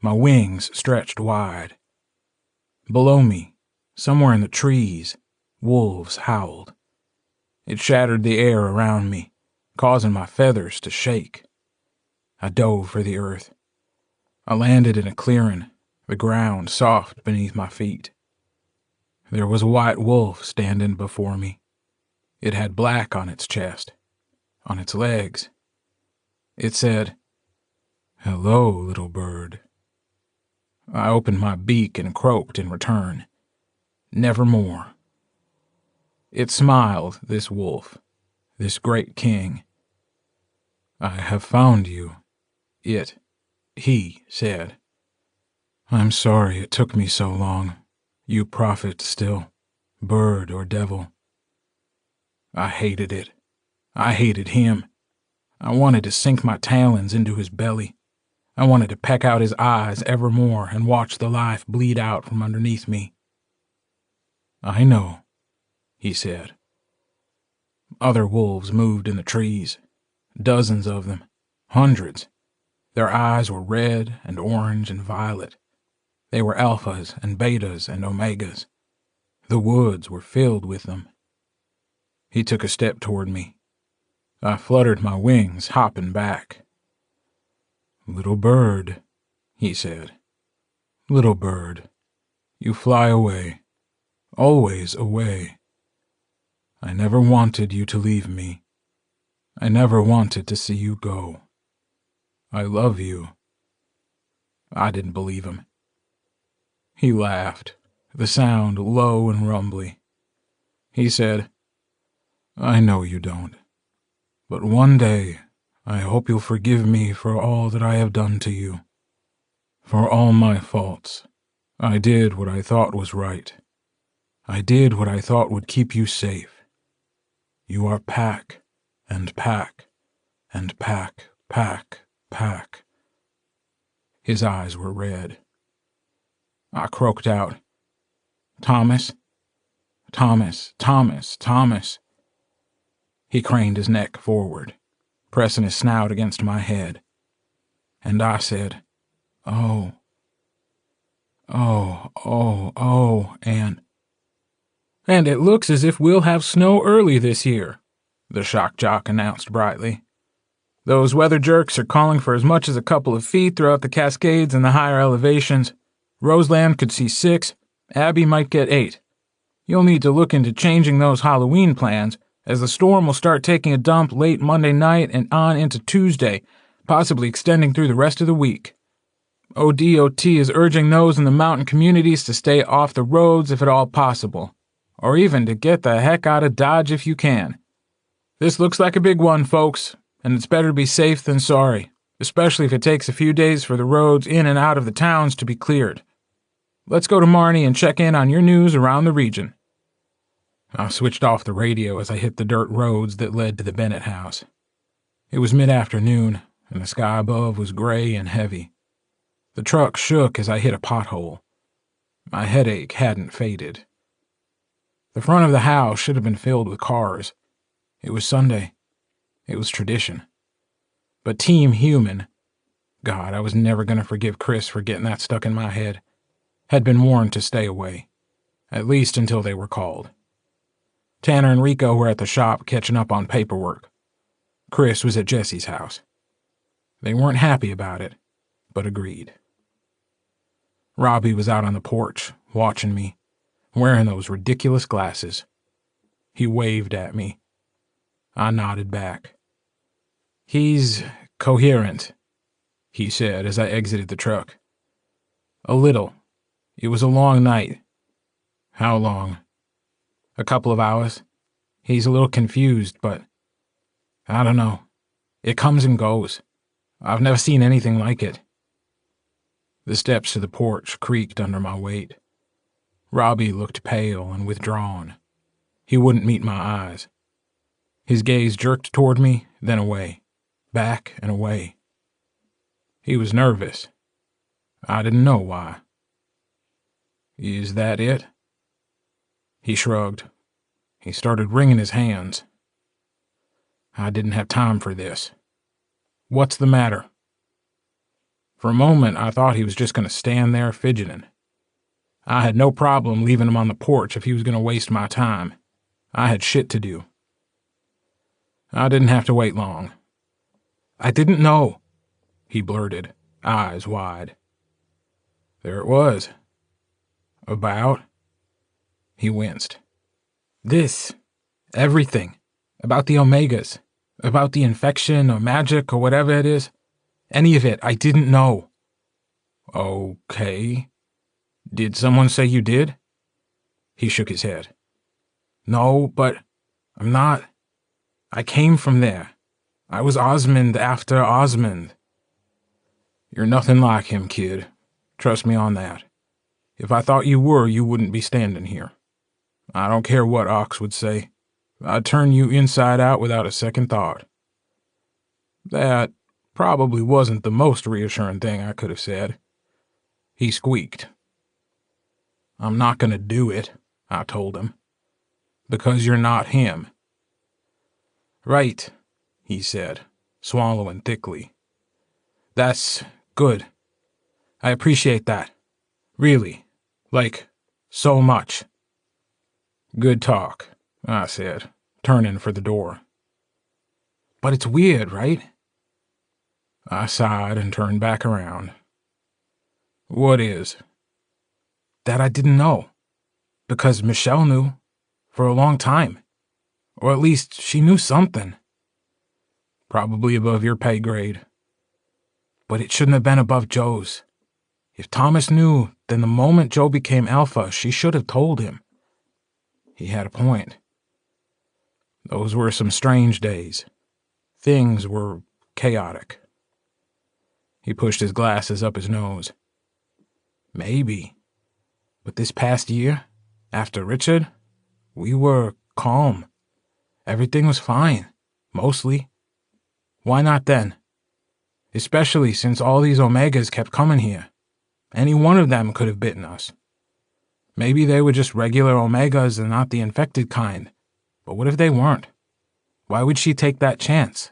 my wings stretched wide. Below me, somewhere in the trees, wolves howled. It shattered the air around me, causing my feathers to shake. I dove for the earth. I landed in a clearing, the ground soft beneath my feet. There was a white wolf standing before me. It had black on its chest, on its legs. It said, "Hello, little bird." I opened my beak and croaked in return. Nevermore. It smiled, this wolf, this great king. "I have found you," he said. "I'm sorry it took me so long. You prophet still, bird or devil." I hated it. I hated him. I wanted to sink my talons into his belly. I wanted to peck out his eyes evermore and watch the life bleed out from underneath me. "I know," he said. Other wolves moved in the trees. Dozens of them. Hundreds. Their eyes were red and orange and violet. They were alphas and betas and omegas. The woods were filled with them. He took a step toward me. I fluttered my wings, hopping back. "Little bird," he said. "Little bird, you fly away, always away. I never wanted you to leave me. I never wanted to see you go. I love you." I didn't believe him. He laughed, the sound low and rumbly. He said, "I know you don't. But one day, I hope you'll forgive me for all that I have done to you. For all my faults. I did what I thought was right. I did what I thought would keep you safe. You are pack, and pack, and pack, pack, pack." His eyes were red. I croaked out, "Thomas, Thomas, Thomas, Thomas." He craned his neck forward, pressing his snout against my head. And I said, "Oh, oh, oh, oh," and it looks as if we'll have snow early this year," the shock jock announced brightly. "Those weather jerks are calling for as much as a couple of feet throughout the Cascades and the higher elevations. Roseland could see 6, Abby might get 8. You'll need to look into changing those Halloween plans, as the storm will start taking a dump late Monday night and on into Tuesday, possibly extending through the rest of the week. ODOT is urging those in the mountain communities to stay off the roads if at all possible, or even to get the heck out of Dodge if you can. This looks like a big one, folks, and it's better to be safe than sorry, especially if it takes a few days for the roads in and out of the towns to be cleared. Let's go to Marnie and check in on your news around the region." I switched off the radio as I hit the dirt roads that led to the Bennett house. It was mid-afternoon, and the sky above was gray and heavy. The truck shook as I hit a pothole. My headache hadn't faded. The front of the house should have been filled with cars. It was Sunday. It was tradition. But Team Human, God, I was never going to forgive Chris for getting that stuck in my head, had been warned to stay away, at least until they were called. Tanner and Rico were at the shop catching up on paperwork. Chris was at Jesse's house. They weren't happy about it, but agreed. Robbie was out on the porch, watching me, wearing those ridiculous glasses. He waved at me. I nodded back. "He's coherent," he said as I exited the truck. "A little. It was a long night." "How long?" "A couple of hours. He's a little confused, but I don't know. It comes and goes. I've never seen anything like it." The steps to the porch creaked under my weight. Robbie looked pale and withdrawn. He wouldn't meet my eyes. His gaze jerked toward me, then away, back and away. He was nervous. I didn't know why. "Is that it?" He shrugged. He started wringing his hands. I didn't have time for this. "What's the matter?" For a moment, I thought he was just going to stand there fidgeting. I had no problem leaving him on the porch if he was going to waste my time. I had shit to do. I didn't have to wait long. "I didn't know," he blurted, eyes wide. There it was. "About?" He winced. "This. Everything. About the Omegas. About the infection or magic or whatever it is. Any of it. I didn't know." "Okay. Did someone say you did?" He shook his head. "No, but I'm not. I came from there. I was Osmond after Osmond." "You're nothing like him, kid. Trust me on that. If I thought you were, you wouldn't be standing here. I don't care what Ox would say. I'd turn you inside out without a second thought." That probably wasn't the most reassuring thing I could have said. He squeaked. "I'm not going to do it," I told him. "Because you're not him." "Right," he said, swallowing thickly. "That's good. I appreciate that. Really. Like, so much." "Good talk," I said, turning for the door. "But it's weird, right?" I sighed and turned back around. "What is?" "That I didn't know. Because Michelle knew. For a long time. Or at least she knew something." "Probably above your pay grade." "But it shouldn't have been above Joe's. If Thomas knew, then the moment Joe became Alpha, she should have told him." He had a point. Those were some strange days. Things were chaotic. He pushed his glasses up his nose. "Maybe. But this past year, after Richard, we were calm. Everything was fine. Mostly. Why not then? Especially since all these Omegas kept coming here. Any one of them could have bitten us. Maybe they were just regular Omegas and not the infected kind. But what if they weren't? Why would she take that chance?"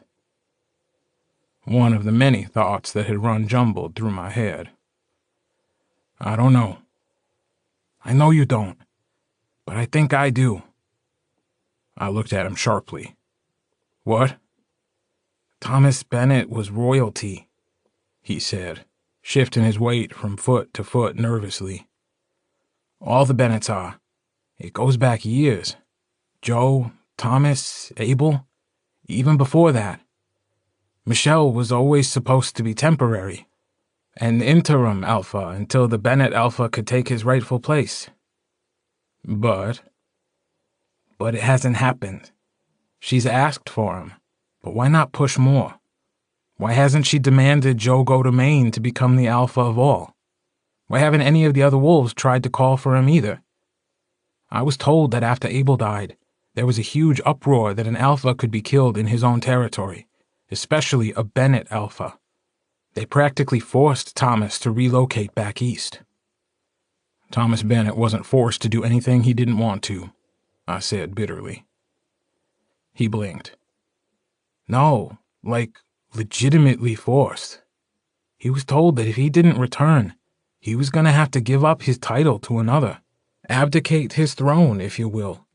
One of the many thoughts that had run jumbled through my head. "I don't know." "I know you don't. But I think I do." I looked at him sharply. "What?" "Thomas Bennett was royalty," he said, shifting his weight from foot to foot nervously. "All the Bennetts are. It goes back years. Joe, Thomas, Abel, even before that. Michelle was always supposed to be temporary, an interim Alpha until the Bennett Alpha could take his rightful place. But it hasn't happened. She's asked for him, but why not push more? Why hasn't she demanded Joe go to Maine to become the Alpha of all? Why haven't any of the other wolves tried to call for him either? I was told that after Abel died, there was a huge uproar that an Alpha could be killed in his own territory, especially a Bennett Alpha. They practically forced Thomas to relocate back east." "Thomas Bennett wasn't forced to do anything he didn't want to," I said bitterly. He blinked. "No, like, legitimately forced. He was told that if he didn't return, he was going to have to give up his title to another, abdicate his throne, if you will.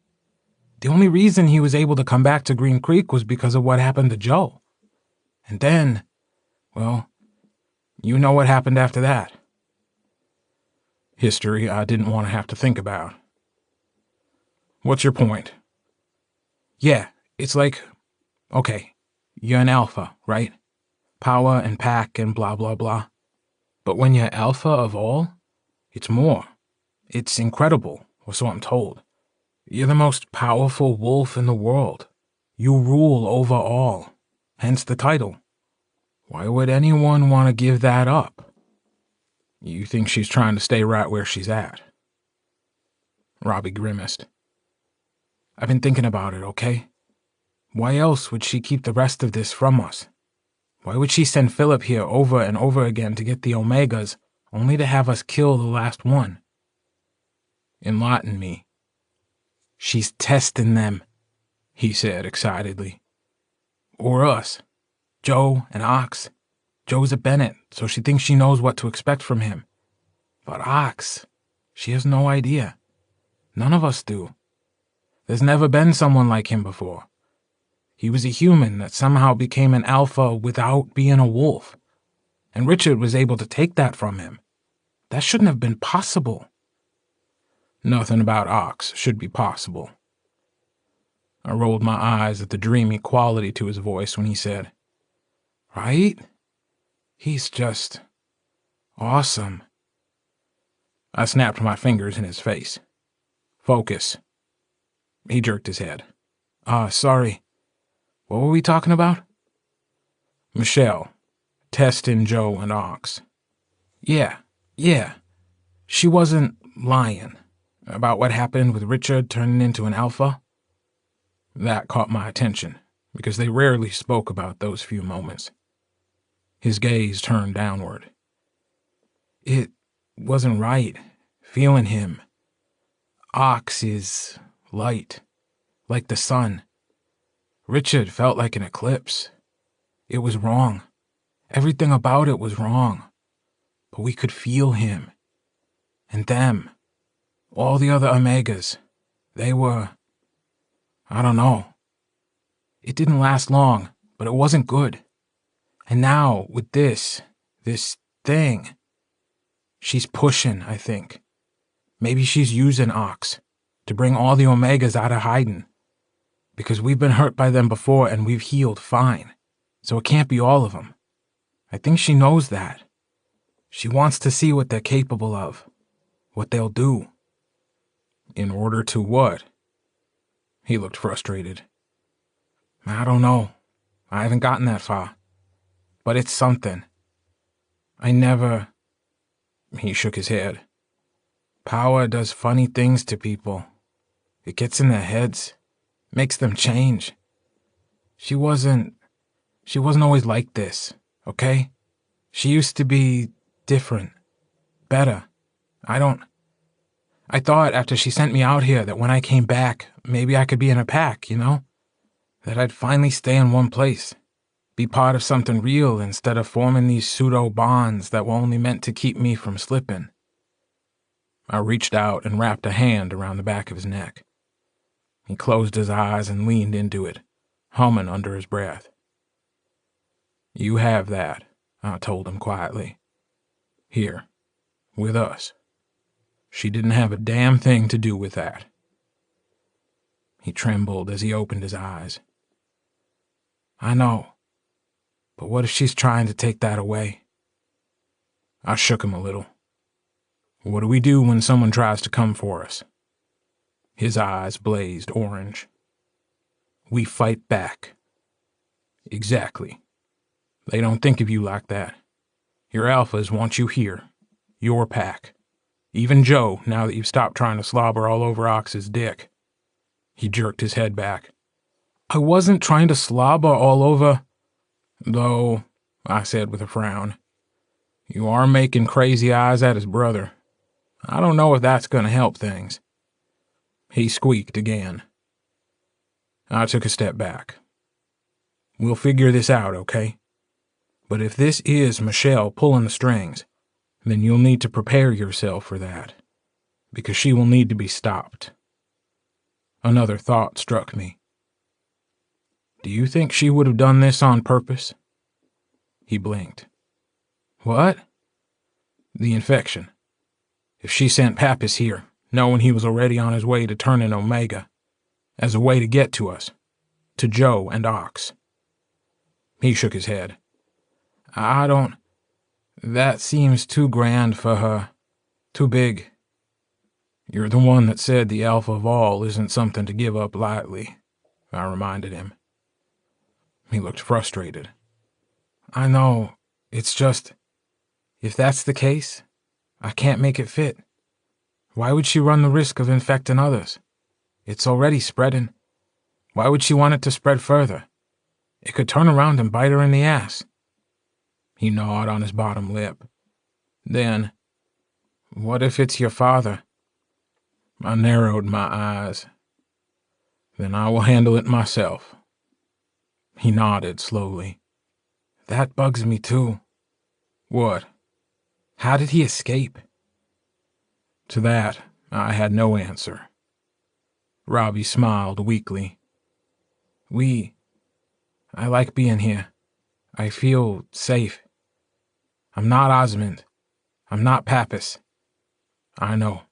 The only reason he was able to come back to Green Creek was because of what happened to Joe. And then, well, you know what happened after that." History I didn't want to have to think about. "What's your point?" "Yeah, it's like, okay, you're an Alpha, right? Power and pack and blah blah blah. But when you're Alpha of all, it's more. It's incredible, or so I'm told. You're the most powerful wolf in the world. You rule over all, hence the title. Why would anyone want to give that up?" "You think she's trying to stay right where she's at?" Robbie grimaced. "I've been thinking about it, okay? Why else would she keep the rest of this from us? Why would she send Philip here over and over again to get the Omegas, only to have us kill the last one?" "Enlighten me." "She's testing them," he said excitedly. "Or us. Joe and Ox. Joe's a Bennett, so she thinks she knows what to expect from him. But Ox, she has no idea. None of us do. There's never been someone like him before. He was a human that somehow became an alpha without being a wolf. And Richard was able to take that from him. That shouldn't have been possible. Nothing about Ox should be possible. I rolled my eyes at the dreamy quality to his voice when he said, "Right? He's just awesome." I snapped my fingers in his face. "Focus." He jerked his head. Sorry. What were we talking about?" "Michelle. Testing Joe and Ox." Yeah. She wasn't lying about what happened with Richard turning into an alpha." That caught my attention, because they rarely spoke about those few moments. His gaze turned downward. "It wasn't right, feeling him. Ox is light, like the sun. Richard felt like an eclipse. It was wrong. Everything about it was wrong. But we could feel him. And them. All the other Omegas. They were... I don't know. It didn't last long, but it wasn't good. And now, with this thing, she's pushing, I think. Maybe she's using Ox to bring all the Omegas out of hiding. Because we've been hurt by them before and we've healed fine. So it can't be all of them. I think she knows that. She wants to see what they're capable of. What they'll do." "In order to what?" He looked frustrated. "I don't know. I haven't gotten that far. But it's something. I never..." He shook his head. "Power does funny things to people. It gets in their heads. Makes them change. She wasn't always like this, okay? She used to be different. Better. I thought after she sent me out here that when I came back, maybe I could be in her pack, you know? That I'd finally stay in one place. Be part of something real instead of forming these pseudo-bonds that were only meant to keep me from slipping." I reached out and wrapped a hand around the back of his neck. He closed his eyes and leaned into it, humming under his breath. "You have that," I told him quietly. "Here, with us. She didn't have a damn thing to do with that." He trembled as he opened his eyes. "I know. But what if she's trying to take that away?" I shook him a little. "What do we do when someone tries to come for us?" His eyes blazed orange. "We fight back." "Exactly. They don't think of you like that. Your alphas want you here. Your pack. Even Joe, now that you've stopped trying to slobber all over Ox's dick." He jerked his head back. "I wasn't trying to slobber all over..." "Though," I said with a frown, "you are making crazy eyes at his brother. I don't know if that's going to help things." He squeaked again. I took a step back. "We'll figure this out, okay? But if this is Michelle pulling the strings, then you'll need to prepare yourself for that, because she will need to be stopped." Another thought struck me. "Do you think she would have done this on purpose?" He blinked. "What?" "The infection. If she sent Pappas here, knowing he was already on his way to turning Omega, as a way to get to us, to Joe and Ox." He shook his head. "I don't... That seems too grand for her. Too big." "You're the one that said the alpha of all isn't something to give up lightly," I reminded him. He looked frustrated. "I know. It's just... If that's the case, I can't make it fit. Why would she run the risk of infecting others? It's already spreading. Why would she want it to spread further? It could turn around and bite her in the ass." He gnawed on his bottom lip. Then, "What if it's your father?" I narrowed my eyes. "Then I will handle it myself." He nodded slowly. "That bugs me too. What? How did he escape? To that, I had no answer. Robbie smiled weakly. I like being here. I feel safe. I'm not Osmond. I'm not Pappas. I know.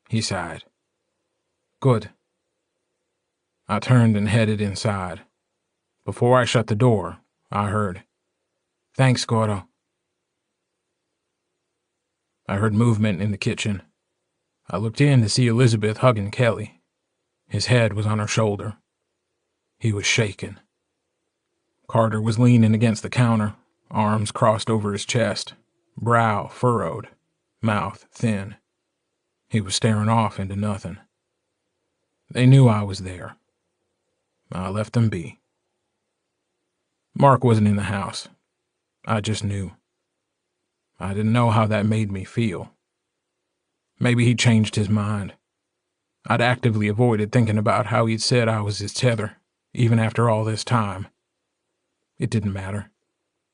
He sighed. Good. I turned and headed inside. Before I shut the door, I heard, Thanks, Gordo. I heard movement in the kitchen. I looked in to see Elizabeth hugging Kelly. His head was on her shoulder. He was shaking. Carter was leaning against the counter, arms crossed over his chest, brow furrowed, mouth thin. He was staring off into nothing. They knew I was there. I left them be. Mark wasn't in the house. I just knew. I didn't know how that made me feel. Maybe he changed his mind. I'd actively avoided thinking about how he'd said I was his tether, even after all this time. It didn't matter.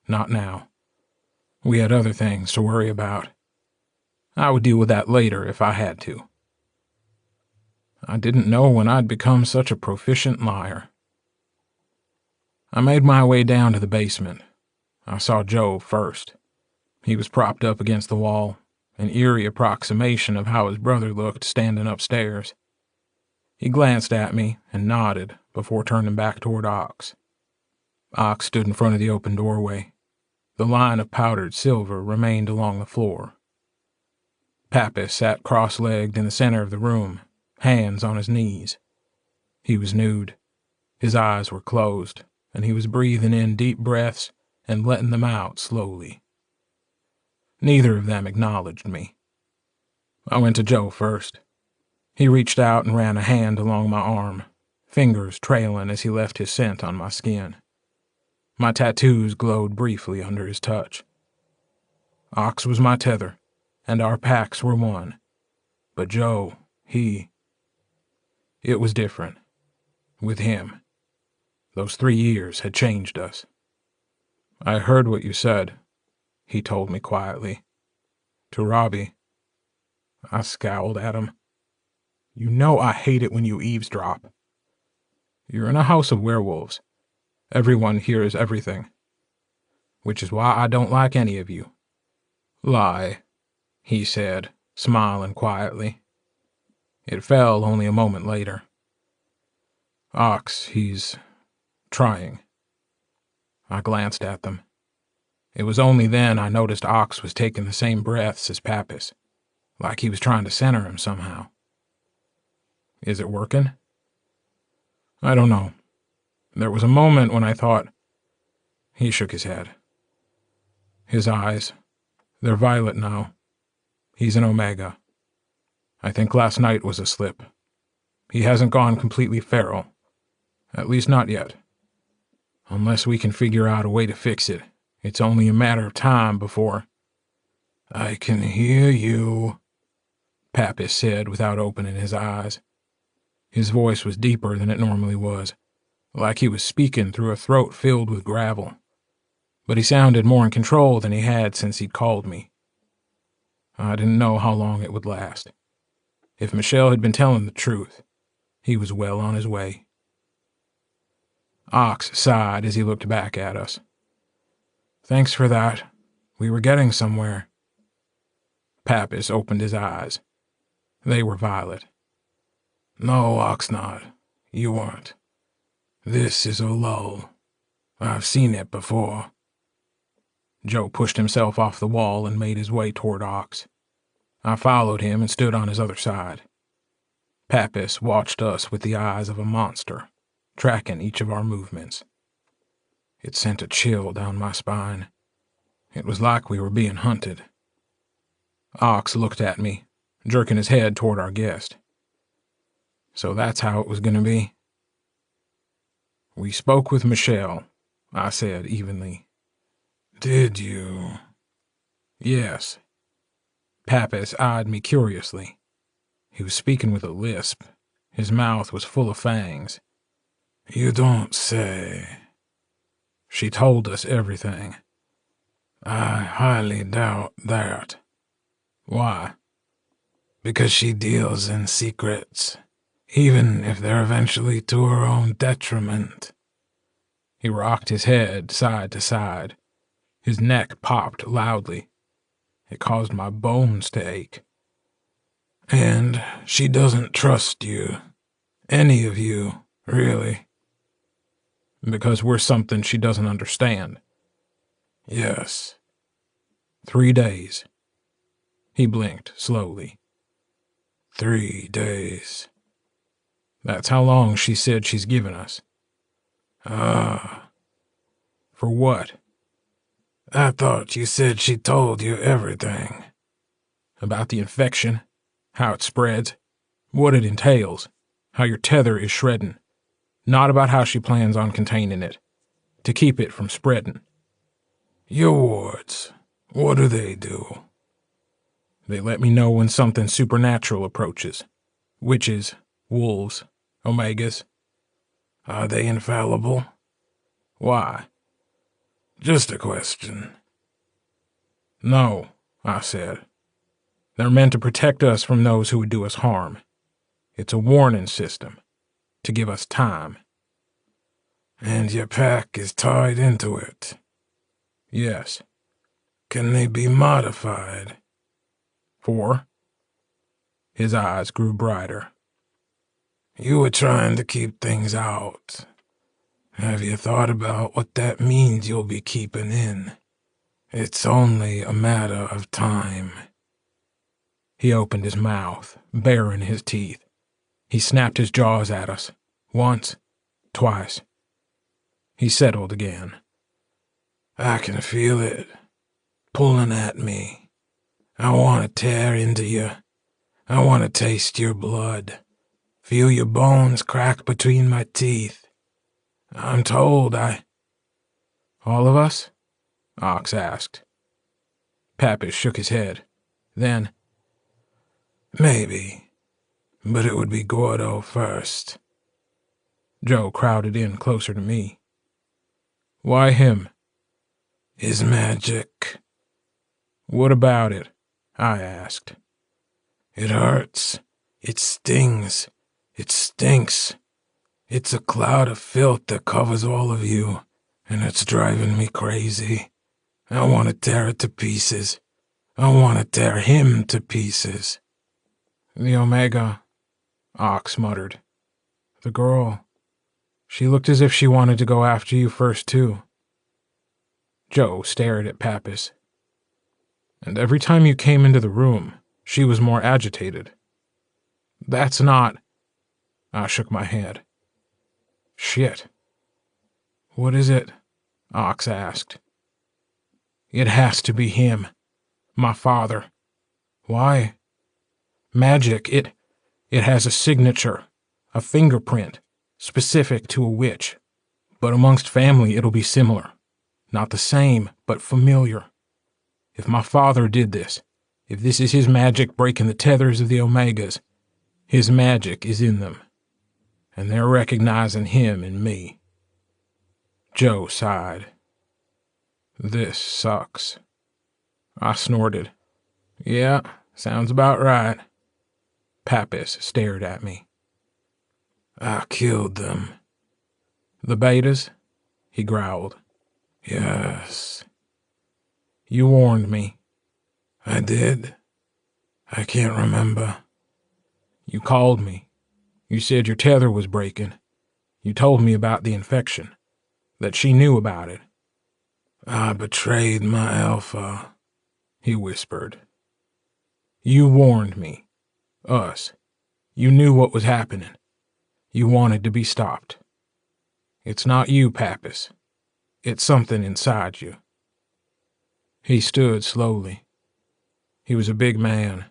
Not now. We had other things to worry about. I would deal with that later if I had to. I didn't know when I'd become such a proficient liar. I made my way down to the basement. I saw Joe first. He was propped up against the wall, an eerie approximation of how his brother looked standing upstairs. He glanced at me and nodded before turning back toward Ox. Ox stood in front of the open doorway. The line of powdered silver remained along the floor. Pappas sat cross-legged in the center of the room, hands on his knees. He was nude. His eyes were closed, and he was breathing in deep breaths and letting them out slowly. Neither of them acknowledged me. I went to Joe first. He reached out and ran a hand along my arm, fingers trailing as he left his scent on my skin. My tattoos glowed briefly under his touch. Ox was my tether, and our packs were one. But Joe, it was different. With him. Those 3 years had changed us. I heard what you said, he told me quietly. To Robbie. I scowled at him. You know I hate it when you eavesdrop. You're in a house of werewolves. Everyone hears everything. Which is why I don't like any of you. Lie, he said, smiling quietly. It fell only a moment later. Ox, he's trying. I glanced at them. It was only then I noticed Ox was taking the same breaths as Pappas, like he was trying to center him somehow. Is it working? I don't know. There was a moment when I thought. He shook his head. His eyes, they're violet now. He's an Omega. I think last night was a slip. He hasn't gone completely feral. At least not yet. Unless we can figure out a way to fix it, it's only a matter of time before... I can hear you, Pappas said without opening his eyes. His voice was deeper than it normally was, like he was speaking through a throat filled with gravel. But he sounded more in control than he had since he'd called me. I didn't know how long it would last. If Michelle had been telling the truth, he was well on his way. Ox sighed as he looked back at us. Thanks for that. We were getting somewhere. Pappas opened his eyes. They were violet. No, Oxnard, you weren't. This is a lull. I've seen it before. Joe pushed himself off the wall and made his way toward Ox. I followed him and stood on his other side. Pappas watched us with the eyes of a monster, tracking each of our movements. It sent a chill down my spine. It was like we were being hunted. Ox looked at me, jerking his head toward our guest. So that's how it was going to be? We spoke with Michelle, I said evenly. Did you? Yes. Pappas eyed me curiously. He was speaking with a lisp. His mouth was full of fangs. You don't say. She told us everything. I highly doubt that. Why? Because she deals in secrets, even if they're eventually to her own detriment. He rocked his head side to side. His neck popped loudly. It caused my bones to ache. And she doesn't trust you. Any of you, really. Because we're something she doesn't understand. Yes. 3 days. He blinked slowly. 3 days. That's how long she said she's given us. Ah. For what? I thought you said she told you everything. About the infection, how it spreads, what it entails, how your tether is shredding. Not about how she plans on containing it, to keep it from spreading. Your wards, what do? They let me know when something supernatural approaches. Witches, wolves, omegas. Are they infallible? Why? Just a question. No, I said. They're meant to protect us from those who would do us harm. It's a warning system, to give us time. And your pack is tied into it? Yes. Can they be modified? For? His eyes grew brighter. You were trying to keep things out. Have you thought about what that means you'll be keeping in? It's only a matter of time. He opened his mouth, baring his teeth. He snapped his jaws at us. Once, twice. He settled again. I can feel it, pulling at me. I want to tear into you. I want to taste your blood. Feel your bones crack between my teeth. I'm told All of us? Ox asked. Pappas shook his head. Then, maybe, but it would be Gordo first. Joe crowded in closer to me. Why him? His magic. What about it? I asked. It hurts. It stings. It stinks. It's a cloud of filth that covers all of you, and it's driving me crazy. I want to tear it to pieces. I want to tear him to pieces. The Omega, Ox muttered. The girl. She looked as if she wanted to go after you first, too. Joe stared at Pappas. And every time you came into the room, she was more agitated. That's not... I shook my head. Shit. What is it? Ox asked. It has to be him. My father. Why? Magic, it has a signature, a fingerprint, specific to a witch. But amongst family it'll be similar. Not the same, but familiar. If my father did this, if this is his magic breaking the tethers of the Omegas, his magic is in them. And they're recognizing him in me. Joe sighed. This sucks. I snorted. Yeah, sounds about right. Pappas stared at me. I killed them. The betas? He growled. Yes. You warned me. I did? I can't remember. You called me. You said your tether was breaking. You told me about the infection. That she knew about it. I betrayed my alpha, he whispered. You warned me. Us. You knew what was happening. You wanted to be stopped. It's not you, Pappas. It's something inside you. He stood slowly. He was a big man.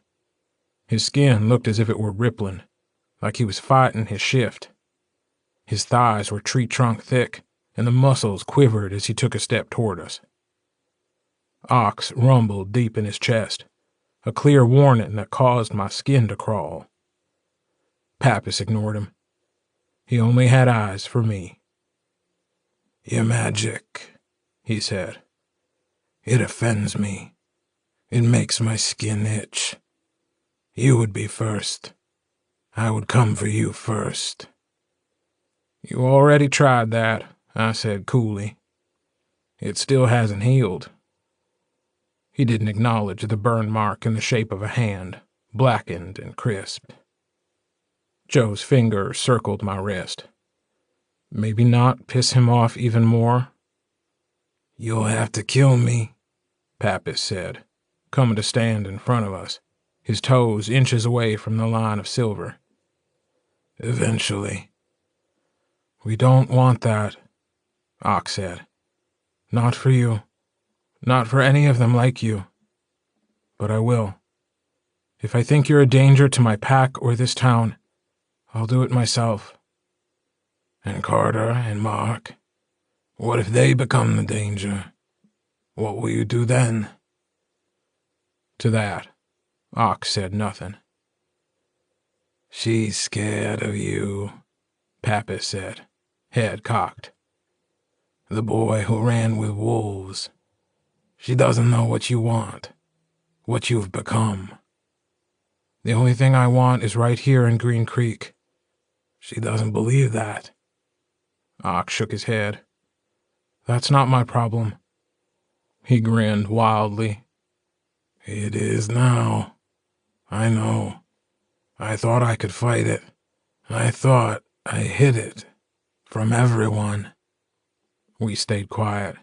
His skin looked as if it were rippling, like he was fighting his shift. His thighs were tree trunk thick, and the muscles quivered as he took a step toward us. Ox rumbled deep in his chest, a clear warning that caused my skin to crawl. Pappas ignored him. He only had eyes for me. Your magic, he said. It offends me. It makes my skin itch. You would be first. I would come for you first." "You already tried that," I said coolly. "It still hasn't healed." He didn't acknowledge the burn mark in the shape of a hand, blackened and crisped. Joe's finger circled my wrist. Maybe not piss him off even more? "You'll have to kill me," Pappas said, coming to stand in front of us, his toes inches away from the line of silver. "Eventually." "We don't want that," Ock said. "Not for you. Not for any of them like you. But I will. If I think you're a danger to my pack or this town, I'll do it myself." "And Carter and Mark? What if they become the danger? What will you do then?" To that, Ock said nothing. "She's scared of you," Pappas said, head cocked. "The boy who ran with wolves. She doesn't know what you want, what you've become." "The only thing I want is right here in Green Creek." "She doesn't believe that." Ock shook his head. "That's not my problem." He grinned wildly. "It is now. I know. I thought I could fight it. I thought I hid it from everyone." We stayed quiet.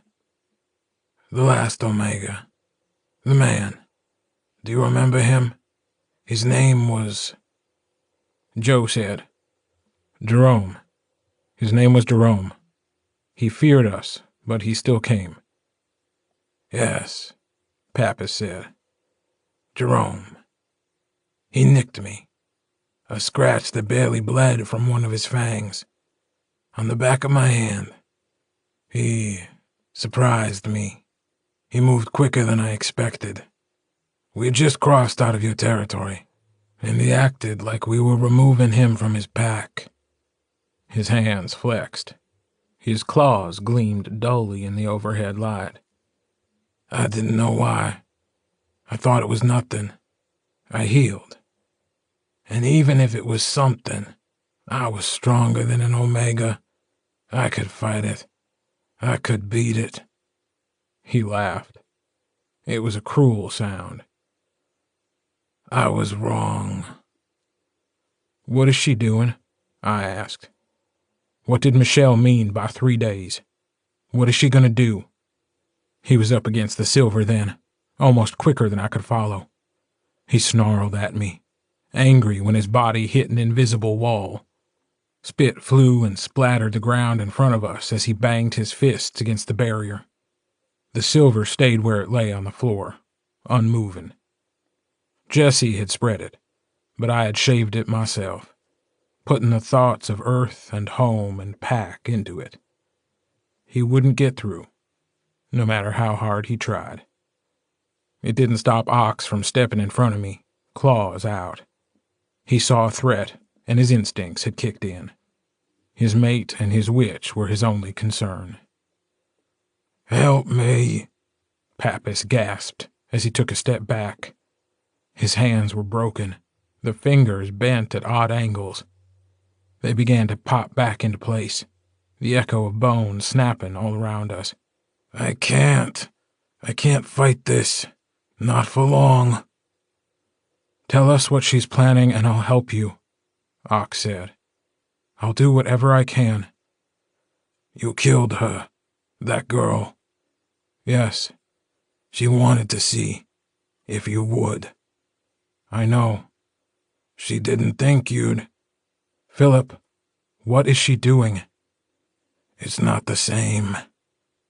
"The last Omega. The man. Do you remember him? His name was—" Joe said. "Jerome. His name was Jerome. He feared us, but he still came." "Yes," Pappas said. "Jerome. He nicked me. A scratch that barely bled from one of his fangs. On the back of my hand. He surprised me. He moved quicker than I expected. We had just crossed out of your territory, and he acted like we were removing him from his pack." His hands flexed. His claws gleamed dully in the overhead light. "I didn't know why. I thought it was nothing. I healed. And even if it was something, I was stronger than an Omega. I could fight it. I could beat it." He laughed. It was a cruel sound. "I was wrong." "What is she doing?" I asked. "What did Michelle mean by 3 days? What is she going to do?" He was up against the silver then, almost quicker than I could follow. He snarled at me, angry when his body hit an invisible wall. Spit flew and splattered the ground in front of us as he banged his fists against the barrier. The silver stayed where it lay on the floor, unmoving. Jesse had spread it, but I had shaved it myself, putting the thoughts of earth and home and pack into it. He wouldn't get through, no matter how hard he tried. It didn't stop Ox from stepping in front of me, claws out. He saw a threat, and his instincts had kicked in. His mate and his witch were his only concern. "Help me," Pappas gasped as he took a step back. His hands were broken, the fingers bent at odd angles. They began to pop back into place, the echo of bones snapping all around us. I can't fight this. Not for long." "Tell us what she's planning and I'll help you," Ox said. "I'll do whatever I can." "You killed her, that girl." "Yes." "She wanted to see if you would." "I know." "She didn't think you'd—" "Philip, what is she doing?" "It's not the same,"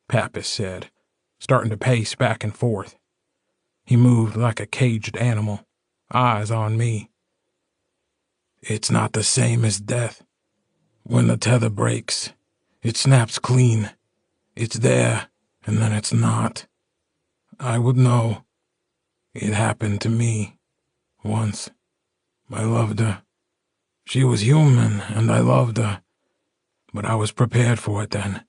Pappas said, starting to pace back and forth. He moved like a caged animal, eyes on me. "It's not the same as death. When the tether breaks, it snaps clean. It's there, and then it's not. I would know. It happened to me. Once. I loved her. She was human, and I loved her. But I was prepared for it then.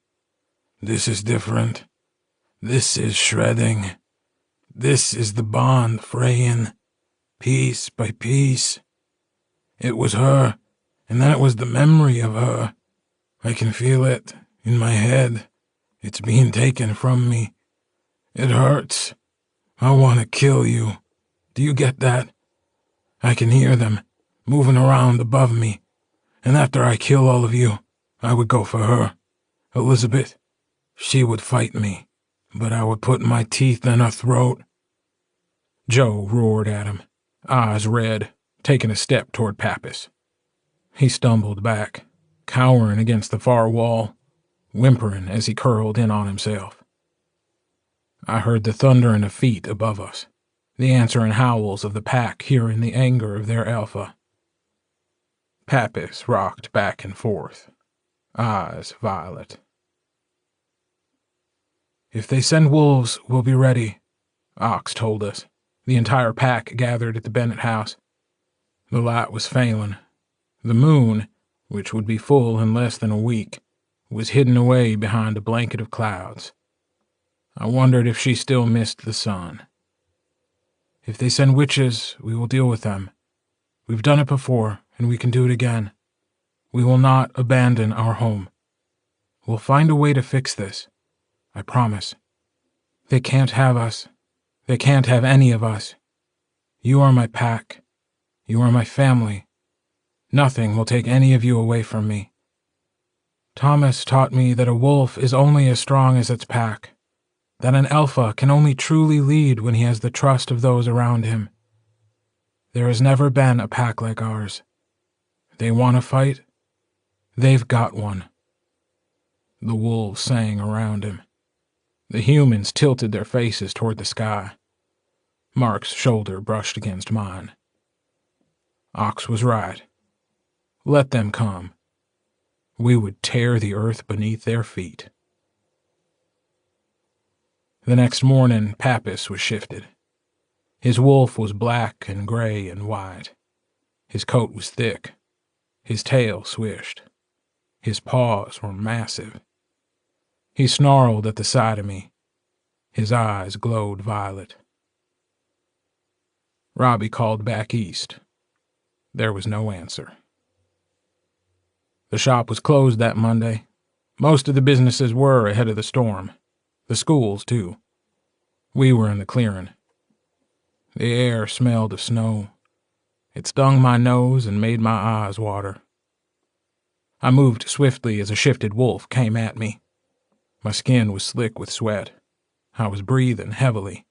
This is different. This is shredding. This is the bond fraying, piece by piece. It was her, and then it was the memory of her. I can feel it in my head. It's being taken from me. It hurts. I want to kill you. Do you get that? I can hear them moving around above me, and after I kill all of you, I would go for her. Elizabeth, she would fight me, but I would put my teeth in her throat. Joe roared at him, eyes red, taking a step toward Pappas. He stumbled back, cowering against the far wall, whimpering as he curled in on himself. I heard the thundering of feet above us, the answering howls of the pack hearing the anger of their alpha. Pappas rocked back and forth, eyes violet. If they send wolves, we'll be ready, Ox told us. The entire pack gathered at the Bennett house. The light was failing. The moon, which would be full in less than a week, was hidden away behind a blanket of clouds. I wondered if she still missed the sun. If they send witches, we will deal with them. We've done it before, and we can do it again. We will not abandon our home. We'll find a way to fix this. I promise. They can't have us. They can't have any of us. You are my pack. You are my family. Nothing will take any of you away from me. Thomas taught me that a wolf is only as strong as its pack, that an alpha can only truly lead when he has the trust of those around him. There has never been a pack like ours. They want to fight? They've got one. The wolves sang around him. The humans tilted their faces toward the sky. Mark's shoulder brushed against mine. Ox was right. Let them come. We would tear the earth beneath their feet. The next morning, Pappas was shifted. His wolf was black and gray and white. His coat was thick. His tail swished. His paws were massive. He snarled at the sight of me. His eyes glowed violet. Robbie called back east. There was no answer. The shop was closed that Monday. Most of the businesses were ahead of the storm. The schools, too. We were in the clearing. The air smelled of snow. It stung my nose and made my eyes water. I moved swiftly as a shifted wolf came at me. My skin was slick with sweat. I was breathing heavily.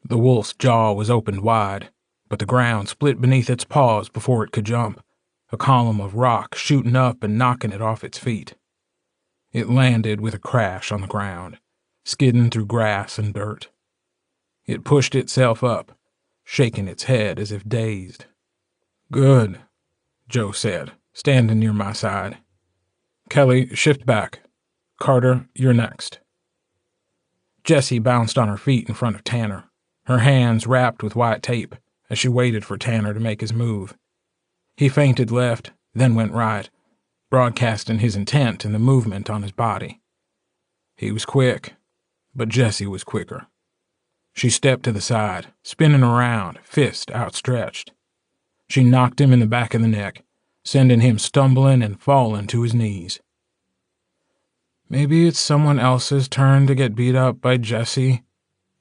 The wolf's jaw was opened wide, but the ground split beneath its paws before it could jump, a column of rock shooting up and knocking it off its feet. It landed with a crash on the ground, skidding through grass and dirt. It pushed itself up, shaking its head as if dazed. "Good," Joe said, standing near my side. "Kelly, shift back. Carter, you're next." Jessie bounced on her feet in front of Tanner, her hands wrapped with white tape as she waited for Tanner to make his move. He feinted left, then went right, broadcasting his intent in the movement on his body. He was quick, but Jessie was quicker. She stepped to the side, spinning around, fist outstretched. She knocked him in the back of the neck, sending him stumbling and falling to his knees. "Maybe it's someone else's turn to get beat up by Jessie,"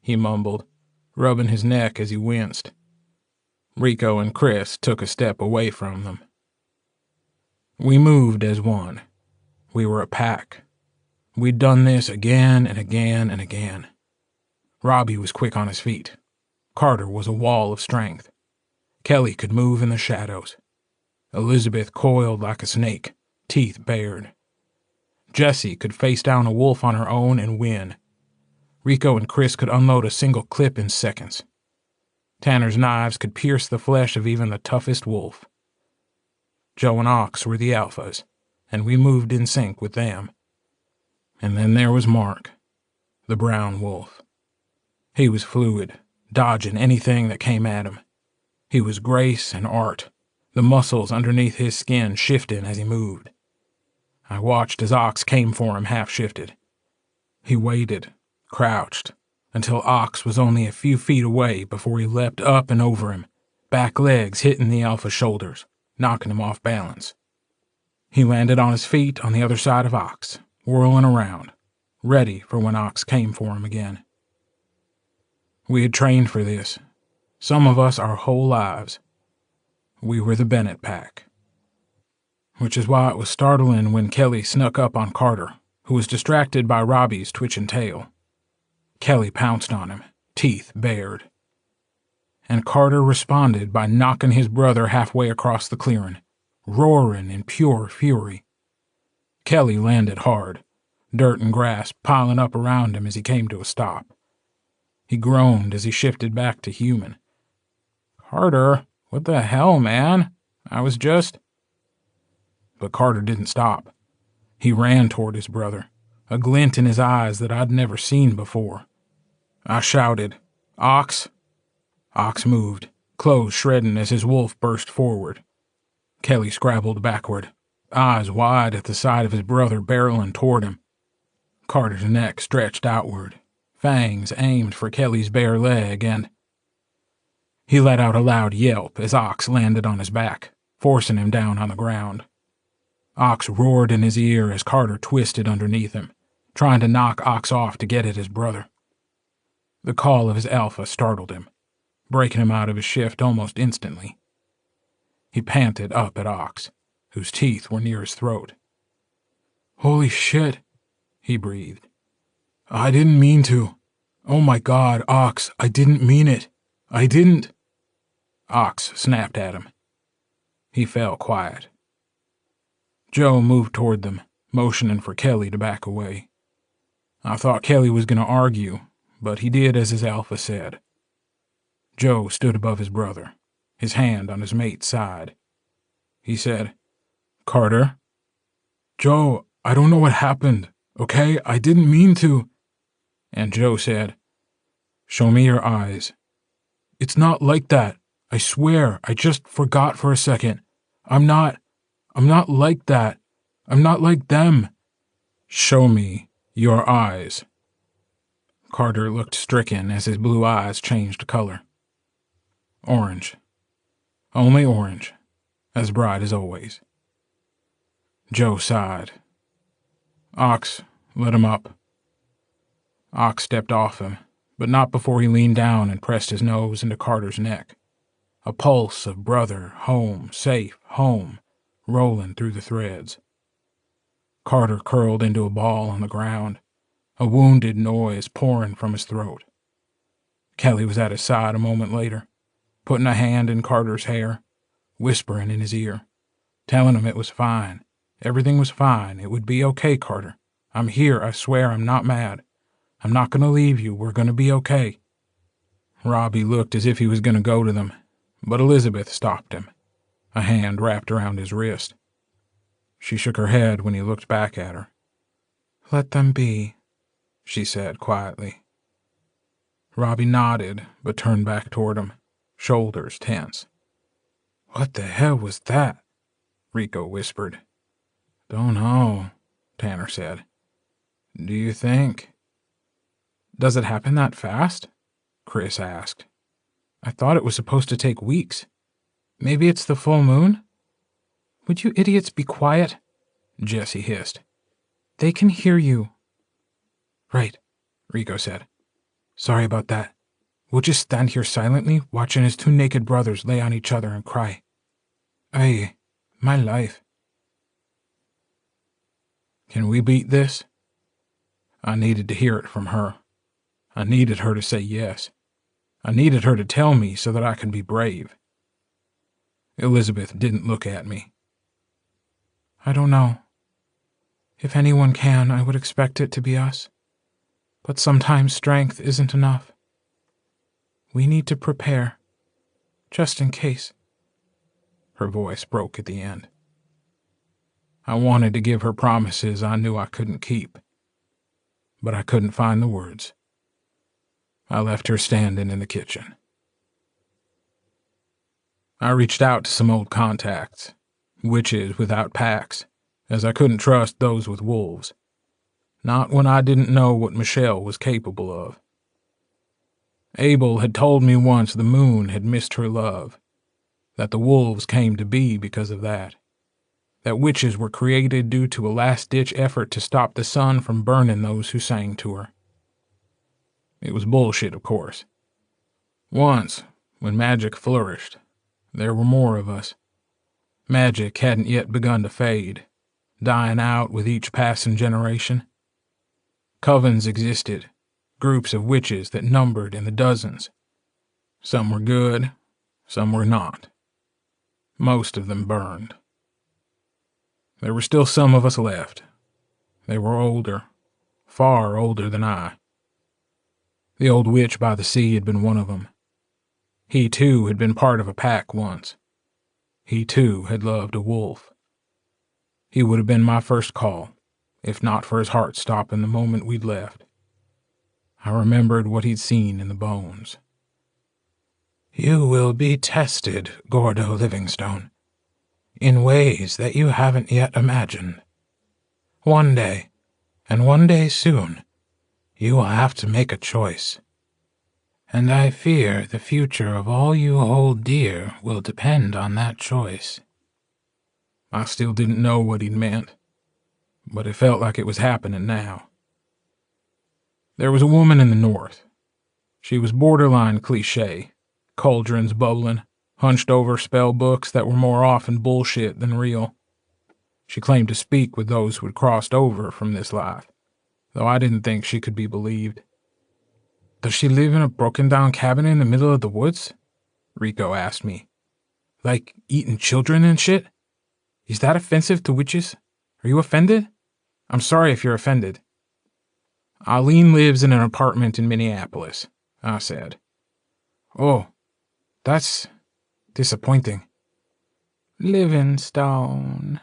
he mumbled, rubbing his neck as he winced. Rico and Chris took a step away from them. We moved as one. We were a pack. We'd done this again and again and again. Robbie was quick on his feet. Carter was a wall of strength. Kelly could move in the shadows. Elizabeth coiled like a snake, teeth bared. Jessie could face down a wolf on her own and win. Rico and Chris could unload a single clip in seconds. Tanner's knives could pierce the flesh of even the toughest wolf. Joe and Ox were the alphas, and we moved in sync with them. And then there was Mark, the brown wolf. He was fluid, dodging anything that came at him. He was grace and art, the muscles underneath his skin shifting as he moved. I watched as Ox came for him half-shifted. He waited, crouched, until Ox was only a few feet away before he leapt up and over him, back legs hitting the alpha's shoulders, knocking him off balance. He landed on his feet on the other side of Ox, whirling around, ready for when Ox came for him again. We had trained for this, some of us our whole lives. We were the Bennett pack. Which is why it was startling when Kelly snuck up on Carter, who was distracted by Robbie's twitching tail. Kelly pounced on him, teeth bared. And Carter responded by knocking his brother halfway across the clearing, roaring in pure fury. Kelly landed hard, dirt and grass piling up around him as he came to a stop. He groaned as he shifted back to human. "Carter, what the hell, man? I was just—" But Carter didn't stop. He ran toward his brother, a glint in his eyes that I'd never seen before. I shouted, "Ox!" Ox moved, clothes shredding as his wolf burst forward. Kelly scrabbled backward, eyes wide at the sight of his brother barreling toward him. Carter's neck stretched outward, fangs aimed for Kelly's bare leg, and he let out a loud yelp as Ox landed on his back, forcing him down on the ground. Ox roared in his ear as Carter twisted underneath him, trying to knock Ox off to get at his brother. The call of his alpha startled him, breaking him out of his shift almost instantly. He panted up at Ox, whose teeth were near his throat. "Holy shit," he breathed. "I didn't mean to. Oh my God, Ox, I didn't mean it. I didn't." Ox snapped at him. He fell quiet. Joe moved toward them, motioning for Kelly to back away. I thought Kelly was going to argue, but he did as his alpha said. Joe stood above his brother, his hand on his mate's side. He said, "Carter?" "Joe, I don't know what happened, okay? I didn't mean to." And Joe said, "Show me your eyes." "It's not like that. I swear, I just forgot for a second. I'm not like that. I'm not like them." "Show me your eyes." Carter looked stricken as his blue eyes changed color. Orange. Only orange. As bright as always. Joe sighed. "Ox, let him up." Ox stepped off him, but not before he leaned down and pressed his nose into Carter's neck. A pulse of brother, home, safe, home, rolling through the threads. Carter curled into a ball on the ground, a wounded noise pouring from his throat. Kelly was at his side a moment later, putting a hand in Carter's hair, whispering in his ear, telling him it was fine. Everything was fine. It would be okay, Carter. I'm here. I swear I'm not mad. I'm not going to leave you. We're going to be okay. Robbie looked as if he was going to go to them, but Elizabeth stopped him, a hand wrapped around his wrist. She shook her head when he looked back at her. "Let them be," she said quietly. Robbie nodded, but turned back toward him, shoulders tense. "What the hell was that?" Rico whispered. "Don't know," Tanner said. "Do you think?" "Does it happen that fast?" Chris asked. "I thought it was supposed to take weeks. Maybe it's the full moon?" "Would you idiots be quiet?" Jesse hissed. "They can hear you." "Right," Rico said. "Sorry about that. We'll just stand here silently, watching his two naked brothers lay on each other and cry. Aye, my life." "Can we beat this?" I needed to hear it from her. I needed her to say yes. I needed her to tell me so that I could be brave. Elizabeth didn't look at me. "I don't know. If anyone can, I would expect it to be us. But sometimes strength isn't enough. We need to prepare, just in case." Her voice broke at the end. I wanted to give her promises I knew I couldn't keep, but I couldn't find the words. I left her standing in the kitchen. I reached out to some old contacts, witches without packs, as I couldn't trust those with wolves. Not when I didn't know what Michelle was capable of. Abel had told me once the moon had missed her love, that the wolves came to be because of that witches were created due to a last-ditch effort to stop the sun from burning those who sang to her. It was bullshit, of course. Once, when magic flourished, there were more of us. Magic hadn't yet begun to fade, dying out with each passing generation. Covens existed, groups of witches that numbered in the dozens. Some were good, some were not. Most of them burned. There were still some of us left. They were older, far older than I. The old witch by the sea had been one of them. He, too, had been part of a pack once. He, too, had loved a wolf. He would have been my first call, if not for his heart stopping the moment we'd left. I remembered what he'd seen in the bones. "You will be tested, Gordo Livingstone, in ways that you haven't yet imagined. One day, and one day soon, you will have to make a choice. And I fear the future of all you hold dear will depend on that choice." I still didn't know what he'd meant, but it felt like it was happening now. There was a woman in the north. She was borderline cliché, cauldrons bubbling, hunched over spell books that were more often bullshit than real. She claimed to speak with those who had crossed over from this life, though I didn't think she could be believed. "Does she live in a broken-down cabin in the middle of the woods?" Rico asked me. "Like eating children and shit? Is that offensive to witches? Are you offended? I'm sorry if you're offended." "Eileen lives in an apartment in Minneapolis," I said. "Oh, that's disappointing." "Livingstone,"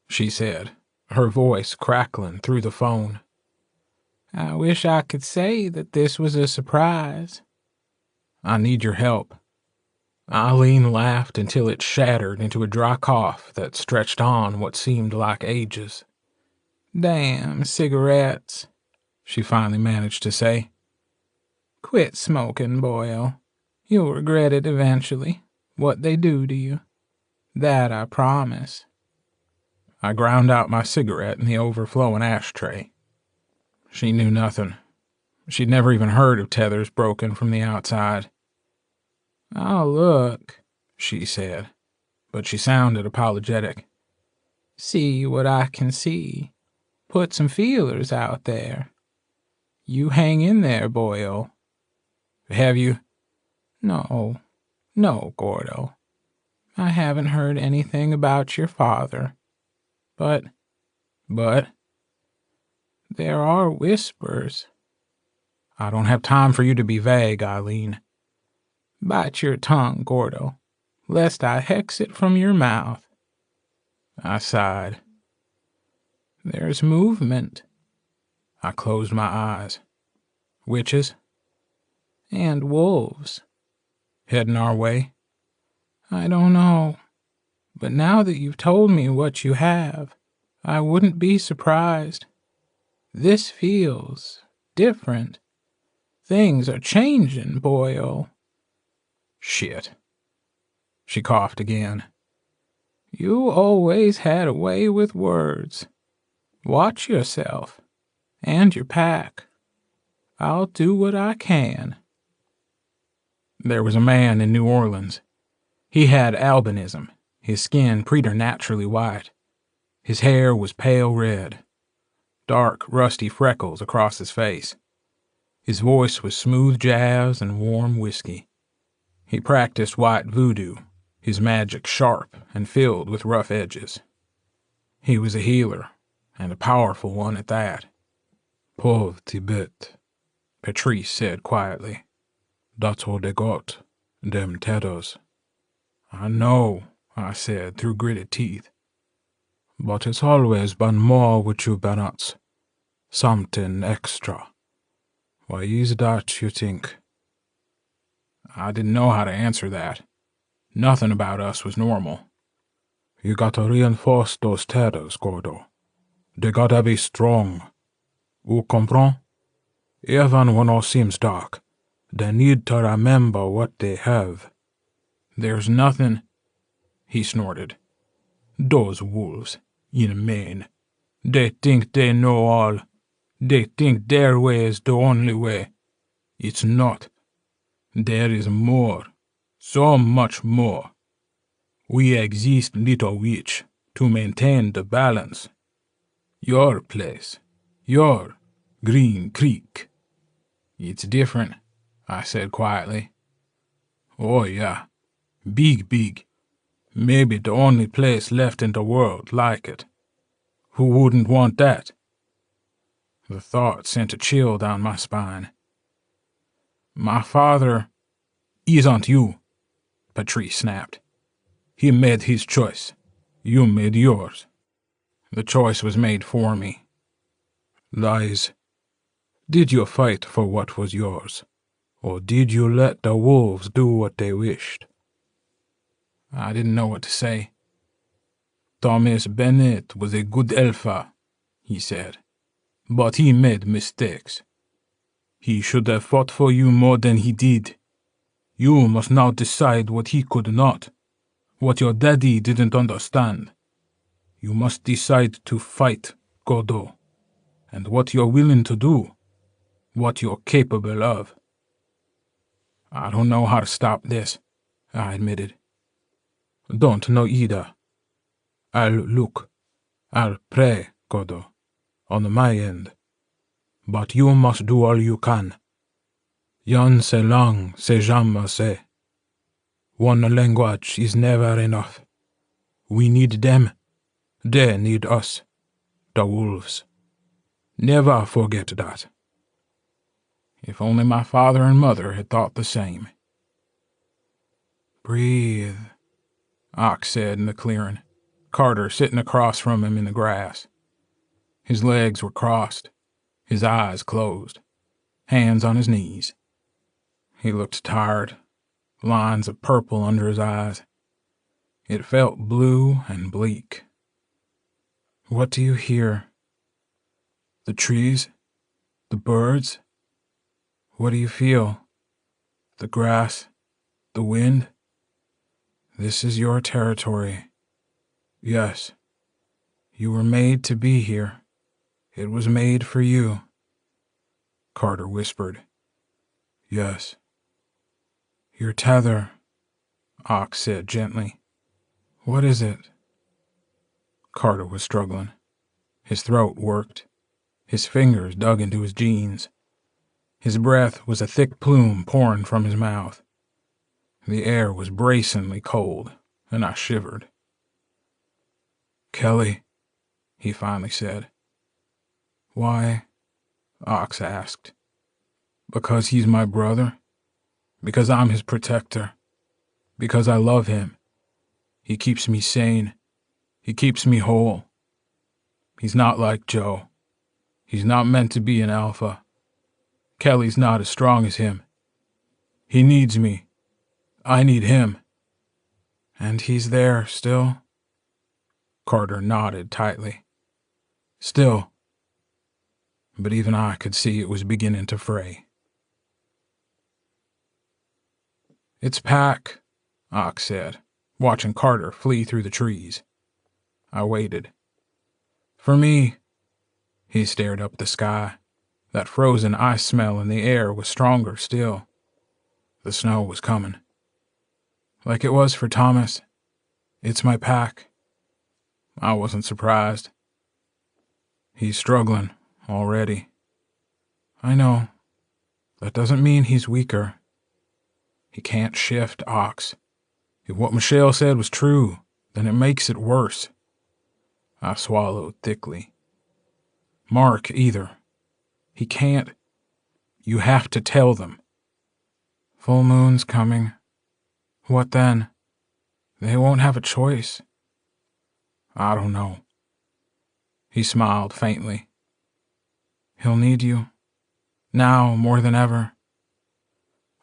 she said, her voice crackling through the phone. "I wish I could say that this was a surprise." "I need your help." Eileen laughed until it shattered into a dry cough that stretched on what seemed like ages. "Damn cigarettes," she finally managed to say. "Quit smoking, boyo. You'll regret it eventually, what they do to you. That I promise." I ground out my cigarette in the overflowing ashtray. She knew nothing. She'd never even heard of tethers broken from the outside. "I'll look," she said, but she sounded apologetic. "See what I can see. Put some feelers out there. You hang in there, boyo." "Have you?" No, Gordo. I haven't heard anything about your father. But there are whispers." "I don't have time for you to be vague, Eileen." "Bite your tongue, Gordo, lest I hex it from your mouth." I sighed. "There's movement." I closed my eyes. "Witches?" "And wolves." "Heading our way?" "I don't know. But now that you've told me what you have, I wouldn't be surprised. This feels different. Things are changing, boyo." "Shit." She coughed again. "You always had a way with words. Watch yourself. And your pack. I'll do what I can." There was a man in New Orleans. He had albinism, his skin preternaturally white. His hair was pale red. Dark, rusty freckles across his face. His voice was smooth jazz and warm whiskey. He practiced white voodoo, his magic sharp and filled with rough edges. He was a healer, and a powerful one at that. "Pauvre Tibet," Patrice said quietly. "That's all they got, them tethers." "I know," I said through gritted teeth. "But it's always been more with you Bennetts. Something extra. Why is that, you think?" I didn't know how to answer that. Nothing about us was normal. "You gotta reinforce those tethers, Gordo. They gotta be strong. Vous comprends? Even when all seems dark, they need to remember what they have. There's nothing, he snorted. Those wolves, in Maine, they think they know all. They think their way is the only way. It's not. There is more. So much more. We exist, little witch, to maintain the balance. Your place. Your Green Creek. It's different, I said quietly. Oh yeah. Big. Maybe the only place left in the world like it. Who wouldn't want that? The thought sent a chill down my spine. My father isn't you, Patrice snapped. He made his choice. You made yours. The choice was made for me. Lies. Did you fight for what was yours? Or did you let the wolves do what they wished? I didn't know what to say. Thomas Bennett was a good alpha, he said, but he made mistakes. He should have fought for you more than he did. You must now decide what he could not, what your daddy didn't understand. You must decide to fight, Gordo, and what you're willing to do, what you're capable of. I don't know how to stop this, I admitted. Don't know either. I'll pray, Gordo, on my end. But you must do all you can. Yon se lang se jamais se. One language is never enough. We need them. They need us. The wolves. Never forget that. If only my father and mother had thought the same. Breathe, Ox said in the clearing, Carter sitting across from him in the grass. His legs were crossed, his eyes closed, hands on his knees. He looked tired, lines of purple under his eyes. It felt blue and bleak. What do you hear? The trees? The birds? What do you feel? The grass? The wind? This is your territory. Yes. You were made to be here. It was made for you. Carter whispered. Yes. Your tether, Ox said gently. What is it? Carter was struggling. His throat worked. His fingers dug into his jeans. His breath was a thick plume pouring from his mouth. The air was bracingly cold, and I shivered. Kelly, he finally said. Why? Ox asked. Because he's my brother? Because I'm his protector? Because I love him? He keeps me sane. He keeps me whole. He's not like Joe. He's not meant to be an alpha. Kelly's not as strong as him. He needs me. I need him. And he's there still? Carter nodded tightly. Still. But even I could see it was beginning to fray. It's Pack, Ox said, watching Carter flee through the trees. I waited. For me, he stared up at the sky. That frozen ice smell in the air was stronger still. The snow was coming. Like it was for Thomas. It's my pack. I wasn't surprised. He's struggling already. I know. That doesn't mean he's weaker. He can't shift, Ox. If what Michelle said was true, then it makes it worse. I swallowed thickly. Mark, either. He can't. You have to tell them. Full moon's coming. What then? They won't have a choice. I don't know. He smiled faintly. He'll need you. Now more than ever.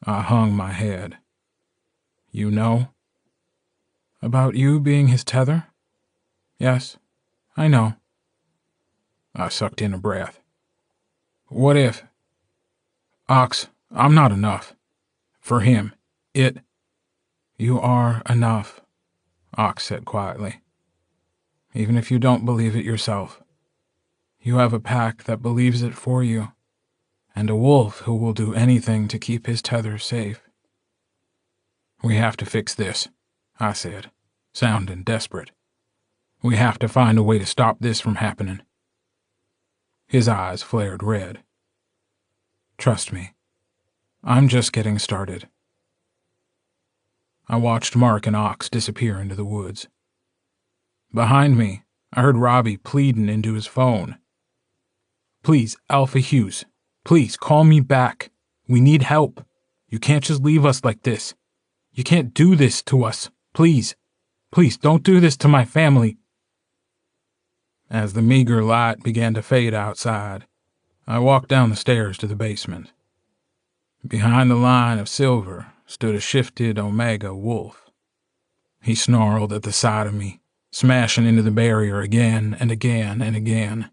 I hung my head. You know? About you being his tether? Yes, I know. I sucked in a breath. What if... Ox, I'm not enough. For him. You are enough, Ox said quietly. Even if you don't believe it yourself. You have a pack that believes it for you, and a wolf who will do anything to keep his tether safe. We have to fix this, I said, sounding desperate. We have to find a way to stop this from happening. His eyes flared red. Trust me, I'm just getting started. I watched Mark and Ox disappear into the woods. Behind me, I heard Robbie pleading into his phone. Please, Alpha Hughes, please call me back. We need help. You can't just leave us like this. You can't do this to us. Please, please don't do this to my family. As the meager light began to fade outside, I walked down the stairs to the basement. Behind the line of silver stood a shifted Omega wolf. He snarled at the sight of me, smashing into the barrier again and again and again.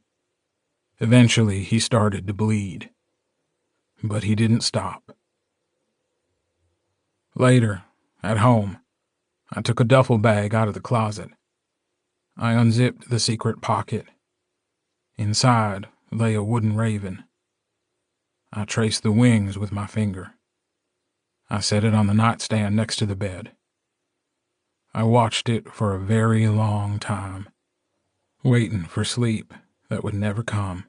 Eventually, he started to bleed. But he didn't stop. Later, at home, I took a duffel bag out of the closet. I unzipped the secret pocket. Inside lay a wooden raven. I traced the wings with my finger. I set it on the nightstand next to the bed. I watched it for a very long time, waiting for sleep that would never come.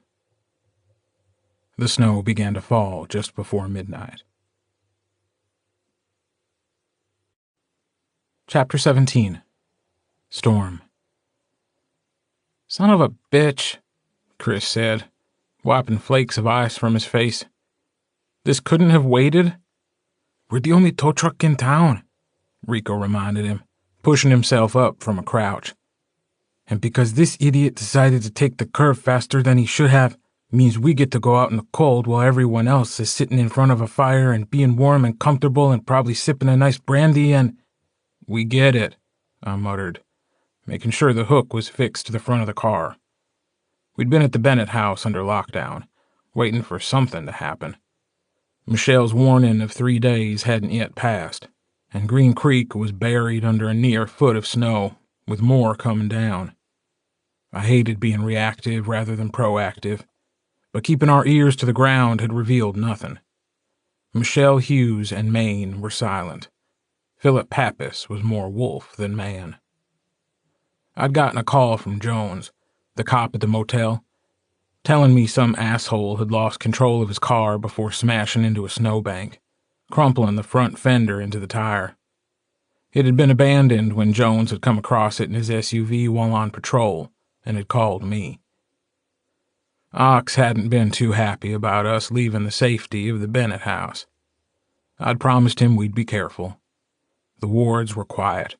The snow began to fall just before midnight. Chapter 17. Storm. Son of a bitch, Chris said, wiping flakes of ice from his face. This couldn't have waited? We're the only tow truck in town, Rico reminded him, pushing himself up from a crouch. And because this idiot decided to take the curve faster than he should have, means we get to go out in the cold while everyone else is sitting in front of a fire and being warm and comfortable and probably sipping a nice brandy and... We get it, I muttered, making sure the hook was fixed to the front of the car. We'd been at the Bennett house under lockdown, waiting for something to happen. Michelle's warning of 3 days hadn't yet passed, and Green Creek was buried under a near foot of snow, with more coming down. I hated being reactive rather than proactive, but keeping our ears to the ground had revealed nothing. Michelle Hughes and Maine were silent. Philip Pappas was more wolf than man. I'd gotten a call from Jones, the cop at the motel, telling me some asshole had lost control of his car before smashing into a snowbank, crumpling the front fender into the tire. It had been abandoned when Jones had come across it in his SUV while on patrol and had called me. Ox hadn't been too happy about us leaving the safety of the Bennett house. I'd promised him we'd be careful. The wards were quiet.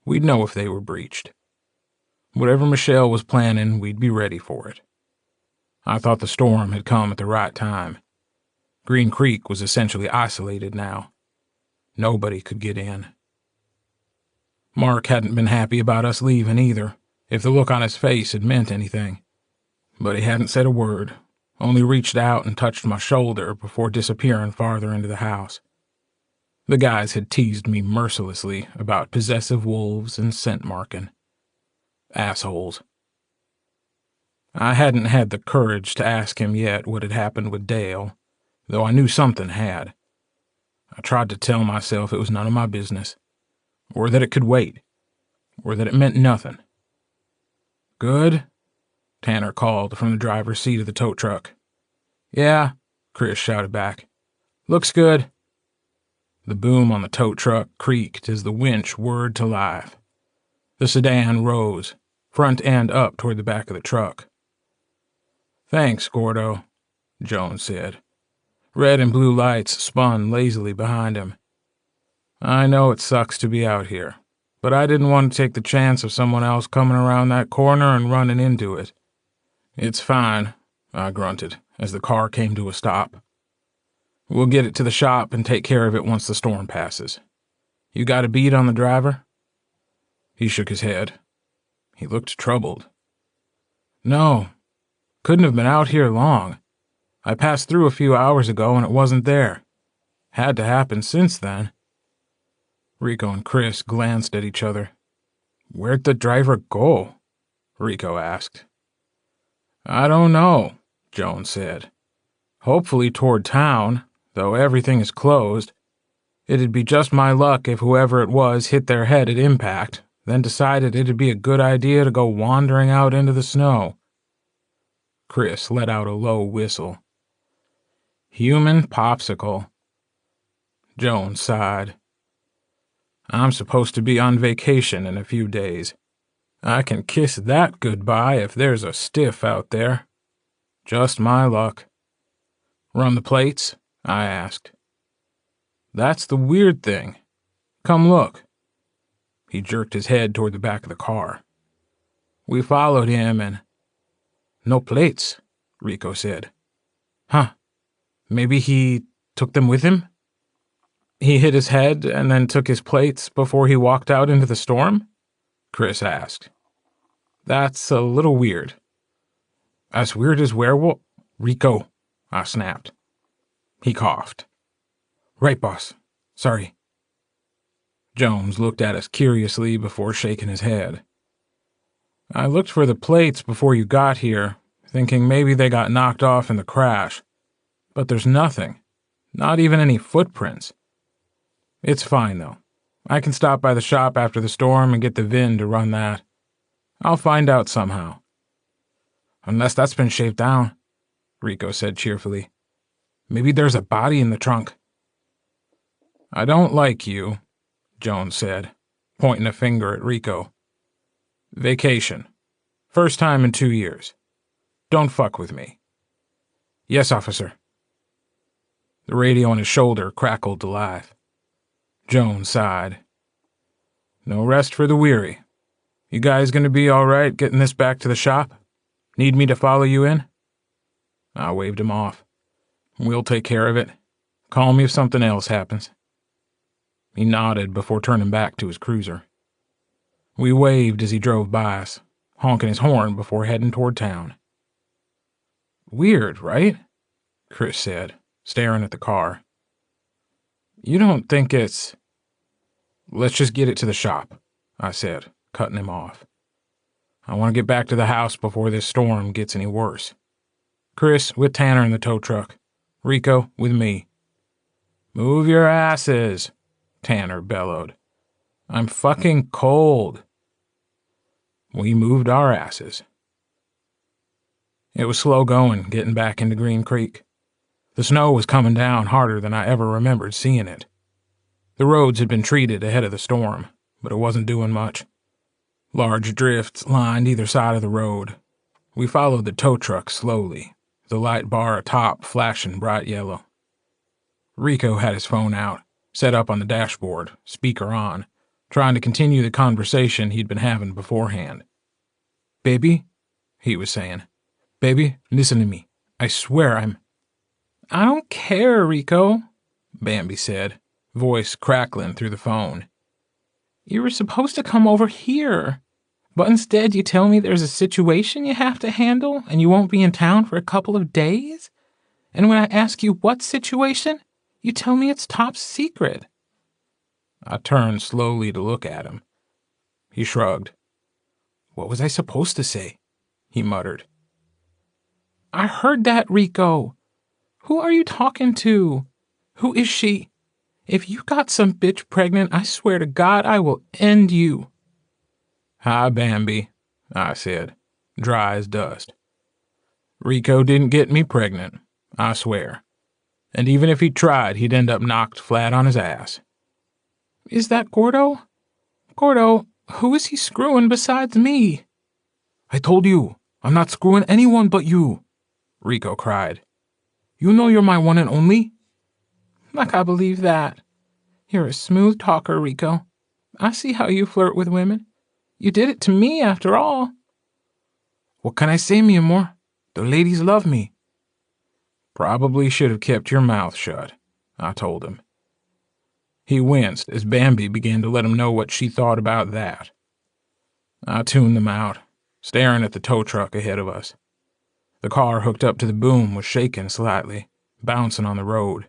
We'd know if they were breached. Whatever Michelle was planning, we'd be ready for it. I thought the storm had come at the right time. Green Creek was essentially isolated now. Nobody could get in. Mark hadn't been happy about us leaving either, if the look on his face had meant anything. But he hadn't said a word, only reached out and touched my shoulder before disappearing farther into the house. The guys had teased me mercilessly about possessive wolves and scent marking. Assholes. I hadn't had the courage to ask him yet what had happened with Dale, though I knew something had. I tried to tell myself it was none of my business, or that it could wait, or that it meant nothing. Good? Tanner called from the driver's seat of the tow truck. Yeah, Chris shouted back. Looks good. The boom on the tow truck creaked as the winch whirred to life. The sedan rose, front end up toward the back of the truck. Thanks, Gordo, Jones said. Red and blue lights spun lazily behind him. I know it sucks to be out here, but I didn't want to take the chance of someone else coming around that corner and running into it. It's fine, I grunted, as the car came to a stop. We'll get it to the shop and take care of it once the storm passes. You got a beat on the driver? He shook his head. He looked troubled. No, couldn't have been out here long. I passed through a few hours ago and it wasn't there. Had to happen since then." Rico and Chris glanced at each other. "Where'd the driver go?" Rico asked. "I don't know," Jones said. "Hopefully toward town, though everything is closed. It'd be just my luck if whoever it was hit their head at impact, then decided it'd be a good idea to go wandering out into the snow." Chris let out a low whistle. "Human popsicle." Jones sighed. "I'm supposed to be on vacation in a few days. I can kiss that goodbye if there's a stiff out there. Just my luck." "Run the plates?" I asked. "That's the weird thing. Come look." He jerked his head toward the back of the car. We followed him and... "No plates," Rico said. "Huh. Maybe he took them with him? He hit his head and then took his plates before he walked out into the storm?" Chris asked. "That's a little weird." "As weird as werewolf—" "Rico," I snapped. He coughed. "Right, boss. Sorry." Jones looked at us curiously before shaking his head. "I looked for the plates before you got here, thinking maybe they got knocked off in the crash. But there's nothing. Not even any footprints. It's fine, though. I can stop by the shop after the storm and get the VIN to run that. I'll find out somehow." "Unless that's been shaved down," Rico said cheerfully. "Maybe there's a body in the trunk." "I don't like you," Jones said, pointing a finger at Rico. "Vacation. First time in 2 years. Don't fuck with me." "Yes, officer." The radio on his shoulder crackled to life. Jones sighed. "No rest for the weary. You guys gonna be all right getting this back to the shop? Need me to follow you in?" I waved him off. "We'll take care of it. Call me if something else happens." He nodded before turning back to his cruiser. We waved as he drove by us, honking his horn before heading toward town. "Weird, right?" Chris said, staring at the car. "You don't think it's—" "Let's just get it to the shop," I said, cutting him off. "I want to get back to the house before this storm gets any worse. Chris with Tanner in the tow truck. Rico with me." "Move your asses," Tanner bellowed. "I'm fucking cold." We moved our asses. It was slow going getting back into Green Creek. The snow was coming down harder than I ever remembered seeing it. The roads had been treated ahead of the storm, but it wasn't doing much. Large drifts lined either side of the road. We followed the tow truck slowly, the light bar atop flashing bright yellow. Rico had his phone out, set up on the dashboard, speaker on, trying to continue the conversation he'd been having beforehand. "Baby," he was saying, "baby, listen to me. I swear I'm—" "I don't care, Rico," Bambi said, voice crackling through the phone. "You were supposed to come over here, but instead you tell me there's a situation you have to handle and you won't be in town for a couple of days? And when I ask you what situation, you tell me it's top secret." I turned slowly to look at him. He shrugged. "What was I supposed to say?" he muttered. "I heard that, Rico. Who are you talking to? Who is she? If you got some bitch pregnant, I swear to God I will end you." "Hi, Bambi," I said, dry as dust. "Rico didn't get me pregnant, I swear. And even if he tried, he'd end up knocked flat on his ass." "Is that Gordo? Gordo, who is he screwing besides me?" "I told you, I'm not screwing anyone but you," Rico cried. "You know you're my one and only." "Like I believe that. You're a smooth talker, Rico. I see how you flirt with women. You did it to me, after all." "What can I say, mi amor? The ladies love me." "Probably should have kept your mouth shut," I told him. He winced as Bambi began to let him know what she thought about that. I tuned them out, staring at the tow truck ahead of us. The car hooked up to the boom was shaking slightly, bouncing on the road.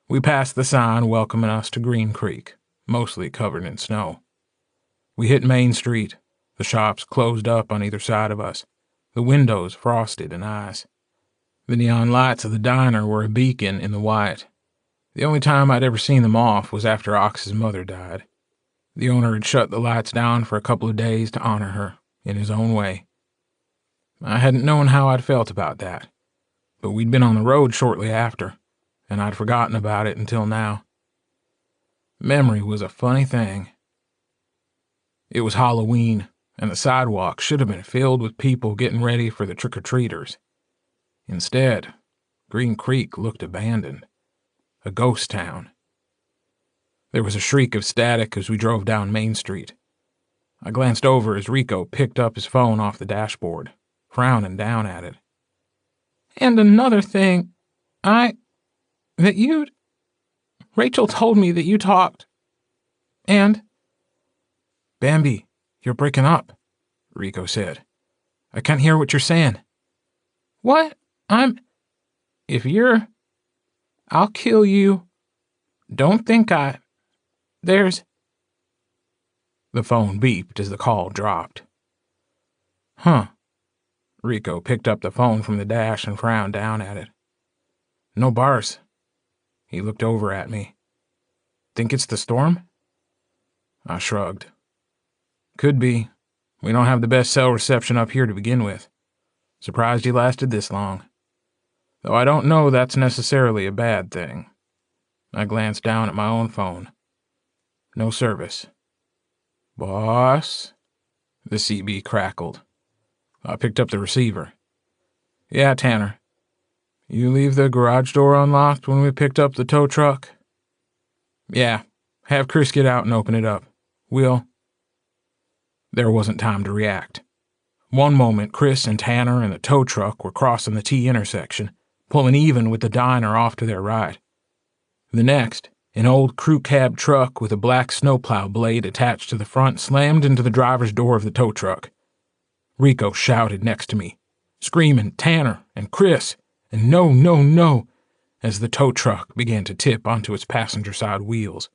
We passed the sign welcoming us to Green Creek, mostly covered in snow. We hit Main Street, the shops closed up on either side of us, the windows frosted in ice. The neon lights of the diner were a beacon in the white. The only time I'd ever seen them off was after Ox's mother died. The owner had shut the lights down for a couple of days to honor her, in his own way. I hadn't known how I'd felt about that, but we'd been on the road shortly after, and I'd forgotten about it until now. Memory was a funny thing. It was Halloween, and the sidewalk should have been filled with people getting ready for the trick-or-treaters. Instead, Green Creek looked abandoned. A ghost town. There was a shriek of static as we drove down Main Street. I glanced over as Rico picked up his phone off the dashboard, frowning down at it. And another thing, Rachel told me that you talked. And? Bambi, you're breaking up, Rico said. I can't hear what you're saying. What? I'll kill you. Don't think The phone beeped as the call dropped. Huh. Rico picked up the phone from the dash and frowned down at it. No bars. He looked over at me. Think it's the storm? I shrugged. Could be. We don't have the best cell reception up here to begin with. Surprised you lasted this long. Though I don't know that's necessarily a bad thing. I glanced down at my own phone. No service. Boss? The CB crackled. I picked up the receiver. Yeah, Tanner. You leave the garage door unlocked when we picked up the tow truck? Yeah. Have Chris get out and open it up. There wasn't time to react. One moment, Chris and Tanner and the tow truck were crossing the T intersection, pulling even with the diner off to their right. The next, an old crew cab truck with a black snowplow blade attached to the front slammed into the driver's door of the tow truck. Rico shouted next to me, screaming Tanner and Chris, and no, no, no, as the tow truck began to tip onto its passenger side wheels.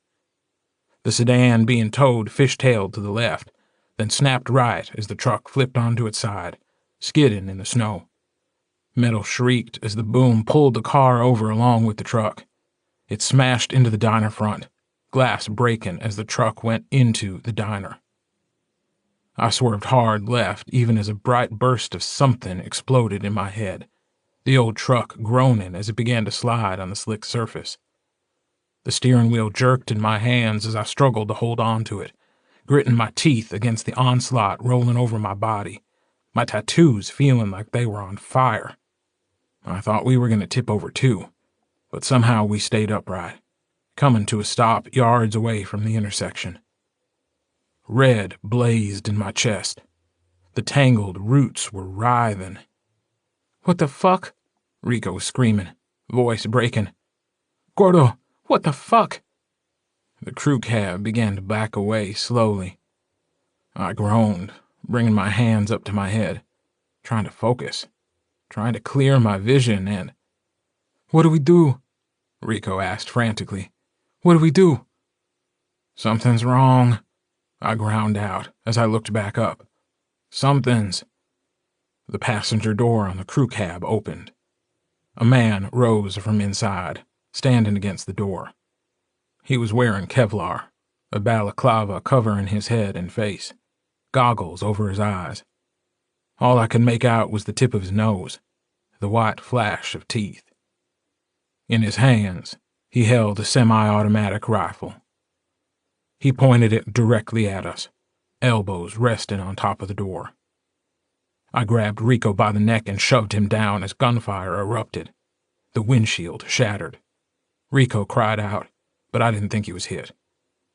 The sedan being towed fishtailed to the left, then snapped right as the truck flipped onto its side, skidding in the snow. Metal shrieked as the boom pulled the car over along with the truck. It smashed into the diner front, glass breaking as the truck went into the diner. I swerved hard left even as a bright burst of something exploded in my head, the old truck groaning as it began to slide on the slick surface. The steering wheel jerked in my hands as I struggled to hold on to it, gritting my teeth against the onslaught rolling over my body, my tattoos feeling like they were on fire. I thought we were going to tip over too, but somehow we stayed upright, coming to a stop yards away from the intersection. Red blazed in my chest. The tangled roots were writhing. What the fuck? Rico was screaming, voice breaking. Gordo, what the fuck? The crew cab began to back away slowly. I groaned, bringing my hands up to my head, trying to focus, trying to clear my vision and... What do we do? Rico asked frantically. What do we do? Something's wrong, I ground out as I looked back up. Something's... The passenger door on the crew cab opened. A man rose from inside, standing against the door. He was wearing Kevlar, a balaclava covering his head and face, goggles over his eyes. All I could make out was the tip of his nose, the white flash of teeth. In his hands, he held a semi-automatic rifle. He pointed it directly at us, elbows resting on top of the door. I grabbed Rico by the neck and shoved him down as gunfire erupted. The windshield shattered. Rico cried out, but I didn't think he was hit.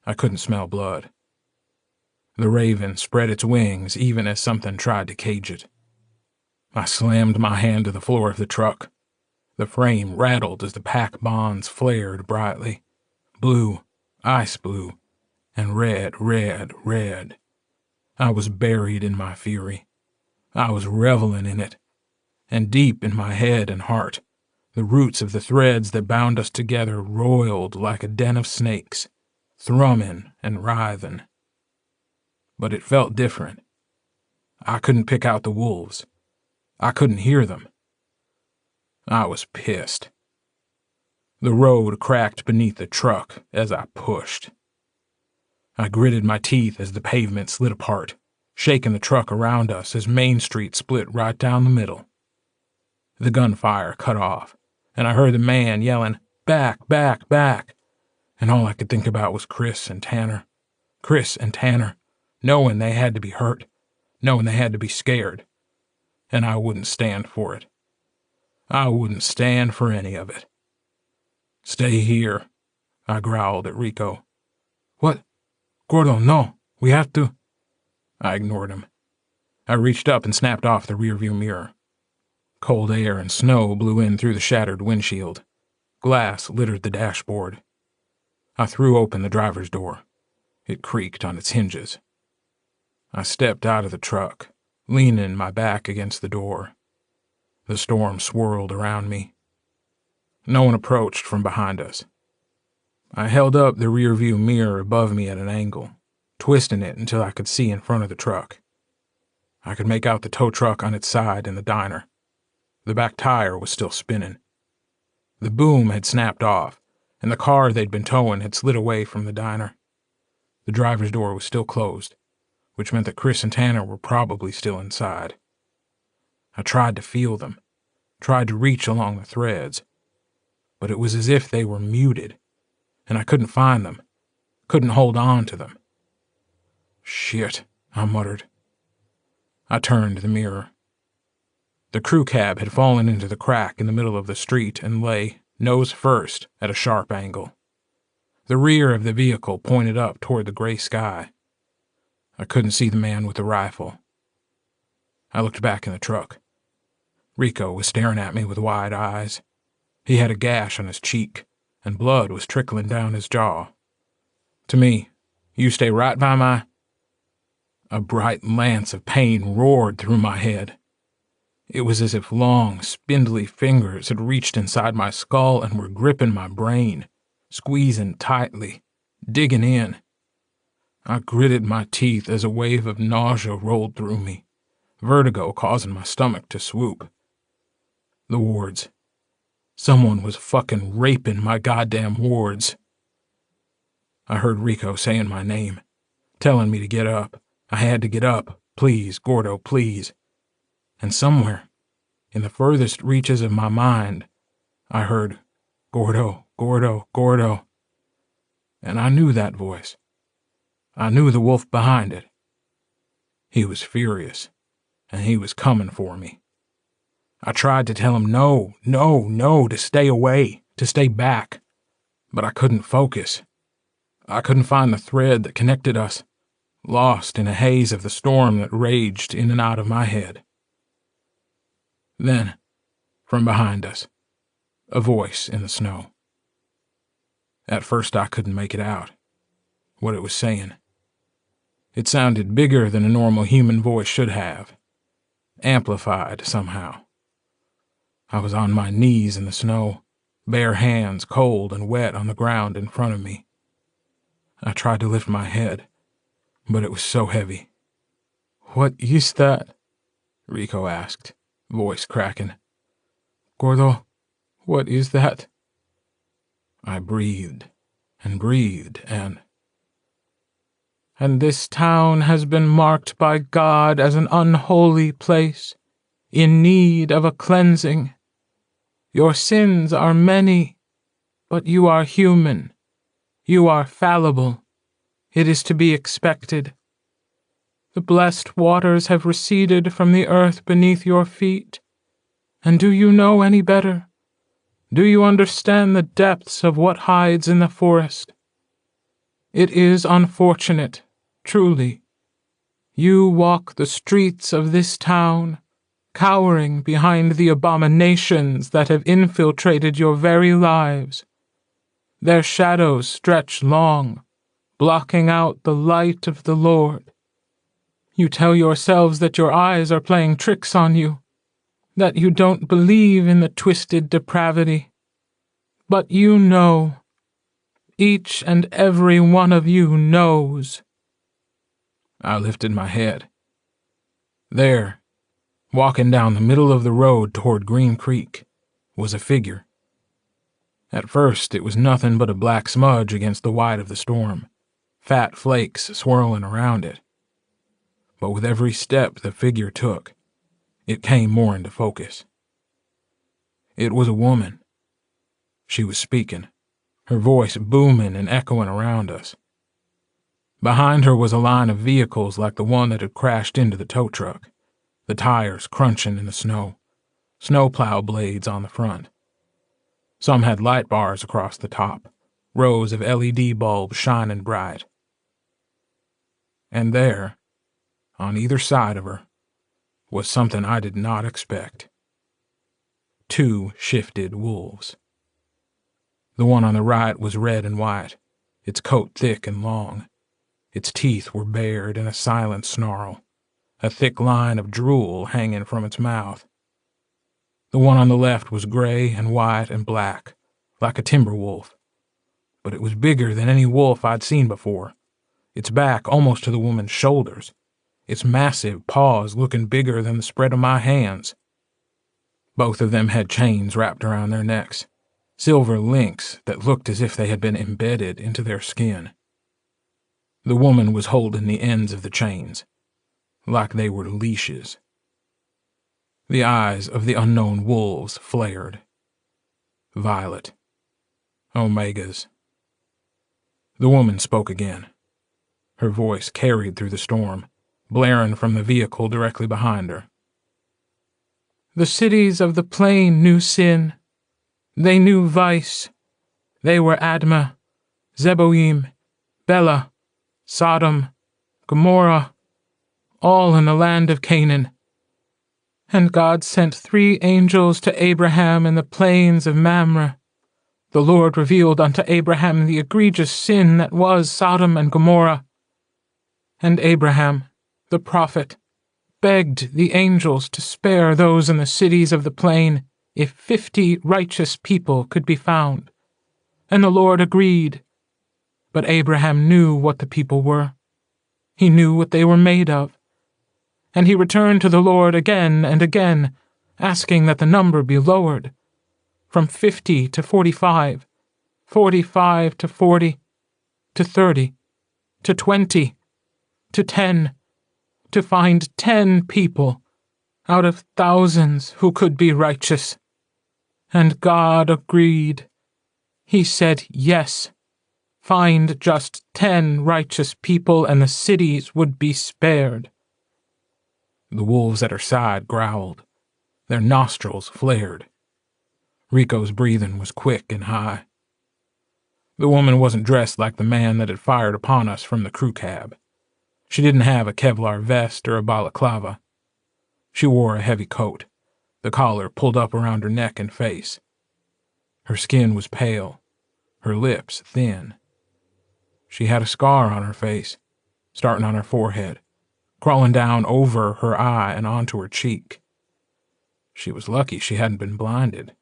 I couldn't smell blood. The raven spread its wings even as something tried to cage it. I slammed my hand to the floor of the truck. The frame rattled as the pack bonds flared brightly. Blue, ice blue, and red, red, red. I was buried in my fury. I was reveling in it, and deep in my head and heart, the roots of the threads that bound us together roiled like a den of snakes, thrumming and writhing. But it felt different. I couldn't pick out the wolves. I couldn't hear them. I was pissed. The road cracked beneath the truck as I pushed. I gritted my teeth as the pavement slid apart, shaking the truck around us as Main Street split right down the middle. The gunfire cut off, and I heard the man yelling, "Back, back, back," and all I could think about was Chris and Tanner. Chris and Tanner, knowing they had to be hurt, knowing they had to be scared, and I wouldn't stand for it. I wouldn't stand for any of it. "Stay here," I growled at Rico. "What? Gordo, no, we have to." I ignored him. I reached up and snapped off the rearview mirror. Cold air and snow blew in through the shattered windshield. Glass littered the dashboard. I threw open the driver's door. It creaked on its hinges. I stepped out of the truck, leaning my back against the door. The storm swirled around me. No one approached from behind us. I held up the rearview mirror above me at an angle, twisting it until I could see in front of the truck. I could make out the tow truck on its side in the diner. The back tire was still spinning. The boom had snapped off, and the car they'd been towing had slid away from the diner. The driver's door was still closed, which meant that Chris and Tanner were probably still inside. I tried to feel them, tried to reach along the threads, but it was as if they were muted, and I couldn't find them, couldn't hold on to them. "Shit," I muttered. I turned the mirror. The crew cab had fallen into the crack in the middle of the street and lay, nose first, at a sharp angle. The rear of the vehicle pointed up toward the gray sky. I couldn't see the man with the rifle. I looked back in the truck. Rico was staring at me with wide eyes. He had a gash on his cheek, and blood was trickling down his jaw. To me, "You stay right by my—" A bright lance of pain roared through my head. It was as if long, spindly fingers had reached inside my skull and were gripping my brain, squeezing tightly, digging in. I gritted my teeth as a wave of nausea rolled through me, vertigo causing my stomach to swoop. The wards. Someone was fucking raping my goddamn wards. I heard Rico saying my name, telling me to get up. I had to get up. "Please, Gordo, please." And somewhere, in the furthest reaches of my mind, I heard, "Gordo, Gordo, Gordo." And I knew that voice. I knew the wolf behind it. He was furious, and he was coming for me. I tried to tell him no, no, no, to stay away, to stay back, but I couldn't focus. I couldn't find the thread that connected us, lost in a haze of the storm that raged in and out of my head. Then, from behind us, a voice in the snow. At first I couldn't make it out, what it was saying. It sounded bigger than a normal human voice should have, amplified somehow. I was on my knees in the snow, bare hands cold and wet on the ground in front of me. I tried to lift my head, but it was so heavy. "What is that?" Rico asked, voice cracking. "Gordo, what is that?" I breathed, and "And this town has been marked by God as an unholy place, in need of a cleansing. Your sins are many, but you are human. You are fallible. It is to be expected. The blessed waters have receded from the earth beneath your feet. And do you know any better? Do you understand the depths of what hides in the forest? It is unfortunate, truly. You walk the streets of this town, cowering behind the abominations that have infiltrated your very lives. Their shadows stretch long, blocking out the light of the Lord. You tell yourselves that your eyes are playing tricks on you. that you don't believe in the twisted depravity, but you know. Each and every one of you knows." I lifted my head. There, walking down the middle of the road toward Green Creek, was a figure. At first, it was nothing but a black smudge against the white of the storm, fat flakes swirling around it. But with every step the figure took, it came more into focus. It was a woman. She was speaking, her voice booming and echoing around us. Behind her was a line of vehicles like the one that had crashed into the tow truck, the tires crunching in the snowplow blades on the front. Some had light bars across the top, rows of LED bulbs shining bright. And there, on either side of her, was something I did not expect. 2 shifted wolves. The one on the right was red and white, its coat thick and long. Its teeth were bared in a silent snarl, a thick line of drool hanging from its mouth. The one on the left was gray and white and black, like a timber wolf, but it was bigger than any wolf I'd seen before, its back almost to the woman's shoulders, its massive paws looking bigger than the spread of my hands. Both of them had chains wrapped around their necks, silver links that looked as if they had been embedded into their skin. The woman was holding the ends of the chains, like they were leashes. The eyes of the unknown wolves flared. Violet. Omegas. The woman spoke again. Her voice carried through the storm, blaring from the vehicle directly behind her. "The cities of the plain knew sin. They knew vice. They were Admah, Zeboim, Bela, Sodom, Gomorrah, all in the land of Canaan. And God sent 3 angels to Abraham in the plains of Mamre. The Lord revealed unto Abraham the egregious sin that was Sodom and Gomorrah. And Abraham, the prophet, begged the angels to spare those in the cities of the plain if 50 righteous people could be found. And the Lord agreed. But Abraham knew what the people were. He knew what they were made of. And he returned to the Lord again and again, asking that the number be lowered, from 50 to 45, 45 to 40, to 30, to 20, to 10, to find 10 people out of thousands who could be righteous. And God agreed. He said yes. Find just 10 righteous people and the cities would be spared. The wolves at her side growled. Their nostrils flared. Rico's breathing was quick and high. The woman wasn't dressed like the man that had fired upon us from the crew cab. She didn't have a Kevlar vest or a balaclava. She wore a heavy coat, the collar pulled up around her neck and face. Her skin was pale, her lips thin. She had a scar on her face, starting on her forehead, crawling down over her eye and onto her cheek. She was lucky she hadn't been blinded.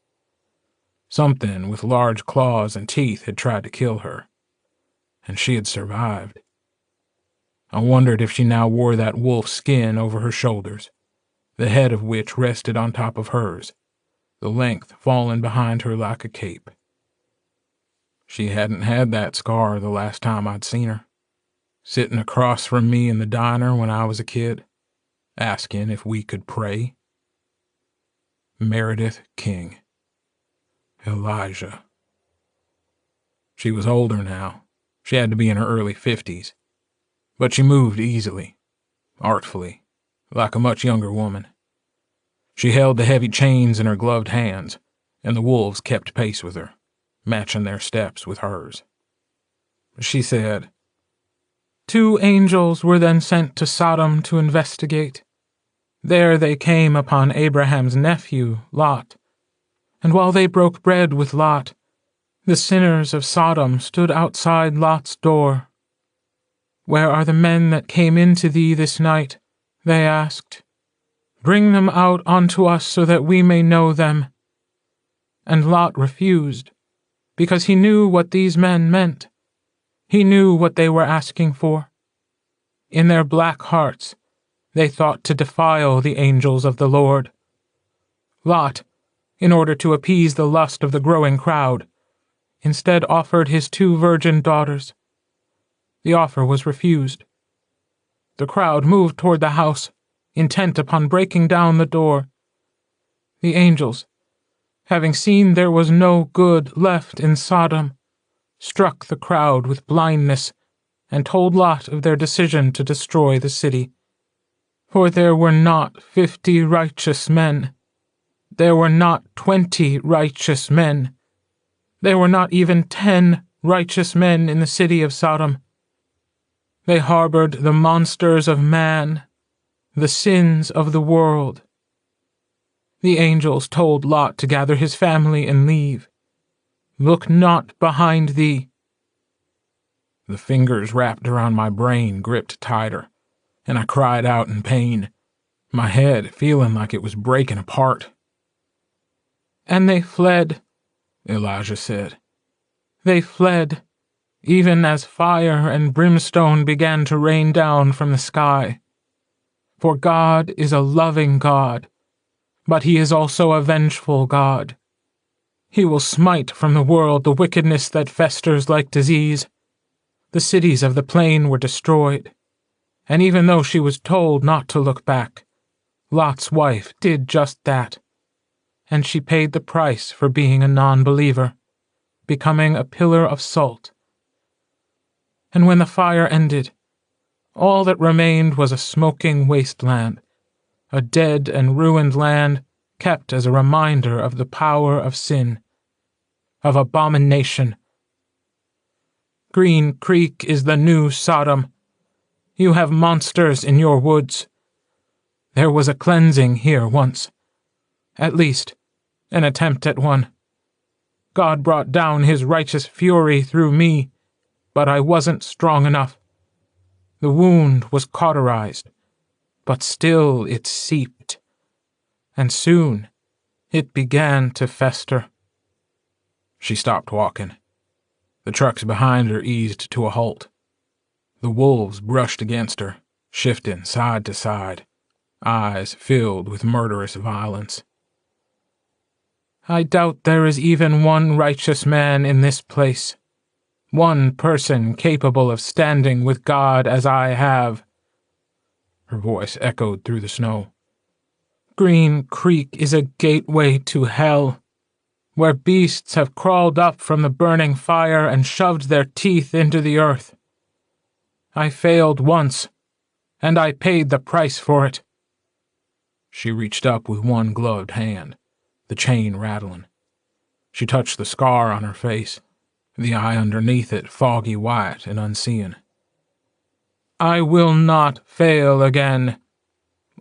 Something with large claws and teeth had tried to kill her, and she had survived. I wondered if she now wore that wolf skin over her shoulders, the head of which rested on top of hers, the length falling behind her like a cape. She hadn't had that scar the last time I'd seen her, sitting across from me in the diner when I was a kid, asking if we could pray. Meredith King. Elijah. She was older now. She had to be in her early 50s. But she moved easily, artfully, like a much younger woman. She held the heavy chains in her gloved hands, and the wolves kept pace with her, matching their steps with hers. She said, 2 angels were then sent to Sodom to investigate. There they came upon Abraham's nephew, Lot. And while they broke bread with Lot, the sinners of Sodom stood outside Lot's door. Where are the men that came into thee this night? They asked. "Bring them out onto us so that we may know them." And Lot refused, because he knew what these men meant. He knew what they were asking for. In their black hearts, they thought to defile the angels of the Lord. Lot, in order to appease the lust of the growing crowd, instead offered his 2 virgin daughters. The offer was refused. The crowd moved toward the house, intent upon breaking down the door. The angels, having seen there was no good left in Sodom, struck the crowd with blindness and told Lot of their decision to destroy the city. For there were not 50 righteous men. There were not 20 righteous men. There were not even 10 righteous men in the city of Sodom. They harbored the monsters of man, the sins of the world. The angels told Lot to gather his family and leave. "Look not behind thee." The fingers wrapped around my brain gripped tighter, and I cried out in pain, my head feeling like it was breaking apart. "And they fled," Elijah said. "They fled, even as fire and brimstone began to rain down from the sky. For God is a loving God, but he is also a vengeful God. He will smite from the world the wickedness that festers like disease. The cities of the plain were destroyed, and even though she was told not to look back, Lot's wife did just that, and she paid the price for being a non-believer, becoming a pillar of salt. And when the fire ended, all that remained was a smoking wasteland, a dead and ruined land kept as a reminder of the power of sin, of abomination. Green Creek is the new Sodom. You have monsters in your woods. There was a cleansing here once. At least, an attempt at one. God brought down his righteous fury through me, but I wasn't strong enough. The wound was cauterized, but still it seeped, and soon it began to fester." She stopped walking. The trucks behind her eased to a halt. The wolves brushed against her, shifting side to side, eyes filled with murderous violence. "I doubt there is even one righteous man in this place. One person capable of standing with God as I have." Her voice echoed through the snow. "Green Creek is a gateway to hell, where beasts have crawled up from the burning fire and shoved their teeth into the earth. I failed once, and I paid the price for it." She reached up with one gloved hand, the chain rattling. She touched the scar on her face, the eye underneath it foggy white and unseeing. "I will not fail again.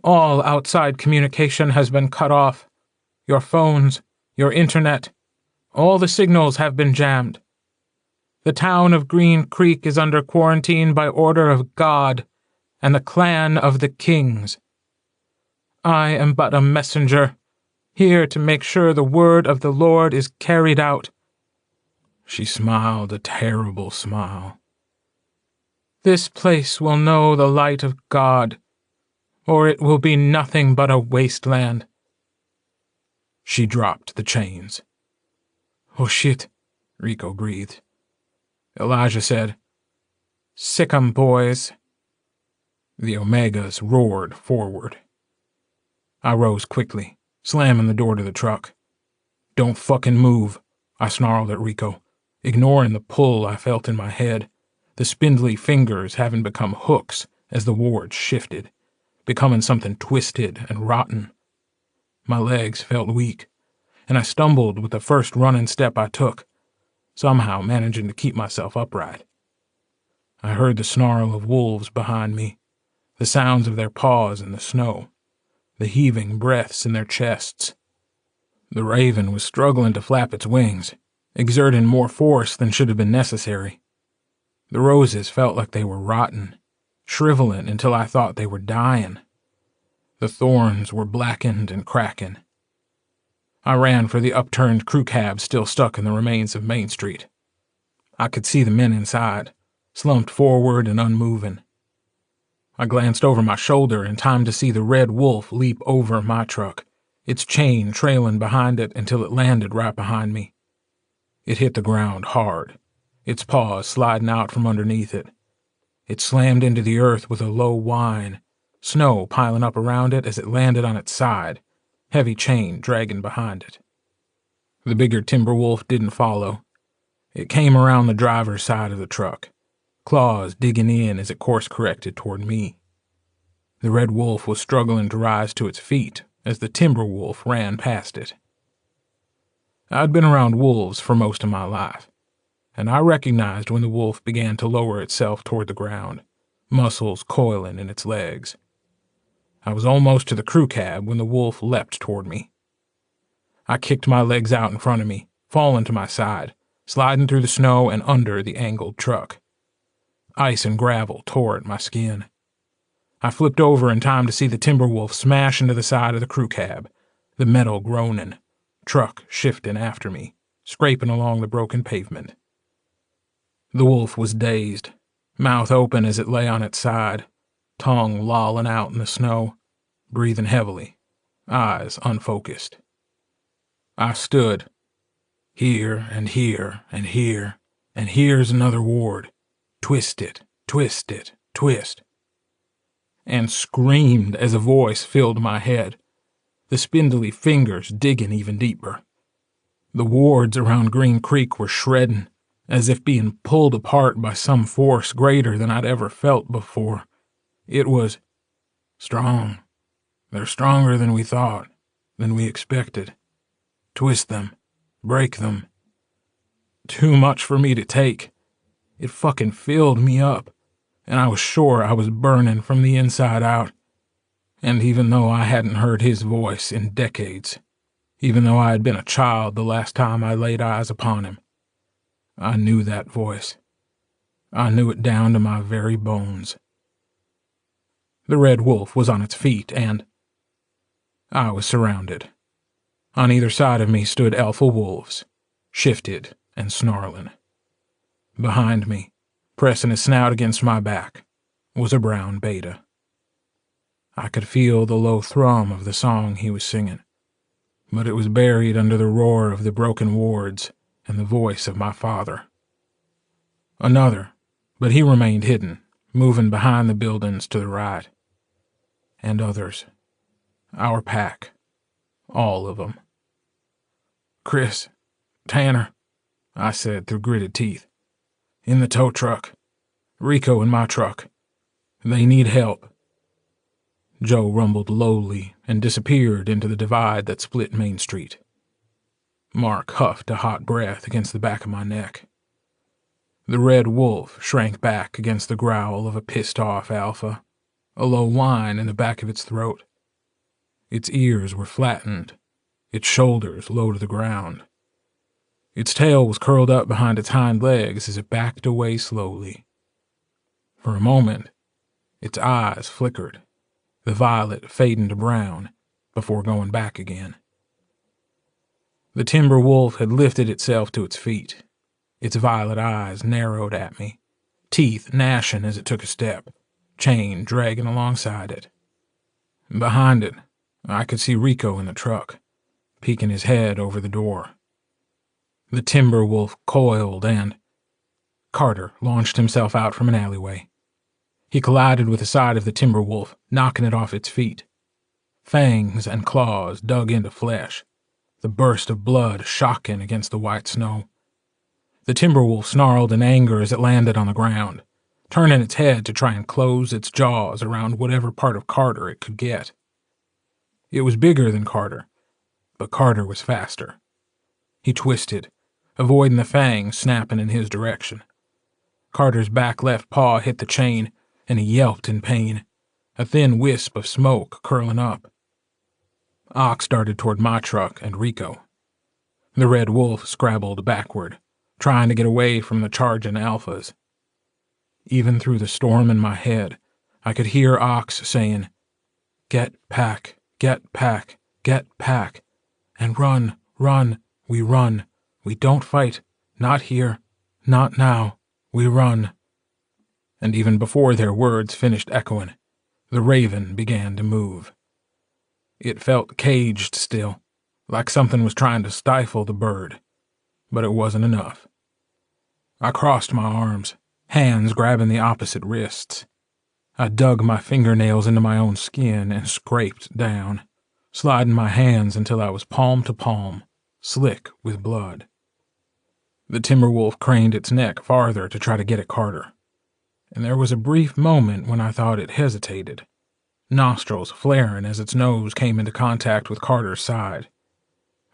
All outside communication has been cut off. Your phones, your internet, all the signals have been jammed. The town of Green Creek is under quarantine by order of God and the clan of the kings. I am but a messenger, here to make sure the word of the Lord is carried out." She smiled a terrible smile. "This place will know the light of God, or it will be nothing but a wasteland." She dropped the chains. "Oh shit," Rico breathed. Elijah said, "Sick 'em, boys." The Omegas roared forward. I rose quickly, slamming the door to the truck. "Don't fucking move," I snarled at Rico, ignoring the pull I felt in my head, the spindly fingers having become hooks as the wards shifted, becoming something twisted and rotten. My legs felt weak, and I stumbled with the first running step I took, somehow managing to keep myself upright. I heard the snarl of wolves behind me, the sounds of their paws in the snow, the heaving breaths in their chests. The raven was struggling to flap its wings, exerting more force than should have been necessary. The roses felt like they were rotten, shriveling until I thought they were dying. The thorns were blackened and cracking. I ran for the upturned crew cab still stuck in the remains of Main Street. I could see the men inside, slumped forward and unmoving. I glanced over my shoulder in time to see the red wolf leap over my truck, its chain trailing behind it until it landed right behind me. It hit the ground hard, its paws sliding out from underneath it. It slammed into the earth with a low whine, snow piling up around it as it landed on its side, heavy chain dragging behind it. The bigger timber wolf didn't follow. It came around the driver's side of the truck, claws digging in as it course-corrected toward me. The red wolf was struggling to rise to its feet as the timber wolf ran past it. I'd been around wolves for most of my life, and I recognized when the wolf began to lower itself toward the ground, muscles coiling in its legs. I was almost to the crew cab when the wolf leapt toward me. I kicked my legs out in front of me, falling to my side, sliding through the snow and under the angled truck. Ice and gravel tore at my skin. I flipped over in time to see the timber wolf smash into the side of the crew cab, the metal groaning, truck shifting after me, scraping along the broken pavement. The wolf was dazed, mouth open as it lay on its side, tongue lolling out in the snow, breathing heavily, eyes unfocused. I stood, here and here and here, and here's another ward. Twist it, twist it, twist. And screamed as a voice filled my head, the spindly fingers digging even deeper. The wards around Green Creek were shredding, as if being pulled apart by some force greater than I'd ever felt before. It was strong. They're stronger than we thought, than we expected. Twist them, break them. Too much for me to take. It fucking filled me up, and I was sure I was burning from the inside out. And even though I hadn't heard his voice in decades, even though I had been a child the last time I laid eyes upon him, I knew that voice. I knew it down to my very bones. The red wolf was on its feet, and I was surrounded. On either side of me stood alpha wolves, shifted and snarling. Behind me, pressing his snout against my back, was a brown beta. I could feel the low thrum of the song he was singing, but it was buried under the roar of the broken wards and the voice of my father. Another, but he remained hidden, moving behind the buildings to the right. And others. Our pack. All of them. "Chris, Tanner," I said through gritted teeth. "In the tow truck. Rico in my truck. They need help." Joe rumbled lowly and disappeared into the divide that split Main Street. Mark huffed a hot breath against the back of my neck. The red wolf shrank back against the growl of a pissed-off alpha, a low whine in the back of its throat. Its ears were flattened, its shoulders low to the ground. Its tail was curled up behind its hind legs as it backed away slowly. For a moment, its eyes flickered, the violet fading to brown, before going back again. The timber wolf had lifted itself to its feet, its violet eyes narrowed at me, teeth gnashing as it took a step, chain dragging alongside it. Behind it, I could see Rico in the truck, peeking his head over the door. The timber wolf coiled and Carter launched himself out from an alleyway. He collided with the side of the timber wolf, knocking it off its feet. Fangs and claws dug into flesh, the burst of blood shocking against the white snow. The timber wolf snarled in anger as it landed on the ground, turning its head to try and close its jaws around whatever part of Carter it could get. It was bigger than Carter, but Carter was faster. He twisted, avoiding the fangs snapping in his direction. Carter's back left paw hit the chain, and he yelped in pain, a thin wisp of smoke curling up. Ox darted toward my truck and Rico. The red wolf scrabbled backward, trying to get away from the charging alphas. Even through the storm in my head, I could hear Ox saying, Get pack, get pack, get pack. And run, run, we run. We don't fight. Not here. Not now. We run. And even before their words finished echoing, the raven began to move. It felt caged still, like something was trying to stifle the bird, but it wasn't enough. I crossed my arms, hands grabbing the opposite wrists. I dug my fingernails into my own skin and scraped down, sliding my hands until I was palm to palm, slick with blood. The timber wolf craned its neck farther to try to get at Carter, and there was a brief moment when I thought it hesitated, nostrils flaring as its nose came into contact with Carter's side.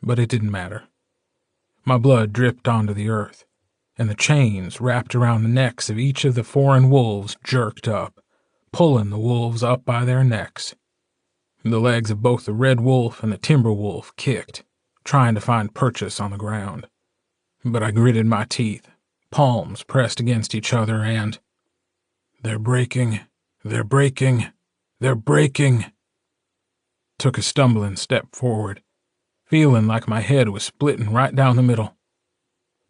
But it didn't matter. My blood dripped onto the earth, and the chains wrapped around the necks of each of the foreign wolves jerked up, pulling the wolves up by their necks. The legs of both the red wolf and the timber wolf kicked, trying to find purchase on the ground. But I gritted my teeth, palms pressed against each other, and... They're breaking, they're breaking, they're breaking. Took a stumbling step forward, feeling like my head was splitting right down the middle.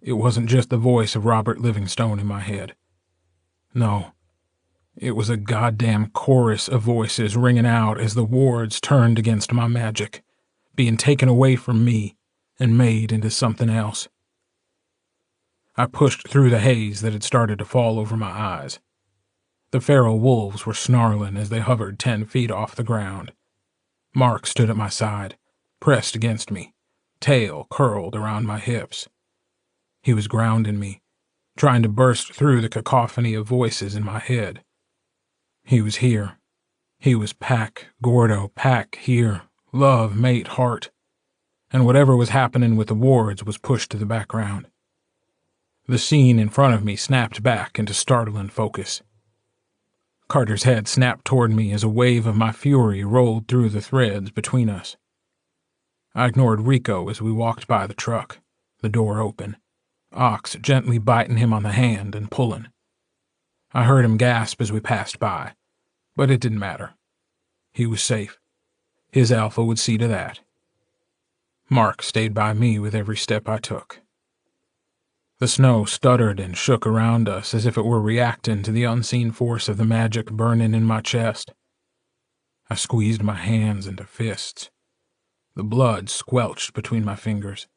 It wasn't just the voice of Robert Livingstone in my head. No, it was a goddamn chorus of voices ringing out as the wards turned against my magic, being taken away from me and made into something else. I pushed through the haze that had started to fall over my eyes. The feral wolves were snarling as they hovered 10 feet off the ground. Mark stood at my side, pressed against me, tail curled around my hips. He was grounding me, trying to burst through the cacophony of voices in my head. He was here. He was pack, Gordo, pack, here, love, mate, heart. And whatever was happening with the wards was pushed to the background. The scene in front of me snapped back into startling focus. Carter's head snapped toward me as a wave of my fury rolled through the threads between us. I ignored Rico as we walked by the truck, the door open, Ox gently biting him on the hand and pulling. I heard him gasp as we passed by, but it didn't matter. He was safe. His alpha would see to that. Mark stayed by me with every step I took. The snow stuttered and shook around us as if it were reacting to the unseen force of the magic burning in my chest. I squeezed my hands into fists. The blood squelched between my fingers.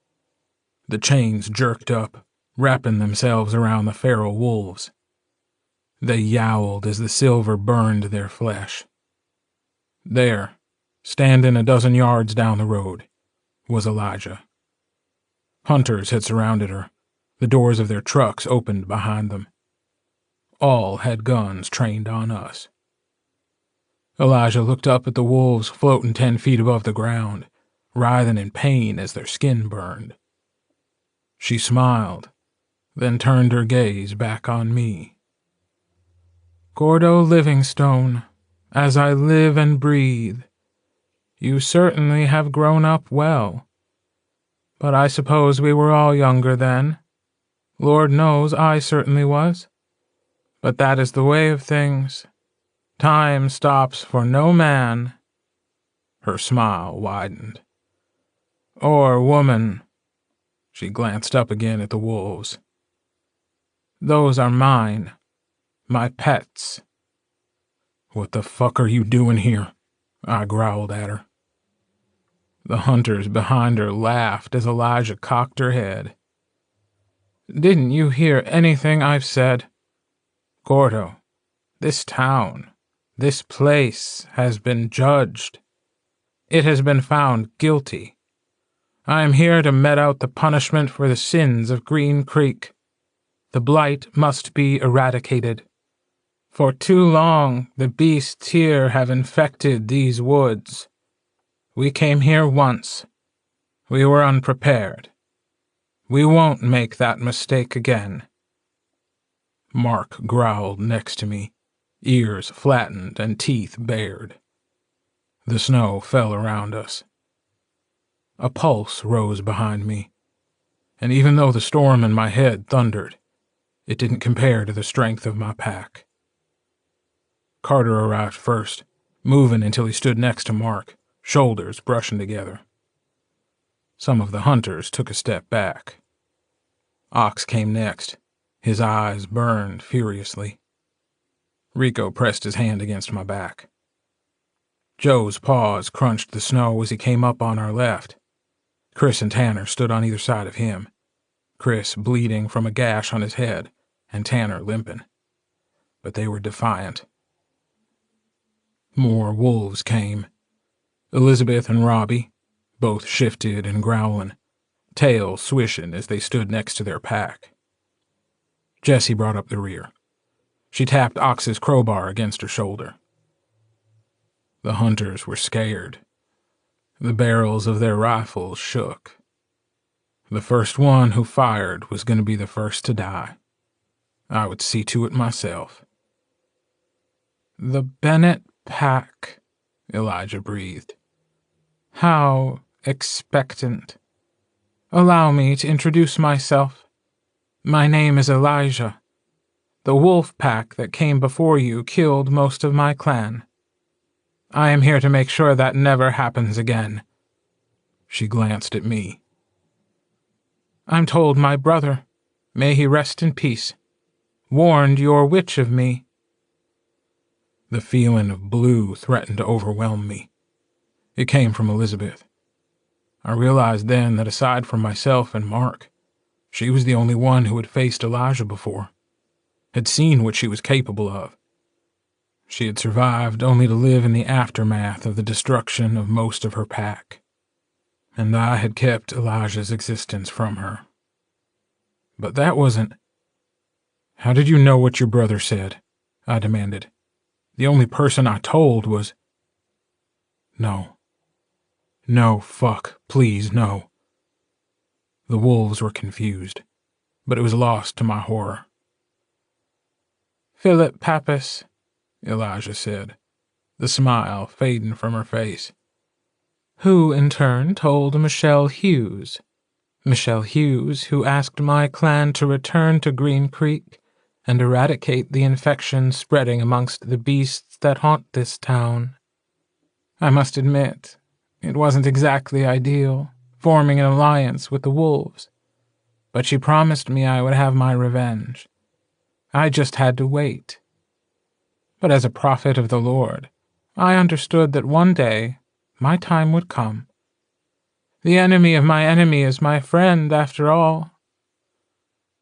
The chains jerked up, wrapping themselves around the feral wolves. They yowled as the silver burned their flesh. There, standing a dozen yards down the road, was Elijah. Hunters had surrounded her. The doors of their trucks opened behind them. All had guns trained on us. Elijah looked up at the wolves floating 10 feet above the ground, writhing in pain as their skin burned. She smiled, then turned her gaze back on me. Gordo Livingstone, as I live and breathe, you certainly have grown up well. But I suppose we were all younger then. Lord knows I certainly was. But that is the way of things. Time stops for no man. Her smile widened. Or woman. She glanced up again at the wolves. Those are mine. My pets. What the fuck are you doing here? I growled at her. The hunters behind her laughed as Elijah cocked her head. Didn't you hear anything I've said? Gordo, this town, this place has been judged. It has been found guilty. I am here to mete out the punishment for the sins of Green Creek. The blight must be eradicated. For too long, the beasts here have infected these woods. We came here once. We were unprepared. We won't make that mistake again. Mark growled next to me, ears flattened and teeth bared. The snow fell around us. A pulse rose behind me, and even though the storm in my head thundered, it didn't compare to the strength of my pack. Carter arrived first, moving until he stood next to Mark, shoulders brushing together. Some of the hunters took a step back. Ox came next. His eyes burned furiously. Rico pressed his hand against my back. Joe's paws crunched the snow as he came up on our left. Chris and Tanner stood on either side of him, Chris bleeding from a gash on his head, and Tanner limping. But they were defiant. More wolves came. Elizabeth and Robbie, both shifted and growling, tails swishing as they stood next to their pack. Jessie brought up the rear. She tapped Ox's crowbar against her shoulder. The hunters were scared. The barrels of their rifles shook. The first one who fired was going to be the first to die. I would see to it myself. "The Bennett pack," Elijah breathed. "How expectant. Allow me to introduce myself. My name is Elijah. The wolf pack that came before you killed most of my clan. I am here to make sure that never happens again." She glanced at me. "I'm told my brother, may he rest in peace, warned your witch of me." The feeling of blue threatened to overwhelm me. It came from Elizabeth. I realized then that aside from myself and Mark, she was the only one who had faced Elijah before, had seen what she was capable of. She had survived only to live in the aftermath of the destruction of most of her pack, and I had kept Elijah's existence from her. But that wasn't... "How did you know what your brother said?" I demanded. "The only person I told was..." No. No, fuck, please, no. The wolves were confused, but it was lost to my horror. "Philip Pappas," Elijah said, the smile fading from her face. "Who, in turn, told Michelle Hughes. Michelle Hughes, who asked my clan to return to Green Creek and eradicate the infection spreading amongst the beasts that haunt this town. I must admit, it wasn't exactly ideal, forming an alliance with the wolves, but she promised me I would have my revenge. I just had to wait. But as a prophet of the Lord, I understood that one day my time would come. The enemy of my enemy is my friend, after all."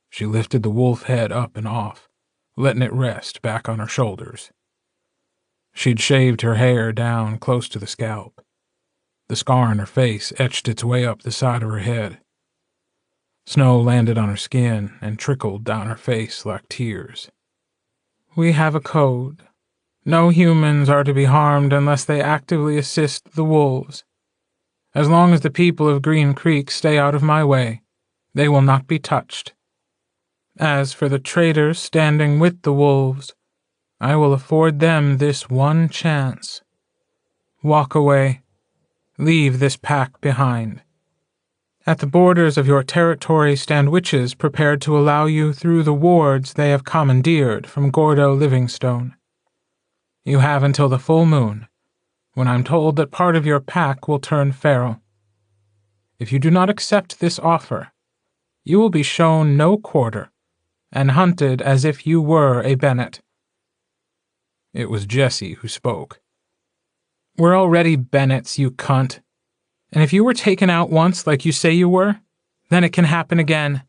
She lifted the wolf head up and off, letting it rest back on her shoulders. She'd shaved her hair down close to the scalp. The scar on her face etched its way up the side of her head. Snow landed on her skin and trickled down her face like tears. "We have a code. No humans are to be harmed unless they actively assist the wolves. As long as the people of Green Creek stay out of my way, they will not be touched. As for the traitors standing with the wolves, I will afford them this one chance. Walk away. Leave this pack behind. At the borders of your territory stand witches prepared to allow you through the wards they have commandeered from Gordo Livingstone. You have until the full moon, when I'm told that part of your pack will turn feral. If you do not accept this offer, you will be shown no quarter and hunted as if you were a Bennett." It was Jessie who spoke. "We're already Bennetts, you cunt. And if you were taken out once like you say you were, then it can happen again."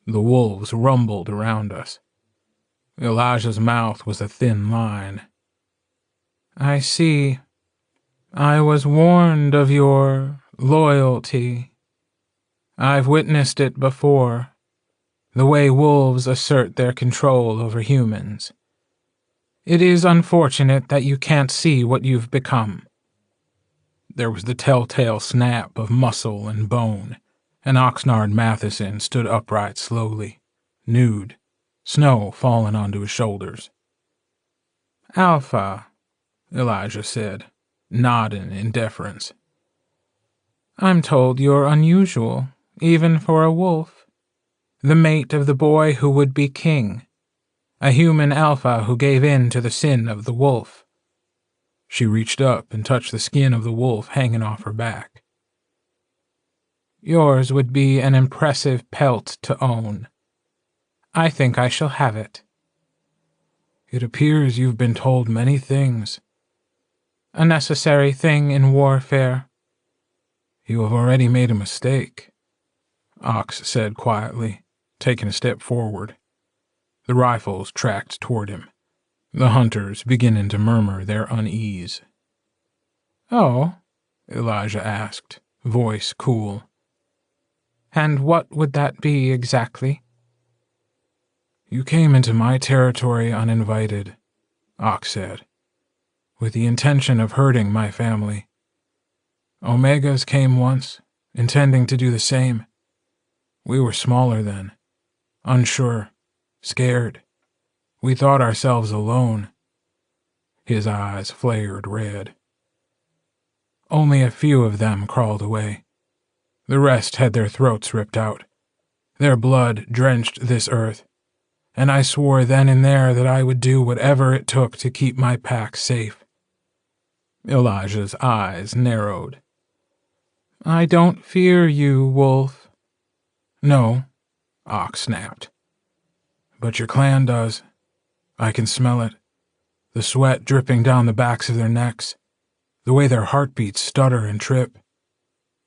The wolves rumbled around us. Elijah's mouth was a thin line. "I see. I was warned of your loyalty. I've witnessed it before, the way wolves assert their control over humans. It is unfortunate that you can't see what you've become." There was the telltale snap of muscle and bone, and Oxnard Matheson stood upright slowly, nude, snow falling onto his shoulders. "Alpha," Elijah said, nodding in deference. "I'm told you're unusual, even for a wolf. The mate of the boy who would be king. A human alpha who gave in to the sin of the wolf. She reached up and touched the skin of the wolf hanging off her back. Yours would be an impressive pelt to own. I think I shall have it. It appears you've been told many things. A necessary thing in warfare. You have already made a mistake, Ox said quietly, taking a step forward. The rifles tracked toward him, the hunters beginning to murmur their unease. Oh? Elijah asked, voice cool. And what would that be exactly? You came into my territory uninvited, Ox said, with the intention of hurting my family. Omegas came once, intending to do the same. We were smaller then, unsure, scared. We thought ourselves alone. His eyes flared red. Only a few of them crawled away. The rest had their throats ripped out. Their blood drenched this earth, and I swore then and there that I would do whatever it took to keep my pack safe. Elijah's eyes narrowed. I don't fear you, Wolf. No, Ox snapped. But your clan does. I can smell it. The sweat dripping down the backs of their necks. The way their heartbeats stutter and trip.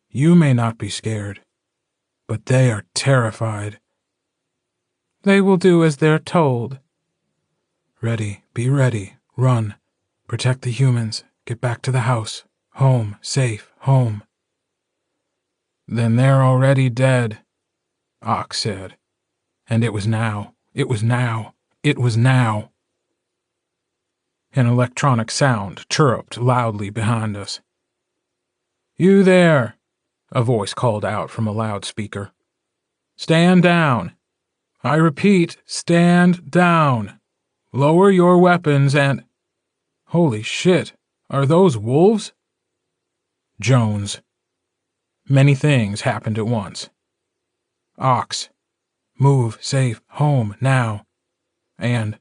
You may not be scared, but they are terrified. They will do as they're told. Ready, be ready, run. Protect the humans, get back to the house. Home, safe, home. Then they're already dead, Ox said. And it was now, it was now, it was now. An electronic sound chirruped loudly behind us. You there, a voice called out from a loudspeaker. Stand down. I repeat, stand down. Lower your weapons and... Holy shit, are those wolves? Jones. Many things happened at once. Ox. Move, safe, home, now. And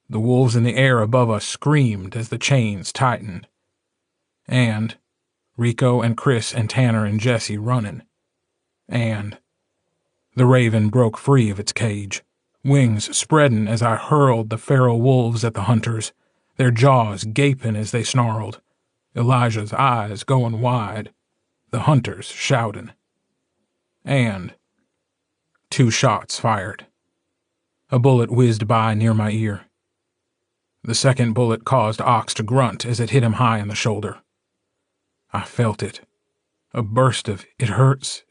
the wolves in the air above us screamed as the chains tightened. And Rico and Chris and Tanner and Jesse running. And the raven broke free of its cage, wings spreading as I hurled the feral wolves at the hunters, their jaws gaping as they snarled, Elijah's eyes going wide, the hunters shouting. And 2 shots fired. A bullet whizzed by near my ear. The second bullet caused Ox to grunt as it hit him high in the shoulder. I felt it. A burst of, it hurts,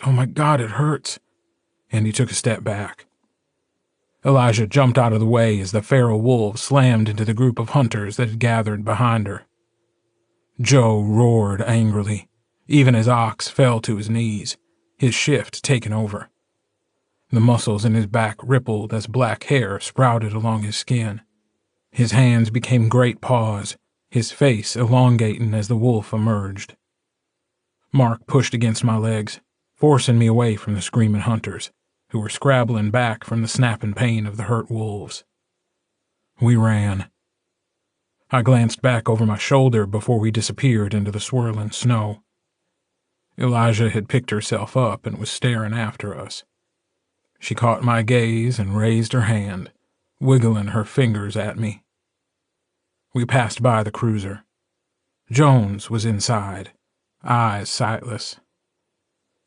oh my God, it hurts. And he took a step back. Elijah jumped out of the way as the feral wolf slammed into the group of hunters that had gathered behind her. Joe roared angrily, even as Ox fell to his knees, his shift taken over. The muscles in his back rippled as black hair sprouted along his skin. His hands became great paws, his face elongating as the wolf emerged. Mark pushed against my legs, forcing me away from the screaming hunters, who were scrabbling back from the snapping pain of the hurt wolves. We ran. I glanced back over my shoulder before we disappeared into the swirling snow. Elijah had picked herself up and was staring after us. She caught my gaze and raised her hand, wiggling her fingers at me. We passed by the cruiser. Jones was inside, eyes sightless.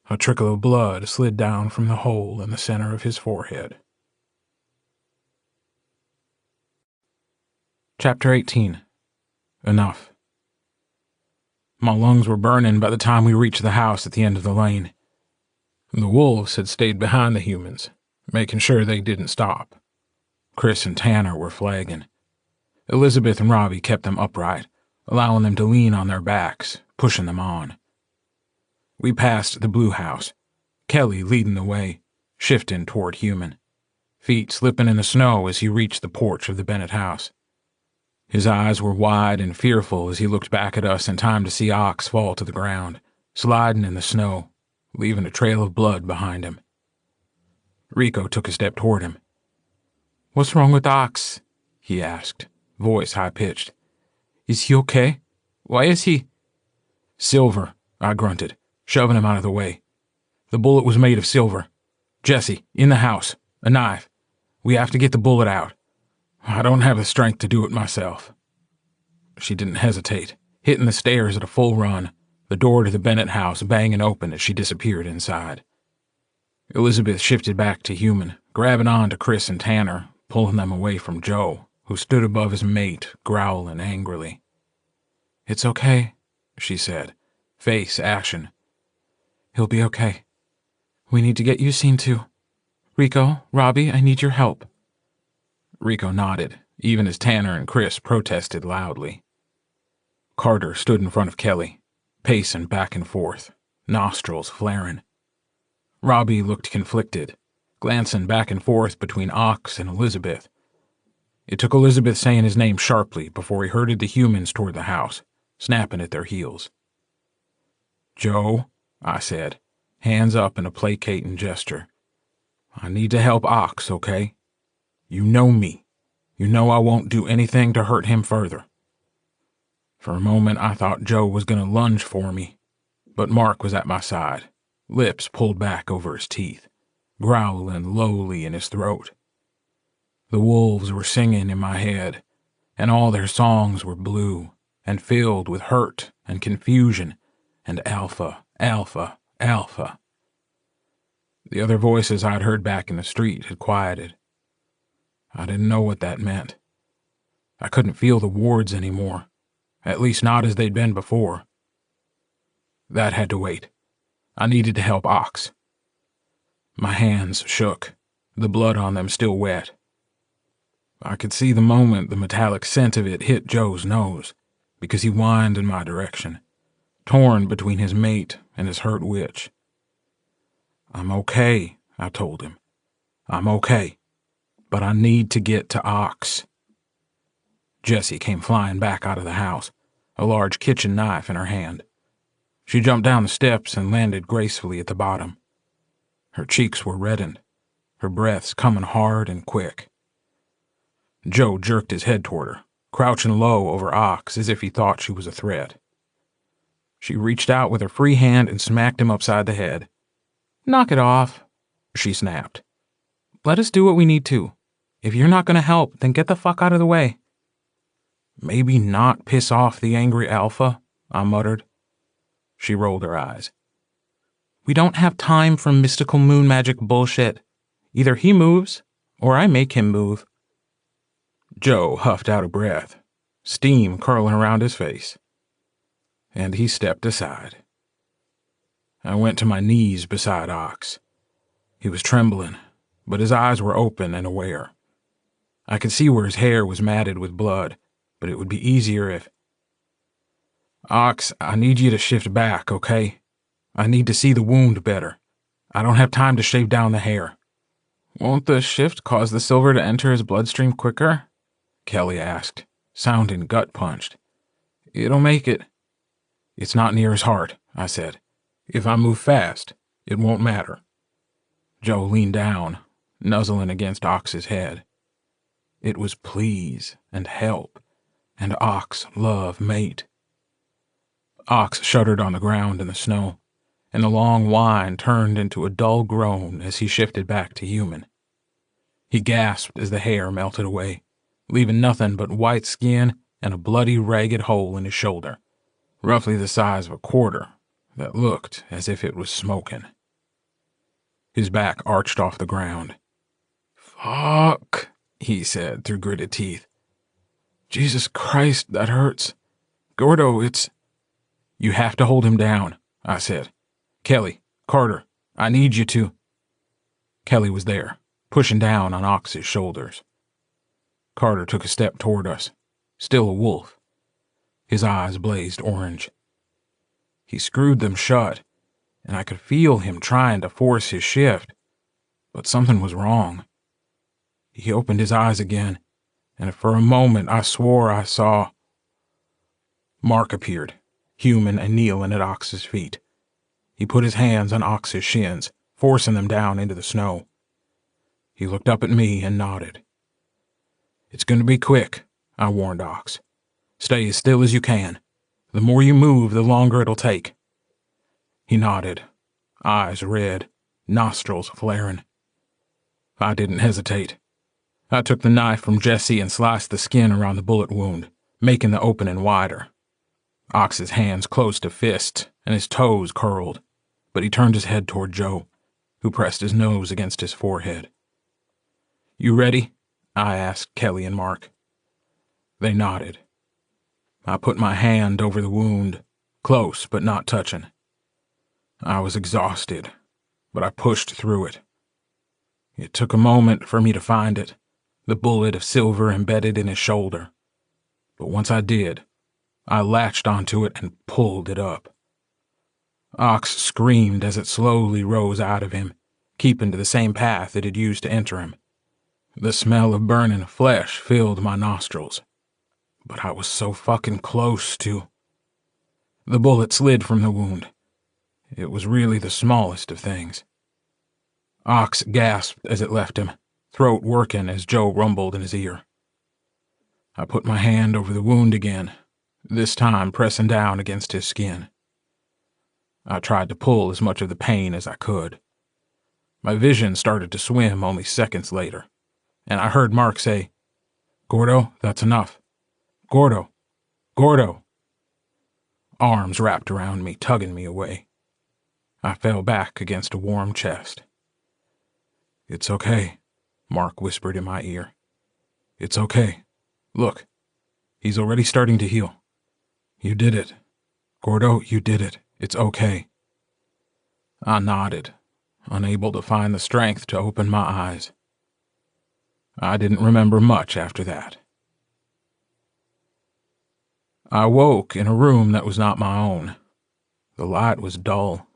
A trickle of blood slid down from the hole in the center of his forehead. Chapter 18. Enough. My lungs were burning by the time we reached the house at the end of the lane. The wolves had stayed behind the humans, making sure they didn't stop. Chris and Tanner were flagging. Elizabeth and Robbie kept them upright, allowing them to lean on their backs, pushing them on. We passed the blue house, Kelly leading the way, shifting toward human, feet slipping in the snow as he reached the porch of the Bennett house. His eyes were wide and fearful as he looked back at us in time to see Ox fall to the ground, sliding in the snow, leaving a trail of blood behind him. Rico took a step toward him. "What's wrong with Ox?" he asked, voice high-pitched. Is he okay? Why is he—" "Silver," I grunted, shoving him out of the way. "The bullet was made of silver. Jesse, in the house. A knife. We have to get the bullet out. I don't have the strength to do it myself." She didn't hesitate, hitting the stairs at a full run, the door to the Bennett house banging open as she disappeared inside. Elizabeth shifted back to human, grabbing on to Chris and Tanner, pulling them away from Joe, who stood above his mate, growling angrily. "It's okay," she said, face ashen. "He'll be okay. We need to get you seen to. Rico, Robbie, I need your help." Rico nodded, even as Tanner and Chris protested loudly. Carter stood in front of Kelly, pacing back and forth, nostrils flaring. Robbie looked conflicted, glancing back and forth between Ox and Elizabeth. It took Elizabeth saying his name sharply before he herded the humans toward the house, snapping at their heels. "Joe," I said, hands up in a placating gesture. "I need to help Ox, okay? You know me. You know I won't do anything to hurt him further." For a moment I thought Joe was going to lunge for me, but Mark was at my side, lips pulled back over his teeth, growling lowly in his throat. The wolves were singing in my head, and all their songs were blue and filled with hurt and confusion and alpha, alpha, alpha. The other voices I'd heard back in the street had quieted. I didn't know what that meant. I couldn't feel the wards anymore, at least not as they'd been before. That had to wait. I needed to help Ox. My hands shook, the blood on them still wet. I could see the moment the metallic scent of it hit Joe's nose, because he whined in my direction, torn between his mate and his hurt witch. "I'm okay," I told him. "I'm okay, but I need to get to Ox." Jessie came flying back out of the house, a large kitchen knife in her hand. She jumped down the steps and landed gracefully at the bottom. Her cheeks were reddened, her breaths coming hard and quick. Joe jerked his head toward her, crouching low over Ox as if he thought she was a threat. She reached out with her free hand and smacked him upside the head. "Knock it off," she snapped. "Let us do what we need to. If you're not going to help, then get the fuck out of the way." "Maybe not piss off the angry alpha," I muttered. She rolled her eyes. "We don't have time for mystical moon magic bullshit. Either he moves, or I make him move." Joe huffed out a breath, steam curling around his face, and he stepped aside. I went to my knees beside Ox. He was trembling, but his eyes were open and aware. I could see where his hair was matted with blood, but it would be easier if— "Ox, I need you to shift back, okay? I need to see the wound better. I don't have time to shave down the hair." "Won't the shift cause the silver to enter his bloodstream quicker?" Kelly asked, sounding gut-punched. "It'll make it—" "It's not near his heart," I said. "If I move fast, it won't matter." Joe leaned down, nuzzling against Ox's head. It was please and help, and Ox love mate. Ox shuddered on the ground in the snow, and the long whine turned into a dull groan as he shifted back to human. He gasped as the hair melted away, leaving nothing but white skin and a bloody, ragged hole in his shoulder, roughly the size of a quarter, that looked as if it was smoking. His back arched off the ground. "Fuck," he said through gritted teeth. "Jesus Christ, that hurts. Gordo, it's—" "You have to hold him down," I said. "Kelly, Carter, I need you to—" Kelly was there, pushing down on Ox's shoulders. Carter took a step toward us, still a wolf. His eyes blazed orange. He screwed them shut, and I could feel him trying to force his shift, but something was wrong. He opened his eyes again, and for a moment I swore I saw— Mark appeared, human and kneeling at Ox's feet. He put his hands on Ox's shins, forcing them down into the snow. He looked up at me and nodded. "It's going to be quick," I warned Ox. Stay as still as you can. The more you move, the longer it'll take." He nodded, eyes red, nostrils flaring. I didn't hesitate. I took the knife from Jesse and sliced the skin around the bullet wound, making the opening wider. Ox's hands closed to fists, and his toes curled, but he turned his head toward Joe, who pressed his nose against his forehead. "You ready?" I asked Kelly and Mark. They nodded. I put my hand over the wound, close but not touching. I was exhausted, but I pushed through it. It took a moment for me to find it, the bullet of silver embedded in his shoulder. But once I did, I latched onto it and pulled it up. Ox screamed as it slowly rose out of him, keeping to the same path it had used to enter him. The smell of burning flesh filled my nostrils. But I was so fucking close to... The bullet slid from the wound. It was really the smallest of things. Ox gasped as it left him, throat working as Joe rumbled in his ear. I put my hand over the wound again, this time pressing down against his skin. I tried to pull as much of the pain as I could. My vision started to swim only seconds later, and I heard Mark say, "Gordo, that's enough. Gordo! Gordo!" Arms wrapped around me, tugging me away. I fell back against a warm chest. "It's okay," Mark whispered in my ear. "It's okay. Look, he's already starting to heal. You did it. Gordo, you did it. It's okay." I nodded, unable to find the strength to open my eyes. I didn't remember much after that. I woke in a room that was not my own. The light was dull.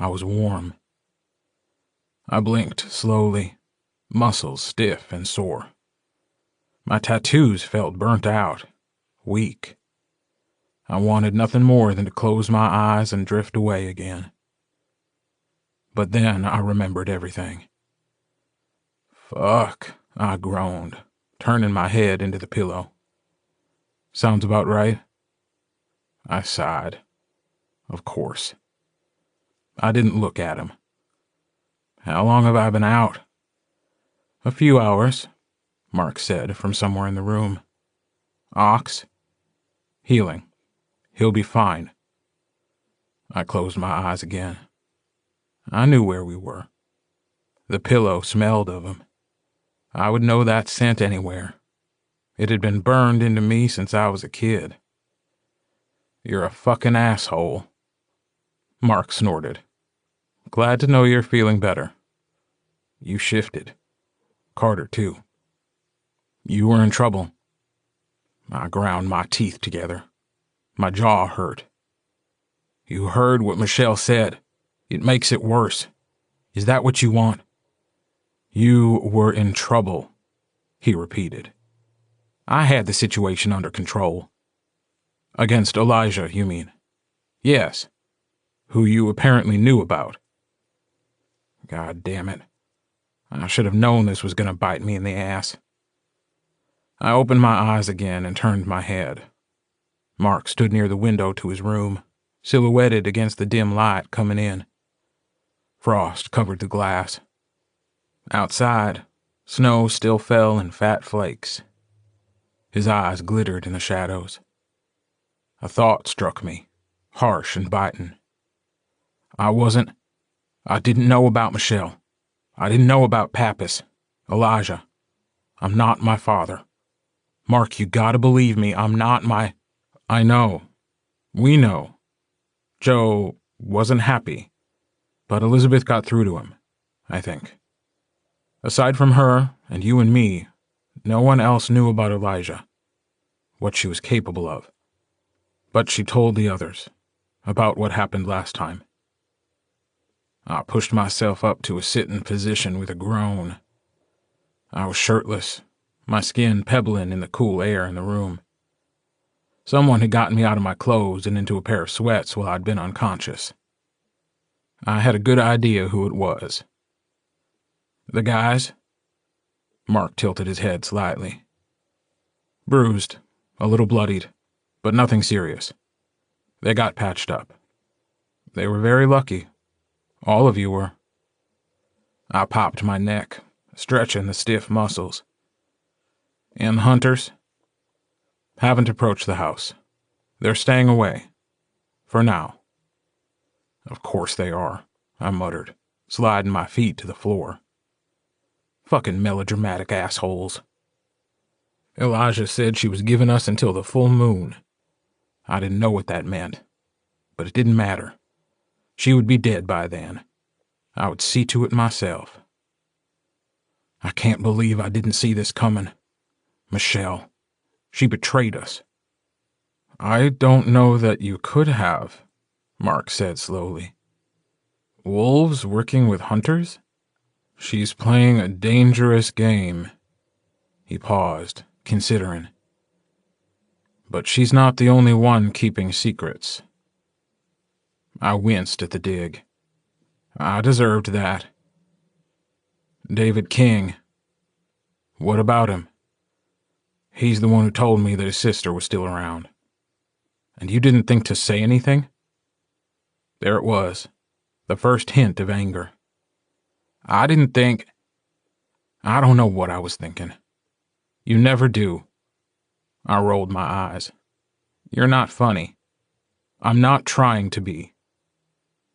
I was warm. I blinked slowly, muscles stiff and sore. My tattoos felt burnt out, weak. I wanted nothing more than to close my eyes and drift away again. But then I remembered everything. "Fuck," I groaned, turning my head into the pillow. "Sounds about right." I sighed. Of course. I didn't look at him. "How long have I been out?" "A few hours," Mark said from somewhere in the room. "Ox?" "Healing. He'll be fine." I closed my eyes again. I knew where we were. The pillow smelled of him. I would know that scent anywhere. It had been burned into me since I was a kid. "You're a fucking asshole." Mark snorted. "Glad to know you're feeling better. You shifted. Carter, too. You were in trouble." I ground my teeth together. My jaw hurt. "You heard what Michelle said. It makes it worse. Is that what you want?" "You were in trouble," he repeated. "I had the situation under control." "Against Elijah, you mean?" "Yes. Who you apparently knew about." God damn it. I should have known this was going to bite me in the ass. I opened my eyes again and turned my head. Mark stood near the window to his room, silhouetted against the dim light coming in. Frost covered the glass. Outside, snow still fell in fat flakes. His eyes glittered in the shadows. A thought struck me, harsh and biting. I didn't know about Michelle. I didn't know about Pappas, Elijah. I'm not my father. Mark, you gotta believe me, I'm not my... I know. We know. Joe wasn't happy, but Elizabeth got through to him, I think. Aside from her and you and me, no one else knew about Elijah, what she was capable of. But she told the others about what happened last time. I pushed myself up to a sitting position with a groan. I was shirtless, my skin pebbling in the cool air in the room. Someone had gotten me out of my clothes and into a pair of sweats while I'd been unconscious. I had a good idea who it was. "The guys?" Mark tilted his head slightly. "Bruised, a little bloodied, but nothing serious. They got patched up. They were very lucky. All of you were. I popped my neck, stretching the stiff muscles. And the hunters? Haven't approached the house. They're staying away. For now. Of course they are, I muttered, sliding my feet to the floor. Fucking melodramatic assholes. Elijah said she was giving us until the full moon. I didn't know what that meant, but it didn't matter. She would be dead by then. I would see to it myself. I can't believe I didn't see this coming. Michelle. She betrayed us. I don't know that you could have, Mark said slowly. Wolves working with hunters? She's playing a dangerous game. He paused, considering. But she's not the only one keeping secrets. I winced at the dig. I deserved that. David King. What about him? He's the one who told me that his sister was still around. And you didn't think to say anything? There it was, the first hint of anger. I didn't think... I don't know what I was thinking. You never do. I rolled my eyes. You're not funny. I'm not trying to be.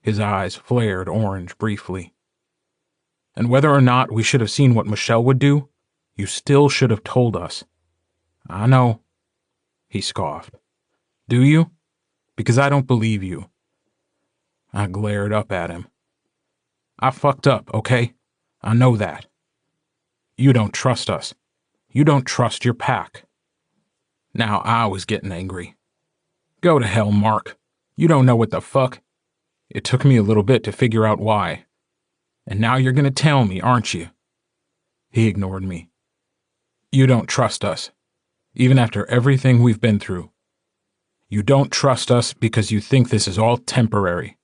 His eyes flared orange briefly. And whether or not we should have seen what Michelle would do, you still should have told us. I know. He scoffed. Do you? Because I don't believe you. I glared up at him. I fucked up, okay? I know that. You don't trust us. You don't trust your pack. Now I was getting angry. Go to hell, Mark. You don't know what the fuck. It took me a little bit to figure out why. And now you're gonna tell me, aren't you? He ignored me. You don't trust us, even after everything we've been through. You don't trust us because you think this is all temporary,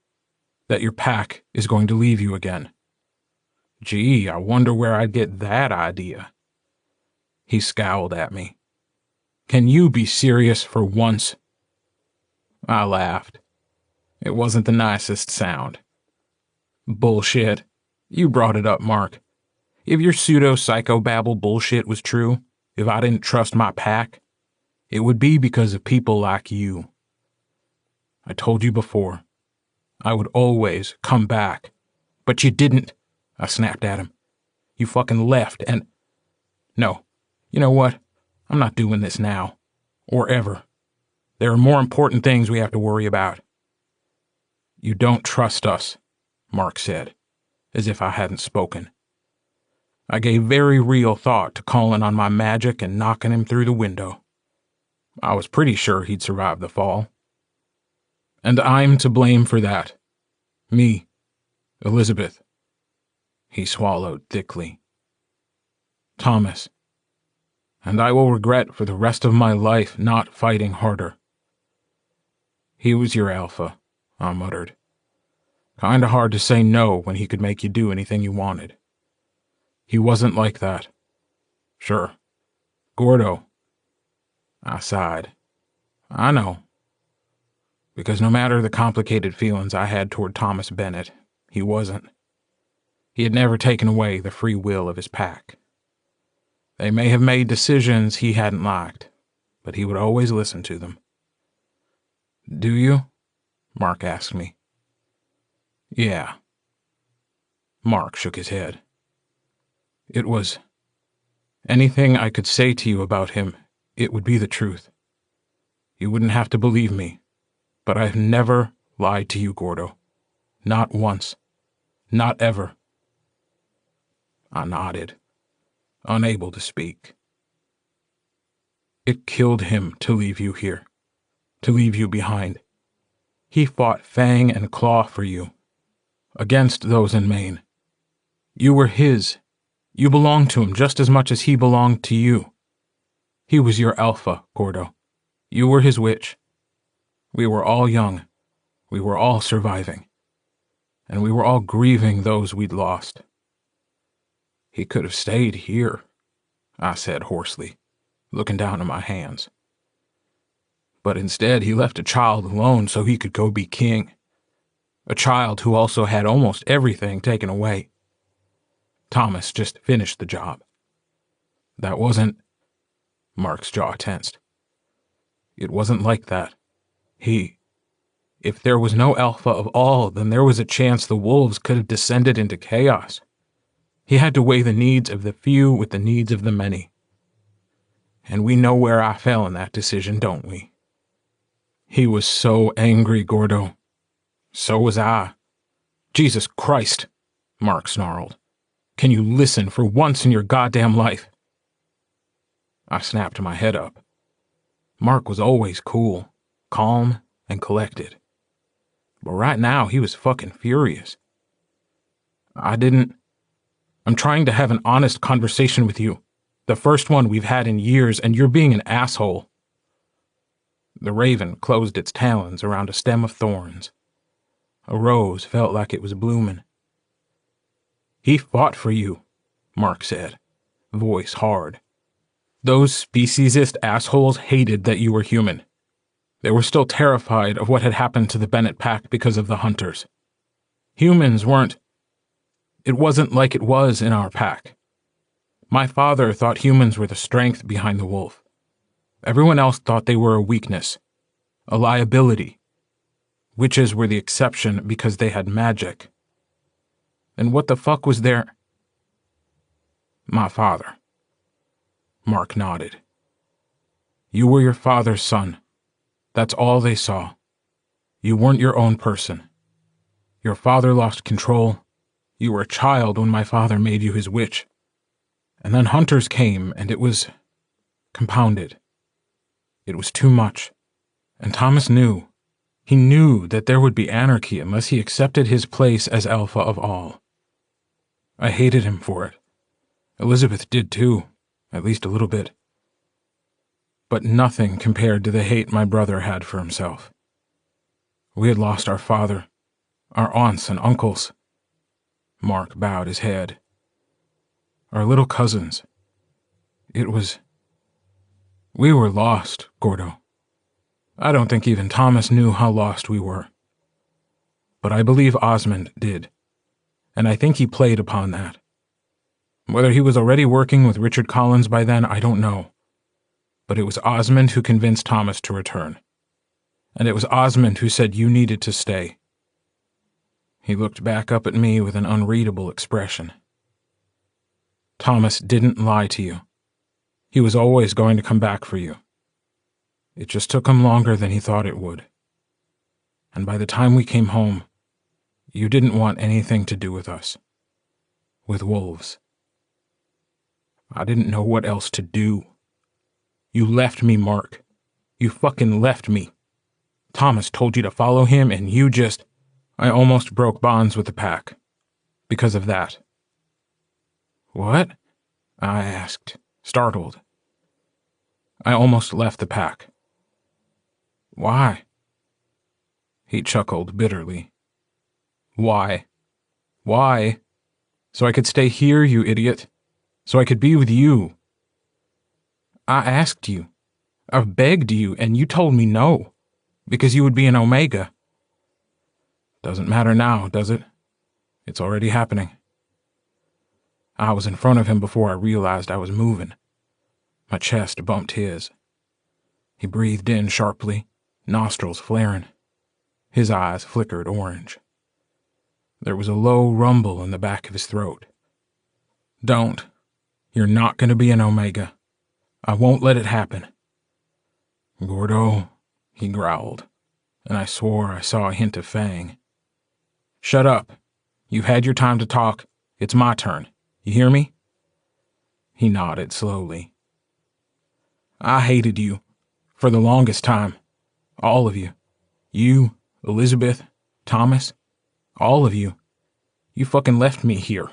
that your pack is going to leave you again. Gee, I wonder where I'd get that idea. He scowled at me. Can you be serious for once? I laughed. It wasn't the nicest sound. Bullshit. You brought it up, Mark. If your pseudo-psychobabble bullshit was true, if I didn't trust my pack, it would be because of people like you. I told you before. I would always come back. But you didn't, I snapped at him. You fucking left and... No. You know what? I'm not doing this now. Or ever. There are more important things we have to worry about. You don't trust us, Mark said, as if I hadn't spoken. I gave very real thought to calling on my magic and knocking him through the window. I was pretty sure he'd survive the fall. And I'm to blame for that. Me. Elizabeth. He swallowed thickly. Thomas. And I will regret for the rest of my life not fighting harder. He was your alpha, I muttered. Kinda hard to say no when he could make you do anything you wanted. He wasn't like that. Sure. Gordo. I sighed. I know. Because no matter the complicated feelings I had toward Thomas Bennett, he wasn't. He had never taken away the free will of his pack. They may have made decisions he hadn't liked, but he would always listen to them. Do you? Mark asked me. Yeah. Mark shook his head. It was... Anything I could say to you about him, it would be the truth. You wouldn't have to believe me, but I've never lied to you, Gordo. Not once. Not ever. I nodded, unable to speak. It killed him to leave you here, to leave you behind. He fought fang and claw for you, against those in Maine. You were his. You belonged to him just as much as he belonged to you. He was your alpha, Gordo. You were his witch. We were all young. We were all surviving. And we were all grieving those we'd lost. He could have stayed here, I said hoarsely, looking down at my hands. But instead, he left a child alone so he could go be king. A child who also had almost everything taken away. Thomas just finished the job. That wasn't... Mark's jaw tensed. It wasn't like that. If there was no Alpha of all, then there was a chance the wolves could have descended into chaos. He had to weigh the needs of the few with the needs of the many. And we know where I fell in that decision, don't we? He was so angry, Gordo. So was I. Jesus Christ, Mark snarled. Can you listen for once in your goddamn life? I snapped my head up. Mark was always cool, calm, and collected. But right now, he was fucking furious. I'm trying to have an honest conversation with you. The first one we've had in years, and you're being an asshole. The raven closed its talons around a stem of thorns. A rose felt like it was blooming. He fought for you, Mark said, voice hard. Those speciesist assholes hated that you were human. They were still terrified of what had happened to the Bennett pack because of the hunters. Humans weren't... It wasn't like it was in our pack. My father thought humans were the strength behind the wolf. Everyone else thought they were a weakness, a liability. Witches were the exception because they had magic. And what the fuck was there? My father. Mark nodded. You were your father's son. That's all they saw. You weren't your own person. Your father lost control. You were a child when my father made you his witch. And then hunters came, and it was compounded. It was too much. And Thomas knew. He knew that there would be anarchy unless he accepted his place as Alpha of all. I hated him for it. Elizabeth did too, at least a little bit. But nothing compared to the hate my brother had for himself. We had lost our father, our aunts and uncles. Mark bowed his head. Our little cousins. We were lost, Gordo. I don't think even Thomas knew how lost we were. But I believe Osmond did, and I think he played upon that. Whether he was already working with Richard Collins by then, I don't know. But it was Osmond who convinced Thomas to return. And it was Osmond who said you needed to stay. He looked back up at me with an unreadable expression. Thomas didn't lie to you. He was always going to come back for you. It just took him longer than he thought it would. And by the time we came home, you didn't want anything to do with us. With wolves. I didn't know what else to do. You left me, Mark. You fucking left me. Thomas told you to follow him, and you just... I almost broke bonds with the pack. Because of that. What? I asked, startled. I almost left the pack. Why? He chuckled bitterly. Why? Why? So I could stay here, you idiot. So I could be with you. I asked you. I've begged you, and you told me no. Because you would be an Omega. Doesn't matter now, does it? It's already happening. I was in front of him before I realized I was moving. My chest bumped his. He breathed in sharply, nostrils flaring. His eyes flickered orange. There was a low rumble in the back of his throat. Don't. You're not going to be an Omega. I won't let it happen. Gordo, he growled, and I swore I saw a hint of fang. Shut up. You've had your time to talk. It's my turn. You hear me? He nodded slowly. I hated you. For the longest time. All of you. You, Elizabeth, Thomas. All of you. You fucking left me here.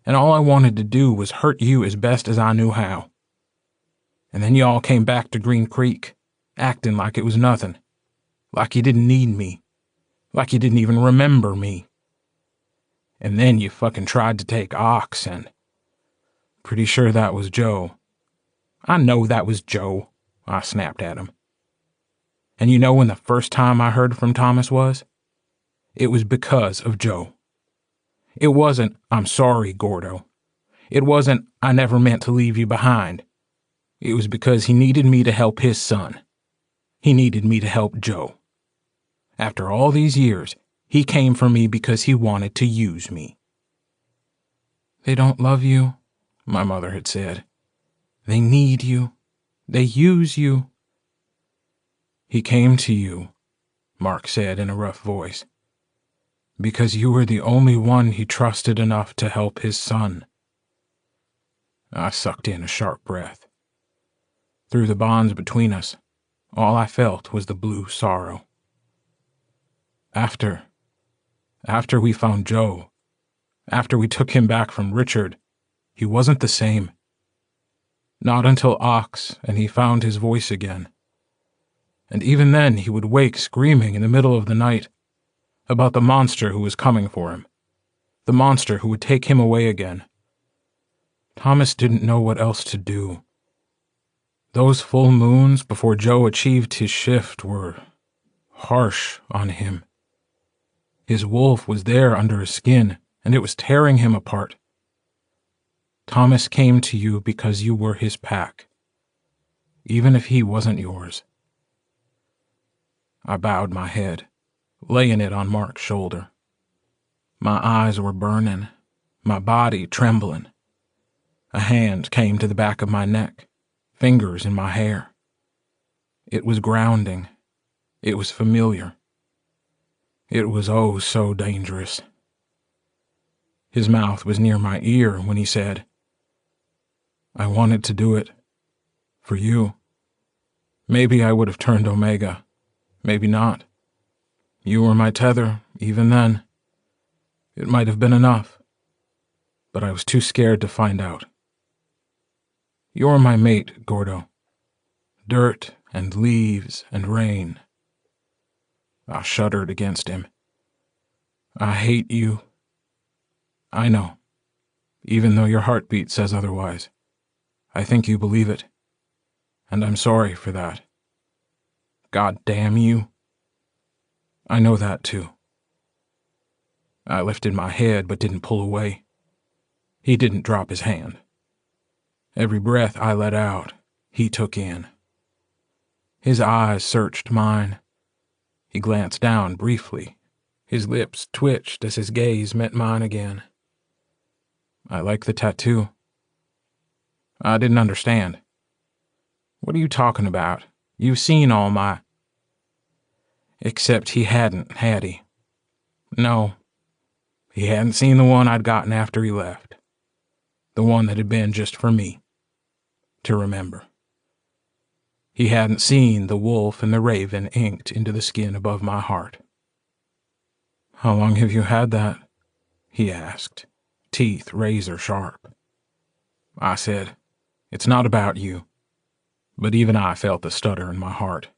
And all I wanted to do was hurt you as best as I knew how. And then you all came back to Green Creek, acting like it was nothing. Like you didn't need me. Like you didn't even remember me. And then you fucking tried to take Ox and... Pretty sure that was Joe. I know that was Joe, I snapped at him. And you know when the first time I heard from Thomas was? It was because of Joe. It wasn't, "I'm sorry, Gordo." It wasn't, "I never meant to leave you behind." It was because he needed me to help his son. He needed me to help Joe. After all these years, he came for me because he wanted to use me. "They don't love you," my mother had said. "They need you. They use you." "He came to you," Mark said in a rough voice, "because you were the only one he trusted enough to help his son." I sucked in a sharp breath. Through the bonds between us, all I felt was the blue sorrow. After we found Joe, after we took him back from Richard, he wasn't the same. Not until Ox and he found his voice again. And even then he would wake screaming in the middle of the night about the monster who was coming for him, the monster who would take him away again. Thomas didn't know what else to do. Those full moons before Joe achieved his shift were harsh on him. His wolf was there under his skin, and it was tearing him apart. Thomas came to you because you were his pack, even if he wasn't yours. I bowed my head, laying it on Mark's shoulder. My eyes were burning, my body trembling. A hand came to the back of my neck, fingers in my hair. It was grounding. It was familiar. It was oh so dangerous. His mouth was near my ear when he said, "I wanted to do it. For you. Maybe I would have turned Omega. Maybe not. You were my tether, even then. It might have been enough. But I was too scared to find out. You're my mate, Gordo. Dirt and leaves and rain." I shuddered against him. "I hate you." "I know. Even though your heartbeat says otherwise. I think you believe it. And I'm sorry for that. God damn you. I know that too." I lifted my head but didn't pull away. He didn't drop his hand. Every breath I let out, he took in. His eyes searched mine. He glanced down briefly. His lips twitched as his gaze met mine again. "I like the tattoo." I didn't understand. "What are you talking about? You've seen all my—" Except he hadn't, had he? No. He hadn't seen the one I'd gotten after he left. The one that had been just for me. To remember. He hadn't seen the wolf and the raven inked into the skin above my heart. "How long have you had that?" he asked, teeth razor sharp. I said, "It's not about you." But even I felt the stutter in my heart.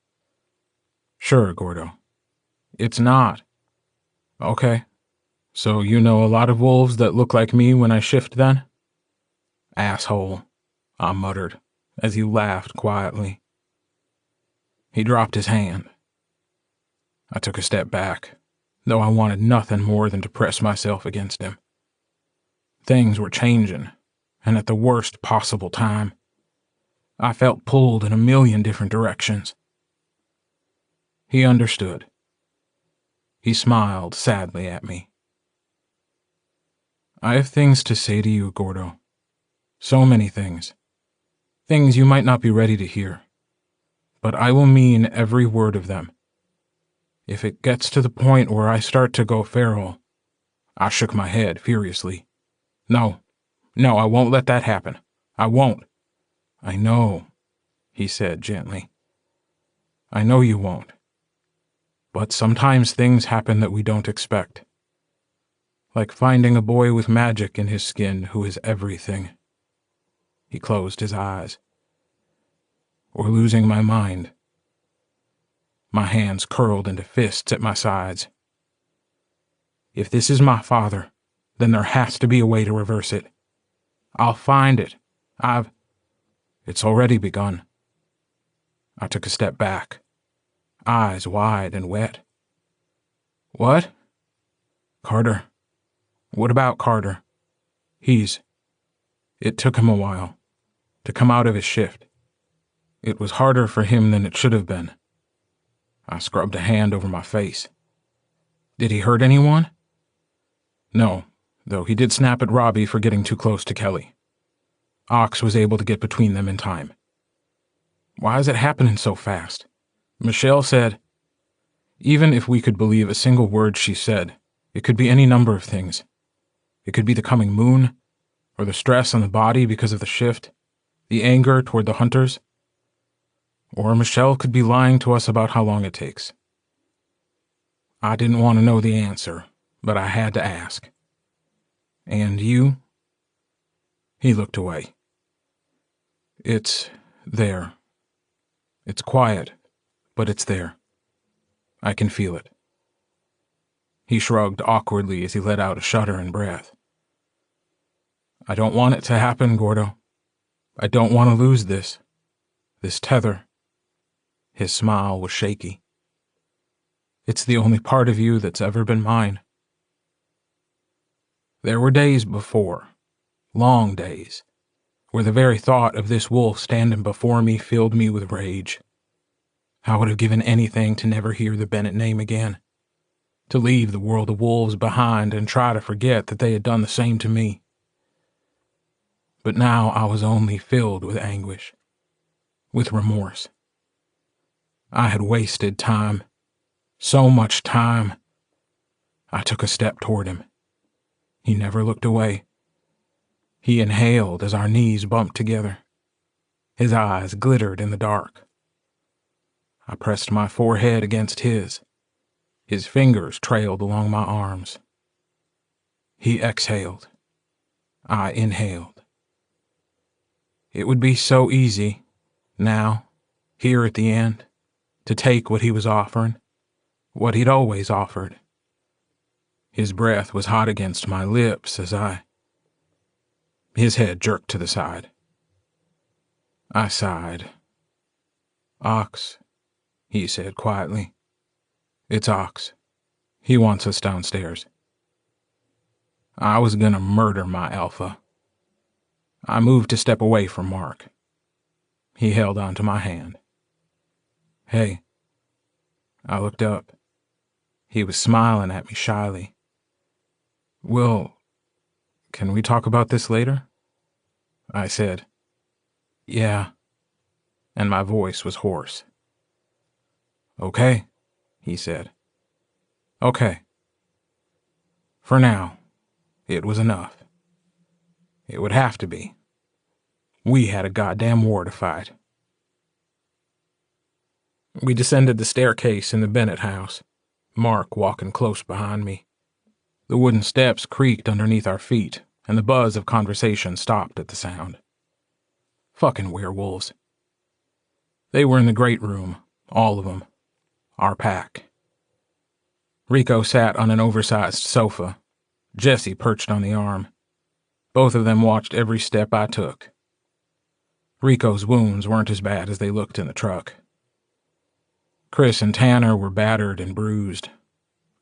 "Sure, Gordo. It's not." "Okay. So you know a lot of wolves that look like me when I shift then?" "Asshole," I muttered, as he laughed quietly. He dropped his hand. I took a step back, though I wanted nothing more than to press myself against him. Things were changing, and at the worst possible time. I felt pulled in a million different directions. He understood. He smiled sadly at me. "I have things to say to you, Gordo. So many things. Things you might not be ready to hear. But I will mean every word of them. If it gets to the point where I start to go feral—" I shook my head furiously. No, I won't let that happen. I won't." "I know," he said gently. "I know you won't. But sometimes things happen that we don't expect. Like finding a boy with magic in his skin who is everything." He closed his eyes. "Or losing my mind." My hands curled into fists at my sides. If this is my father, then there has to be a way to reverse it. I'll find it. It's already begun. I took a step back. eyes wide and wet. What? Carter. What about Carter? It took him a while to come out of his shift. It was harder for him than it should have been. I scrubbed a hand over my face. Did he hurt anyone? No, though he did snap at Robbie for getting too close to Kelly. Ox was able to get between them in time. Why is it happening so fast? Michelle said, even if we could believe a single word she said, it could be any number of things. It could be the coming moon, or the stress on the body because of the shift, the anger toward the hunters. Or Michelle could be lying to us about how long it takes. I didn't want to know the answer, but I had to ask. And you? He looked away. It's there. It's quiet, but it's there. I can feel it. He shrugged awkwardly as he let out a shudder and breath. I don't want it to happen, Gordo. I don't want to lose this tether. His smile was shaky. It's the only part of you that's ever been mine. There were days before, long days, where the very thought of this wolf standing before me filled me with rage. I would have given anything to never hear the Bennett name again, to leave the world of wolves behind and try to forget that they had done the same to me. But now I was only filled with anguish, with remorse. I had wasted time, so much time. I took a step toward him. He never looked away. He inhaled as our knees bumped together. His eyes glittered in the dark. I pressed my forehead against his. His fingers trailed along my arms. He exhaled. I inhaled. It would be so easy, now, here at the end, to take what he was offering, what he'd always offered. His breath was hot against my lips as His head jerked to the side. I sighed. Ox, he said quietly. It's Ox. He wants us downstairs. I was gonna murder my alpha. I moved to step away from Mark. He held onto my hand. Hey. I looked up. He was smiling at me shyly. Will, can we talk about this later? I said. Yeah. And my voice was hoarse. Okay, he said. Okay. For now, it was enough. It would have to be. We had a goddamn war to fight. We descended the staircase in the Bennett house, Mark walking close behind me. The wooden steps creaked underneath our feet, and the buzz of conversation stopped at the sound. Fucking werewolves. They were in the great room, all of them. Our pack. Rico sat on an oversized sofa. Jesse perched on the arm. Both of them watched every step I took. Rico's wounds weren't as bad as they looked in the truck. Chris and Tanner were battered and bruised.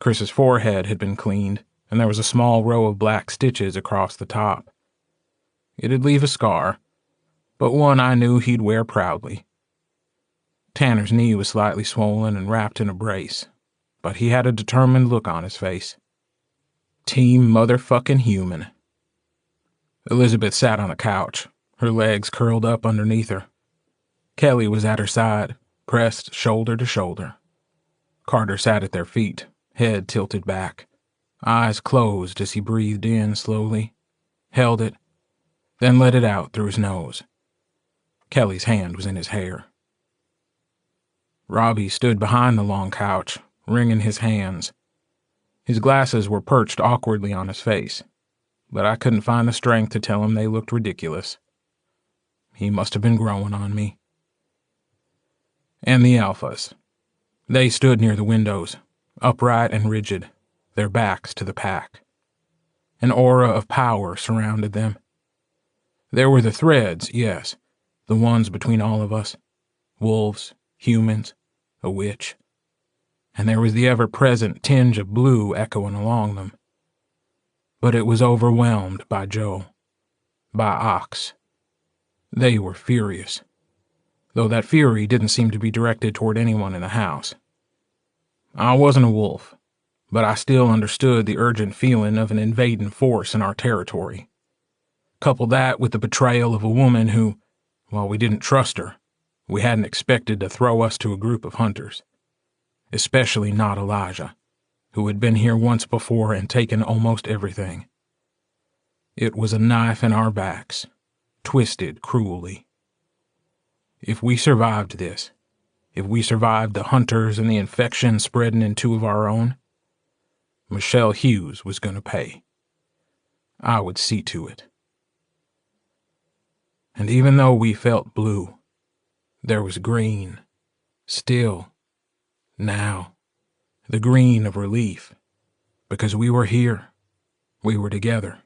Chris's forehead had been cleaned, and there was a small row of black stitches across the top. It'd leave a scar, but one I knew he'd wear proudly. Tanner's knee was slightly swollen and wrapped in a brace, but he had a determined look on his face. Team motherfucking human. Elizabeth sat on the couch, her legs curled up underneath her. Kelly was at her side, pressed shoulder to shoulder. Carter sat at their feet, head tilted back, eyes closed as he breathed in slowly, held it, then let it out through his nose. Kelly's hand was in his hair. Robbie stood behind the long couch, wringing his hands. His glasses were perched awkwardly on his face, but I couldn't find the strength to tell him they looked ridiculous. He must have been growing on me. And the alphas. They stood near the windows, upright and rigid, their backs to the pack. An aura of power surrounded them. There were the threads, yes, the ones between all of us. Wolves, humans, a witch, and there was the ever-present tinge of blue echoing along them. But it was overwhelmed by Joe, by Ox. They were furious, though that fury didn't seem to be directed toward anyone in the house. I wasn't a wolf, but I still understood the urgent feeling of an invading force in our territory. Couple that with the betrayal of a woman who, while we didn't trust her, we hadn't expected to throw us to a group of hunters. Especially not Elijah, who had been here once before and taken almost everything. It was a knife in our backs, twisted cruelly. If we survived this, if we survived the hunters and the infection spreading in two of our own, Michelle Hughes was going to pay. I would see to it. And even though we felt blue, there was green, still, now, the green of relief, because we were here, we were together,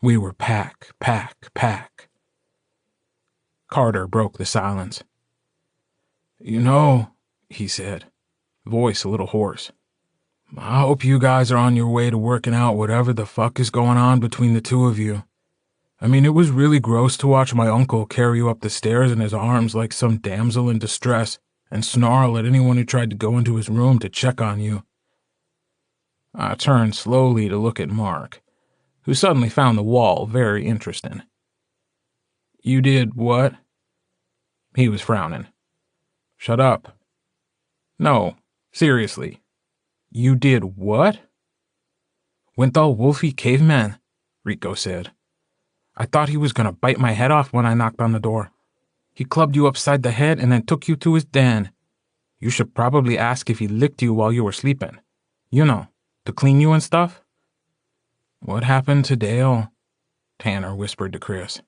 we were pack. Carter broke the silence. You know, he said, voice a little hoarse, I hope you guys are on your way to working out whatever the fuck is going on between the two of you. I mean, it was really gross to watch my uncle carry you up the stairs in his arms like some damsel in distress and snarl at anyone who tried to go into his room to check on you. I turned slowly to look at Mark, who suddenly found the wall very interesting. You did what? He was frowning. Shut up. No, seriously. You did what? Went all wolfy caveman, Rico said. I thought he was going to bite my head off when I knocked on the door. He clubbed you upside the head and then took you to his den. You should probably ask if he licked you while you were sleeping. You know, to clean you and stuff. What happened to Dale? Tanner whispered to Chris.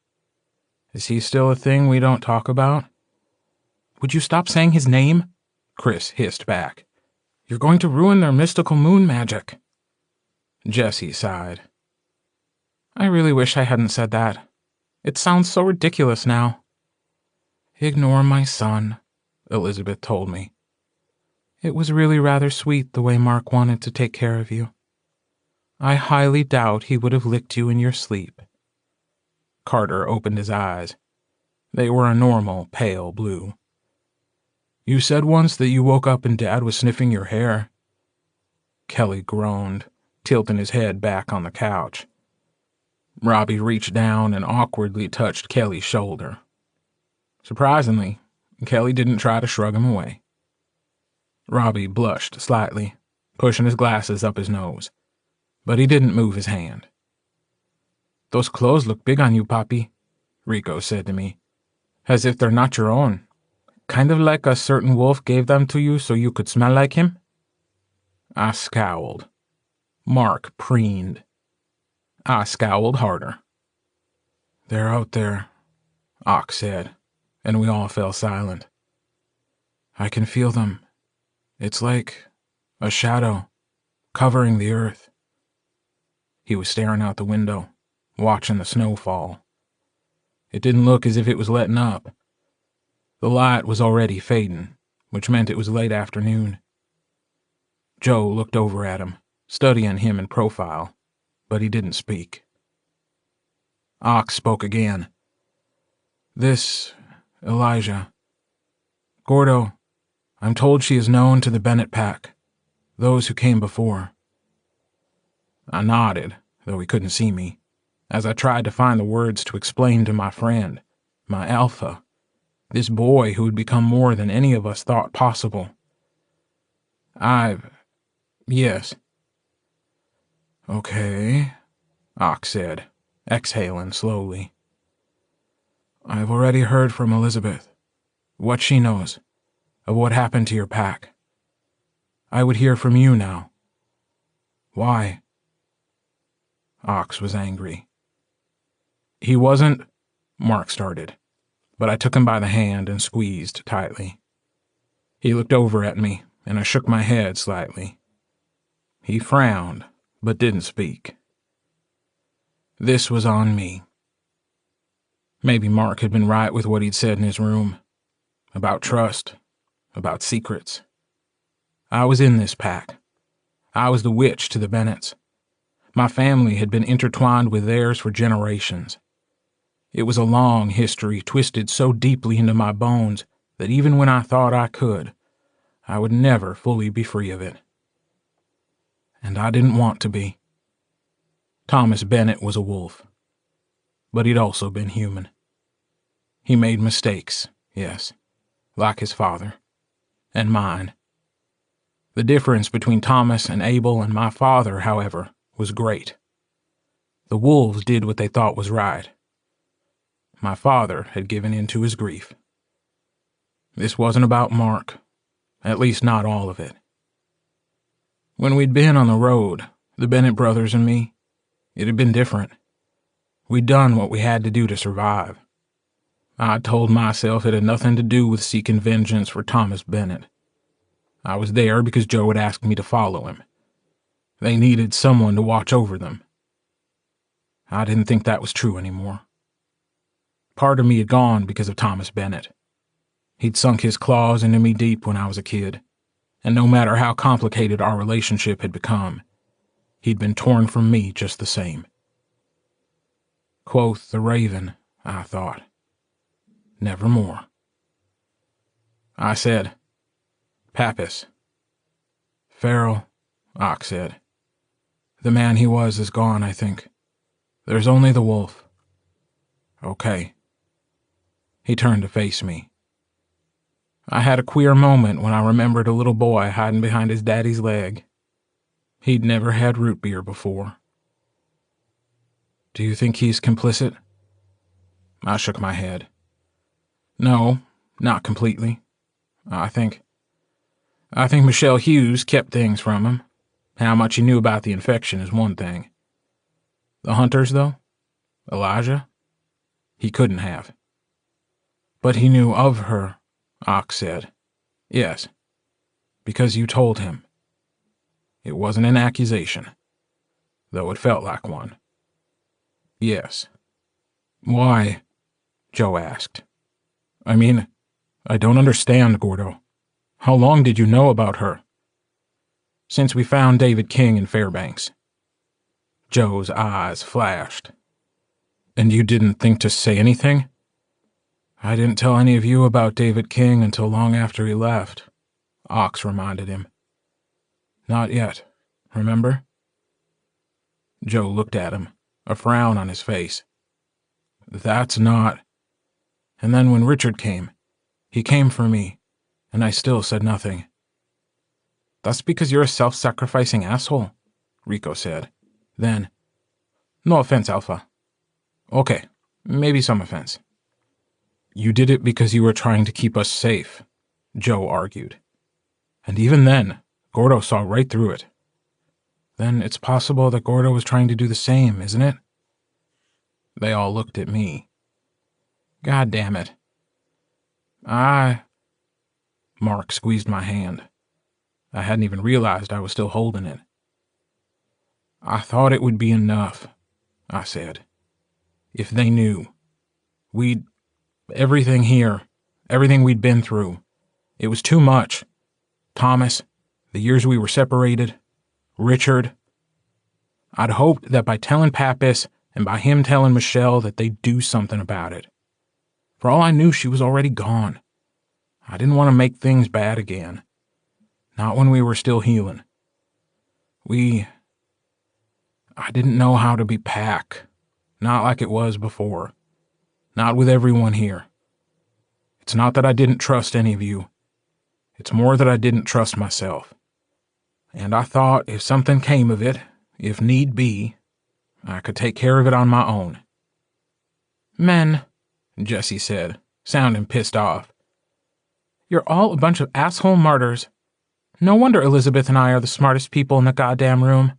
Is he still a thing we don't talk about? Would you stop saying his name? Chris hissed back. You're going to ruin their mystical moon magic. Jesse sighed. I really wish I hadn't said that. It sounds so ridiculous now. Ignore my son, Elizabeth told me. It was really rather sweet the way Mark wanted to take care of you. I highly doubt he would have licked you in your sleep. Carter opened his eyes. They were a normal, pale blue. You said once that you woke up and Dad was sniffing your hair. Kelly groaned, tilting his head back on the couch. Robbie reached down and awkwardly touched Kelly's shoulder. Surprisingly, Kelly didn't try to shrug him away. Robbie blushed slightly, pushing his glasses up his nose, but he didn't move his hand. Those clothes look big on you, Papi, Rico said to me, as if they're not your own. Kind of like a certain wolf gave them to you so you could smell like him? I scowled. Mark preened. I scowled harder. They're out there, Ock said, and we all fell silent. I can feel them. It's like a shadow covering the earth. He was staring out the window, watching the snow fall. It didn't look as if it was letting up. The light was already fading, which meant it was late afternoon. Joe looked over at him, studying him in profile, but he didn't speak. Ox spoke again. This, Elijah. Gordo, I'm told she is known to the Bennett pack, those who came before. I nodded, though he couldn't see me, as I tried to find the words to explain to my friend, my alpha, this boy who had become more than any of us thought possible. Yes. Okay, Ock said, exhaling slowly. I've already heard from Elizabeth, what she knows, of what happened to your pack. I would hear from you now. Why? Ox was angry. He wasn't, Mark started, but I took him by the hand and squeezed tightly. He looked over at me, and I shook my head slightly. He frowned, but didn't speak. This was on me. Maybe Mark had been right with what he'd said in his room. About trust, about secrets. I was in this pack. I was the witch to the Bennets. My family had been intertwined with theirs for generations. It was a long history twisted so deeply into my bones that even when I thought I could, I would never fully be free of it. And I didn't want to be. Thomas Bennet was a wolf, but he'd also been human. He made mistakes, yes, like his father, and mine. The difference between Thomas and Abel and my father, however, was great. The wolves did what they thought was right. My father had given in to his grief. This wasn't about Mark, at least not all of it. When we'd been on the road, the Bennett brothers and me, it had been different. We'd done what we had to do to survive. I told myself it had nothing to do with seeking vengeance for Thomas Bennet. I was there because Joe had asked me to follow him. They needed someone to watch over them. I didn't think that was true anymore. Part of me had gone because of Thomas Bennet. He'd sunk his claws into me deep when I was a kid, and no matter how complicated our relationship had become, he'd been torn from me just the same. Quoth the raven, I thought. Nevermore. I said, Pappas. Farrell, Ock said. The man he was is gone, I think. There's only the wolf. Okay. He turned to face me. I had a queer moment when I remembered a little boy hiding behind his daddy's leg. He'd never had root beer before. Do you think he's complicit? I shook my head. No, not completely. I think Michelle Hughes kept things from him. How much he knew about the infection is one thing. The hunters, though? Elijah? He couldn't have. But he knew of her, Ock said. Yes, because you told him. It wasn't an accusation, though it felt like one. Yes. Why? Joe asked. I mean, I don't understand, Gordo. How long did you know about her? Since we found David King in Fairbanks. Joe's eyes flashed. And you didn't think to say anything? I didn't tell any of you about David King until long after he left, Ox reminded him. Not yet, remember? Joe looked at him, a frown on his face. That's not... And then when Richard came, he came for me, and I still said nothing. That's because you're a self-sacrificing asshole, Rico said. Then, no offense, Alpha. Okay, maybe some offense. You did it because you were trying to keep us safe, Joe argued. And even then, Gordo saw right through it. Then it's possible that Gordo was trying to do the same, isn't it? They all looked at me. God damn it. Mark squeezed my hand. I hadn't even realized I was still holding it. I thought it would be enough, I said. If they knew. Everything here, everything we'd been through. It was too much. Thomas, the years we were separated, Richard. I'd hoped that by telling Pappas and by him telling Michelle that they'd do something about it. For all I knew, she was already gone. I didn't want to make things bad again. Not when we were still healing. I didn't know how to be Pac. Not like it was before. Not with everyone here. It's not that I didn't trust any of you. It's more that I didn't trust myself. And I thought if something came of it, if need be, I could take care of it on my own. Men, Jesse said, sounding pissed off. You're all a bunch of asshole martyrs. No wonder Elizabeth and I are the smartest people in the goddamn room.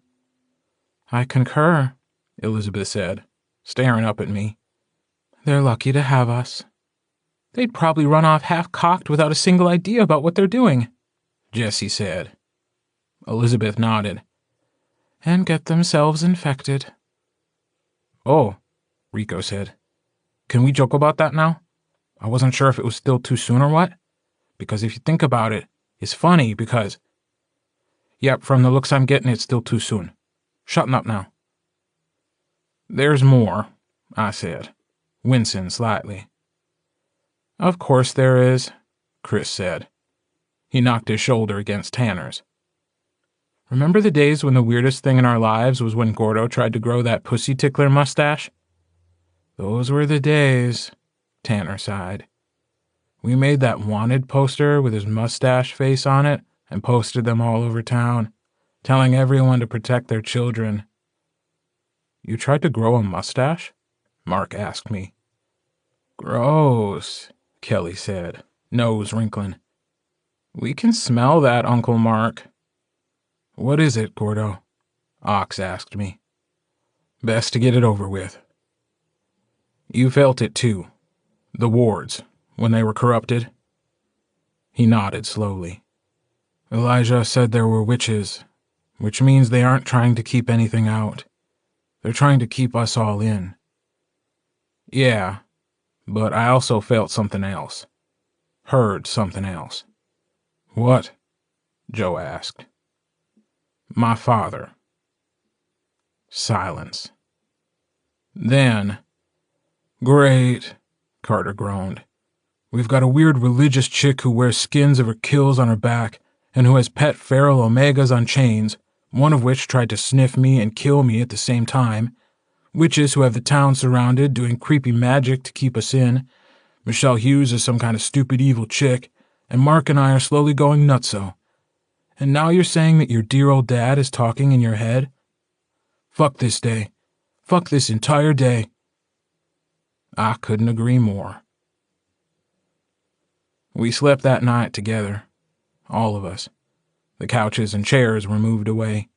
I concur, Elizabeth said, staring up at me. They're lucky to have us. They'd probably run off half-cocked without a single idea about what they're doing, Jesse said. Elizabeth nodded. And get themselves infected. Oh, Rico said. Can we joke about that now? I wasn't sure if it was still too soon or what. Because if you think about it, it's funny because... Yep, from the looks I'm getting, it's still too soon. Shutting up now. There's more, I said, wincing slightly. Of course there is, Chris said. He knocked his shoulder against Tanner's. Remember the days when the weirdest thing in our lives was when Gordo tried to grow that pussy tickler mustache? Those were the days, Tanner sighed. We made that wanted poster with his mustache face on it and posted them all over town, telling everyone to protect their children. You tried to grow a mustache? Mark asked me. Gross, Kelly said, nose wrinkling. We can smell that, Uncle Mark. What is it, Gordo? Ox asked me. Best to get it over with. You felt it too. The wards, when they were corrupted? He nodded slowly. Elijah said there were witches, which means they aren't trying to keep anything out. They're trying to keep us all in. Yeah, but I also felt something else. Heard something else. What? Joe asked. My father. Silence. Then, great, Carter groaned. We've got a weird religious chick who wears skins of her kills on her back and who has pet feral omegas on chains, one of which tried to sniff me and kill me at the same time. Witches who have the town surrounded doing creepy magic to keep us in. Michelle Hughes is some kind of stupid evil chick, and Mark and I are slowly going nutso. And now you're saying that your dear old dad is talking in your head? Fuck this day. Fuck this entire day. I couldn't agree more. We slept that night together. All of us. The couches and chairs were moved away.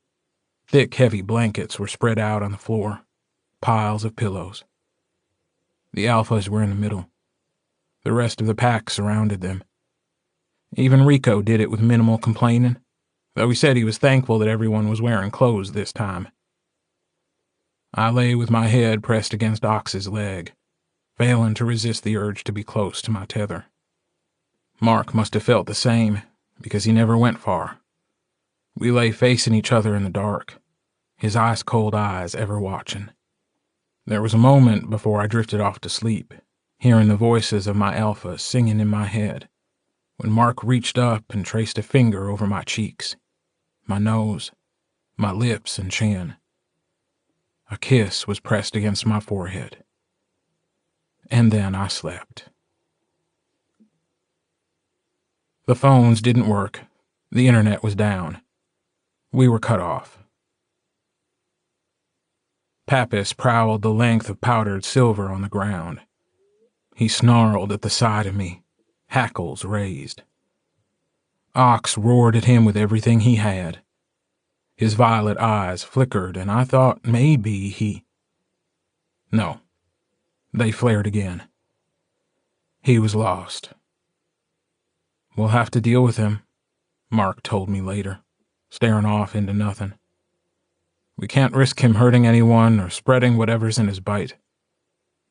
Thick, heavy blankets were spread out on the floor. Piles of pillows. The alphas were in the middle. The rest of the pack surrounded them. Even Rico did it with minimal complaining, though he said he was thankful that everyone was wearing clothes this time. I lay with my head pressed against Ox's leg, failing to resist the urge to be close to my tether. Mark must have felt the same, because he never went far. We lay facing each other in the dark, his ice-cold eyes ever watching. There was a moment before I drifted off to sleep, hearing the voices of my alphas singing in my head, when Mark reached up and traced a finger over my cheeks, my nose, my lips and chin. A kiss was pressed against my forehead. And then I slept. The phones didn't work. The internet was down. We were cut off. Pappas prowled the length of powdered silver on the ground. He snarled at the sight of me, hackles raised. Ox roared at him with everything he had. His violet eyes flickered, and I thought maybe he... No. They flared again. He was lost. We'll have to deal with him, Mark told me later, staring off into nothing. We can't risk him hurting anyone or spreading whatever's in his bite.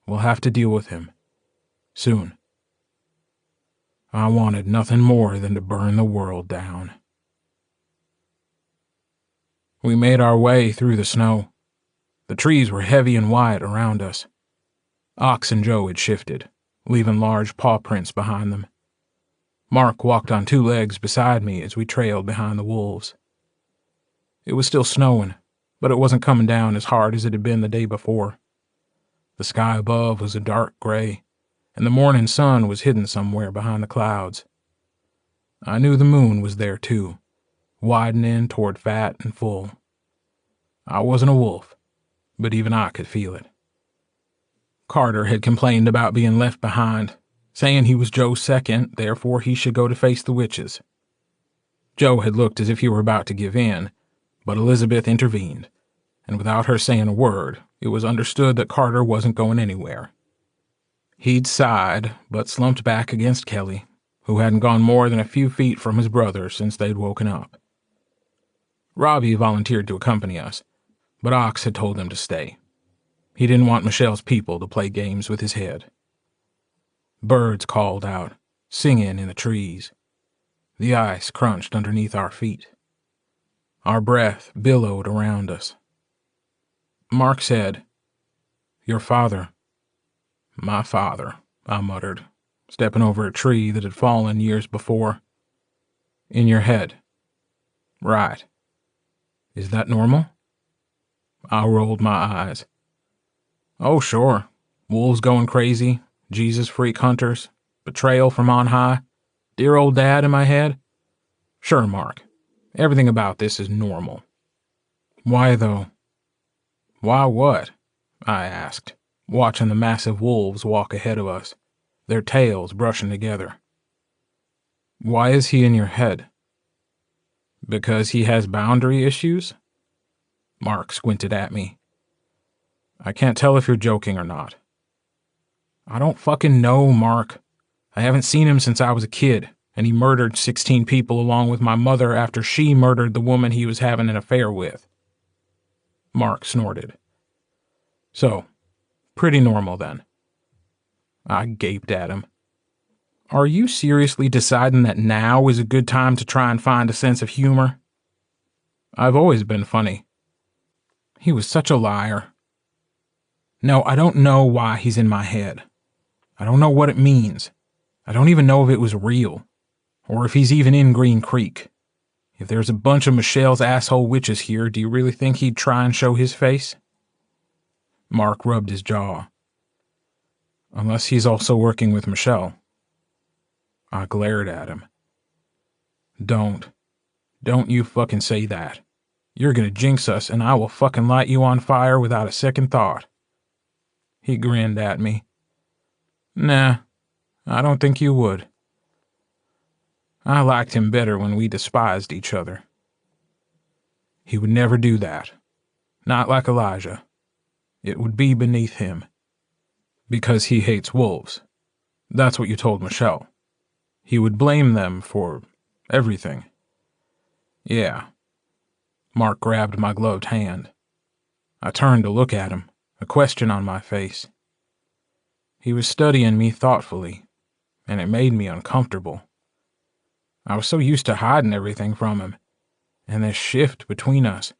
We'll have to deal with him. Soon. I wanted nothing more than to burn the world down. We made our way through the snow. The trees were heavy and wide around us. Ox and Joe had shifted, leaving large paw prints behind them. Mark walked on two legs beside me as we trailed behind the wolves. It was still snowing, but it wasn't coming down as hard as it had been the day before. The sky above was a dark gray, and the morning sun was hidden somewhere behind the clouds. I knew the moon was there too, widening toward fat and full. I wasn't a wolf, but even I could feel it. Carter had complained about being left behind, saying he was Joe's second, therefore he should go to face the witches. Joe had looked as if he were about to give in, but Elizabeth intervened, and without her saying a word, it was understood that Carter wasn't going anywhere. He'd sighed, but slumped back against Kelly, who hadn't gone more than a few feet from his brother since they'd woken up. Robbie volunteered to accompany us, but Ox had told him to stay. He didn't want Michelle's people to play games with his head. Birds called out, singing in the trees. The ice crunched underneath our feet. Our breath billowed around us. Mark said, "Your father." "My father," I muttered, stepping over a tree that had fallen years before. "In your head." "Right. Is that normal?" I rolled my eyes. "Oh, sure. Wolves going crazy, Jesus freak hunters, betrayal from on high, dear old dad in my head. Sure, Mark. Everything about this is normal." "Why, though?" "Why what?" I asked, watching the massive wolves walk ahead of us, their tails brushing together. "Why is he in your head?" "Because he has boundary issues?" Mark squinted at me. "I can't tell if you're joking or not." "I don't fucking know, Mark. I haven't seen him since I was a kid, and he murdered 16 people along with my mother after she murdered the woman he was having an affair with." Mark snorted. "So, pretty normal then." I gaped at him. "Are you seriously deciding that now is a good time to try and find a sense of humor?" "I've always been funny." He was such a liar. "No, I don't know why he's in my head. I don't know what it means. I don't even know if it was real, or if he's even in Green Creek. If there's a bunch of Michelle's asshole witches here, do you really think he'd try and show his face?" Mark rubbed his jaw. "Unless he's also working with Michelle." I glared at him. Don't you fucking say that. You're gonna jinx us and I will fucking light you on fire without a second thought." He grinned at me. "Nah, I don't think you would." I liked him better when we despised each other. He would never do that. Not like Elijah. It would be beneath him. Because he hates wolves. That's what you told Michelle. He would blame them for everything. Yeah. Mark grabbed my gloved hand. I turned to look at him, a question on my face. He was studying me thoughtfully, and it made me uncomfortable. I was so used to hiding everything from him, and this shift between us,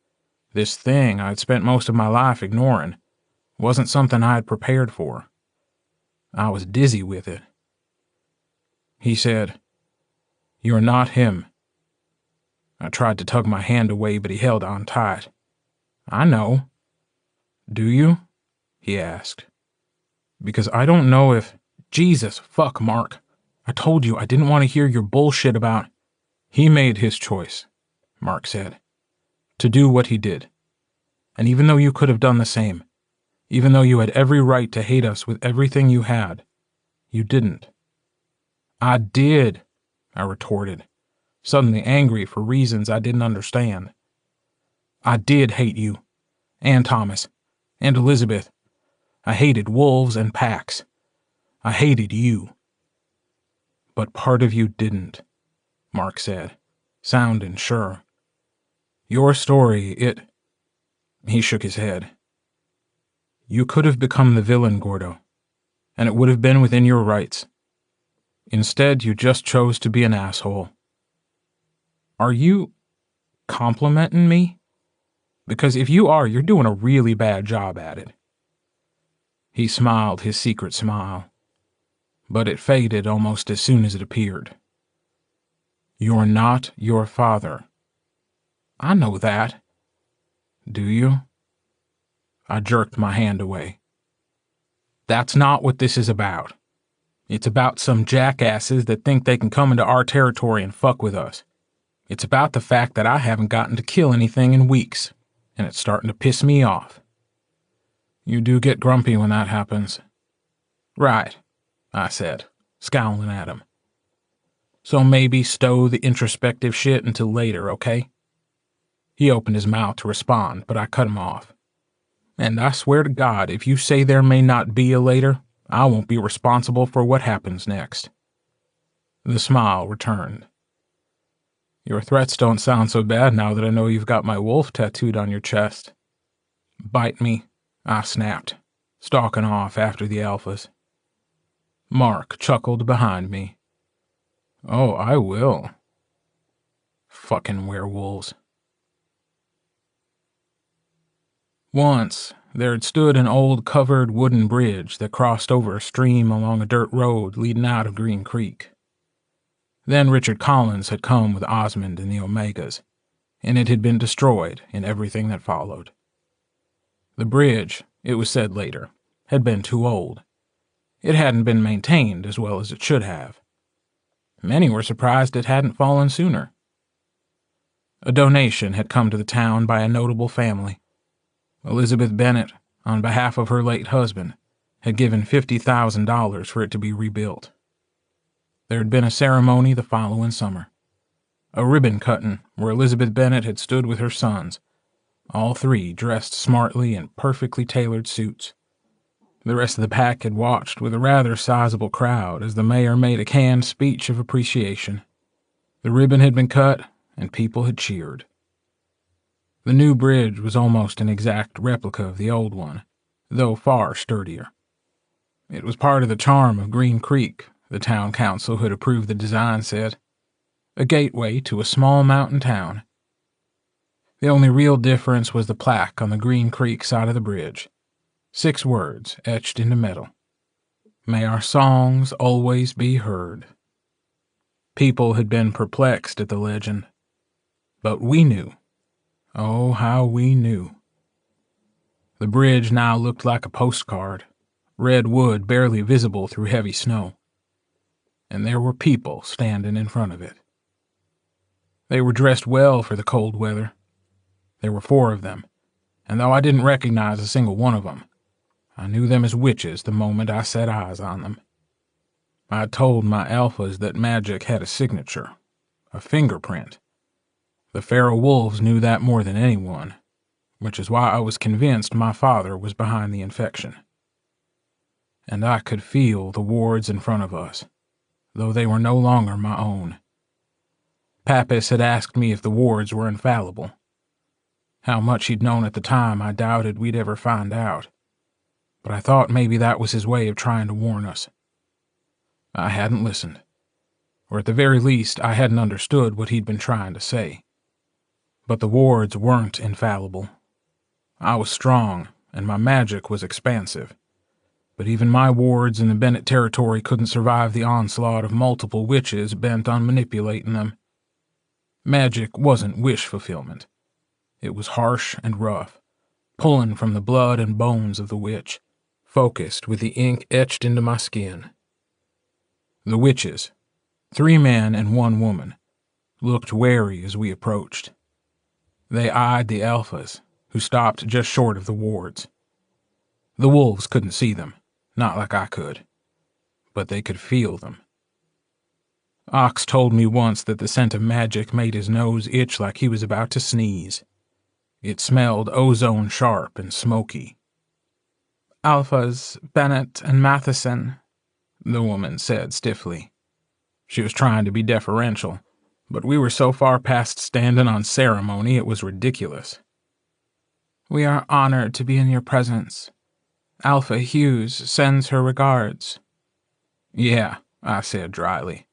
this thing I'd spent most of my life ignoring, wasn't something I had prepared for. I was dizzy with it. He said, "You're not him." I tried to tug my hand away, but he held on tight. "I know." "Do you?" he asked. "Because I don't know if—" "Jesus, fuck, Mark. I told you I didn't want to hear your bullshit about—" "He made his choice," Mark said, "to do what he did. And even though you could have done the same, even though you had every right to hate us with everything you had, you didn't." "I did," I retorted, suddenly angry for reasons I didn't understand. "I did hate you, and Thomas, and Elizabeth. I hated wolves and packs. I hated you." "But part of you didn't," Mark said, sounding sure. "Your story, it—" He shook his head. "You could have become the villain, Gordo, and it would have been within your rights. Instead, you just chose to be an asshole." "Are you complimenting me? Because if you are, you're doing a really bad job at it." He smiled his secret smile, but it faded almost as soon as it appeared. "You're not your father." "I know that." "Do you?" I jerked my hand away. "That's not what this is about. It's about some jackasses that think they can come into our territory and fuck with us. It's about the fact that I haven't gotten to kill anything in weeks, and it's starting to piss me off." "You do get grumpy when that happens." "Right," I said, scowling at him. "So maybe stow the introspective shit until later, okay?" He opened his mouth to respond, but I cut him off. "And I swear to God, if you say there may not be a later, I won't be responsible for what happens next." The smile returned. "Your threats don't sound so bad now that I know you've got my wolf tattooed on your chest." "Bite me," I snapped, stalking off after the alphas. Mark chuckled behind me. "Oh, I will." Fucking werewolves. Once, there had stood an old covered wooden bridge that crossed over a stream along a dirt road leading out of Green Creek. Then Richard Collins had come with Osmond and the Omegas, and it had been destroyed in everything that followed. The bridge, it was said later, had been too old. It hadn't been maintained as well as it should have. Many were surprised it hadn't fallen sooner. A donation had come to the town by a notable family. Elizabeth Bennet, on behalf of her late husband, had given $50,000 for it to be rebuilt. There had been a ceremony the following summer. A ribbon cutting where Elizabeth Bennet had stood with her sons, all three dressed smartly in perfectly tailored suits. The rest of the pack had watched with a rather sizable crowd as the mayor made a canned speech of appreciation. The ribbon had been cut, and people had cheered. The new bridge was almost an exact replica of the old one, though far sturdier. It was part of the charm of Green Creek, the town council who had approved the design said. A gateway to a small mountain town. The only real difference was the plaque on the Green Creek side of the bridge. 6 words etched into metal. May our songs always be heard. People had been perplexed at the legend. But we knew. Oh, how we knew. The bridge now looked like a postcard, red wood barely visible through heavy snow. And there were people standing in front of it. They were dressed well for the cold weather. There were 4 of them, and though I didn't recognize a single one of them, I knew them as witches the moment I set eyes on them. I told my alphas that magic had a signature, a fingerprint. The feral wolves knew that more than anyone, which is why I was convinced my father was behind the infection. And I could feel the wards in front of us, though they were no longer my own. Pappas had asked me if the wards were infallible. How much he'd known at the time I doubted we'd ever find out, but I thought maybe that was his way of trying to warn us. I hadn't listened, or at the very least I hadn't understood what he'd been trying to say. But the wards weren't infallible. I was strong, and my magic was expansive, but even my wards in the Bennett territory couldn't survive the onslaught of multiple witches bent on manipulating them. Magic wasn't wish fulfillment. It was harsh and rough, pulling from the blood and bones of the witch, focused with the ink etched into my skin. The witches, 3 men and 1 woman, looked wary as we approached. They eyed the alphas, who stopped just short of the wards. The wolves couldn't see them, not like I could, but they could feel them. Ox told me once that the scent of magic made his nose itch like he was about to sneeze. It smelled ozone sharp and smoky. Alphas, Bennett and Matheson, the woman said stiffly. She was trying to be deferential, but we were so far past standing on ceremony it was ridiculous. We are honored to be in your presence. Alpha Hughes sends her regards. Yeah, I said dryly.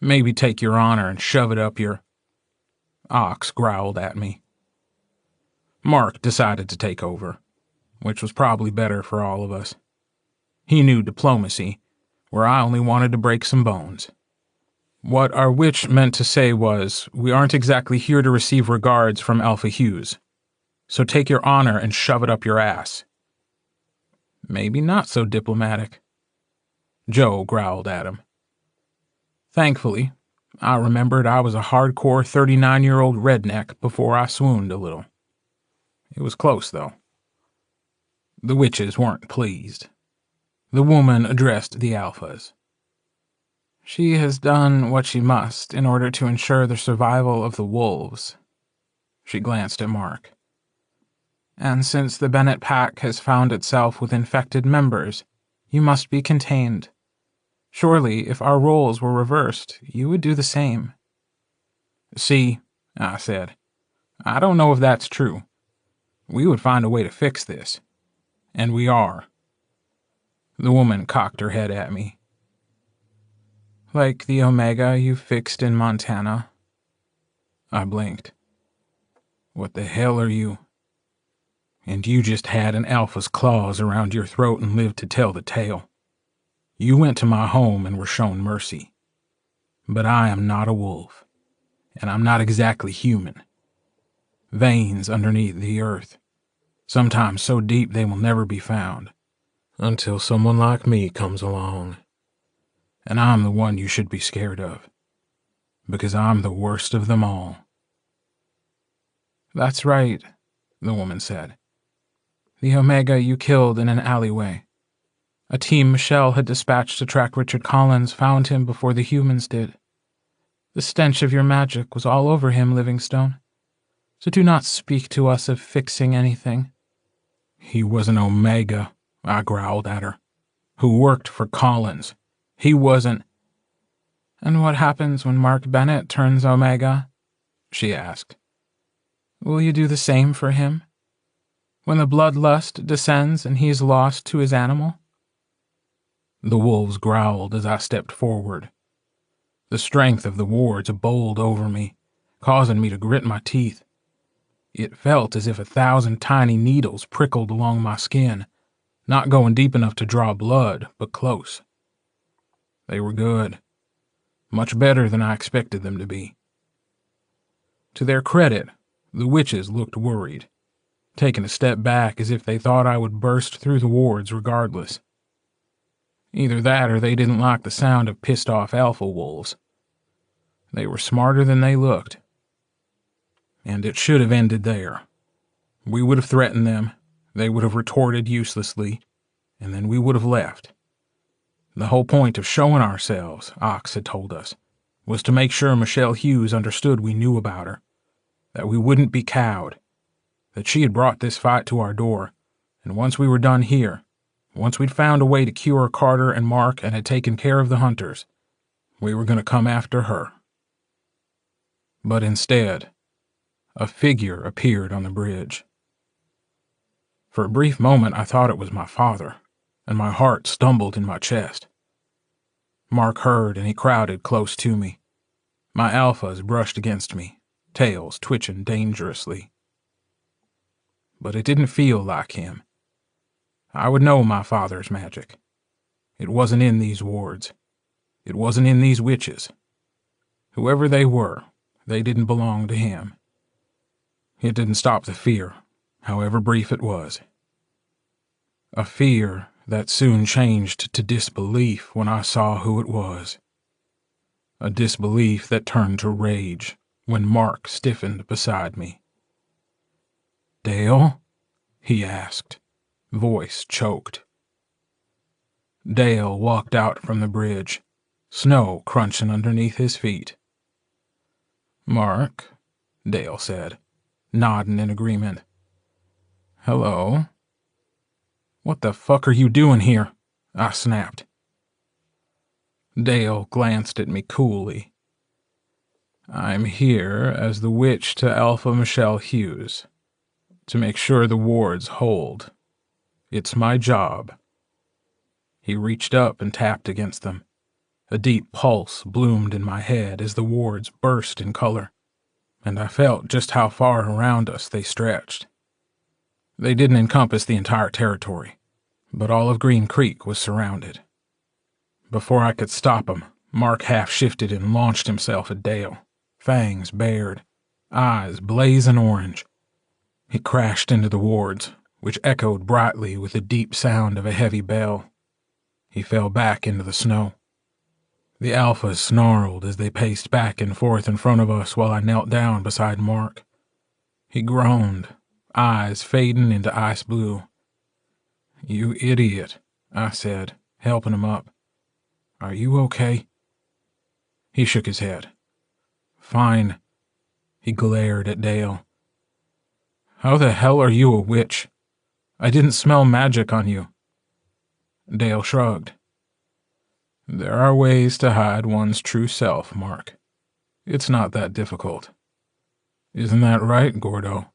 Maybe take your honor and shove it up your... Ox growled at me. Mark decided to take over, which was probably better for all of us. He knew diplomacy, where I only wanted to break some bones. What our witch meant to say was, we aren't exactly here to receive regards from Alpha Hughes, so take your honor and shove it up your ass. Maybe not so diplomatic. Joe growled at him. Thankfully, I remembered I was a hardcore 39-year-old redneck before I swooned a little. It was close, though. The witches weren't pleased. The woman addressed the alphas. She has done what she must in order to ensure the survival of the wolves. She glanced at Mark. And since the Bennett pack has found itself with infected members, you must be contained. Surely, if our roles were reversed, you would do the same. See, I said, I don't know if that's true. We would find a way to fix this. And we are. The woman cocked her head at me. Like the Omega you fixed in Montana? I blinked. What the hell are you? and you just had an alpha's claws around your throat and lived to tell the tale. You went to my home and were shown mercy. But I am not a wolf, and I'm not exactly human. Veins underneath the earth, sometimes so deep they will never be found, until someone like me comes along. And I'm the one you should be scared of, because I'm the worst of them all." "That's right," the woman said. "The Omega you killed in an alleyway. A team Michelle had dispatched to track Richard Collins found him before the humans did. The stench of your magic was all over him, Livingstone. So do not speak to us of fixing anything." "He was an Omega," I growled at her, "who worked for Collins. He wasn't—" "And what happens when Mark Bennett turns Omega?" she asked. "Will you do the same for him? When the bloodlust descends and he is lost to his animal?" The wolves growled as I stepped forward. The strength of the wards bowled over me, causing me to grit my teeth. It felt as if 1,000 tiny needles prickled along my skin, not going deep enough to draw blood, but close. They were good. Much better than I expected them to be. To their credit, the witches looked worried, taking a step back as if they thought I would burst through the wards regardless. Either that or they didn't like the sound of pissed-off alpha wolves. They were smarter than they looked. And it should have ended there. We would have threatened them, they would have retorted uselessly, and then we would have left. The whole point of showing ourselves, Ox had told us, was to make sure Michelle Hughes understood we knew about her, that we wouldn't be cowed, that she had brought this fight to our door, and once we were done here, once we'd found a way to cure Carter and Mark and had taken care of the hunters, we were going to come after her. But instead, a figure appeared on the bridge. For a brief moment I thought it was my father, and my heart stumbled in my chest. Mark heard and he crowded close to me. My alphas brushed against me, tails twitching dangerously. But it didn't feel like him. I would know my father's magic. It wasn't in these wards. It wasn't in these witches. Whoever they were, they didn't belong to him. It didn't stop the fear, however brief it was. A fear that soon changed to disbelief when I saw who it was. A disbelief that turned to rage when Mark stiffened beside me. "Dale?" he asked, voice choked. Dale walked out from the bridge, snow crunching underneath his feet. "Mark," Dale said, nodding in agreement. "Hello." "What the fuck are you doing here?" I snapped. Dale glanced at me coolly. "I'm here as the witch to Alpha Michelle Hughes, to make sure the wards hold. It's my job." He reached up and tapped against them. A deep pulse bloomed in my head as the wards burst in color, and I felt just how far around us they stretched. They didn't encompass the entire territory, but all of Green Creek was surrounded. Before I could stop him, Mark half-shifted and launched himself at Dale, fangs bared, eyes blazing orange. He crashed into the wards, which echoed brightly with the deep sound of a heavy bell. He fell back into the snow. The alphas snarled as they paced back and forth in front of us while I knelt down beside Mark. He groaned, eyes fading into ice blue. "You idiot," I said, helping him up. "Are you okay?" He shook his head. "Fine." He glared at Dale. "How the hell are you a witch? I didn't smell magic on you." Dale shrugged. "There are ways to hide one's true self, Mark. It's not that difficult. Isn't that right, Gordo?"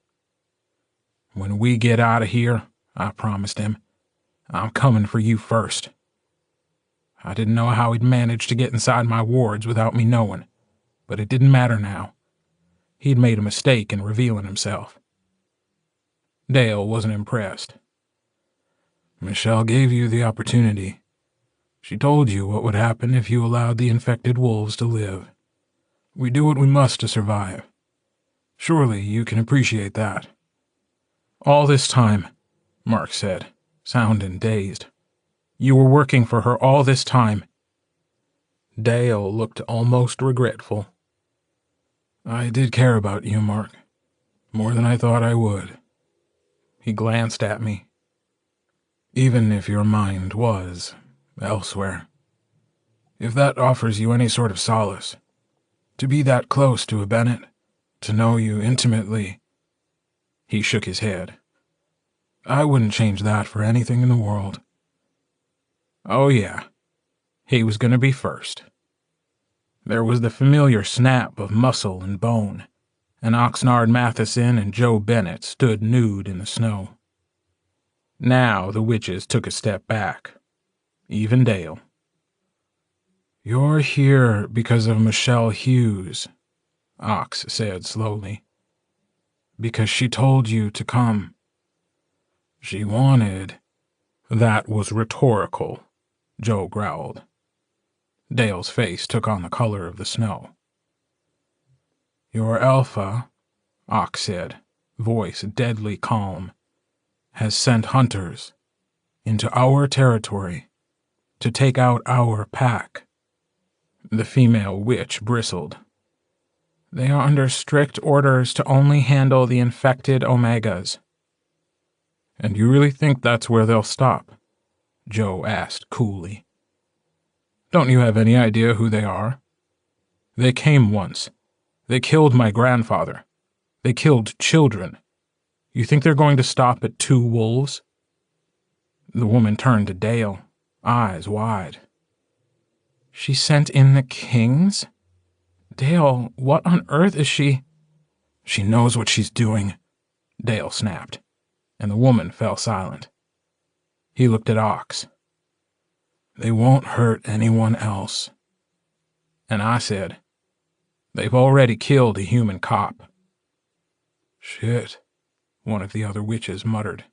"When we get out of here," I promised him, "I'm coming for you first." I didn't know how he'd managed to get inside my wards without me knowing, but it didn't matter now. He'd made a mistake in revealing himself. Dale wasn't impressed. Michelle gave you the opportunity. She told you what would happen if you allowed the infected wolves to live. We do what we must to survive. Surely you can appreciate that. All this time, Mark said, sounding dazed. You were working for her all this time. Dale looked almost regretful. I did care about you, Mark. More than I thought I would. He glanced at me. Even if your mind was elsewhere. If that offers you any sort of solace, to be that close to a Bennett, to know you intimately. He shook his head. I wouldn't change that for anything in the world. Oh yeah, he was going to be first. There was the familiar snap of muscle and bone, and Oxnard Matheson and Joe Bennett stood nude in the snow. Now the witches took a step back. Even Dale. You're here because of Michelle Hughes, Ox said slowly. Because she told you to come. She wanted. That was rhetorical, Joe growled. Dale's face took on the color of the snow. Your alpha, Ox said, voice deadly calm, has sent hunters into our territory to take out our pack. The female witch bristled. They are under strict orders to only handle the infected Omegas. And you really think that's where they'll stop? Joe asked coolly. Don't you have any idea who they are? They came once. They killed my grandfather. They killed children. You think they're going to stop at 2 wolves? The woman turned to Dale, eyes wide. She sent in the kings? Dale, what on earth is she? She knows what she's doing, Dale snapped, and the woman fell silent. He looked at Ox. They won't hurt anyone else. And I said, they've already killed a human cop. Shit, one of the other witches muttered.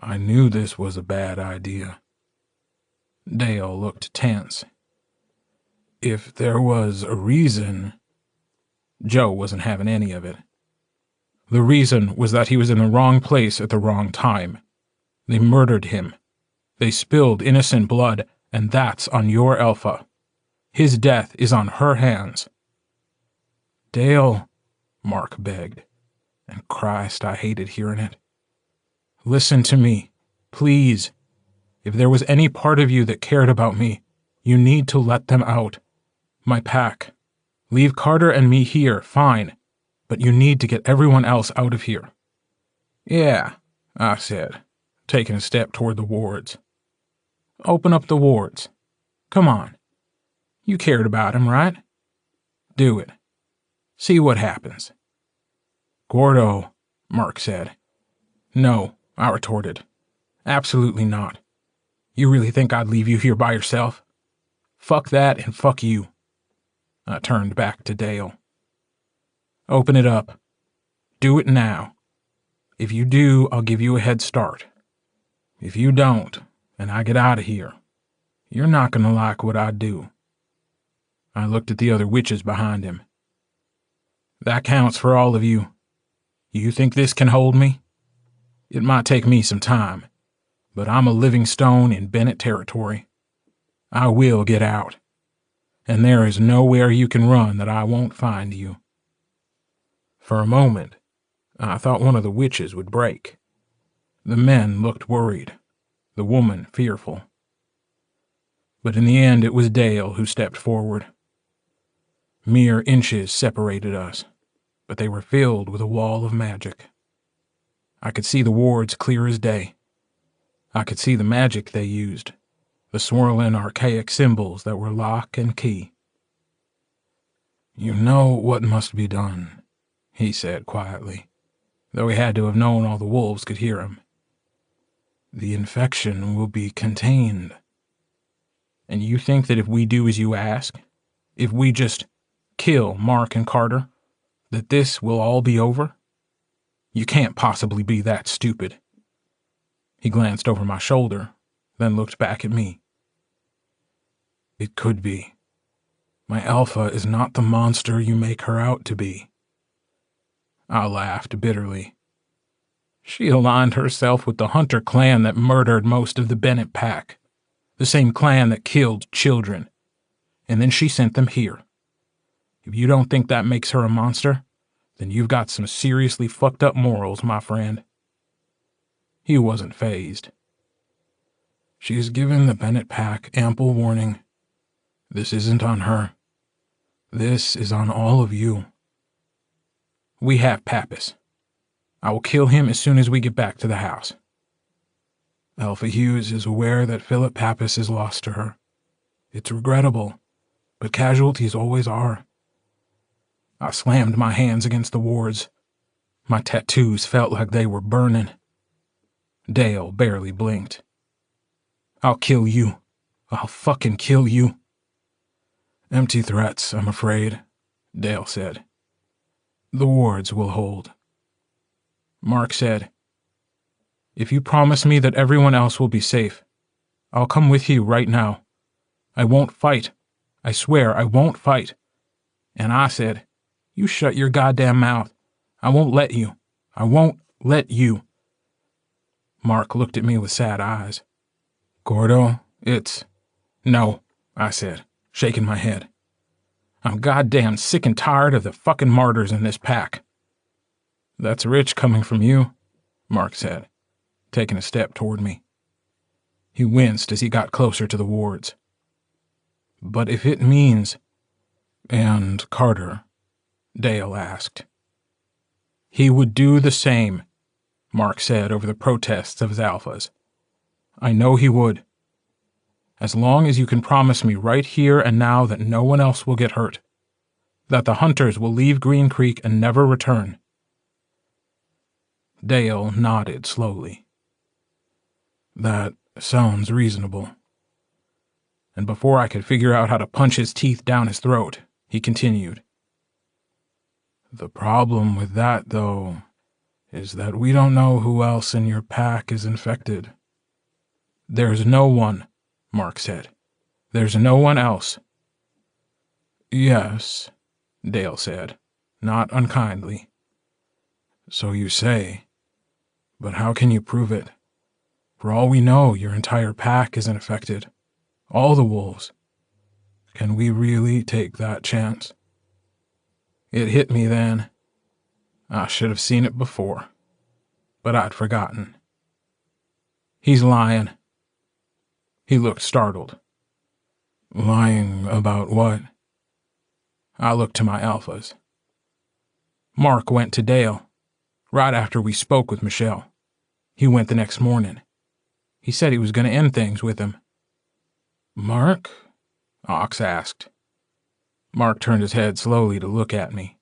I knew this was a bad idea. Dale looked tense. If there was a reason... Joe wasn't having any of it. The reason was that he was in the wrong place at the wrong time. They murdered him. They spilled innocent blood, and that's on your alpha. His death is on her hands. Dale, Mark begged. And Christ, I hated hearing it. Listen to me, please. If there was any part of you that cared about me, you need to let them out. My pack. Leave Carter and me here, fine. But you need to get everyone else out of here. Yeah, I said, taking a step toward the wards. Open up the wards. Come on. You cared about him, right? Do it. See what happens. Gordo, Mark said. No, I retorted. Absolutely not. You really think I'd leave you here by yourself? Fuck that and fuck you. I turned back to Dale. Open it up. Do it now. If you do, I'll give you a head start. If you don't, and I get out of here, you're not going to like what I do. I looked at the other witches behind him. That counts for all of you. You think this can hold me? It might take me some time, but I'm a living stone in Bennett territory. I will get out, and there is nowhere you can run that I won't find you. For a moment, I thought one of the witches would break. The men looked worried, the woman fearful. But in the end, it was Dale who stepped forward. Mere inches separated us, but they were filled with a wall of magic. I could see the wards clear as day. I could see the magic they used, the swirling archaic symbols that were lock and key. You know what must be done, he said quietly, though he had to have known all the wolves could hear him. The infection will be contained. And you think that if we do as you ask, if we just kill Mark and Carter, that this will all be over? You can't possibly be that stupid." He glanced over my shoulder, then looked back at me. "It could be. My Alpha is not the monster you make her out to be." I laughed bitterly. She aligned herself with the Hunter clan that murdered most of the Bennett pack, the same clan that killed children, and then she sent them here. If you don't think that makes her a monster, then you've got some seriously fucked up morals, my friend. He wasn't fazed. "She's given the Bennett pack ample warning. This isn't on her. This is on all of you. We have Pappas. I will kill him as soon as we get back to the house. Alpha Hughes is aware that Philip Pappas is lost to her. It's regrettable, but casualties always are." I slammed my hands against the wards. My tattoos felt like they were burning. Dale barely blinked. "I'll kill you. I'll fucking kill you." "Empty threats, I'm afraid," Dale said. "The wards will hold." Mark said, "If you promise me that everyone else will be safe, I'll come with you right now. I won't fight. I swear I won't fight." And I said, "You shut your goddamn mouth. I won't let you. I won't let you." Mark looked at me with sad eyes. "Gordo, it's—" "No," I said, shaking my head. "I'm goddamn sick and tired of the fucking martyrs in this pack." "That's rich coming from you," Mark said, taking a step toward me. He winced as he got closer to the wards. "But if it means—" "And Carter?" Dale asked. "He would do the same," Mark said over the protests of his alphas. "I know he would. As long as you can promise me right here and now that no one else will get hurt, that the hunters will leave Green Creek and never return." Dale nodded slowly. "That sounds reasonable." And before I could figure out how to punch his teeth down his throat, he continued. "The problem with that, though, is that we don't know who else in your pack is infected." "There's no one," Mark said. "There's no one else." "Yes," Dale said, not unkindly. "So you say. But how can you prove it? For all we know, your entire pack is infected. All the wolves. Can we really take that chance?" It hit me then. I should have seen it before, but I'd forgotten. "He's lying." He looked startled. "Lying about what?" I looked to my alphas. Mark went to Dale, right after we spoke with Michelle. He went the next morning. He said he was going to end things with him. "Mark?" Ox asked. Mark turned his head slowly to look at me.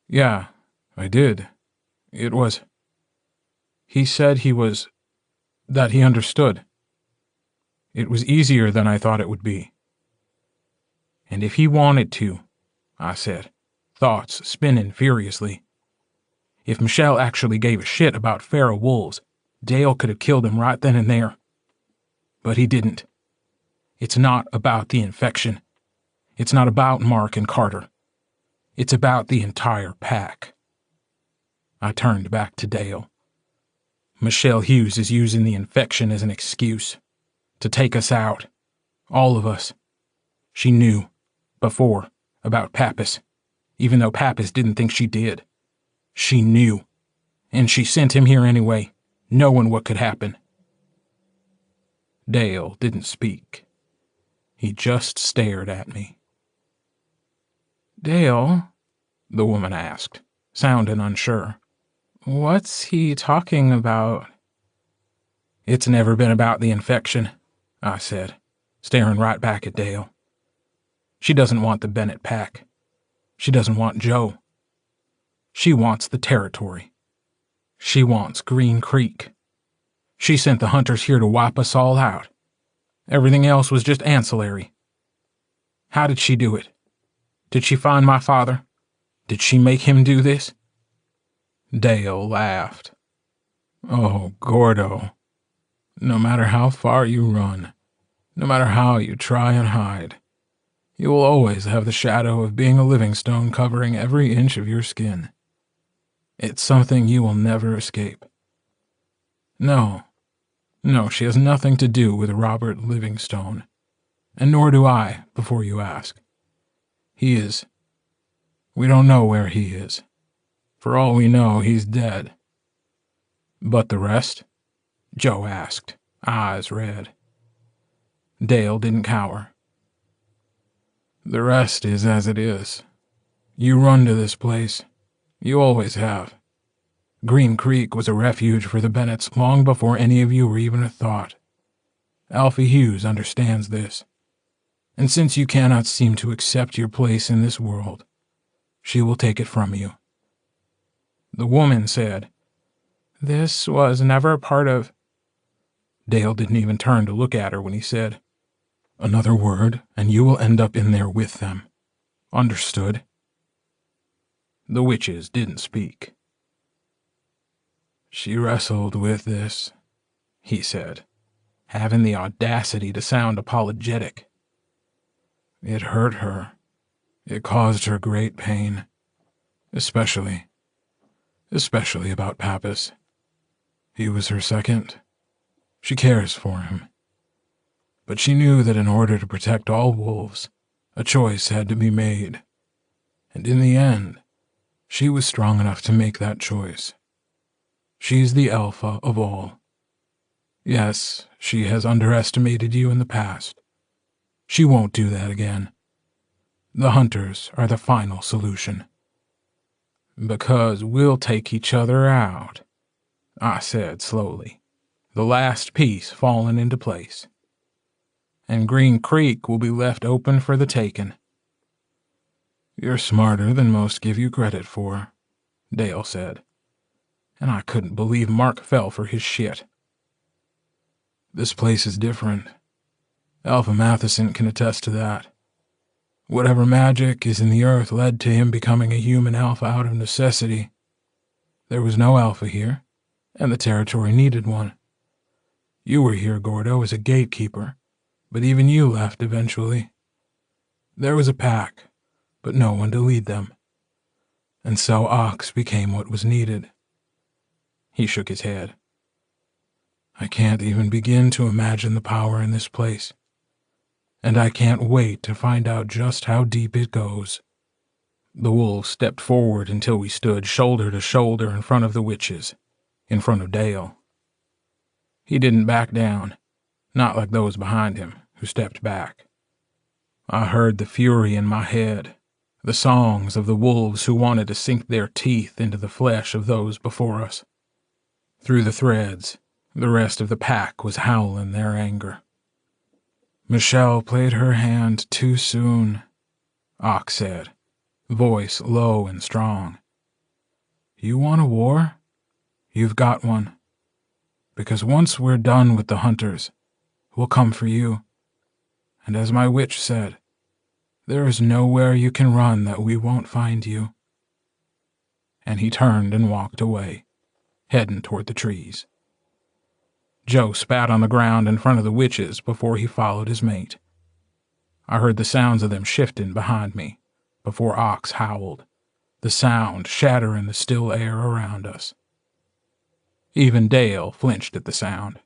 "Yeah, I did. It was—" He said that he understood. It was easier than I thought it would be. "And if he wanted to," I said, thoughts spinning furiously. "If Michelle actually gave a shit about feral wolves, Dale could have killed him right then and there. But he didn't. It's not about the infection. It's not about Mark and Carter. It's about the entire pack." I turned back to Dale. "Michelle Hughes is using the infection as an excuse to take us out. All of us. She knew, before, about Pappas, even though Pappas didn't think she did. She knew. And she sent him here anyway, knowing what could happen." Dale didn't speak. He just stared at me. "Dale," the woman asked, sounding unsure, "what's he talking about?" "It's never been about the infection," I said, staring right back at Dale. "She doesn't want the Bennett pack. She doesn't want Joe. She wants the territory. She wants Green Creek. She sent the hunters here to wipe us all out. Everything else was just ancillary. How did she do it? Did she find my father? Did she make him do this? Dale laughed. Oh, Gordo, no matter how far you run, no matter how you try and hide, you will always have the shadow of being a living stone covering every inch of your skin. It's something you will never escape. No, she has nothing to do with Robert Livingstone, and nor do I, before you ask. We don't know where he is. For all we know, he's dead. But the rest? Joe asked, eyes red. Dale didn't cower. The rest is as it is. You run to this place. You always have. Green Creek was a refuge for the Bennetts long before any of you were even a thought. Alfie Hughes understands this. And since you cannot seem to accept your place in this world, she will take it from you. The woman said, "This was never part of—" Dale didn't even turn to look at her when he said, "Another word, and you will end up in there with them. Understood?" The witches didn't speak. "She wrestled with this," he said, having the audacity to sound apologetic. "It hurt her. It caused her great pain, especially about Pappas. He was her second. She cares for him. But she knew that in order to protect all wolves, a choice had to be made. And in the end, she was strong enough to make that choice. She's the alpha of all. Yes, she has underestimated you in the past. She won't do that again. The hunters are the final solution." "Because we'll take each other out," I said slowly, the last piece falling into place. "And Green Creek will be left open for the taking." "You're smarter than most give you credit for," Dale said, and I couldn't believe Mark fell for his shit. "This place is different. Alpha Matheson can attest to that. Whatever magic is in the earth led to him becoming a human alpha out of necessity. There was no alpha here, and the territory needed one. You were here, Gordo, as a gatekeeper, but even you left eventually. There was a pack, but no one to lead them. And so Ox became what was needed." He shook his head. "I can't even begin to imagine the power in this place. And I can't wait to find out just how deep it goes." The wolves stepped forward until we stood shoulder to shoulder in front of the witches, in front of Dale. He didn't back down, not like those behind him, who stepped back. I heard the fury in my head, the songs of the wolves who wanted to sink their teeth into the flesh of those before us. Through the threads, the rest of the pack was howling their anger. "Michelle played her hand too soon," Ock said, voice low and strong. "You want a war? You've got one. Because once we're done with the hunters, we'll come for you. And as my witch said, there is nowhere you can run that we won't find you." And he turned and walked away, heading toward the trees. Joe spat on the ground in front of the witches before he followed his mate. I heard the sounds of them shifting behind me before Ox howled, the sound shattering the still air around us. Even Dale flinched at the sound.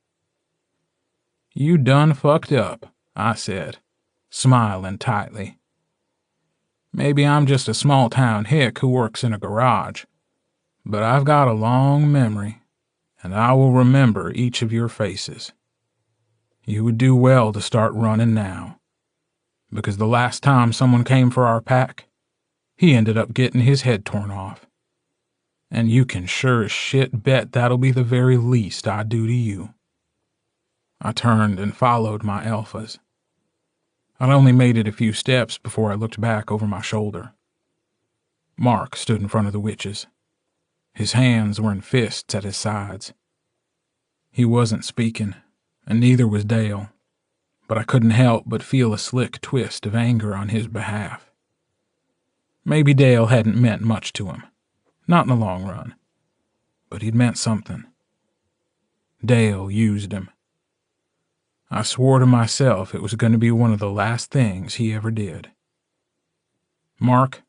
"You done fucked up," I said, smiling tightly. "Maybe I'm just a small-town hick who works in a garage, but I've got a long memory, and I will remember each of your faces. You would do well to start running now, because the last time someone came for our pack, he ended up getting his head torn off. And you can sure as shit bet that'll be the very least I do to you." I turned and followed my alphas. I'd only made it a few steps before I looked back over my shoulder. Mark stood in front of the witches. His hands were in fists at his sides. He wasn't speaking, and neither was Dale, but I couldn't help but feel a slick twist of anger on his behalf. Maybe Dale hadn't meant much to him, not in the long run, but he'd meant something. Dale used him. I swore to myself it was going to be one of the last things he ever did. "Mark,"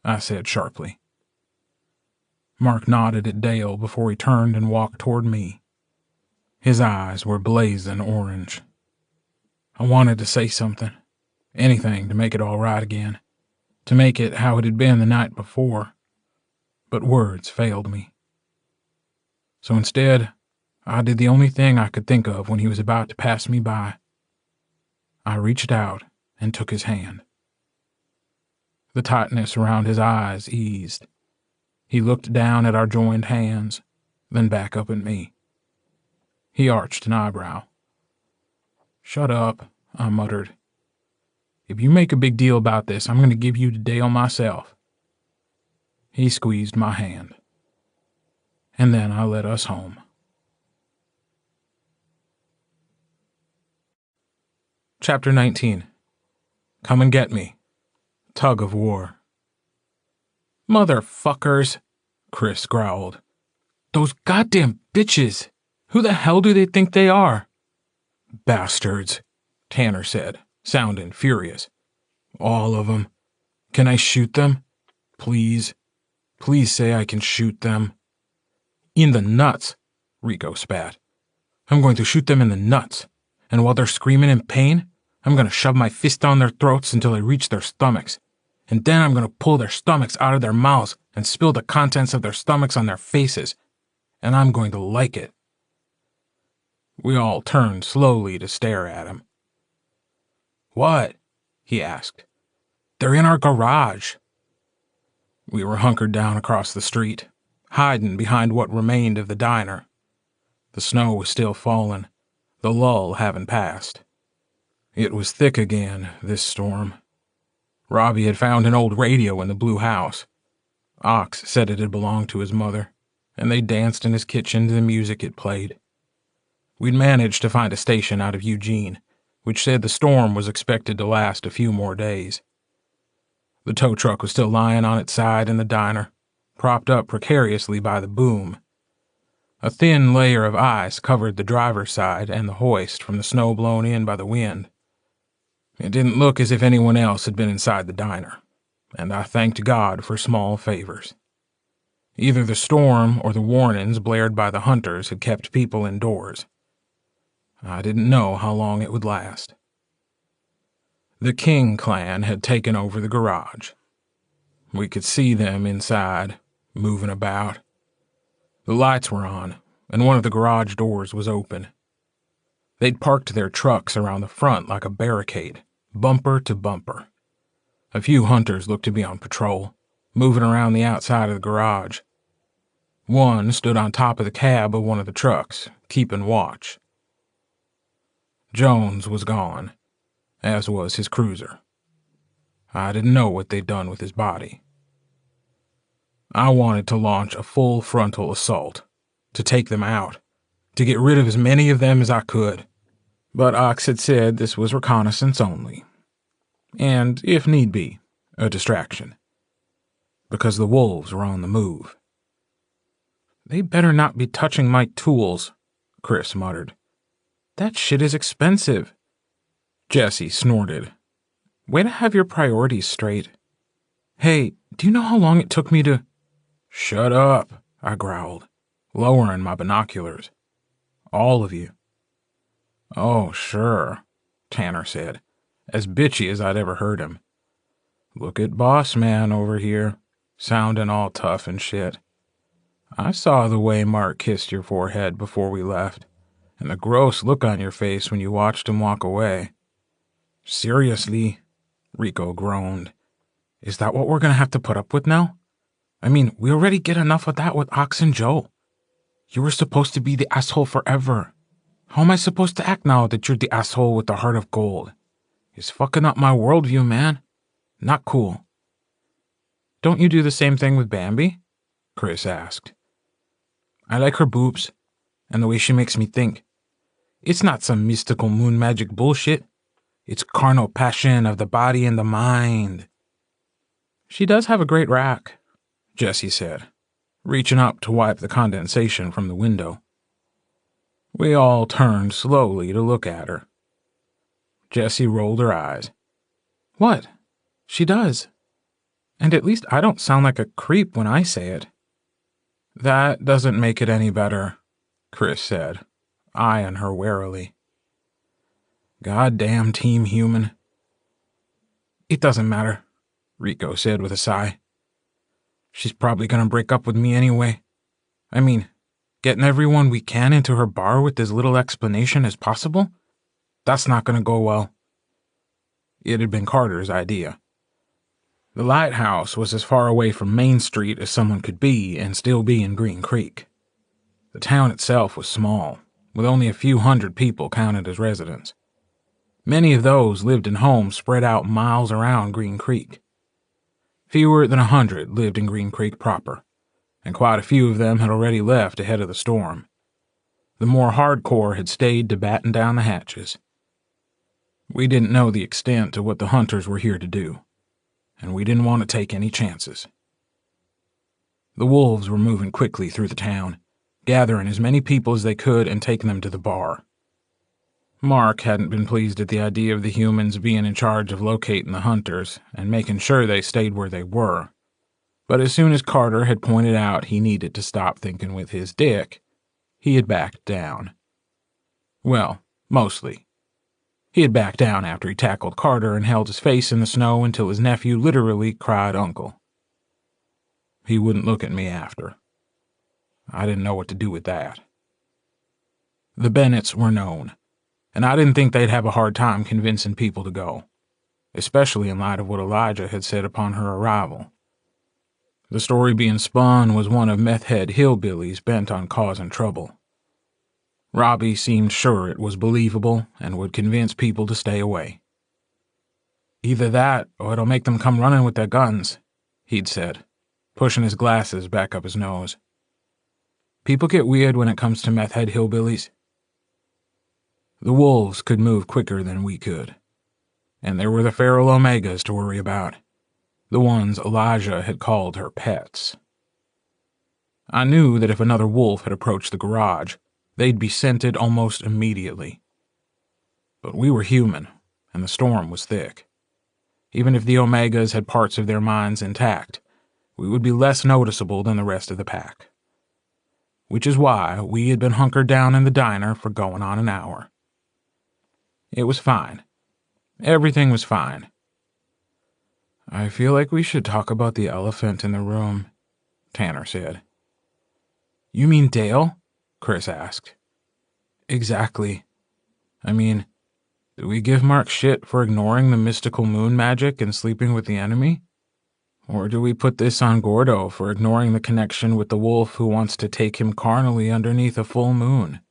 I said sharply. Mark nodded at Dale before he turned and walked toward me. His eyes were blazing orange. I wanted to say something, anything to make it all right again, to make it how it had been the night before, but words failed me. So instead, I did the only thing I could think of when he was about to pass me by. I reached out and took his hand. The tightness around his eyes eased. He looked down at our joined hands, then back up at me. He arched an eyebrow. "Shut up," I muttered. "If you make a big deal about this, I'm going to give you to Dale myself." He squeezed my hand. And then I led us home. Chapter 19. Come and get me. Tug of war. "Motherfuckers," Chris growled. "Those goddamn bitches! Who the hell do they think they are?" "Bastards," Tanner said, sounding furious. "All of them. Can I shoot them? Please. Please say I can shoot them." "In the nuts," Rico spat. "I'm going to shoot them in the nuts, and while they're screaming in pain, I'm going to shove my fist down their throats until I reach their stomachs, and then I'm going to pull their stomachs out of their mouths and spill the contents of their stomachs on their faces, and I'm going to like it." We all turned slowly to stare at him. "What?" he asked. "They're in our garage." We were hunkered down across the street, hiding behind what remained of the diner. The snow was still falling, the lull having passed. It was thick again, this storm. Robbie had found an old radio in the blue house. Ox said it had belonged to his mother, and they danced in his kitchen to the music it played. We'd managed to find a station out of Eugene, which said the storm was expected to last a few more days. The tow truck was still lying on its side in the diner, propped up precariously by the boom. A thin layer of ice covered the driver's side and the hoist from the snow blown in by the wind. It didn't look as if anyone else had been inside the diner, and I thanked God for small favors. Either the storm or the warnings blared by the hunters had kept people indoors. I didn't know how long it would last. The King clan had taken over the garage. We could see them inside, moving about. The lights were on, and one of the garage doors was open. They'd parked their trucks around the front like a barricade, bumper to bumper. A few hunters looked to be on patrol, moving around the outside of the garage. One stood on top of the cab of one of the trucks, keeping watch. Jones was gone, as was his cruiser. I didn't know what they'd done with his body. I wanted to launch a full frontal assault, to take them out, to get rid of as many of them as I could. But Ox had said this was reconnaissance only. And, if need be, a distraction. Because the wolves were on the move. "They better not be touching my tools," Chris muttered. "That shit is expensive." Jesse snorted. "Way to have your priorities straight. Hey, do you know how long it took me to—" "Shut up," I growled, lowering my binoculars. "All of you." "Oh, sure," Tanner said, as bitchy as I'd ever heard him. "Look at Boss Man over here, sounding all tough and shit. I saw the way Mark kissed your forehead before we left, and the gross look on your face when you watched him walk away." "Seriously?" Rico groaned. "Is that what we're going to have to put up with now? I mean, we already get enough of that with Ox and Joe. You were supposed to be the asshole forever. How am I supposed to act now that you're the asshole with the heart of gold? It's fucking up my worldview, man. Not cool." "Don't you do the same thing with Bambi?" Chris asked. "I like her boobs, and the way she makes me think. It's not some mystical moon magic bullshit. It's carnal passion of the body and the mind." "She does have a great rack," Jesse said. reaching up to wipe the condensation from the window. We all turned slowly to look at her. Jessie rolled her eyes. What? She does. And at least I don't sound like a creep when I say it. That doesn't make it any better, Chris said, eyeing her warily. Goddamn Team Human. It doesn't matter, Rico said with a sigh. She's probably gonna break up with me anyway. I mean, getting everyone we can into her bar with as little explanation as possible? That's not gonna go well. It had been Carter's idea. The lighthouse was as far away from Main Street as someone could be and still be in Green Creek. The town itself was small, with only a few hundred people counted as residents. Many of those lived in homes spread out miles around Green Creek. Fewer than 100 lived in Green Creek proper, and quite a few of them had already left ahead of the storm. The more hardcore had stayed to batten down the hatches. We didn't know the extent of what the hunters were here to do, and we didn't want to take any chances. The wolves were moving quickly through the town, gathering as many people as they could and taking them to the bar. Mark hadn't been pleased at the idea of the humans being in charge of locating the hunters and making sure they stayed where they were, but as soon as Carter had pointed out he needed to stop thinking with his dick, he had backed down. Well, mostly. He had backed down after he tackled Carter and held his face in the snow until his nephew literally cried uncle. He wouldn't look at me after. I didn't know what to do with that. The Bennetts were known, and I didn't think they'd have a hard time convincing people to go, especially in light of what Elijah had said upon her arrival. The story being spun was one of meth-head hillbillies bent on causing trouble. Robbie seemed sure it was believable and would convince people to stay away. Either that, or it'll make them come running with their guns, he'd said, pushing his glasses back up his nose. People get weird when it comes to meth-head hillbillies. The wolves could move quicker than we could, and there were the feral omegas to worry about, the ones Elijah had called her pets. I knew that if another wolf had approached the garage, they'd be scented almost immediately. But we were human, and the storm was thick. Even if the omegas had parts of their minds intact, we would be less noticeable than the rest of the pack. Which is why we had been hunkered down in the diner for going on an hour. It was fine. Everything was fine. I feel like we should talk about the elephant in the room, Tanner said. You mean Dale? Chris asked. Exactly. I mean, do we give Mark shit for ignoring the mystical moon magic and sleeping with the enemy? Or do we put this on Gordo for ignoring the connection with the wolf who wants to take him carnally underneath a full moon?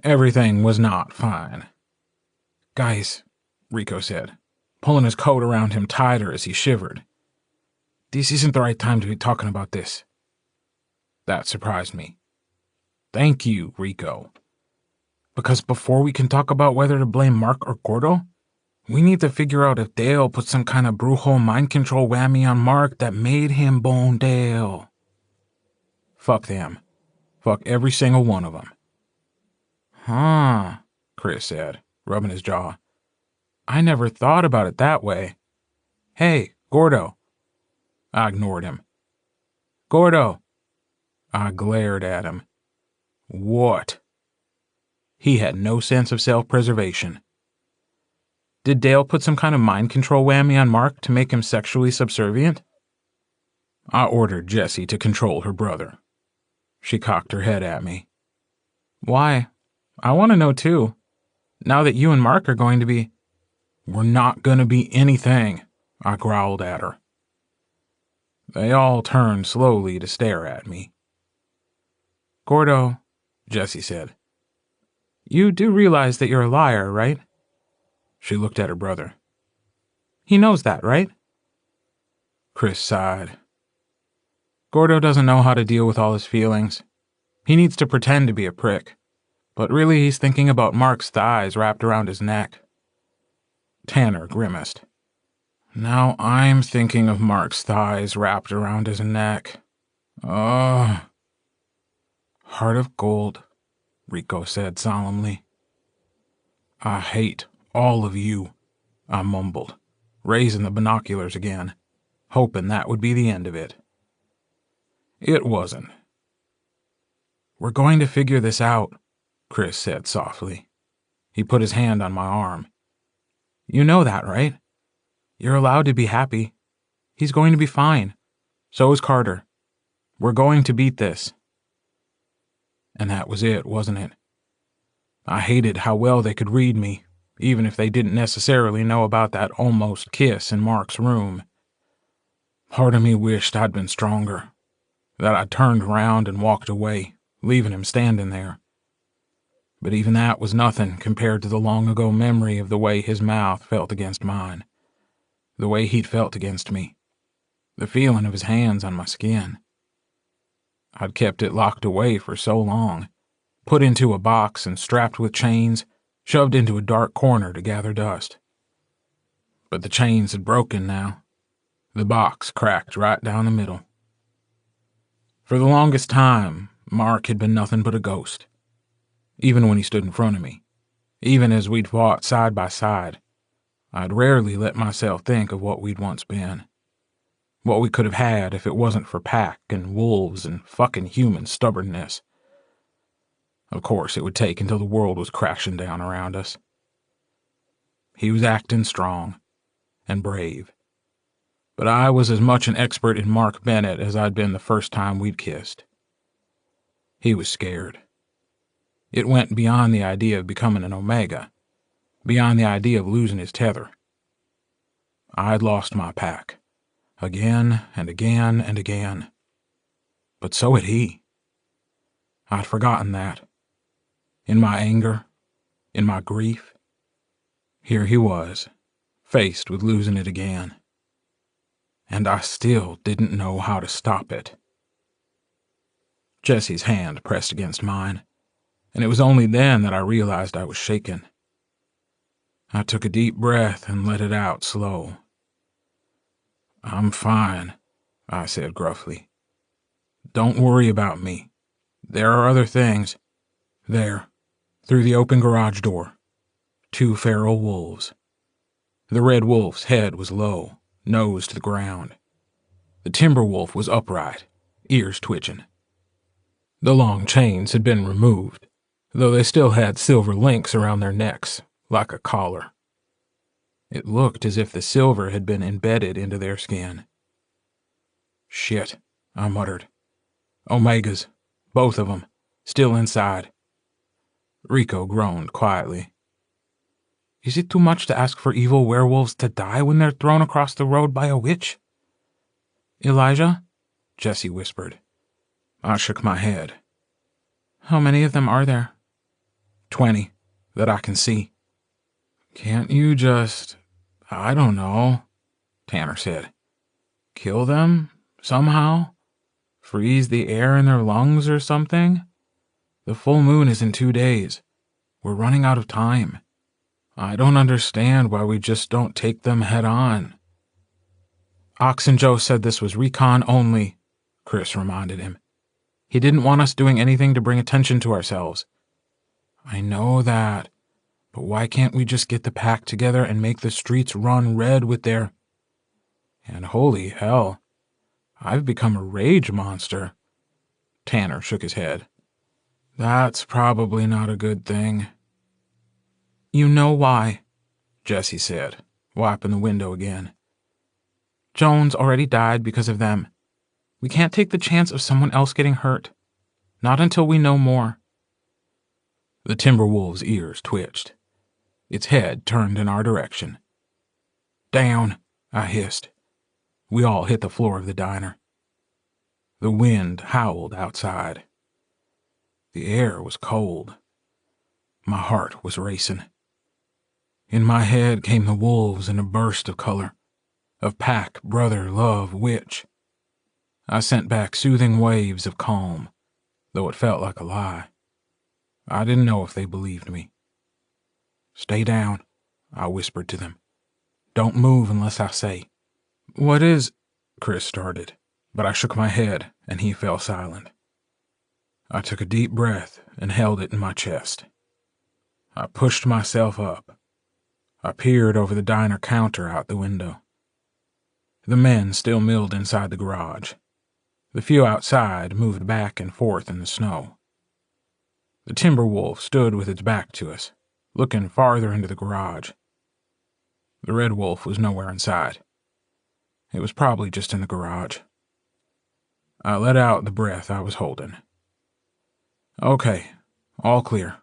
Everything was not fine. Guys, Rico said, pulling his coat around him tighter as he shivered. This isn't the right time to be talking about this. That surprised me. Thank you, Rico. Because before we can talk about whether to blame Mark or Gordo, we need to figure out if Dale put some kind of brujo mind control whammy on Mark that made him bone Dale. Fuck them. Fuck every single one of them. Huh, Chris said, rubbing his jaw. I never thought about it that way. Hey, Gordo. I ignored him. Gordo. I glared at him. What? He had no sense of self-preservation. Did Dale put some kind of mind control whammy on Mark to make him sexually subservient? I ordered Jessie to control her brother. She cocked her head at me. Why? I want to know too. Now that you and Mark are going to be... We're not going to be anything, I growled at her. They all turned slowly to stare at me. Gordo, Jessie said. You do realize that you're a liar, right? She looked at her brother. He knows that, right? Chris sighed. Gordo doesn't know how to deal with all his feelings. He needs to pretend to be a prick, but really he's thinking about Mark's thighs wrapped around his neck. Tanner grimaced. Now I'm thinking of Mark's thighs wrapped around his neck, Heart of gold, Rico said solemnly. I hate all of you, I mumbled, raising the binoculars again, hoping that would be the end of it. It wasn't. We're going to figure this out, Chris said softly. He put his hand on my arm. You know that, right? You're allowed to be happy. He's going to be fine. So is Carter. We're going to beat this. And that was it, wasn't it? I hated how well they could read me, even if they didn't necessarily know about that almost kiss in Mark's room. Part of me wished I'd been stronger, that I'd turned around and walked away, leaving him standing there. But even that was nothing compared to the long-ago memory of the way his mouth felt against mine, the way he'd felt against me, the feeling of his hands on my skin. I'd kept it locked away for so long, put into a box and strapped with chains, shoved into a dark corner to gather dust. But the chains had broken now. The box cracked right down the middle. For the longest time, Mark had been nothing but a ghost. Even when he stood in front of me, even as we'd fought side by side, I'd rarely let myself think of what we'd once been. What we could have had if it wasn't for pack and wolves and fucking human stubbornness. Of course, it would take until the world was crashing down around us. He was acting strong and brave. But I was as much an expert in Mark Bennett as I'd been the first time we'd kissed. He was scared. It went beyond the idea of becoming an Omega, beyond the idea of losing his tether. I'd lost my pack, again and again and again. But so had he. I'd forgotten that. In my anger, in my grief, here he was, faced with losing it again. And I still didn't know how to stop it. Jesse's hand pressed against mine, and it was only then that I realized I was shaken. I took a deep breath and let it out slow. I'm fine, I said gruffly. Don't worry about me. There are other things. There, through the open garage door, 2 feral wolves. The red wolf's head was low, nose to the ground. The timber wolf was upright, ears twitching. The long chains had been removed, though they still had silver links around their necks, like a collar. It looked as if the silver had been embedded into their skin. Shit, I muttered. Omegas, both of them, still inside. Rico groaned quietly. Is it too much to ask for evil werewolves to die when they're thrown across the road by a witch? Elijah? Jesse whispered. I shook my head. How many of them are there? 20, that I can see. Can't you just, I don't know, Tanner said. Kill them, somehow? Freeze the air in their lungs or something? The full moon is in 2 days. We're running out of time. I don't understand why we just don't take them head on. Oxen Joe said this was recon only, Chris reminded him. He didn't want us doing anything to bring attention to ourselves. I know that, but why can't we just get the pack together and make the streets run red with their... And holy hell, I've become a rage monster. Tanner shook his head. That's probably not a good thing. You know why, Jesse said, wiping the window again. Jones already died because of them. We can't take the chance of someone else getting hurt. Not until we know more. The timber wolf's ears twitched. Its head turned in our direction. Down, I hissed. We all hit the floor of the diner. The wind howled outside. The air was cold. My heart was racing. In my head came the wolves in a burst of color, of pack, brother, love, witch. I sent back soothing waves of calm, though it felt like a lie. I didn't know if they believed me. Stay down, I whispered to them. Don't move unless I say. What is... Chris started. but I shook my head and he fell silent. I took a deep breath and held it in my chest. I pushed myself up. I peered over the diner counter out the window. The men still milled inside the garage. The few outside moved back and forth in the snow. The timber wolf stood with its back to us, looking farther into the garage. The red wolf was nowhere in sight. It was probably just in the garage. I let out the breath I was holding. Okay, all clear.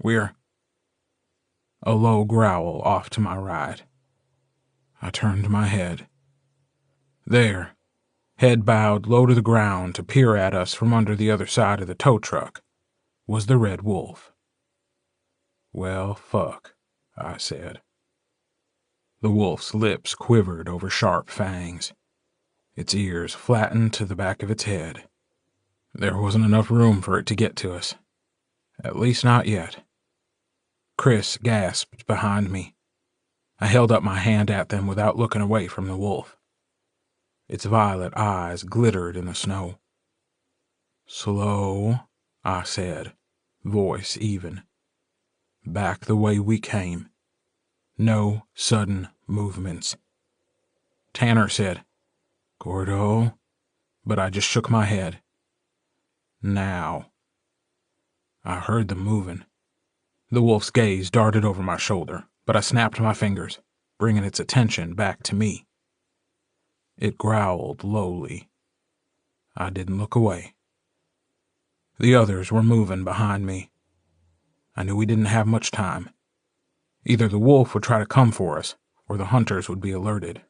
We're... A low growl off to my right. I turned my head. There, head bowed low to the ground to peer at us from under the other side of the tow truck, was the red wolf. Well, fuck, I said. The wolf's lips quivered over sharp fangs. Its ears flattened to the back of its head. There wasn't enough room for it to get to us. At least not yet. Chris gasped behind me. I held up my hand at them without looking away from the wolf. Its violet eyes glittered in the snow. Slow, I said, voice even. Back the way we came. No sudden movements. Tanner said, Gordo, but I just shook my head. Now. I heard them moving. The wolf's gaze darted over my shoulder, but I snapped my fingers, bringing its attention back to me. It growled lowly. I didn't look away. The others were moving behind me. I knew we didn't have much time. Either the wolf would try to come for us, or the hunters would be alerted.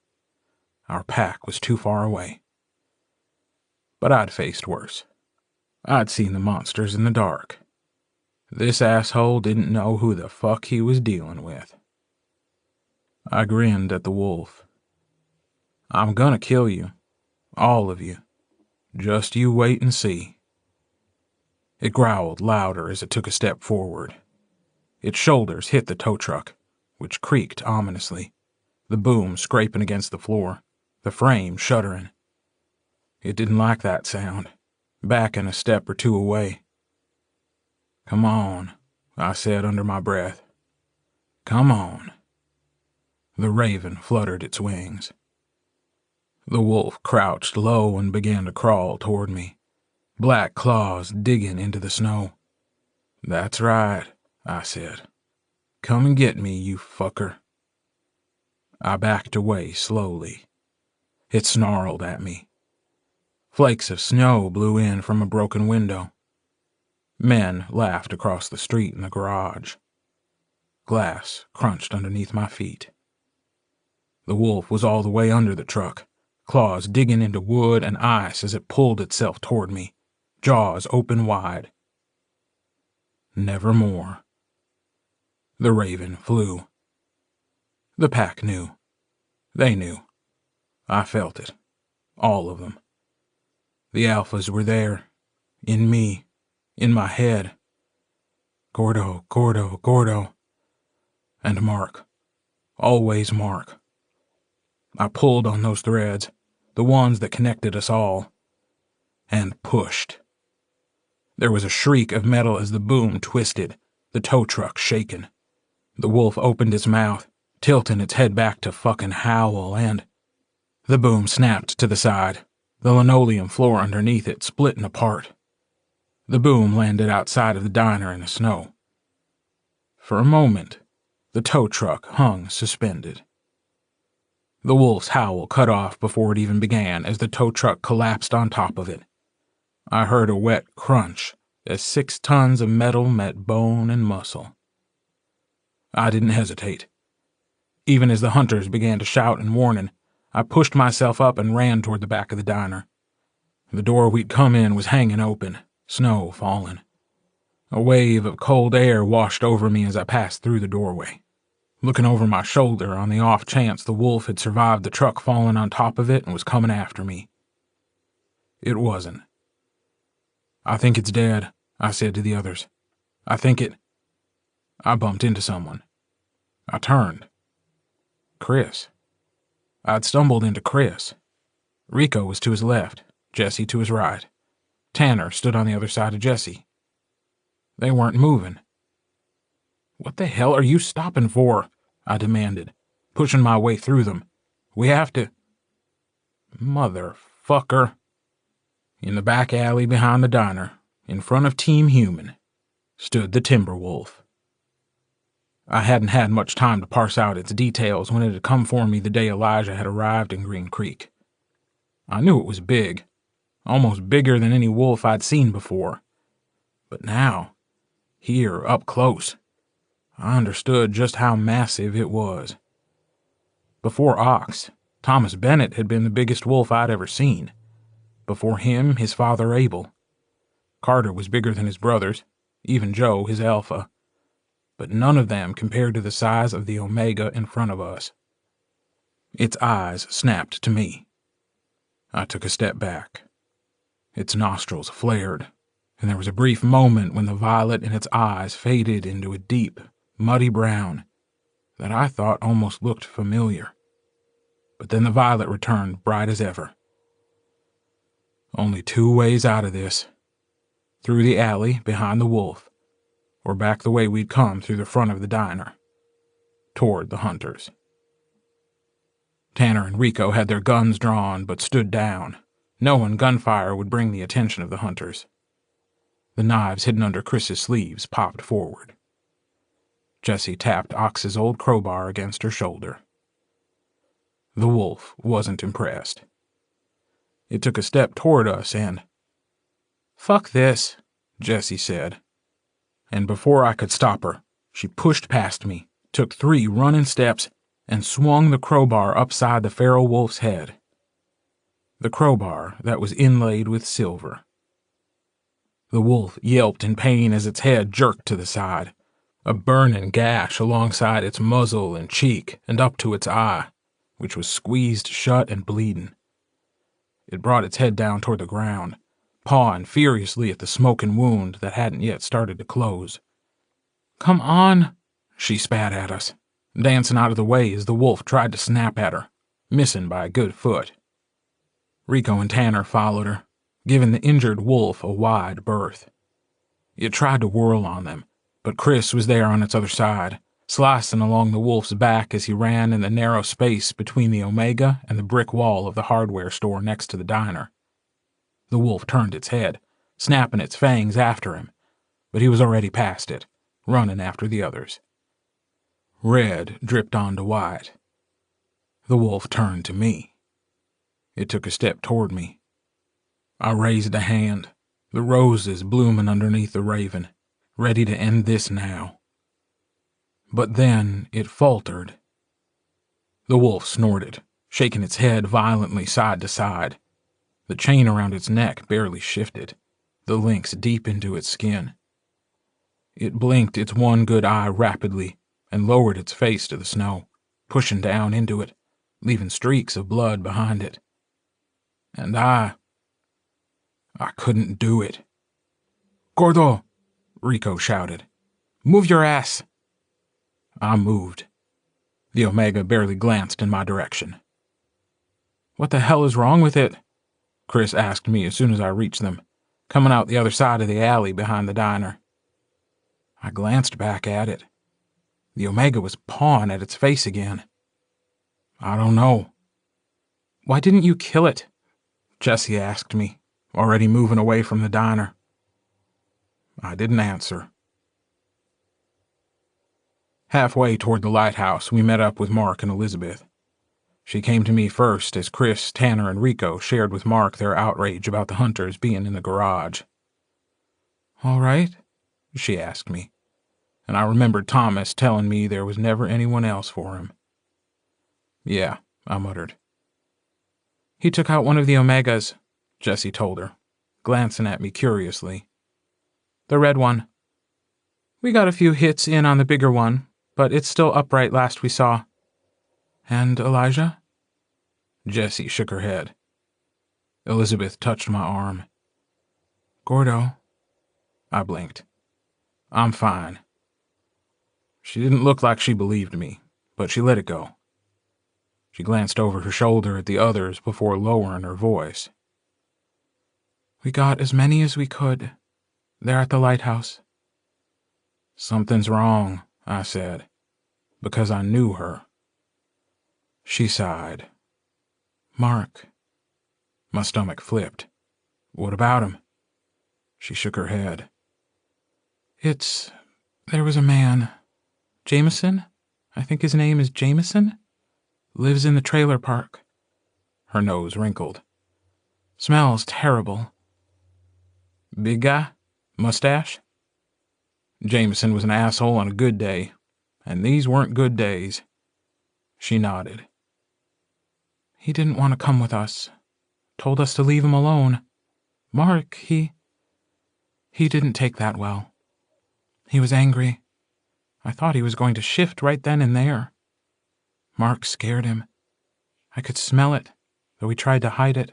Our pack was too far away. But I'd faced worse. I'd seen the monsters in the dark. This asshole didn't know who the fuck he was dealing with. I grinned at the wolf. I'm gonna kill you. All of you. Just you wait and see. It growled louder as it took a step forward. Its shoulders hit the tow truck, which creaked ominously, the boom scraping against the floor, the frame shuddering. It didn't like that sound, backing a step or two away. Come on, I said under my breath. Come on. The raven fluttered its wings. The wolf crouched low and began to crawl toward me, black claws digging into the snow. That's right, I said. Come and get me, you fucker. I backed away slowly. It snarled at me. Flakes of snow blew in from a broken window. Men laughed across the street in the garage. Glass crunched underneath my feet. The wolf was all the way under the truck, claws digging into wood and ice as it pulled itself toward me, jaws open wide. Nevermore. The raven flew. The pack knew. They knew. I felt it. All of them. The alphas were there. In me. In my head. Gordo, Gordo, Gordo. And Mark. Always Mark. I pulled on those threads, the ones that connected us all, and pushed. There was a shriek of metal as the boom twisted, the tow truck shaken. The wolf opened its mouth, tilting its head back to fucking howl, and the boom snapped to the side, the linoleum floor underneath it splitting apart. The boom landed outside of the diner in the snow. For a moment, the tow truck hung suspended. The wolf's howl cut off before it even began as the tow truck collapsed on top of it. I heard a wet crunch as 6 tons of metal met bone and muscle. I didn't hesitate. Even as the hunters began to shout in warning, I pushed myself up and ran toward the back of the diner. The door we'd come in was hanging open, snow falling. A wave of cold air washed over me as I passed through the doorway, looking over my shoulder on the off chance the wolf had survived the truck falling on top of it and was coming after me. It wasn't. I think it's dead, I said to the others. I think it... I bumped into someone. I turned. Chris. I'd stumbled into Chris. Rico was to his left, Jesse to his right. Tanner stood on the other side of Jesse. They weren't moving. "What the hell are you stopping for?" I demanded, pushing my way through them. "We have to—" Motherfucker. In the back alley behind the diner, in front of Team Human, stood the timber wolf. I hadn't had much time to parse out its details when it had come for me the day Elijah had arrived in Green Creek. I knew it was big, almost bigger than any wolf I'd seen before. But now, here, up close, I understood just how massive it was. Before Ox, Thomas Bennett had been the biggest wolf I'd ever seen. Before him, his father Abel. Carter was bigger than his brothers, even Joe, his alpha. But none of them compared to the size of the Omega in front of us. Its eyes snapped to me. I took a step back. Its nostrils flared, and there was a brief moment when the violet in its eyes faded into a deep, muddy brown that I thought almost looked familiar. But then the violet returned bright as ever. Only two ways out of this. Through the alley behind the wolf, or back the way we'd come through the front of the diner, toward the hunters. Tanner and Rico had their guns drawn but stood down, knowing gunfire would bring the attention of the hunters. The knives hidden under Chris's sleeves popped forward. Jessie tapped Ox's old crowbar against her shoulder. The wolf wasn't impressed. It took a step toward us and, "Fuck this," Jessie said. And before I could stop her, she pushed past me, took 3 running steps, and swung the crowbar upside the feral wolf's head. The crowbar that was inlaid with silver. The wolf yelped in pain as its head jerked to the side, a burning gash alongside its muzzle and cheek and up to its eye, which was squeezed shut and bleeding. It brought its head down toward the ground, pawing furiously at the smoking wound that hadn't yet started to close. "Come on," she spat at us, dancing out of the way as the wolf tried to snap at her, missing by a good foot. Rico and Tanner followed her, giving the injured wolf a wide berth. It tried to whirl on them, but Chris was there on its other side, slicing along the wolf's back as he ran in the narrow space between the Omega and the brick wall of the hardware store next to the diner. The wolf turned its head, snapping its fangs after him, but he was already past it, running after the others. Red dripped onto white. The wolf turned to me. It took a step toward me. I raised a hand, the roses blooming underneath the raven, ready to end this now. But then it faltered. The wolf snorted, shaking its head violently side to side. The chain around its neck barely shifted, the links deep into its skin. It blinked its one good eye rapidly and lowered its face to the snow, pushing down into it, leaving streaks of blood behind it. And I couldn't do it. "Gordo!" Rico shouted. "Move your ass!" I moved. The Omega barely glanced in my direction. "What the hell is wrong with it?" Chris asked me as soon as I reached them, coming out the other side of the alley behind the diner. I glanced back at it. The Omega was pawing at its face again. "I don't know." "Why didn't you kill it?" Jessie asked me, already moving away from the diner. I didn't answer. Halfway toward the lighthouse, we met up with Mark and Elizabeth. She came to me first as Chris, Tanner, and Rico shared with Mark their outrage about the hunters being in the garage. "All right?" she asked me, and I remembered Thomas telling me there was never anyone else for him. "Yeah," I muttered. "He took out one of the Omegas," Jessie told her, glancing at me curiously. "The red one. We got a few hits in on the bigger one, but it's still upright last we saw. And Elijah?" Jessie shook her head. Elizabeth touched my arm. "Gordo." I blinked. "I'm fine." She didn't look like she believed me, but she let it go. She glanced over her shoulder at the others before lowering her voice. We got as many as we could. They're at the lighthouse. Something's wrong, I said, because I knew her. She sighed. Mark. My stomach flipped. What about him? She shook her head. There was a man. Jameson? I think his name is Jameson? Lives in the trailer park. Her nose wrinkled. Smells terrible. Big guy? Mustache? Jameson was an asshole on a good day, and these weren't good days. She nodded. He didn't want to come with us. Told us to leave him alone. Mark, he didn't take that well. He was angry. I thought he was going to shift right then and there. Mark scared him. I could smell it, though he tried to hide it.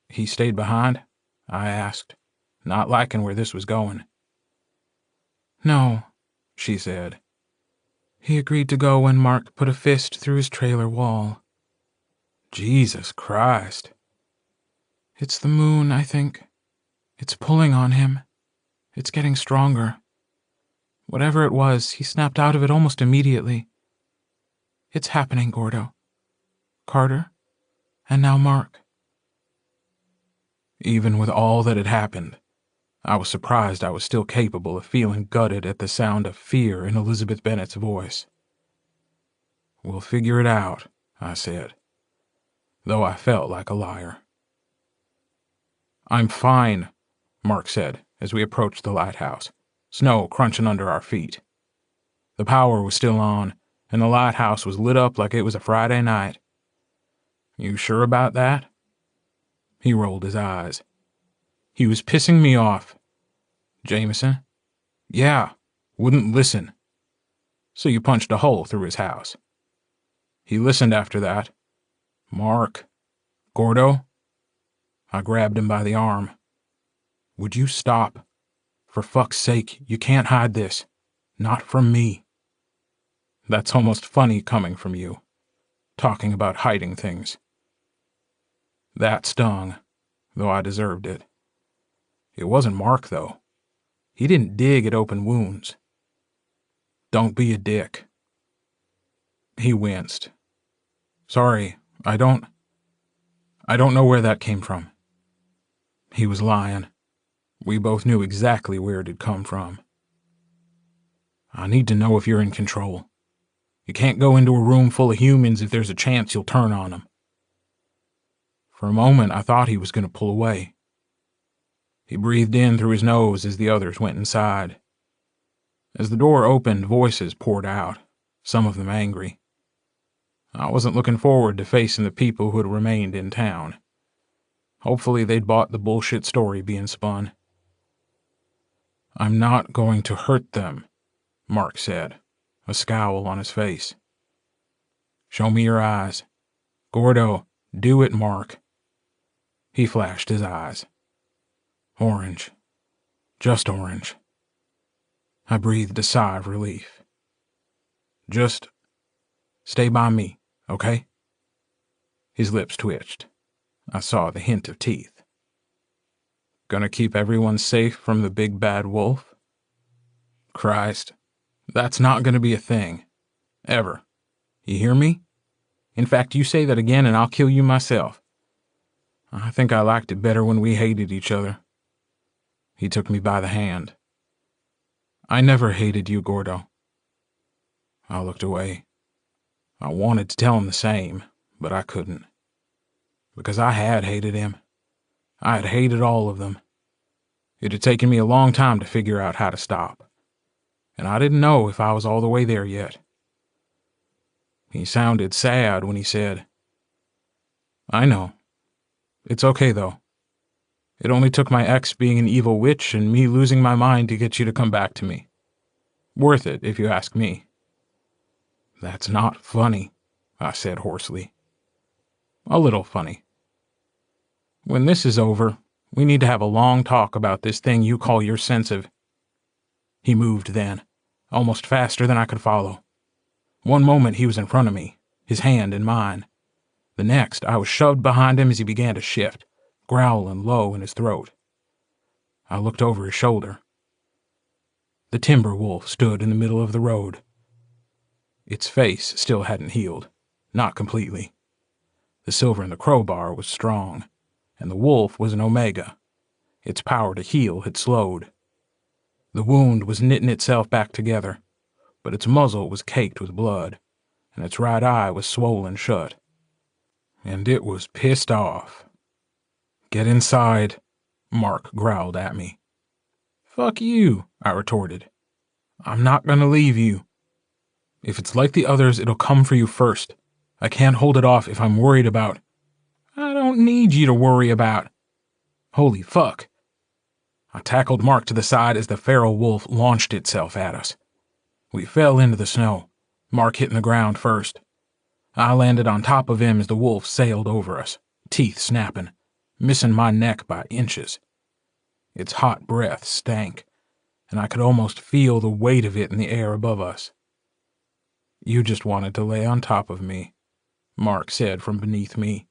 He stayed behind? I asked, not liking where this was going. No, she said. He agreed to go when Mark put a fist through his trailer wall. Jesus Christ. It's the moon, I think. It's pulling on him. It's getting stronger. Whatever it was, he snapped out of it almost immediately. It's happening, Gordo. Carter, and now Mark. Even with all that had happened, I was surprised I was still capable of feeling gutted at the sound of fear in Elizabeth Bennet's voice. We'll figure it out, I said, though I felt like a liar. I'm fine, Mark said as we approached the lighthouse, snow crunching under our feet. The power was still on, and the lighthouse was lit up like it was a Friday night. You sure about that? He rolled his eyes. He was pissing me off. Jameson? Yeah, wouldn't listen. So you punched a hole through his house. He listened after that. Mark. Gordo? I grabbed him by the arm. Would you stop? For fuck's sake, you can't hide this. Not from me. That's almost funny coming from you. Talking about hiding things. That stung, though I deserved it. It wasn't Mark, though. He didn't dig at open wounds. Don't be a dick. He winced. Sorry, I don't know where that came from. He was lying. We both knew exactly where it had come from. I need to know if you're in control. You can't go into a room full of humans if there's a chance you'll turn on them. For a moment, I thought he was going to pull away. He breathed in through his nose as the others went inside. As the door opened, voices poured out, some of them angry. I wasn't looking forward to facing the people who had remained in town. Hopefully they'd bought the bullshit story being spun. I'm not going to hurt them, Mark said, a scowl on his face. Show me your eyes. Gordo, do it, Mark. He flashed his eyes. Orange. Just orange. I breathed a sigh of relief. Just stay by me, okay? His lips twitched. I saw the hint of teeth. Gonna keep everyone safe from the big bad wolf? Christ, that's not gonna be a thing. Ever. You hear me? In fact, you say that again and I'll kill you myself. I think I liked it better when we hated each other. He took me by the hand. I never hated you, Gordo. I looked away. I wanted to tell him the same, but I couldn't. Because I had hated him. I had hated all of them. It had taken me a long time to figure out how to stop. And I didn't know if I was all the way there yet. He sounded sad when he said, I know. It's okay, though. It only took my ex being an evil witch and me losing my mind to get you to come back to me. Worth it, if you ask me. That's not funny, I said hoarsely. A little funny. When this is over, we need to have a long talk about this thing you call your sense of... He moved then, almost faster than I could follow. One moment he was in front of me, his hand in mine. The next, I was shoved behind him as he began to shift, growling low in his throat. I looked over his shoulder. The timber wolf stood in the middle of the road. Its face still hadn't healed, not completely. The silver in the crowbar was strong, and the wolf was an omega. Its power to heal had slowed. The wound was knitting itself back together, but its muzzle was caked with blood, and its right eye was swollen shut. And it was pissed off. "Get inside," Mark growled at me. "Fuck you," I retorted. "I'm not gonna leave you. If it's like the others, it'll come for you first. I can't hold it off if I'm worried about—" "I don't need you to worry about." Holy fuck. I tackled Mark to the side as the feral wolf launched itself at us. We fell into the snow, Mark hitting the ground first. I landed on top of him as the wolf sailed over us, teeth snapping, missing my neck by inches. Its hot breath stank, and I could almost feel the weight of it in the air above us. "You just wanted to lay on top of me," Mark said from beneath me.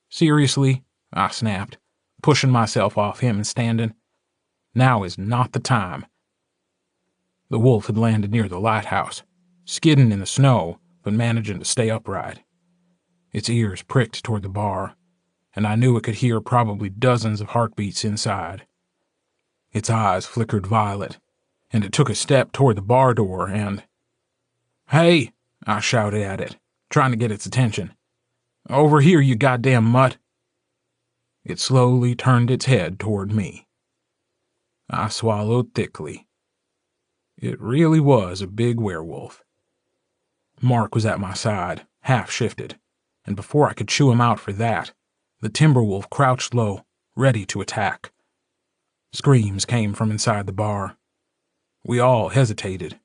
"Seriously?" I snapped, pushing myself off him and standing. "Now is not the time." The wolf had landed near the lighthouse, skidding in the snow, but managing to stay upright. Its ears pricked toward the bar, and I knew it could hear probably dozens of heartbeats inside. Its eyes flickered violet, and it took a step toward the bar door and... "Hey!" I shouted at it, trying to get its attention. "Over here, you goddamn mutt!" It slowly turned its head toward me. I swallowed thickly. It really was a big werewolf. Mark was at my side, half shifted, and before I could chew him out for that, the timber wolf crouched low, ready to attack. Screams came from inside the bar. We all hesitated.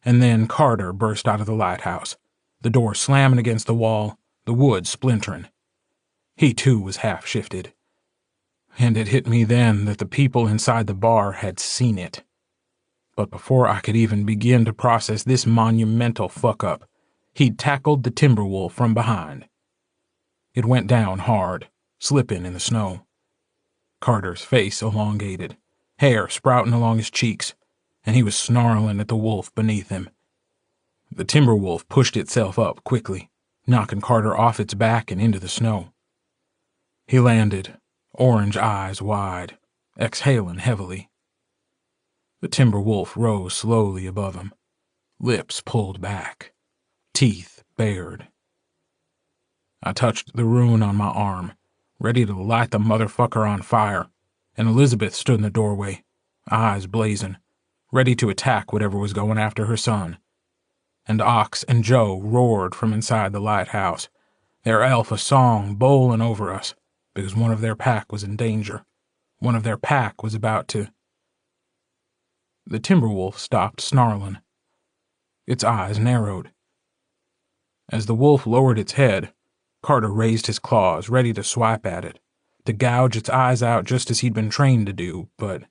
And then Carter burst out of the lighthouse, the door slamming against the wall, the wood splintering. He too was half shifted. And it hit me then that the people inside the bar had seen it. But before I could even begin to process this monumental fuck-up, he'd tackled the timber wolf from behind. It went down hard, slipping in the snow. Carter's face elongated, hair sprouting along his cheeks, and he was snarling at the wolf beneath him. The timber wolf pushed itself up quickly, knocking Carter off its back and into the snow. He landed, orange eyes wide, exhaling heavily. The timber wolf rose slowly above him, lips pulled back, teeth bared. I touched the rune on my arm, ready to light the motherfucker on fire, and Elizabeth stood in the doorway, eyes blazing, ready to attack whatever was going after her son. And Ox and Joe roared from inside the lighthouse, their alpha song bowling over us, because one of their pack was in danger. One of their pack was about to... The timber wolf stopped snarling. Its eyes narrowed. As the wolf lowered its head, Carter raised his claws, ready to swipe at it, to gouge its eyes out just as he'd been trained to do, but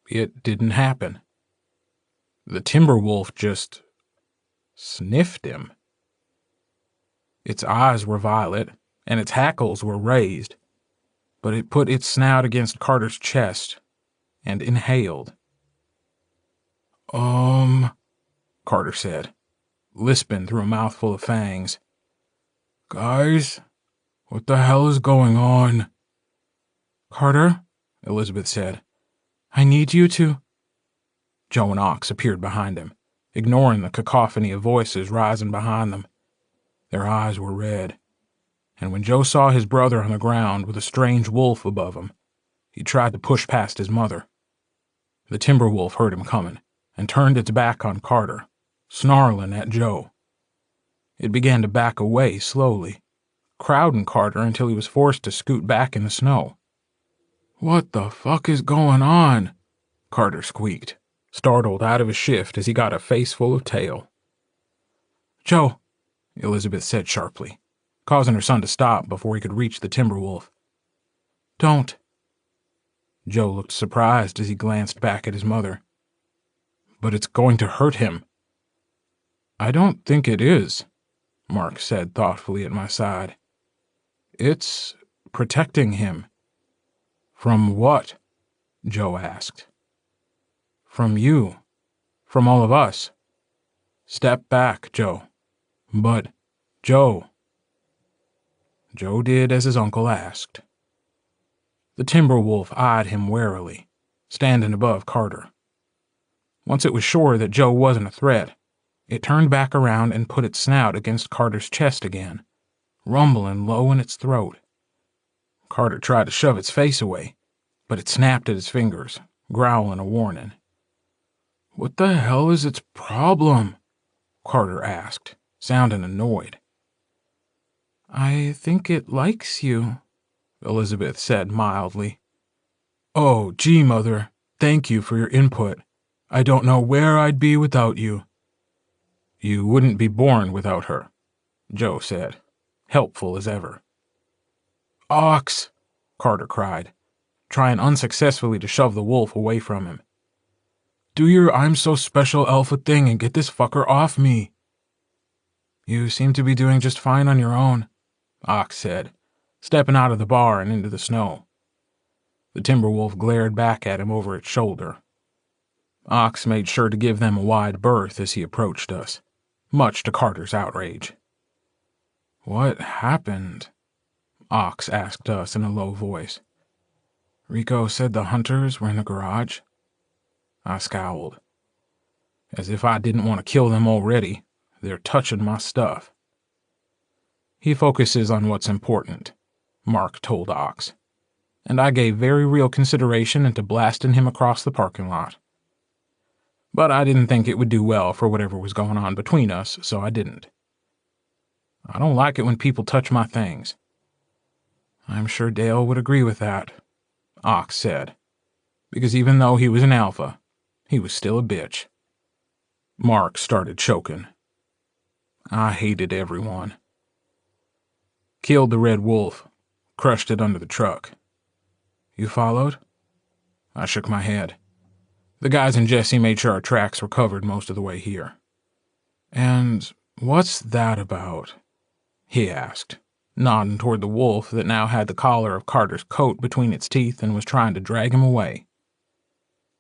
it didn't happen. The timber wolf just sniffed him. Its eyes were violet, and its hackles were raised, but it put its snout against Carter's chest and inhaled. Carter said, lisping through a mouthful of fangs. "Guys, what the hell is going on?" "Carter," Elizabeth said, "I need you to—" Joe and Ox appeared behind him, ignoring the cacophony of voices rising behind them. Their eyes were red, and when Joe saw his brother on the ground with a strange wolf above him, he tried to push past his mother. The timber wolf heard him coming and turned its back on Carter, snarling at Joe. It began to back away slowly, crowding Carter until he was forced to scoot back in the snow. "What the fuck is going on?" Carter squeaked, startled out of his shift as he got a face full of tail. "Joe," Elizabeth said sharply, causing her son to stop before he could reach the timber wolf. "Don't." Joe looked surprised as he glanced back at his mother. "But it's going to hurt him." "I don't think it is," Mark said thoughtfully at my side. It's protecting him. From what? Joe asked. From you. From all of us. Step back, Joe. But, Joe. Joe did as his uncle asked. The timber wolf eyed him warily, standing above Carter. Once it was sure that Joe wasn't a threat, it turned back around and put its snout against Carter's chest again, rumbling low in its throat. Carter tried to shove its face away, but it snapped at his fingers, growling a warning. What the hell is its problem? Carter asked, sounding annoyed. I think it likes you, Elizabeth said mildly. Oh, gee, Mother, thank you for your input. I don't know where I'd be without you. You wouldn't be born without her, Joe said, helpful as ever. Ox, Carter cried, trying unsuccessfully to shove the wolf away from him. Do your I'm so special alpha thing and get this fucker off me. You seem to be doing just fine on your own, Ox said, stepping out of the bar and into the snow. The timber wolf glared back at him over its shoulder. Ox made sure to give them a wide berth as he approached us, much to Carter's outrage. What happened? Ox asked us in a low voice. Rico said the hunters were in the garage. I scowled. As if I didn't want to kill them already, they're touching my stuff. He focuses on what's important, Mark told Ox, and I gave very real consideration into blasting him across the parking lot. But I didn't think it would do well for whatever was going on between us, so I didn't. I don't like it when people touch my things. I'm sure Dale would agree with that, Ox said, because even though he was an alpha, he was still a bitch. Mark started choking. I hated everyone. Killed the red wolf, crushed it under the truck. You followed? I shook my head. The guys and Jesse made sure our tracks were covered most of the way here. And what's that about? He asked, nodding toward the wolf that now had the collar of Carter's coat between its teeth and was trying to drag him away.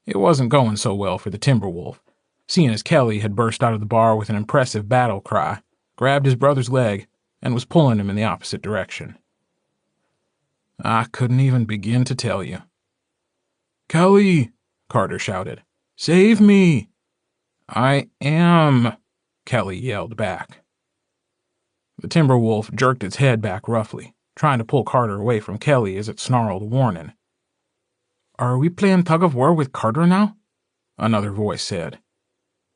It wasn't going so well for the timber wolf, seeing as Kelly had burst out of the bar with an impressive battle cry, grabbed his brother's leg, and was pulling him in the opposite direction. I couldn't even begin to tell you. Kelly, Carter shouted. Save me! I am, Kelly yelled back. The timber wolf jerked its head back roughly, trying to pull Carter away from Kelly as it snarled a warning. Are we playing tug-of-war with Carter now? Another voice said.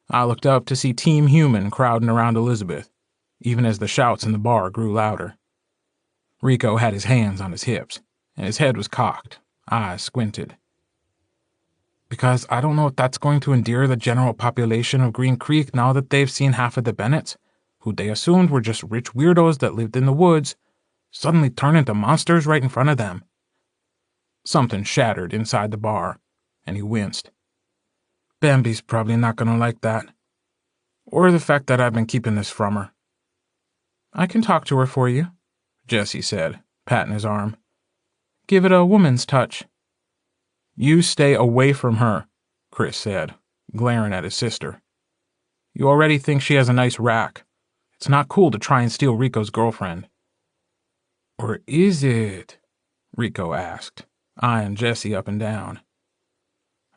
I looked up to see Team Human crowding around Elizabeth, even as the shouts in the bar grew louder. Rico had his hands on his hips, and his head was cocked, eyes squinted. Because I don't know if that's going to endear the general population of Green Creek now that they've seen half of the Bennetts, who they assumed were just rich weirdos that lived in the woods, suddenly turn into monsters right in front of them. Something shattered inside the bar, and he winced. Bambi's probably not going to like that. Or the fact that I've been keeping this from her. I can talk to her for you, Jesse said, patting his arm. Give it a woman's touch. You stay away from her, Chris said, glaring at his sister. You already think she has a nice rack. It's not cool to try and steal Rico's girlfriend. Or is it? Rico asked, eyeing Jesse up and down.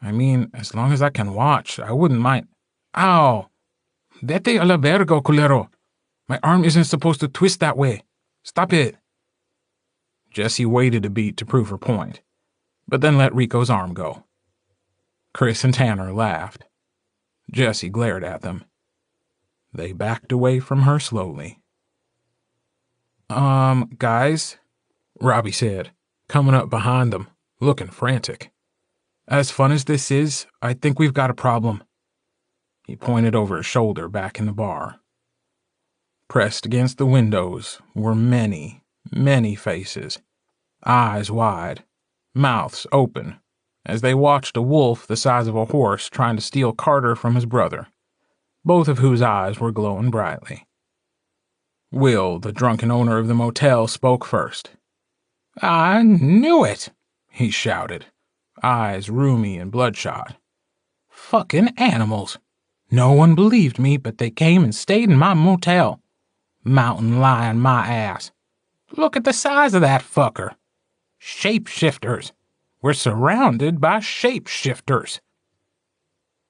I mean, as long as I can watch, I wouldn't mind. Ow! Vete a la verga, culero. My arm isn't supposed to twist that way. Stop it. Jessie waited a beat to prove her point, but then let Rico's arm go. Chris and Tanner laughed. Jessie glared at them. They backed away from her slowly. Guys, Robbie said, coming up behind them, looking frantic. As fun as this is, I think we've got a problem. He pointed over his shoulder back in the bar. Pressed against the windows were many, many faces, eyes wide, mouths open, as they watched a wolf the size of a horse trying to steal Carter from his brother, both of whose eyes were glowing brightly. Will, the drunken owner of the motel, spoke first. I knew it, he shouted, eyes roomy and bloodshot. Fucking animals. No one believed me, but they came and stayed in my motel. Mountain lion my ass. Look at the size of that fucker. Shapeshifters. We're surrounded by shapeshifters.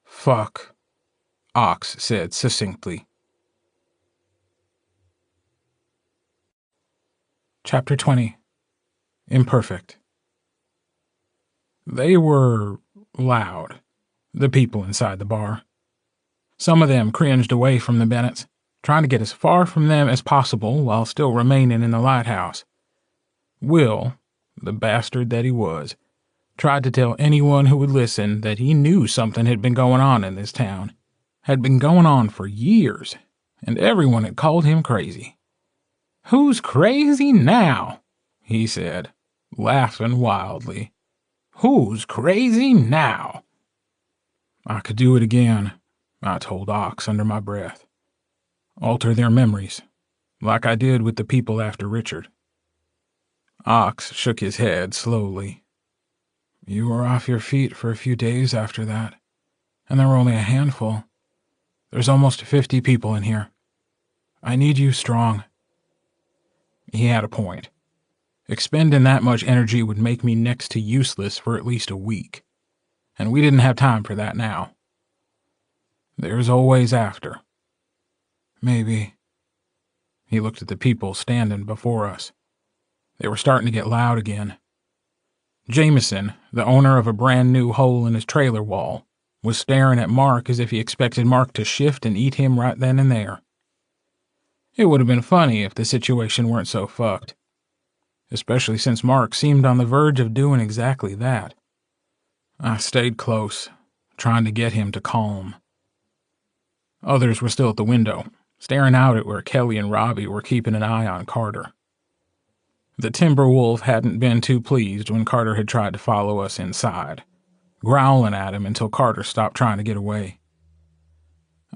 Fuck, Ox said succinctly. Chapter 20. Imperfect. They were loud, the people inside the bar. Some of them cringed away from the Bennetts, trying to get as far from them as possible while still remaining in the lighthouse. Will, the bastard that he was, tried to tell anyone who would listen that he knew something had been going on in this town. Had been going on for years, and everyone had called him crazy. Who's crazy now? He said, laughing wildly. Who's crazy now? I could do it again, I told Ox under my breath. Alter their memories, like I did with the people after Richard. Ox shook his head slowly. You were off your feet for a few days after that, and there were only a handful. There's almost 50 people in here. I need you strong. He had a point. Expending that much energy would make me next to useless for at least a week, and we didn't have time for that now. There's always after. Maybe. He looked at the people standing before us. They were starting to get loud again. Jameson, the owner of a brand new hole in his trailer wall, was staring at Mark as if he expected Mark to shift and eat him right then and there. It would have been funny if the situation weren't so fucked, especially since Mark seemed on the verge of doing exactly that. I stayed close, trying to get him to calm. Others were still at the window, staring out at where Kelly and Robbie were keeping an eye on Carter. The timber wolf hadn't been too pleased when Carter had tried to follow us inside, growling at him until Carter stopped trying to get away.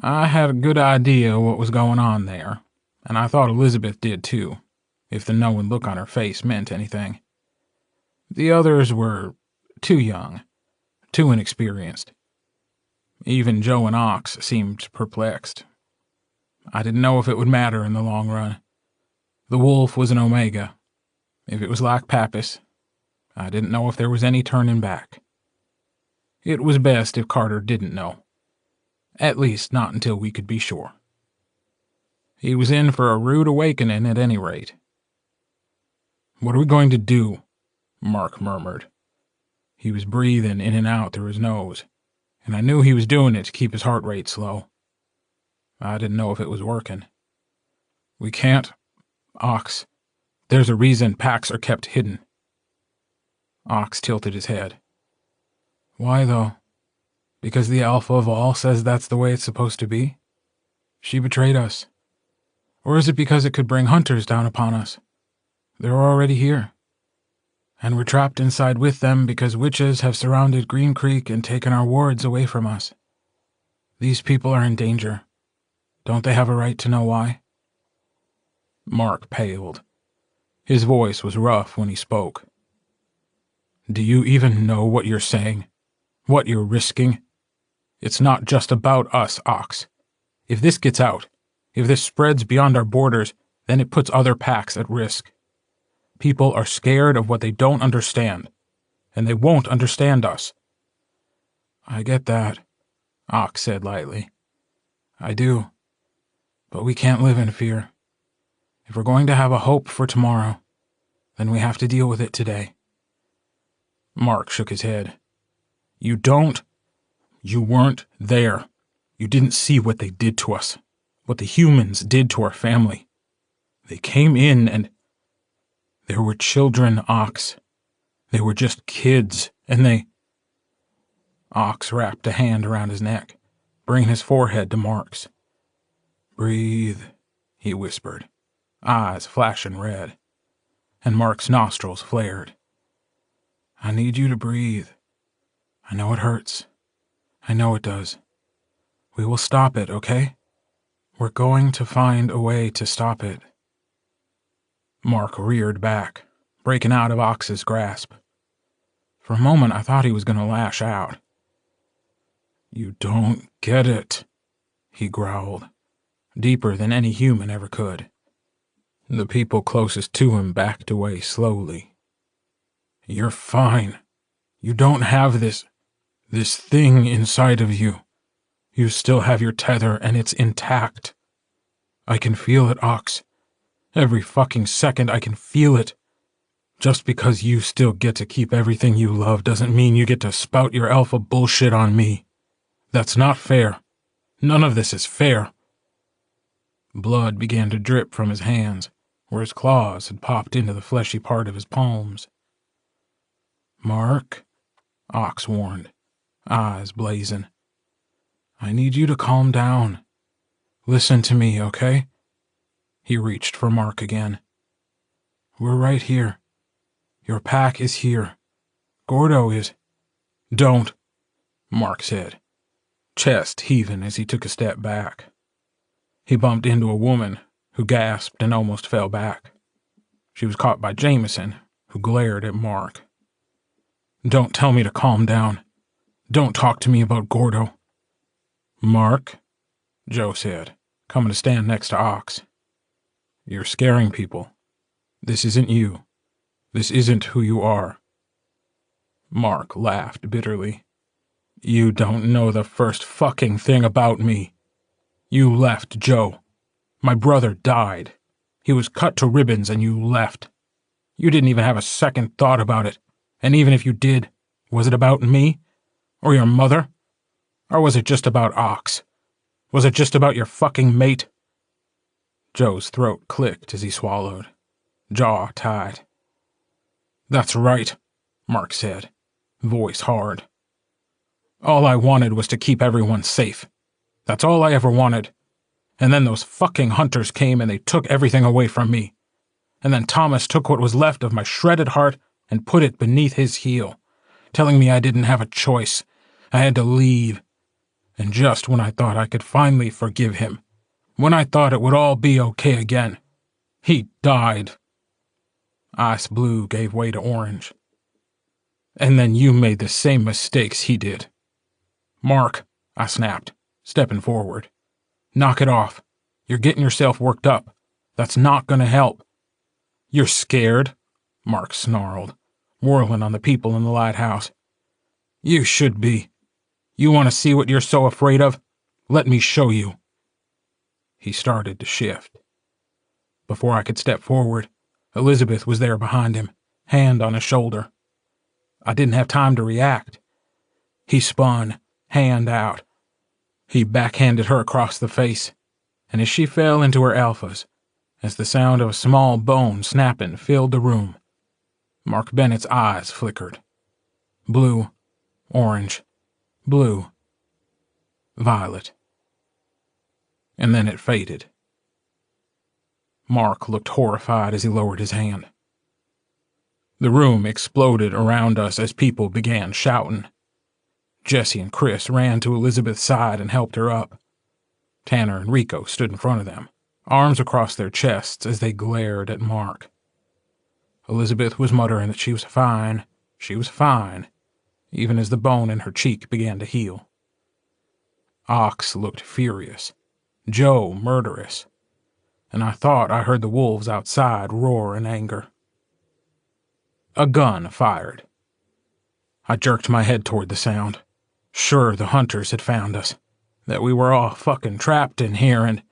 I had a good idea what was going on there, and I thought Elizabeth did too, if the knowing look on her face meant anything. The others were too young, too inexperienced. Even Joe and Ox seemed perplexed. I didn't know if it would matter in the long run. The wolf was an Omega. If it was like Pappas, I didn't know if there was any turning back. It was best if Carter didn't know. At least not until we could be sure. He was in for a rude awakening at any rate. What are we going to do? Mark murmured. He was breathing in and out through his nose, and I knew he was doing it to keep his heart rate slow. I didn't know if it was working. We can't. Ox. There's a reason packs are kept hidden. Ox tilted his head. Why, though? Because the Alpha of all says that's the way it's supposed to be? She betrayed us. Or is it because it could bring hunters down upon us? They're already here. And we're trapped inside with them because witches have surrounded Green Creek and taken our wards away from us. These people are in danger. Don't they have a right to know why? Mark paled. His voice was rough when he spoke. Do you even know what you're saying? What you're risking? It's not just about us, Ox. If this gets out, if this spreads beyond our borders, then it puts other packs at risk. People are scared of what they don't understand, and they won't understand us. I get that, Ox said lightly. I do. But we can't live in fear. If we're going to have a hope for tomorrow, then we have to deal with it today. Mark shook his head. You weren't there. You didn't see what they did to us, what the humans did to our family. They came in and... There were children, Ox. They were just kids, and they... Ox wrapped a hand around his neck, bringing his forehead to Mark's. Breathe, he whispered, eyes flashing red, and Mark's nostrils flared. I need you to breathe. I know it hurts. I know it does. We will stop it, okay? We're going to find a way to stop it. Mark reared back, breaking out of Ox's grasp. For a moment, I thought he was going to lash out. "You don't get it," he growled, deeper than any human ever could. The people closest to him backed away slowly. "You're fine. You don't have this thing inside of you. You still have your tether, and it's intact. I can feel it, Ox. Every fucking second I can feel it. Just because you still get to keep everything you love doesn't mean you get to spout your alpha bullshit on me. That's not fair. None of this is fair." Blood began to drip from his hands, where his claws had popped into the fleshy part of his palms. "Mark," Ox warned, eyes blazing. "I need you to calm down. Listen to me, okay?" He reached for Mark again. "We're right here. Your pack is here. Gordo is—" "Don't," Mark said, chest heaving as he took a step back. He bumped into a woman who gasped and almost fell back. She was caught by Jameson, who glared at Mark. "Don't tell me to calm down. Don't talk to me about Gordo." "Mark," Joe said, coming to stand next to Ox. "You're scaring people. This isn't you. This isn't who you are." Mark laughed bitterly. "You don't know the first fucking thing about me. You left Joe. My brother died. He was cut to ribbons and you left. You didn't even have a second thought about it. And even if you did, was it about me? Or your mother? Or was it just about Ox? Was it just about your fucking mate?" Joe's throat clicked as he swallowed, jaw tight. "That's right," Mark said, voice hard. "All I wanted was to keep everyone safe. That's all I ever wanted. And then those fucking hunters came and they took everything away from me. And then Thomas took what was left of my shredded heart and put it beneath his heel, telling me I didn't have a choice. I had to leave. And just when I thought I could finally forgive him, when I thought it would all be okay again, he died." Ice blue gave way to orange. "And then you made the same mistakes he did." "Mark," I snapped, stepping forward. "Knock it off. You're getting yourself worked up. That's not gonna help." "You're scared?" Mark snarled, whirling on the people in the lighthouse. "You should be. You want to see what you're so afraid of? Let me show you." He started to shift. Before I could step forward, Elizabeth was there behind him, hand on his shoulder. I didn't have time to react. He spun, hand out. He backhanded her across the face, and as she fell into her alphas, as the sound of a small bone snapping filled the room, Mark Bennett's eyes flickered. Blue, orange, blue, violet. And then it faded. Mark looked horrified as he lowered his hand. The room exploded around us as people began shouting. Jesse and Chris ran to Elizabeth's side and helped her up. Tanner and Rico stood in front of them, arms across their chests as they glared at Mark. Elizabeth was muttering that she was fine, even as the bone in her cheek began to heal. Ox looked furious, Joe murderous, and I thought I heard the wolves outside roar in anger. A gun fired. I jerked my head toward the sound, sure the hunters had found us, that we were all fucking trapped in here, and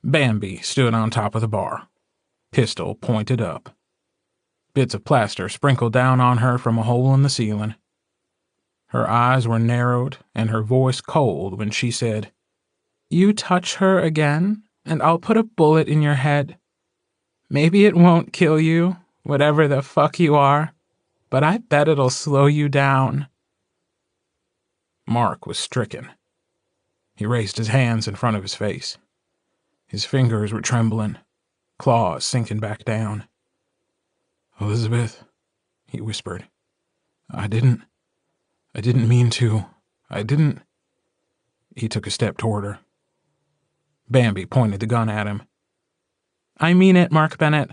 Bambi stood on top of the bar, pistol pointed up. Bits of plaster sprinkled down on her from a hole in the ceiling. Her eyes were narrowed and her voice cold when she said, "You touch her again, and I'll put a bullet in your head. Maybe it won't kill you, whatever the fuck you are, but I bet it'll slow you down." Mark was stricken. He raised his hands in front of his face. His fingers were trembling, claws sinking back down. "Elizabeth," he whispered, I didn't mean to. He took a step toward her. Bambi pointed the gun at him. "I mean it, Mark Bennett.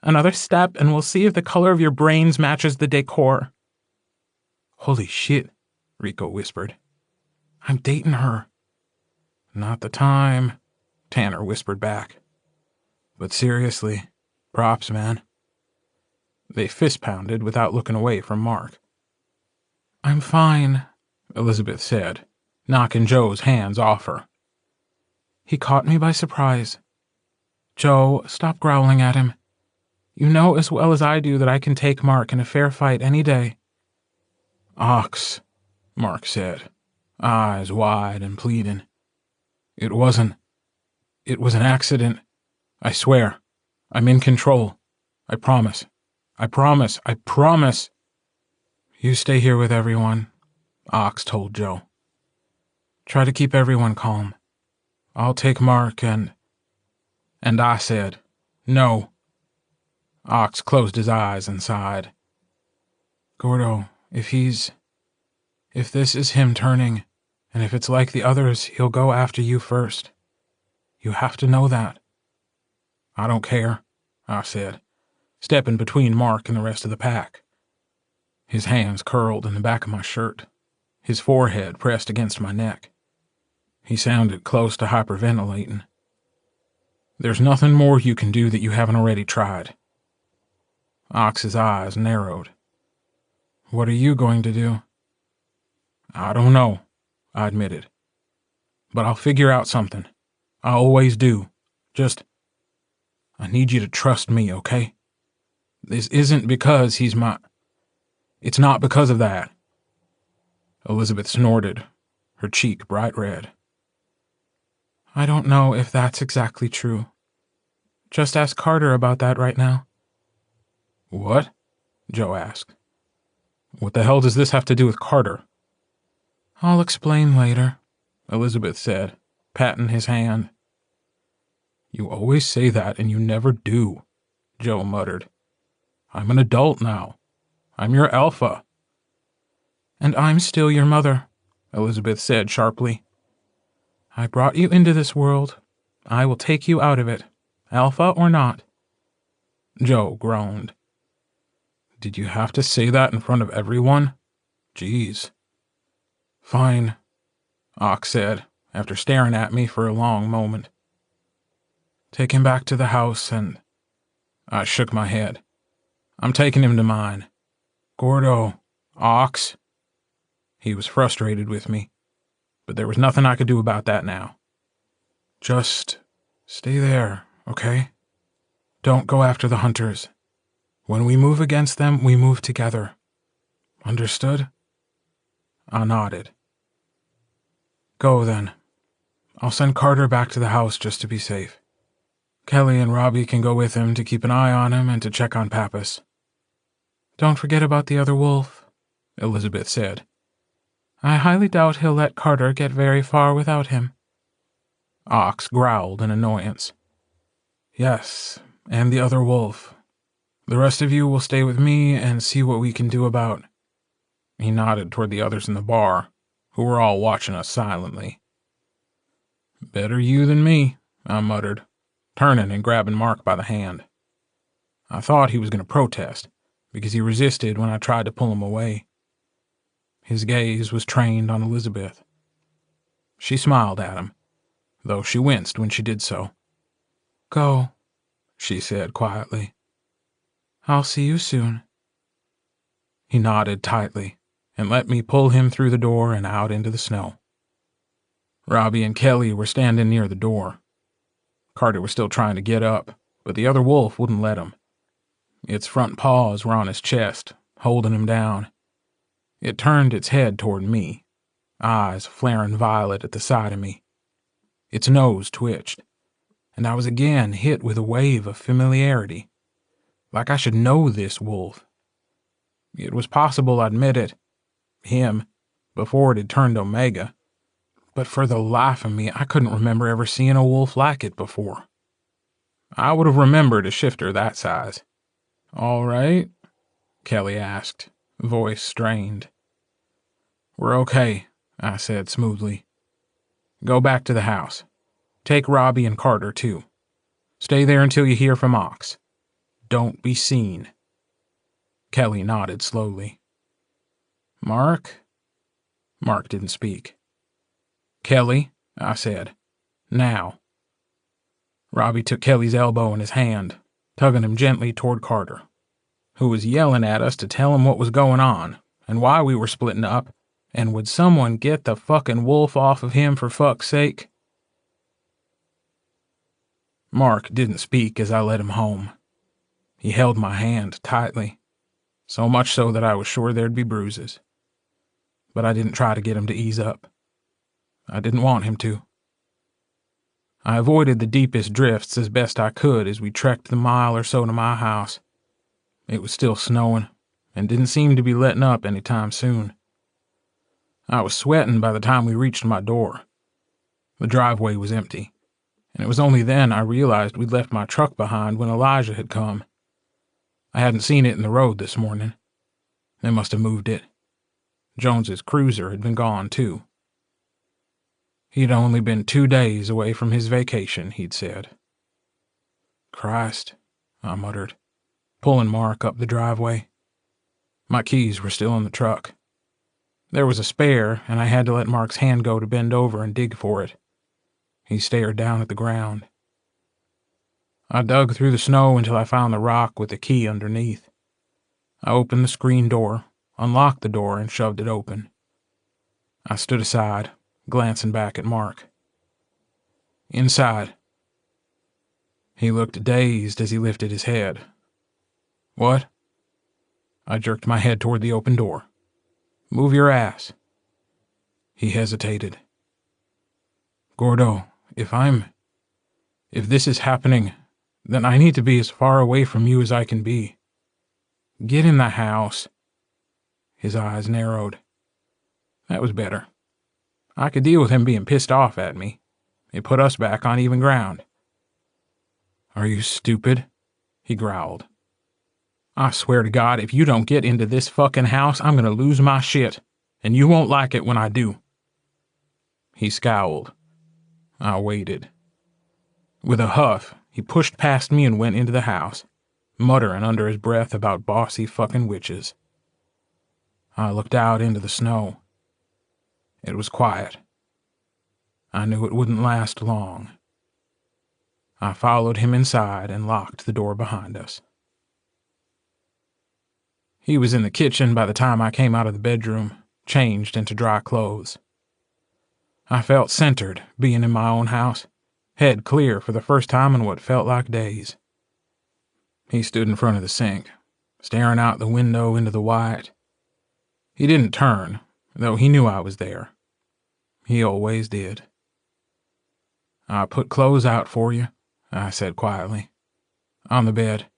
Another step and we'll see if the color of your brains matches the decor. Holy shit, Rico whispered. I'm dating her. Not the time, Tanner whispered back. But seriously, props, man. They fist-pounded without looking away from Mark. I'm fine, Elizabeth said, knocking Joe's hands off her. He caught me by surprise. Joe, stop growling at him. You know as well as I do that I can take Mark in a fair fight any day. Ox, Mark said, eyes wide and pleading. It was an accident. I swear. I'm in control. I promise. I promise. I promise. You stay here with everyone, Ox told Joe. Try to keep everyone calm. I'll take Mark and I said, no. Ox closed his eyes and sighed. Gordo, if this is him turning, and if it's like the others, he'll go after you first. You have to know that. I don't care, I said, stepping between Mark and the rest of the pack. His hands curled in the back of my shirt, his forehead pressed against my neck. He sounded close to hyperventilating. There's nothing more you can do that you haven't already tried. Ox's eyes narrowed. What are you going to do? I don't know, I admitted. But I'll figure out something. I always do. I need you to trust me, okay? This isn't because he's my... It's not because of that. Elizabeth snorted, her cheek bright red. I don't know if that's exactly true. Just ask Carter about that right now. What? Joe asked. What the hell does this have to do with Carter? I'll explain later, Elizabeth said, patting his hand. You always say that and you never do, Joe muttered. I'm an adult now. I'm your alpha. And I'm still your mother, Elizabeth said sharply. I brought you into this world. I will take you out of it, alpha or not. Joe groaned. Did you have to say that in front of everyone? Jeez. Fine, Ox said, after staring at me for a long moment. Take him back to the house and... I shook my head. I'm taking him to mine. Gordo, Ox. He was frustrated with me, but there was nothing I could do about that now. Just stay there, okay? Don't go after the hunters. When we move against them, we move together. Understood? I nodded. Go then. I'll send Carter back to the house just to be safe. Kelly and Robbie can go with him to keep an eye on him and to check on Pappas. Don't forget about the other wolf, Elizabeth said. I highly doubt he'll let Carter get very far without him. Ox growled in annoyance. Yes, and the other wolf. The rest of you will stay with me and see what we can do about... He nodded toward the others in the bar, who were all watching us silently. Better you than me, I muttered, turning and grabbing Mark by the hand. I thought he was going to protest, because he resisted when I tried to pull him away. His gaze was trained on Elizabeth. She smiled at him, though she winced when she did so. Go, she said quietly. I'll see you soon. He nodded tightly and let me pull him through the door and out into the snow. Robbie and Kelly were standing near the door. Carter was still trying to get up, but the other wolf wouldn't let him. Its front paws were on his chest, holding him down. It turned its head toward me, eyes flaring violet at the side of me. Its nose twitched, and I was again hit with a wave of familiarity, like I should know this wolf. It was possible I'd met him, before it had turned Omega, but for the life of me I couldn't remember ever seeing a wolf like it before. I would have remembered a shifter that size. All right? Kelly asked, voice strained. We're okay, I said smoothly. Go back to the house. Take Robbie and Carter, too. Stay there until you hear from Ox. don't be seen." Kelly nodded slowly. "Mark?" Mark didn't speak. "Kelly," I said. "Now." Robbie took Kelly's elbow in his hand, tugging him gently toward Carter, who was yelling at us to tell him what was going on and why we were splitting up, and would someone get the fucking wolf off of him for fuck's sake? Mark didn't speak as I led him home. He held my hand tightly, so much so that I was sure there'd be bruises. But I didn't try to get him to ease up. I didn't want him to. I avoided the deepest drifts as best I could as we trekked the mile or so to my house. It was still snowing, and didn't seem to be letting up any time soon. I was sweating by the time we reached my door. The driveway was empty, and it was only then I realized we'd left my truck behind when Elijah had come. I hadn't seen it in the road this morning. They must have moved it. Jones's cruiser had been gone, too. He'd only been 2 days away from his vacation, he'd said. "Christ," I muttered, pulling Mark up the driveway. My keys were still in the truck. There was a spare, and I had to let Mark's hand go to bend over and dig for it. He stared down at the ground. I dug through the snow until I found the rock with the key underneath. I opened the screen door, unlocked the door, and shoved it open. I stood aside, glancing back at Mark. Inside. He looked dazed as he lifted his head. "What?" I jerked my head toward the open door. "Move your ass." He hesitated. "Gordo, if this is happening, then I need to be as far away from you as I can be. Get in the house." His eyes narrowed. That was better. I could deal with him being pissed off at me. It put us back on even ground. "Are you stupid?" he growled. "I swear to God, if you don't get into this fucking house, I'm gonna lose my shit, and you won't like it when I do." He scowled. I waited. With a huff, he pushed past me and went into the house, muttering under his breath about bossy fucking witches. I looked out into the snow. It was quiet. I knew it wouldn't last long. I followed him inside and locked the door behind us. He was in the kitchen by the time I came out of the bedroom, changed into dry clothes. I felt centered, being in my own house, head clear for the first time in what felt like days. He stood in front of the sink, staring out the window into the white. He didn't turn, though he knew I was there. He always did. "I put clothes out for you," I said quietly. "On the bed.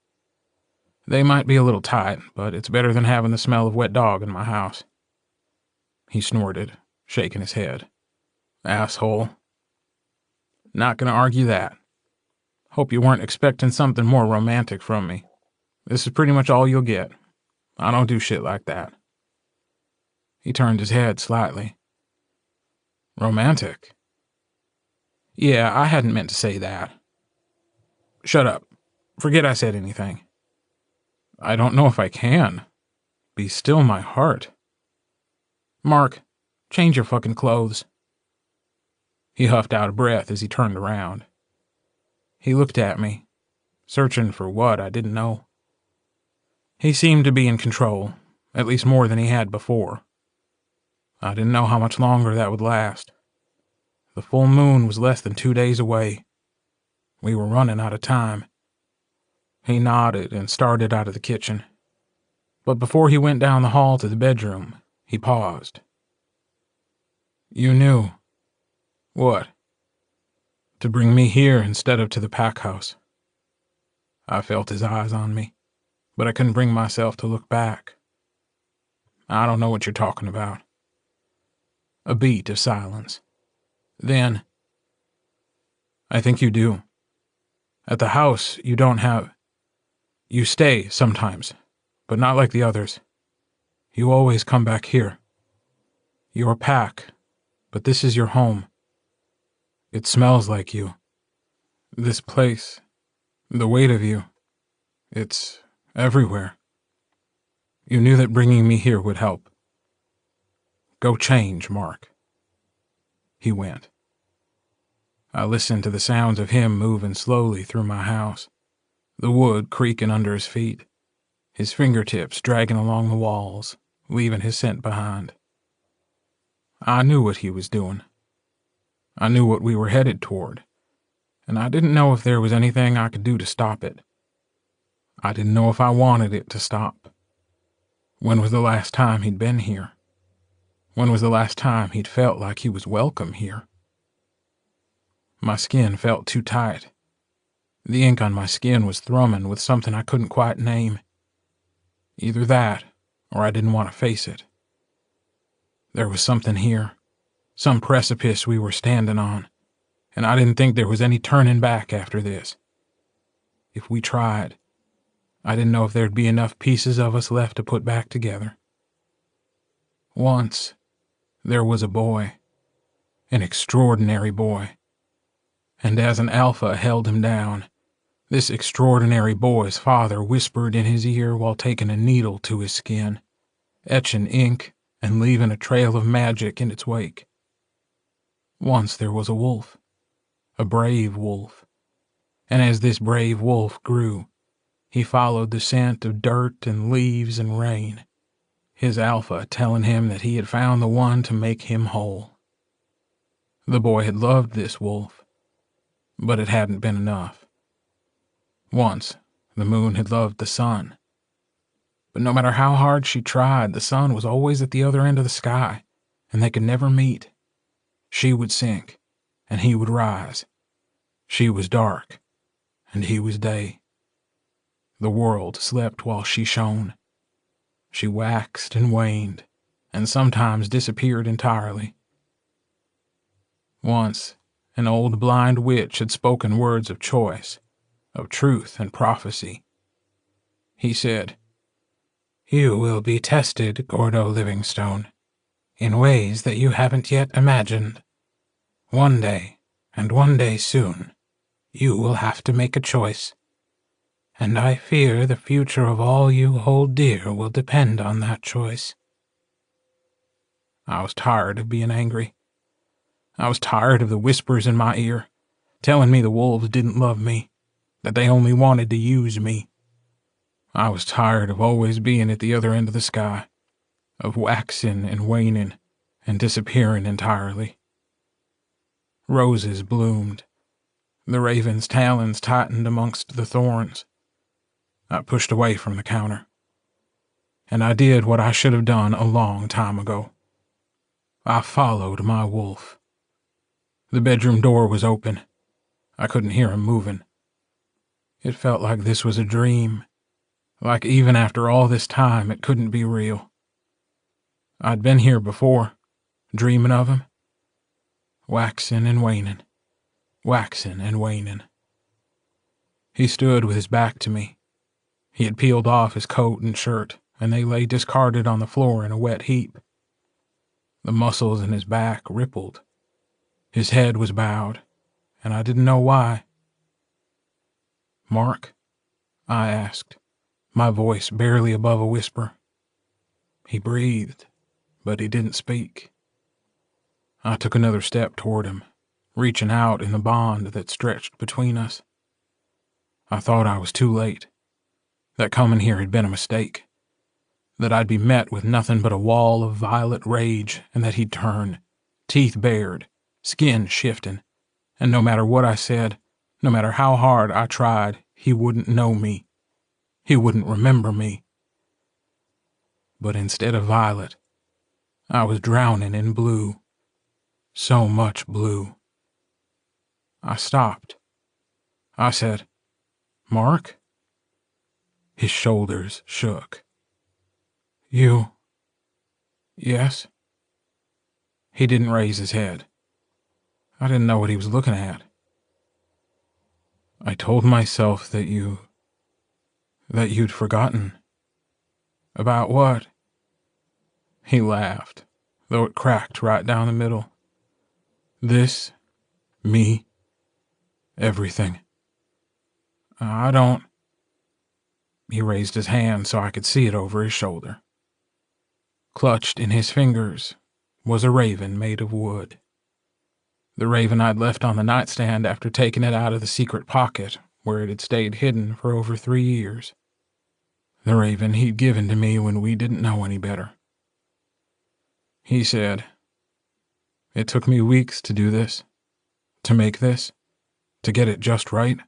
They might be a little tight, but it's better than having the smell of wet dog in my house." He snorted, shaking his head. "Asshole." "Not gonna argue that. Hope you weren't expecting something more romantic from me. This is pretty much all you'll get. I don't do shit like that." He turned his head slightly. "Romantic?" "Yeah, I hadn't meant to say that." "Shut up. Forget I said anything." "I don't know if I can. Be still my heart." "Mark, change your fucking clothes." He huffed out a breath as he turned around. He looked at me, searching for what I didn't know. He seemed to be in control, at least more than he had before. I didn't know how much longer that would last. The full moon was less than 2 days away. We were running out of time. He nodded and started out of the kitchen. But before he went down the hall to the bedroom, he paused. "You knew." "What?" "To bring me here instead of to the pack house." I felt his eyes on me, but I couldn't bring myself to look back. "I don't know what you're talking about." A beat of silence. Then, "I think you do. At the house, you don't have... You stay sometimes, but not like the others. You always come back here. Your pack, but this is your home. It smells like you. This place, the weight of you. It's everywhere. You knew that bringing me here would help. Go change, Mark." He went. I listened to the sounds of him moving slowly through my house, the wood creaking under his feet, his fingertips dragging along the walls, leaving his scent behind. I knew what he was doing. I knew what we were headed toward, and I didn't know if there was anything I could do to stop it. I didn't know if I wanted it to stop. When was the last time he'd been here? When was the last time he'd felt like he was welcome here? My skin felt too tight. The ink on my skin was thrumming with something I couldn't quite name. Either that, or I didn't want to face it. There was something here, some precipice we were standing on, and I didn't think there was any turning back after this. If we tried, I didn't know if there'd be enough pieces of us left to put back together. Once, there was a boy, an extraordinary boy, and as an alpha held him down, this extraordinary boy's father whispered in his ear while taking a needle to his skin, etching ink and leaving a trail of magic in its wake. Once there was a wolf, a brave wolf, and as this brave wolf grew, he followed the scent of dirt and leaves and rain, his alpha telling him that he had found the one to make him whole. The boy had loved this wolf, but it hadn't been enough. Once, the moon had loved the sun, but no matter how hard she tried, the sun was always at the other end of the sky, and they could never meet. She would sink, and he would rise. She was dark, and he was day. The world slept while she shone. She waxed and waned, and sometimes disappeared entirely. Once, an old blind witch had spoken words of choice, of truth and prophecy. He said, "You will be tested, Gordo Livingstone, in ways that you haven't yet imagined. One day, and one day soon, you will have to make a choice. And I fear the future of all you hold dear will depend on that choice." I was tired of being angry. I was tired of the whispers in my ear, telling me the wolves didn't love me, that they only wanted to use me. I was tired of always being at the other end of the sky, of waxing and waning and disappearing entirely. Roses bloomed. The raven's talons tightened amongst the thorns. I pushed away from the counter. And I did what I should have done a long time ago. I followed my wolf. The bedroom door was open. I couldn't hear him moving. It felt like this was a dream, like even after all this time it couldn't be real. I'd been here before, dreaming of him. Waxing and waning, waxing and waning. He stood with his back to me. He had peeled off his coat and shirt, and they lay discarded on the floor in a wet heap. The muscles in his back rippled. His head was bowed, and I didn't know why. "Mark?" I asked, my voice barely above a whisper. He breathed, but he didn't speak. I took another step toward him, reaching out in the bond that stretched between us. I thought I was too late, that coming here had been a mistake, that I'd be met with nothing but a wall of violet rage, and that he'd turn, teeth bared, skin shifting, and no matter what I said, no matter how hard I tried, he wouldn't know me. He wouldn't remember me. But instead of violet, I was drowning in blue. So much blue. I stopped. I said, "Mark?" His shoulders shook. "You?" "Yes?" He didn't raise his head. I didn't know what he was looking at. "I told myself that you'd forgotten." "About what?" He laughed, though it cracked right down the middle. "This, me, everything. I don't..." He raised his hand so I could see it over his shoulder. Clutched in his fingers was a raven made of wood. The raven I'd left on the nightstand after taking it out of the secret pocket where it had stayed hidden for over 3 years. The raven he'd given to me when we didn't know any better. He said, "It took me weeks to do this, to make this, to get it just right.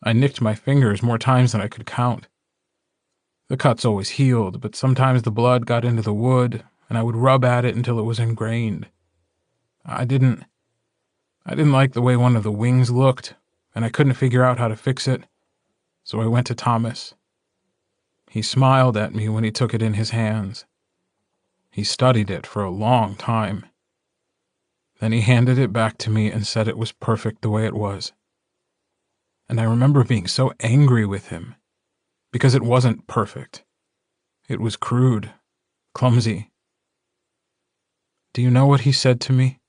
I nicked my fingers more times than I could count. The cuts always healed, but sometimes the blood got into the wood, and I would rub at it until it was ingrained. I didn't like the way one of the wings looked, and I couldn't figure out how to fix it, so I went to Thomas. He smiled at me when he took it in his hands. He studied it for a long time. Then he handed it back to me and said it was perfect the way it was. And I remember being so angry with him, because it wasn't perfect. It was crude, clumsy. Do you know what he said to me?"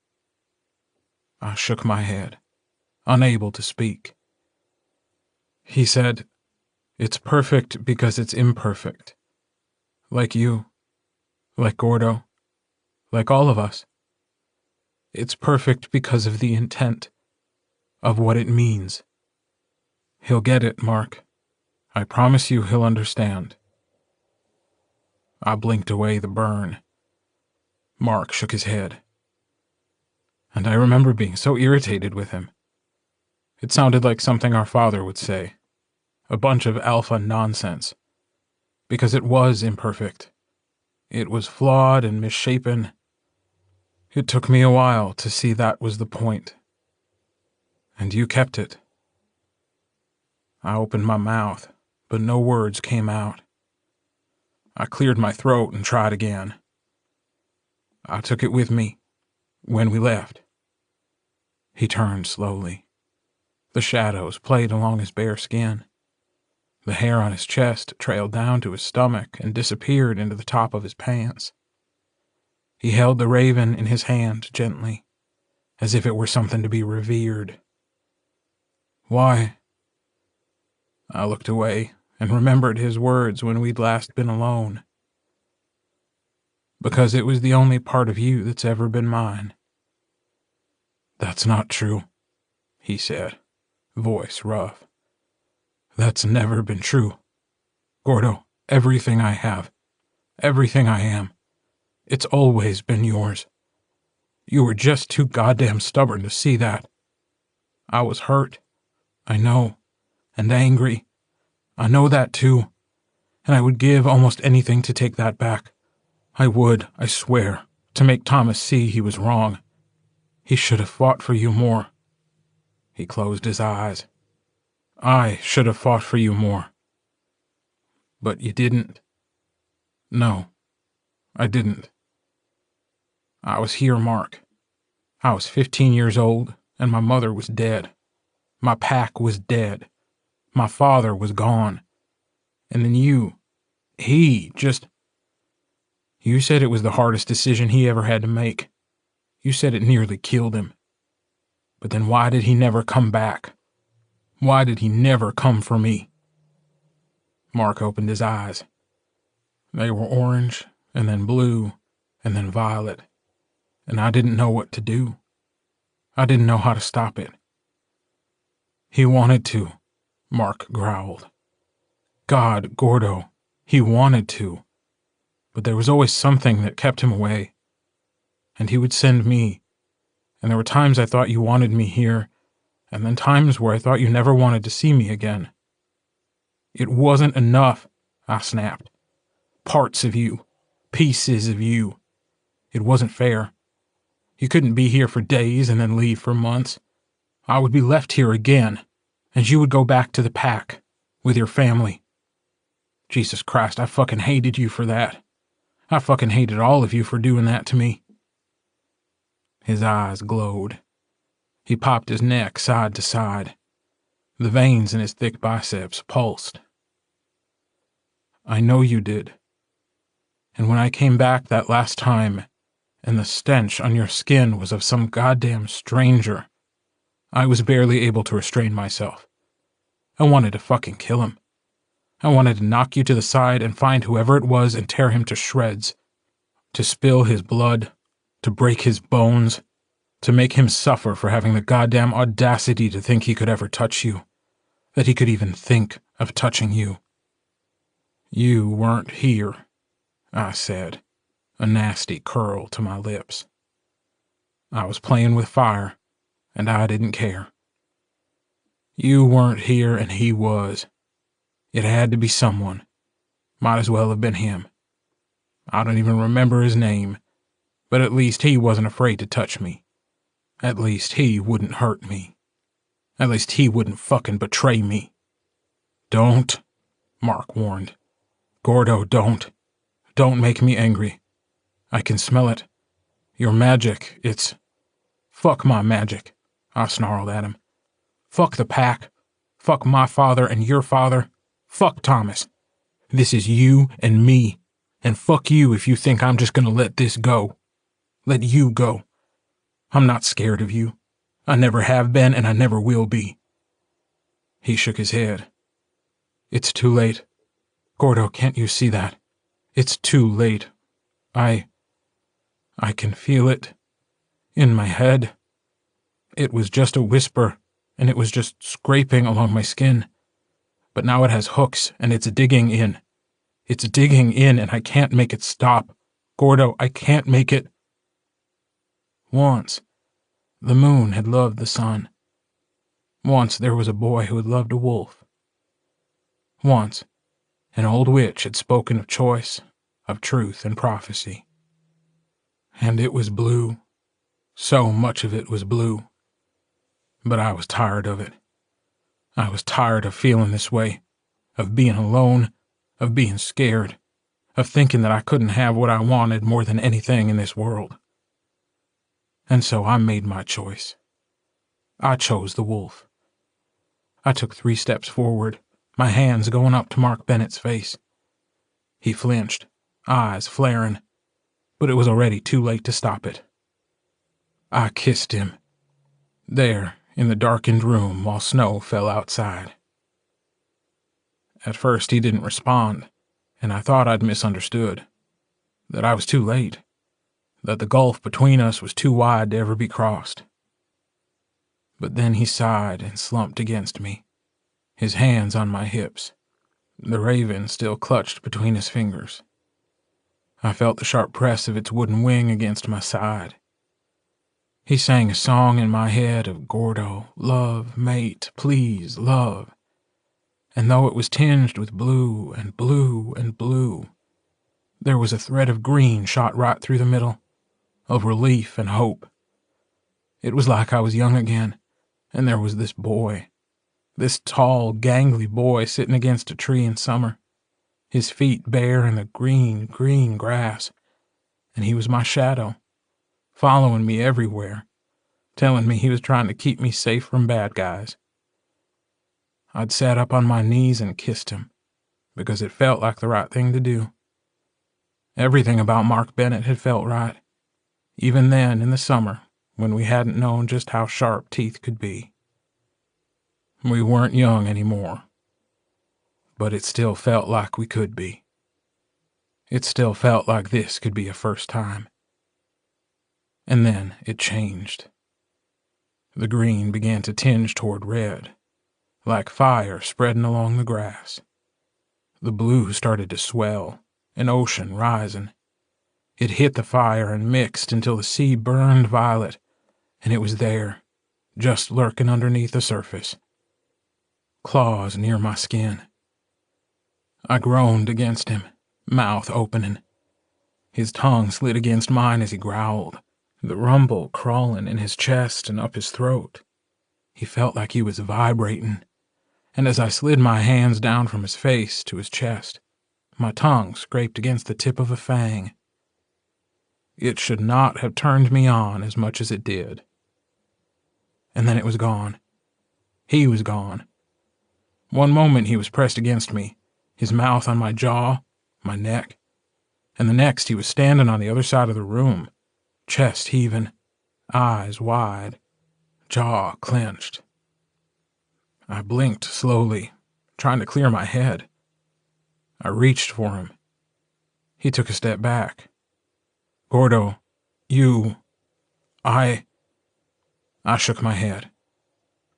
I shook my head, unable to speak. He said, "It's perfect because it's imperfect. Like you, like Gordo, like all of us. It's perfect because of the intent, of what it means. He'll get it, Mark. I promise you he'll understand." I blinked away the burn. Mark shook his head. And I remember being so irritated with him. It sounded like something our father would say. A bunch of alpha nonsense. Because it was imperfect. It was flawed and misshapen. It took me a while to see that was the point. And you kept it. I opened my mouth, but no words came out. I cleared my throat and tried again. I took it with me when we left. He turned slowly. The shadows played along his bare skin. The hair on his chest trailed down to his stomach and disappeared into the top of his pants. He held the raven in his hand gently, as if it were something to be revered. "Why?" I looked away and remembered his words when we'd last been alone. "Because it was the only part of you that's ever been mine." "That's not true," he said, voice rough. "That's never been true. Gordo, everything I have, everything I am, it's always been yours. You were just too goddamn stubborn to see that. I was hurt, I know, and angry. I know that too, and I would give almost anything to take that back. I would, I swear, to make Thomas see he was wrong. He should have fought for you more." He closed his eyes. "I should have fought for you more. But you didn't." "No, I didn't. I was here, Mark. I was 15 years old, and my mother was dead. My pack was dead. My father was gone. And then you said it was the hardest decision he ever had to make. You said it nearly killed him. But then why did he never come back? Why did he never come for me?" Mark opened his eyes. They were orange, and then blue, and then violet, and I didn't know what to do. I didn't know how to stop it. "He wanted to," Mark growled. "God, Gordo, he wanted to. But there was always something that kept him away. And he would send me, and there were times I thought you wanted me here, and then times where I thought you never wanted to see me again. It wasn't enough," I snapped. "Parts of you, pieces of you. It wasn't fair. You couldn't be here for days and then leave for months. I would be left here again, and you would go back to the pack, with your family. Jesus Christ, I fucking hated you for that. I fucking hated all of you for doing that to me." His eyes glowed. He popped his neck side to side. The veins in his thick biceps pulsed. "I know you did. And when I came back that last time, and the stench on your skin was of some goddamn stranger, I was barely able to restrain myself. I wanted to fucking kill him. I wanted to knock you to the side and find whoever it was and tear him to shreds, to spill his blood, to break his bones, to make him suffer for having the goddamn audacity to think he could ever touch you, that he could even think of touching you. You weren't here, I said, a nasty curl to my lips. I was playing with fire, and I didn't care. You weren't here, and he was. It had to be someone. Might as well have been him. I don't even remember his name, but at least he wasn't afraid to touch me. At least he wouldn't hurt me. At least he wouldn't fucking betray me. Don't, Mark warned. Gordo, don't. Don't make me angry. I can smell it. Your magic, it's... Fuck my magic, I snarled at him. Fuck the pack. Fuck my father and your father. Fuck Thomas. This is you and me. And fuck you if you think I'm just gonna let this go. Let you go. I'm not scared of you. I never have been and I never will be. He shook his head. It's too late. Gordo, can't you see that? It's too late. I can feel it. In my head. It was just a whisper, and it was just scraping along my skin. But now it has hooks, and it's digging in. It's digging in, and I can't make it stop. Gordo, I can't make it. Once, the moon had loved the sun. Once there was a boy who had loved a wolf. Once, an old witch had spoken of choice, of truth and prophecy. And it was blue. So much of it was blue. But I was tired of it. I was tired of feeling this way, of being alone, of being scared, of thinking that I couldn't have what I wanted more than anything in this world. And so I made my choice. I chose the wolf. I took 3 steps forward, my hands going up to Mark Bennett's face. He flinched, eyes flaring, but it was already too late to stop it. I kissed him. There, in the darkened room while snow fell outside. At first he didn't respond, and I thought I'd misunderstood, that I was too late, that the gulf between us was too wide to ever be crossed. But then he sighed and slumped against me, his hands on my hips, the raven still clutched between his fingers. I felt the sharp press of its wooden wing against my side. He sang a song in my head of Gordo, love, mate, please, love. And though it was tinged with blue and blue and blue, there was a thread of green shot right through the middle, of relief and hope. It was like I was young again, and there was this boy, this tall, gangly boy sitting against a tree in summer, his feet bare in the green, green grass, and he was my shadow, following me everywhere, telling me he was trying to keep me safe from bad guys. I'd sat up on my knees and kissed him, because it felt like the right thing to do. Everything about Mark Bennett had felt right, even then in the summer when we hadn't known just how sharp teeth could be. We weren't young anymore, but it still felt like we could be. It still felt like this could be a first time. And then it changed. The green began to tinge toward red, like fire spreading along the grass. The blue started to swell, an ocean rising. It hit the fire and mixed until the sea burned violet, and it was there, just lurking underneath the surface. Claws near my skin. I groaned against him, mouth opening. His tongue slid against mine as he growled, the rumble crawling in his chest and up his throat. He felt like he was vibrating, and as I slid my hands down from his face to his chest, my tongue scraped against the tip of a fang. It should not have turned me on as much as it did. And then it was gone. He was gone. One moment he was pressed against me, his mouth on my jaw, my neck, and the next he was standing on the other side of the room, chest heaving, eyes wide, jaw clenched. I blinked slowly, trying to clear my head, I reached for him. He took a step back. Gordo, I shook my head.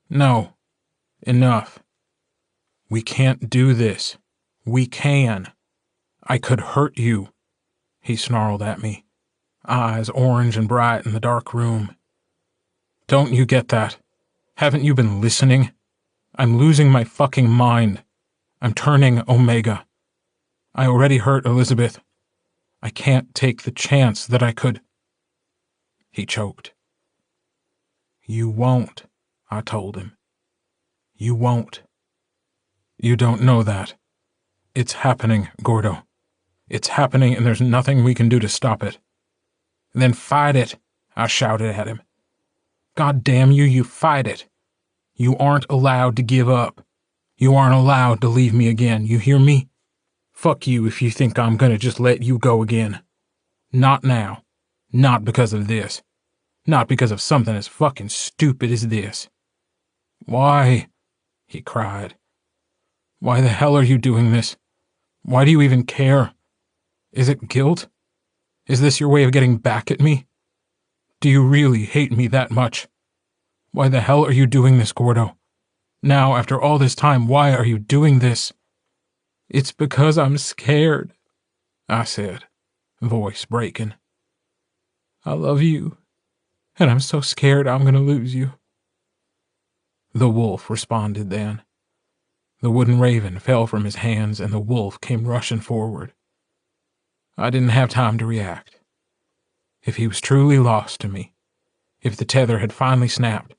No, enough. We can't do this. We can. I could hurt you, he snarled at me, eyes orange and bright in the dark room. Don't you get that? Haven't you been listening? I'm losing my fucking mind. I'm turning Omega. I already hurt Elizabeth. I can't take the chance that I could. He choked. You won't, I told him. You won't. You don't know that. It's happening, Gordo. It's happening, and there's nothing we can do to stop it. Then fight it, I shouted at him. God damn you, you fight it. You aren't allowed to give up. You aren't allowed to leave me again, you hear me? Fuck you if you think I'm gonna just let you go again. Not now. Not because of this. Not because of something as fucking stupid as this. Why? He cried. Why the hell are you doing this? Why do you even care? Is it guilt? Is this your way of getting back at me? Do you really hate me that much? Why the hell are you doing this, Gordo? Now, after all this time, why are you doing this? It's because I'm scared, I said, voice breaking. I love you, and I'm so scared I'm gonna lose you. The wolf responded then. The wooden raven fell from his hands, and the wolf came rushing forward. I didn't have time to react. If he was truly lost to me, if the tether had finally snapped,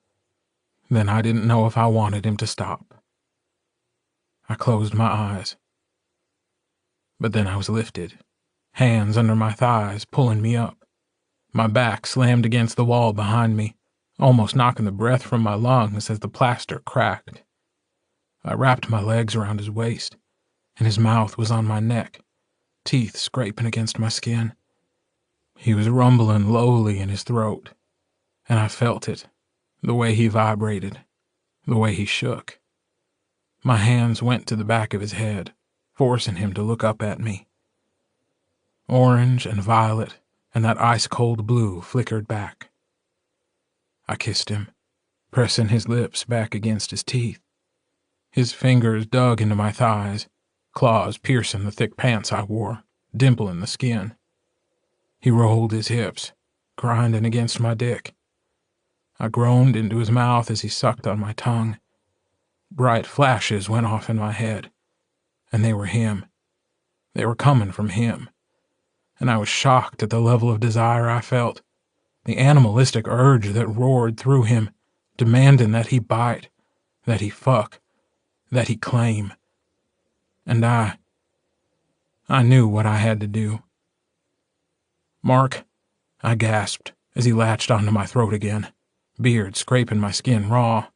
then I didn't know if I wanted him to stop. I closed my eyes. But then I was lifted, hands under my thighs pulling me up. My back slammed against the wall behind me, almost knocking the breath from my lungs as the plaster cracked. I wrapped my legs around his waist, and his mouth was on my neck, teeth scraping against my skin. He was rumbling lowly in his throat, and I felt it, the way he vibrated, the way he shook. My hands went to the back of his head, forcing him to look up at me. Orange and violet and that ice-cold blue flickered back. I kissed him, pressing his lips back against his teeth. His fingers dug into my thighs, claws piercing the thick pants I wore, dimpling the skin. He rolled his hips, grinding against my dick. I groaned into his mouth as he sucked on my tongue. Bright flashes went off in my head, and they were him. They were coming from him, and I was shocked at the level of desire I felt, the animalistic urge that roared through him, demanding that he bite, that he fuck, that he claim. And I knew what I had to do. Mark, I gasped as he latched onto my throat again, beard scraping my skin raw.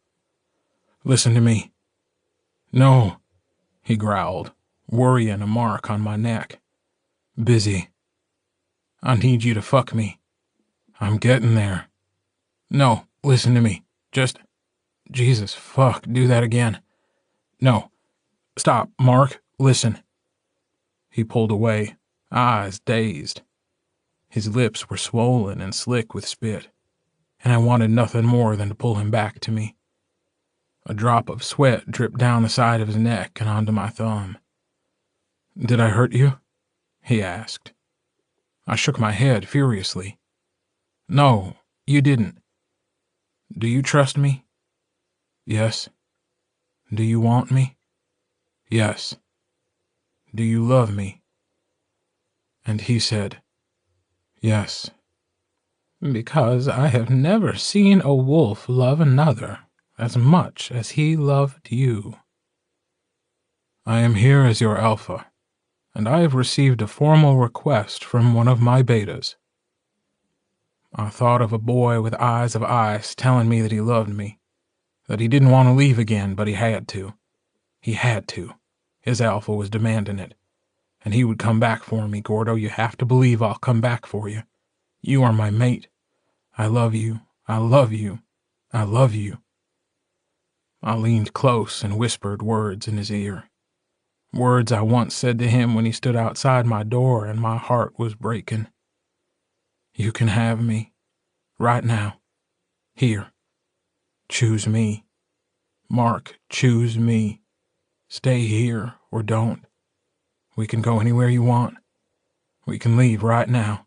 Listen to me. No, he growled, worrying a mark on my neck. Busy. I need you to fuck me. I'm getting there. No, listen to me. Just, Jesus, fuck, do that again. No, stop, Mark, listen. He pulled away, eyes dazed. His lips were swollen and slick with spit, and I wanted nothing more than to pull him back to me. A drop of sweat dripped down the side of his neck and onto my thumb. Did I hurt you? He asked. I shook my head furiously. No, you didn't. Do you trust me? Yes. Do you want me? Yes. Do you love me? And he said, yes. Because I have never seen a wolf love another as much as he loved you. I am here as your alpha, and I have received a formal request from one of my betas. I thought of a boy with eyes of ice telling me that he loved me, that he didn't want to leave again, but he had to. He had to. His alpha was demanding it. And he would come back for me, Gordo. You have to believe I'll come back for you. You are my mate. I love you. I love you. I love you. I leaned close and whispered words in his ear. Words I once said to him when he stood outside my door and my heart was breaking. You can have me. Right now. Here. Choose me. Mark, choose me. Stay here or don't. We can go anywhere you want. We can leave right now.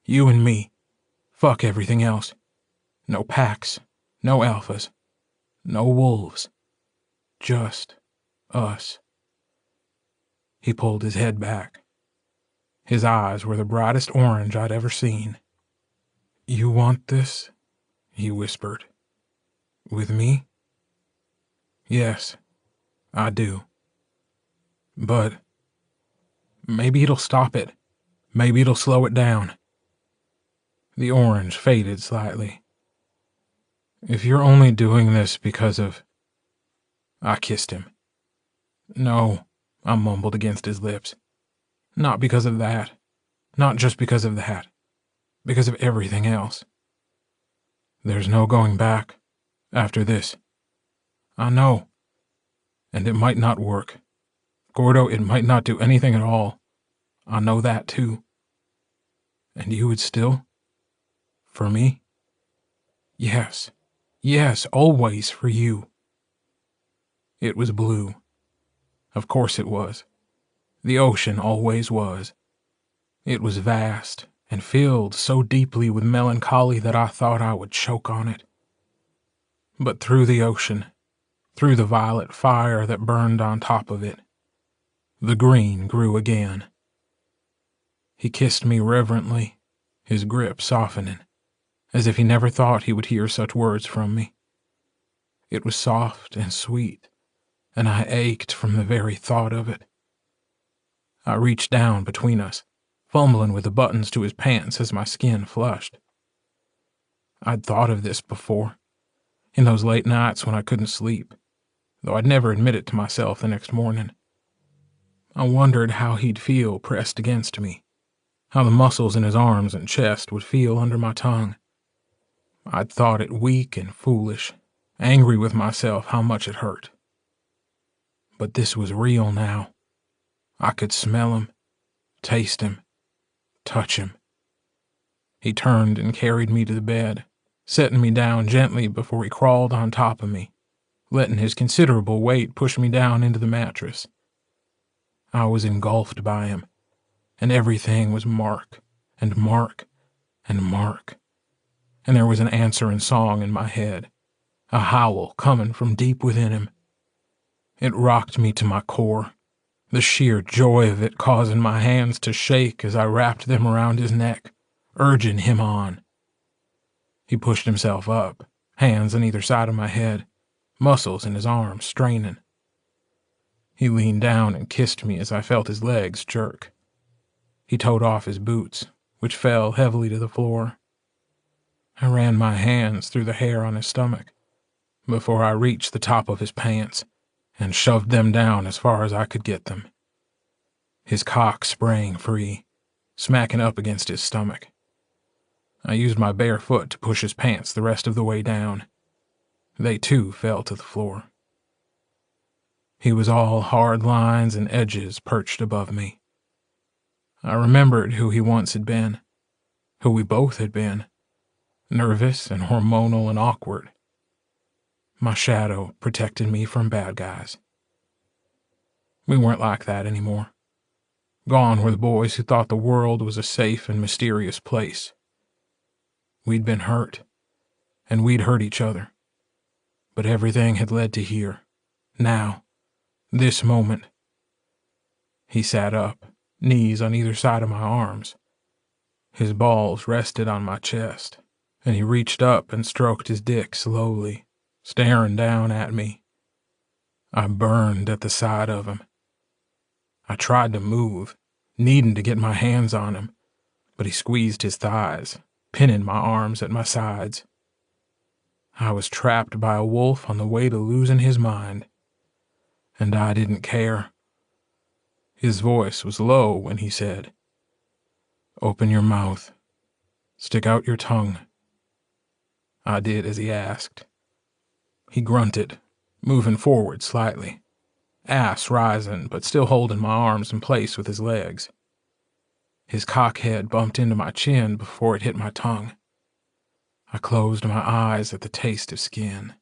You and me. Fuck everything else. No packs. No alphas. No wolves. Just us. He pulled his head back. His eyes were the brightest orange I'd ever seen. You want this? He whispered. With me? Yes, I do. But maybe it'll stop it. Maybe it'll slow it down. The orange faded slightly. If you're only doing this because of... I kissed him. No, I mumbled against his lips. Not because of that. Not just because of that. Because of everything else. There's no going back after this. I know. And it might not work. Gordo, it might not do anything at all. I know that too. And you would still? For me? Yes. Yes, always for you. It was blue. Of course it was. The ocean always was. It was vast and filled so deeply with melancholy that I thought I would choke on it. But through the ocean, through the violet fire that burned on top of it, the green grew again. He kissed me reverently, his grip softening, as if he never thought he would hear such words from me. It was soft and sweet, and I ached from the very thought of it. I reached down between us, fumbling with the buttons to his pants as my skin flushed. I'd thought of this before, in those late nights when I couldn't sleep, though I'd never admit it to myself the next morning. I wondered how he'd feel pressed against me, how the muscles in his arms and chest would feel under my tongue. I'd thought it weak and foolish, angry with myself how much it hurt. But this was real now. I could smell him, taste him, touch him. He turned and carried me to the bed, setting me down gently before he crawled on top of me, letting his considerable weight push me down into the mattress. I was engulfed by him, and everything was Mark, and Mark, and Mark. And there was an answering song in my head, a howl coming from deep within him. It rocked me to my core, the sheer joy of it causing my hands to shake as I wrapped them around his neck, urging him on. He pushed himself up, hands on either side of my head, muscles in his arms straining. He leaned down and kissed me as I felt his legs jerk. He toed off his boots, which fell heavily to the floor. I ran my hands through the hair on his stomach before I reached the top of his pants and shoved them down as far as I could get them. His cock sprang free, smacking up against his stomach. I used my bare foot to push his pants the rest of the way down. They too fell to the floor. He was all hard lines and edges perched above me. I remembered who he once had been, who we both had been, nervous and hormonal and awkward. My shadow protected me from bad guys. We weren't like that anymore. Gone were the boys who thought the world was a safe and mysterious place. We'd been hurt, and we'd hurt each other. But everything had led to here, now, this moment. He sat up, knees on either side of my arms. His balls rested on my chest, and he reached up and stroked his dick slowly, staring down at me. I burned at the sight of him. I tried to move, needing to get my hands on him, but he squeezed his thighs, pinning my arms at my sides. I was trapped by a wolf on the way to losing his mind, and I didn't care. His voice was low when he said, "Open your mouth. Stick out your tongue." I did as he asked. He grunted, moving forward slightly. ass rising but still holding my arms in place with his legs. His cockhead bumped into my chin before it hit my tongue. I closed my eyes at the taste of skin.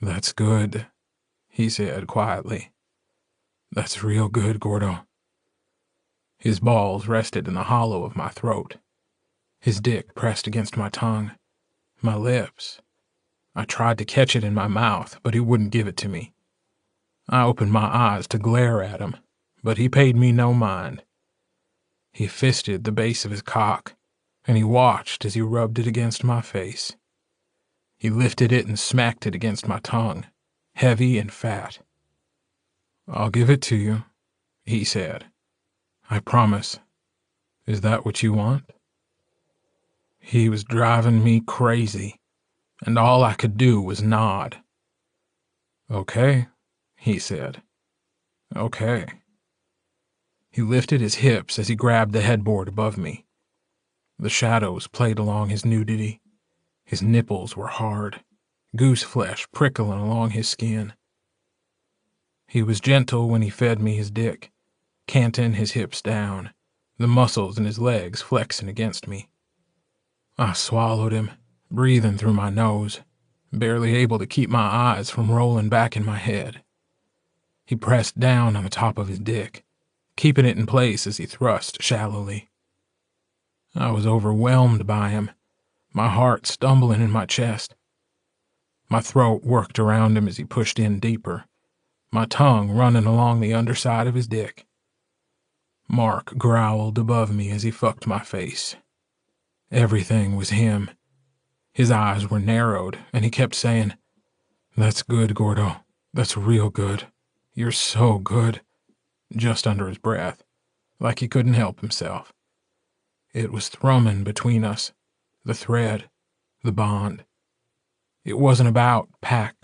"That's good," he said quietly. "That's real good, Gordo." His balls rested in the hollow of my throat. His dick pressed against my tongue, my lips. I tried to catch it in my mouth, but he wouldn't give it to me. I opened my eyes to glare at him, but he paid me no mind. He fisted the base of his cock, and he watched as he rubbed it against my face. He lifted it and smacked it against my tongue, heavy and fat. "I'll give it to you," he said. "I promise. Is that what you want?" He was driving me crazy, and all I could do was nod. "Okay," he said. "Okay." He lifted his hips as he grabbed the headboard above me. The shadows played along his nudity. His nipples were hard, goose flesh prickling along his skin. He was gentle when he fed me his dick, canting his hips down, the muscles in his legs flexing against me. I swallowed him, breathing through my nose, barely able to keep my eyes from rolling back in my head. He pressed down on the top of his dick, keeping it in place as he thrust shallowly. I was overwhelmed by him, my heart stumbling in my chest. My throat worked around him as he pushed in deeper, my tongue running along the underside of his dick. Mark growled above me as he fucked my face. Everything was him. His eyes were narrowed, and he kept saying, "That's good, Gordo. That's real good. You're so good," just under his breath, like he couldn't help himself. It was thrumming between us, the thread, the bond. It wasn't about pack.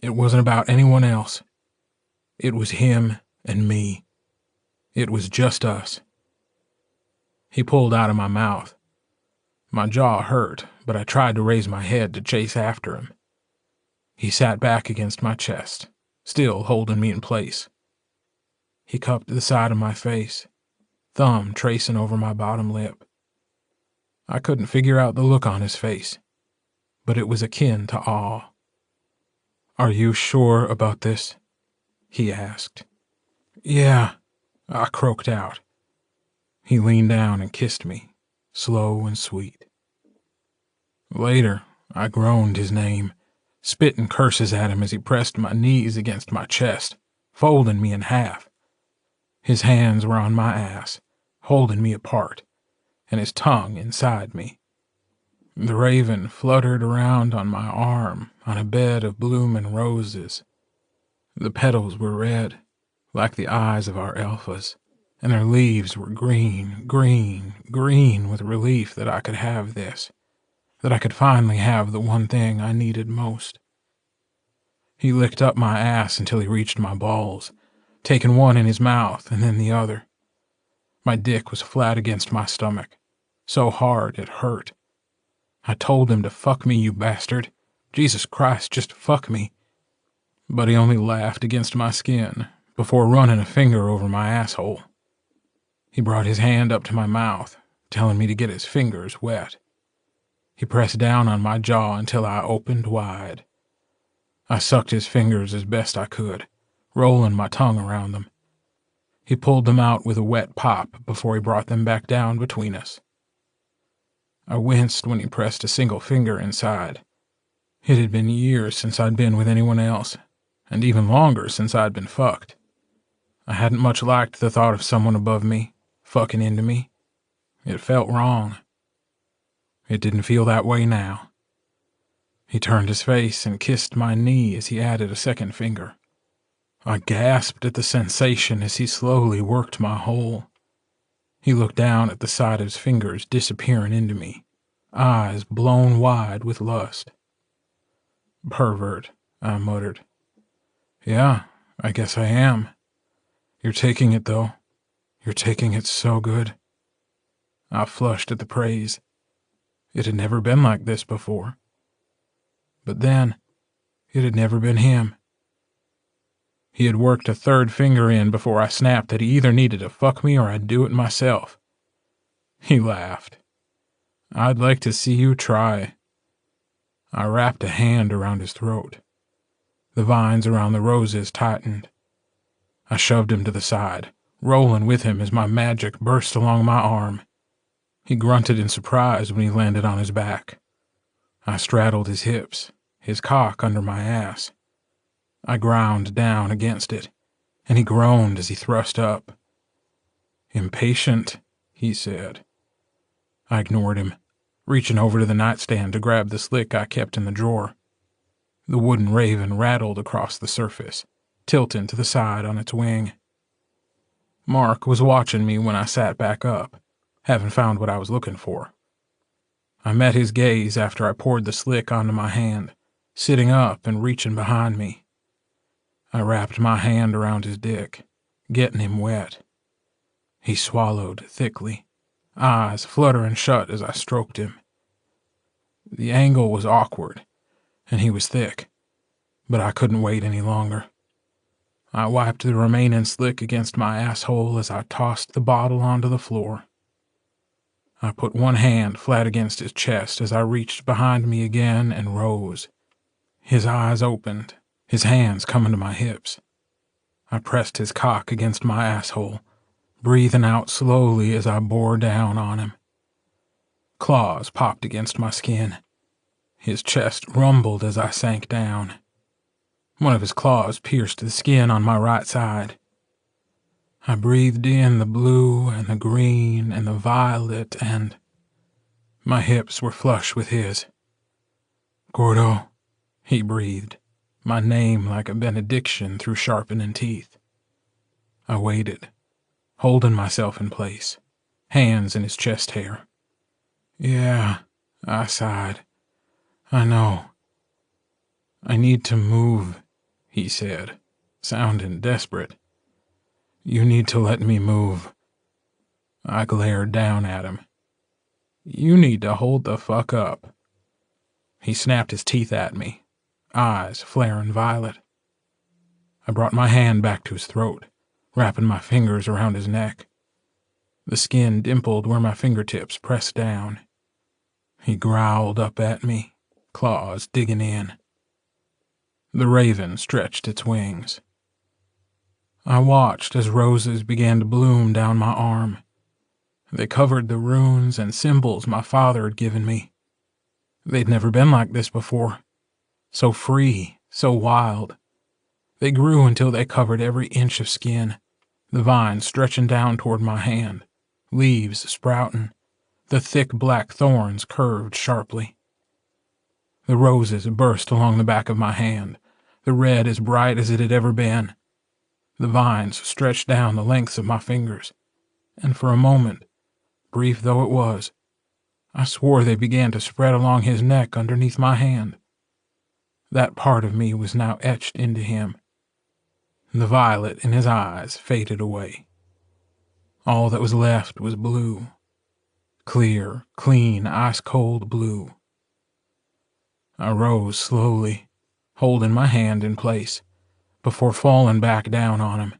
It wasn't about anyone else. It was him and me. It was just us. He pulled out of my mouth. My jaw hurt, but I tried to raise my head to chase after him. He sat back against my chest, still holding me in place. He cupped the side of my face, thumb tracing over my bottom lip. I couldn't figure out the look on his face, but it was akin to awe. "Are you sure about this?" he asked. "Yeah," I croaked out. He leaned down and kissed me, slow and sweet. Later, I groaned his name, spitting curses at him as he pressed my knees against my chest, folding me in half. His hands were on my ass, holding me apart, and his tongue inside me. The raven fluttered around on my arm on a bed of blooming roses. The petals were red, like the eyes of our alphas, and their leaves were green with relief that I could have this, that I could finally have the one thing I needed most. He licked up my ass until he reached my balls, taking one in his mouth and then the other. My dick was flat against my stomach, so hard it hurt. I told him to fuck me, you bastard. Jesus Christ, just fuck me. But he only laughed against my skin before running a finger over my asshole. He brought his hand up to my mouth, telling me to get his fingers wet. He pressed down on my jaw until I opened wide. I sucked his fingers as best I could, rolling my tongue around them. He pulled them out with a wet pop before he brought them back down between us. I winced when he pressed a single finger inside. It had been years since I'd been with anyone else, and even longer since I'd been fucked. I hadn't much liked the thought of someone above me, fucking into me. It felt wrong. It didn't feel that way now. He turned his face and kissed my knee as he added a second finger. I gasped at the sensation as he slowly worked my hole. He looked down at the side of his fingers disappearing into me, eyes blown wide with lust. "Pervert," I muttered. "Yeah, I guess I am. You're taking it, though. You're taking it so good." I flushed at the praise. It had never been like this before. But then, it had never been him. He had worked a third finger in before I snapped that he either needed to fuck me or I'd do it myself. He laughed. I'd like to see you try. I wrapped a hand around his throat. The vines around the roses tightened. I shoved him to the side, rolling with him as my magic burst along my arm. He grunted in surprise when he landed on his back. I straddled his hips, his cock under my ass. I ground down against it, and he groaned as he thrust up. Impatient, he said. I ignored him, reaching over to the nightstand to grab the slick I kept in the drawer. The wooden raven rattled across the surface, tilting to the side on its wing. Mark was watching me when I sat back up, having found what I was looking for. I met his gaze after I poured the slick onto my hand, sitting up and reaching behind me. I wrapped my hand around his dick, getting him wet. He swallowed thickly, eyes fluttering shut as I stroked him. The angle was awkward, and he was thick, but I couldn't wait any longer. I wiped the remaining slick against my asshole as I tossed the bottle onto the floor. I put one hand flat against his chest as I reached behind me again and rose. His eyes opened, his hands coming to my hips. I pressed his cock against my asshole, breathing out slowly as I bore down on him. Claws popped against my skin. His chest rumbled as I sank down. One of his claws pierced the skin on my right side. I breathed in the blue and the green and the violet, and my hips were flush with his. Gordo, he breathed, my name like a benediction through sharpening teeth. I waited, holding myself in place, hands in his chest hair. Yeah, I sighed. I know. I need to move, he said, sounding desperate. You need to let me move. I glared down at him. You need to hold the fuck up. He snapped his teeth at me, eyes flaring violet. I brought my hand back to his throat, wrapping my fingers around his neck. The skin dimpled where my fingertips pressed down. He growled up at me, claws digging in. The raven stretched its wings. I watched as roses began to bloom down my arm. They covered the runes and symbols my father had given me. They'd never been like this before. So free, so wild. They grew until they covered every inch of skin, the vines stretching down toward my hand, leaves sprouting, the thick black thorns curved sharply. The roses burst along the back of my hand, the red as bright as it had ever been. The vines stretched down the lengths of my fingers, and for a moment, brief though it was, I swore they began to spread along his neck underneath my hand. That part of me was now etched into him. The violet in his eyes faded away. All that was left was blue. Clear, clean, ice-cold blue. I rose slowly, holding my hand in place, before falling back down on him.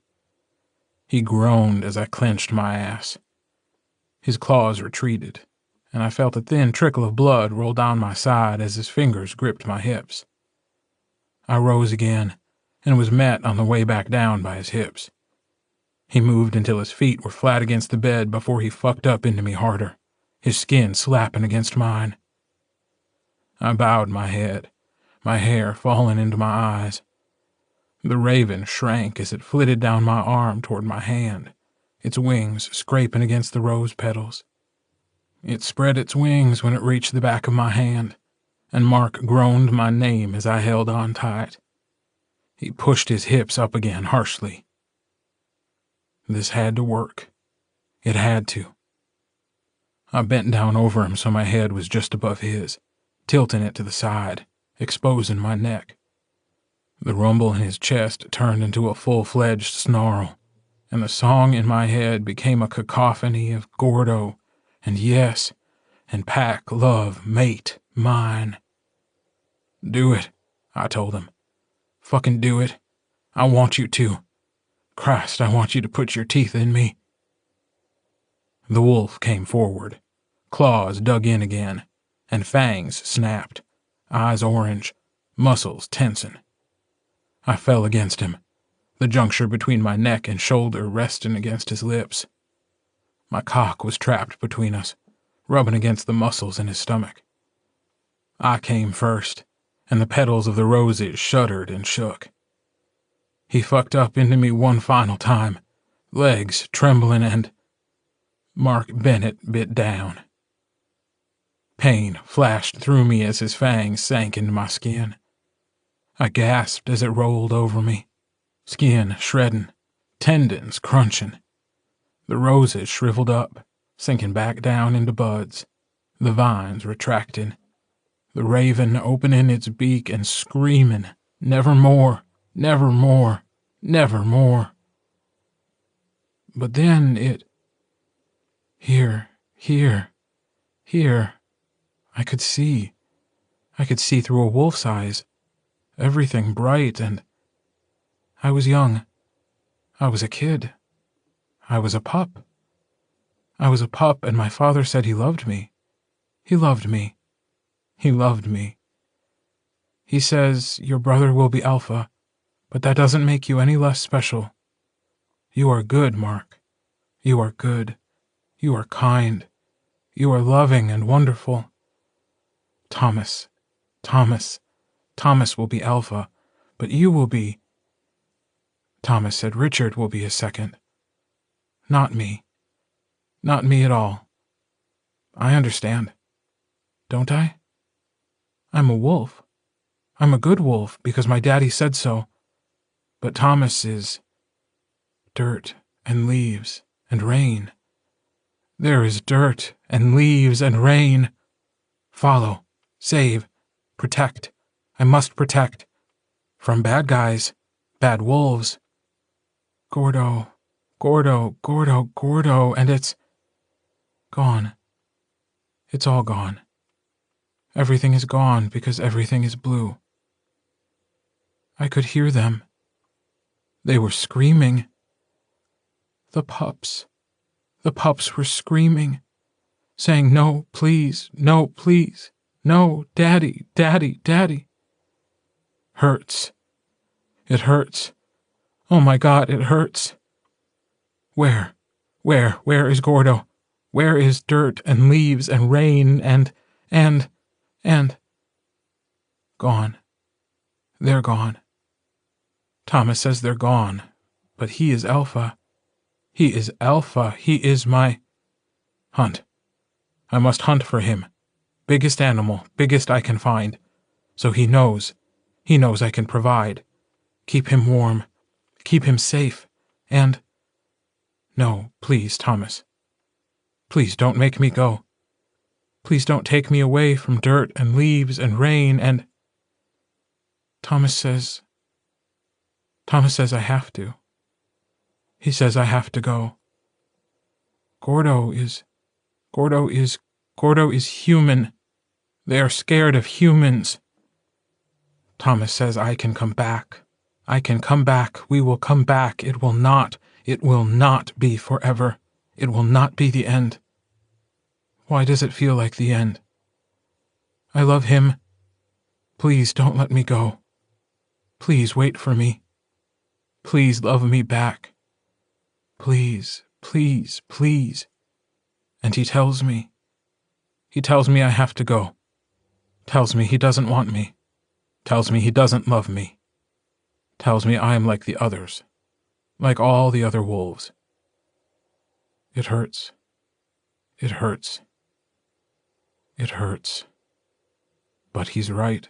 He groaned as I clenched my ass. His claws retreated, and I felt a thin trickle of blood roll down my side as his fingers gripped my hips. I rose again, and was met on the way back down by his hips. He moved until his feet were flat against the bed before he fucked up into me harder, his skin slapping against mine. I bowed my head, my hair falling into my eyes. The raven shrank as it flitted down my arm toward my hand, its wings scraping against the rose petals. It spread its wings when it reached the back of my hand, and Mark groaned my name as I held on tight. He pushed his hips up again harshly. This had to work. It had to. I bent down over him so my head was just above his, tilting it to the side, exposing my neck. The rumble in his chest turned into a full-fledged snarl, and the song in my head became a cacophony of Gordo, and yes, and pack, love, mate, mine. Do it, I told him. Fucking do it. I want you to. Christ, I want you to put your teeth in me." The wolf came forward. Claws dug in again, and fangs snapped, eyes orange, muscles tensing. I fell against him, the juncture between my neck and shoulder resting against his lips. My cock was trapped between us, rubbing against the muscles in his stomach. I came first, and the petals of the roses shuddered and shook. He fucked up into me one final time, legs trembling, and Mark Bennett bit down. Pain flashed through me as his fangs sank into my skin. I gasped as it rolled over me, skin shredding, tendons crunching. The roses shriveled up, sinking back down into buds, the vines retracting, the raven opening its beak and screaming, "Nevermore, nevermore, nevermore." But then here, I could see through a wolf's eyes, everything bright, and I was young. I was a kid. I was a pup. I was a pup, and my father said he loved me. He loved me. He loved me. He says, "Your brother will be Alpha, but that doesn't make you any less special. You are good, Mark. You are good. You are kind. You are loving and wonderful. Thomas will be Alpha, but you will be—" Thomas said Richard will be his second. Not me. Not me at all. I understand. Don't I? I'm a wolf. I'm a good wolf because my daddy said so. But Thomas is dirt and leaves and rain. There is dirt and leaves and rain. Follow, save, protect. I must protect. From bad guys, bad wolves. Gordo, and it's gone. It's all gone. Everything is gone because everything is blue. I could hear them. They were screaming. The pups were screaming, saying, "No, please, no, please, no, Daddy, Daddy, Daddy." Hurts. It hurts. Oh my God, it hurts. Where is Gordo? Where is dirt and leaves and rain and gone. They're gone. Thomas says they're gone, but he is Alpha. He is Alpha. He is my hunt. I must hunt for him. Biggest animal, biggest I can find. So he knows I can provide. Keep him warm. Keep him safe. And no, please, Thomas. Please don't make me go. Please don't take me away from dirt and leaves and rain and... Thomas says I have to. He says I have to go. Gordo is human. They are scared of humans. Thomas says I can come back. I can come back. We will come back. It will not be forever. It will not be the end. Why does it feel like the end? I love him. Please don't let me go. Please wait for me. Please love me back. Please, please, please. And he tells me I have to go. Tells me he doesn't want me. Tells me he doesn't love me. Tells me I am like the others. Like all the other wolves. It hurts. It hurts. It hurts. But he's right.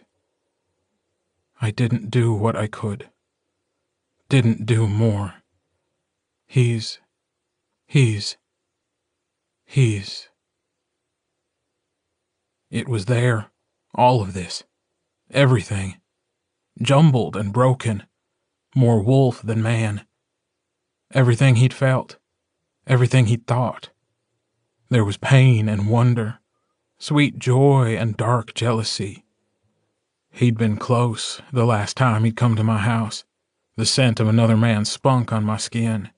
I didn't do what I could. Didn't do more. He's. It was there. All of this. Everything. Jumbled and broken. More wolf than man. Everything he'd felt. Everything he'd thought. There was pain and wonder. Sweet joy and dark jealousy. He'd been close the last time he'd come to my house. the scent of another man's spunk on my skin.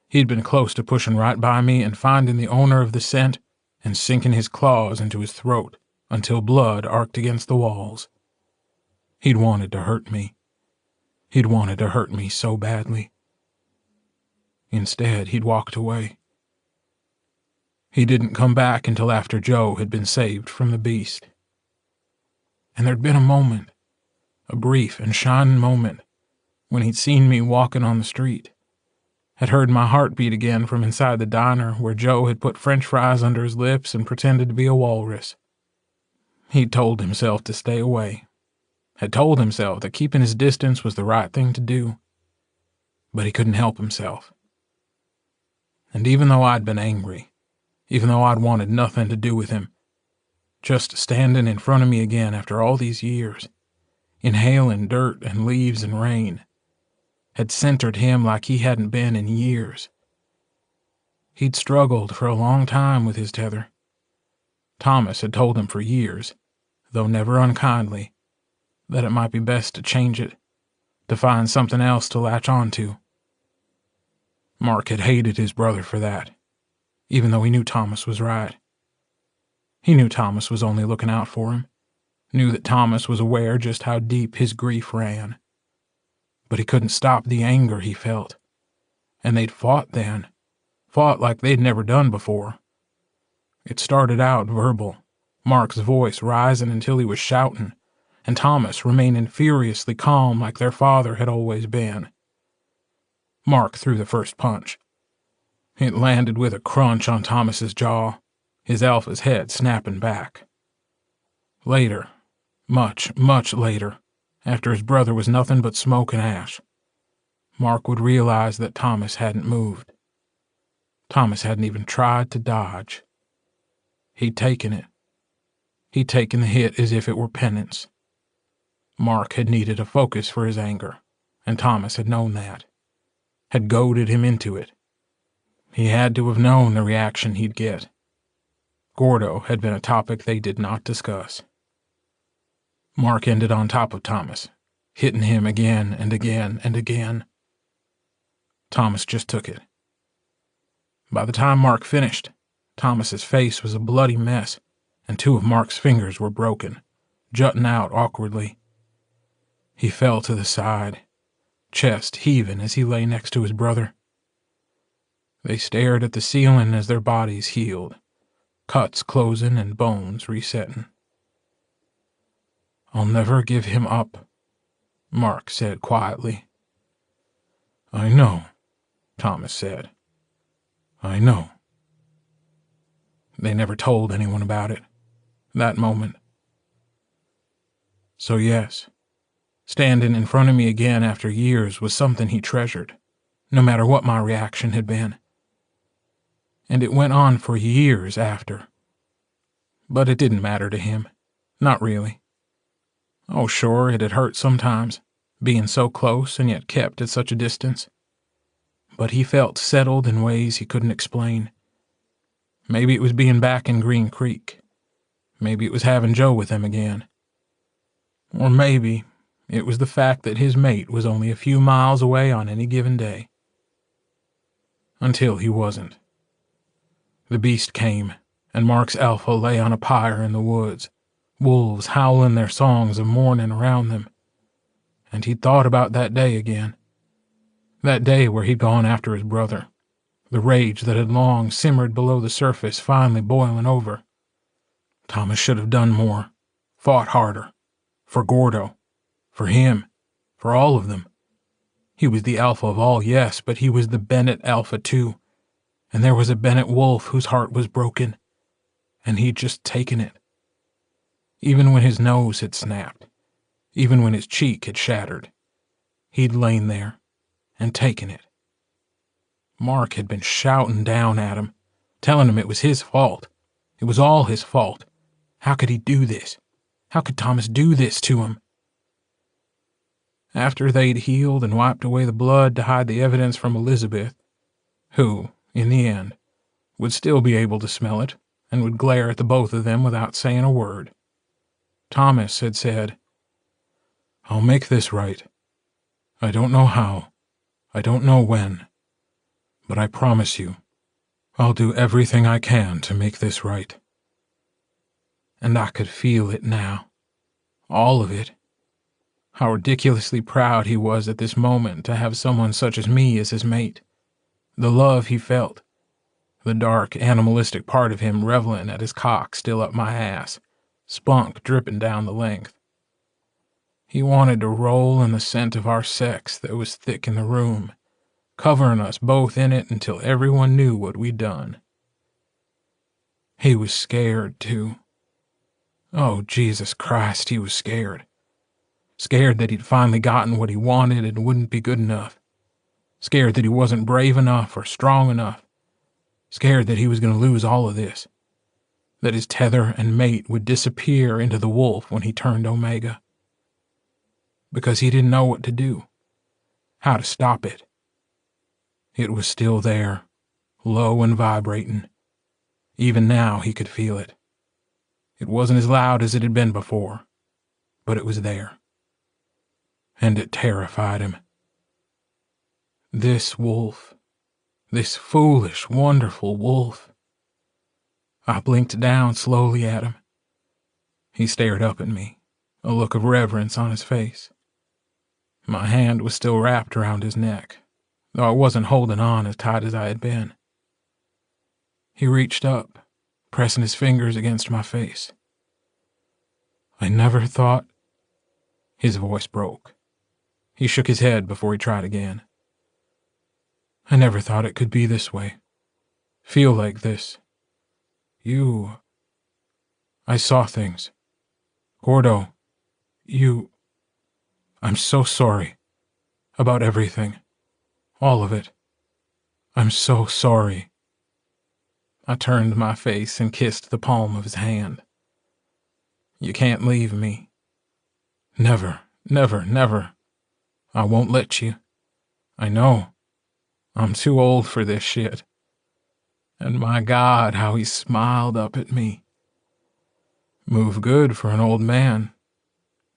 He'd been close to pushing right by me and finding the owner of the scent and sinking his claws into his throat until blood arced against the walls. He'd wanted to hurt me. He'd wanted to hurt me so badly. Instead, he'd walked away. He didn't come back until after Joe had been saved from the beast. And there'd been a moment, a brief and shining moment, when he'd seen me walking on the street, had heard my heart beat again from inside the diner where Joe had put French fries under his lips and pretended to be a walrus. He'd told himself to stay away, had told himself that keeping his distance was the right thing to do, but he couldn't help himself. And even though I'd been angry, even though I'd wanted nothing to do with him, just standing in front of me again after all these years, inhaling dirt and leaves and rain, had centered him like he hadn't been in years. He'd struggled for a long time with his tether. Thomas had told him for years, though never unkindly, that it might be best to change it, to find something else to latch on to. Mark had hated his brother for that, even though he knew Thomas was right. He knew Thomas was only looking out for him, knew that Thomas was aware just how deep his grief ran. But he couldn't stop the anger he felt. And they'd fought then, fought like they'd never done before. It started out verbal, Mark's voice rising until he was shouting, and Thomas remaining furiously calm like their father had always been. Mark threw the first punch. It landed with a crunch on Thomas's jaw, his alpha's head snapping back. Later, much, much later, after his brother was nothing but smoke and ash, Mark would realize that Thomas hadn't moved. Thomas hadn't even tried to dodge. He'd taken it. He'd taken the hit as if it were penance. Mark had needed a focus for his anger, and Thomas had known that, had goaded him into it. He had to have known the reaction he'd get. Gordo had been a topic they did not discuss. Mark ended on top of Thomas, hitting him again and again and again. Thomas just took it. By the time Mark finished, Thomas's face was a bloody mess, and two of Mark's fingers were broken, jutting out awkwardly. He fell to the side, chest heaving as he lay next to his brother. They stared at the ceiling as their bodies healed, cuts closing and bones resetting. "I'll never give him up," Mark said quietly. "I know," Thomas said. "I know." They never told anyone about it, that moment. So yes, standing in front of me again after years was something he treasured, no matter what my reaction had been. And it went on for years after. But it didn't matter to him, not really. Oh, sure, it had hurt sometimes, being so close and yet kept at such a distance. But he felt settled in ways he couldn't explain. Maybe it was being back in Green Creek. Maybe it was having Joe with him again. Or maybe it was the fact that his mate was only a few miles away on any given day. Until he wasn't. The beast came, and Mark's alpha lay on a pyre in the woods, wolves howling their songs of mourning around them. And he'd thought about that day again. That day where he'd gone after his brother. The rage that had long simmered below the surface finally boiling over. Thomas should have done more, fought harder. For Gordo. For him. For all of them. He was the alpha of all, yes, but he was the Bennett alpha too. And there was a Bennett wolf whose heart was broken. And he'd just taken it. Even when his nose had snapped, even when his cheek had shattered, he'd lain there and taken it. Mark had been shouting down at him, telling him it was his fault. It was all his fault. How could he do this? How could Thomas do this to him? After they'd healed and wiped away the blood to hide the evidence from Elizabeth, who, in the end, would still be able to smell it and would glare at the both of them without saying a word, Thomas had said, "I'll make this right. I don't know how, I don't know when, but I promise you, I'll do everything I can to make this right. And I could feel it now. All of it. How ridiculously proud he was at this moment to have someone such as me as his mate. The love he felt. The dark, animalistic part of him reveling at his cock still up my ass, spunk dripping down the length. He wanted to roll in the scent of our sex that was thick in the room, covering us both in it until everyone knew what we'd done. He was scared, too. Oh, Jesus Christ, he was scared. Scared that he'd finally gotten what he wanted and wouldn't be good enough. Scared that he wasn't brave enough or strong enough. Scared that he was going to lose all of this. That his tether and mate would disappear into the wolf when he turned Omega. Because he didn't know what to do. How to stop it. It was still there, low and vibrating. Even now he could feel it. It wasn't as loud as it had been before, but it was there. And it terrified him. This wolf. This foolish, wonderful wolf. I blinked down slowly at him. He stared up at me, a look of reverence on his face. My hand was still wrapped around his neck, though I wasn't holding on as tight as I had been. He reached up, pressing his fingers against my face. I never thought... His voice broke. He shook his head before he tried again. I never thought it could be this way. Feel like this. You... I saw things. Gordo, you... I'm so sorry. About everything. All of it. I'm so sorry. I turned my face and kissed the palm of his hand. You can't leave me. Never, never, never. I won't let you. I know. I'm too old for this shit. And my God, how he smiled up at me. Move good for an old man.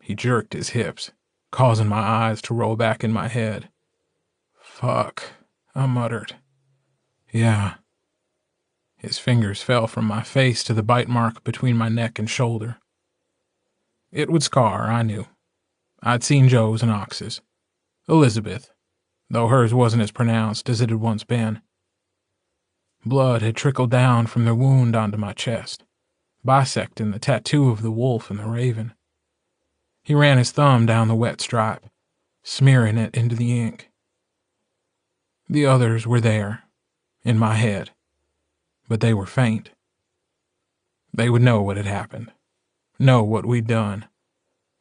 He jerked his hips, causing my eyes to roll back in my head. Fuck, I muttered. Yeah. His fingers fell from my face to the bite mark between my neck and shoulder. It would scar, I knew. I'd seen Joe's and Ox's. Elizabeth, though hers wasn't as pronounced as it had once been. Blood had trickled down from the wound onto my chest, bisecting the tattoo of the wolf and the raven. He ran his thumb down the wet stripe, smearing it into the ink. The others were there, in my head, but they were faint. They would know what had happened, know what we'd done.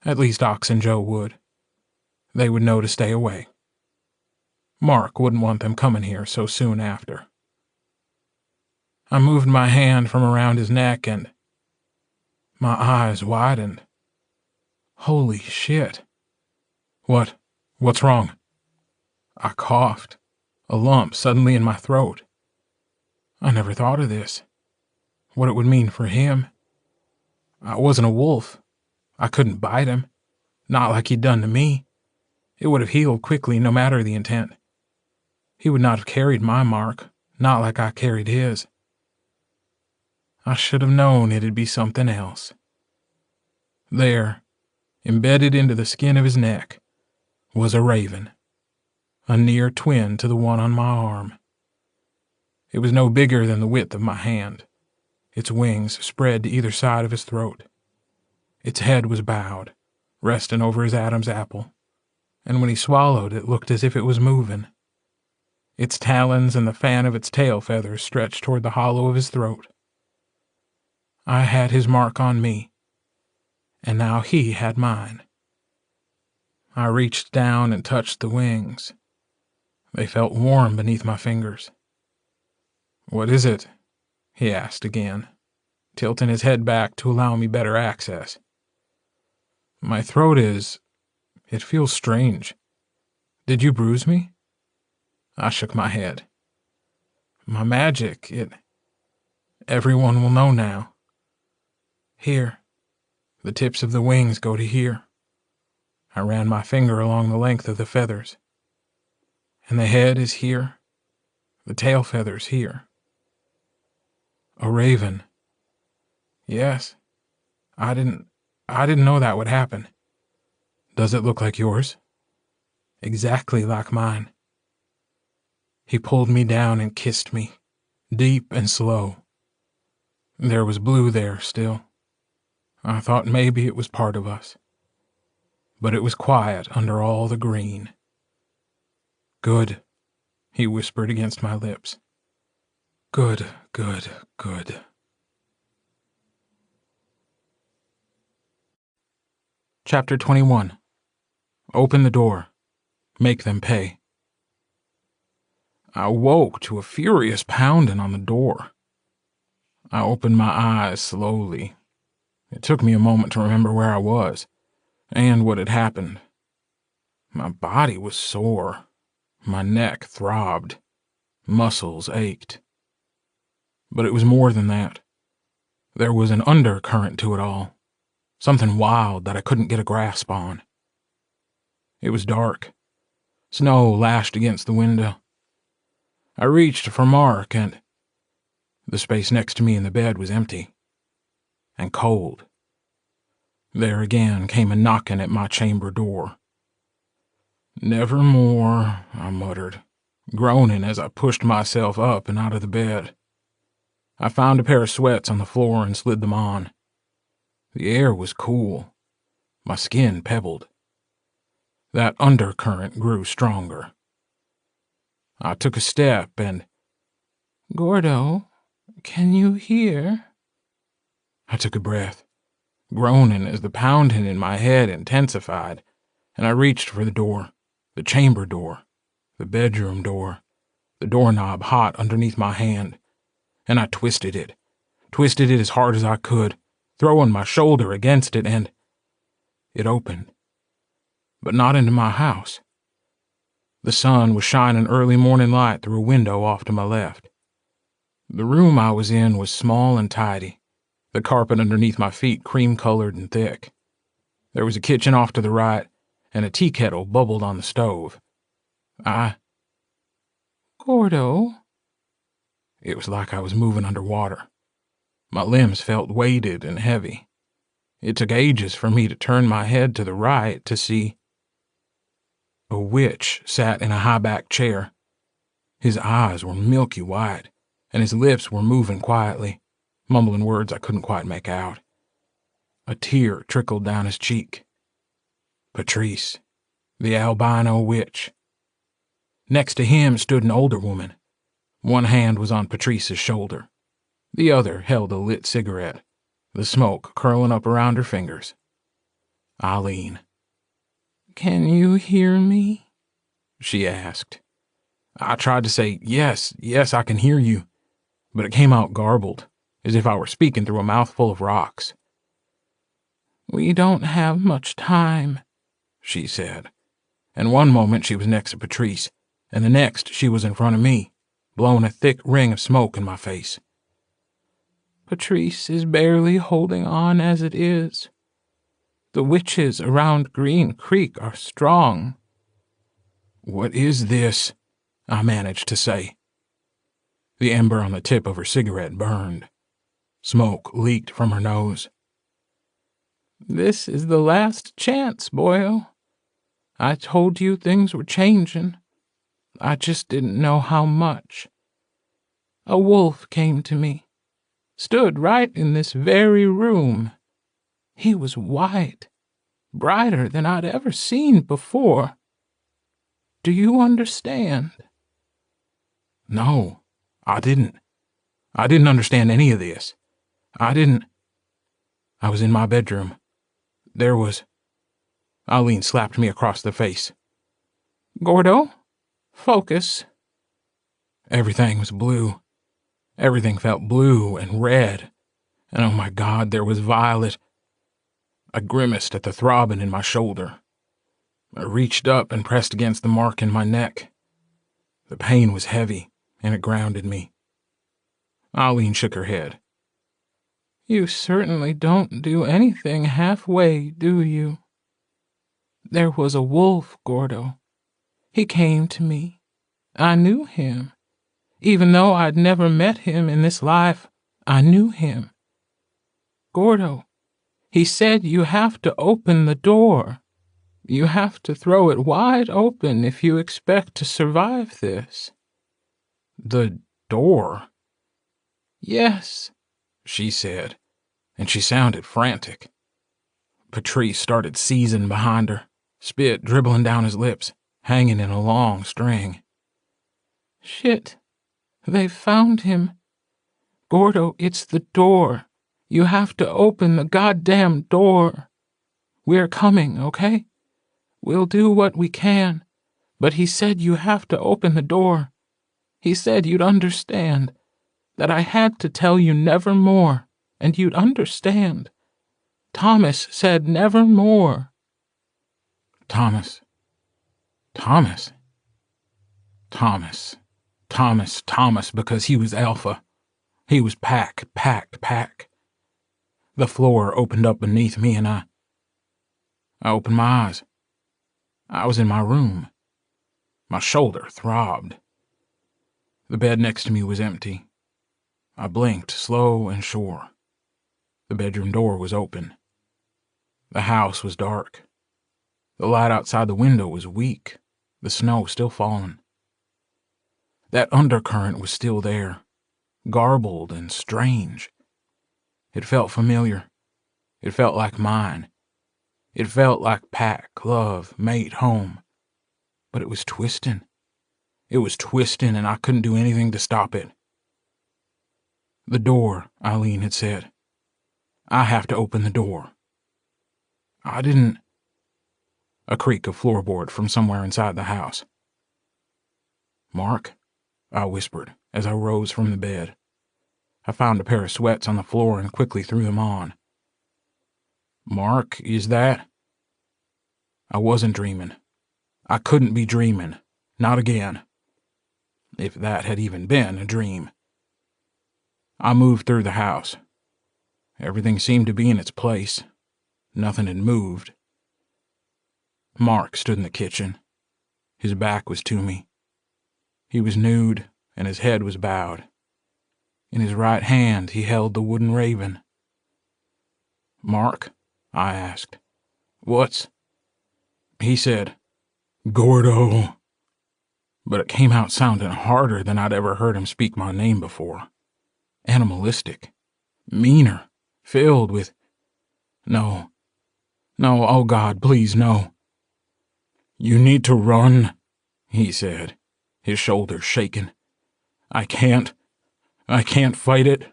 At least Ox and Joe would. They would know to stay away. Mark wouldn't want them coming here so soon after. I moved my hand from around his neck and my eyes widened. Holy shit. What's wrong? I coughed, a lump suddenly in my throat. I never thought of this. What it would mean for him. I wasn't a wolf. I couldn't bite him. Not like he'd done to me. It would have healed quickly no matter the intent. He would not have carried my mark, not like I carried his. I should have known it'd be something else. There, embedded into the skin of his neck, was a raven, a near twin to the one on my arm. It was no bigger than the width of my hand, its wings spread to either side of his throat. Its head was bowed, resting over his Adam's apple, and when he swallowed it looked as if it was moving. Its talons and the fan of its tail feathers stretched toward the hollow of his throat. I had his mark on me, and now he had mine. I reached down and touched the wings. They felt warm beneath my fingers. What is it? He asked again, tilting his head back to allow me better access. My throat it feels strange. Did you bruise me? I shook my head. My magic, everyone will know now. Here. The tips of the wings go to here. I ran my finger along the length of the feathers. And the head is here. The tail feathers here. A raven. Yes. I didn't know that would happen. Does it look like yours? Exactly like mine. He pulled me down and kissed me, deep and slow. There was blue there still. I thought maybe it was part of us. But it was quiet under all the green. Good, he whispered against my lips. Good, good, good. Chapter 21. Open the door. Make them pay. I woke to a furious pounding on the door. I opened my eyes slowly. It took me a moment to remember where I was, and what had happened. My body was sore. My neck throbbed. Muscles ached. But it was more than that. There was an undercurrent to it all. Something wild that I couldn't get a grasp on. It was dark. Snow lashed against the window. I reached for Mark, and the space next to me in the bed was empty. And cold. There again came a knocking at my chamber door. Nevermore, I muttered, groaning as I pushed myself up and out of the bed. I found a pair of sweats on the floor and slid them on. The air was cool. My skin pebbled. That undercurrent grew stronger. I took a step and... Gordo, can you hear? I took a breath, groaning as the pounding in my head intensified, and I reached for the door, the chamber door, the bedroom door, the doorknob hot underneath my hand, and I twisted it as hard as I could, throwing my shoulder against it, and it opened. But not into my house. The sun was shining early morning light through a window off to my left. The room I was in was small and tidy, the carpet underneath my feet cream-colored and thick. There was a kitchen off to the right, and a tea kettle bubbled on the stove. Gordo? It was like I was moving underwater. My limbs felt weighted and heavy. It took ages for me to turn my head to the right to see. A witch sat in a high-backed chair. His eyes were milky white, and his lips were moving quietly, mumbling words I couldn't quite make out. A tear trickled down his cheek. Patrice, the albino witch. Next to him stood an older woman. One hand was on Patrice's shoulder. The other held a lit cigarette, the smoke curling up around her fingers. Eileen. Can you hear me? She asked. I tried to say, yes, I can hear you, but it came out garbled, as if I were speaking through a mouthful of rocks. We don't have much time, she said, and one moment she was next to Patrice, and the next she was in front of me, blowing a thick ring of smoke in my face. Patrice is barely holding on as it is. The witches around Green Creek are strong. What is this? I managed to say. The ember on the tip of her cigarette burned. Smoke leaked from her nose. This is the last chance, boyo. I told you things were changing. I just didn't know how much. A wolf came to me, stood right in this very room. He was white, brighter than I'd ever seen before. Do you understand? No, I didn't. I didn't understand any of this. I was in my bedroom. There was... Eileen slapped me across the face. Gordo, focus. Everything was blue. Everything felt blue and red. And oh my God, there was violet. I grimaced at the throbbing in my shoulder. I reached up and pressed against the mark in my neck. The pain was heavy, and it grounded me. Eileen shook her head. You certainly don't do anything halfway, do you? There was a wolf, Gordo. He came to me. I knew him. Even though I'd never met him in this life, I knew him. Gordo, he said you have to open the door. You have to throw it wide open if you expect to survive this. The door? Yes, she said, and she sounded frantic. Patrice started seizing behind her, spit dribbling down his lips, hanging in a long string. Shit, they've found him. Gordo, it's the door. You have to open the goddamn door. We're coming, okay? We'll do what we can, but he said you have to open the door. He said you'd understand, that I had to tell you never more, and you'd understand. Thomas said never more. Thomas, because he was alpha. He was pack. The floor opened up beneath me and I opened my eyes. I was in my room. My shoulder throbbed. The bed next to me was empty. I blinked, slow and sure. The bedroom door was open. The house was dark. The light outside the window was weak, the snow still falling. That undercurrent was still there, garbled and strange. It felt familiar. It felt like mine. It felt like pack, love, mate, home. But it was twisting. It was twisting, and I couldn't do anything to stop it. The door, Eileen had said. I have to open the door. I didn't. A creak of floorboard from somewhere inside the house. Mark, I whispered as I rose from the bed. I found a pair of sweats on the floor and quickly threw them on. Mark, is that? I wasn't dreaming. I couldn't be dreaming. Not again. If that had even been a dream. I moved through the house. Everything seemed to be in its place. Nothing had moved. Mark stood in the kitchen. His back was to me. He was nude, and his head was bowed. In his right hand he held the wooden raven. Mark, I asked, what's... He said, Gordo. But it came out sounding harder than I'd ever heard him speak my name before. Animalistic. Meaner. Filled with... No, oh God, please, no. You need to run, he said, his shoulders shaking. I can't fight it.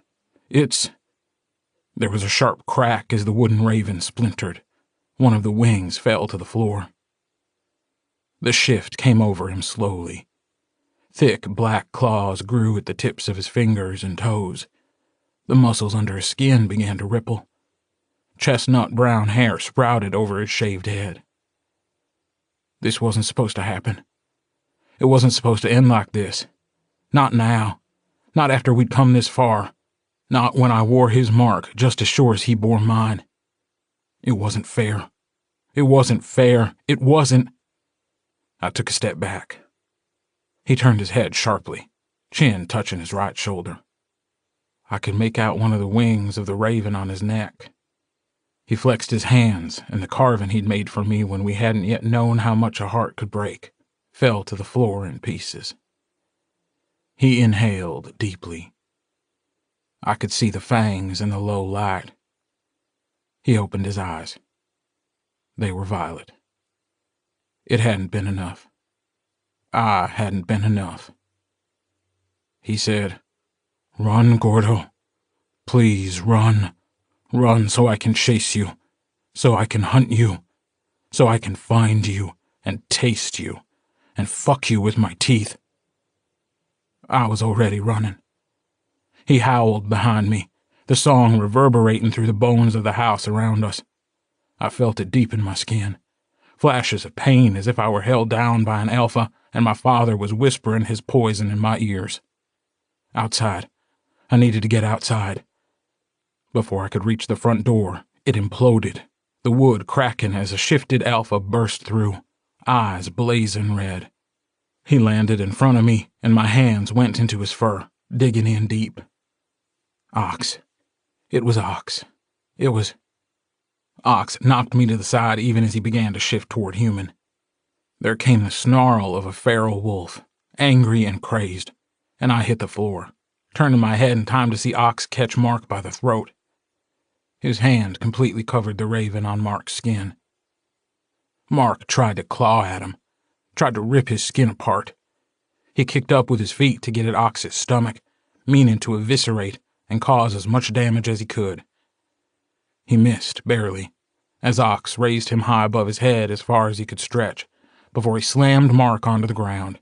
There was a sharp crack as the wooden raven splintered. One of the wings fell to the floor. The shift came over him slowly. Thick black claws grew at the tips of his fingers and toes. The muscles under his skin began to ripple. Chestnut brown hair sprouted over his shaved head. This wasn't supposed to happen. It wasn't supposed to end like this. Not now. Not after we'd come this far. Not when I wore his mark just as sure as he bore mine. It wasn't fair. It wasn't fair. It wasn't. I took a step back. He turned his head sharply, chin touching his right shoulder. I could make out one of the wings of the raven on his neck. He flexed his hands, and the carving he'd made for me when we hadn't yet known how much a heart could break fell to the floor in pieces. He inhaled deeply. I could see the fangs in the low light. He opened his eyes. They were violet. It hadn't been enough. I hadn't been enough. He said, Run, Gordo. Please run. Run so I can chase you. So I can hunt you. So I can find you and taste you and fuck you with my teeth. I was already running. He howled behind me, the song reverberating through the bones of the house around us. I felt it deep in my skin. Flashes of pain as if I were held down by an alpha and my father was whispering his poison in my ears. Outside. I needed to get outside. Before I could reach the front door, it imploded. the wood cracking as a shifted alpha burst through, eyes blazing red. He landed in front of me, and my hands went into his fur, digging in deep. Ox. It was Ox. It was... Ox knocked me to the side even as he began to shift toward human. There came the snarl of a feral wolf, angry and crazed, and I hit the floor, turning my head in time to see Ox catch Mark by the throat. His hand completely covered the raven on Mark's skin. Mark tried to claw at him, tried to rip his skin apart. He kicked up with his feet to get at Ox's stomach, meaning to eviscerate and cause as much damage as he could. He missed, barely, as Ox raised him high above his head as far as he could stretch, before he slammed Mark onto the ground.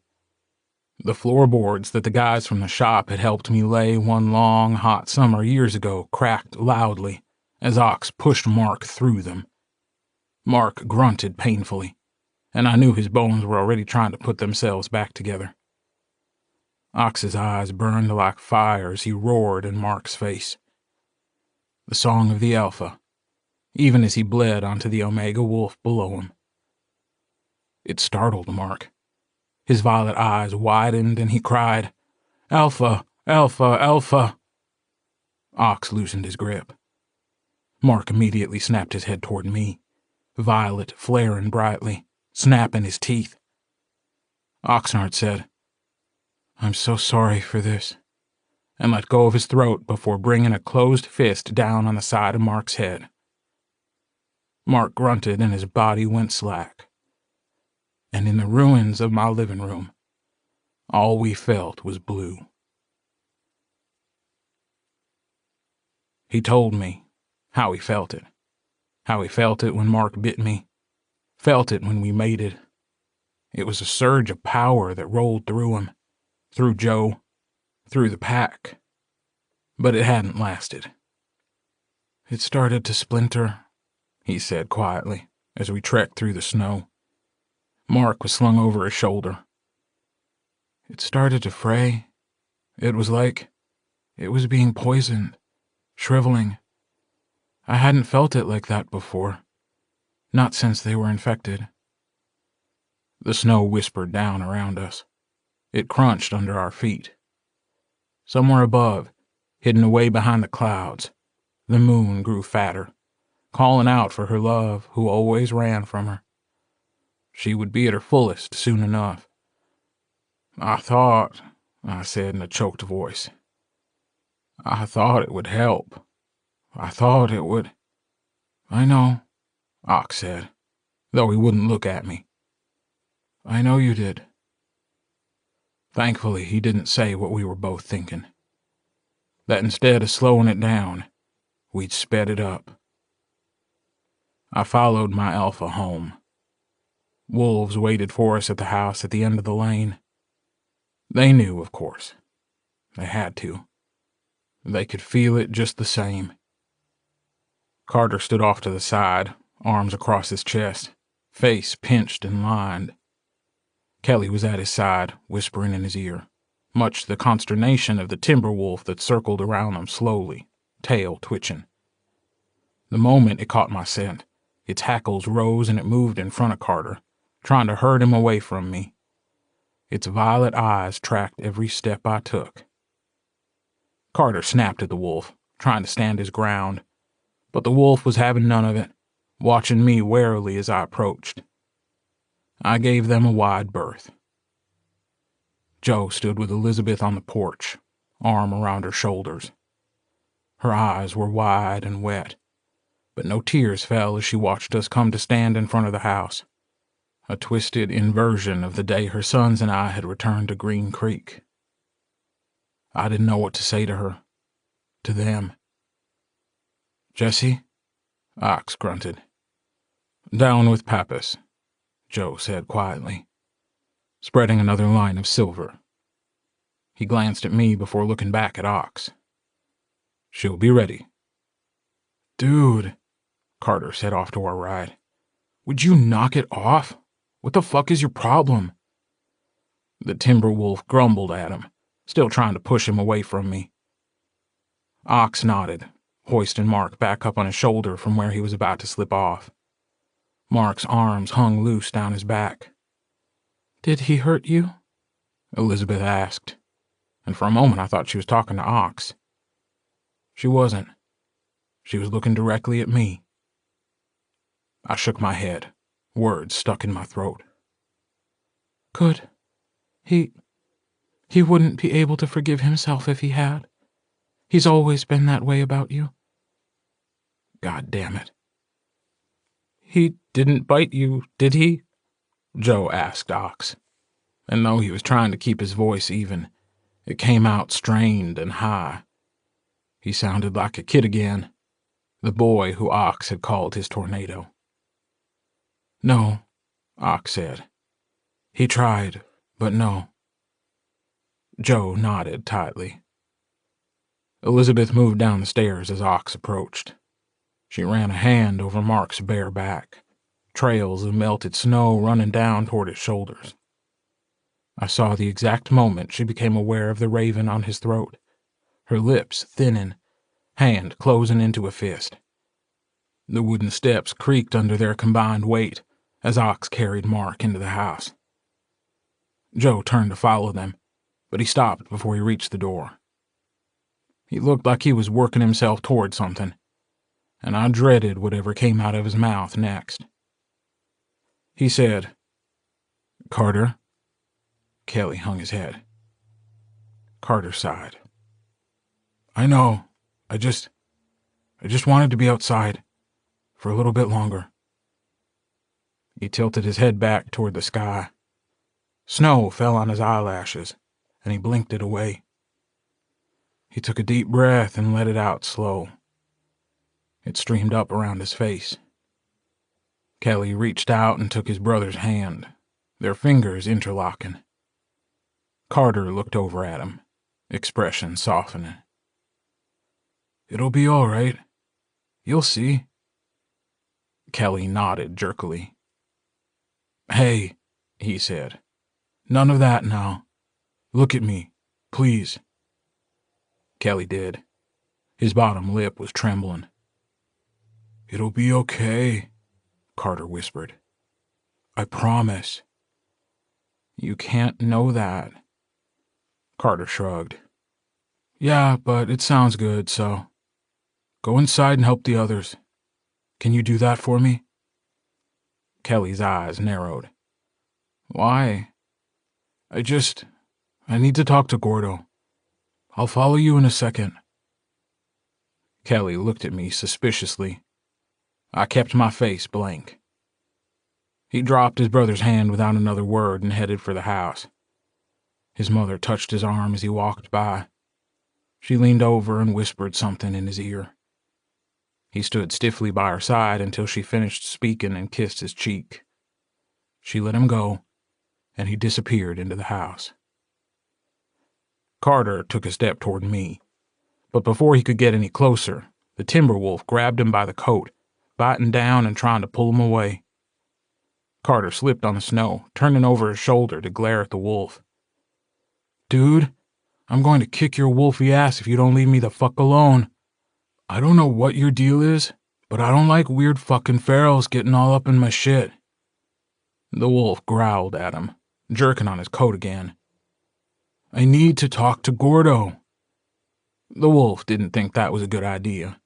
The floorboards that the guys from the shop had helped me lay one long, hot summer years ago cracked loudly as Ox pushed Mark through them. Mark grunted painfully, and I knew his bones were already trying to put themselves back together. Ox's eyes burned like fire as he roared in Mark's face. The song of the Alpha, even as he bled onto the Omega wolf below him. It startled Mark. His violet eyes widened and he cried, "Alpha! Alpha! Alpha!" Ox loosened his grip. Mark immediately snapped his head toward me, violet flaring brightly, snapping his teeth. Oxnard said, "I'm so sorry for this," and let go of his throat before bringing a closed fist down on the side of Mark's head. Mark grunted and his body went slack. And in the ruins of my living room, all we felt was blue. He told me how he felt it. How he felt it when Mark bit me. Felt it when we mated. It was a surge of power that rolled through him, through Joe, through the pack. But it hadn't lasted. "It started to splinter," he said quietly, as we trekked through the snow. Mark was slung over his shoulder. "It started to fray. It was like it was being poisoned, shriveling. I hadn't felt it like that before, not since they were infected." The snow whispered down around us. It crunched under our feet. Somewhere above, hidden away behind the clouds, the moon grew fatter, calling out for her love who always ran from her. She would be at her fullest soon enough. I said in a choked voice. "I thought it would help. I thought it would." "I know," Ox said, though he wouldn't look at me. "I know you did." Thankfully, he didn't say what we were both thinking. That instead of slowing it down, we'd sped it up. I followed my Alpha home. Wolves waited for us at the house at the end of the lane. They knew, of course. They had to. They could feel it just the same. Carter stood off to the side, arms across his chest, face pinched and lined. Kelly was at his side, whispering in his ear, much to the consternation of the timber wolf that circled around them slowly, tail twitching. The moment it caught my scent, its hackles rose and it moved in front of Carter, trying to herd him away from me. Its violet eyes tracked every step I took. Carter snapped at the wolf, trying to stand his ground, but the wolf was having none of it, watching me warily as I approached. I gave them a wide berth. Joe stood with Elizabeth on the porch, arm around her shoulders. Her eyes were wide and wet, but no tears fell as she watched us come to stand in front of the house, a twisted inversion of the day her sons and I had returned to Green Creek. I didn't know what to say to her, to them. "Jesse?" Ox grunted. "Down with Pappas," Joe said quietly, spreading another line of silver. He glanced at me before looking back at Ox. "She'll be ready." "Dude," Carter said off to our right, "would you knock it off? What the fuck is your problem?" The timber wolf grumbled at him, still trying to push him away from me. Ox nodded, hoisting Mark back up on his shoulder from where he was about to slip off. Mark's arms hung loose down his back. "Did he hurt you?" Elizabeth asked, and for a moment I thought she was talking to Ox. She wasn't. She was looking directly at me. I shook my head, words stuck in my throat. "Good. He wouldn't be able to forgive himself if he had. He's always been that way about you." God damn it. "He didn't bite you, did he?" Joe asked Ox, and though he was trying to keep his voice even, it came out strained and high. He sounded like a kid again, the boy who Ox had called his tornado. "No," Ox said. "He tried, but no." Joe nodded tightly. Elizabeth moved down the stairs as Ox approached. She ran a hand over Mark's bare back, trails of melted snow running down toward his shoulders. I saw the exact moment she became aware of the raven on his throat, her lips thinning, hand closing into a fist. The wooden steps creaked under their combined weight as Ox carried Mark into the house. Joe turned to follow them, but he stopped before he reached the door. He looked like he was working himself toward something, and I dreaded whatever came out of his mouth next. He said, "Carter?" Kelly hung his head. Carter sighed. "I know. I just wanted to be outside for a little bit longer." He tilted his head back toward the sky. Snow fell on his eyelashes, and he blinked it away. He took a deep breath and let it out slow. It streamed up around his face. Kelly reached out and took his brother's hand, their fingers interlocking. Carter looked over at him, expression softening. "It'll be all right. You'll see." Kelly nodded jerkily. "Hey," he said. "None of that now. Look at me, please." Kelly did. His bottom lip was trembling. "It'll be okay," Carter whispered. "I promise." "You can't know that." Carter shrugged. "Yeah, but it sounds good, so go inside and help the others. Can you do that for me?" Kelly's eyes narrowed. "Why?" I need to talk to Gordo. I'll follow you in a second." Kelly looked at me suspiciously. I kept my face blank. He dropped his brother's hand without another word and headed for the house. His mother touched his arm as he walked by. She leaned over and whispered something in his ear. He stood stiffly by her side until she finished speaking and kissed his cheek. She let him go, and he disappeared into the house. Carter took a step toward me, but before he could get any closer, the timber wolf grabbed him by the coat, biting down and trying to pull him away. Carter slipped on the snow, turning over his shoulder to glare at the wolf. "Dude, I'm going to kick your wolfy ass if you don't leave me the fuck alone. I don't know what your deal is, but I don't like weird fucking ferals getting all up in my shit." The wolf growled at him, jerking on his coat again. "I need to talk to Gordo." The wolf didn't think that was a good idea.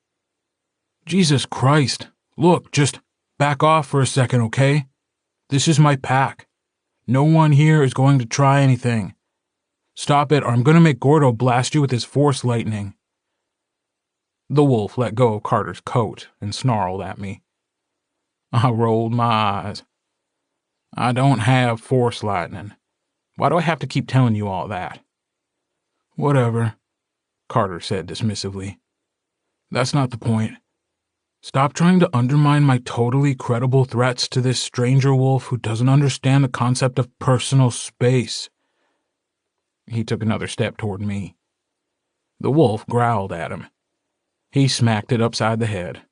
"Jesus Christ, look, just back off for a second, okay? This is my pack. No one here is going to try anything. Stop it, or I'm going to make Gordo blast you with his force lightning." The wolf let go of Carter's coat and snarled at me. I rolled my eyes. "I don't have force lightning. Why do I have to keep telling you all that?" "Whatever," Carter said dismissively. "That's not the point. Stop trying to undermine my totally credible threats to this stranger wolf who doesn't understand the concept of personal space." He took another step toward me. The wolf growled at him. He smacked it upside the head.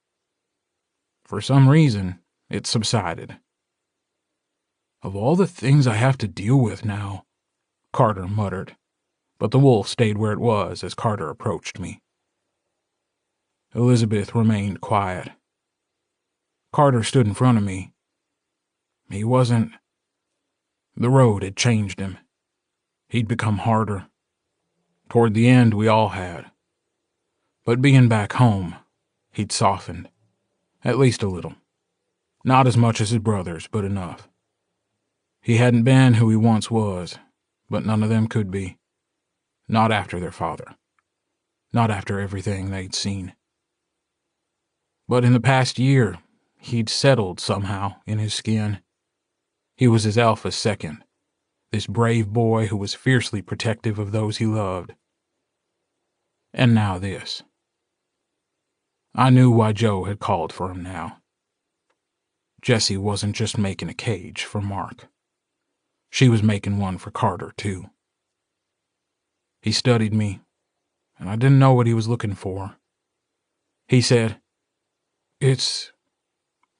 For some reason, it subsided. "Of all the things I have to deal with now," Carter muttered, but the wolf stayed where it was as Carter approached me. Elizabeth remained quiet. Carter stood in front of me. He wasn't... The road had changed him. He'd become harder. Toward the end, we all had. But being back home, he'd softened. At least a little. Not as much as his brothers, but enough. He hadn't been who he once was, but none of them could be. Not after their father. Not after everything they'd seen. But in the past year, he'd settled somehow in his skin. He was his alpha's second, this brave boy who was fiercely protective of those he loved. And now this. I knew why Joe had called for him now. Jessie wasn't just making a cage for Mark. She was making one for Carter, too. He studied me, and I didn't know what he was looking for. He said,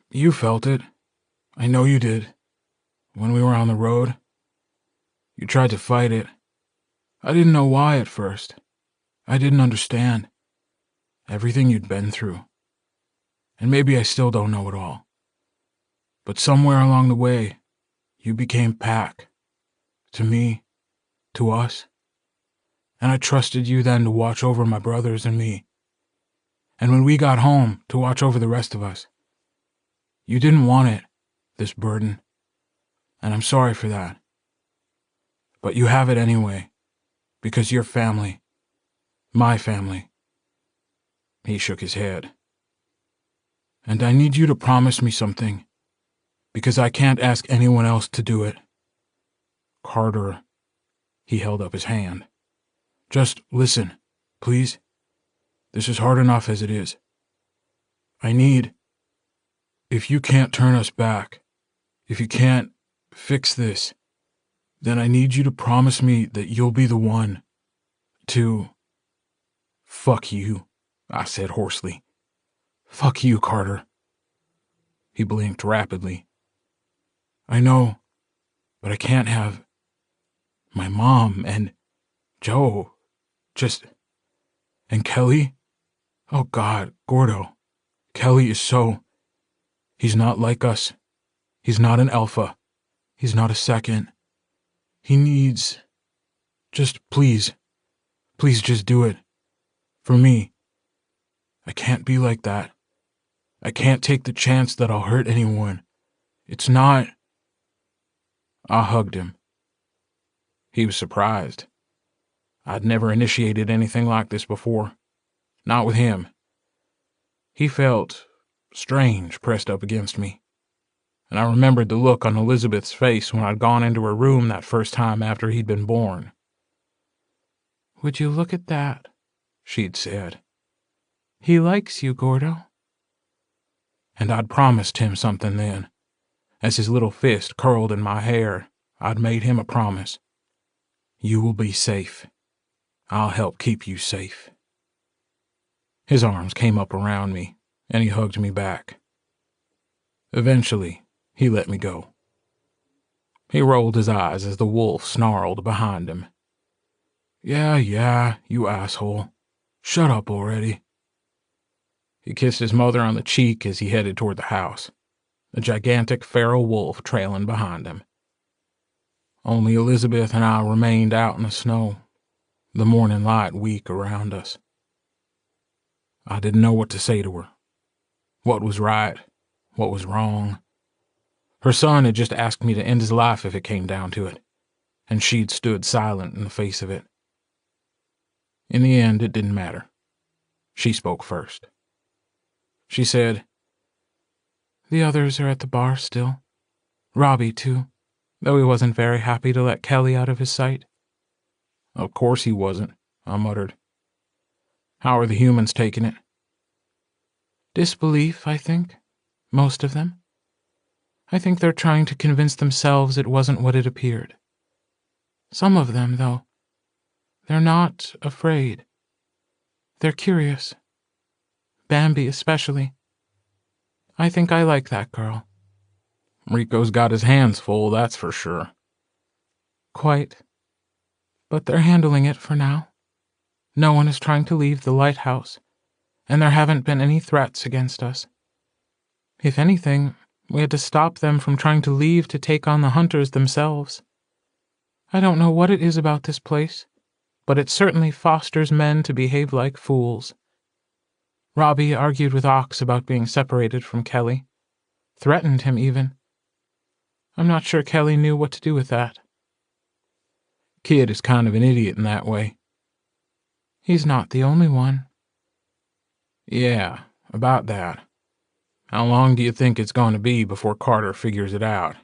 You felt it. I know you did. When we were on the road, you tried to fight it. I didn't know why at first. I didn't understand everything you'd been through. And maybe I still don't know it all. But somewhere along the way, you became Pac. To me, to us. And I trusted you then to watch over my brothers and me. And when we got home, to watch over the rest of us. You didn't want it, this burden. And I'm sorry for that. But you have it anyway, because you're family. My family. He shook his head. And I need you to promise me something, because I can't ask anyone else to do it. Carter, he held up his hand. Just listen, please. This is hard enough as it is. If you can't turn us back, if you can't fix this, then I need you to promise me that you'll be the one to... Fuck you, I said hoarsely. Fuck you, Carter. He blinked rapidly. I know, but I can't have my mom and Joe, and Kelly? Oh God, Gordo. Kelly is so... He's not like us. He's not an alpha. He's not a second. He needs... please just do it. For me. I can't be like that. I can't take the chance that I'll hurt anyone. It's not... I hugged him. He was surprised. I'd never initiated anything like this before. Not with him. He felt strange pressed up against me. And I remembered the look on Elizabeth's face when I'd gone into her room that first time after he'd been born. Would you look at that? She'd said. He likes you, Gordo. And I'd promised him something then. As his little fist curled in my hair, I'd made him a promise. You will be safe. I'll help keep you safe. His arms came up around me, and he hugged me back. Eventually, he let me go. He rolled his eyes as the wolf snarled behind him. Yeah, you asshole. Shut up already. He kissed his mother on the cheek as he headed toward the house, a gigantic feral wolf trailing behind him. Only Elizabeth and I remained out in the snow, the morning light weak around us. I didn't know what to say to her. What was right? What was wrong? Her son had just asked me to end his life if it came down to it, and she'd stood silent in the face of it. In the end, it didn't matter. She spoke first. She said, The others are at the bar still. Robbie, too, though he wasn't very happy to let Kelly out of his sight. Of course he wasn't, I muttered. How are the humans taking it? Disbelief, I think. Most of them. I think they're trying to convince themselves it wasn't what it appeared. Some of them, though, they're not afraid. They're curious. Bambi especially. I think I like that girl. Rico's got his hands full, that's for sure. Quite. But they're handling it for now. No one is trying to leave the lighthouse, and there haven't been any threats against us. If anything, we had to stop them from trying to leave to take on the hunters themselves. I don't know what it is about this place, but it certainly fosters men to behave like fools. Robbie argued with Ox about being separated from Kelly, threatened him even. I'm not sure Kelly knew what to do with that. Kid is kind of an idiot in that way. He's not the only one. Yeah, about that. How long do you think it's going to be before Carter figures it out?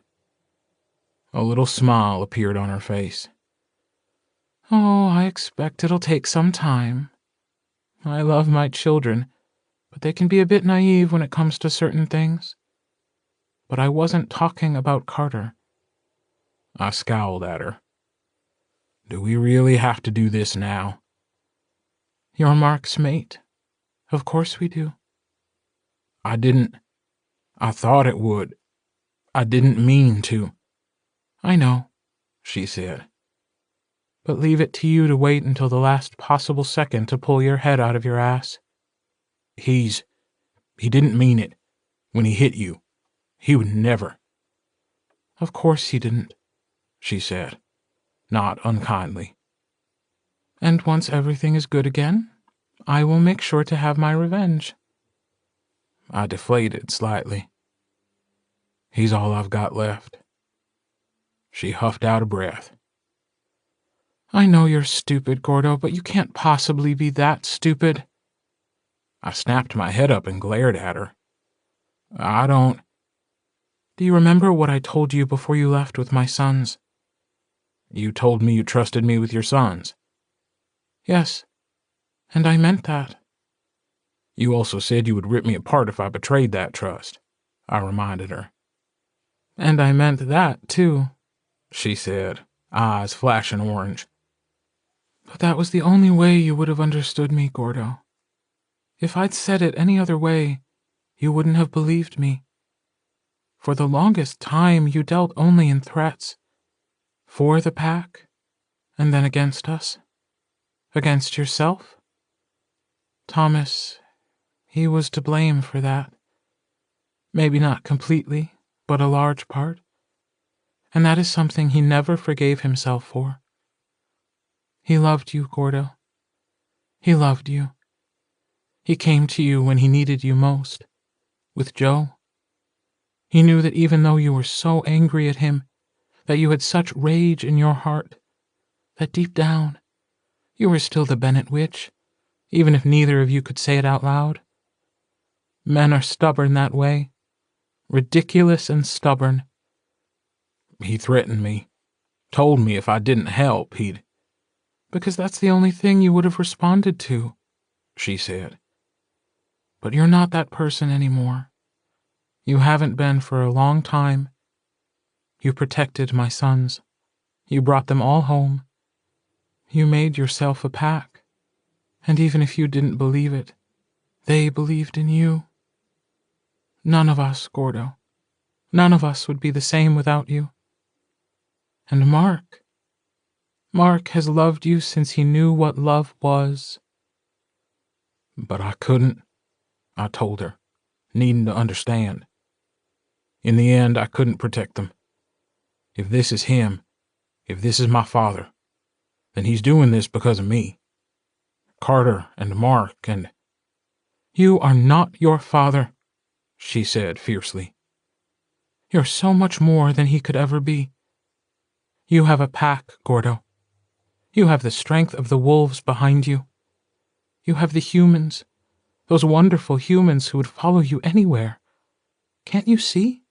A little smile appeared on her face. Oh, I expect it'll take some time. I love my children, but they can be a bit naive when it comes to certain things. But I wasn't talking about Carter. I scowled at her. Do we really have to do this now? You're Mark's mate. Of course we do. I thought it would. I didn't mean to. I know, she said. But leave it to you to wait until the last possible second to pull your head out of your ass. He didn't mean it. When he hit you, he would never. Of course he didn't, she said, not unkindly. And once everything is good again, I will make sure to have my revenge. I deflated slightly. He's all I've got left. She huffed out a breath. I know you're stupid, Gordo, but you can't possibly be that stupid. I snapped my head up and glared at her. I don't... Do you remember what I told you before you left with my sons? You told me you trusted me with your sons. Yes, and I meant that. You also said you would rip me apart if I betrayed that trust, I reminded her. And I meant that, too, she said, eyes flashing orange. But that was the only way you would have understood me, Gordo. If I'd said it any other way, you wouldn't have believed me. For the longest time, you dealt only in threats. For the pack, and then against us. Against yourself. Thomas, he was to blame for that. Maybe not completely, but a large part. And that is something he never forgave himself for. He loved you, Gordo. He loved you. He came to you when he needed you most, with Joe. He knew that even though you were so angry at him, that you had such rage in your heart, that deep down, you were still the Bennett witch, even if neither of you could say it out loud. Men are stubborn that way, ridiculous and stubborn. He threatened me, told me if I didn't help, he'd... Because that's the only thing you would have responded to, she said. But you're not that person anymore. You haven't been for a long time. You protected my sons. You brought them all home. You made yourself a pack. And even if you didn't believe it, they believed in you. None of us, Gordo. None of us would be the same without you. And Mark has loved you since he knew what love was. But I couldn't, I told her, needing to understand. In the end, I couldn't protect them. If this is him, if this is my father, then he's doing this because of me. Carter and Mark and... You are not your father, she said fiercely. You're so much more than he could ever be. You have a pack, Gordo. You have the strength of the wolves behind you. You have the humans, those wonderful humans who would follow you anywhere. Can't you see?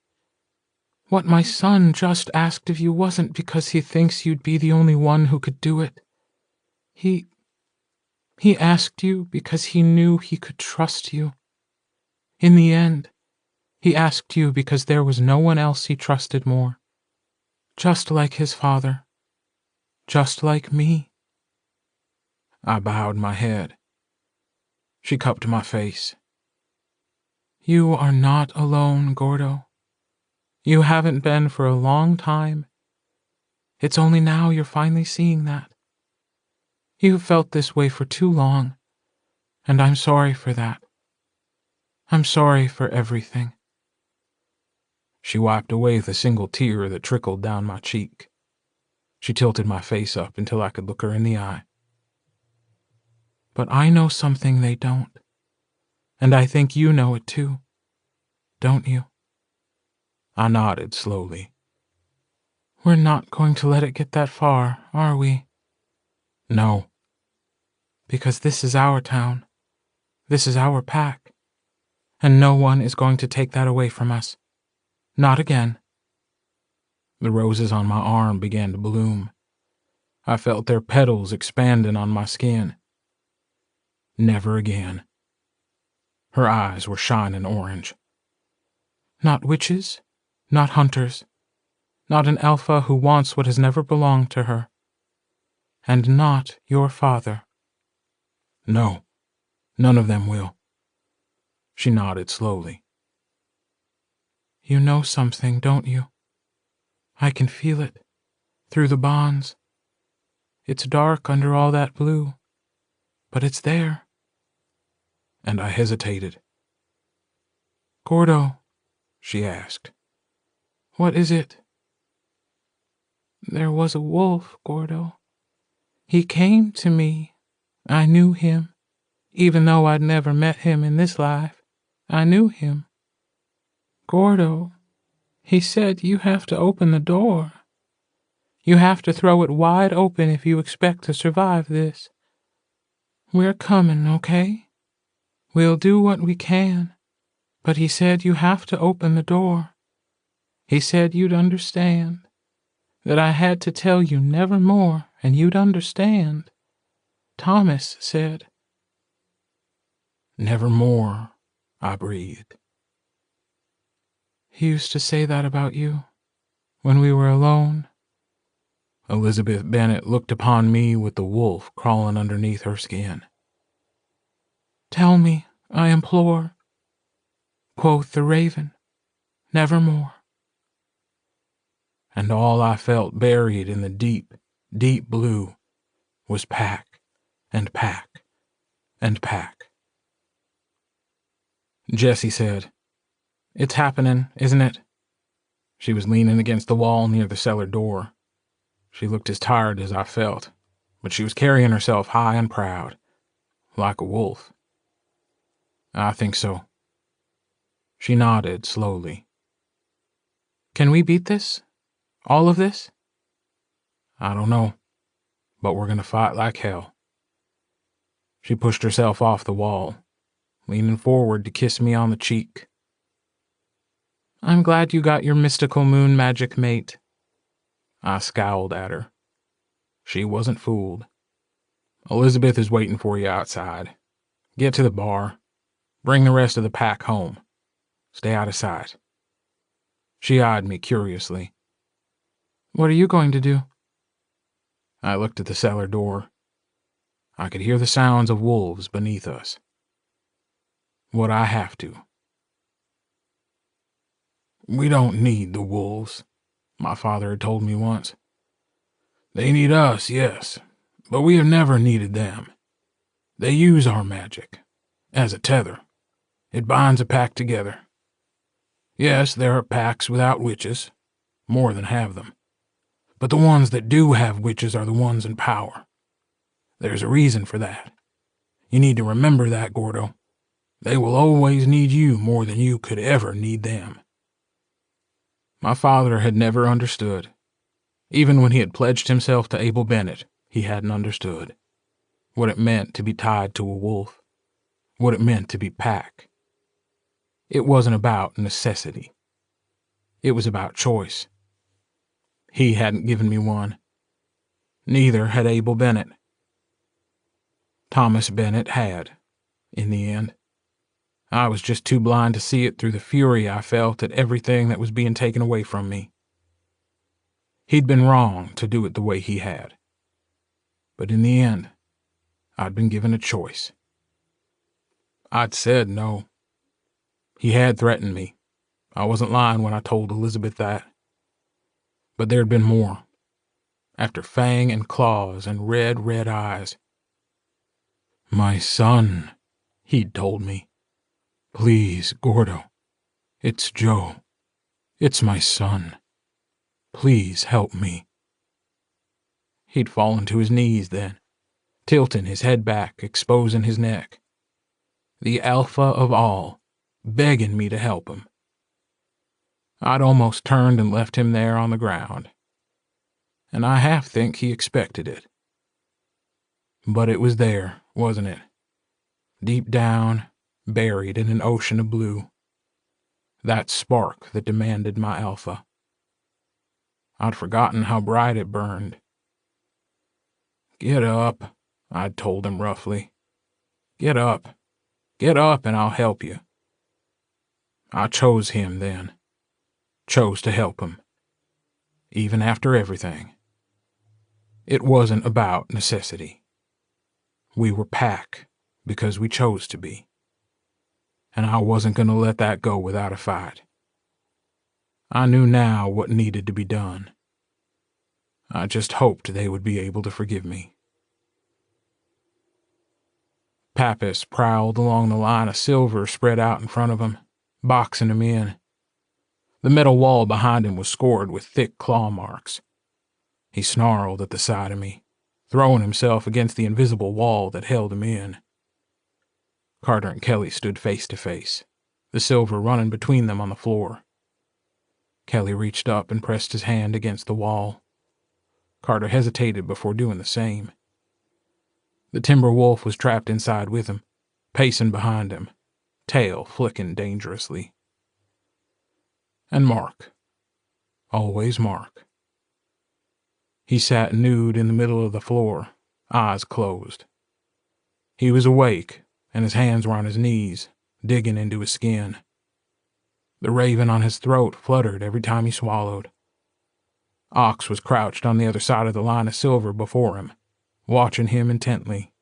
What my son just asked of you wasn't because he thinks you'd be the only one who could do it. He asked you because he knew he could trust you. In the end, he asked you because there was no one else he trusted more. Just like his father. Just like me. I bowed my head. She cupped my face. You are not alone, Gordo. You haven't been for a long time. It's only now you're finally seeing that. You've felt this way for too long, and I'm sorry for that. I'm sorry for everything." She wiped away the single tear that trickled down my cheek. She tilted my face up until I could look her in the eye. "But I know something they don't. And I think you know it too. Don't you?" I nodded slowly. "We're not going to let it get that far, are we?" "No." "Because this is our town. This is our pack. And no one is going to take that away from us. Not again." The roses on my arm began to bloom. I felt their petals expanding on my skin. Never again. Her eyes were shining orange. "Not witches, not hunters, not an alpha who wants what has never belonged to her. And not your father." "No, none of them will." She nodded slowly. "You know something, don't you? I can feel it, through the bonds. It's dark under all that blue, but it's there." And I hesitated. "Gordo," she asked, "what is it?" "There was a wolf, Gordo. He came to me. I knew him. Even though I'd never met him in this life, I knew him. Gordo, he said you have to open the door. You have to throw it wide open if you expect to survive this. We're coming, okay? We'll do what we can. But he said you have to open the door. He said you'd understand. That I had to tell you nevermore, and you'd understand. Thomas said." "Nevermore," I breathed. "He used to say that about you, when we were alone." Elizabeth Bennet looked upon me with the wolf crawling underneath her skin. "Tell me, I implore," quoth the raven, "nevermore." And all I felt buried in the deep, deep blue was pack and pack and pack. Jessie said, "It's happening, isn't it?" She was leaning against the wall near the cellar door. She looked as tired as I felt, but she was carrying herself high and proud, like a wolf. "I think so." She nodded slowly. "Can we beat this? All of this?" "I don't know, but we're going to fight like hell." She pushed herself off the wall, leaning forward to kiss me on the cheek. "I'm glad you got your mystical moon magic mate." I scowled at her. She wasn't fooled. "Elizabeth is waiting for you outside. Get to the bar. Bring the rest of the pack home. Stay out of sight." She eyed me curiously. "What are you going to do?" I looked at the cellar door. I could hear the sounds of wolves beneath us. Would I have to? "We don't need the wolves," my father had told me once. "They need us, yes, but we have never needed them. They use our magic, as a tether. It binds a pack together. Yes, there are packs without witches, more than have them. But the ones that do have witches are the ones in power. There's a reason for that. You need to remember that, Gordo. They will always need you more than you could ever need them." My father had never understood. Even when he had pledged himself to Abel Bennet, he hadn't understood what it meant to be tied to a wolf, what it meant to be pack. It wasn't about necessity. It was about choice. He hadn't given me one. Neither had Abel Bennet. Thomas Bennet had, in the end. I was just too blind to see it through the fury I felt at everything that was being taken away from me. He'd been wrong to do it the way he had. But in the end, I'd been given a choice. I'd said no. He had threatened me. I wasn't lying when I told Elizabeth that. But there'd been more. After fang and claws and red, red eyes. "My son," he'd told me. Please, Gordo. It's Joe. It's my son. Please help me." He'd fallen to his knees then, tilting his head back, exposing his neck. The alpha of all, begging me to help him. I'd almost turned and left him there on the ground, and I half think he expected it. But it was there, wasn't it? Deep down, buried in an ocean of blue. That spark that demanded my alpha. I'd forgotten how bright it burned. "Get up," I'd told him roughly. "Get up. Get up and I'll help you." I chose him then. Chose to help him. Even after everything. It wasn't about necessity. We were pack because we chose to be. And I wasn't going to let that go without a fight. I knew now what needed to be done. I just hoped they would be able to forgive me. Pappas prowled along the line of silver spread out in front of him, boxing him in. The metal wall behind him was scored with thick claw marks. He snarled at the sight of me, throwing himself against the invisible wall that held him in. Carter and Kelly stood face to face, the silver running between them on the floor. Kelly reached up and pressed his hand against the wall. Carter hesitated before doing the same. The timber wolf was trapped inside with him, pacing behind him, tail flicking dangerously. And Mark. Always Mark. He sat nude in the middle of the floor, eyes closed. He was awake, and his hands were on his knees, digging into his skin. The raven on his throat fluttered every time he swallowed. Ox was crouched on the other side of the line of silver before him, watching him intently.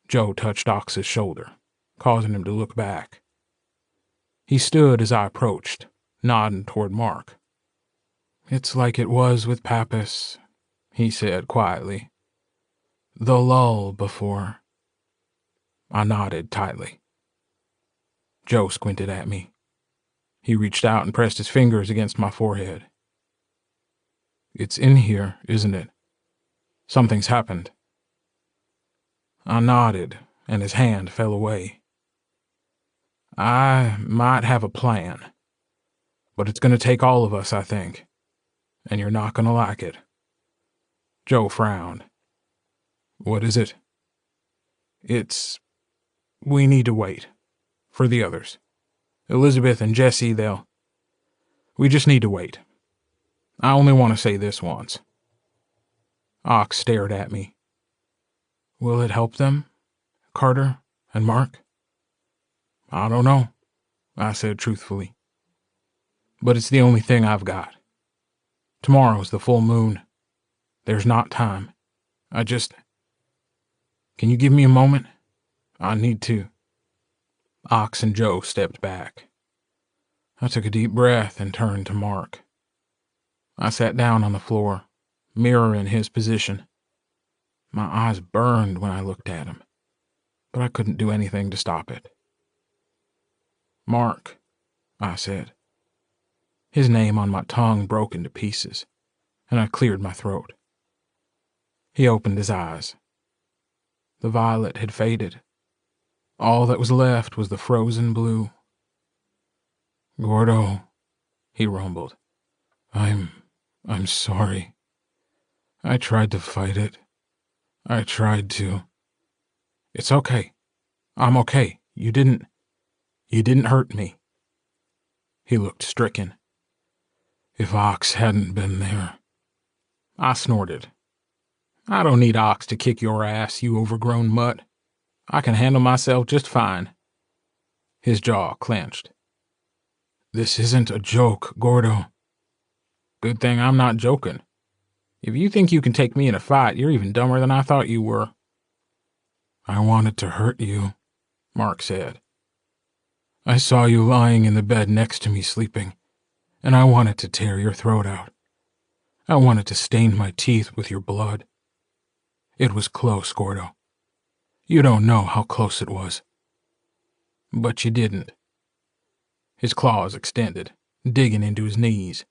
Joe touched Ox's shoulder, causing him to look back. He stood as I approached, nodding toward Mark. "It's like it was with Pappas," he said quietly. "The lull before." I nodded tightly. Joe squinted at me. He reached out and pressed his fingers against my forehead. "It's in here, isn't it? Something's happened." I nodded, and his hand fell away. "I might have a plan, but it's going to take all of us, I think, and you're not going to like it." Joe frowned. "What is it?" We need to wait. For the others. Elizabeth and Jesse, we just need to wait. I only want to say this once." Ox stared at me. "Will it help them? Carter and Mark?" "I don't know," I said truthfully. "But it's the only thing I've got. Tomorrow's the full moon. There's not time. Can you give me a moment? I need to." Ox and Joe stepped back. I took a deep breath and turned to Mark. I sat down on the floor, mirroring his position. My eyes burned when I looked at him, but I couldn't do anything to stop it. "Mark," I said. His name on my tongue broke into pieces, and I cleared my throat. He opened his eyes. The violet had faded. All that was left was the frozen blue. "Gordo," he rumbled. I'm sorry. I tried to fight it. I tried to." "It's okay. I'm okay. You didn't hurt me." He looked stricken. "If Ox hadn't been there." I snorted. "I don't need Ox to kick your ass, you overgrown mutt. I can handle myself just fine." His jaw clenched. "This isn't a joke, Gordo." "Good thing I'm not joking. If you think you can take me in a fight, you're even dumber than I thought you were." "I wanted to hurt you," Mark said. "I saw you lying in the bed next to me sleeping, and I wanted to tear your throat out. I wanted to stain my teeth with your blood. It was close, Gordo. You don't know how close it was." But you didn't. His claws extended, digging into his knees.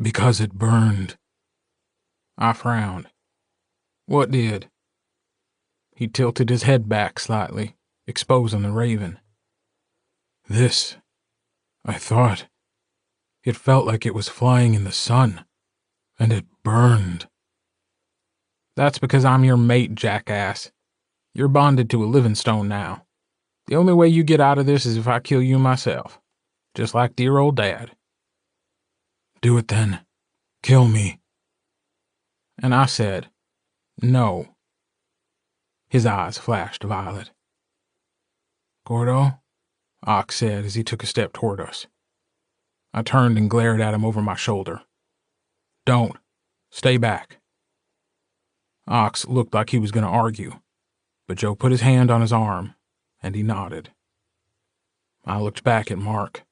Because it burned. I frowned. What did? He tilted his head back slightly, exposing the raven. This, I thought. It felt like it was flying in the sun, and it burned. That's because I'm your mate, jackass. You're bonded to a Livingstone now. The only way you get out of this is if I kill you myself, just like dear old Dad. Do it then. Kill me. And I said, no. His eyes flashed violet. Gordo, Ox said as he took a step toward us. I turned and glared at him over my shoulder. Don't. Stay back. Ox looked like he was going to argue, but Joe put his hand on his arm, and he nodded. I looked back at Mark.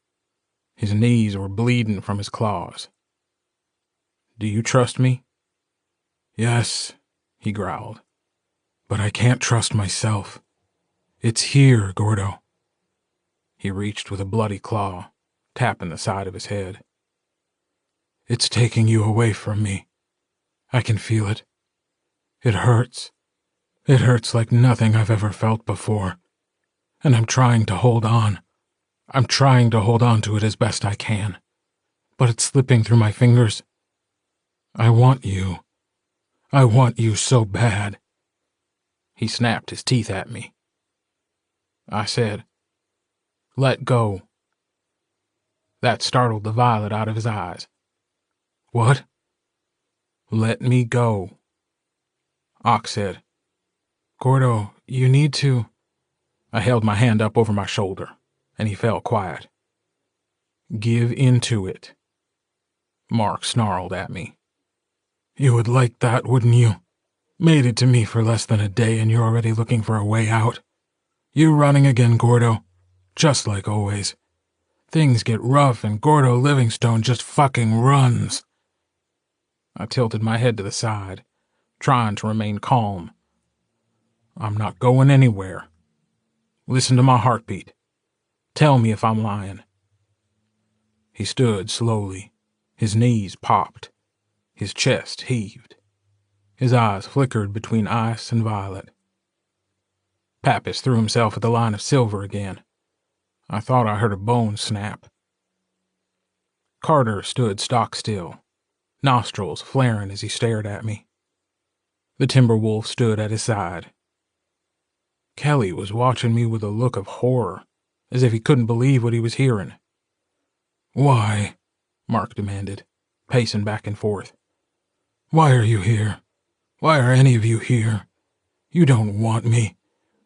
His knees were bleeding from his claws. Do you trust me? Yes, he growled. But I can't trust myself. It's here, Gordo. He reached with a bloody claw, tapping the side of his head. It's taking you away from me. I can feel it. It hurts. It hurts like nothing I've ever felt before. And I'm trying to hold on. I'm trying to hold on to it as best I can. But it's slipping through my fingers. I want you. I want you so bad. He snapped his teeth at me. I said, let go. That startled the violet out of his eyes. What? Let me go. Ox said, Gordo, you need to... I held my hand up over my shoulder, and he fell quiet. Give into it. Mark snarled at me. You would like that, wouldn't you? Made it to me for less than a day and you're already looking for a way out. You running again, Gordo. Just like always. Things get rough and Gordo Livingstone just fucking runs. I tilted my head to the side, trying to remain calm. I'm not going anywhere. Listen to my heartbeat. Tell me if I'm lying. He stood slowly. His knees popped. His chest heaved. His eyes flickered between ice and violet. Pappas threw himself at the line of silver again. I thought I heard a bone snap. Carter stood stock still, nostrils flaring as he stared at me. The timber wolf stood at his side. Kelly was watching me with a look of horror, as if he couldn't believe what he was hearing. Why? Mark demanded, pacing back and forth. Why are you here? Why are any of you here? You don't want me.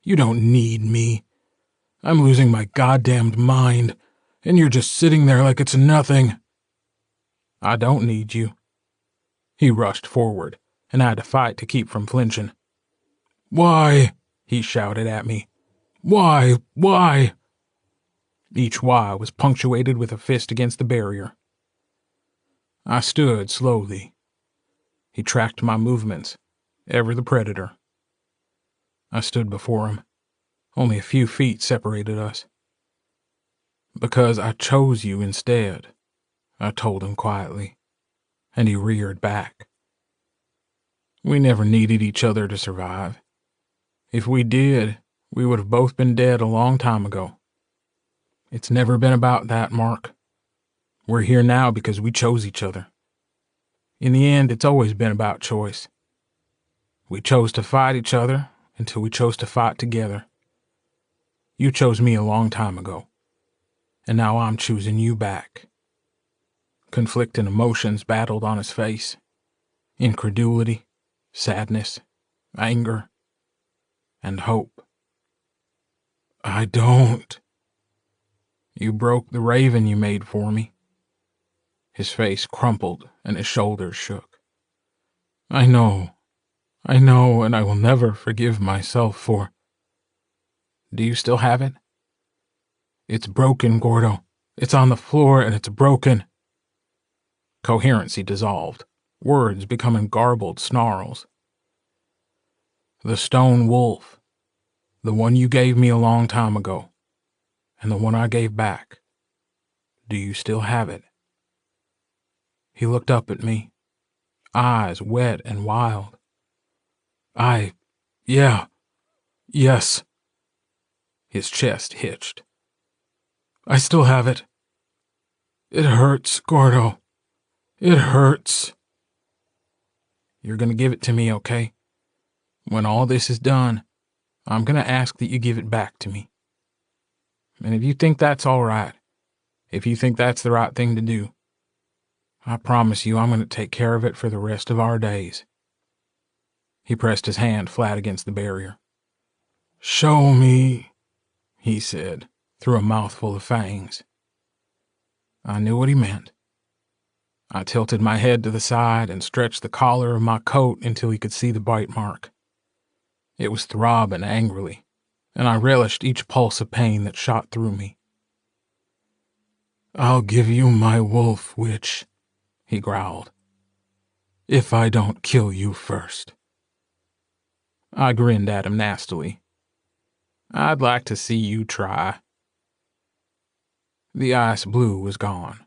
You don't need me. I'm losing my goddamned mind, and you're just sitting there like it's nothing. I don't need you. He rushed forward, and I had to fight to keep from flinching. Why? He shouted at me. Why? Why? Each why was punctuated with a fist against the barrier. I stood slowly. He tracked my movements, ever the predator. I stood before him. Only a few feet separated us. Because I chose you instead, I told him quietly, and he reared back. We never needed each other to survive. If we did, we would have both been dead a long time ago. It's never been about that, Mark. We're here now because we chose each other. In the end, it's always been about choice. We chose to fight each other until we chose to fight together. You chose me a long time ago, and now I'm choosing you back. Conflicting emotions battled on his face. Incredulity, sadness, anger, and hope. I don't. You broke the raven you made for me. His face crumpled and his shoulders shook. I know, and I will never forgive myself for... Do you still have it? It's broken, Gordo. It's on the floor and it's broken. Coherency dissolved, words becoming garbled snarls. The stone wolf, the one you gave me a long time ago, And the one I gave back, do you still have it?" He looked up at me, eyes wet and wild. Yeah, yes." His chest hitched. "I still have it. It hurts, Gordo. It hurts." "You're gonna give it to me, okay? When all this is done, I'm gonna ask that you give it back to me. And if you think that's all right, if you think that's the right thing to do, I promise you I'm gonna take care of it for the rest of our days." He pressed his hand flat against the barrier. "Show me," he said, through a mouthful of fangs. I knew what he meant. I tilted my head to the side and stretched the collar of my coat until he could see the bite mark. It was throbbing angrily, and I relished each pulse of pain that shot through me. "I'll give you my wolf, witch," he growled, "if I don't kill you first." I grinned at him nastily. "I'd like to see you try." The ice blue was gone.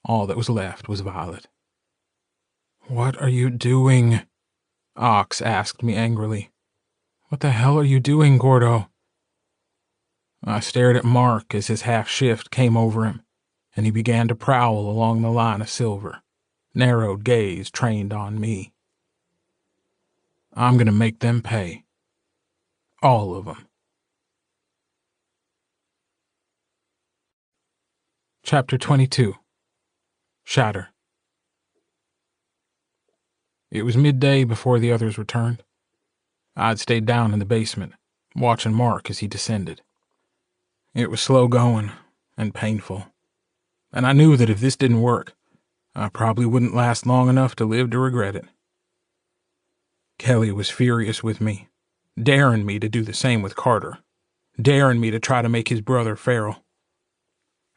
All that was left was violet. "What are you doing?" Ox asked me angrily. "What the hell are you doing, Gordo?" I stared at Mark as his half-shift came over him, and he began to prowl along the line of silver, narrowed gaze trained on me. "I'm gonna make them pay. All of them." Chapter 22. Shatter. It was midday before the others returned. I'd stayed down in the basement, watching Mark as he descended. It was slow going and painful, and I knew that if this didn't work, I probably wouldn't last long enough to live to regret it. Kelly was furious with me, daring me to do the same with Carter, daring me to try to make his brother feral.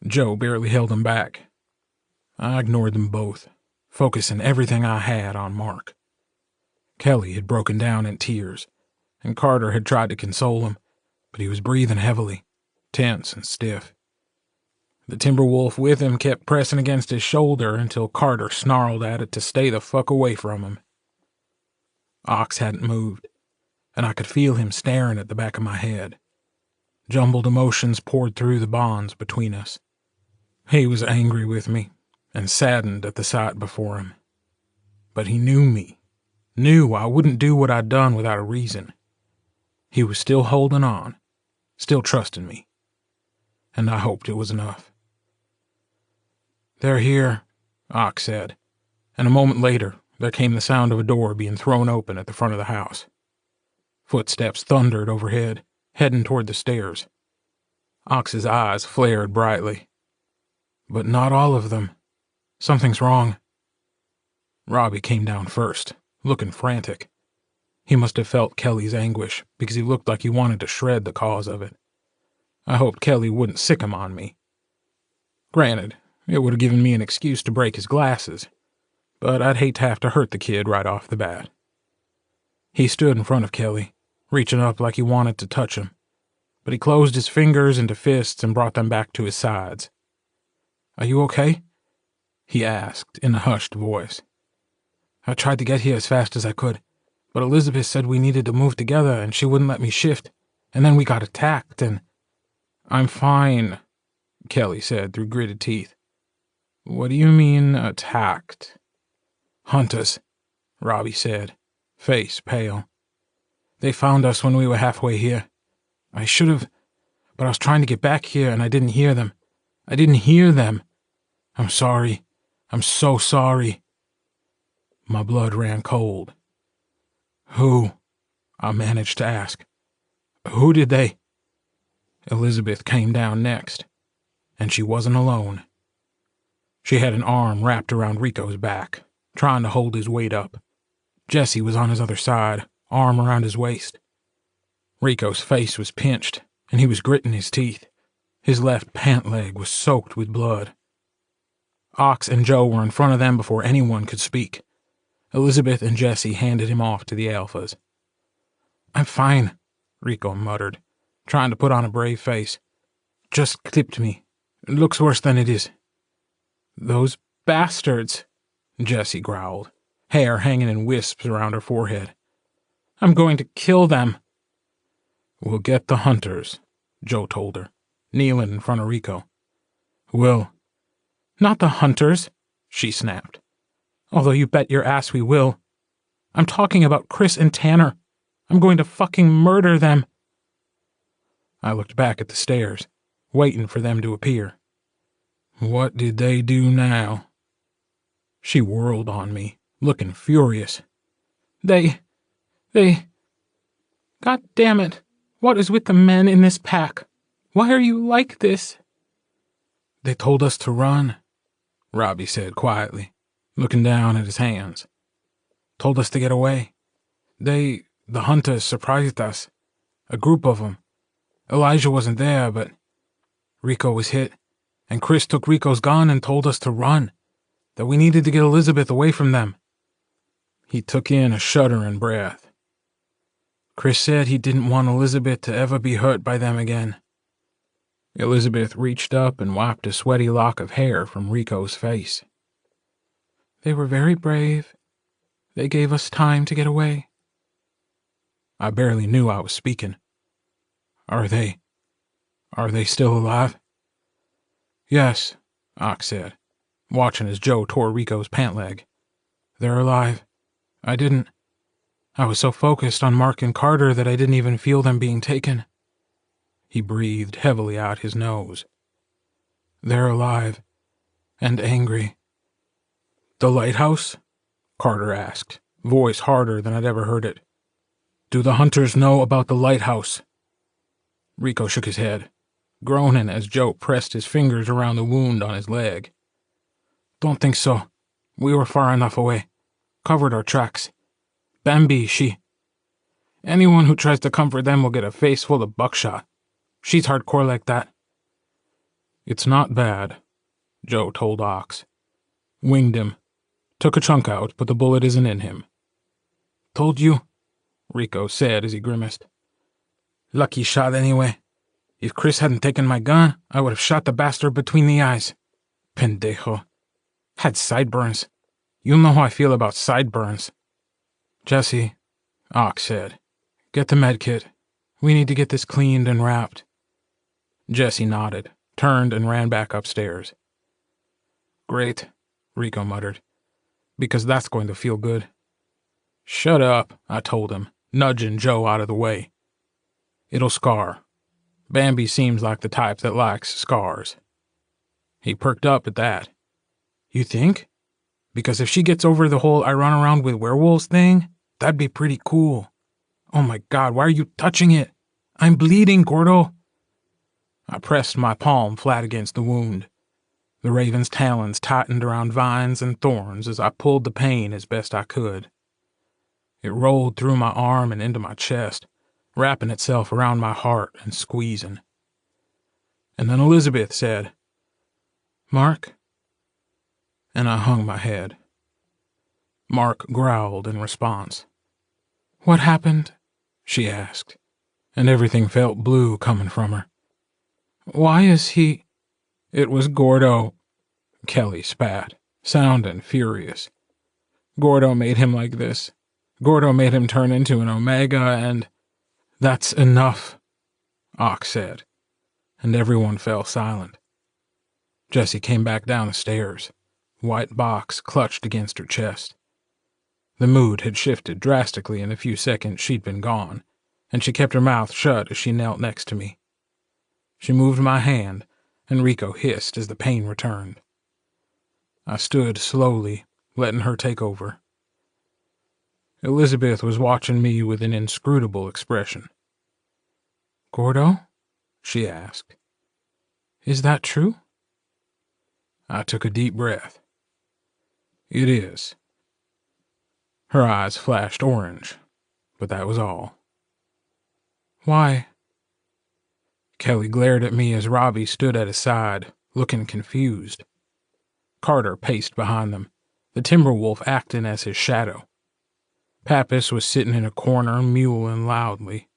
Joe barely held him back. I ignored them both, focusing everything I had on Mark. Kelly had broken down in tears, and Carter had tried to console him, but he was breathing heavily, tense and stiff. The Timberwolf with him kept pressing against his shoulder until Carter snarled at it to stay the fuck away from him. Ox hadn't moved, and I could feel him staring at the back of my head. Jumbled emotions poured through the bonds between us. He was angry with me, and saddened at the sight before him. But he knew me, knew I wouldn't do what I'd done without a reason. He was still holding on, still trusting me, and I hoped it was enough. "They're here," Ox said, and a moment later there came the sound of a door being thrown open at the front of the house. Footsteps thundered overhead, heading toward the stairs. Ox's eyes flared brightly. "But not all of them. Something's wrong." Robbie came down first, looking frantic. He must have felt Kelly's anguish, because he looked like he wanted to shred the cause of it. I hoped Kelly wouldn't sick him on me. Granted, it would have given me an excuse to break his glasses, but I'd hate to have to hurt the kid right off the bat. He stood in front of Kelly, reaching up like he wanted to touch him, but he closed his fingers into fists and brought them back to his sides. "Are you okay?" he asked in a hushed voice. "I tried to get here as fast as I could, but Elizabeth said we needed to move together and she wouldn't let me shift, and then we got attacked and—" "I'm fine," Kelly said through gritted teeth. "What do you mean, attacked?" "Hunters," Robbie said, face pale. "They found us when we were halfway here. I should have, but I was trying to get back here and I didn't hear them. I didn't hear them. I'm sorry. I'm so sorry." My blood ran cold. "Who?" I managed to ask. "Who did they—" Elizabeth came down next, and she wasn't alone. She had an arm wrapped around Rico's back, trying to hold his weight up. Jesse was on his other side, arm around his waist. Rico's face was pinched, and he was gritting his teeth. His left pant leg was soaked with blood. Ox and Joe were in front of them before anyone could speak. Elizabeth and Jesse handed him off to the alphas. "I'm fine," Rico muttered, trying to put on a brave face. just clipped me. It looks worse than it is." "Those bastards," Jessie growled, hair hanging in wisps around her forehead. "I'm going to kill them." "We'll get the hunters," Joe told her, kneeling in front of Rico. "We'll—" "Not the hunters," she snapped. "Although you bet your ass we will. I'm talking about Chris and Tanner. I'm going to fucking murder them." I looked back at the stairs, waiting for them to appear. "What did they do now?" She whirled on me, looking furious. They... God damn it. What is with the men in this pack? Why are you like this?" "They told us to run," Robbie said quietly, looking down at his hands. "Told us to get away. The hunters surprised us. A group of them. Elijah wasn't there, but Rico was hit, and Chris took Rico's gun and told us to run, that we needed to get Elizabeth away from them." He took in a shuddering breath. "Chris said he didn't want Elizabeth to ever be hurt by them again." Elizabeth reached up and wiped a sweaty lock of hair from Rico's face. "They were very brave. They gave us time to get away." I barely knew I was speaking. Are they still alive?" "Yes," Ox said, watching as Joe tore Rico's pant leg. "They're alive. I was so focused on Mark and Carter that I didn't even feel them being taken." He breathed heavily out his nose. "They're alive. And angry." "The lighthouse?" Carter asked, voice harder than I'd ever heard it. "Do the hunters know about the lighthouse?" Rico shook his head, groaning as Joe pressed his fingers around the wound on his leg. "Don't think so. We were far enough away. Covered our tracks. Bambi, anyone who tries to comfort them will get a face full of buckshot. She's hardcore like that." "It's not bad," Joe told Ox. "Winged him. Took a chunk out, but the bullet isn't in him." "Told you," Rico said as he grimaced. "Lucky shot anyway. If Chris hadn't taken my gun, I would have shot the bastard between the eyes. Pendejo. Had sideburns. You know how I feel about sideburns." "Jesse," Ox said, "get the med kit. We need to get this cleaned and wrapped." Jesse nodded, turned and ran back upstairs. "Great," Rico muttered, "because that's going to feel good." "Shut up," I told him, nudging Joe out of the way. "It'll scar. Bambi seems like the type that likes scars." He perked up at that. "You think? Because if she gets over the whole I run around with werewolves thing, that'd be pretty cool. Oh my God, why are you touching it? I'm bleeding, Gordo." I pressed my palm flat against the wound. The raven's talons tightened around vines and thorns as I pulled the pain as best I could. It rolled through my arm and into my chest, wrapping itself around my heart and squeezing. And then Elizabeth said, "Mark?" And I hung my head. Mark growled in response. "What happened?" she asked, and everything felt blue coming from her. "Why is he—" "It was Gordo," Kelly spat, sounding furious. "Gordo made him like this. Gordo made him turn into an Omega and—" "That's enough," Ox said, and everyone fell silent. Jessie came back down the stairs, white box clutched against her chest. The mood had shifted drastically in the few seconds she'd been gone, and she kept her mouth shut as she knelt next to me. She moved my hand, and Rico hissed as the pain returned. I stood slowly, letting her take over. Elizabeth was watching me with an inscrutable expression. "Gordo?" she asked. "Is that true?" I took a deep breath. "It is." Her eyes flashed orange, but that was all. "Why?" Kelly glared at me as Robbie stood at his side, looking confused. Carter paced behind them, the Timberwolf acting as his shadow. Pappas was sitting in a corner, mewling loudly.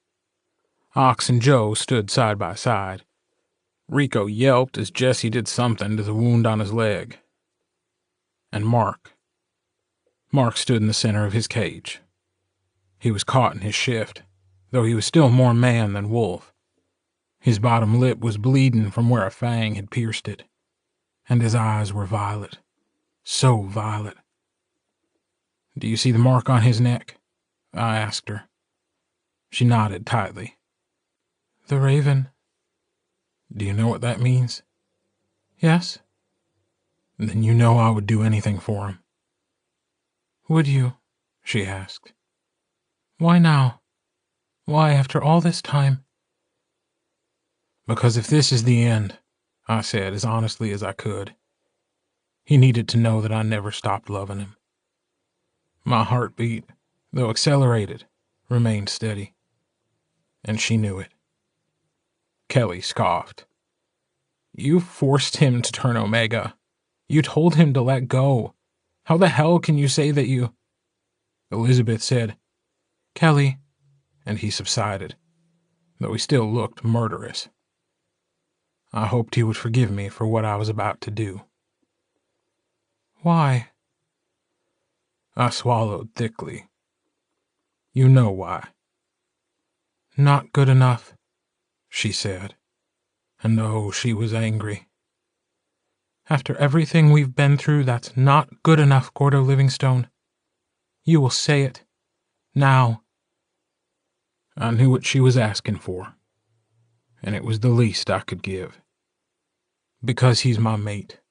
Ox and Joe stood side by side. Rico yelped as Jesse did something to the wound on his leg. And Mark stood in the center of his cage. He was caught in his shift, though he was still more man than wolf. His bottom lip was bleeding from where a fang had pierced it, and his eyes were violet, so violet. "Do you see the mark on his neck?" I asked her. She nodded tightly. "The raven." "Do you know what that means?" "Yes." "Then you know I would do anything for him." "Would you?" she asked. "Why now? Why, after all this time?" "Because if this is the end," I said as honestly as I could, "he needed to know that I never stopped loving him." My heartbeat, though accelerated, remained steady. And she knew it. Kelly scoffed. "You forced him to turn Omega. You told him to let go. How the hell can you say that you—" Elizabeth said, "Kelly," and he subsided, though he still looked murderous. I hoped he would forgive me for what I was about to do. "Why?" I swallowed thickly. "You know why." "Not good enough," she said, and oh, she was angry. "After everything we've been through, that's not good enough, Gordo Livingstone. You will say it. Now." I knew what she was asking for, and it was the least I could give. "Because he's my mate."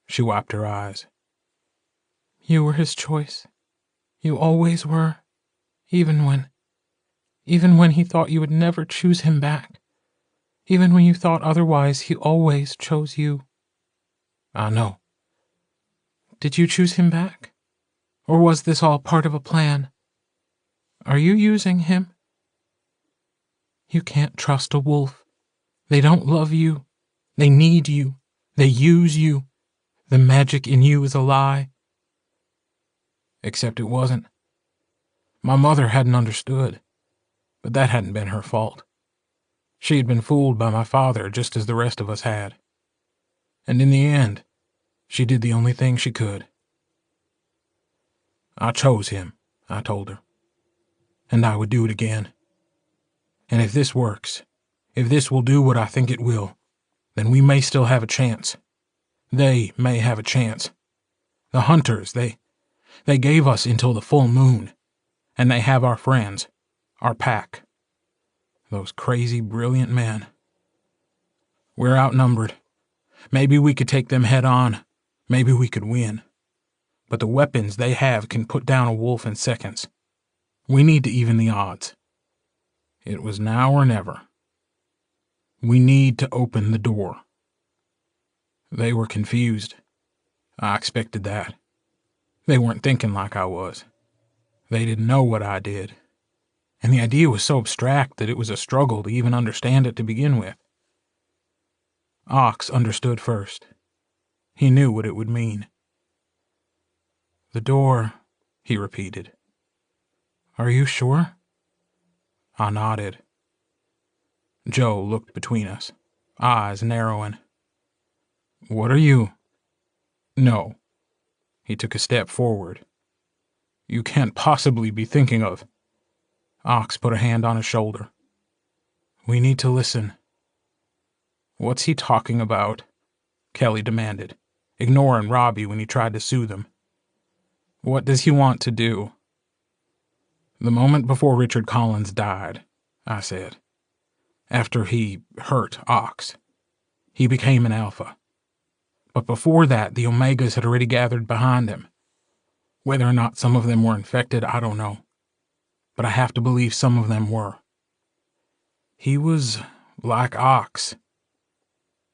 She wiped her eyes. "You were his choice. You always were. Even when he thought you would never choose him back. Even when you thought otherwise, he always chose you." "I know." "Did you choose him back? Or was this all part of a plan? Are you using him? You can't trust a wolf. They don't love you. They need you. They use you. The magic in you is a lie." Except it wasn't. My mother hadn't understood, but that hadn't been her fault. She had been fooled by my father just as the rest of us had. And in the end, she did the only thing she could. "I chose him," I told her. "And I would do it again. And if this works, if this will do what I think it will, then we may still have a chance. They may have a chance. The hunters, they gave us until the full moon. And they have our friends, our pack. Those crazy, brilliant men. We're outnumbered. Maybe we could take them head on. Maybe we could win. But the weapons they have can put down a wolf in seconds. We need to even the odds. It was now or never. We need to open the door." They were confused. I expected that. They weren't thinking like I was. They didn't know what I did. And the idea was so abstract that it was a struggle to even understand it to begin with. Ox understood first. He knew what it would mean. "The door," he repeated. "Are you sure?" I nodded. Joe looked between us, eyes narrowing. "What are you—" "No." He took a step forward. "You can't possibly be thinking of—" Ox put a hand on his shoulder. "We need to listen." "What's he talking about?" Kelly demanded, ignoring Robbie when he tried to soothe him. "What does he want to do?" "The moment before Richard Collins died," I said. "After he hurt Ox. He became an alpha. But before that, the Omegas had already gathered behind him. Whether or not some of them were infected, I don't know. But I have to believe some of them were. He was like Ox."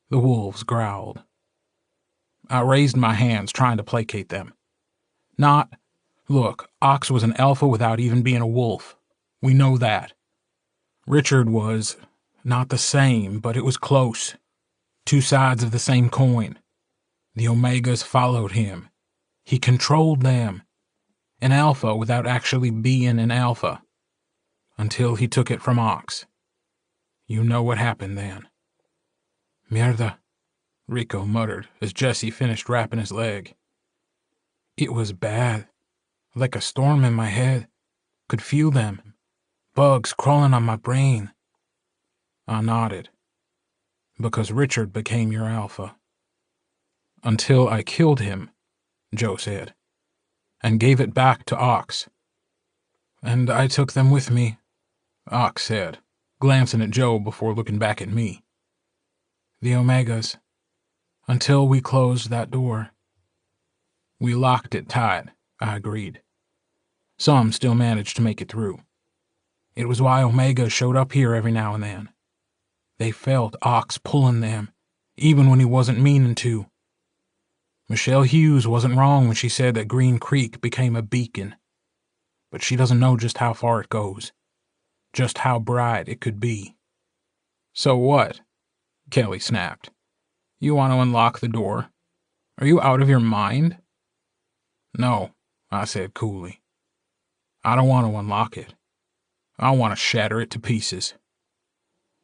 The wolves growled. I raised my hands, trying to placate them. Look, Ox was an alpha without even being a wolf. We know that. Richard was not the same, but it was close. Two sides of the same coin. The Omegas followed him. He controlled them. An alpha without actually being an alpha. Until he took it from Ox. You know what happened then. Mierda, Rico muttered as Jesse finished wrapping his leg. It was bad, like a storm in my head. Could feel them. Bugs crawling on my brain. I nodded. Because Richard became your alpha. Until I killed him, Joe said, and gave it back to Ox. And I took them with me, Ox said, glancing at Joe before looking back at me. The Omegas. Until we closed that door. We locked it tight, I agreed. Some still managed to make it through. It was why Omegas showed up here every now and then. They felt Ox pulling them, even when he wasn't meaning to. Michelle Hughes wasn't wrong when she said that Green Creek became a beacon. But she doesn't know just how far it goes. Just how bright it could be. So what? Kelly snapped. You want to unlock the door? Are you out of your mind? No, I said coolly. I don't want to unlock it. I want to shatter it to pieces.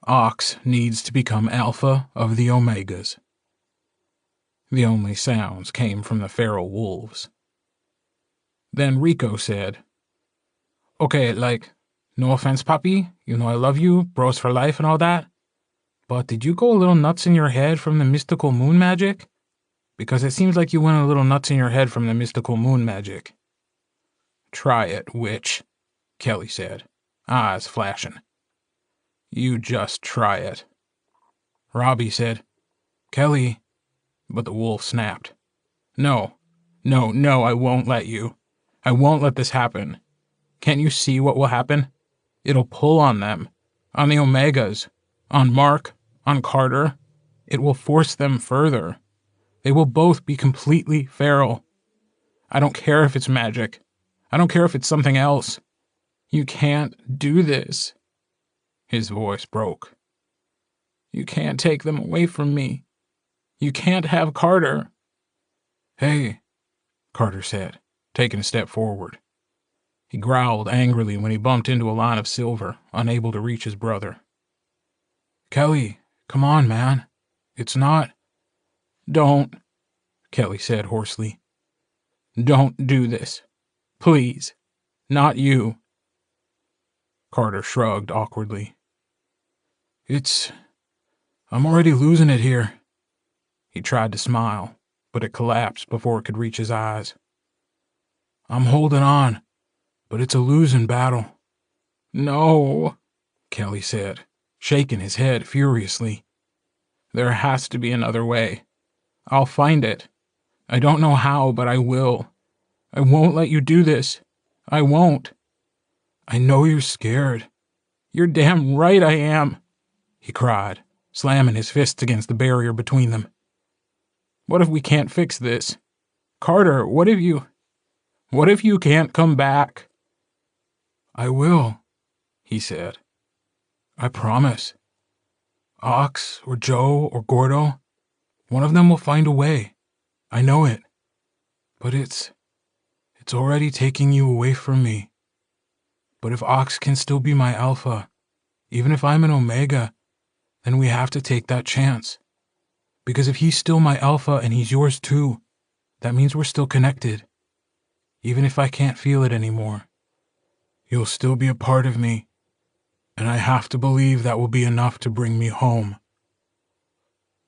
Ox needs to become alpha of the Omegas. The only sounds came from the feral wolves. Then Rico said, Okay, no offense, Papi. You know I love you, bros for life and all that. But did you go a little nuts in your head from the mystical moon magic? Because it seems like you went a little nuts in your head from the mystical moon magic. Try it, witch, Kelly said, eyes flashing. You just try it. Robbie said, Kelly, but the wolf snapped. No, I won't let you. I won't let this happen. Can't you see what will happen? It'll pull on them, on the Omegas, on Mark, on Carter. It will force them further. They will both be completely feral. I don't care if it's magic. I don't care if it's something else. You can't do this. His voice broke. You can't take them away from me. You can't have Carter. Hey, Carter said, taking a step forward. He growled angrily when he bumped into a line of silver, unable to reach his brother. Kelly, come on, man. It's not... Don't, Kelly said hoarsely. Don't do this. Please. Not you. Carter shrugged awkwardly. I'm already losing it here. He tried to smile, but it collapsed before it could reach his eyes. I'm holding on, but it's a losing battle. No, Kelly said, shaking his head furiously. There has to be another way. I'll find it. I don't know how, but I will. I won't let you do this. I won't. I know you're scared. You're damn right I am, he cried, slamming his fists against the barrier between them. What if we can't fix this? Carter, what if you can't come back? I will, he said. I promise. Ox or Joe or Gordo, one of them will find a way. I know it. But it's already taking you away from me. But if Ox can still be my alpha, even if I'm an Omega, then we have to take that chance. Because if he's still my alpha and he's yours too, that means we're still connected. Even if I can't feel it anymore, you'll still be a part of me, and I have to believe that will be enough to bring me home.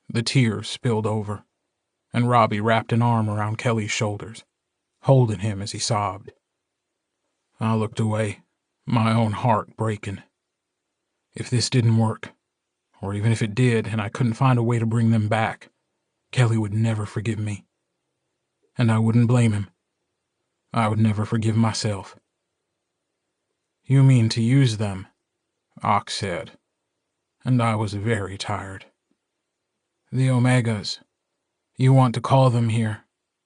The tears spilled over, and Robbie wrapped an arm around Kelly's shoulders, holding him as he sobbed. I looked away, my own heart breaking. If this didn't work, or even if it did and I couldn't find a way to bring them back, Kelly would never forgive me. And I wouldn't blame him. I would never forgive myself. You mean to use them, Ox said, and I was very tired. The Omegas. You want to call them here,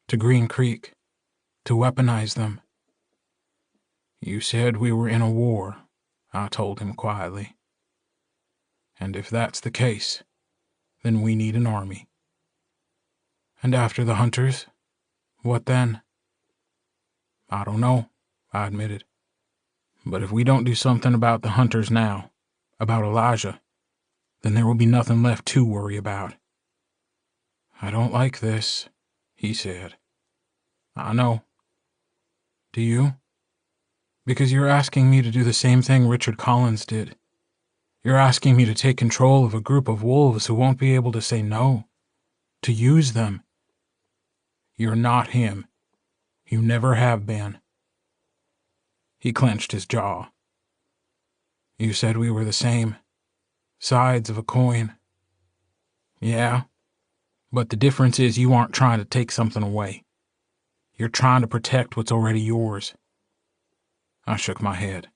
to Green Creek, to weaponize them. You said we were in a war, I told him quietly. And if that's the case, then we need an army. And after the hunters, what then? I don't know, I admitted. But if we don't do something about the hunters now, about Elijah, then there will be nothing left to worry about. I don't like this, he said. I know. Do you? Because you're asking me to do the same thing Richard Collins did. You're asking me to take control of a group of wolves who won't be able to say no. To use them. You're not him. You never have been. He clenched his jaw. You said we were the same. Sides of a coin. Yeah. But the difference is you aren't trying to take something away. You're trying to protect what's already yours. I shook my head.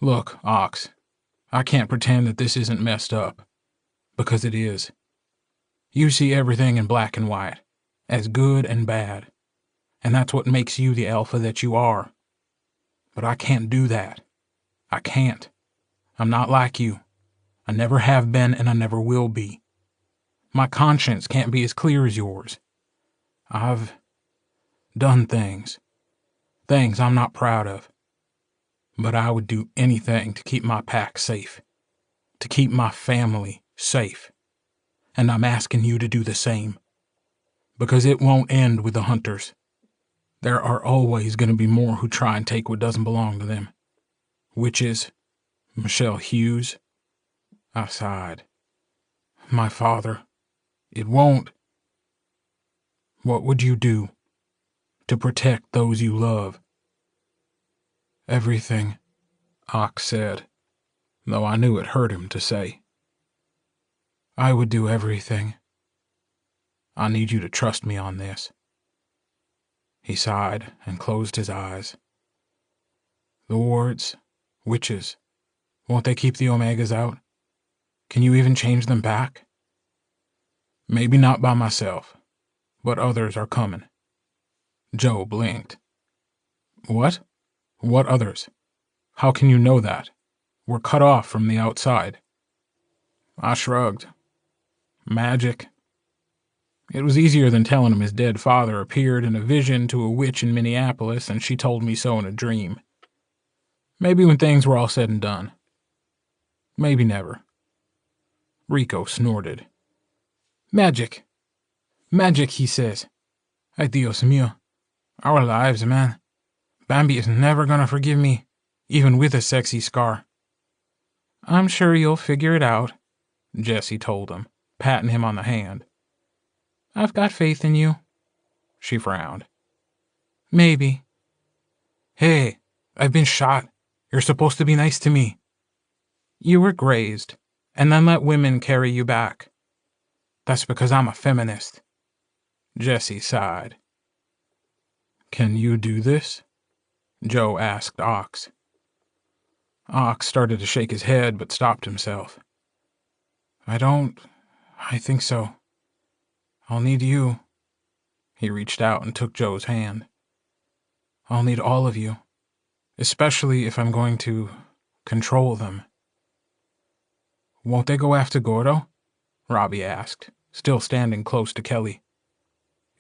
Look, Ox, I can't pretend that this isn't messed up. Because it is. You see everything in black and white, as good and bad. And that's what makes you the alpha that you are. But I can't do that. I can't. I'm not like you. I never have been and I never will be. My conscience can't be as clear as yours. I've done things. Things I'm not proud of. But I would do anything to keep my pack safe. To keep my family safe. And I'm asking you to do the same. Because it won't end with the hunters. There are always going to be more who try and take what doesn't belong to them. Witches. Michelle Hughes. I sighed. My father. It won't. What would you do to protect those you love? Everything, Ox said, though I knew it hurt him to say. I would do everything. I need you to trust me on this. He sighed and closed his eyes. The wards, witches, won't they keep the Omegas out? Can you even change them back? Maybe not by myself, but others are coming. Joe blinked. What? What others? How can you know that? We're cut off from the outside. I shrugged. Magic. It was easier than telling him his dead father appeared in a vision to a witch in Minneapolis and she told me so in a dream. Maybe when things were all said and done. Maybe never. Rico snorted. Magic. Magic, he says. Ay, Dios mío. Our lives, man. Bambi is never gonna forgive me, even with a sexy scar. I'm sure you'll figure it out, Jessie told him, patting him on the hand. I've got faith in you. She frowned. Maybe. Hey, I've been shot. You're supposed to be nice to me. You were grazed, and then let women carry you back. That's because I'm a feminist. Jessie sighed. Can you do this? Joe asked Ox. Ox started to shake his head, but stopped himself. I think so. I'll need you. He reached out and took Joe's hand. I'll need all of you, especially if I'm going to control them. Won't they go after Gordo? Robbie asked, still standing close to Kelly.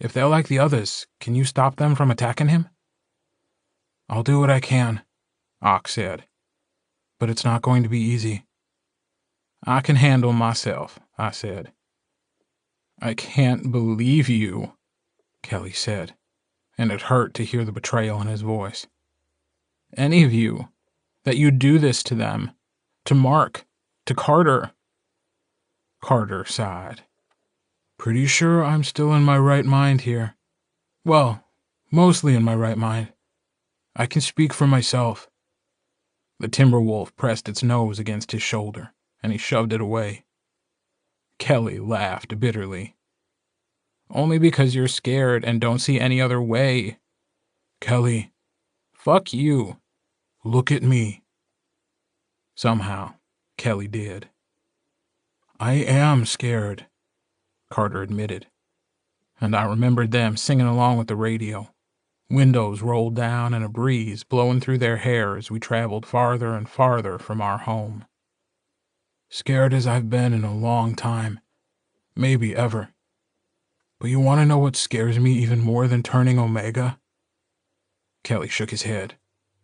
If they're like the others, can you stop them from attacking him? I'll do what I can, Ox said. But it's not going to be easy. I can handle myself, I said. I can't believe you, Kelly said, and it hurt to hear the betrayal in his voice. Any of you, that you'd do this to them, to Mark, to Carter. Carter sighed. Pretty sure I'm still in my right mind here. Well, mostly in my right mind. I can speak for myself. The Timberwolf pressed its nose against his shoulder, and he shoved it away. Kelly laughed bitterly. Only because you're scared and don't see any other way. Kelly, fuck you. Look at me. Somehow, Kelly did. I am scared, Carter admitted. And I remembered them singing along with the radio. Windows rolled down and a breeze blowing through their hair as we traveled farther and farther from our home. Scared as I've been in a long time. Maybe ever. But you want to know what scares me even more than turning Omega? Kelly shook his head,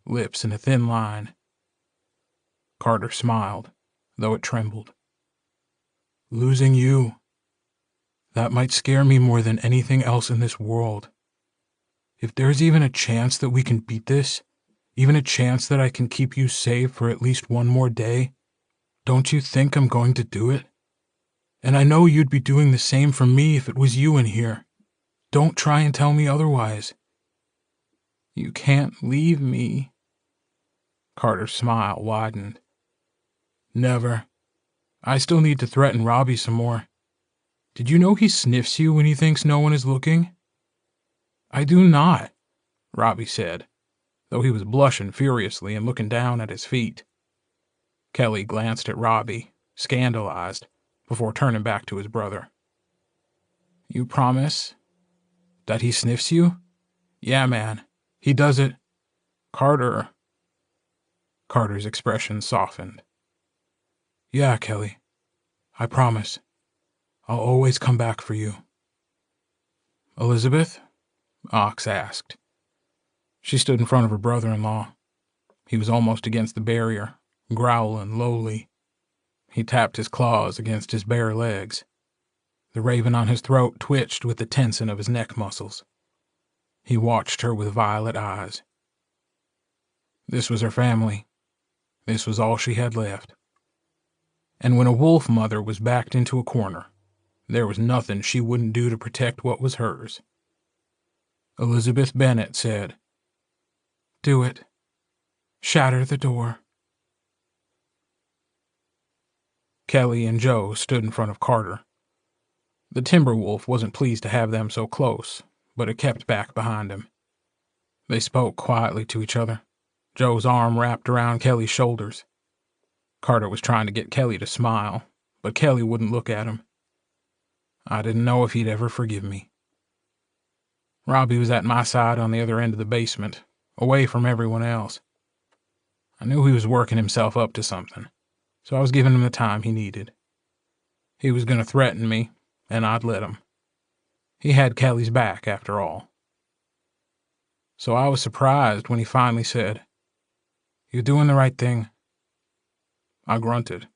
lips in a thin line. Carter smiled, though it trembled. Losing you. That might scare me more than anything else in this world. If there's even a chance that we can beat this, even a chance that I can keep you safe for at least one more day, don't you think I'm going to do it? And I know you'd be doing the same for me if it was you in here. Don't try and tell me otherwise. You can't leave me. Carter's smile widened. Never. I still need to threaten Robbie some more. Did you know he sniffs you when he thinks no one is looking? I do not, Robbie said, though he was blushing furiously and looking down at his feet. Kelly glanced at Robbie, scandalized, before turning back to his brother. You promise? That he sniffs you? Yeah, man. He does it. Carter's expression softened. Yeah, Kelly. I promise. I'll always come back for you. Elizabeth? Ox asked. She stood in front of her brother-in-law. He was almost against the barrier, growling lowly. He tapped his claws against his bare legs. The raven on his throat twitched with the tensing of his neck muscles. He watched her with violet eyes. This was her family. This was all she had left. And when a wolf mother was backed into a corner, there was nothing she wouldn't do to protect what was hers. Elizabeth Bennet said, Do it. Shatter the door. Kelly and Joe stood in front of Carter. The timber wolf wasn't pleased to have them so close, but it kept back behind him. They spoke quietly to each other, Joe's arm wrapped around Kelly's shoulders. Carter was trying to get Kelly to smile, but Kelly wouldn't look at him. I didn't know if he'd ever forgive me. Robbie was at my side on the other end of the basement, away from everyone else. I knew he was working himself up to something, so I was giving him the time he needed. He was going to threaten me, and I'd let him. He had Kelly's back, after all. So I was surprised when he finally said, You're doing the right thing. I grunted,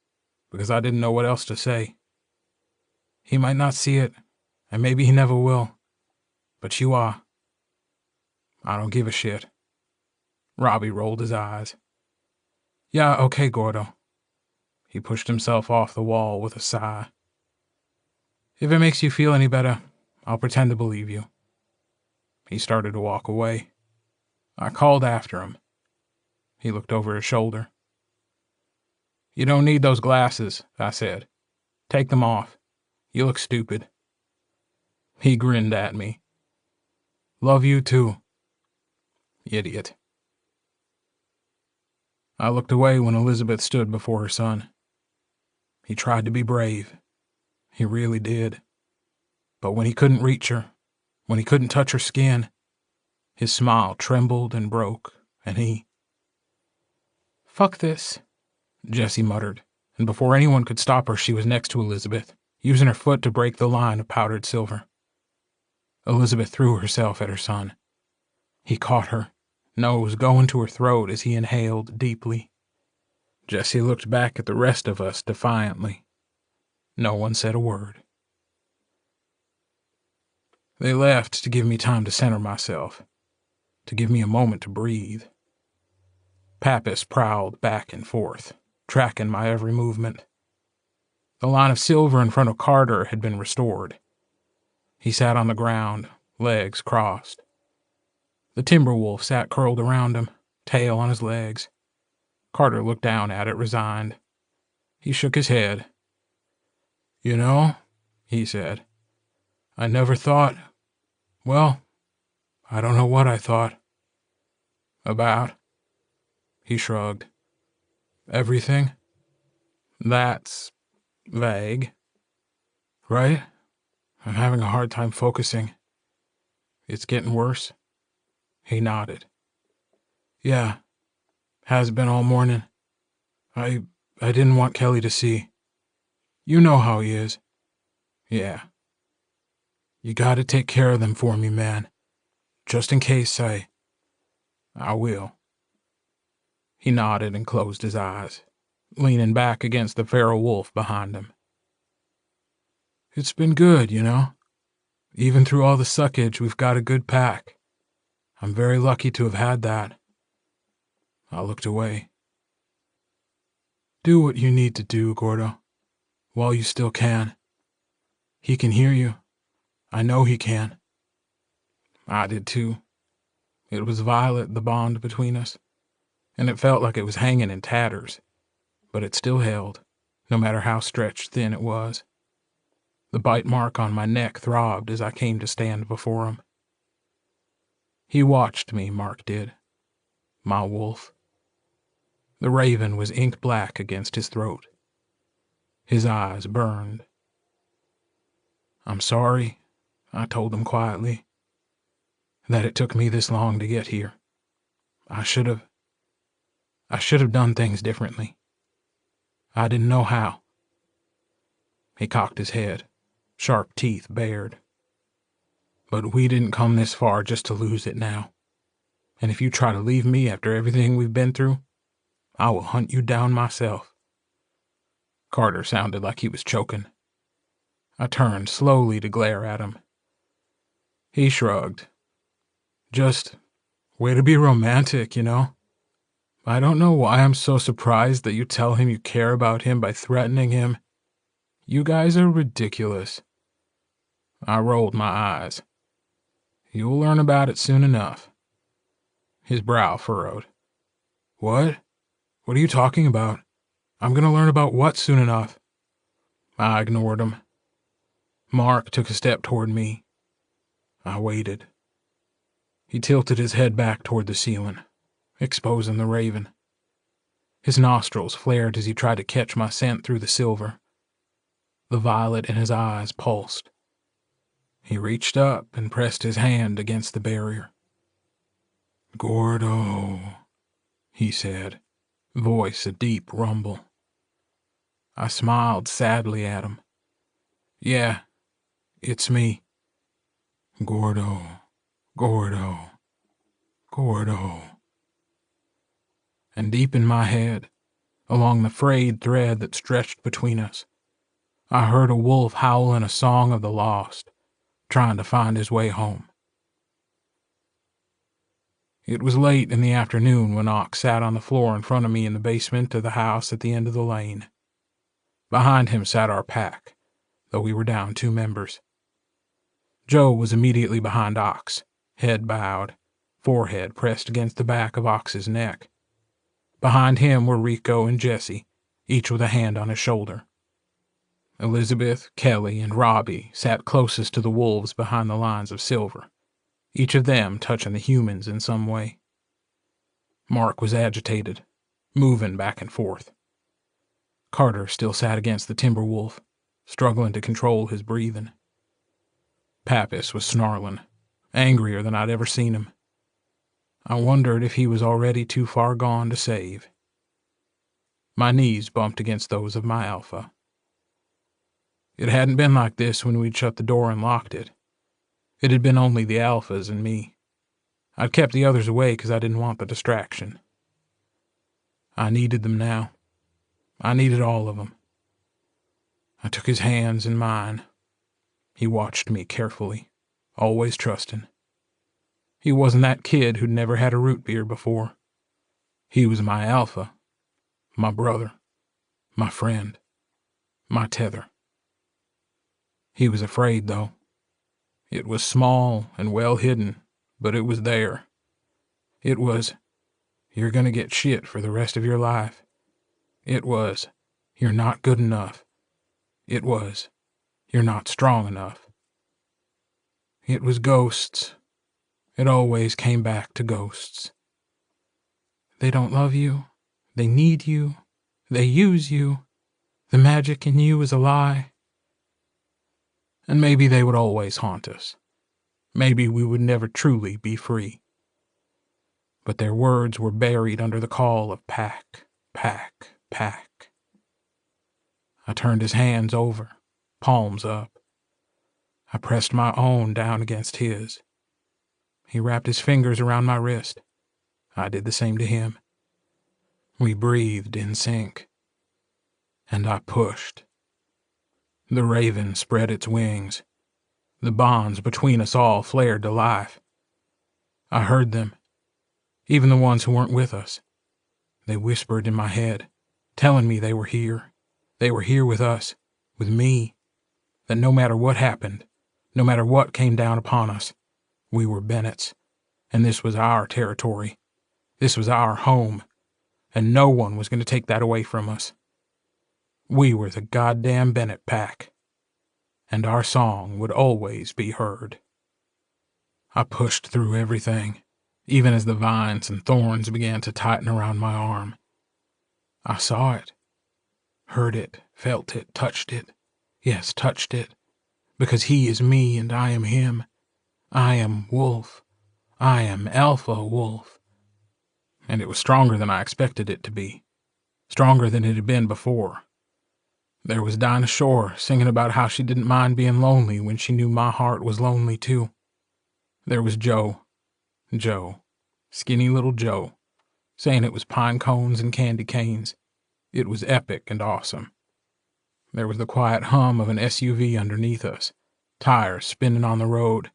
because I didn't know what else to say. He might not see it, and maybe he never will, but you are. I don't give a shit. Robbie rolled his eyes. Yeah, okay, Gordo. He pushed himself off the wall with a sigh. If it makes you feel any better, I'll pretend to believe you. He started to walk away. I called after him. He looked over his shoulder. You don't need those glasses, I said. Take them off. You look stupid. He grinned at me. Love you too. Idiot. I looked away when Elizabeth stood before her son. He tried to be brave. He really did. But when he couldn't reach her, when he couldn't touch her skin, his smile trembled and broke, and he... Fuck this, Jessie muttered, and before anyone could stop her, she was next to Elizabeth, using her foot to break the line of powdered silver. Elizabeth threw herself at her son. He caught her, nose going to her throat as he inhaled deeply. Jessie looked back at the rest of us defiantly. No one said a word. They left to give me time to center myself, to give me a moment to breathe. Pappas prowled back and forth, tracking my every movement. The line of silver in front of Carter had been restored. He sat on the ground, legs crossed. The timber wolf sat curled around him, tail on his legs. Carter looked down at it, resigned. He shook his head. You know, he said, I never thought... Well, I don't know what I thought. About? He shrugged. Everything? That's... vague. Right? I'm having a hard time focusing. It's getting worse? He nodded. Yeah. Has been all morning. I didn't want Kelly to see. You know how he is. Yeah. You gotta take care of them for me, man. Just in case I will. He nodded and closed his eyes, leaning back against the feral wolf behind him. It's been good, you know? Even through all the suckage, we've got a good pack. I'm very lucky to have had that. I looked away. Do what you need to do, Gordo, while you still can. He can hear you. I know he can. I did too. It was Violet, the bond between us, and it felt like it was hanging in tatters, but it still held, no matter how stretched thin it was. The bite mark on my neck throbbed as I came to stand before him. He watched me, Mark did. My wolf. The raven was ink black against his throat. His eyes burned. I'm sorry, I told him quietly, that it took me this long to get here. I should have done things differently. I didn't know how. He cocked his head, sharp teeth bared. But we didn't come this far just to lose it now. And if you try to leave me after everything we've been through, I will hunt you down myself. Carter sounded like he was choking. I turned slowly to glare at him. He shrugged. Just way to be romantic, you know? I don't know why I'm so surprised that you tell him you care about him by threatening him. You guys are ridiculous. I rolled my eyes. You'll learn about it soon enough. His brow furrowed. What? What are you talking about? I'm going to learn about what soon enough? I ignored him. Mark took a step toward me. I waited. He tilted his head back toward the ceiling, exposing the raven. His nostrils flared as he tried to catch my scent through the silver. The violet in his eyes pulsed. He reached up and pressed his hand against the barrier. Gordo, he said, voice a deep rumble. I smiled sadly at him. Yeah, it's me. Gordo, Gordo, Gordo. And deep in my head, along the frayed thread that stretched between us, I heard a wolf howling a song of the lost, trying to find his way home. It was late in the afternoon when Ox sat on the floor in front of me in the basement of the house at the end of the lane. Behind him sat our pack, though we were down 2 members. Joe was immediately behind Ox, head bowed, forehead pressed against the back of Ox's neck. Behind him were Rico and Jesse, each with a hand on his shoulder. Elizabeth, Kelly, and Robbie sat closest to the wolves behind the lines of silver, each of them touching the humans in some way. Mark was agitated, moving back and forth. Carter still sat against the timber wolf, struggling to control his breathing. Pappas was snarling, angrier than I'd ever seen him. I wondered if he was already too far gone to save. My knees bumped against those of my alpha. It hadn't been like this when we'd shut the door and locked it. It had been only the alphas and me. I'd kept the others away because I didn't want the distraction. I needed them now. I needed all of them. I took his hands in mine. He watched me carefully, always trusting. He wasn't that kid who'd never had a root beer before. He was my alpha, my brother, my friend, my tether. He was afraid, though. It was small and well hidden, but it was there. It was, you're gonna get shit for the rest of your life. It was, you're not good enough. It was, you're not strong enough. It was ghosts. It always came back to ghosts. They don't love you. They need you. They use you. The magic in you is a lie. And maybe they would always haunt us. Maybe we would never truly be free. But their words were buried under the call of pack, pack, pack. I turned his hands over, palms up. I pressed my own down against his. He wrapped his fingers around my wrist. I did the same to him. We breathed in sync. And I pushed. The raven spread its wings. The bonds between us all flared to life. I heard them, even the ones who weren't with us. They whispered in my head, telling me they were here. They were here with us, with me, that no matter what happened, no matter what came down upon us, we were Bennett's, and this was our territory. This was our home, and no one was going to take that away from us. We were the goddamn Bennett pack, and our song would always be heard. I pushed through everything, even as the vines and thorns began to tighten around my arm. I saw it, heard it, felt it, touched it. Yes, touched it, because he is me and I am him. I am Wolf. I am Alpha Wolf. And it was stronger than I expected it to be, stronger than it had been before. There was Dinah Shore singing about how she didn't mind being lonely when she knew my heart was lonely too. There was Joe, skinny little Joe, saying it was pine cones and candy canes. It was epic and awesome. There was the quiet hum of an SUV underneath us, tires spinning on the road,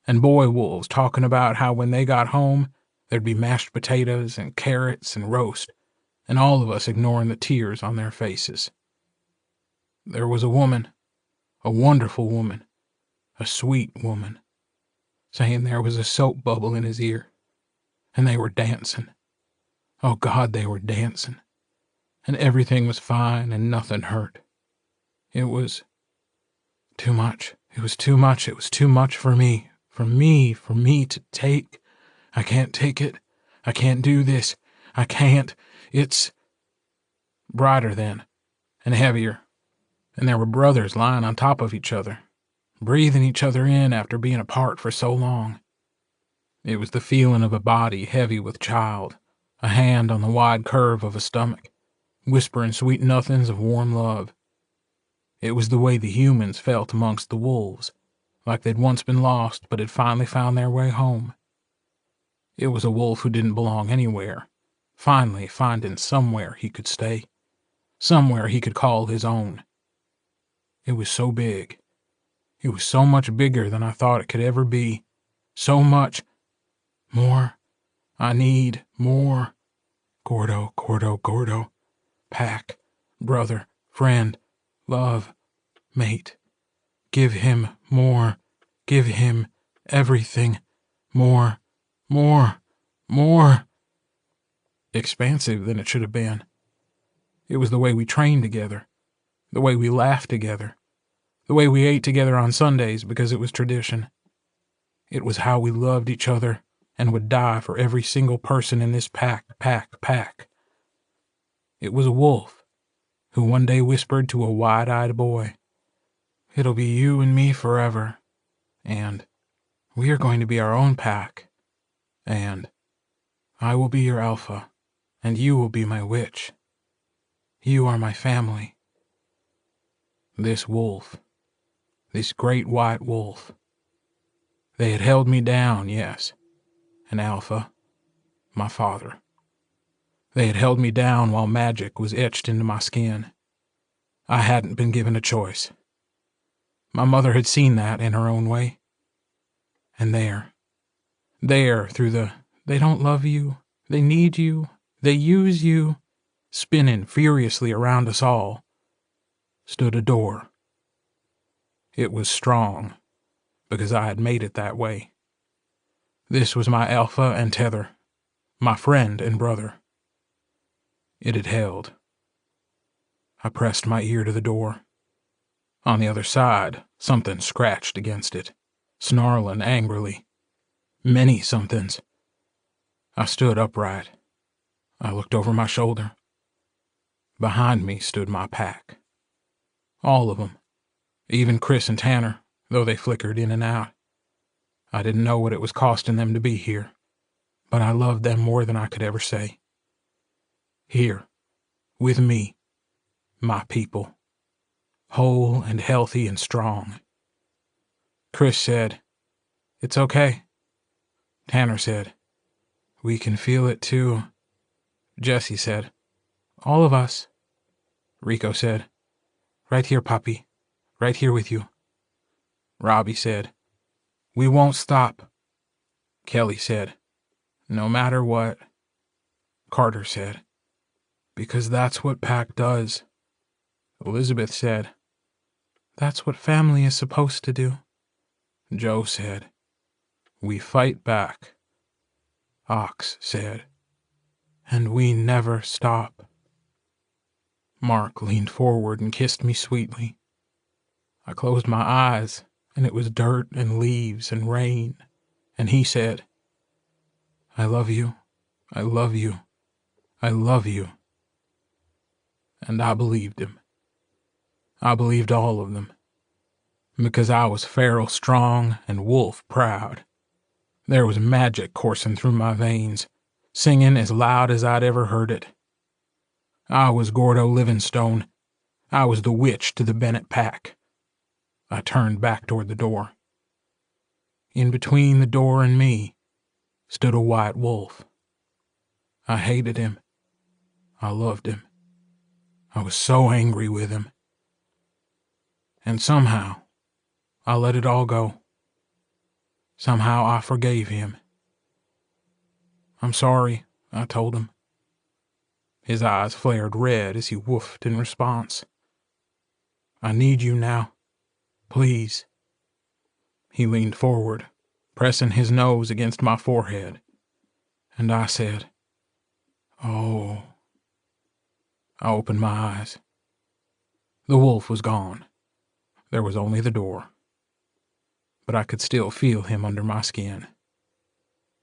and boy wolves talking about how when they got home, there'd be mashed potatoes and carrots and roast, and all of us ignoring the tears on their faces. There was a woman, a wonderful woman, a sweet woman, saying there was a soap bubble in his ear, and they were dancing. Oh God, they were dancing, and everything was fine and nothing hurt. It was too much. It was too much. It was too much for me to take. I can't take it. I can't do this. I can't. It's brighter then, and heavier, and there were brothers lying on top of each other, breathing each other in after being apart for so long. It was the feeling of a body heavy with child, a hand on the wide curve of a stomach, whispering sweet nothings of warm love. It was the way the humans felt amongst the wolves, like they'd once been lost but had finally found their way home. It was a wolf who didn't belong anywhere, finally finding somewhere he could stay, somewhere he could call his own. It was so big. It was so much bigger than I thought it could ever be. So much more. I need more. Gordo, Gordo, Gordo. Pack, brother, friend, love, mate. Give him more. Give him everything. More, more, more. Expansive than it should have been. It was the way we trained together, the way we laughed together, the way we ate together on Sundays because it was tradition. It was how we loved each other and would die for every single person in this pack. It was a wolf who one day whispered to a wide-eyed boy, "It'll be you and me forever," and "We are going to be our own pack," and "I will be your alpha, and you will be my witch. You are my family." This wolf, this great white wolf, they had held me down, yes, an alpha, my father. They had held me down while magic was etched into my skin. I hadn't been given a choice. My mother had seen that in her own way. And there, through the "they don't love you, they need you, they use you," spinning furiously around us all, stood a door. It was strong, because I had made it that way. This was my alpha and tether, my friend and brother. It had held. I pressed my ear to the door. On the other side, something scratched against it, snarling angrily. Many somethings. I stood upright. I looked over my shoulder. Behind me stood my pack. All of them. Even Chris and Tanner, though they flickered in and out. I didn't know what it was costing them to be here, but I loved them more than I could ever say. Here, with me, my people, whole and healthy and strong. Chris said, "It's okay." Tanner said, "We can feel it too." Jesse said, "All of us." Rico said, "Right here, puppy. right here with you. Robbie said, we won't stop. Kelly said, no matter what. Carter said, because that's what Pack does. Elizabeth said, that's what family is supposed to do. Joe said, we fight back. Ox said, and we never stop. Mark leaned forward and kissed me sweetly. I closed my eyes, and it was dirt and leaves and rain, and he said, I love you, I love you, I love you. And I believed him. I believed all of them, because I was feral strong and wolf proud. There was magic coursing through my veins, singing as loud as I'd ever heard it. I was Gordo Livingstone. I was the witch to the Bennett pack. I turned back toward the door. In between the door and me stood a white wolf. I hated him. I loved him. I was so angry with him. And somehow, I let it all go. Somehow I forgave him. I'm sorry, I told him. His eyes flared red as he woofed in response. I need you now. Please. He leaned forward, pressing his nose against my forehead, and I said, oh. I opened my eyes. The wolf was gone. There was only the door. But I could still feel him under my skin.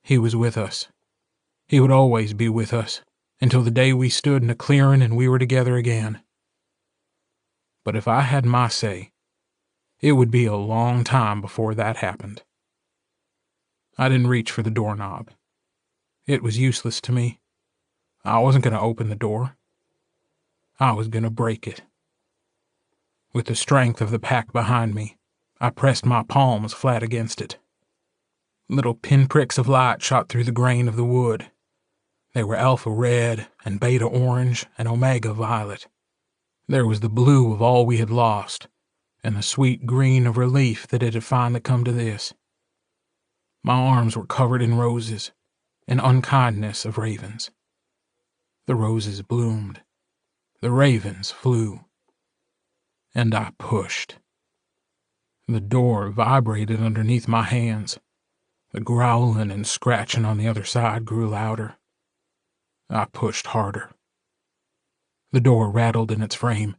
He was with us. He would always be with us, until the day we stood in a clearing and we were together again. But if I had my say, it would be a long time before that happened. I didn't reach for the doorknob. It was useless to me. I wasn't going to open the door. I was going to break it. With the strength of the pack behind me, I pressed my palms flat against it. Little pinpricks of light shot through the grain of the wood. They were alpha red and beta orange and omega violet. There was the blue of all we had lost, and the sweet green of relief that it had finally come to this. My arms were covered in roses, and unkindness of ravens. The roses bloomed. The ravens flew. And I pushed. The door vibrated underneath my hands. The growling and scratching on the other side grew louder. I pushed harder. The door rattled in its frame,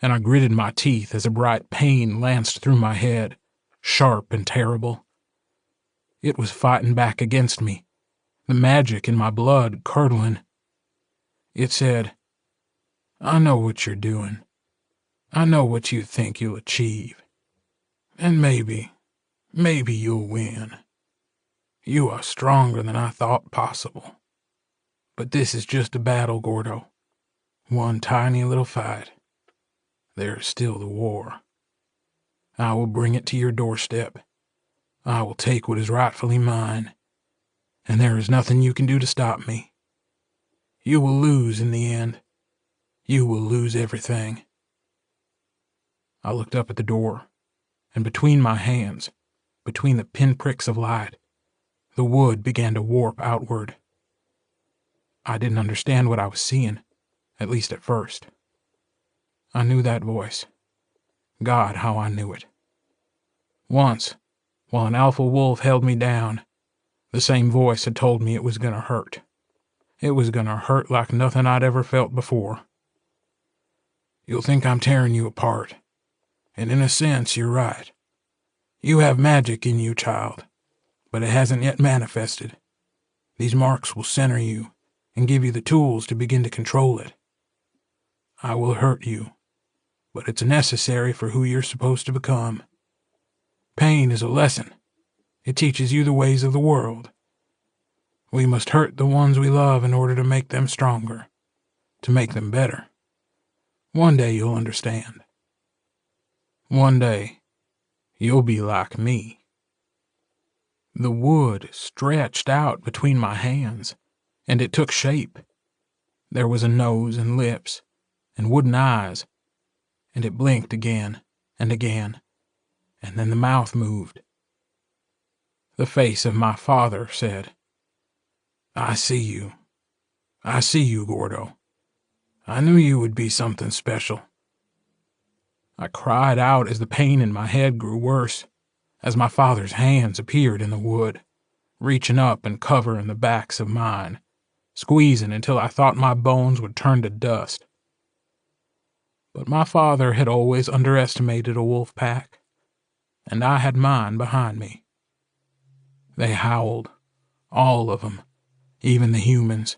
and I gritted my teeth as a bright pain lanced through my head, sharp and terrible. It was fighting back against me, the magic in my blood curdling. It said, I know what you're doing. I know what you think you'll achieve. And maybe you'll win. You are stronger than I thought possible. But this is just a battle, Gordo. One tiny little fight. There is still the war. I will bring it to your doorstep. I will take what is rightfully mine. And there is nothing you can do to stop me. You will lose in the end. You will lose everything. I looked up at the door, and between my hands, between the pinpricks of light, the wood began to warp outward. I didn't understand what I was seeing, at least at first. I knew that voice. God, how I knew it. Once, while an alpha wolf held me down, the same voice had told me it was going to hurt. It was going to hurt like nothing I'd ever felt before. You'll think I'm tearing you apart, and in a sense, you're right. You have magic in you, child, but it hasn't yet manifested. These marks will center you and give you the tools to begin to control it. I will hurt you, but it's necessary for who you're supposed to become. Pain is a lesson. It teaches you the ways of the world. We must hurt the ones we love in order to make them stronger, to make them better. One day you'll understand. One day, you'll be like me. The wood stretched out between my hands, and it took shape. There was a nose and lips, and wooden eyes, and it blinked again, and again, and then the mouth moved. The face of my father said, "I see you. I see you, Gordo. I knew you would be something special." I cried out as the pain in my head grew worse, as my father's hands appeared in the wood, reaching up and covering the backs of mine, squeezing until I thought my bones would turn to dust. But my father had always underestimated a wolf pack, and I had mine behind me. They howled, all of them, even the humans.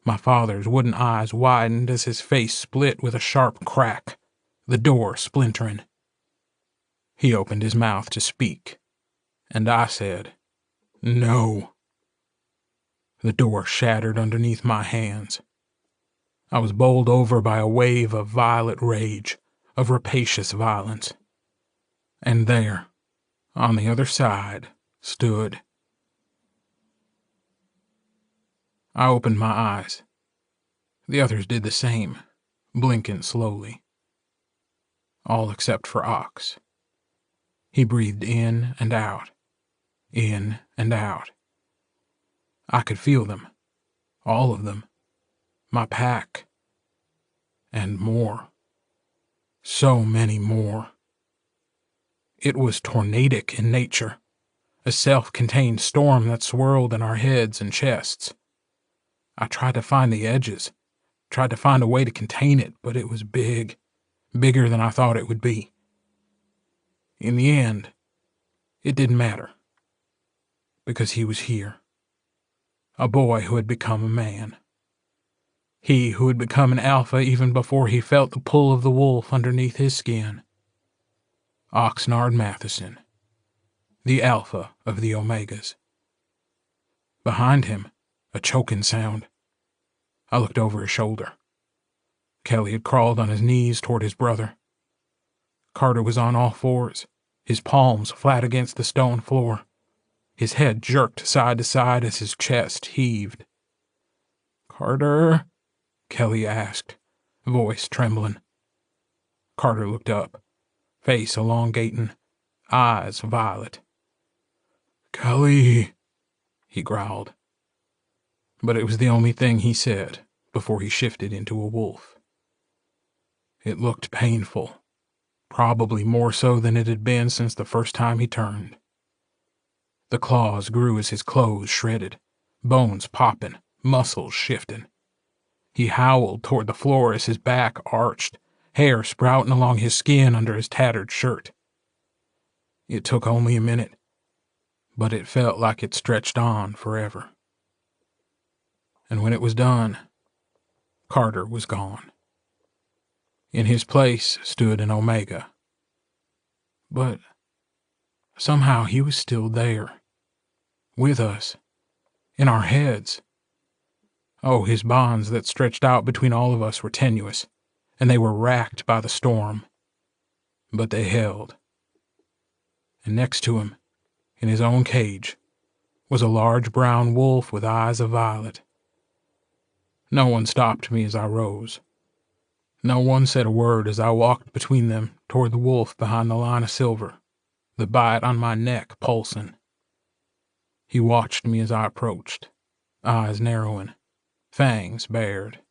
My father's wooden eyes widened as his face split with a sharp crack, the door splintering. He opened his mouth to speak, and I said, "No." The door shattered underneath my hands. I was bowled over by a wave of violent rage, of rapacious violence. And there, on the other side, stood. I opened my eyes. The others did the same, blinking slowly. All except for Ox. He breathed in and out, in and out. I could feel them, all of them, my pack, and more. So many more. It was tornadic in nature, a self-contained storm that swirled in our heads and chests. I tried to find the edges, tried to find a way to contain it, but it was big, bigger than I thought it would be. In the end, it didn't matter, because he was here. A boy who had become a man. He who had become an alpha even before he felt the pull of the wolf underneath his skin. Oxnard Matheson, the alpha of the Omegas. Behind him, a choking sound. I looked over his shoulder. Kelly had crawled on his knees toward his brother. Carter was on all fours, his palms flat against the stone floor. His head jerked side to side as his chest heaved. "Carter?" Kelly asked, voice trembling. Carter looked up, face elongating, eyes violet. "Kelly," he growled. But it was the only thing he said before he shifted into a wolf. It looked painful, probably more so than it had been since the first time he turned. The claws grew as his clothes shredded, bones popping, muscles shifting. He howled toward the floor as his back arched, hair sprouting along his skin under his tattered shirt. It took only a minute, but it felt like it stretched on forever. And when it was done, Carter was gone. In his place stood an Omega. But somehow he was still there, with us, in our heads. Oh, his bonds that stretched out between all of us were tenuous, and they were racked by the storm. But they held. And next to him, in his own cage, was a large brown wolf with eyes of violet. No one stopped me as I rose. No one said a word as I walked between them toward the wolf behind the line of silver, the bite on my neck pulsing. He watched me as I approached, eyes narrowing, fangs bared.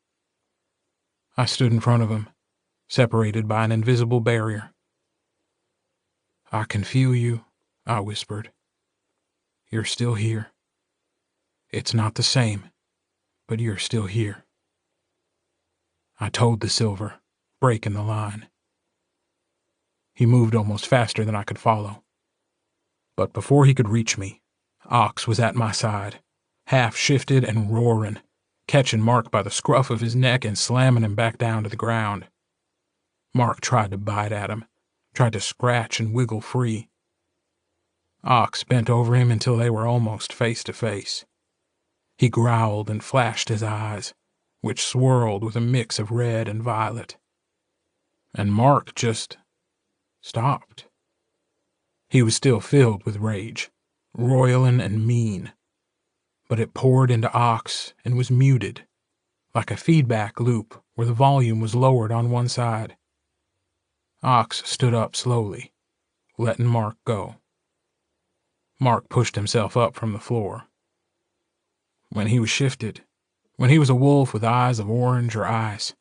I stood in front of him, separated by an invisible barrier. "I can feel you," I whispered. "You're still here. It's not the same, but you're still here." I toed the silver, breaking the line. He moved almost faster than I could follow. But before he could reach me, Ox was at my side, half shifted and roaring, catching Mark by the scruff of his neck and slamming him back down to the ground. Mark tried to bite at him, tried to scratch and wiggle free. Ox bent over him until they were almost face to face. He growled and flashed his eyes, which swirled with a mix of red and violet. And Mark just stopped. He was still filled with rage, roiling and mean, but it poured into Ox and was muted, like a feedback loop where the volume was lowered on one side. Ox stood up slowly, letting Mark go. Mark pushed himself up from the floor. When he was shifted, when he was a wolf with eyes of orange or ice,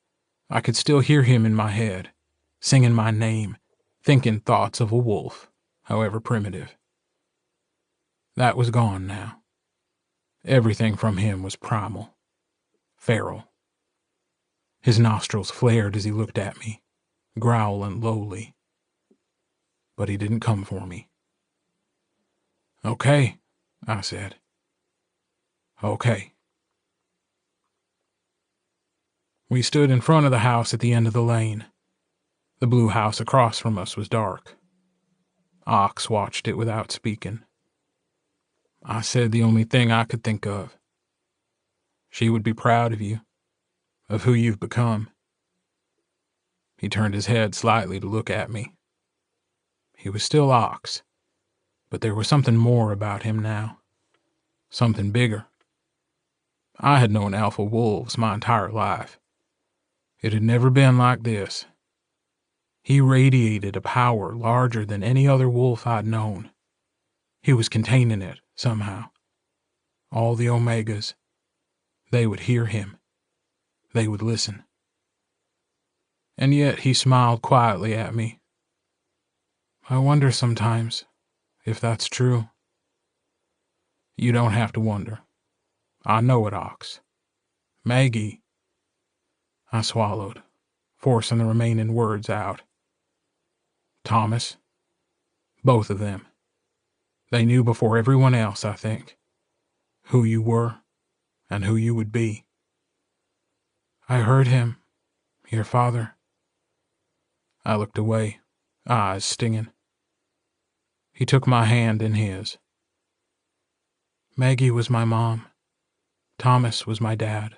I could still hear him in my head, singing my name, thinking thoughts of a wolf, however primitive. That was gone now. Everything from him was primal, feral. His nostrils flared as he looked at me, growling lowly. But he didn't come for me. "Okay," I said. "Okay." We stood in front of the house at the end of the lane. The blue house across from us was dark. Ox watched it without speaking. I said the only thing I could think of. She would be proud of you, of who you've become. He turned his head slightly to look at me. He was still Ox, but there was something more about him now. Something bigger. I had known alpha wolves my entire life. It had never been like this. He radiated a power larger than any other wolf I'd known. He was containing it, somehow. All the Omegas. They would hear him. They would listen. And yet he smiled quietly at me. I wonder sometimes if that's true. You don't have to wonder. I know it, Ox. Maggie. I swallowed, forcing the remaining words out. Thomas. Both of them. They knew before everyone else, I think, who you were and who you would be. I heard him, your father. I looked away, eyes stinging. He took my hand in his. Maggie was my mom. Thomas was my dad.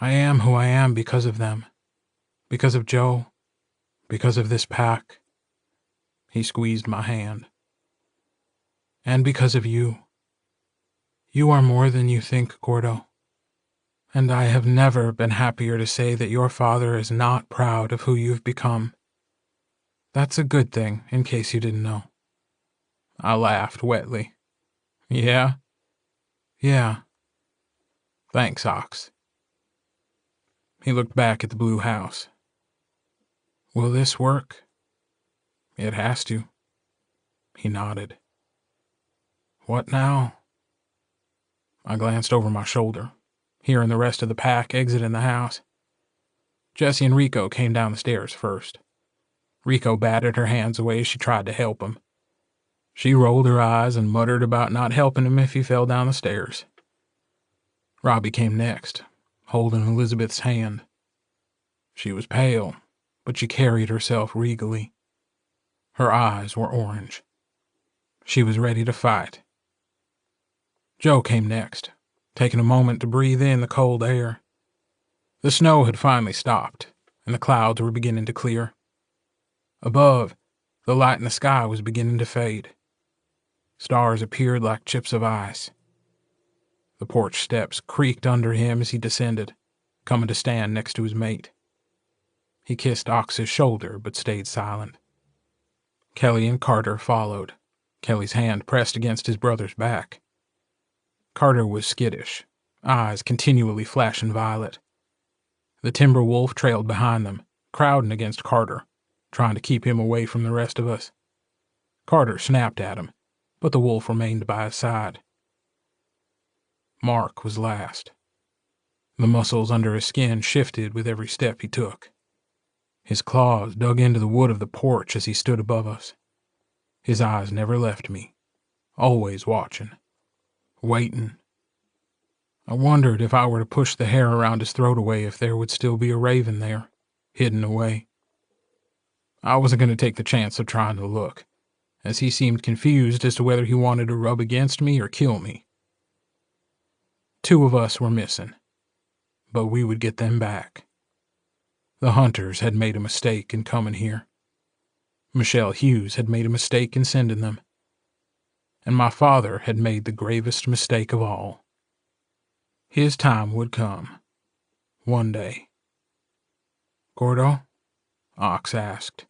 I am who I am because of them, because of Joe, because of this pack. He squeezed my hand. And because of you. You are more than you think, Gordo. And I have never been happier to say that your father is not proud of who you've become. That's a good thing, in case you didn't know. I laughed wetly. Yeah? Yeah. Thanks, Ox. He looked back at the blue house. Will this work? It has to. He nodded. What now? I glanced over my shoulder, hearing the rest of the pack exiting the house. Jessie and Rico came down the stairs first. Rico batted her hands away as she tried to help him. She rolled her eyes and muttered about not helping him if he fell down the stairs. Robbie came next, holding Elizabeth's hand. She was pale, but she carried herself regally. Her eyes were orange. She was ready to fight. Joe came next, taking a moment to breathe in the cold air. The snow had finally stopped, and the clouds were beginning to clear. Above, the light in the sky was beginning to fade. Stars appeared like chips of ice. The porch steps creaked under him as he descended, coming to stand next to his mate. He kissed Ox's shoulder, but stayed silent. Kelly and Carter followed, Kelly's hand pressed against his brother's back. Carter was skittish, eyes continually flashing violet. The timber wolf trailed behind them, crowding against Carter, trying to keep him away from the rest of us. Carter snapped at him, but the wolf remained by his side. Mark was last. The muscles under his skin shifted with every step he took. His claws dug into the wood of the porch as he stood above us. His eyes never left me, always watching, waiting. I wondered if I were to push the hair around his throat away if there would still be a raven there, hidden away. I wasn't going to take the chance of trying to look, as he seemed confused as to whether he wanted to rub against me or kill me. 2 of us were missing, but we would get them back. The hunters had made a mistake in coming here. Michelle Hughes had made a mistake in sending them. And my father had made the gravest mistake of all. His time would come. One day. Gordo? Ox asked.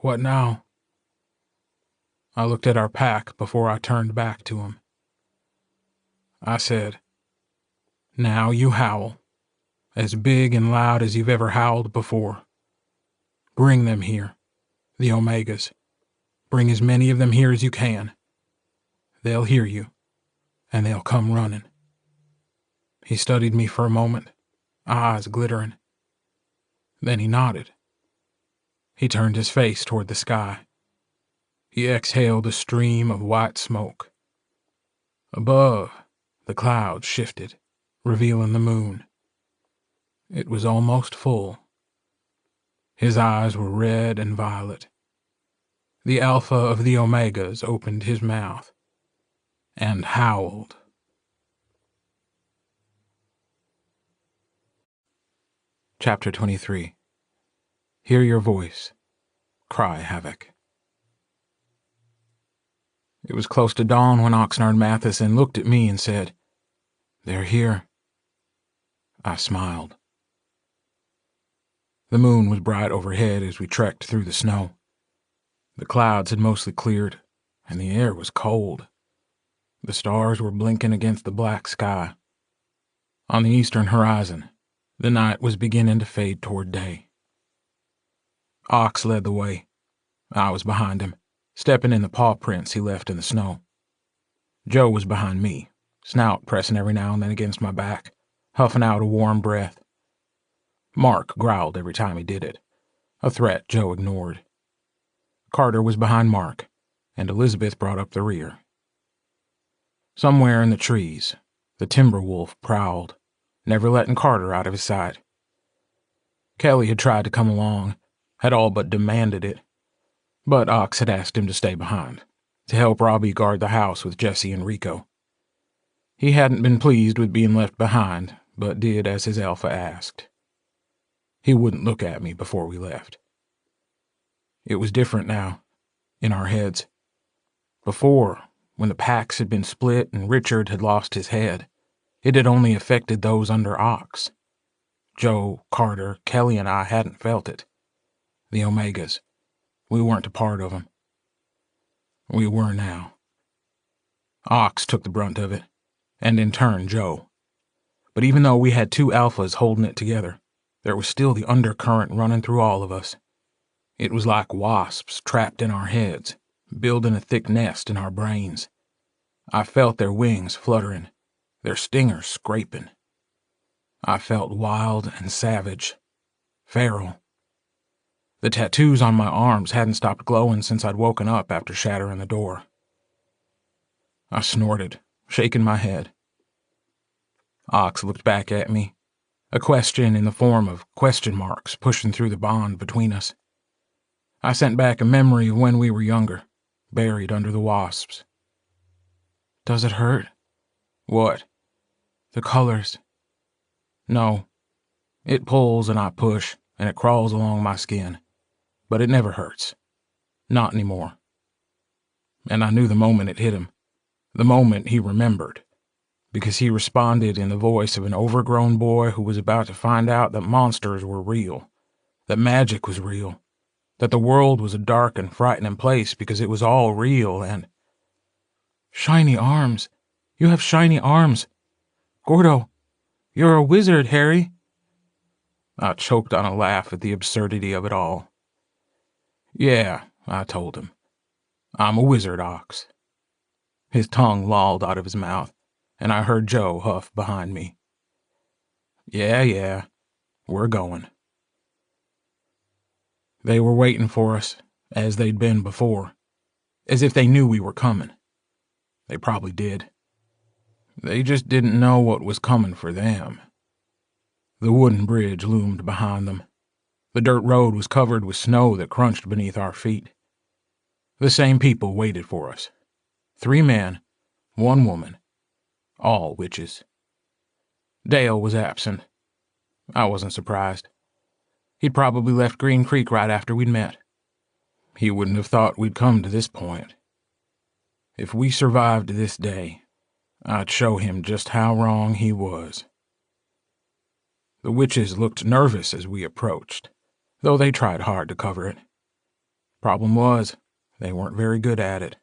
"What now?" I looked at our pack before I turned back to him. I said, "Now you howl, as big and loud as you've ever howled before. Bring them here, the Omegas. Bring as many of them here as you can. They'll hear you, and they'll come running." He studied me for a moment, eyes glittering. Then he nodded. He turned his face toward the sky. He exhaled a stream of white smoke. Above, the clouds shifted, revealing the moon. It was almost full. His eyes were red and violet. The Alpha of the Omegas opened his mouth and howled. Chapter 23. Hear your voice. Cry havoc. It was close to dawn when Oxnard Matheson looked at me and said, "They're here." I smiled. The moon was bright overhead as we trekked through the snow. The clouds had mostly cleared, and the air was cold. The stars were blinking against the black sky. On the eastern horizon, the night was beginning to fade toward day. Ox led the way. I was behind him, stepping in the paw prints he left in the snow. Joe was behind me, snout pressing every now and then against my back, huffing out a warm breath. Mark growled every time he did it, a threat Joe ignored. Carter was behind Mark, and Elizabeth brought up the rear. Somewhere in the trees, the timber wolf prowled, never letting Carter out of his sight. Kelly had tried to come along, had all but demanded it, but Ox had asked him to stay behind, to help Robbie guard the house with Jesse and Rico. He hadn't been pleased with being left behind, but did as his alpha asked. He wouldn't look at me before we left. It was different now, in our heads. Before, when the packs had been split and Richard had lost his head, it had only affected those under Ox. Joe, Carter, Kelly, and I hadn't felt it. The Omegas. We weren't a part of them. We were now. Ox took the brunt of it, and in turn Joe. But even though we had two alphas holding it together, there was still the undercurrent running through all of us. It was like wasps trapped in our heads, building a thick nest in our brains. I felt their wings fluttering, their stingers scraping. I felt wild and savage, feral. The tattoos on my arms hadn't stopped glowing since I'd woken up after shattering the door. I snorted, shaking my head. Ox looked back at me, a question in the form of question marks pushing through the bond between us. I sent back a memory of when we were younger, buried under the wasps. "Does it hurt?" "What?" "The colors." "No. It pulls and I push, and it crawls along my skin. But it never hurts. Not anymore." And I knew the moment it hit him, the moment he remembered, because he responded in the voice of an overgrown boy who was about to find out that monsters were real, that magic was real, that the world was a dark and frightening place because it was all real, and... "Shiny arms. You have shiny arms. Gordo, you're a wizard, Harry." I choked on a laugh at the absurdity of it all. "Yeah," I told him. "I'm a wizard, Ox." His tongue lolled out of his mouth, and I heard Joe huff behind me. Yeah, we're going." They were waiting for us, as they'd been before, as if they knew we were coming. They probably did. They just didn't know what was coming for them. The wooden bridge loomed behind them. The dirt road was covered with snow that crunched beneath our feet. The same people waited for us. 3 men, 1 woman, all witches. Dale was absent. I wasn't surprised. He'd probably left Green Creek right after we'd met. He wouldn't have thought we'd come to this point. If we survived this day, I'd show him just how wrong he was. The witches looked nervous as we approached. though they tried hard to cover it. Problem was, they weren't very good at it.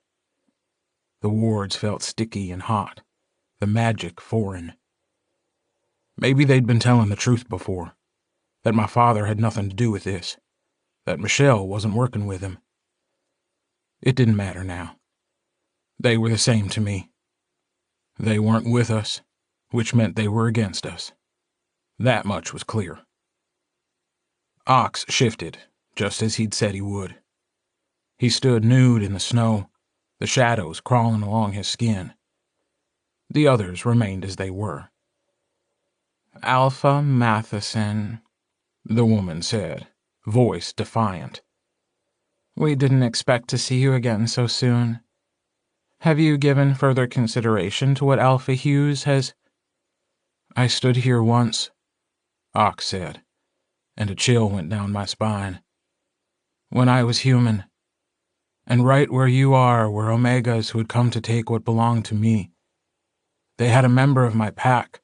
The wards felt sticky and hot, the magic foreign. Maybe they'd been telling the truth before, that my father had nothing to do with this, that Michelle wasn't working with him. It didn't matter now. They were the same to me. They weren't with us, which meant they were against us. That much was clear. Ox shifted, just as he'd said he would. He stood nude in the snow, the shadows crawling along his skin. The others remained as they were. "Alpha Matheson," the woman said, voice defiant. "We didn't expect to see you again so soon. Have you given further consideration to what Alpha Hughes has—" "I stood here once," Ox said, and a chill went down my spine. "When I was human. And right where you are were Omegas who had come to take what belonged to me. They had a member of my pack,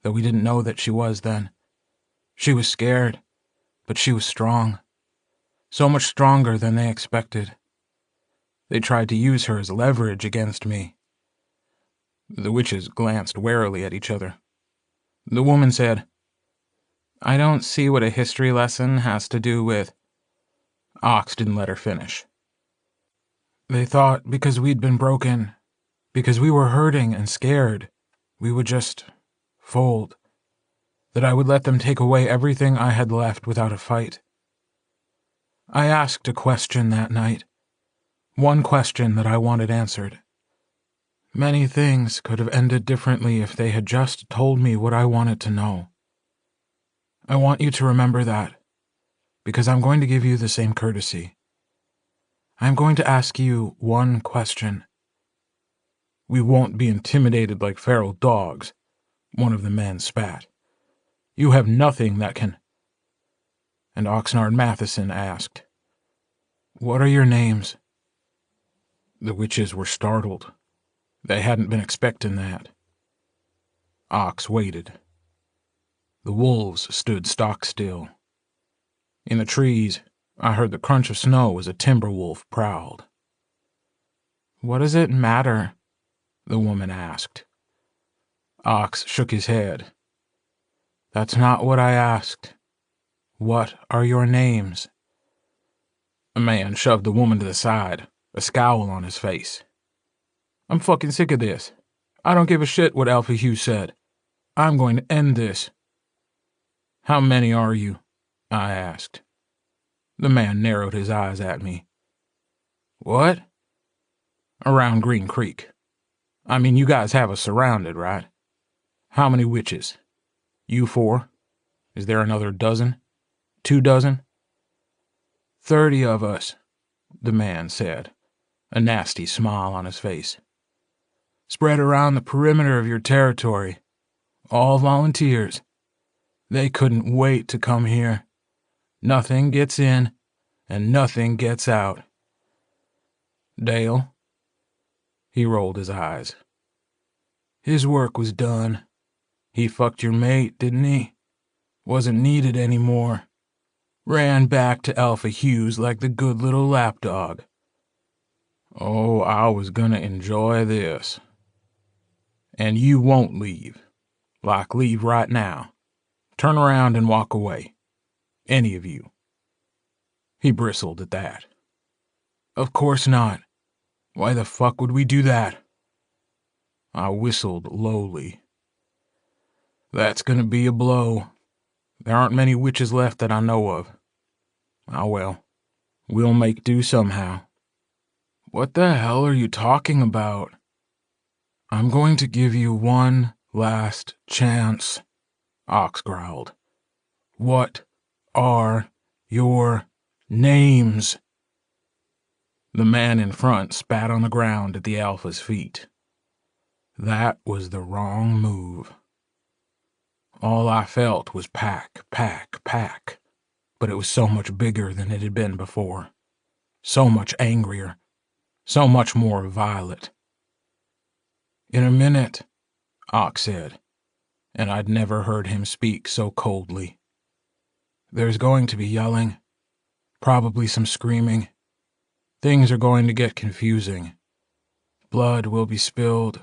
though we didn't know that she was then. She was scared, but she was strong. So much stronger than they expected. They tried to use her as leverage against me." The witches glanced warily at each other. The woman said, "I don't see what a history lesson has to do with—" Ox didn't let her finish. "They thought because we'd been broken, because we were hurting and scared, we would just fold, that I would let them take away everything I had left without a fight. I asked a question that night, one question that I wanted answered. Many things could have ended differently if they had just told me what I wanted to know. I want you to remember that, because I'm going to give you the same courtesy. I'm going to ask you one question." "We won't be intimidated like feral dogs," one of the men spat. "You have nothing that can—" And Oxnard Matheson asked, "What are your names?" The witches were startled. They hadn't been expecting that. Ox waited. The wolves stood stock still. In the trees, I heard the crunch of snow as a timber wolf prowled. "What does it matter?" the woman asked. Ox shook his head. "That's not what I asked. What are your names?" A man shoved the woman to the side, a scowl on his face. "I'm fucking sick of this. I don't give a shit what Alpha Hughes said. I'm going to end this." "How many are you?" I asked. The man narrowed his eyes at me. "What?" "Around Green Creek. I mean, you guys have us surrounded, right? How many witches? You 4? Is there another dozen? 2 dozen? 30 of us," the man said, a nasty smile on his face. "Spread around the perimeter of your territory. All volunteers. They couldn't wait to come here. Nothing gets in, and nothing gets out." "Dale?" He rolled his eyes. "His work was done. He fucked your mate, didn't he? Wasn't needed anymore. Ran back to Alpha Hughes like the good little lapdog. Oh, I was gonna enjoy this. And you won't leave. Like, leave right now. Turn around and walk away. Any of you." He bristled at that. "Of course not. Why the fuck would we do that?" I whistled lowly. "That's gonna be a blow. There aren't many witches left that I know of. Ah well, we'll make do somehow." "What the hell are you talking about?" "I'm going to give you one last chance," Ox growled. "What are your names?" The man in front spat on the ground at the Alpha's feet. That was the wrong move. All I felt was pack, pack, pack, but it was so much bigger than it had been before. So much angrier. So much more violent. "In a minute," Ox said, and I'd never heard him speak so coldly. "There's going to be yelling, Probably some screaming. Things are going to get confusing. Blood will be spilled.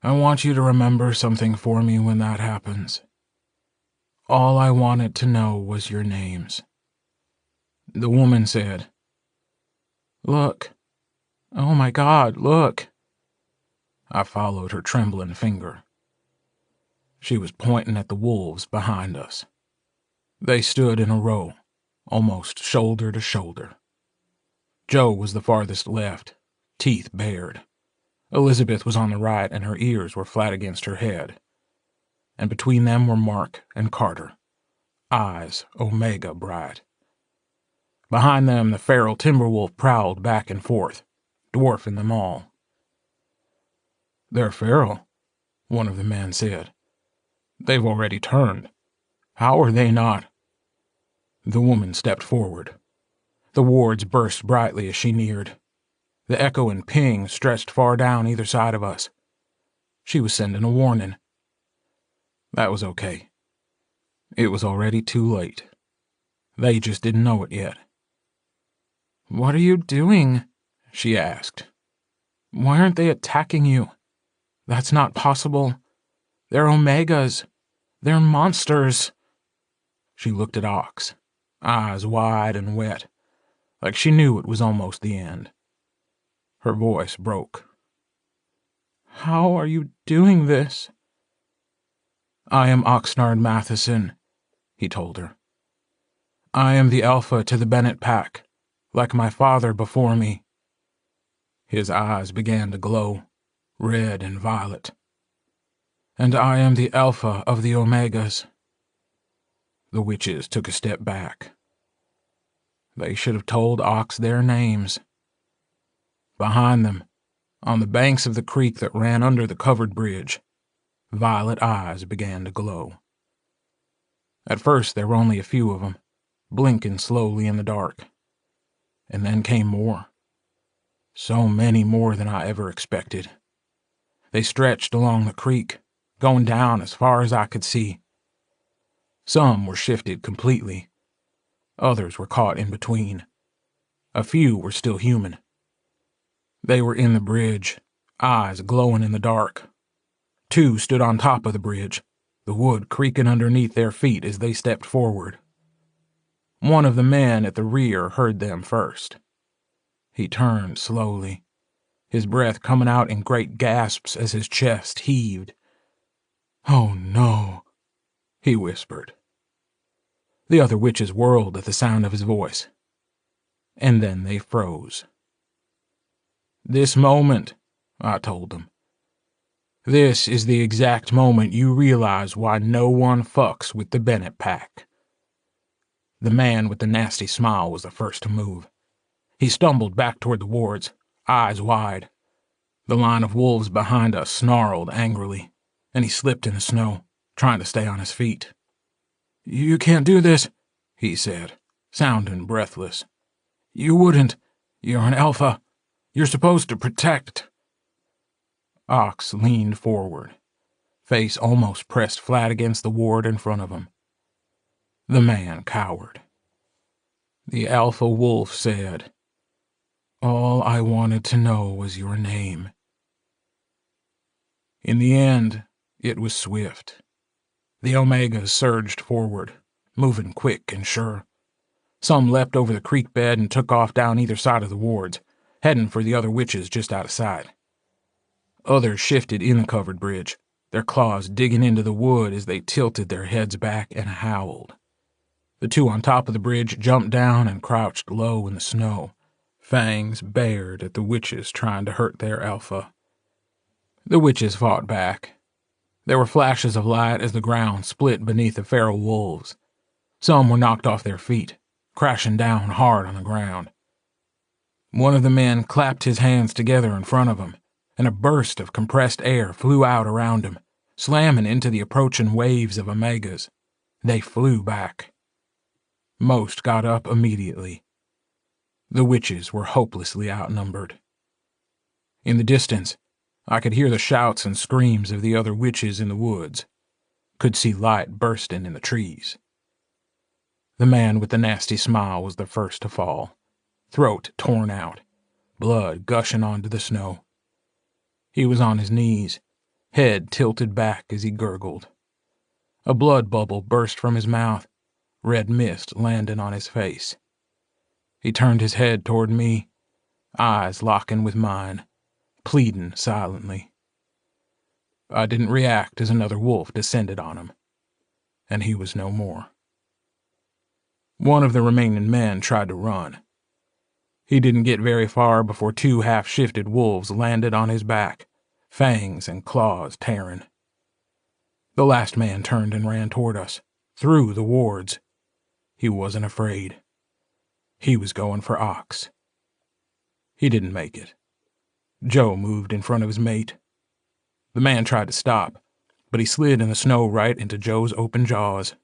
I want you to remember something for me when that happens. All I wanted to know was your names." The woman said, "Look. Oh my God, look." I followed her trembling finger. She was pointing at the wolves behind us. They stood in a row, almost shoulder to shoulder. Joe was the farthest left, teeth bared. Elizabeth was on the right, and her ears were flat against her head. And between them were Mark and Carter, eyes omega bright. Behind them, the feral timberwolf prowled back and forth, dwarfing them all. "They're feral," one of the men said. "They've already turned. How are they not?" The woman stepped forward. The wards burst brightly as she neared. The echo and ping stretched far down either side of us. She was sending a warning. That was okay. It was already too late. They just didn't know it yet. "What are you doing?" she asked. "Why aren't they attacking you? That's not possible. They're omegas. They're monsters." She looked at Ox, eyes wide and wet, like she knew it was almost the end. Her voice broke. "How are you doing this?" "I am Oxnard Matheson," he told her. "I am the alpha to the Bennett pack, like my father before me." His eyes began to glow, red and violet. "And I am the alpha of the Omegas." The witches took a step back. They should have told Ox their names. Behind them, on the banks of the creek that ran under the covered bridge, violet eyes began to glow. At first there were only a few of them, blinking slowly in the dark. And then came more. So many more than I ever expected. They stretched along the creek, going down as far as I could see. Some were shifted completely. Others were caught in between. A few were still human. They were in the bridge, eyes glowing in the dark. Two stood on top of the bridge, the wood creaking underneath their feet as they stepped forward. One of the men at the rear heard them first. He turned slowly, his breath coming out in great gasps as his chest heaved. "Oh no," he whispered. The other witches whirled at the sound of his voice, and then they froze. "This moment," I told them. "This is the exact moment you realize why no one fucks with the Bennett pack." The man with the nasty smile was the first to move. He stumbled back toward the wards, eyes wide. The line of wolves behind us snarled angrily, and he slipped in the snow, trying to stay on his feet. "You can't do this," he said, sounding breathless. "You wouldn't. You're an alpha. You're supposed to protect." Ox leaned forward, face almost pressed flat against the ward in front of him. The man cowered. The alpha wolf said, "All I wanted to know was your name." In the end, it was swift. The Omegas surged forward, moving quick and sure. Some leapt over the creek bed and took off down either side of the wards, heading for the other witches just out of sight. Others shifted in the covered bridge, their claws digging into the wood as they tilted their heads back and howled. The two on top of the bridge jumped down and crouched low in the snow, fangs bared at the witches trying to hurt their alpha. The witches fought back. There were flashes of light as the ground split beneath the feral wolves. Some were knocked off their feet, crashing down hard on the ground. One of the men clapped his hands together in front of him, and a burst of compressed air flew out around him, slamming into the approaching waves of Omegas. They flew back. Most got up immediately. The witches were hopelessly outnumbered. In the distance, I could hear the shouts and screams of the other witches in the woods, could see light bursting in the trees. The man with the nasty smile was the first to fall, throat torn out, blood gushing onto the snow. He was on his knees, head tilted back as he gurgled. A blood bubble burst from his mouth, red mist landing on his face. He turned his head toward me, eyes locking with mine, pleading silently. I didn't react as another wolf descended on him, and he was no more. One of the remaining men tried to run. He didn't get very far before two half-shifted wolves landed on his back, fangs and claws tearing. The last man turned and ran toward us, through the wards. He wasn't afraid. He was going for Ox. He didn't make it. Joe moved in front of his mate. The man tried to stop, but he slid in the snow right into Joe's open jaws.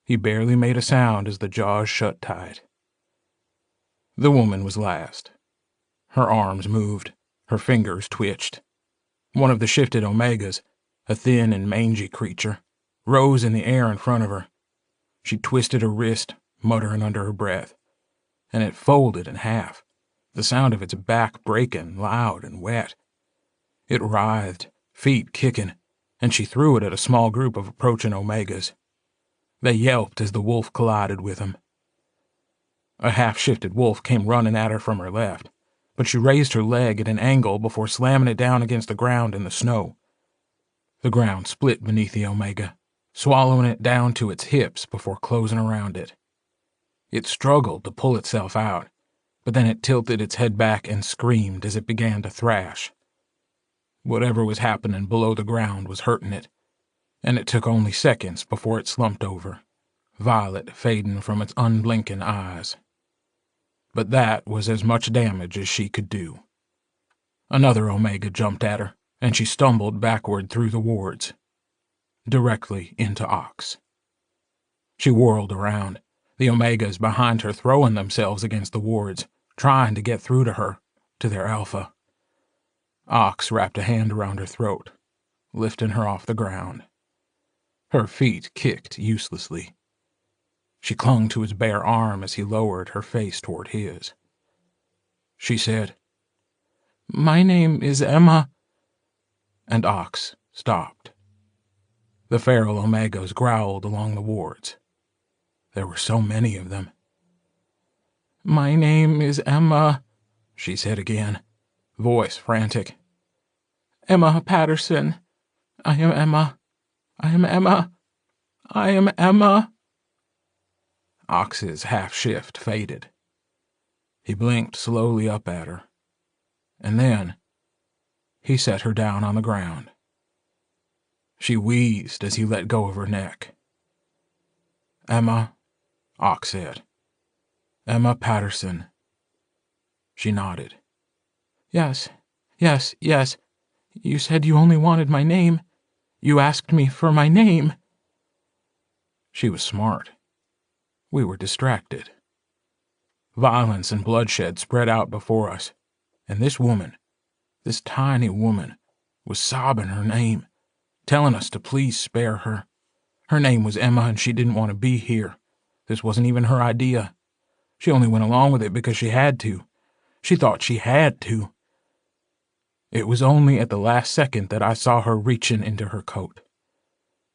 He barely made a sound as the jaws shut tight. The woman was last. Her arms moved, her fingers twitched. One of the shifted Omegas, a thin and mangy creature, rose in the air in front of her. She twisted her wrist, muttering under her breath, and it folded in half, the sound of its back breaking loud and wet. It writhed, feet kicking, and she threw it at a small group of approaching Omegas. They yelped as the wolf collided with them. A half-shifted wolf came running at her from her left, but she raised her leg at an angle before slamming it down against the ground in the snow. The ground split beneath the Omega, swallowing it down to its hips before closing around it. It struggled to pull itself out, but then it tilted its head back and screamed as it began to thrash. Whatever was happening below the ground was hurting it, and it took only seconds before it slumped over, violet fading from its unblinking eyes. But that was as much damage as she could do. Another Omega jumped at her, and she stumbled backward through the wards, directly into Ox. She whirled around, the Omegas behind her throwing themselves against the wards, trying to get through to her, to their alpha. Ox wrapped a hand around her throat, lifting her off the ground. Her feet kicked uselessly. She clung to his bare arm as he lowered her face toward his. She said, "My name is Emma," and Ox stopped. The feral Omegas growled along the wards. There were so many of them. "My name is Emma," she said again, voice frantic. "Emma Patterson. I am Emma. I am Emma. I am Emma." Ox's half-shift faded. He blinked slowly up at her, and then he set her down on the ground. She wheezed as he let go of her neck. "Emma," Ox said. "Emma Patterson." She nodded. Yes. You said you only wanted my name. You asked me for my name." She was smart. We were distracted. Violence and bloodshed spread out before us, and this woman, this tiny woman, was sobbing her name, telling us to please spare her. Her name was Emma, and she didn't want to be here. This wasn't even her idea. She only went along with it because she had to. She thought she had to. It was only at the last second that I saw her reaching into her coat.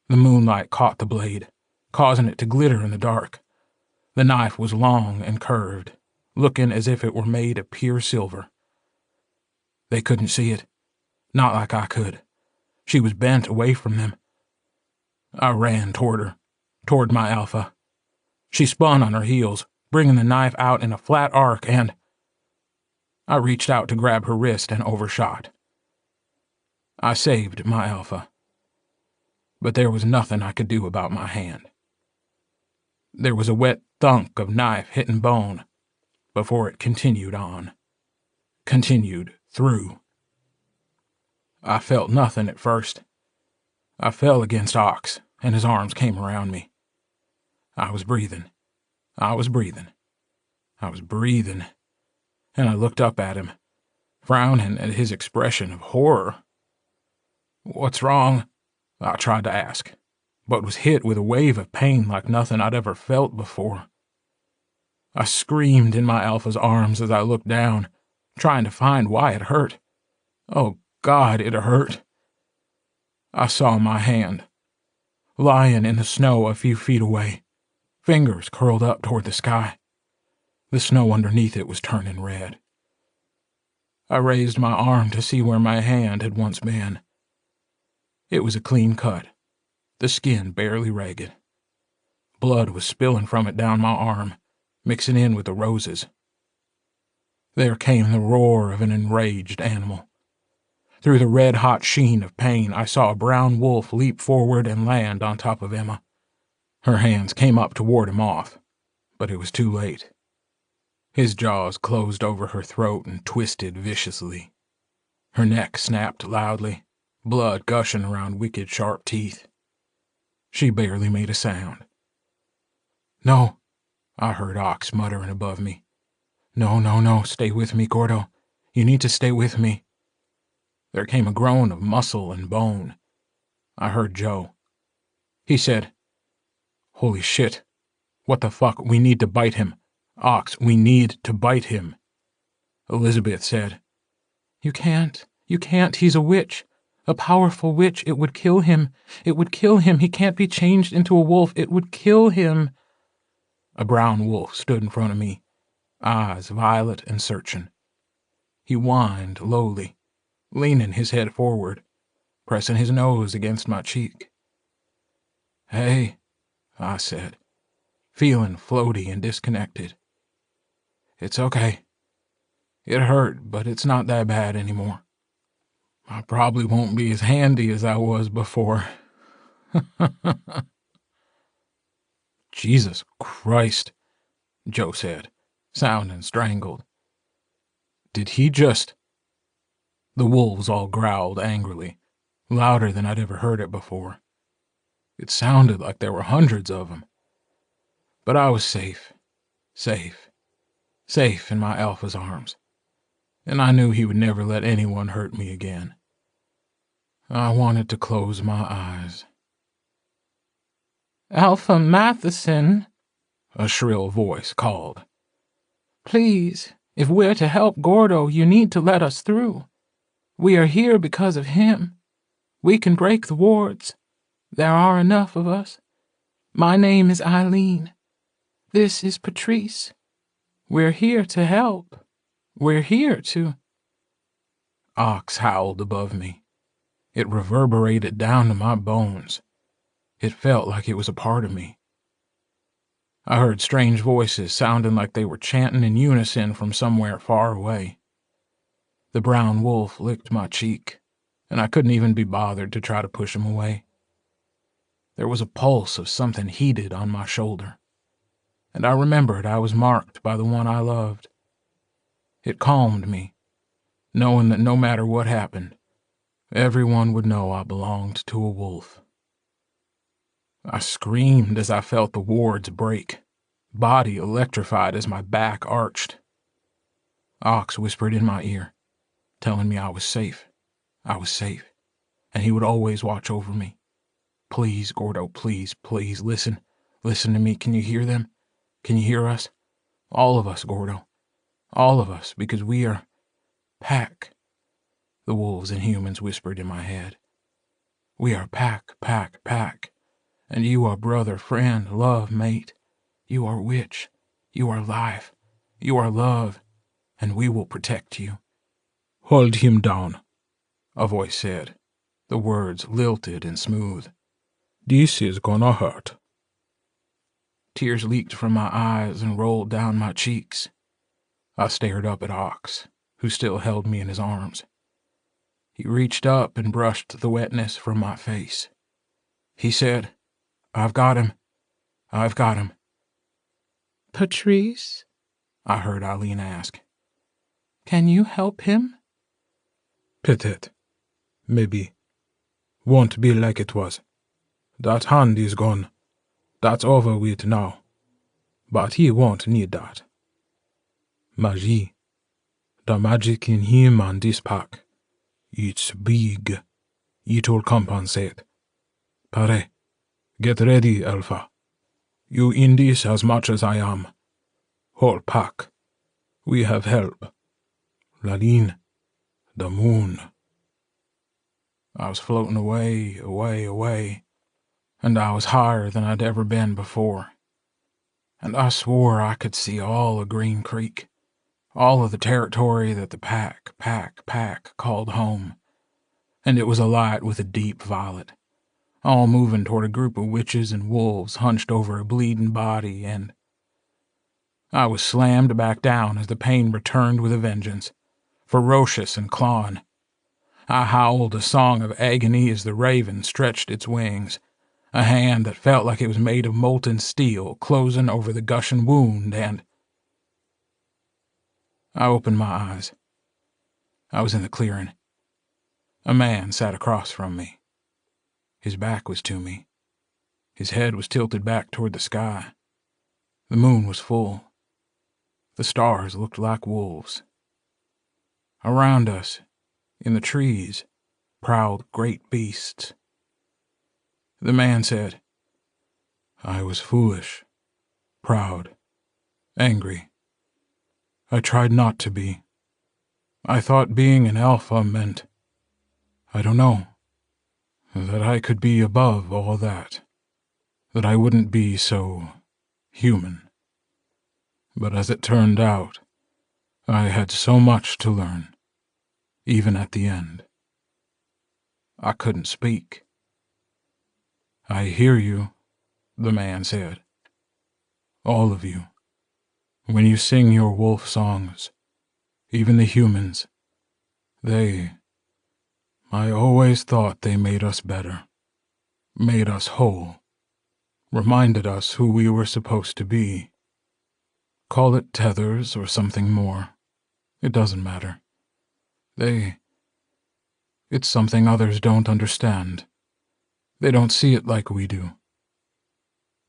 The moonlight caught the blade, causing it to glitter in the dark. The knife was long and curved, looking as if it were made of pure silver. They couldn't see it, not like I could. She was bent away from them. I ran toward her, toward my alpha. She spun on her heels, bringing the knife out in a flat arc, and I reached out to grab her wrist and overshot. I saved my alpha. But there was nothing I could do about my hand. There was a wet thunk of knife hitting bone before it continued on. Continued through. I felt nothing at first. I fell against Ox, and his arms came around me. I was breathing. And I looked up at him, frowning at his expression of horror. "What's wrong?" I tried to ask, but was hit with a wave of pain like nothing I'd ever felt before. I screamed in my alpha's arms as I looked down, trying to find why it hurt. Oh God, it hurt. I saw my hand, lying in the snow a few feet away, fingers curled up toward the sky. The snow underneath it was turning red. I raised my arm to see where my hand had once been. It was a clean cut, the skin barely ragged. Blood was spilling from it down my arm, mixing in with the roses. There came the roar of an enraged animal. Through the red-hot sheen of pain, I saw a brown wolf leap forward and land on top of Emma. Her hands came up to ward him off, but it was too late. His jaws closed over her throat and twisted viciously. Her neck snapped loudly, blood gushing around wicked sharp teeth. She barely made a sound. "No," I heard Ox muttering above me. "No, no, no, stay with me, Gordo. You need to stay with me." There came a groan of muscle and bone. I heard Joe. He said, "Holy shit. What the fuck? We need to bite him. Ox, we need to bite him." Elizabeth said, You can't. He's a witch. A powerful witch. It would kill him. It would kill him. He can't be changed into a wolf. It would kill him." A brown wolf stood in front of me, eyes violet and searching. He whined lowly, leaning his head forward, pressing his nose against my cheek. "Hey," I said, feeling floaty and disconnected. "It's okay. It hurt, but it's not that bad anymore. I probably won't be as handy as I was before." "Jesus Christ," Joe said, sounding strangled. "Did he just—" The wolves all growled angrily, louder than I'd ever heard it before. It sounded like there were hundreds of them. But I was safe in my alpha's arms, and I knew he would never let anyone hurt me again. I wanted to close my eyes. "Alpha Matheson," a shrill voice called. "Please, if we're to help Gordo, you need to let us through. We are here because of him. We can break the wards. There are enough of us. My name is Eileen. This is Patrice. We're here to help. We're here to—" Ox howled above me. It reverberated down to my bones. It felt like it was a part of me. I heard strange voices sounding like they were chanting in unison from somewhere far away. The brown wolf licked my cheek, and I couldn't even be bothered to try to push him away. There was a pulse of something heated on my shoulder, and I remembered I was marked by the one I loved. It calmed me, knowing that no matter what happened, everyone would know I belonged to a wolf. I screamed as I felt the wards break, body electrified as my back arched. Ox whispered in my ear, telling me I was safe, and he would always watch over me. "Please, Gordo, please, listen to me. Can you hear them? Can you hear us? All of us, Gordo. All of us, because we are pack," the wolves and humans whispered in my head. "We are pack, and you are brother, friend, love, mate. You are witch, you are life, you are love, and we will protect you." "Hold him down," a voice said, the words lilted and smooth. "This is gonna hurt." Tears leaked from my eyes and rolled down my cheeks. I stared up at Ox, who still held me in his arms. He reached up and brushed the wetness from my face. He said, I've got him. "Patrice?" I heard Eileen ask. "Can you help him?" "Peut-être. Maybe. Won't be like it was. That hand is gone. That's over with now. But he won't need that. Magie. The magic in him and this pack. It's big. It'll compensate. Pare. Get ready, Alpha. You in this as much as I am. Whole pack. We have help. Ladine, the moon. I was floating away, away, and I was higher than I'd ever been before. And I swore I could see all of Green Creek, all of the territory that the pack called home. And it was alight with a deep violet, all moving toward a group of witches and wolves hunched over a bleeding body, and I was slammed back down as the pain returned with a vengeance, ferocious and clawing. I howled a song of agony as the raven stretched its wings, a hand that felt like it was made of molten steel closing over the gushing wound, and I opened my eyes. I was in the clearing. A man sat across from me. His back was to me. His head was tilted back toward the sky. The moon was full. The stars looked like wolves. Around us, in the trees, prowled great beasts. The man said, I was foolish, proud, angry. I tried not to be. I thought being an alpha meant, I don't know, that I could be above all that I wouldn't be so human. But as it turned out, I had so much to learn, even at the end. I couldn't speak. I hear you, the man said. All of you. When you sing your wolf songs, even the humans, I always thought they made us better, made us whole, reminded us who we were supposed to be. Call it tethers or something more. It doesn't matter. It's something others don't understand. They don't see it like we do.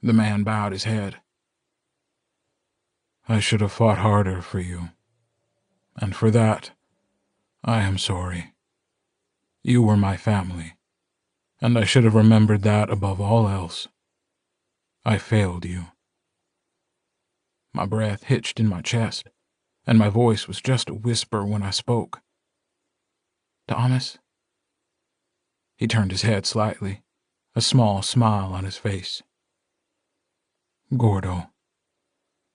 The man bowed his head. I should have fought harder for you. And for that, I am sorry. You were my family, and I should have remembered that above all else. I failed you. My breath hitched in my chest, and my voice was just a whisper when I spoke. Thomas? He turned his head slightly, a small smile on his face. Gordo.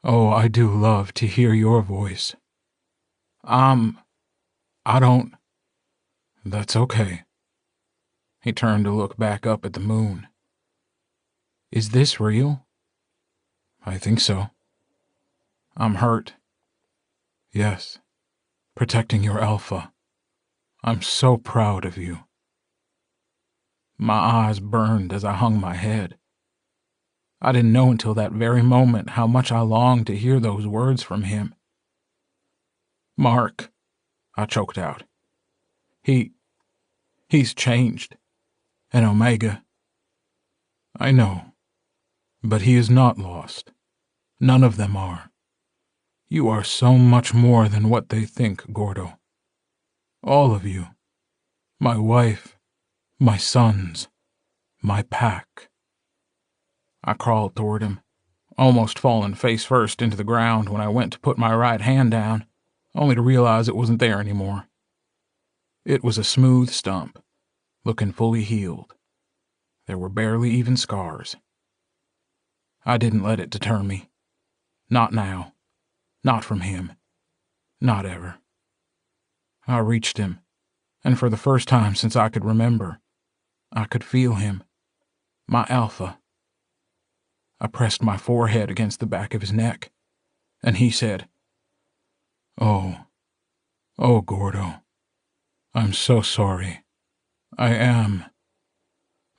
Oh, I do love to hear your voice. I don't... That's okay. He turned to look back up at the moon. Is this real? I think so. I'm hurt. Yes. Protecting your alpha. I'm so proud of you. My eyes burned as I hung my head. I didn't know until that very moment how much I longed to hear those words from him. Mark, I choked out. He's changed. An Omega. I know. But he is not lost. None of them are. You are so much more than what they think, Gordo. All of you. My wife, my sons, my pack. I crawled toward him, almost falling face first into the ground when I went to put my right hand down, only to realize it wasn't there anymore. It was a smooth stump, looking fully healed. There were barely even scars. I didn't let it deter me. Not now. Not from him. Not ever. I reached him, and for the first time since I could remember, I could feel him. My alpha. I pressed my forehead against the back of his neck, and he said, Oh, Gordo. I'm so sorry. I am.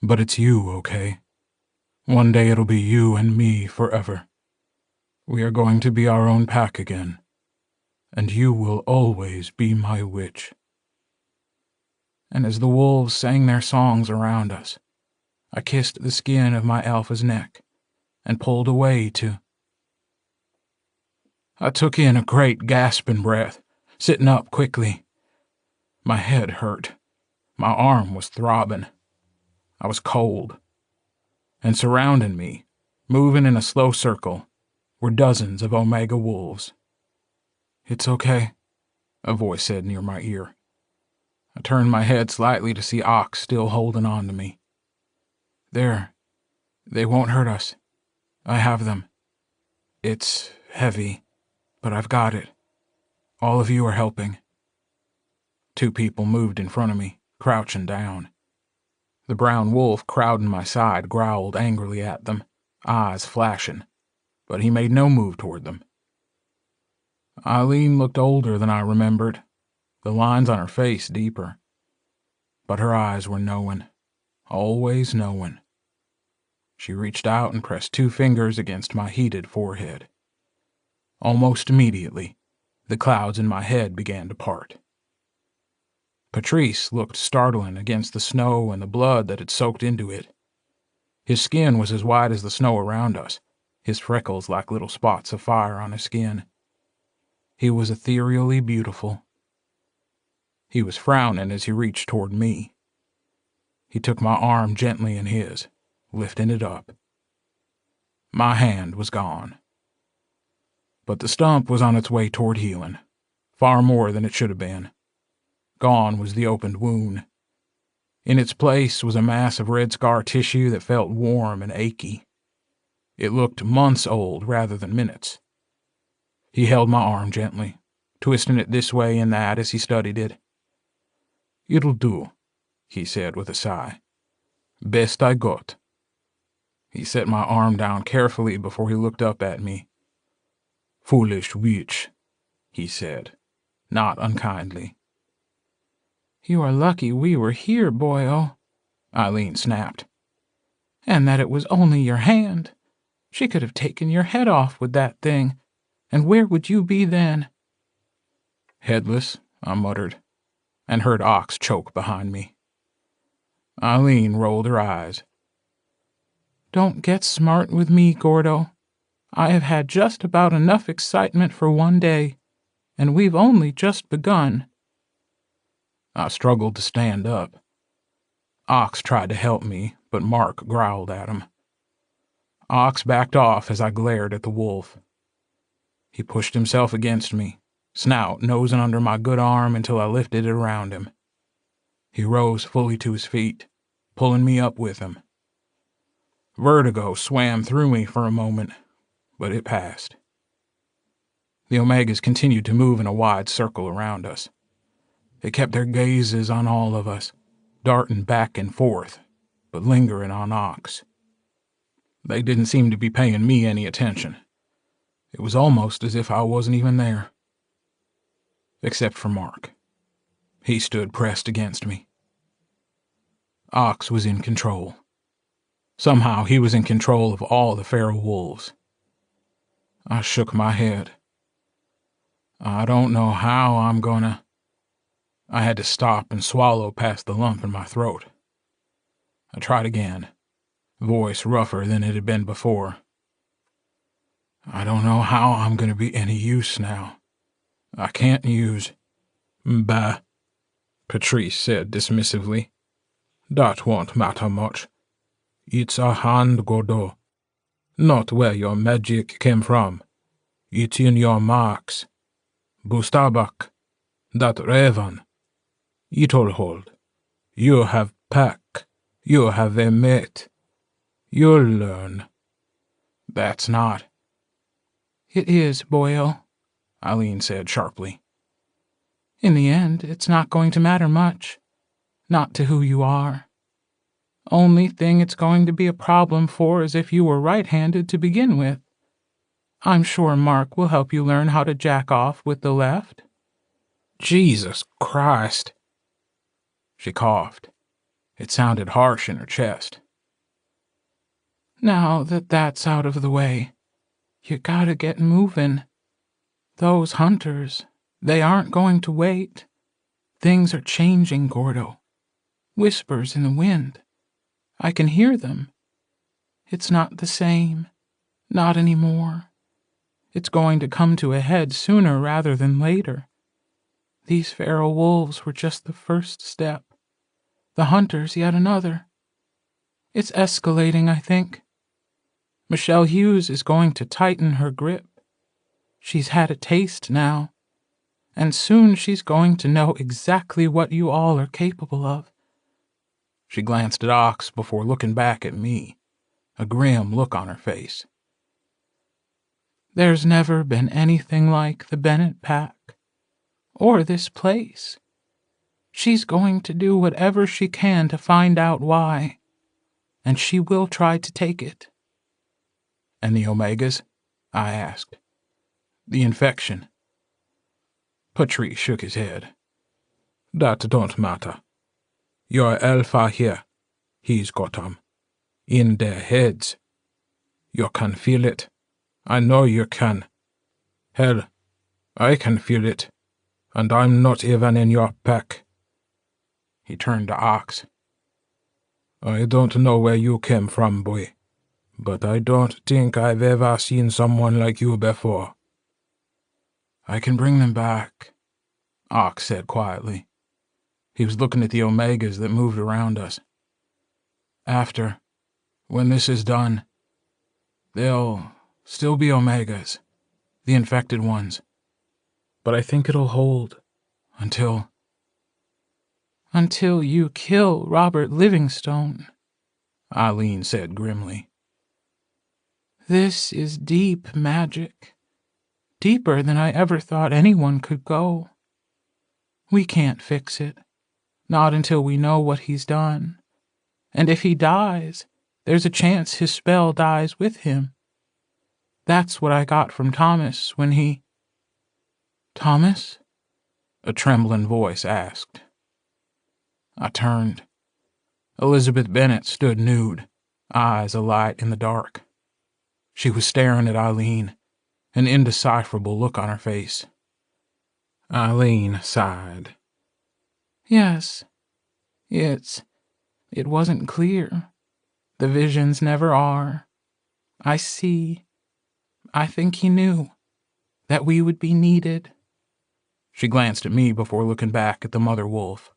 But it's you, okay? One day it'll be you and me forever. We are going to be our own pack again, and you will always be my witch. And as the wolves sang their songs around us, I kissed the skin of my alpha's neck and pulled away to... I took in a great gasping breath, sitting up quickly. My head hurt. My arm was throbbing. I was cold. and surrounding me, moving in a slow circle, were dozens of Omega wolves. "It's okay," a voice said near my ear. I turned my head slightly to see Ox still holding on to me. They won't hurt us. I have them. It's heavy, but I've got it. All of you are helping." 2 people moved in front of me, crouching down. The brown wolf crowding my side growled angrily at them, eyes flashing, but he made no move toward them. Eileen looked older than I remembered, the lines on her face deeper. But her eyes were knowing, always knowing. She reached out and pressed 2 fingers against my heated forehead. Almost immediately, the clouds in my head began to part. Patrice looked startling against the snow and the blood that had soaked into it. His skin was as white as the snow around us, his freckles like little spots of fire on his skin. He was ethereally beautiful. He was frowning as he reached toward me. He took my arm gently in his, lifting it up. My hand was gone. But the stump was on its way toward healing, far more than it should have been. Gone was the opened wound. In its place was a mass of red scar tissue that felt warm and achy. It looked months old rather than minutes. He held my arm gently, twisting it this way and that as he studied it. "It'll do," he said with a sigh. "Best I got." He set my arm down carefully before he looked up at me. "Foolish witch," he said, not unkindly. "You are lucky we were here, boyo," Eileen snapped. "And that it was only your hand. She could have taken your head off with that thing, and where would you be then?" "Headless," I muttered, and heard Ox choke behind me. Eileen rolled her eyes. "Don't get smart with me, Gordo. I have had just about enough excitement for one day, and we've only just begun." I struggled to stand up. Ox tried to help me, but Mark growled at him. Ox backed off as I glared at the wolf. He pushed himself against me, snout nosing under my good arm until I lifted it around him. He rose fully to his feet, pulling me up with him. Vertigo swam through me for a moment, but it passed. The Omegas continued to move in a wide circle around us. They kept their gazes on all of us, darting back and forth, but lingering on Ox. They didn't seem to be paying me any attention. It was almost as if I wasn't even there. Except for Mark. He stood pressed against me. Ox was in control. Somehow he was in control of all the feral wolves. I shook my head. I don't know how I'm gonna... I had to stop and swallow past the lump in my throat. I tried again, voice rougher than it had been before. "I don't know how I'm going to be any use now. I can't use..." "Bah," Patrice said dismissively. "That won't matter much. It's a hand, Gordo. Not where your magic came from. It's in your marks. Bustabak, that raven. It'll hold. You have pack. You have a mate. You'll learn." "That's not..." "It is, boyo," Eileen said sharply. "In the end, it's not going to matter much. Not to who you are. Only thing it's going to be a problem for is if you were right-handed to begin with. I'm sure Mark will help you learn how to jack off with the left." "Jesus Christ." She coughed. It sounded harsh in her chest. "Now that that's out of the way, you gotta get moving. Those hunters, they aren't going to wait. Things are changing, Gordo. Whispers in the wind. I can hear them. It's not the same. Not anymore. It's going to come to a head sooner rather than later. These feral wolves were just the first step. The hunters yet another. It's escalating, I think. Michelle Hughes is going to tighten her grip. She's had a taste now, and soon she's going to know exactly what you all are capable of. She glanced at Ox before looking back at me, a grim look on her face. There's never been anything like the Bennett pack, or this place. She's going to do whatever she can to find out why, and she will try to take it. And the Omegas? I asked. The infection. Patry shook his head. That don't matter. Your Alpha here, he's got 'em. In their heads. You can feel it. I know you can. Hell, I can feel it. And I'm not even in your pack. He turned to Ox. I don't know where you came from, boy, but I don't think I've ever seen someone like you before. I can bring them back, Ox said quietly. He was looking at the Omegas that moved around us. When this is done, they'll still be Omegas, the infected ones. But I think it'll hold until you kill Robert Livingstone, Eileen said grimly. This is deep magic, deeper than I ever thought anyone could go. We can't fix it, not until we know what he's done. And if he dies, there's a chance his spell dies with him. That's what I got from Thomas when he... Thomas? A trembling voice asked. I turned. Elizabeth Bennett stood nude, eyes alight in the dark. She was staring at Eileen, an indecipherable look on her face. Eileen sighed. Yes, it wasn't clear. The visions never are. I see. I think he knew that we would be needed. She glanced at me before looking back at the mother wolf.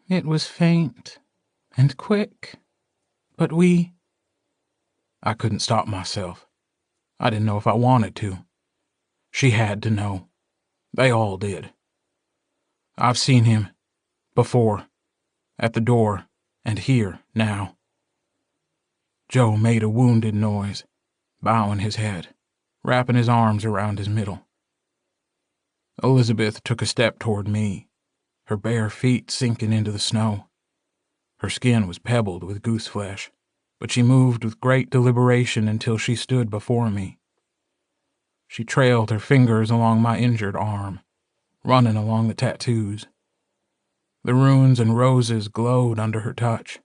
It was faint and quick, but I couldn't stop myself. I didn't know if I wanted to. She had to know. They all did. I've seen him before, at the door, and here now. Joe made a wounded noise, bowing his head, wrapping his arms around his middle. Elizabeth took a step toward me, her bare feet sinking into the snow. Her skin was pebbled with goose flesh, but she moved with great deliberation until she stood before me. She trailed her fingers along my injured arm, running along the tattoos. The runes and roses glowed under her touch.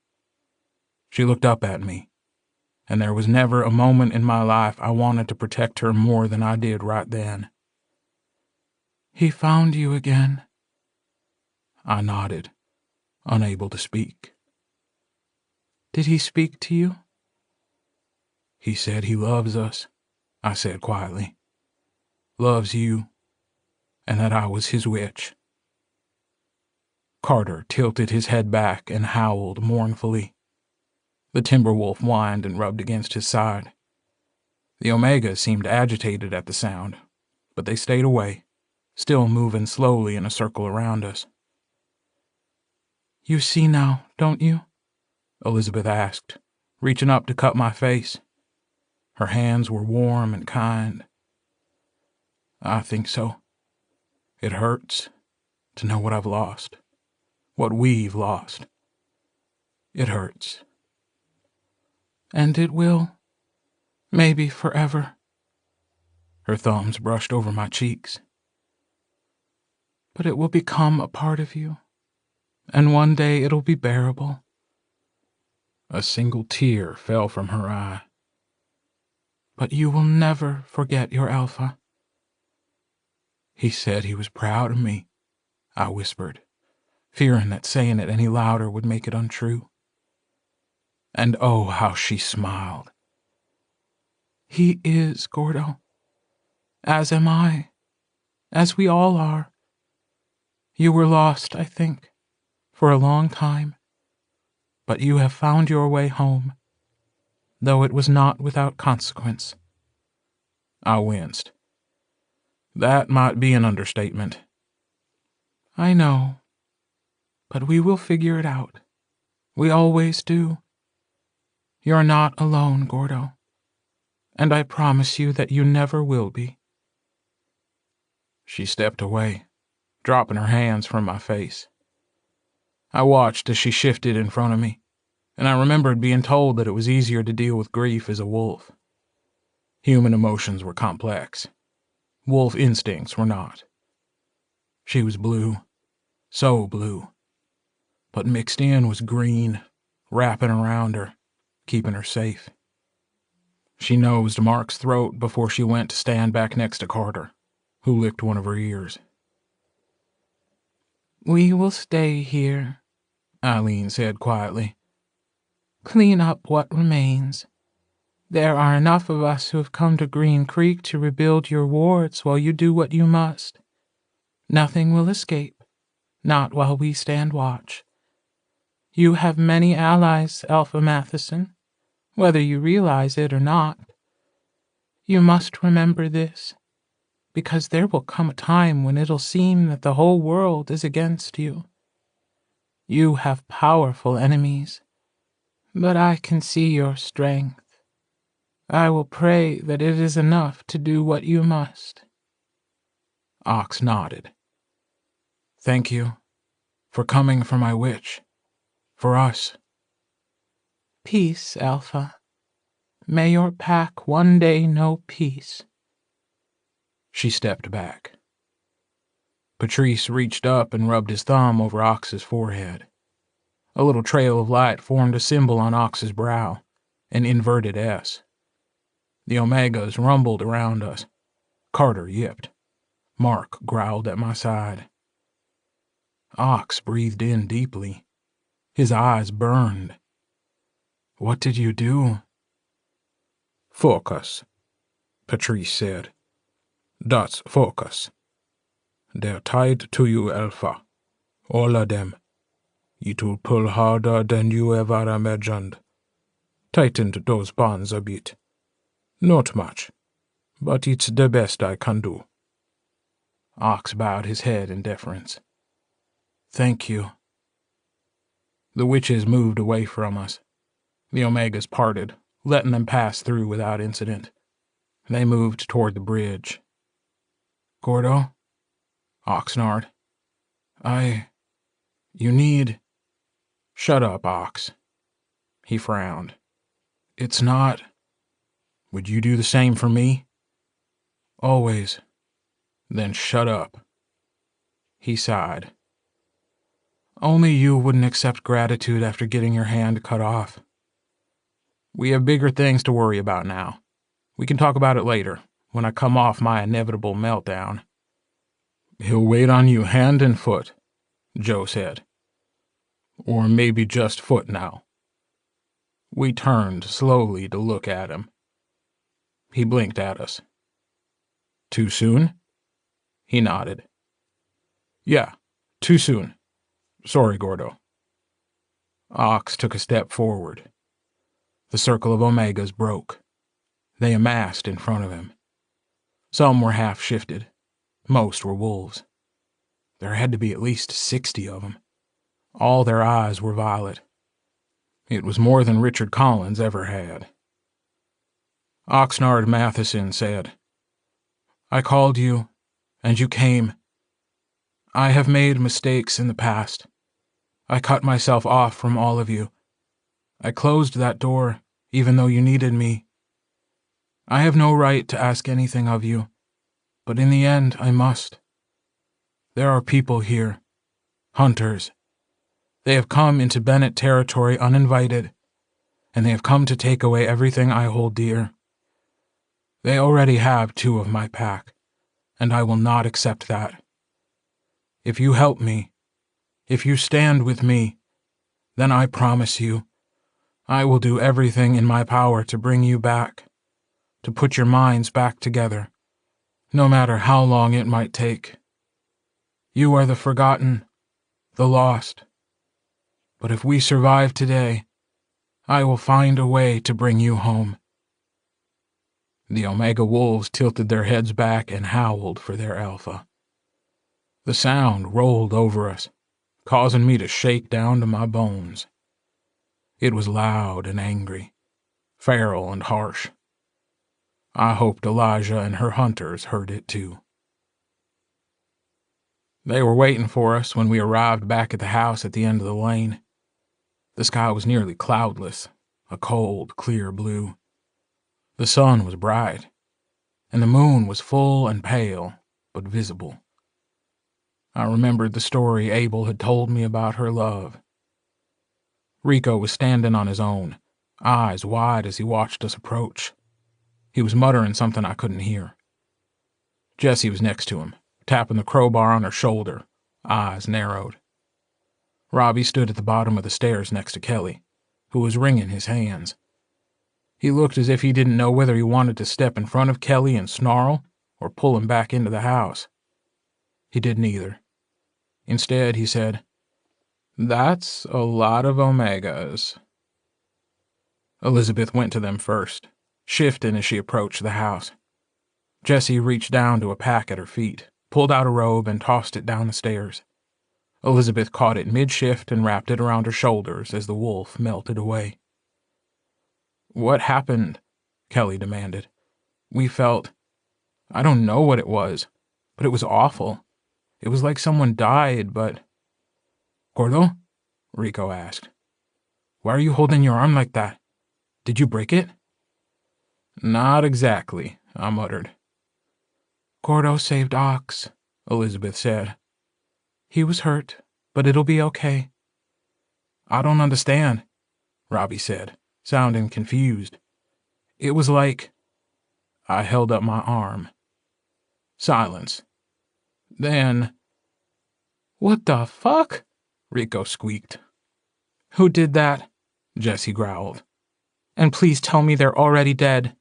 She looked up at me, and there was never a moment in my life I wanted to protect her more than I did right then. He found you again. I nodded, unable to speak. Did he speak to you? He said he loves us, I said quietly. Loves you, and that I was his witch. Carter tilted his head back and howled mournfully. The timber wolf whined and rubbed against his side. The Omega seemed agitated at the sound, but they stayed away, still moving slowly in a circle around us. You see now, don't you? Elizabeth asked, reaching up to cut my face. Her hands were warm and kind. I think so. It hurts to know what I've lost, what we've lost. It hurts. And it will, maybe forever. Her thumbs brushed over my cheeks. But it will become a part of you, and one day it'll be bearable. A single tear fell from her eye. But you will never forget your Alpha. He said he was proud of me, I whispered, fearing that saying it any louder would make it untrue. And oh, how she smiled. He is, Gordo. As am I. As we all are. You were lost, I think, for a long time. but you have found your way home, though it was not without consequence." I winced. That might be an understatement. "I know, but we will figure it out. We always do. You're not alone, Gordo, and I promise you that you never will be." She stepped away, dropping her hands from my face. I watched as she shifted in front of me, and I remembered being told that it was easier to deal with grief as a wolf. Human emotions were complex. Wolf instincts were not. She was blue, so blue, but mixed in was green, wrapping around her, keeping her safe. She nosed Mark's throat before she went to stand back next to Carter, who licked one of her ears. "We will stay here," Eileen said quietly. "Clean up what remains. There are enough of us who have come to Green Creek to rebuild your wards while you do what you must. Nothing will escape, not while we stand watch. You have many allies, Alpha Matheson, whether you realize it or not. You must remember this, because there will come a time when it'll seem that the whole world is against you. You have powerful enemies, but I can see your strength. I will pray that it is enough to do what you must." Ox nodded. "Thank you for coming for my witch, for us." "Peace, Alpha. May your pack one day know peace." She stepped back. Patrice reached up and rubbed his thumb over Ox's forehead. A little trail of light formed a symbol on Ox's brow, an inverted S. The Omegas rumbled around us. Carter yipped. Mark growled at my side. Ox breathed in deeply. His eyes burned. "What did you do?" "Focus," Patrice said. "That's focus. They're tied to you, Alpha. All of them. It will pull harder than you ever imagined. Tightened those bonds a bit. Not much, but it's the best I can do." Ox bowed his head in deference. "Thank you." The witches moved away from us. The Omegas parted, letting them pass through without incident. They moved toward the bridge. "Gordo?" Ox snarled. You need—" "Shut up, Ox." He frowned. "It's not—" "Would you do the same for me?" "Always." "Then shut up." He sighed. "Only you wouldn't accept gratitude after getting your hand cut off. We have bigger things to worry about now. We can talk about it later, when I come off my inevitable meltdown." "He'll wait on you hand and foot," Joe said. "Or maybe just foot now." We turned slowly to look at him. He blinked at us. "Too soon?" He nodded. "Yeah, too soon. Sorry, Gordo." Ox took a step forward. The circle of Omegas broke. They amassed in front of him. Some were half-shifted. Most were wolves. There had to be at least 60 of them. All their eyes were violet. It was more than Richard Collins ever had. Oxnard Matheson said, "I called you, and you came. I have made mistakes in the past. I cut myself off from all of you. I closed that door, even though you needed me. I have no right to ask anything of you, but in the end I must. There are people here, hunters. They have come into Bennett territory uninvited, and they have come to take away everything I hold dear. They already have 2 of my pack, and I will not accept that. If you help me, if you stand with me, then I promise you, I will do everything in my power to bring you back, to put your minds back together, no matter how long it might take. You are the forgotten, the lost. But if we survive today, I will find a way to bring you home." The Omega wolves tilted their heads back and howled for their alpha. The sound rolled over us, causing me to shake down to my bones. It was loud and angry, feral and harsh. I hoped Elijah and her hunters heard it too. They were waiting for us when we arrived back at the house at the end of the lane. The sky was nearly cloudless, a cold, clear blue. The sun was bright, and the moon was full and pale, but visible. I remembered the story Abel had told me about her love. Rico was standing on his own, eyes wide as he watched us approach. He was muttering something I couldn't hear. Jessie was next to him, tapping the crowbar on her shoulder, eyes narrowed. Robbie stood at the bottom of the stairs next to Kelly, who was wringing his hands. He looked as if he didn't know whether he wanted to step in front of Kelly and snarl or pull him back into the house. He did neither. Instead, he said, "That's a lot of Omegas." Elizabeth went to them first, shifting as she approached the house. Jessie reached down to a pack at her feet, pulled out a robe, and tossed it down the stairs. Elizabeth caught it mid-shift and wrapped it around her shoulders as the wolf melted away. "What happened?" Kelly demanded. "We felt... I don't know what it was, but it was awful. It was like someone died, but..." "Gordo?" Rico asked. "Why are you holding your arm like that? Did you break it?" "Not exactly," I muttered. "Gordo saved Ox," Elizabeth said. "He was hurt, but it'll be okay." "I don't understand," Robbie said, sounding confused. "It was like..." I held up my arm. Silence. Then, "What the fuck?" Rico squeaked. "Who did that?" Jessie growled. "And please tell me they're already dead."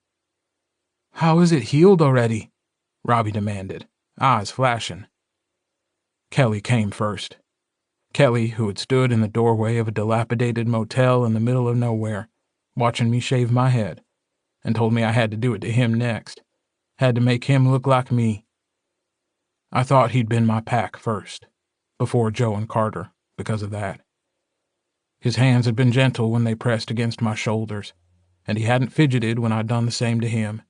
"How is it healed already?" Robbie demanded, eyes flashing. Kelly came first. Kelly, who had stood in the doorway of a dilapidated motel in the middle of nowhere, watching me shave my head, and told me I had to do it to him next, had to make him look like me. I thought he'd been my pack first, before Joe and Carter, because of that. His hands had been gentle when they pressed against my shoulders, and he hadn't fidgeted when I'd done the same to him.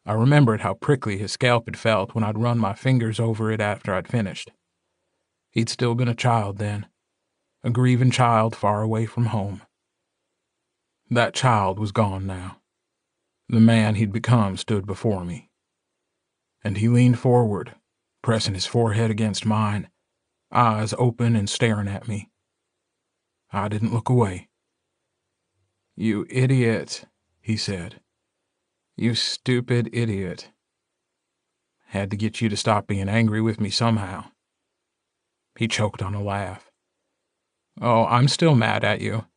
I remembered how prickly his scalp had felt when I'd run my fingers over it after I'd finished. He'd still been a child then, a grieving child far away from home. That child was gone now. The man he'd become stood before me. And he leaned forward, pressing his forehead against mine, eyes open and staring at me. I didn't look away. "You idiot," he said. "You stupid idiot. Had to get you to stop being angry with me somehow." He choked on a laugh. "Oh, I'm still mad at you,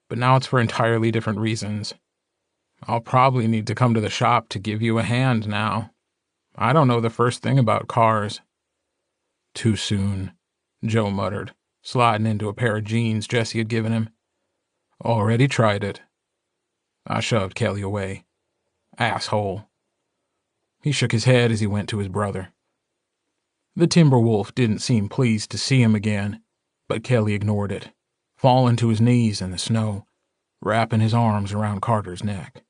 but now it's for entirely different reasons. I'll probably need to come to the shop to give you a hand now. I don't know the first thing about cars." "Too soon," Joe muttered, sliding into a pair of jeans Jessie had given him. "Already tried it." I shoved Kelly away. "Asshole." He shook his head as he went to his brother. The timber wolf didn't seem pleased to see him again, but Kelly ignored it, falling to his knees in the snow, wrapping his arms around Carter's neck.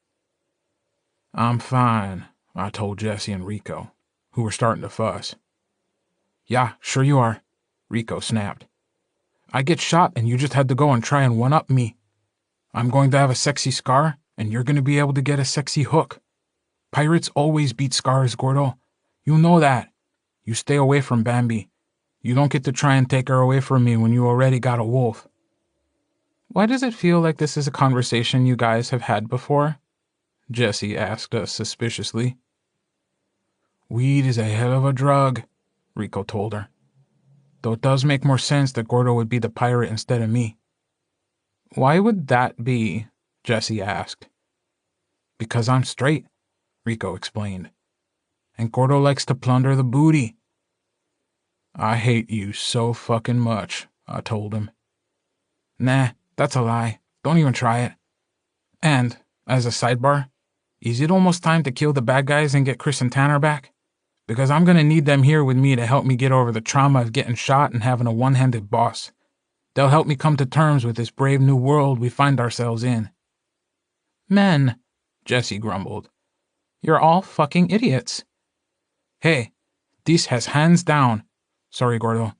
"I'm fine," I told Jessie and Rico, who were starting to fuss. "Yeah, sure you are," Rico snapped. "I get shot and you just had to go and try and one-up me. I'm going to have a sexy scar, and you're going to be able to get a sexy hook. Pirates always beat scars, Gordo. You know that. You stay away from Bambi. You don't get to try and take her away from me when you already got a wolf." "Why does it feel like this is a conversation you guys have had before?" Jessie asked us suspiciously. "Weed is a hell of a drug," Rico told her. "Though it does make more sense that Gordo would be the pirate instead of me." "Why would that be?" Jessie asked. "Because I'm straight," Rico explained. "And Gordo likes to plunder the booty." "I hate you so fucking much," I told him. Nah, that's a lie. Don't even try it. And, as a sidebar, is it almost time to kill the bad guys and get Chris and Tanner back? Because I'm gonna need them here with me to help me get over the trauma of getting shot and having a one-handed boss. They'll help me come to terms with this brave new world we find ourselves in. Men, Jesse grumbled. You're all fucking idiots. Hey, this has hands down, sorry Gordo,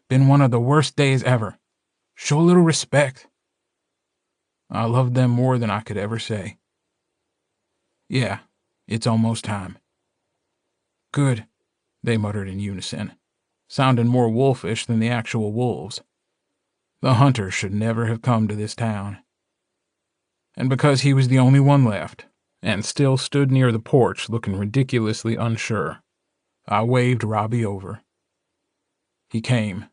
been one of the worst days ever. Show a little respect. I loved them more than I could ever say. Yeah, it's almost time. Good, they muttered in unison, sounding more wolfish than the actual wolves. The hunter should never have come to this town. And because he was the only one left, and still stood near the porch looking ridiculously unsure, I waved Robbie over. He came,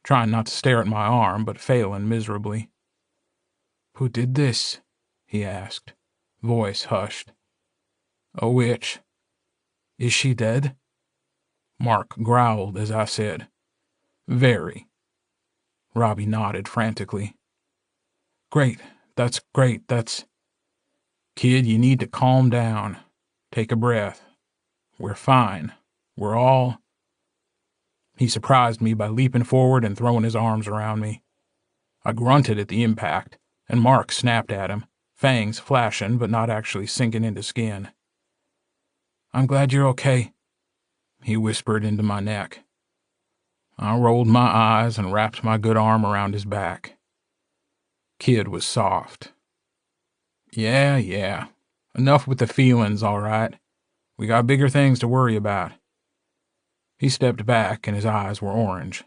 trying not to stare at my arm, but failing miserably. Who did this? He asked, voice hushed. A witch. Is she dead? Mark growled as I said, Very. Robbie nodded frantically. Great, that's... Kid, you need to calm down. Take a breath. We're fine. We're all... He surprised me by leaping forward and throwing his arms around me. I grunted at the impact, and Mark snapped at him, fangs flashing but not actually sinking into skin. I'm glad you're okay, he whispered into my neck. I rolled my eyes and wrapped my good arm around his back. Kid was soft. Yeah. Enough with the feelings, all right. We got bigger things to worry about. He stepped back and his eyes were orange.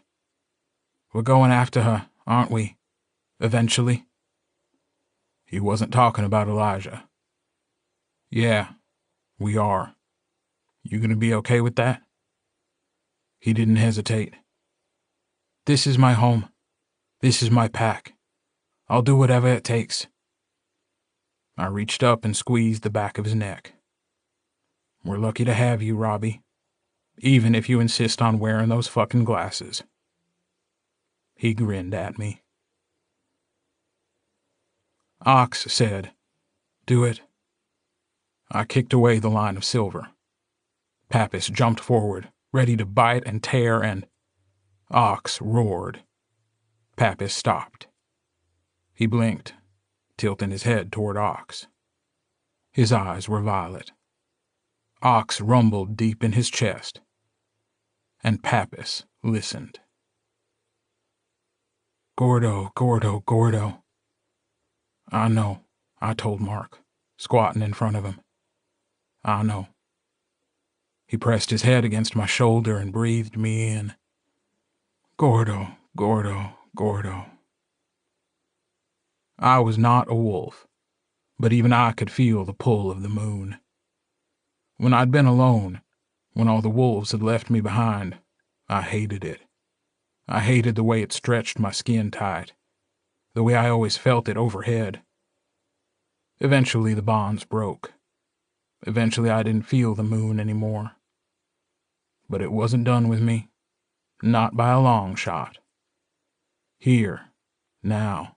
We're going after her, aren't we? Eventually. He wasn't talking about Elijah. Yeah, we are. You gonna be okay with that? He didn't hesitate. This is my home. This is my pack. I'll do whatever it takes. I reached up and squeezed the back of his neck. We're lucky to have you, Robbie. Even if you insist on wearing those fucking glasses. He grinned at me. Ox said, Do it. I kicked away the line of silver. Pappas jumped forward, ready to bite and tear, and Ox roared. Pappas stopped. He blinked, tilting his head toward Ox. His eyes were violet. Ox rumbled deep in his chest, and Pappas listened. Gordo. I know, I told Mark, squatting in front of him. I know. He pressed his head against my shoulder and breathed me in. Gordo. I was not a wolf, but even I could feel the pull of the moon. When I'd been alone, when all the wolves had left me behind, I hated it. I hated the way it stretched my skin tight, the way I always felt it overhead. Eventually the bonds broke. Eventually I didn't feel the moon anymore. But it wasn't done with me. Not by a long shot. Here, now,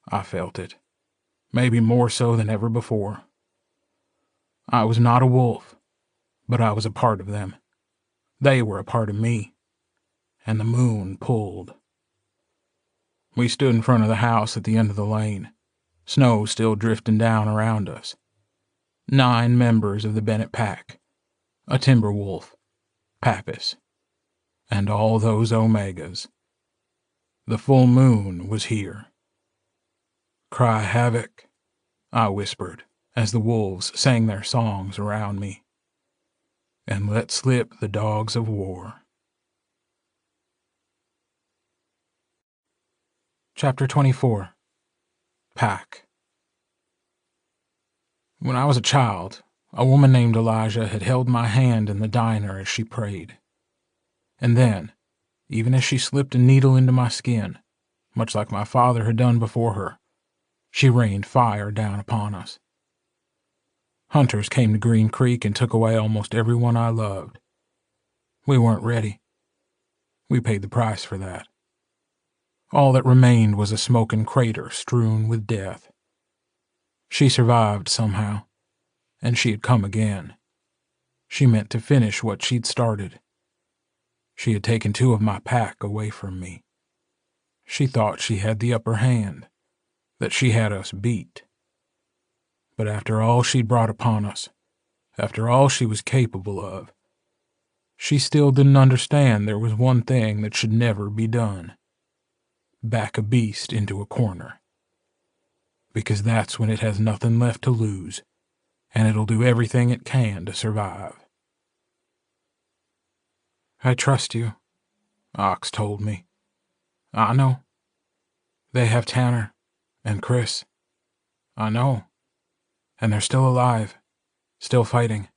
I felt it. Maybe more so than ever before. I was not a wolf, but I was a part of them. They were a part of me. And the moon pulled. We stood in front of the house at the end of the lane, snow still drifting down around us. 9 members of the Bennett pack, a timber wolf, Pappas, and all those Omegas. The full moon was here. Cry havoc, I whispered as the wolves sang their songs around me. And let slip the dogs of war. Chapter 24. Pack. When I was a child, a woman named Elijah had held my hand in the diner as she prayed. And then, even as she slipped a needle into my skin, much like my father had done before her, she rained fire down upon us. Hunters came to Green Creek and took away almost everyone I loved. We weren't ready. We paid the price for that. All that remained was a smoking crater strewn with death. She survived somehow, and she had come again. She meant to finish what she'd started. She had taken 2 of my pack away from me. She thought she had the upper hand, that she had us beat. But after all she'd brought upon us, after all she was capable of, she still didn't understand there was one thing that should never be done. Back a beast into a corner. Because that's when it has nothing left to lose, and it'll do everything it can to survive. I trust you, Ox told me. I know. They have Tanner and Chris. I know. And they're still alive, still fighting.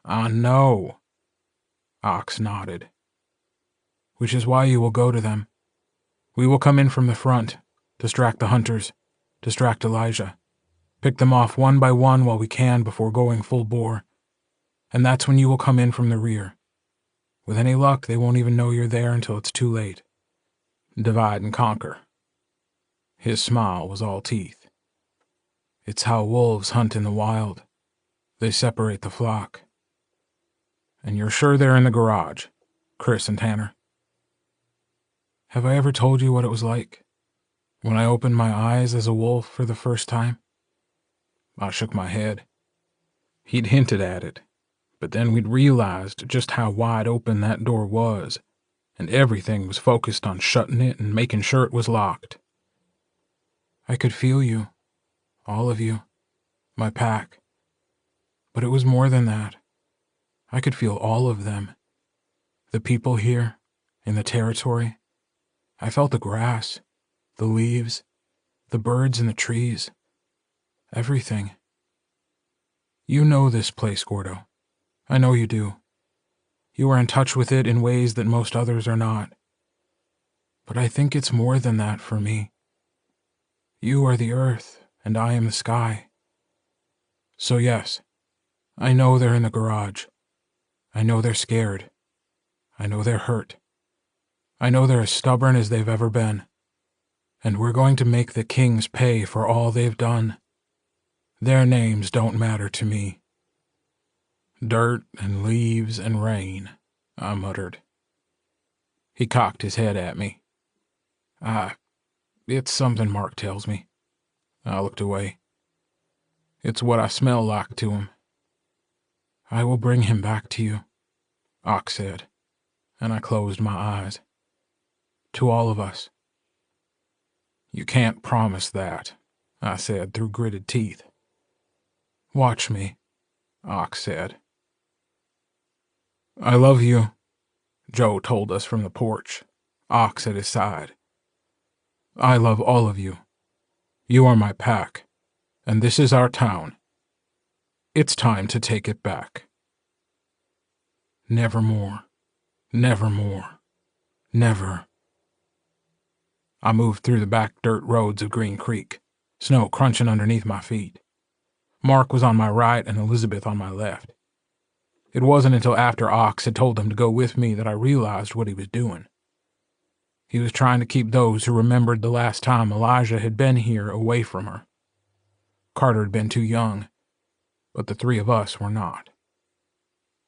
I know. Ox nodded. Which is why you will go to them. We will come in from the front, distract the hunters, distract Elijah, pick them off one by one while we can before going full bore. And that's when you will come in from the rear. With any luck, they won't even know you're there until it's too late. Divide and conquer. His smile was all teeth. It's how wolves hunt in the wild. They separate the flock. And you're sure they're in the garage, Chris and Tanner? Have I ever told you what it was like when I opened my eyes as a wolf for the first time? I shook my head. He'd hinted at it, but then we'd realized just how wide open that door was, and everything was focused on shutting it and making sure it was locked. I could feel you, all of you, my pack. But it was more than that. I could feel all of them. The people here, in the territory. I felt the grass, the leaves, the birds in the trees. Everything. You know this place, Gordo. I know you do. You are in touch with it in ways that most others are not. But I think it's more than that for me. You are the earth, and I am the sky. So yes, I know they're in the garage. I know they're scared. I know they're hurt. I know they're as stubborn as they've ever been. And we're going to make the kings pay for all they've done. Their names don't matter to me. Dirt and leaves and rain, I muttered. He cocked his head at me. It's something Mark tells me. I looked away. It's what I smell like to him. I will bring him back to you, Ox said, and I closed my eyes. To all of us. You can't promise that, I said through gritted teeth. Watch me, Ox said. I love you, Joe told us from the porch, Ox at his side. I love all of you. You are my pack, and this is our town. It's time to take it back. Nevermore, nevermore, never. I moved through the back dirt roads of Green Creek, snow crunching underneath my feet. Mark was on my right and Elizabeth on my left. It wasn't until after Ox had told him to go with me that I realized what he was doing. He was trying to keep those who remembered the last time Elijah had been here away from her. Carter had been too young, but the 3 of us were not.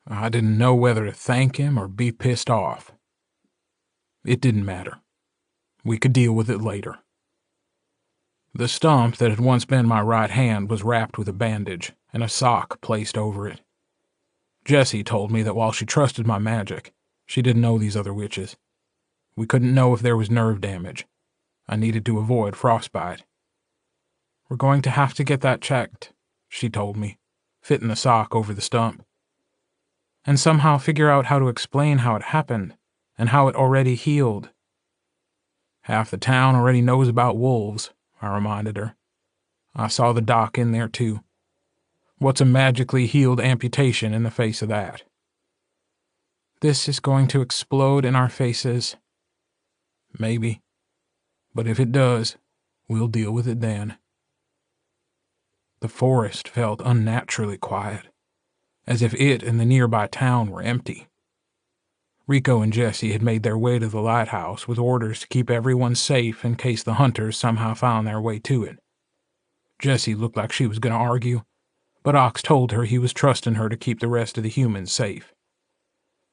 I didn't know whether to thank him or be pissed off. It didn't matter. We could deal with it later. The stump that had once been my right hand was wrapped with a bandage and a sock placed over it. Jessie told me that while she trusted my magic, she didn't know these other witches. We couldn't know if there was nerve damage. I needed to avoid frostbite. We're going to have to get that checked, she told me, fitting the sock over the stump. And somehow figure out how to explain how it happened and how it already healed. Half the town already knows about wolves, I reminded her. I saw the doc in there too. What's a magically healed amputation in the face of that? This is going to explode in our faces. Maybe. But if it does, we'll deal with it then. The forest felt unnaturally quiet, as if it and the nearby town were empty. Rico and Jesse had made their way to the lighthouse with orders to keep everyone safe in case the hunters somehow found their way to it. Jessie looked like she was going to argue, but Ox told her he was trusting her to keep the rest of the humans safe.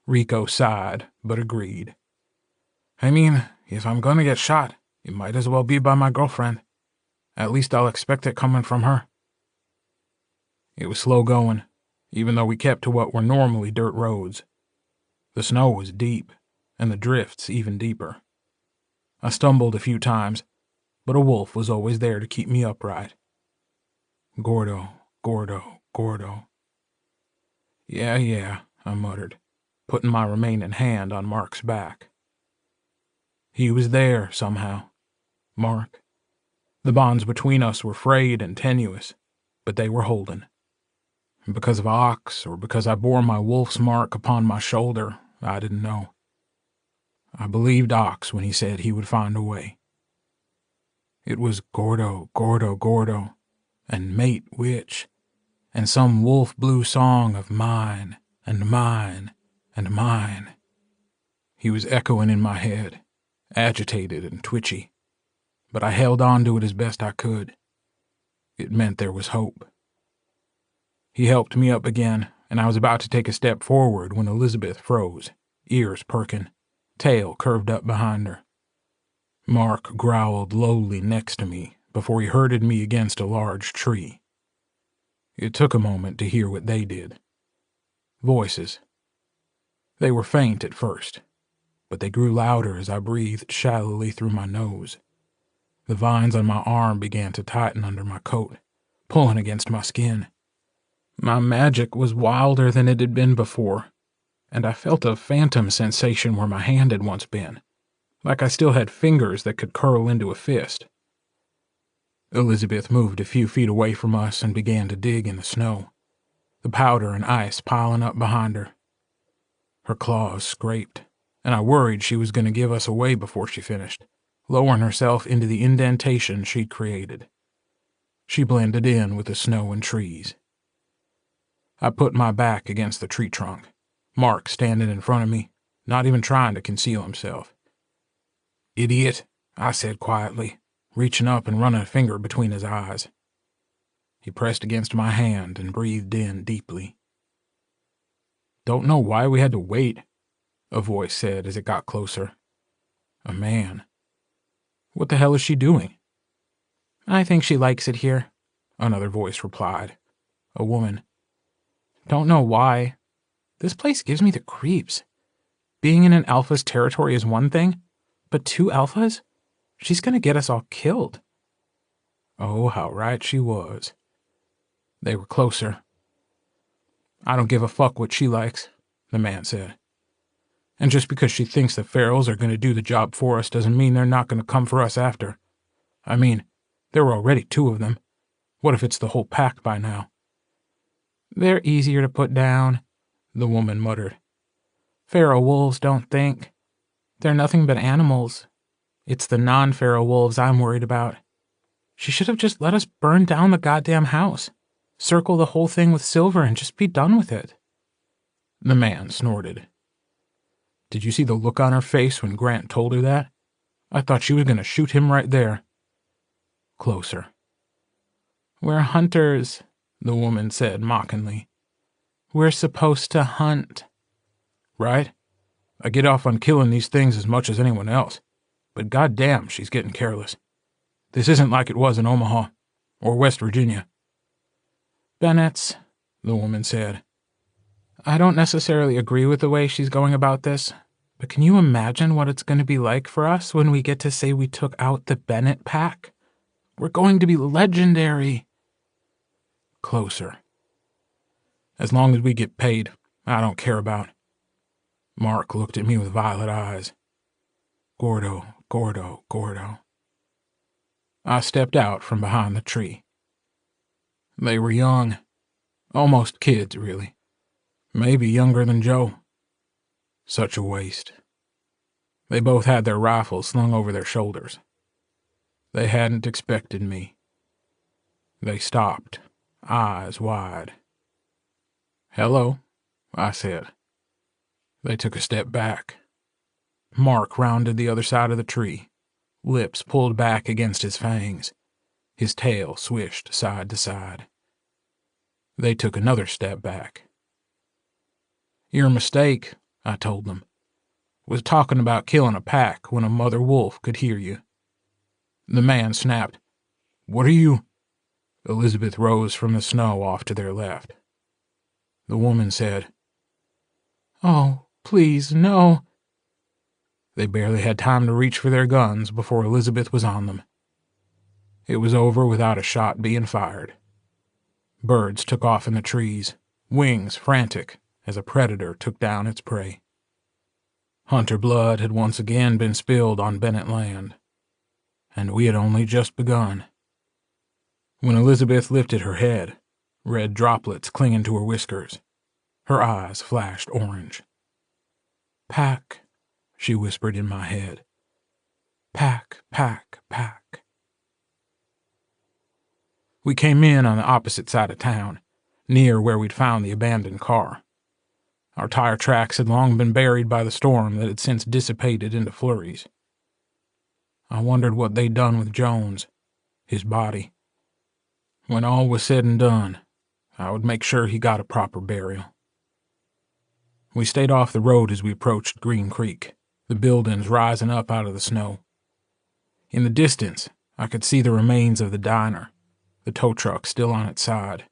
Rico sighed, but agreed. I mean, if I'm going to get shot, it might as well be by my girlfriend. At least I'll expect it coming from her. It was slow going, even though we kept to what were normally dirt roads. The snow was deep, and the drifts even deeper. I stumbled a few times, but a wolf was always there to keep me upright. Gordo, Gordo, Gordo. Yeah, I muttered, putting my remaining hand on Mark's back. He was there, somehow. Mark. The bonds between us were frayed and tenuous, but they were holding. Because of Ox, or because I bore my wolf's mark upon my shoulder, I didn't know. I believed Ox when he said he would find a way. It was Gordo, Gordo, Gordo, and mate which, and some wolf blue song of mine, and mine, and mine. He was echoing in my head, agitated and twitchy, but I held on to it as best I could. It meant there was hope. He helped me up again, and I was about to take a step forward when Elizabeth froze, ears perking, tail curved up behind her. Mark growled lowly next to me before he herded me against a large tree. It took a moment to hear what they did. Voices. They were faint at first, but they grew louder as I breathed shallowly through my nose. The vines on my arm began to tighten under my coat, pulling against my skin. My magic was wilder than it had been before, and I felt a phantom sensation where my hand had once been, like I still had fingers that could curl into a fist. Elizabeth moved a few feet away from us and began to dig in the snow, the powder and ice piling up behind her. Her claws scraped, and I worried she was going to give us away before she finished, lowering herself into the indentation she'd created. She blended in with the snow and trees. I put my back against the tree trunk, Mark standing in front of me, not even trying to conceal himself. "Idiot," I said quietly, reaching up and running a finger between his eyes. He pressed against my hand and breathed in deeply. "Don't know why we had to wait," a voice said as it got closer. A man. "What the hell is she doing?" "I think she likes it here," another voice replied. A woman. "Don't know why. This place gives me the creeps. Being in an alpha's territory is one thing, but 2 alphas? She's gonna get us all killed." Oh, how right she was. They were closer. "I don't give a fuck what she likes," the man said. "And just because she thinks the ferals are going to do the job for us doesn't mean they're not going to come for us after. I mean, there were already 2 of them. What if it's the whole pack by now?" "They're easier to put down," the woman muttered. "Feral wolves don't think. They're nothing but animals. It's the non-feral wolves I'm worried about. She should have just let us burn down the goddamn house, circle the whole thing with silver, and just be done with it." The man snorted. "Did you see the look on her face when Grant told her that? I thought she was going to shoot him right there." Closer. "We're hunters," the woman said mockingly. "We're supposed to hunt." "Right? I get off on killing these things as much as anyone else, but goddamn, she's getting careless. This isn't like it was in Omaha, or West Virginia." "Bennett's," the woman said. "I don't necessarily agree with the way she's going about this, but can you imagine what it's going to be like for us when we get to say we took out the Bennett pack? We're going to be legendary." Closer. "As long as we get paid, I don't care about." Mark looked at me with violet eyes. Gordo, Gordo, Gordo. I stepped out from behind the tree. They were young. Almost kids, really. Maybe younger than Joe. Such a waste. They both had their rifles slung over their shoulders. They hadn't expected me. They stopped, eyes wide. "Hello," I said. They took a step back. Mark rounded the other side of the tree, lips pulled back against his fangs. His tail swished side to side. They took another step back. "Your mistake," I told them, "was talking about killing a pack when a mother wolf could hear you." The man snapped, "What are you—" Elizabeth rose from the snow off to their left. The woman said, "Oh, please, no." They barely had time to reach for their guns before Elizabeth was on them. It was over without a shot being fired. Birds took off in the trees, wings frantic as a predator took down its prey. Hunter blood had once again been spilled on Bennett land, and we had only just begun. When Elizabeth lifted her head, red droplets clinging to her whiskers, her eyes flashed orange. "Pack," she whispered in my head. "Pack, pack, pack." We came in on the opposite side of town, near where we'd found the abandoned car. Our tire tracks had long been buried by the storm that had since dissipated into flurries. I wondered what they'd done with Jones, his body. When all was said and done, I would make sure he got a proper burial. We stayed off the road as we approached Green Creek, the buildings rising up out of the snow. In the distance, I could see the remains of the diner, the tow truck still on its side.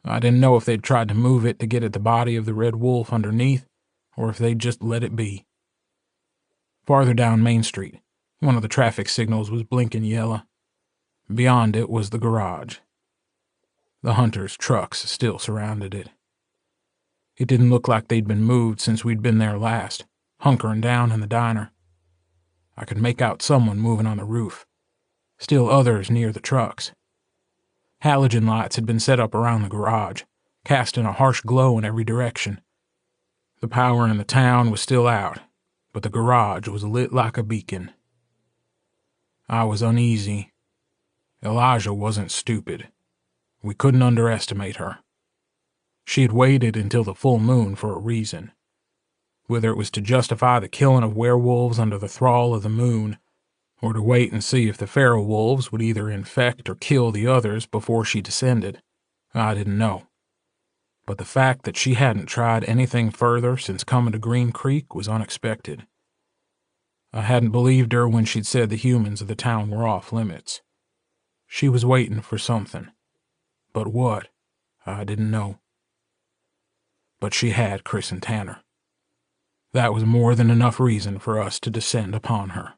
I didn't know if they'd tried to move it to get at the body of the red wolf underneath, or if they'd just let it be. Farther down Main Street, one of the traffic signals was blinking yellow. Beyond it was the garage. The hunters' trucks still surrounded it. It didn't look like they'd been moved since we'd been there last, hunkering down in the diner. I could make out someone moving on the roof, still others near the trucks. Halogen lights had been set up around the garage, casting a harsh glow in every direction. The power in the town was still out, but the garage was lit like a beacon. I was uneasy. Elijah wasn't stupid. We couldn't underestimate her. She had waited until the full moon for a reason. Whether it was to justify the killing of werewolves under the thrall of the moon, or to wait and see if the feral wolves would either infect or kill the others before she descended, I didn't know. But the fact that she hadn't tried anything further since coming to Green Creek was unexpected. I hadn't believed her when she'd said the humans of the town were off limits. She was waiting for something. But what, I didn't know. But she had Chris and Tanner. That was more than enough reason for us to descend upon her.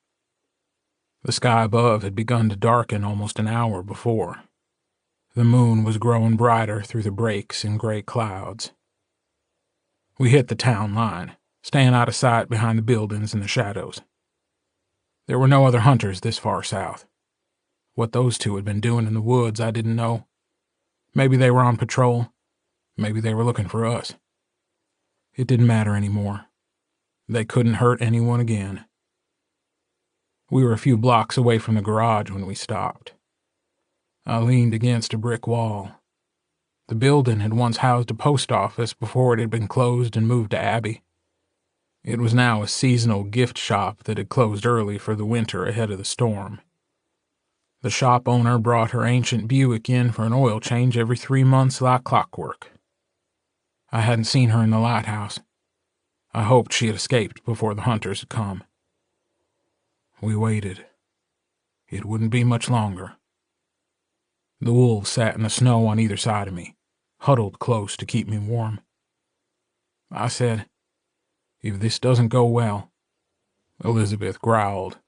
The sky above had begun to darken almost an hour before. The moon was growing brighter through the breaks in gray clouds. We hit the town line, staying out of sight behind the buildings and the shadows. There were no other hunters this far south. What those two had been doing in the woods, I didn't know. Maybe they were on patrol. Maybe they were looking for us. It didn't matter anymore. They couldn't hurt anyone again. We were a few blocks away from the garage when we stopped. I leaned against a brick wall. The building had once housed a post office before it had been closed and moved to Abbey. It was now a seasonal gift shop that had closed early for the winter ahead of the storm. The shop owner brought her ancient Buick in for an oil change every 3 months like clockwork. I hadn't seen her in the lighthouse. I hoped she had escaped before the hunters had come. We waited. It wouldn't be much longer. The wolves sat in the snow on either side of me, huddled close to keep me warm. I said, "If this doesn't go well," Elizabeth growled.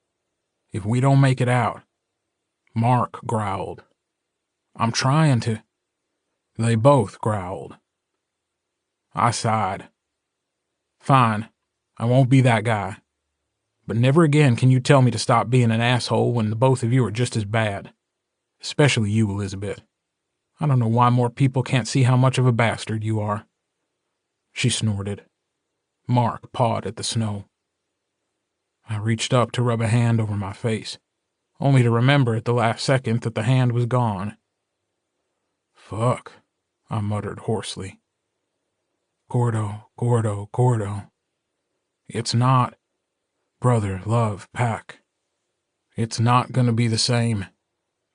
"If we don't make it out," Mark growled. "I'm trying to." They both growled. I sighed. "Fine, I won't be that guy. But never again can you tell me to stop being an asshole when the both of you are just as bad. Especially you, Elizabeth. I don't know why more people can't see how much of a bastard you are." She snorted. Mark pawed at the snow. I reached up to rub a hand over my face, only to remember at the last second that the hand was gone. "Fuck," I muttered hoarsely. Gordo, Gordo, Gordo. It's not, brother, love, pack. It's not gonna be the same.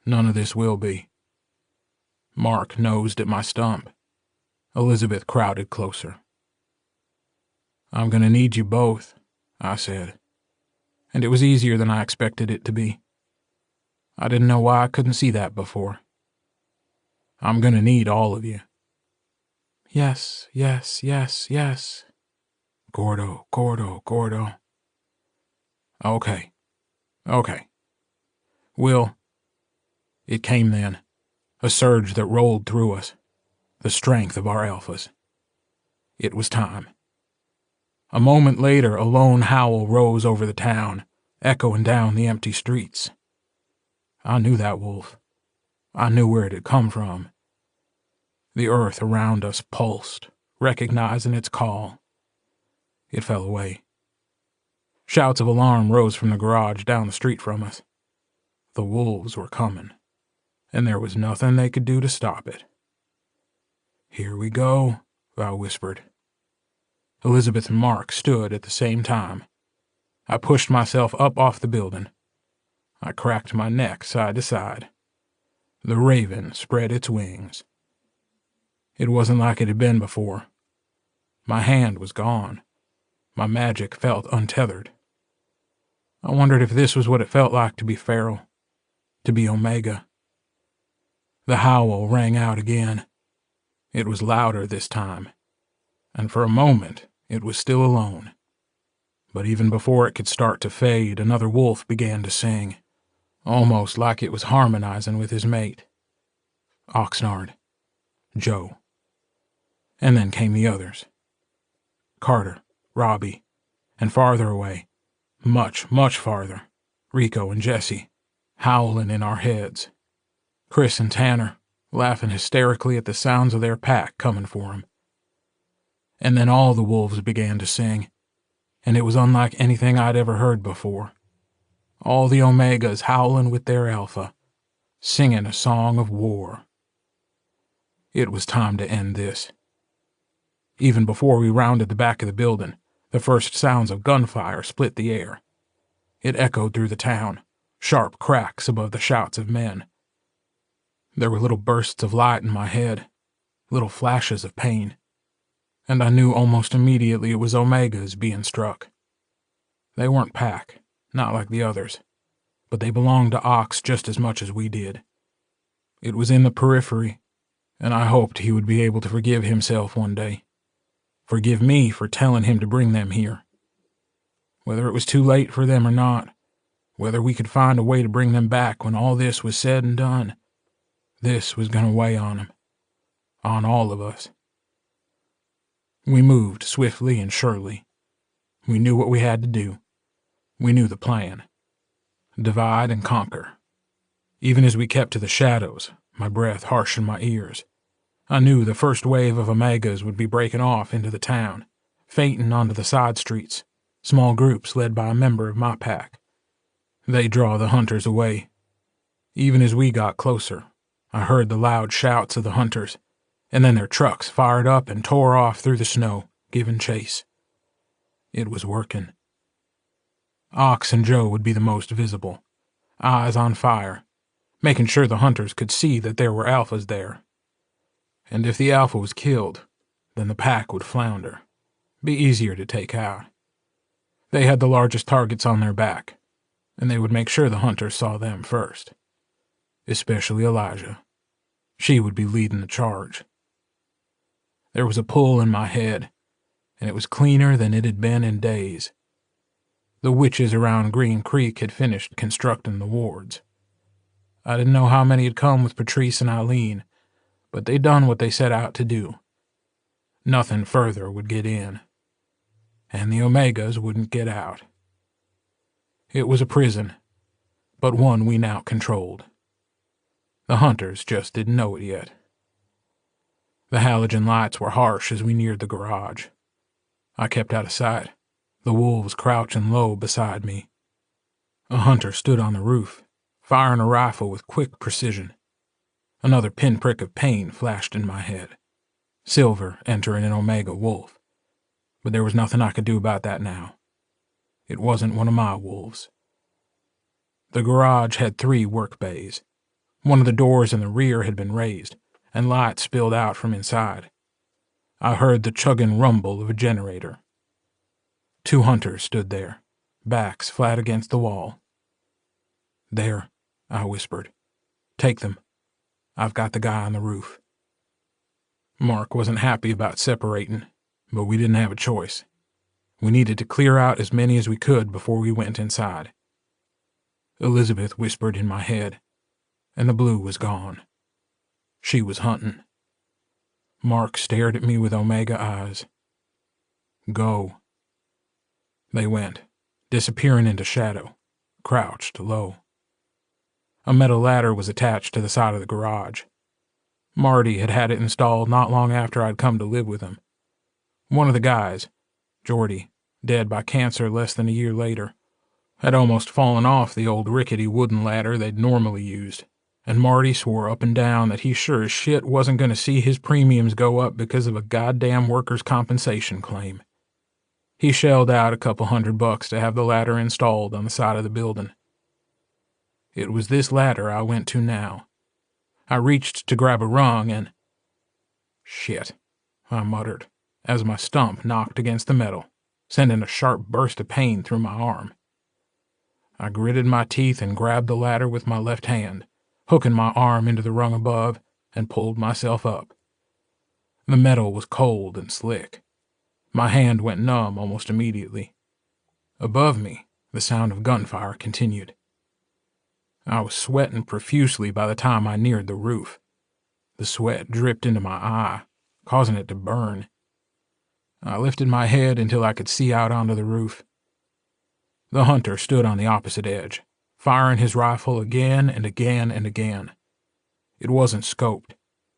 None of this will be. Mark nosed at my stump. Elizabeth crowded closer. I'm gonna need you both, I said. And it was easier than I expected it to be. I didn't know why I couldn't see that before. I'm gonna need all of you. Yes, yes, yes, yes. Gordo, Gordo, Gordo. Okay. Will. It came then, a surge that rolled through us, the strength of our alphas. It was time. A moment later, a lone howl rose over the town, echoing down the empty streets. I knew that wolf. I knew where it had come from. The earth around us pulsed, recognizing its call. It fell away. Shouts of alarm rose from the garage down the street from us. The wolves were coming, and there was nothing they could do to stop it. Here we go, I whispered. Elizabeth and Mark stood at the same time. I pushed myself up off the building. I cracked my neck side to side. The raven spread its wings. It wasn't like it had been before. My hand was gone. My magic felt untethered. I wondered if this was what it felt like to be feral, to be Omega. The howl rang out again. It was louder this time, and for a moment it was still alone. But even before it could start to fade, another wolf began to sing, almost like it was harmonizing with his mate. Oxnard, Joe. And then came the others. Carter, Robbie, and farther away, much, much farther, Rico and Jesse, howling in our heads. Chris and Tanner, laughing hysterically at the sounds of their pack coming for them. And then all the wolves began to sing, and it was unlike anything I'd ever heard before. All the Omegas howling with their alpha, singing a song of war. It was time to end this. Even before we rounded the back of the building, the first sounds of gunfire split the air. It echoed through the town, sharp cracks above the shouts of men. There were little bursts of light in my head, little flashes of pain, and I knew almost immediately it was Omegas being struck. They weren't pack, not like the others, but they belonged to Ox just as much as we did. It was in the periphery, and I hoped he would be able to forgive himself one day. Forgive me for telling him to bring them here. Whether it was too late for them or not, whether we could find a way to bring them back when all this was said and done, this was going to weigh on him, on all of us. We moved swiftly and surely. We knew what we had to do. We knew the plan. Divide and conquer. Even as we kept to the shadows, my breath harsh in my ears, I knew the first wave of Omegas would be breaking off into the town, fainting onto the side streets, small groups led by a member of my pack. They draw the hunters away. Even as we got closer, I heard the loud shouts of the hunters, and then their trucks fired up and tore off through the snow, giving chase. It was working. Ox and Joe would be the most visible, eyes on fire, making sure the hunters could see that there were alphas there. And if the alpha was killed, then the pack would flounder, be easier to take out. They had the largest targets on their back, and they would make sure the hunters saw them first. Especially Elijah. She would be leading the charge. There was a pull in my head, and it was cleaner than it had been in days. The witches around Green Creek had finished constructing the wards. I didn't know how many had come with Patrice and Eileen, but they'd done what they set out to do. Nothing further would get in, and the Omegas wouldn't get out. It was a prison, but one we now controlled. The hunters just didn't know it yet. The halogen lights were harsh as we neared the garage. I kept out of sight, the wolves crouching low beside me. A hunter stood on the roof, firing a rifle with quick precision. Another pinprick of pain flashed in my head. Silver entering an Omega wolf. But there was nothing I could do about that now. It wasn't one of my wolves. The garage had 3 work bays. One of the doors in the rear had been raised, and light spilled out from inside. I heard the chugging rumble of a generator. 2 hunters stood there, backs flat against the wall. "There," I whispered. "Take them. I've got the guy on the roof." Mark wasn't happy about separating, but we didn't have a choice. We needed to clear out as many as we could before we went inside. Elizabeth whispered in my head, and the blue was gone. She was hunting. Mark stared at me with Omega eyes. "Go." They went, disappearing into shadow, crouched low. A metal ladder was attached to the side of the garage. Marty had had it installed not long after I'd come to live with him. One of the guys, Jordy, dead by cancer less than a year later, had almost fallen off the old rickety wooden ladder they'd normally used, and Marty swore up and down that he sure as shit wasn't going to see his premiums go up because of a goddamn workers' compensation claim. He shelled out a couple $100 to have the ladder installed on the side of the building. It was this ladder I went to now. I reached to grab a rung and... "Shit," I muttered, as my stump knocked against the metal, sending a sharp burst of pain through my arm. I gritted my teeth and grabbed the ladder with my left hand, hooking my arm into the rung above, and pulled myself up. The metal was cold and slick. My hand went numb almost immediately. Above me, the sound of gunfire continued. I was sweating profusely by the time I neared the roof. The sweat dripped into my eye, causing it to burn. I lifted my head until I could see out onto the roof. The hunter stood on the opposite edge, firing his rifle again and again and again. It wasn't scoped,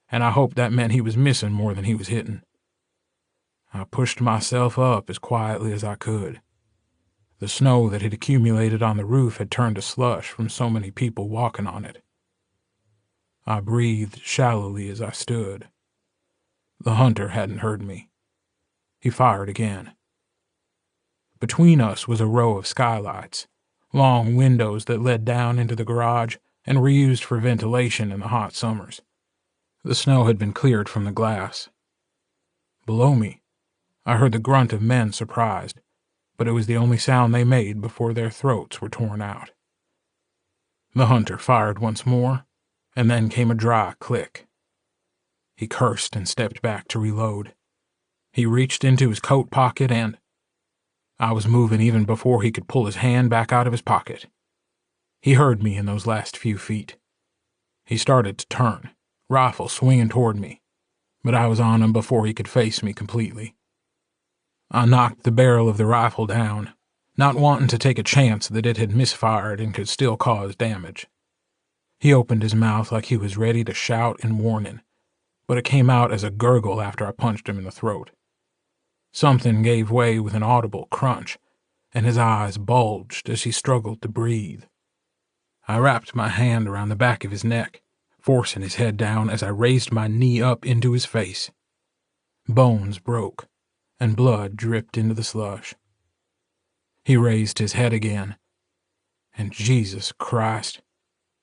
and I hoped that meant he was missing more than he was hitting. I pushed myself up as quietly as I could. The snow that had accumulated on the roof had turned to slush from so many people walking on it. I breathed shallowly as I stood. The hunter hadn't heard me. He fired again. Between us was a row of skylights, long windows that led down into the garage and were used for ventilation in the hot summers. The snow had been cleared from the glass. Below me, I heard the grunt of men surprised, but it was the only sound they made before their throats were torn out. The hunter fired once more, and then came a dry click. He cursed and stepped back to reload. He reached into his coat pocket and... I was moving even before he could pull his hand back out of his pocket. He heard me in those last few feet. He started to turn, rifle swinging toward me, but I was on him before he could face me completely. I knocked the barrel of the rifle down, not wanting to take a chance that it had misfired and could still cause damage. He opened his mouth like he was ready to shout in warning, but it came out as a gurgle after I punched him in the throat. Something gave way with an audible crunch, and his eyes bulged as he struggled to breathe. I wrapped my hand around the back of his neck, forcing his head down as I raised my knee up into his face. Bones broke, and blood dripped into the slush. He raised his head again, and Jesus Christ,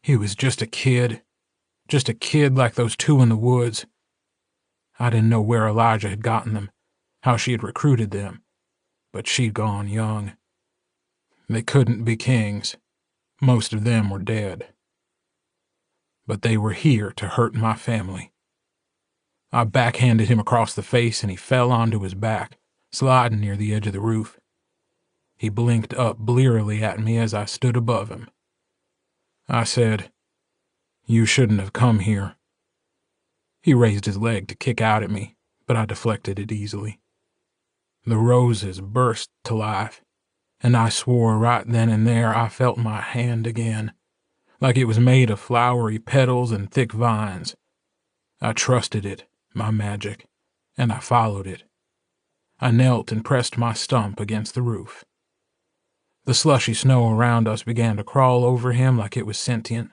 he was just a kid like those 2 in the woods. I didn't know where Elijah had gotten them, how she had recruited them, but she'd gone young. They couldn't be kings. Most of them were dead. But they were here to hurt my family. I backhanded him across the face and he fell onto his back, sliding near the edge of the roof. He blinked up blearily at me as I stood above him. I said, "You shouldn't have come here." He raised his leg to kick out at me, but I deflected it easily. The roses burst to life, and I swore right then and there I felt my hand again, like it was made of flowery petals and thick vines. I trusted it, my magic, and I followed it. I knelt and pressed my stump against the roof. The slushy snow around us began to crawl over him like it was sentient.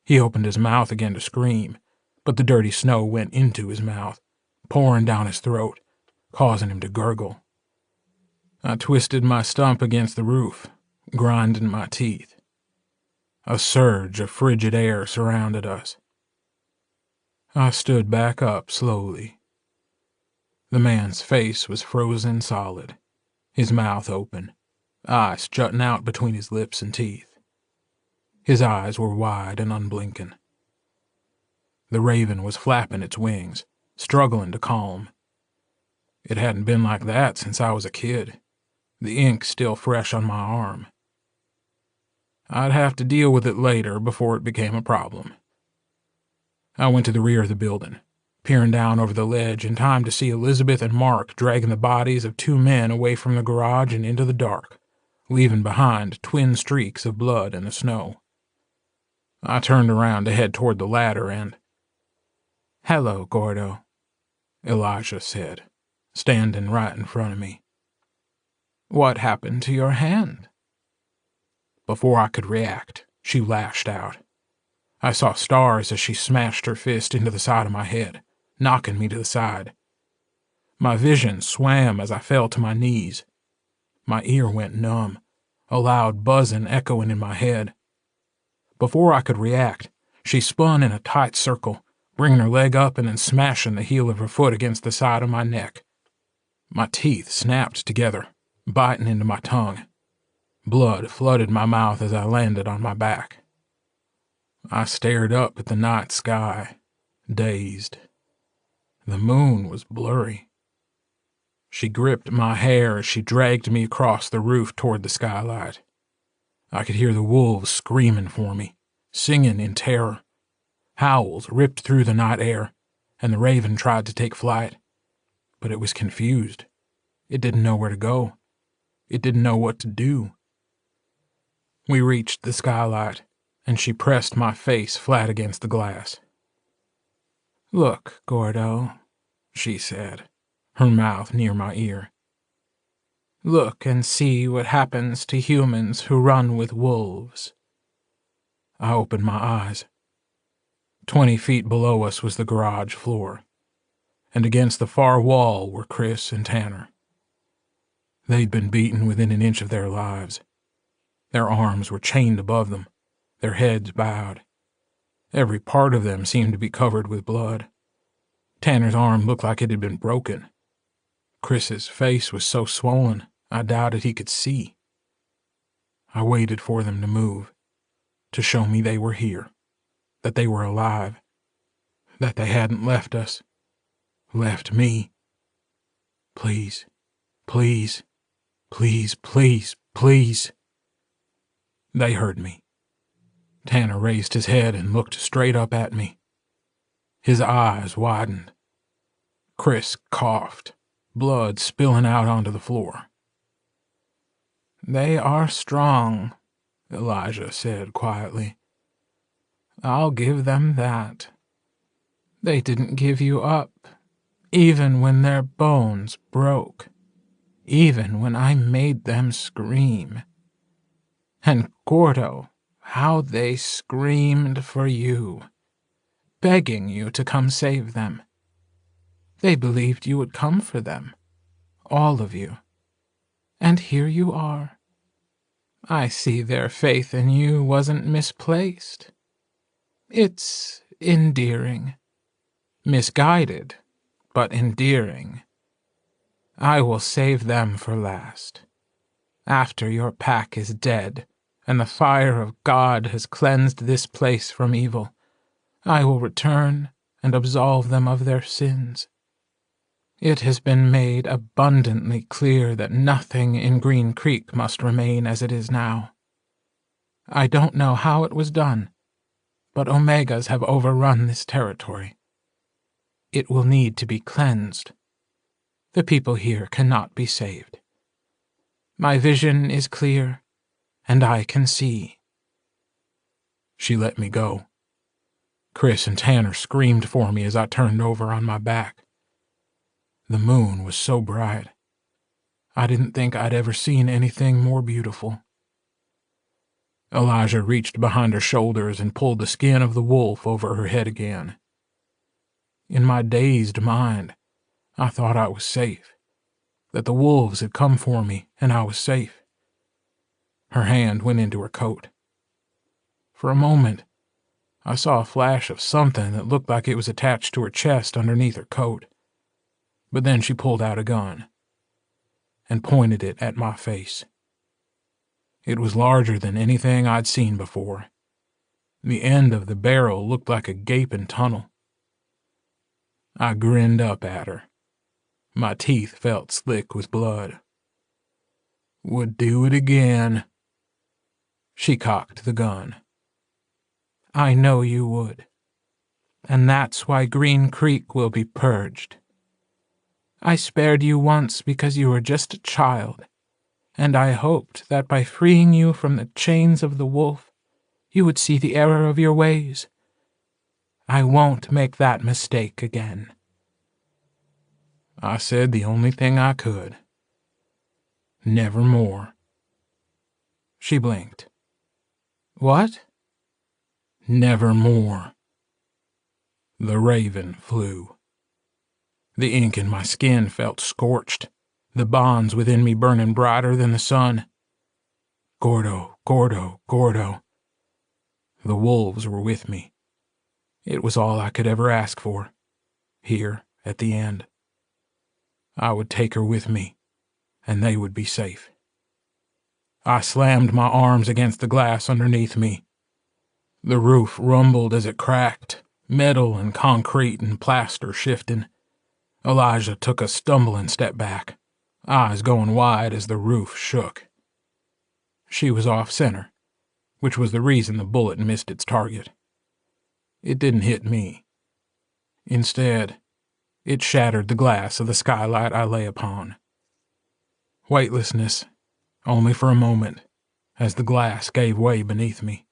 He opened his mouth again to scream, but the dirty snow went into his mouth, pouring down his throat, causing him to gurgle. I twisted my stump against the roof, grinding my teeth. A surge of frigid air surrounded us. I stood back up slowly. The man's face was frozen solid, his mouth open, eyes jutting out between his lips and teeth. His eyes were wide and unblinking. The raven was flapping its wings, struggling to calm. It hadn't been like that since I was a kid, the ink still fresh on my arm. I'd have to deal with it later before it became a problem. I went to the rear of the building, peering down over the ledge in time to see Elizabeth and Mark dragging the bodies of 2 men away from the garage and into the dark, leaving behind twin streaks of blood in the snow. I turned around to head toward the ladder and... "Hello, Gordo," Elijah said, standing right in front of me. "What happened to your hand?" Before I could react, she lashed out. I saw stars as she smashed her fist into the side of my head, knocking me to the side. My vision swam as I fell to my knees. My ear went numb, a loud buzzing echoing in my head. Before I could react, she spun in a tight circle, bringing her leg up and then smashing the heel of her foot against the side of my neck. My teeth snapped together, biting into my tongue. Blood flooded my mouth as I landed on my back. I stared up at the night sky, dazed. The moon was blurry. She gripped my hair as she dragged me across the roof toward the skylight. I could hear the wolves screaming for me, singing in terror. Howls ripped through the night air, and the raven tried to take flight. But it was confused. It didn't know where to go. It didn't know what to do. We reached the skylight, and she pressed my face flat against the glass. "Look, Gordo," she said, her mouth near my ear. "Look and see what happens to humans who run with wolves." I opened my eyes. 20 feet below us was the garage floor, and against the far wall were Chris and Tanner. They'd been beaten within an inch of their lives. Their arms were chained above them, their heads bowed. Every part of them seemed to be covered with blood. Tanner's arm looked like it had been broken. Chris's face was so swollen, I doubted he could see. I waited for them to move, to show me they were here, that they were alive, that they hadn't left us, left me. Please, please, please, please, please. They heard me. Tanner raised his head and looked straight up at me. His eyes widened. Chris coughed, blood spilling out onto the floor. "They are strong," Elijah said quietly. "I'll give them that. They didn't give you up, even when their bones broke, even when I made them scream. And Gordo, how they screamed for you, begging you to come save them. They believed you would come for them, all of you. And here you are. I see their faith in you wasn't misplaced. It's endearing. Misguided, but endearing. I will save them for last. After your pack is dead, and the fire of God has cleansed this place from evil, I will return and absolve them of their sins. It has been made abundantly clear that nothing in Green Creek must remain as it is now. I don't know how it was done, but Omegas have overrun this territory. It will need to be cleansed. The people here cannot be saved. My vision is clear, and I can see." She let me go. Chris and Tanner screamed for me as I turned over on my back. The moon was so bright. I didn't think I'd ever seen anything more beautiful. Elijah reached behind her shoulders and pulled the skin of the wolf over her head again. In my dazed mind, I thought I was safe, that the wolves had come for me and I was safe. Her hand went into her coat. For a moment, I saw a flash of something that looked like it was attached to her chest underneath her coat. But then she pulled out a gun and pointed it at my face. It was larger than anything I'd seen before. The end of the barrel looked like a gaping tunnel. I grinned up at her. My teeth felt slick with blood. Would do it again. She cocked the gun. I know you would. And that's why Green Creek will be purged. I spared you once because you were just a child, and I hoped that by freeing you from the chains of the wolf, you would see the error of your ways. I won't make that mistake again. I said the only thing I could. Nevermore. She blinked. What? Nevermore. The raven flew. The ink in my skin felt scorched, the bonds within me burning brighter than the sun. Gordo, Gordo, Gordo. The wolves were with me. It was all I could ever ask for, here at the end. I would take her with me, and they would be safe. I slammed my arms against the glass underneath me. The roof rumbled as it cracked, metal and concrete and plaster shifting. Elijah took a stumbling step back, eyes going wide as the roof shook. She was off-center, which was the reason the bullet missed its target. It didn't hit me. Instead, it shattered the glass of the skylight I lay upon. Weightlessness, only for a moment, as the glass gave way beneath me.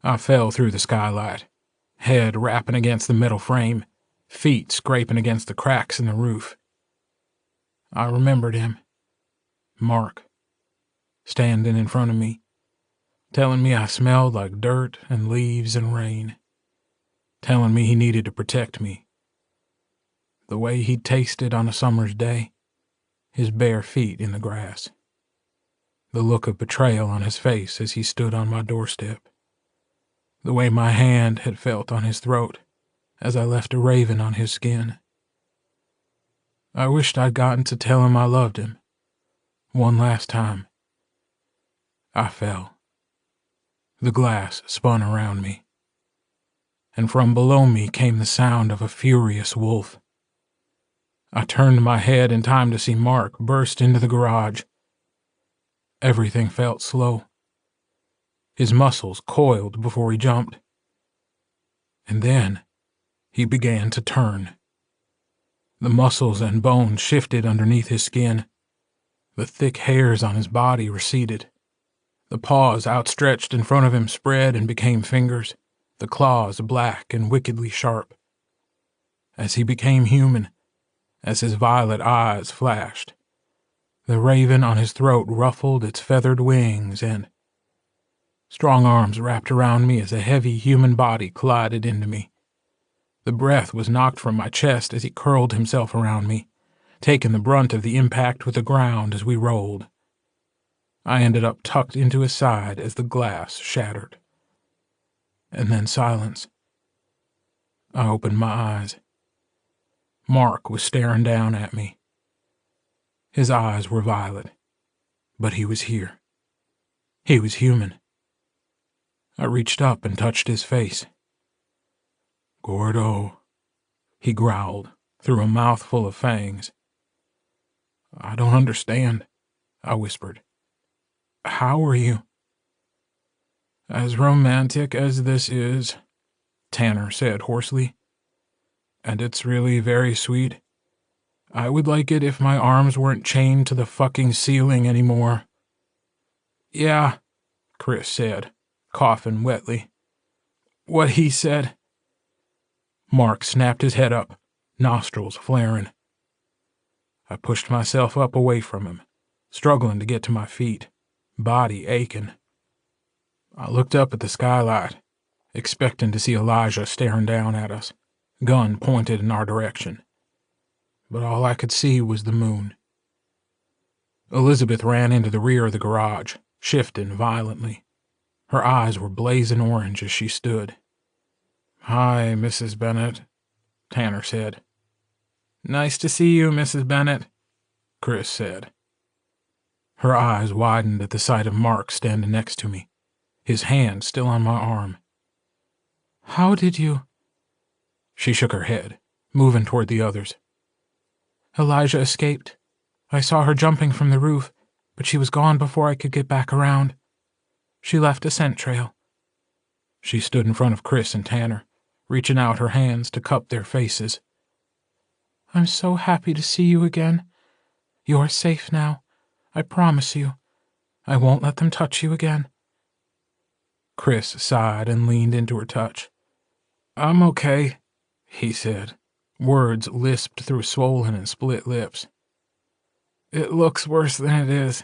I fell through the skylight, head rapping against the metal frame, feet scraping against the cracks in the roof. I remembered him. Mark, standing in front of me, telling me I smelled like dirt and leaves and rain, telling me he needed to protect me. The way he'd tasted on a summer's day, his bare feet in the grass. The look of betrayal on his face as he stood on my doorstep. The way my hand had felt on his throat as I left a raven on his skin. I wished I'd gotten to tell him I loved him. One last time. I fell. The glass spun around me. And from below me came the sound of a furious wolf. I turned my head in time to see Mark burst into the garage. Everything felt slow. His muscles coiled before he jumped. And then he began to turn. The muscles and bones shifted underneath his skin. The thick hairs on his body receded. The paws outstretched in front of him spread and became fingers, the claws black and wickedly sharp. As he became human, as his violet eyes flashed, the raven on his throat ruffled its feathered wings and strong arms wrapped around me as a heavy human body collided into me. The breath was knocked from my chest as he curled himself around me, taking the brunt of the impact with the ground as we rolled. I ended up tucked into his side as the glass shattered. And then silence. I opened my eyes. Mark was staring down at me. His eyes were violet, but he was here. He was human. I reached up and touched his face. Gordo, he growled through a mouthful of fangs. I don't understand, I whispered. How are you? As romantic as this is, Tanner said hoarsely. And it's really very sweet. I would like it if my arms weren't chained to the fucking ceiling anymore. Yeah, Chris said, coughing wetly. What he said. Mark snapped his head up, nostrils flaring. I pushed myself up away from him, struggling to get to my feet, body aching. I looked up at the skylight, expecting to see Elijah staring down at us, gun pointed in our direction. but all I could see was the moon. Elizabeth ran into the rear of the garage, shifting violently. Her eyes were blazing orange as she stood. "Hi, Mrs. Bennett," Tanner said. "Nice to see you, Mrs. Bennett," Chris said. Her eyes widened at the sight of Mark standing next to me, his hand still on my arm. "How did you—" She shook her head, moving toward the others. "Elijah escaped. I saw her jumping from the roof, but she was gone before I could get back around. She left a scent trail." She stood in front of Chris and Tanner, reaching out her hands to cup their faces. "I'm so happy to see you again. You're safe now. I promise you. I won't let them touch you again." Chris sighed and leaned into her touch. "I'm okay," he said. Words lisped through swollen and split lips. "It looks worse than it is.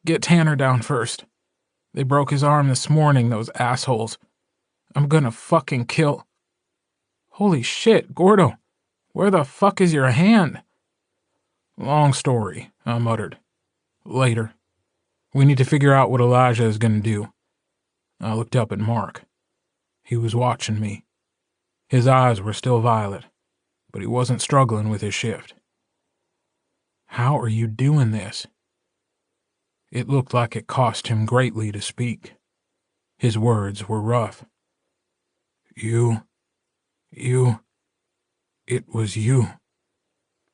Get Tanner down first. They broke his arm this morning, those assholes. I'm gonna fucking kill—" "Holy shit, Gordo! Where the fuck is your hand?" "Long story," I muttered. "Later. We need to figure out what Elijah is gonna do." I looked up at Mark. He was watching me. His eyes were still violet, but he wasn't struggling with his shift. "How are you doing this?" It looked like it cost him greatly to speak. His words were rough. You, it was you.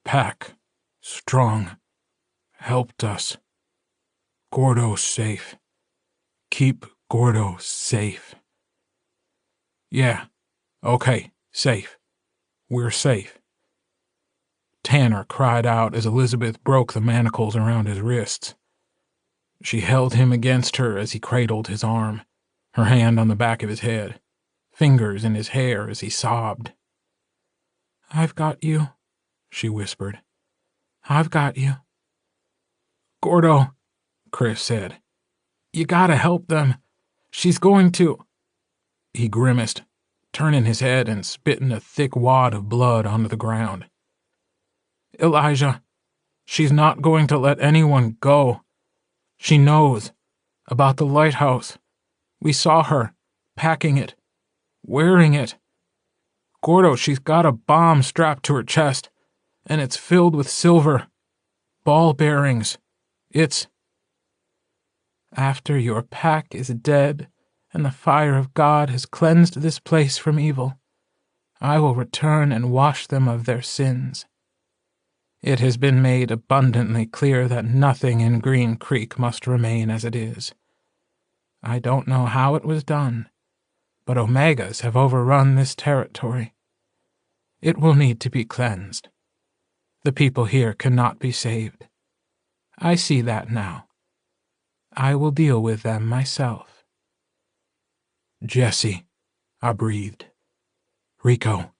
Pack, strong, helped us. Gordo's safe. Keep Gordo safe." "Yeah, okay, safe. We're safe." Tanner cried out as Elizabeth broke the manacles around his wrists. She held him against her as he cradled his arm, her hand on the back of his head, fingers in his hair as he sobbed. "I've got you," she whispered. "I've got you." "Gordo," Chris said. "You gotta help them. She's going to—" He grimaced, turning his head and spitting a thick wad of blood onto the ground. "Elijah, she's not going to let anyone go. She knows about the lighthouse. We saw her packing it, wearing it. Gordo, she's got a bomb strapped to her chest, and it's filled with silver. Ball bearings. It's—" "After your pack is dead, and the fire of God has cleansed this place from evil, I will return and wash them of their sins. It has been made abundantly clear that nothing in Green Creek must remain as it is. I don't know how it was done, but Omegas have overrun this territory. It will need to be cleansed. The people here cannot be saved. I see that now. I will deal with them myself." "Jesse," I breathed. "Rico."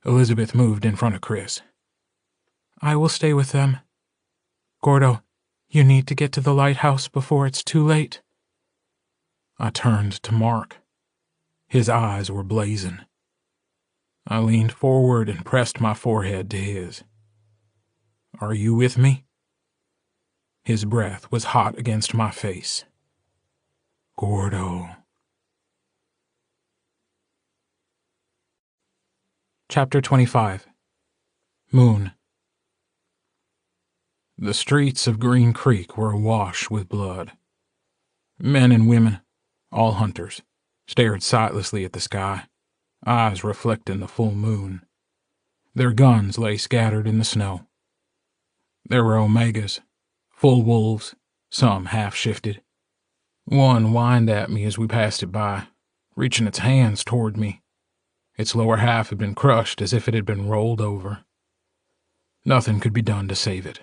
Elizabeth moved in front of Chris. "I will stay with them. Gordo, you need to get to the lighthouse before it's too late." I turned to Mark. His eyes were blazing. I leaned forward and pressed my forehead to his. "Are you with me?" His breath was hot against my face. "Gordo." Chapter 25. Moon. The streets of Green Creek were awash with blood. Men and women, all hunters, stared sightlessly at the sky, eyes reflecting the full moon. Their guns lay scattered in the snow. There were Omegas, full wolves, some half-shifted. One whined at me as we passed it by, reaching its hands toward me. Its lower half had been crushed as if it had been rolled over. Nothing could be done to save it.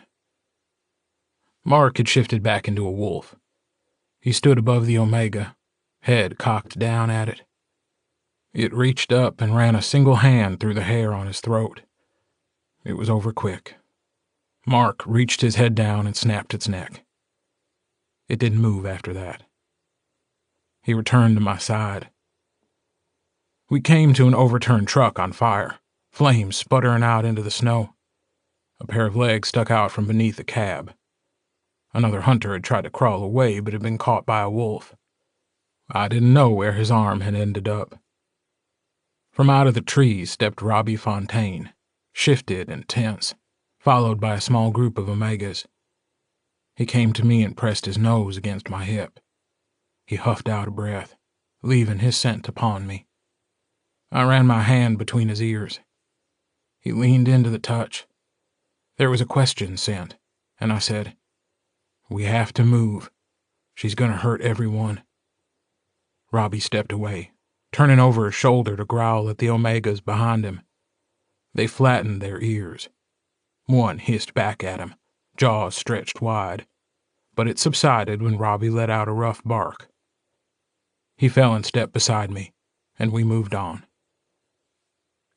Mark had shifted back into a wolf. He stood above the Omega, head cocked down at it. It reached up and ran a single hand through the hair on his throat. It was over quick. Mark reached his head down and snapped its neck. It didn't move after that. He returned to my side. We came to an overturned truck on fire, flames sputtering out into the snow. A pair of legs stuck out from beneath the cab. Another hunter had tried to crawl away but had been caught by a wolf. I didn't know where his arm had ended up. From out of the trees stepped Robbie Fontaine, shifted and tense, followed by a small group of Omegas. He came to me and pressed his nose against my hip. He huffed out a breath, leaving his scent upon me. I ran my hand between his ears. He leaned into the touch. There was a question sent, and I said, "We have to move. She's going to hurt everyone." Robbie stepped away, turning over his shoulder to growl at the Omegas behind him. They flattened their ears. One hissed back at him, jaws stretched wide, but it subsided when Robbie let out a rough bark. He fell and stepped beside me, and we moved on.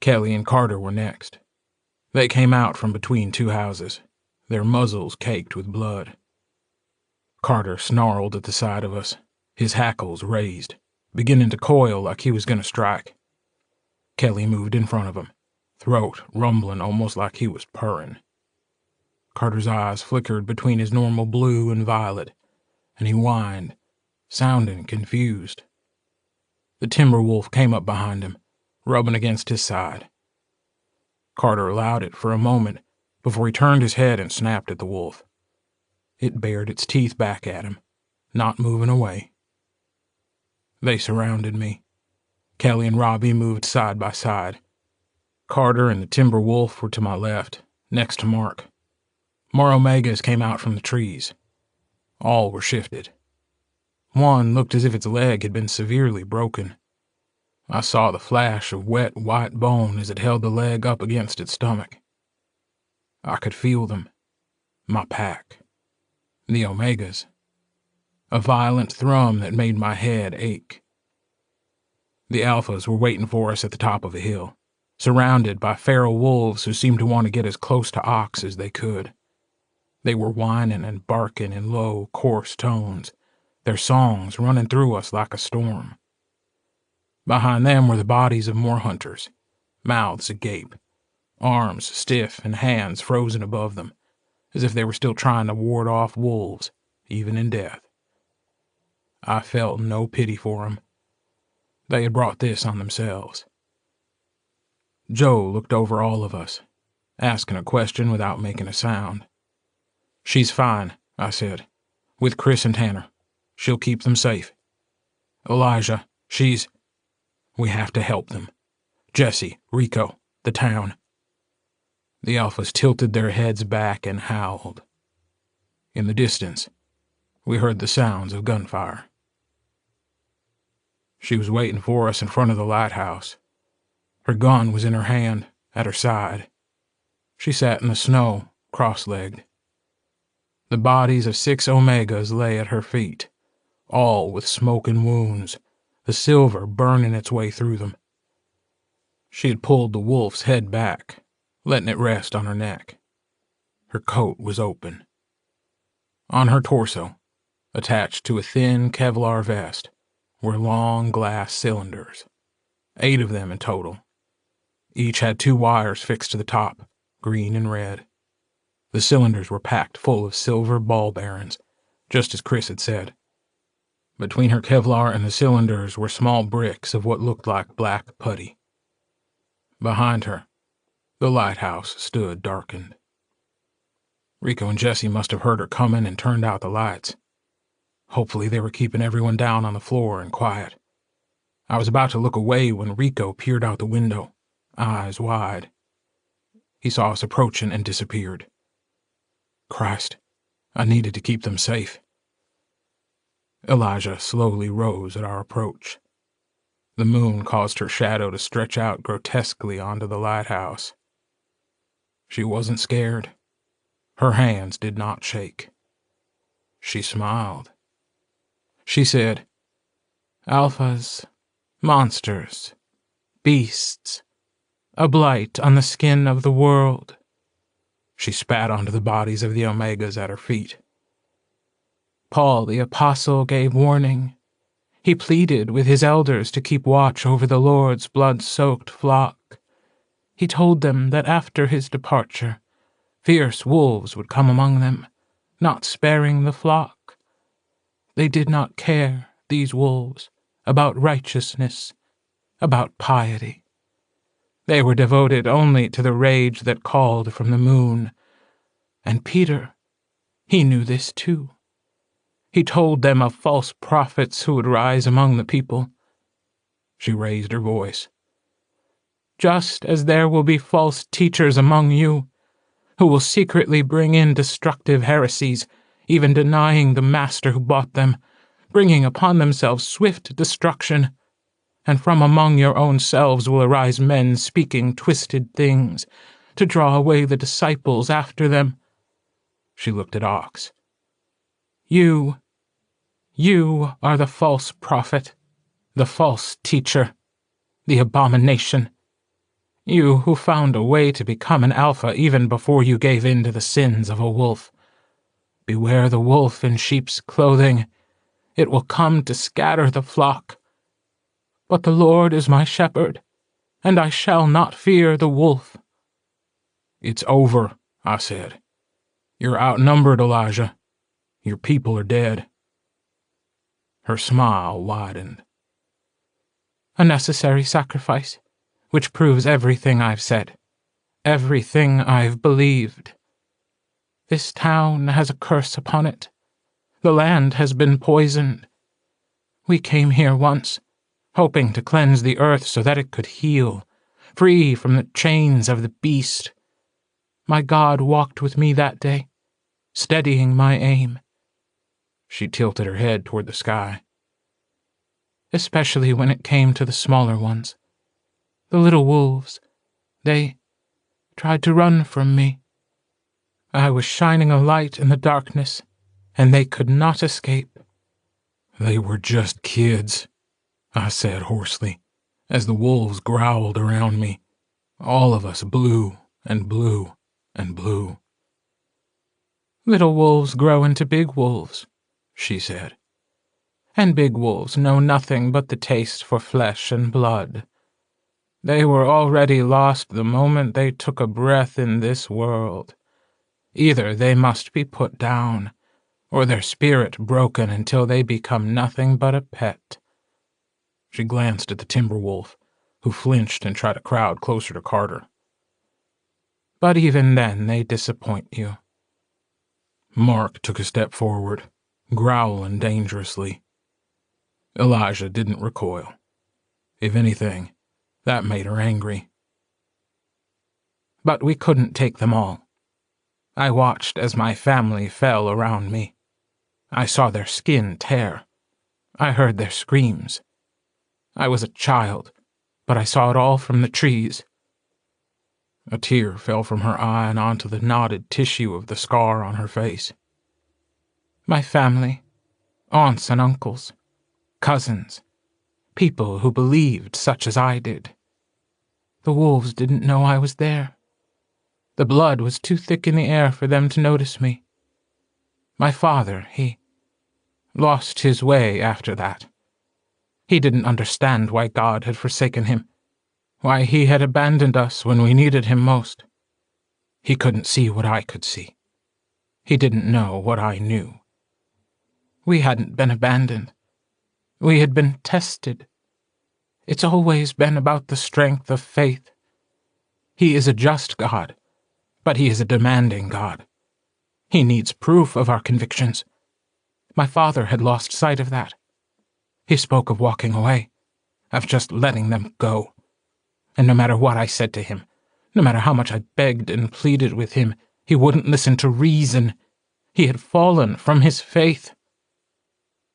Kelly and Carter were next. They came out from between two houses, their muzzles caked with blood. Carter snarled at the sight of us, his hackles raised, beginning to coil like he was going to strike. Kelly moved in front of him, throat rumbling almost like he was purring. Carter's eyes flickered between his normal blue and violet, and he whined, sounding confused. The timber wolf came up behind him, rubbing against his side. Carter allowed it for a moment before he turned his head and snapped at the wolf. It bared its teeth back at him, not moving away. They surrounded me. Kelly and Robbie moved side by side. Carter and the timber wolf were to my left, next to Mark. More Omegas came out from the trees. All were shifted. One looked as if its leg had been severely broken. I saw the flash of wet, white bone as it held the leg up against its stomach. I could feel them. My pack. The Omegas. A violent thrum that made my head ache. The Alphas were waiting for us at the top of a hill, surrounded by feral wolves who seemed to want to get as close to Ox as they could. They were whining and barking in low, coarse tones, their songs running through us like a storm. Behind them were the bodies of more hunters, mouths agape, arms stiff and hands frozen above them, as if they were still trying to ward off wolves, even in death. I felt no pity for them. They had brought this on themselves. Joe looked over all of us, asking a question without making a sound. "She's fine," I said, "with Chris and Tanner. She'll keep them safe. Elijah, we have to help them. Jesse, Rico, the town." The Alphas tilted their heads back and howled. In the distance, we heard the sounds of gunfire. She was waiting for us in front of the lighthouse. Her gun was in her hand, at her side. She sat in the snow, cross-legged. The bodies of 6 Omegas lay at her feet, all with smoking wounds, the silver burning its way through them. She had pulled the wolf's head back, letting it rest on her neck. Her coat was open. On her torso, attached to a thin Kevlar vest, were long glass cylinders, 8 of them in total. Each had 2 wires fixed to the top, green and red. The cylinders were packed full of silver ball bearings, just as Chris had said. Between her Kevlar and the cylinders were small bricks of what looked like black putty. Behind her, the lighthouse stood darkened. Rico and Jesse must have heard her coming and turned out the lights. Hopefully they were keeping everyone down on the floor and quiet. I was about to look away when Rico peered out the window, eyes wide. He saw us approaching and disappeared. Christ, I needed to keep them safe. Elijah slowly rose at our approach. The moon caused her shadow to stretch out grotesquely onto the lighthouse. She wasn't scared. Her hands did not shake. She smiled. She said, "Alphas, monsters, beasts, a blight on the skin of the world." She spat onto the bodies of the Omegas at her feet. "Paul the Apostle gave warning. He pleaded with his elders to keep watch over the Lord's blood-soaked flock. He told them that after his departure, fierce wolves would come among them, not sparing the flock. They did not care, these wolves, about righteousness, about piety. They were devoted only to the rage that called from the moon. And Peter, he knew this too. He told them of false prophets who would rise among the people. She raised her voice. Just as there will be false teachers among you, who will secretly bring in destructive heresies, even denying the master who bought them, bringing upon themselves swift destruction. And from among your own selves will arise men speaking twisted things, to draw away the disciples after them. She looked at Ox. You are the false prophet, the false teacher, the abomination. You who found a way to become an alpha even before you gave in to the sins of a wolf. Beware the wolf in sheep's clothing. It will come to scatter the flock. But the Lord is my shepherd, and I shall not fear the wolf. It's over, I said. You're outnumbered, Elijah. Your people are dead. Her smile widened. A necessary sacrifice, which proves everything I've said, everything I've believed. This town has a curse upon it. The land has been poisoned. We came here once, hoping to cleanse the earth so that it could heal, free from the chains of the beast. My God walked with me that day, steadying my aim. She tilted her head toward the sky. Especially when it came to the smaller ones. The little wolves, they tried to run from me. I was shining a light in the darkness, and they could not escape. They were just kids, I said hoarsely, as the wolves growled around me. All of us blew and blew and blew. Little wolves grow into big wolves, she said. And big wolves know nothing but the taste for flesh and blood. They were already lost the moment they took a breath in this world. Either they must be put down, or their spirit broken until they become nothing but a pet. She glanced at the timber wolf, who flinched and tried to crowd closer to Carter. But even then they disappoint you. Mark took a step forward, growling dangerously. Elijah didn't recoil. If anything, that made her angry. But we couldn't take them all. I watched as my family fell around me. I saw their skin tear. I heard their screams. I was a child, but I saw it all from the trees. A tear fell from her eye and onto the knotted tissue of the scar on her face. My family, aunts and uncles, cousins, people who believed such as I did. The wolves didn't know I was there. The blood was too thick in the air for them to notice me. My father, he lost his way after that. He didn't understand why God had forsaken him, why he had abandoned us when we needed him most. He couldn't see what I could see. He didn't know what I knew. We hadn't been abandoned. We had been tested. It's always been about the strength of faith. He is a just God, but he is a demanding God. He needs proof of our convictions. My father had lost sight of that. He spoke of walking away, of just letting them go. And no matter what I said to him, no matter how much I begged and pleaded with him, he wouldn't listen to reason. He had fallen from his faith.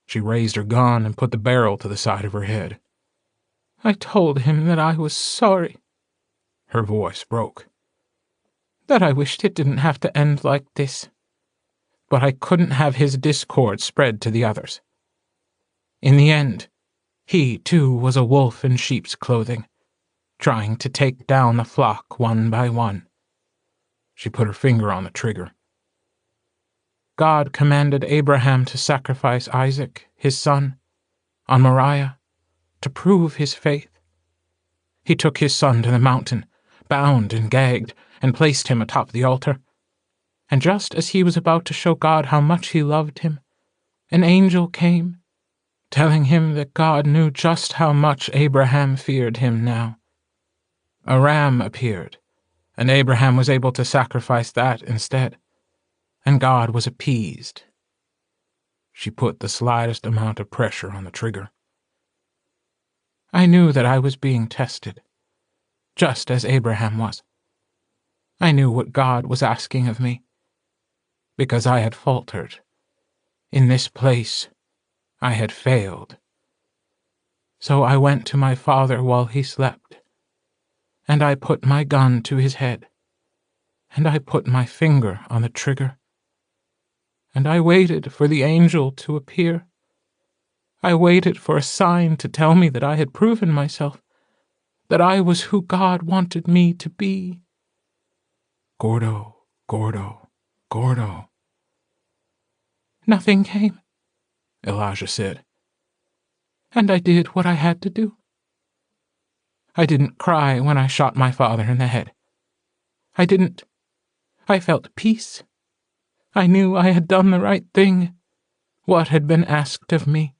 She raised her gun and put the barrel to the side of her head. I told him that I was sorry. Her voice broke. That I wished it didn't have to end like this. But I couldn't have his discord spread to the others. In the end, he, too, was a wolf in sheep's clothing, trying to take down the flock one by one. She put her finger on the trigger. God commanded Abraham to sacrifice Isaac, his son, on Moriah, to prove his faith. He took his son to the mountain, bound and gagged, and placed him atop the altar. And just as he was about to show God how much he loved him, an angel came, telling him that God knew just how much Abraham feared him now. A ram appeared, and Abraham was able to sacrifice that instead, and God was appeased. She put the slightest amount of pressure on the trigger. I knew that I was being tested, just as Abraham was. I knew what God was asking of me, because I had faltered. In this place, I had failed. So I went to my father while he slept, and I put my gun to his head, and I put my finger on the trigger, and I waited for the angel to appear. I waited for a sign to tell me that I had proven myself, that I was who God wanted me to be. Gordo, Gordo, Gordo. Nothing came, Elijah said, and I did what I had to do. I didn't cry when I shot my father in the head. I didn't. I felt peace. I knew I had done the right thing, what had been asked of me.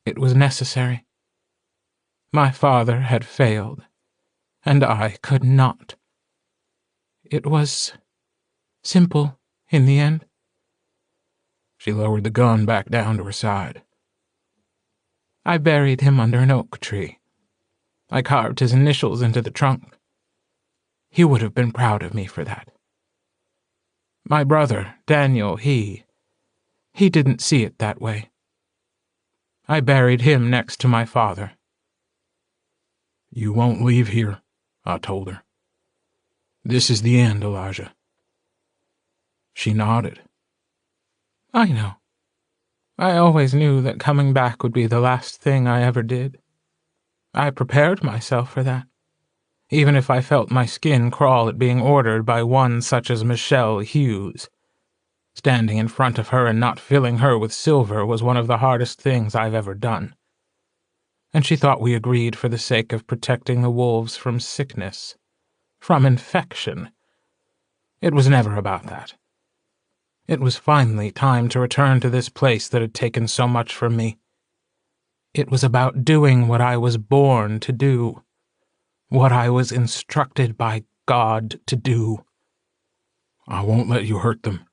It was necessary. My father had failed, and I could not. It was simple in the end. She lowered the gun back down to her side. I buried him under an oak tree. I carved his initials into the trunk. He would have been proud of me for that. My brother, Daniel, he didn't see it that way. I buried him next to my father. You won't leave here, I told her. This is the end, Elijah. She nodded. I know. I always knew that coming back would be the last thing I ever did. I prepared myself for that, even if I felt my skin crawl at being ordered by one such as Michelle Hughes. Standing in front of her and not filling her with silver was one of the hardest things I've ever done. And she thought we agreed for the sake of protecting the wolves from sickness, from infection. It was never about that. It was finally time to return to this place that had taken so much from me. It was about doing what I was born to do, what I was instructed by God to do. I won't let you hurt them.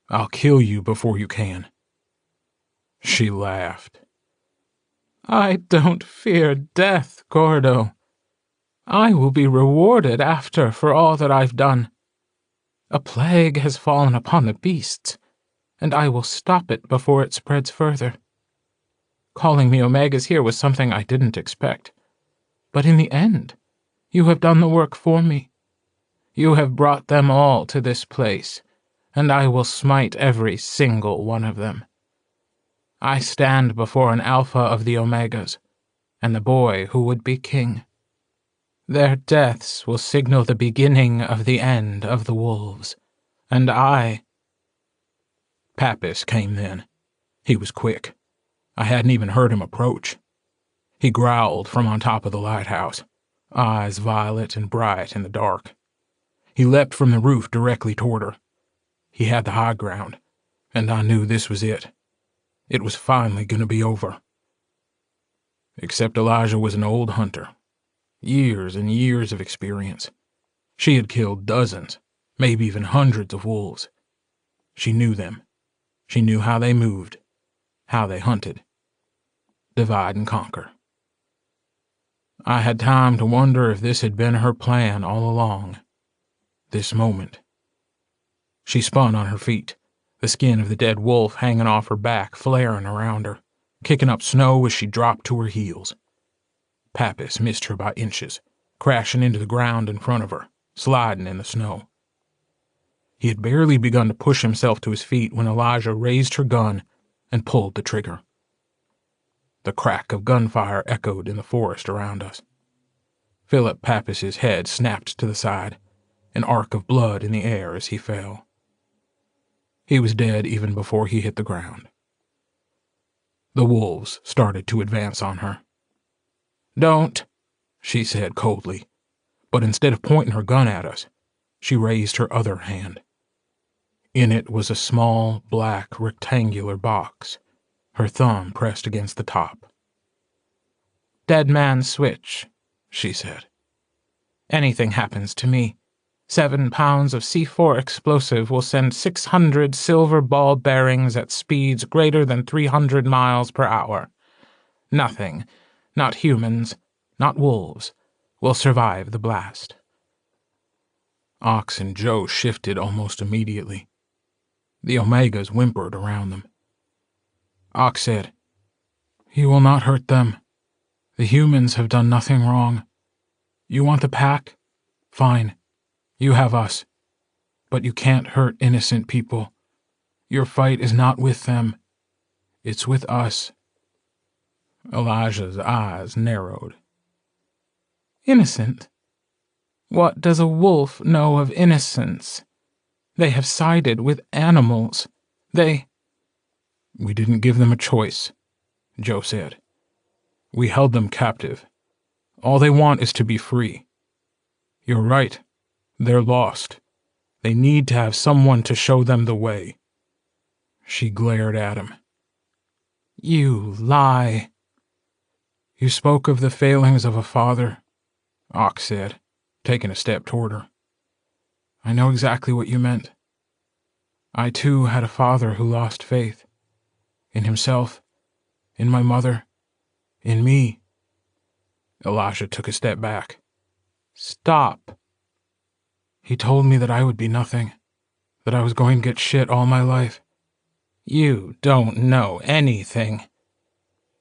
I'll kill you before you can. She laughed. I don't fear death, Gordo. I will be rewarded after for all that I've done. A plague has fallen upon the beasts, and I will stop it before it spreads further. Calling me Omegas here was something I didn't expect. But in the end, you have done the work for me. You have brought them all to this place, and I will smite every single one of them. I stand before an alpha of the Omegas, and the boy who would be king. Their deaths will signal the beginning of the end of the wolves, and I... Pappas came then. He was quick. I hadn't even heard him approach. He growled from on top of the lighthouse, eyes violet and bright in the dark. He leapt from the roof directly toward her. He had the high ground, and I knew this was it. It was finally going to be over. Except Elijah was an old hunter. Years and years of experience. She had killed dozens, maybe even hundreds of wolves. She knew them. She knew how they moved, how they hunted. Divide and conquer. I had time to wonder if this had been her plan all along. This moment. She spun on her feet, the skin of the dead wolf hanging off her back, flaring around her, kicking up snow as she dropped to her heels. Pappas missed her by inches, crashing into the ground in front of her, sliding in the snow. He had barely begun to push himself to his feet when Elijah raised her gun and pulled the trigger. The crack of gunfire echoed in the forest around us. Philip Pappas's head snapped to the side, an arc of blood in the air as he fell. He was dead even before he hit the ground. The wolves started to advance on her. Don't, she said coldly, but instead of pointing her gun at us, she raised her other hand. In it was a small, black, rectangular box, her thumb pressed against the top. "Dead man's switch," she said. "Anything happens to me, 7 pounds of C4 explosive will send 600 silver ball bearings at speeds greater than 300 miles per hour. Nothing, not humans, not wolves, will survive the blast." Ox and Joe shifted almost immediately. The Omegas whimpered around them. Ox said, "You will not hurt them. The humans have done nothing wrong. You want the pack? Fine. You have us. But you can't hurt innocent people. Your fight is not with them. It's with us." Elijah's eyes narrowed. "Innocent? What does a wolf know of innocence? They have sided with animals. "We didn't give them a choice," Joe said. "We held them captive. All they want is to be free. You're right. They're lost. They need to have someone to show them the way." She glared at him. "You lie." "You spoke of the failings of a father," Ox said, taking a step toward her. "I know exactly what you meant. I, too, had a father who lost faith. In himself, in my mother, in me." Elijah took a step back. "Stop." "He told me that I would be nothing, that I was going to get shit all my life." "You don't know anything."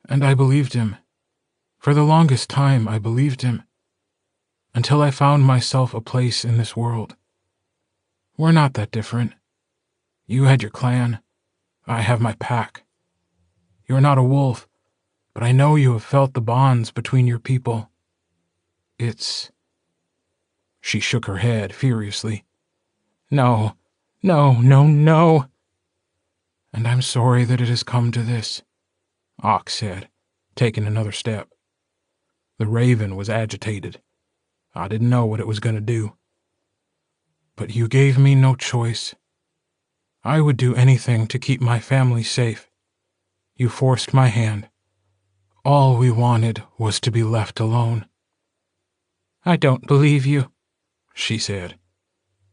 "And I believed him. For the longest time, I believed him. Until I found myself a place in this world. We're not that different. You had your clan. I have my pack. You're not a wolf, but I know you have felt the bonds between your people. It's—" She shook her head furiously. "No, no, no, no." "And I'm sorry that it has come to this," Ox said, taking another step. The raven was agitated. I didn't know what it was going to do. "But you gave me no choice. I would do anything to keep my family safe. You forced my hand. All we wanted was to be left alone." "I don't believe you," she said.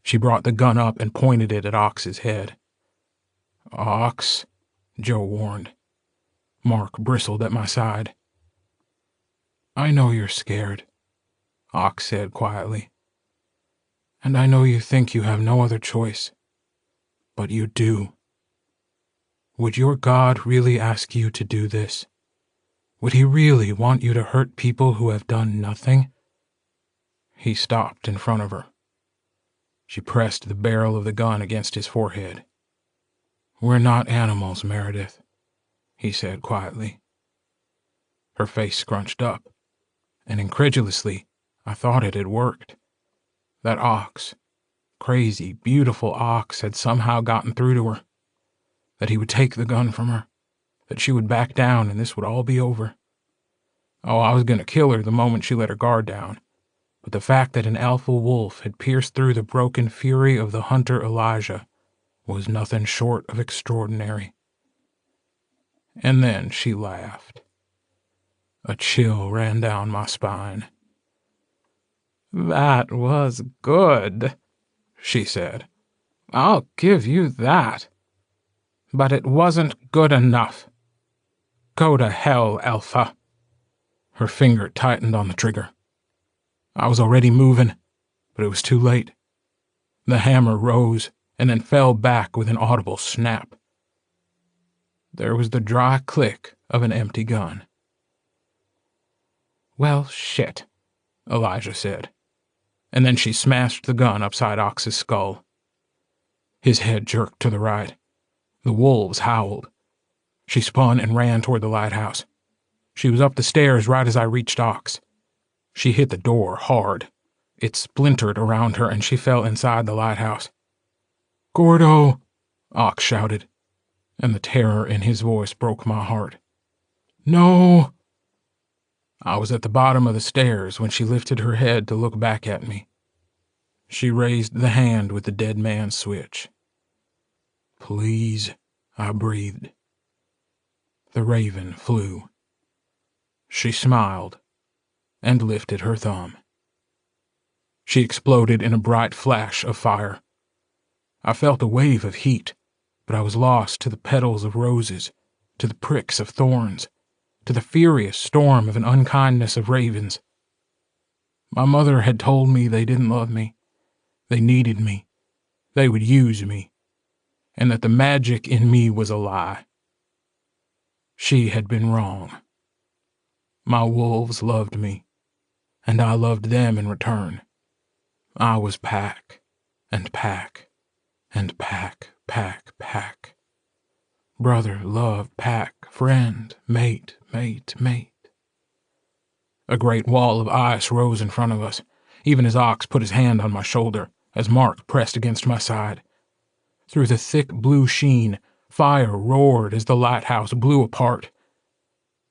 She brought the gun up and pointed it at Ox's head. "Ox," Joe warned. Mark bristled at my side. "I know you're scared," Ox said quietly. "And I know you think you have no other choice. But you do. Would your God really ask you to do this? Would he really want you to hurt people who have done nothing?" He stopped in front of her. She pressed the barrel of the gun against his forehead. "We're not animals, Meredith," he said quietly. Her face scrunched up, and incredulously, I thought it had worked. That Ox, crazy, beautiful Ox, had somehow gotten through to her. That he would take the gun from her. That she would back down and this would all be over. Oh, I was going to kill her the moment she let her guard down. But the fact that an alpha wolf had pierced through the broken fury of the hunter Elijah was nothing short of extraordinary. And then she laughed. A chill ran down my spine. "That was good," she said. "I'll give you that. But it wasn't good enough. Go to hell, Alpha." Her finger tightened on the trigger. I was already moving, but it was too late. The hammer rose and then fell back with an audible snap. There was the dry click of an empty gun. "Well, shit," Elijah said, and then she smashed the gun upside Ox's skull. His head jerked to the right. The wolves howled. She spun and ran toward the lighthouse. She was up the stairs right as I reached Ox. She hit the door hard. It splintered around her and she fell inside the lighthouse. "Gordo!" Ox shouted, and the terror in his voice broke my heart. "No!" I was at the bottom of the stairs when she lifted her head to look back at me. She raised the hand with the dead man's switch. "Please," I breathed. The raven flew. She smiled and lifted her thumb. She exploded in a bright flash of fire. I felt a wave of heat, but I was lost to the petals of roses, to the pricks of thorns, to the furious storm of an unkindness of ravens. My mother had told me they didn't love me. They needed me. They would use me. And that the magic in me was a lie. She had been wrong. My wolves loved me, and I loved them in return. I was pack, and pack, and pack, pack, pack. Brother, love, pack, friend, mate, mate, mate. A great wall of ice rose in front of us, even as Ox put his hand on my shoulder, as Mark pressed against my side. Through the thick blue sheen, fire roared as the lighthouse blew apart.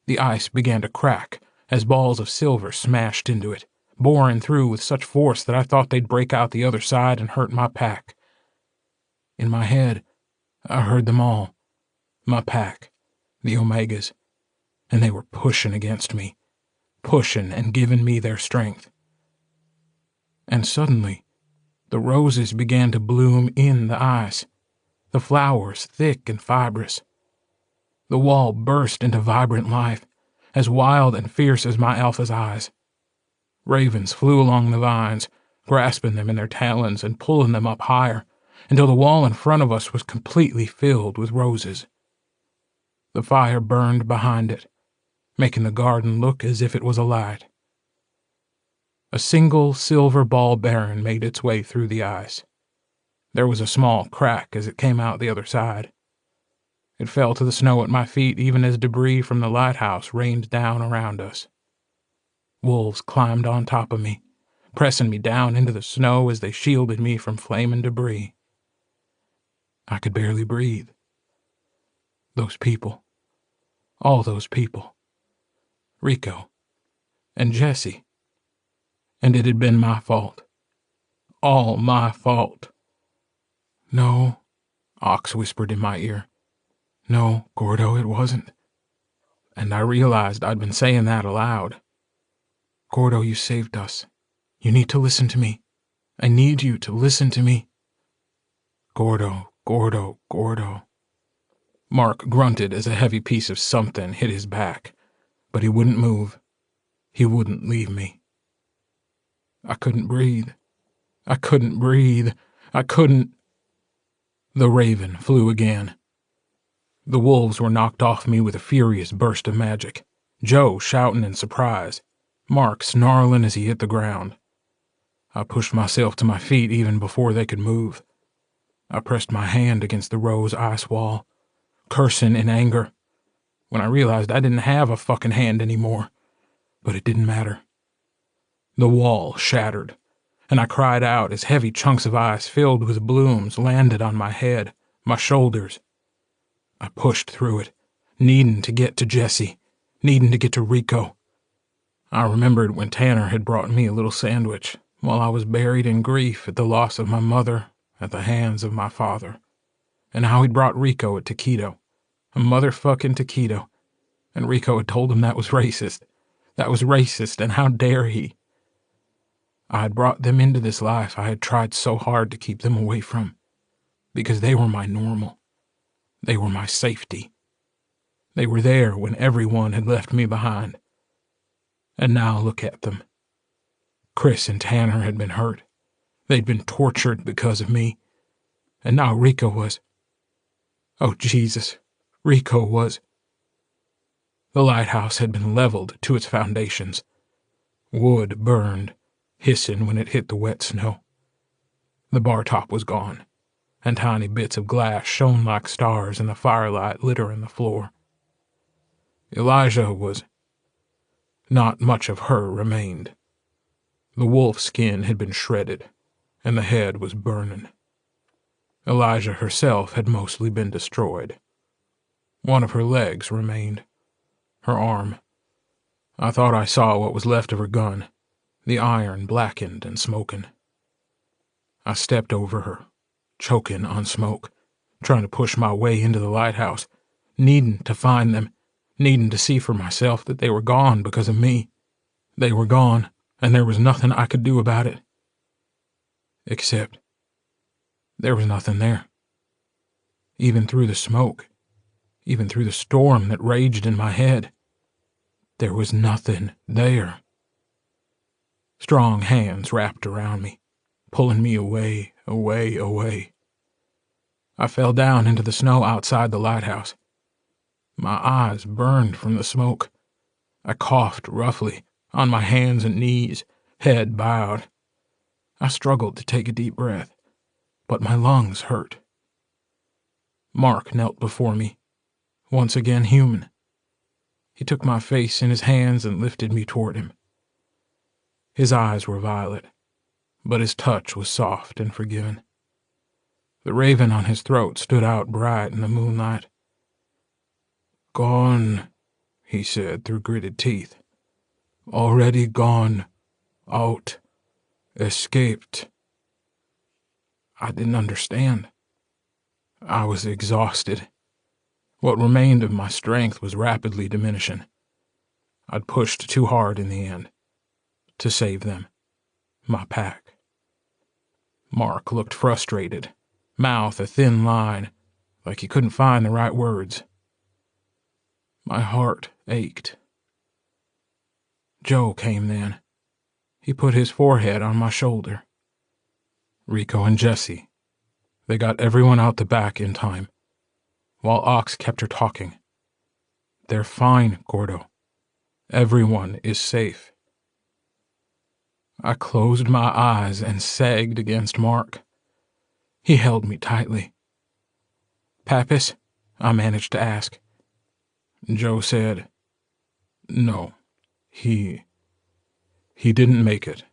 The ice began to crack as balls of silver smashed into it, boring through with such force that I thought they'd break out the other side and hurt my pack. In my head, I heard them all. My pack, the Omegas, and they were pushing against me, pushing and giving me their strength. And suddenly, the roses began to bloom in the ice, the flowers thick and fibrous. The wall burst into vibrant life, as wild and fierce as my alpha's eyes. Ravens flew along the vines, grasping them in their talons and pulling them up higher, until the wall in front of us was completely filled with roses. The fire burned behind it, making the garden look as if it was alight. A single silver ball bearing made its way through the ice. There was a small crack as it came out the other side. It fell to the snow at my feet even as debris from the lighthouse rained down around us. Wolves climbed on top of me, pressing me down into the snow as they shielded me from flame and debris. I could barely breathe. Those people, all those people, Rico, and Jesse. And it had been my fault. All my fault. "No," Ox whispered in my ear. "No, Gordo, it wasn't." And I realized I'd been saying that aloud. "Gordo, you saved us. You need to listen to me. I need you to listen to me." "Gordo, Gordo, Gordo." Mark grunted as a heavy piece of something hit his back, but he wouldn't move. He wouldn't leave me. I couldn't breathe. I couldn't breathe. I couldn't. The raven flew again. The wolves were knocked off me with a furious burst of magic. Joe shouting in surprise. Mark snarling as he hit the ground. I pushed myself to my feet even before they could move. I pressed my hand against the rose ice wall, cursing in anger, when I realized I didn't have a fucking hand anymore. But it didn't matter. The wall shattered, and I cried out as heavy chunks of ice filled with blooms landed on my head, my shoulders. I pushed through it, needing to get to Jesse, needing to get to Rico. I remembered when Tanner had brought me a little sandwich while I was buried in grief at the loss of my mother at the hands of my father, and how he'd brought Rico a taquito, a motherfucking taquito, and Rico had told him that was racist. That was racist, and how dare he? I had brought them into this life I had tried so hard to keep them away from, because they were my normal. They were my safety. They were there when everyone had left me behind. And now look at them. Chris and Tanner had been hurt. They'd been tortured because of me. And now Rico was... Oh, Jesus. Rico was... The lighthouse had been leveled to its foundations. Wood burned, hissing when it hit the wet snow. The bar top was gone, and tiny bits of glass shone like stars in the firelight littering the floor. Elijah was... Not much of her remained. The wolf skin had been shredded, and the head was burning. Elijah herself had mostly been destroyed. One of her legs remained. Her arm. I thought I saw what was left of her gun, the iron blackened and smoking. I stepped over her, choking on smoke, trying to push my way into the lighthouse, needing to find them, needing to see for myself that they were gone because of me. They were gone, and there was nothing I could do about it. Except there was nothing there. Even through the smoke, even through the storm that raged in my head, there was nothing there. Strong hands wrapped around me, pulling me away, away, away. I fell down into the snow outside the lighthouse. My eyes burned from the smoke. I coughed roughly, on my hands and knees, head bowed. I struggled to take a deep breath, but my lungs hurt. Mark knelt before me, once again human. He took my face in his hands and lifted me toward him. His eyes were violet, but his touch was soft and forgiving. The raven on his throat stood out bright in the moonlight. "Gone," he said through gritted teeth. "Already gone. Out. Escaped." I didn't understand. I was exhausted. What remained of my strength was rapidly diminishing. I'd pushed too hard in the end. To save them. My pack. Mark looked frustrated, mouth a thin line, like he couldn't find the right words. My heart ached. Joe came then. He put his forehead on my shoulder. Rico and Jesse. They got everyone out the back in time, while Ox kept her talking. "They're fine, Gordo. Everyone is safe." I closed my eyes and sagged against Mark. He held me tightly. "Pappas?" I managed to ask. Joe said, "No, he didn't make it."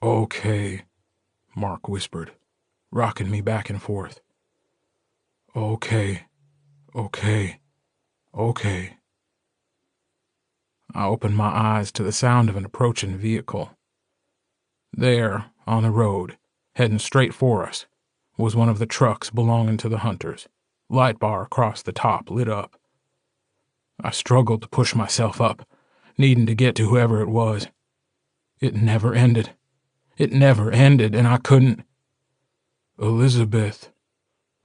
"Okay," Mark whispered, rocking me back and forth. "Okay, okay, okay." I opened my eyes to the sound of an approaching vehicle. There, on the road, heading straight for us, was one of the trucks belonging to the hunters, light bar across the top lit up. I struggled to push myself up, needing to get to whoever it was. It never ended. It never ended, and I couldn't. "Elizabeth,"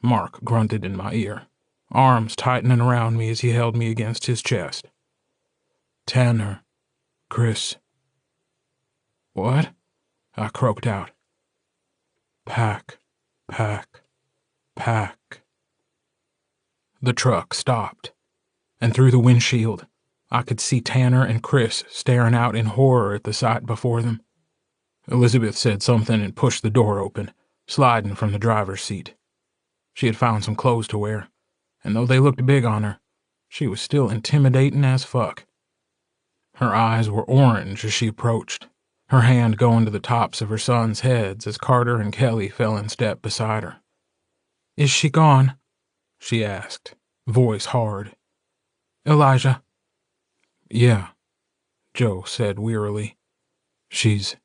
Mark grunted in my ear, arms tightening around me as he held me against his chest. "Tanner, Chris." "What?" I croaked out. "Pack, pack, pack." The truck stopped, and through the windshield, I could see Tanner and Chris staring out in horror at the sight before them. Elizabeth said something and pushed the door open, sliding from the driver's seat. She had found some clothes to wear, and though they looked big on her, she was still intimidating as fuck. Her eyes were orange as she approached, her hand going to the tops of her sons' heads as Carter and Kelly fell in step beside her. "Is she gone?" she asked, voice hard. "Elijah?" "Yeah," Joe said wearily. "She's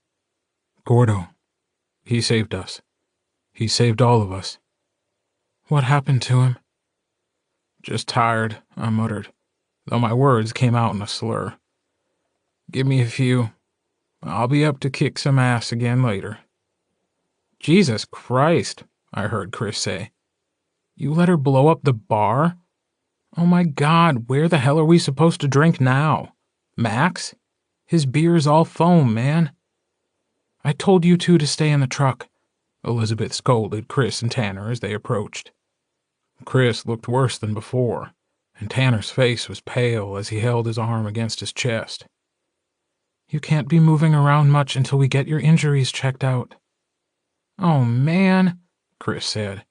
Gordo. He saved us. He saved all of us." "What happened to him?" "Just tired," I muttered, though my words came out in a slur. "Give me a few. I'll be up to kick some ass again later." "Jesus Christ," I heard Chris say. "You let her blow up the bar? Oh my God, where the hell are we supposed to drink now? Max? His beer's all foam, man." "I told you two to stay in the truck," Elizabeth scolded Chris and Tanner as they approached. Chris looked worse than before, and Tanner's face was pale as he held his arm against his chest. "You can't be moving around much until we get your injuries checked out." "Oh, man," Chris said.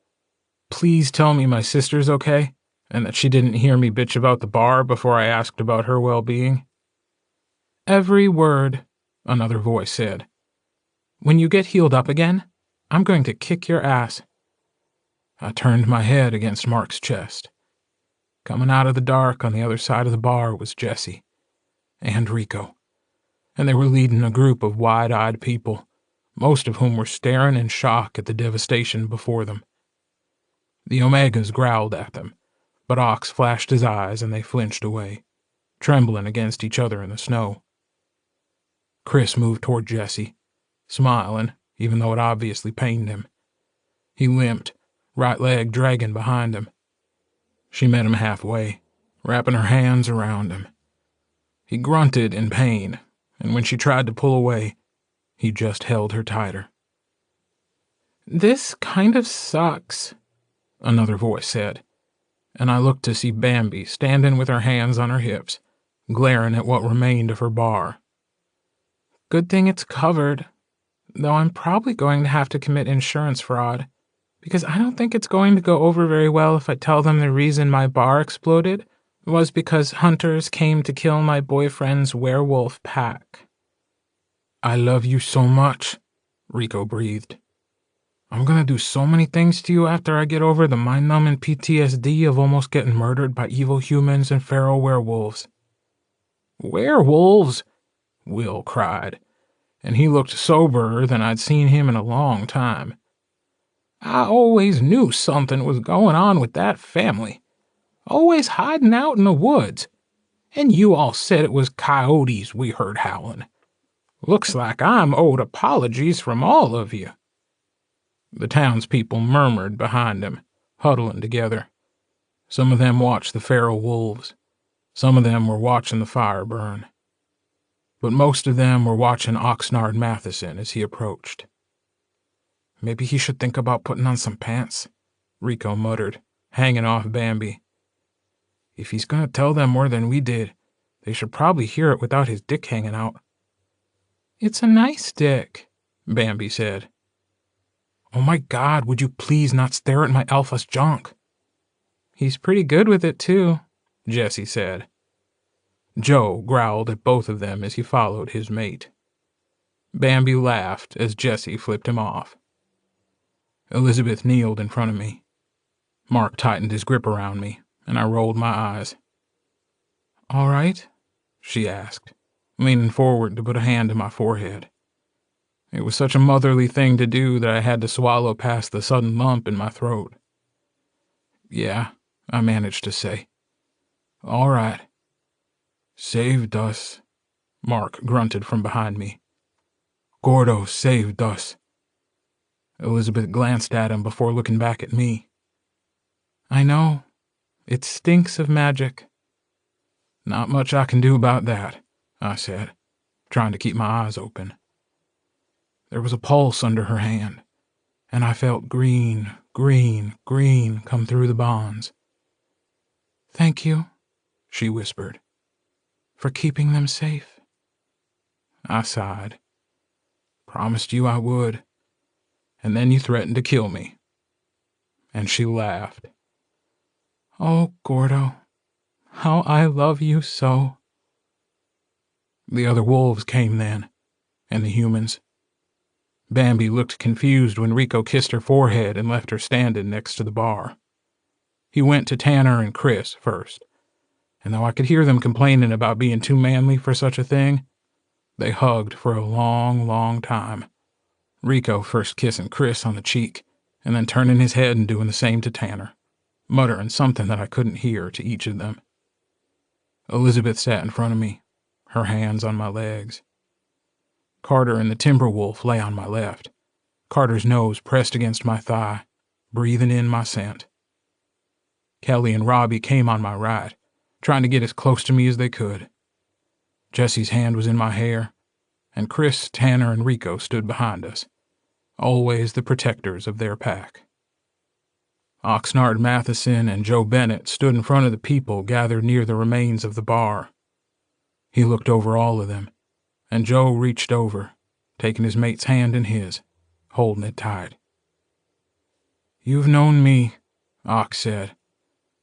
"Please tell me my sister's okay, and that she didn't hear me bitch about the bar before I asked about her well-being." "Every word," another voice said. "When you get healed up again, I'm going to kick your ass." I turned my head against Mark's chest. Coming out of the dark on the other side of the bar was Jesse. and Rico, and they were leading a group of wide-eyed people, most of whom were staring in shock at the devastation before them. The Omegas growled at them, but Ox flashed his eyes and they flinched away, trembling against each other in the snow. Chris moved toward Jesse, smiling, even though it obviously pained him. He limped, right leg dragging behind him. She met him halfway, wrapping her hands around him. He grunted in pain, and when she tried to pull away, he just held her tighter. "This kind of sucks," another voice said, and I looked to see Bambi standing with her hands on her hips, glaring at what remained of her bar. "Good thing it's covered, though I'm probably going to have to commit insurance fraud, because I don't think it's going to go over very well if I tell them the reason my bar exploded was because hunters came to kill my boyfriend's werewolf pack." "I love you so much," Rico breathed. "I'm gonna do so many things to you after I get over the mind-numbing PTSD of almost getting murdered by evil humans and feral werewolves." "Werewolves?" Will cried, and he looked soberer than I'd seen him in a long time. "I always knew something was going on with that family. Always hiding out in the woods. And you all said it was coyotes we heard howling. Looks like I'm owed apologies from all of you." The townspeople murmured behind him, huddling together. Some of them watched the feral wolves. Some of them were watching the fire burn. But most of them were watching Oxnard Matheson as he approached. "Maybe he should think about putting on some pants," Rico muttered, hanging off Bambi. "If he's going to tell them more than we did, they should probably hear it without his dick hanging out." "It's a nice dick," Bambi said. "Oh my God, would you please not stare at my alpha's junk?" "He's pretty good with it, too," Jesse said. Joe growled at both of them as he followed his mate. Bambi laughed as Jesse flipped him off. Elizabeth kneeled in front of me. Mark tightened his grip around me, and I rolled my eyes. "All right?" she asked, leaning forward to put a hand to my forehead. It was such a motherly thing to do that I had to swallow past the sudden lump in my throat. "Yeah," I managed to say. "All right." "Saved us," Mark grunted from behind me. "Gordo saved us." Elizabeth glanced at him before looking back at me. "I know. It stinks of magic." "Not much I can do about that," I said, trying to keep my eyes open. There was a pulse under her hand, and I felt green come through the bonds. "Thank you," she whispered, "for keeping them safe." I sighed. "Promised you I would, and then you threatened to kill me." And she laughed. "Oh, Gordo, how I love you so." The other wolves came then, and the humans. Bambi looked confused when Rico kissed her forehead and left her standing next to the bar. He went to Tanner and Chris first, and though I could hear them complaining about being too manly for such a thing, they hugged for a long time. Rico first kissing Chris on the cheek, and then turning his head and doing the same to Tanner, muttering something that I couldn't hear to each of them. Elizabeth sat in front of me, her hands on my legs. Carter and the Timberwolf lay on my left, Carter's nose pressed against my thigh, breathing in my scent. Kelly and Robbie came on my right, trying to get as close to me as they could. Jesse's hand was in my hair, and Chris, Tanner, and Rico stood behind us, always the protectors of their pack. Oxnard Matheson and Joe Bennett stood in front of the people gathered near the remains of the bar. He looked over all of them, and Joe reached over, taking his mate's hand in his, holding it tight. "You've known me," Ox said,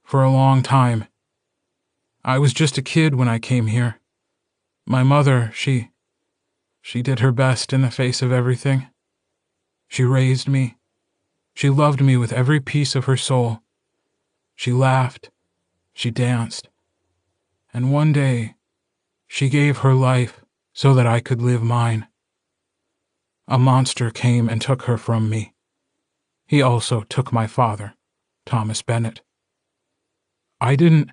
"for a long time. I was just a kid when I came here. My mother, she did her best in the face of everything. She raised me. She loved me with every piece of her soul. She laughed. She danced. And one day, She gave her life so that I could live mine. A monster came and took her from me. He also took my father, Thomas Bennett. I didn't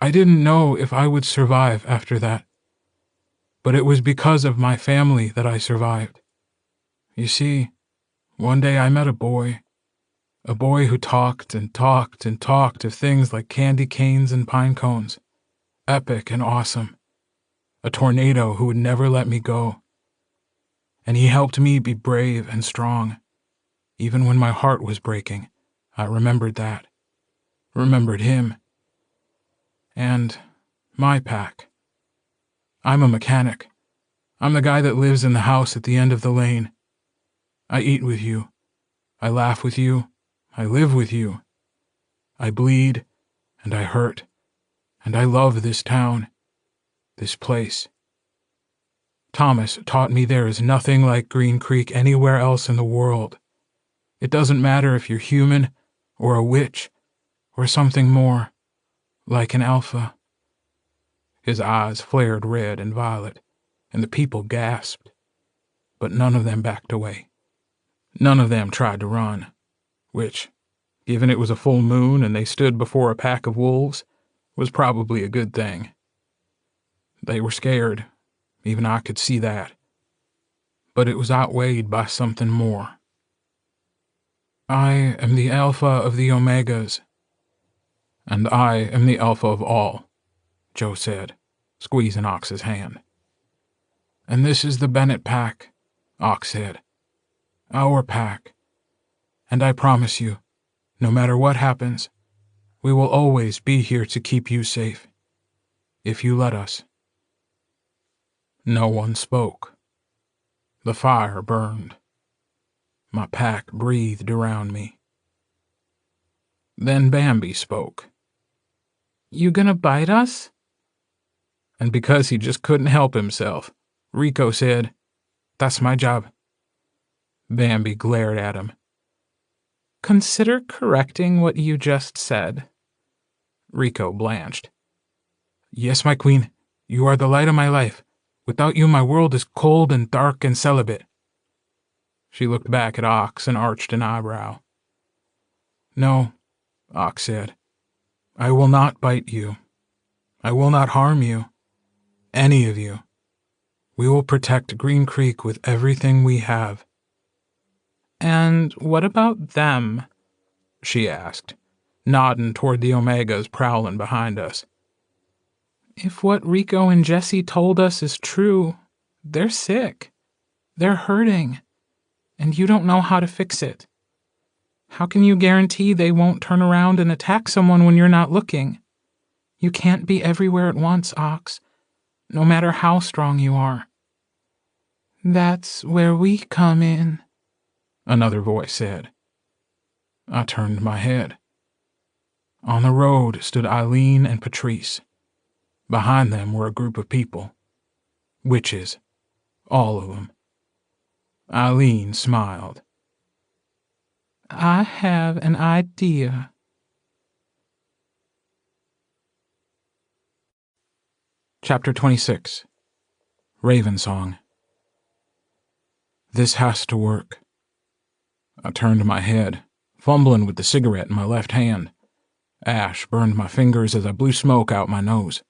know if I would survive after that, but it was because of my family that I survived. You see, one day I met a boy who talked and talked and talked of things like candy canes and pine cones, epic and awesome, a tornado who would never let me go. And he helped me be brave and strong. Even when my heart was breaking, I remembered that. Remembered him. And my pack. I'm a mechanic. I'm the guy that lives in the house at the end of the lane. I eat with you. I laugh with you. I live with you. I bleed, and I hurt, and I love this town, this place. Thomas taught me there is nothing like Green Creek anywhere else in the world. It doesn't matter if you're human, or a witch, or something more, like an alpha. His eyes flared red and violet, and the people gasped, but none of them backed away. None of them tried to run, which, given it was a full moon and they stood before a pack of wolves, was probably a good thing. They were scared, even I could see that, but it was outweighed by something more. I am the Alpha of the Omegas. And I am the Alpha of all, Joe said, squeezing Ox's hand. And this is the Bennett pack, Ox said. Our pack. And I promise you, no matter what happens, we will always be here to keep you safe, if you let us. No one spoke. The fire burned. My pack breathed around me. Then Bambi spoke. You gonna bite us? And because he just couldn't help himself, Rico said, That's my job. Bambi glared at him. Consider correcting what you just said. Rico blanched. Yes, my queen, you are the light of my life. Without you, my world is cold and dark and celibate. She looked back at Ox and arched an eyebrow. No, Ox said. I will not bite you. I will not harm you. Any of you. We will protect Green Creek with everything we have. And what about them? She asked, nodding toward the Omegas prowling behind us. If what Rico and Jesse told us is true, they're sick. They're hurting. And you don't know how to fix it. How can you guarantee they won't turn around and attack someone when you're not looking? You can't be everywhere at once, Ox, no matter how strong you are. That's where we come in, another voice said. I turned my head. On the road stood Eileen and Patrice. Behind them were a group of people. Witches. All of them. Eileen smiled. I have an idea. Chapter 26. Ravensong. This has to work. I turned my head, fumbling with the cigarette in my left hand. Ash burned my fingers as I blew smoke out my nose.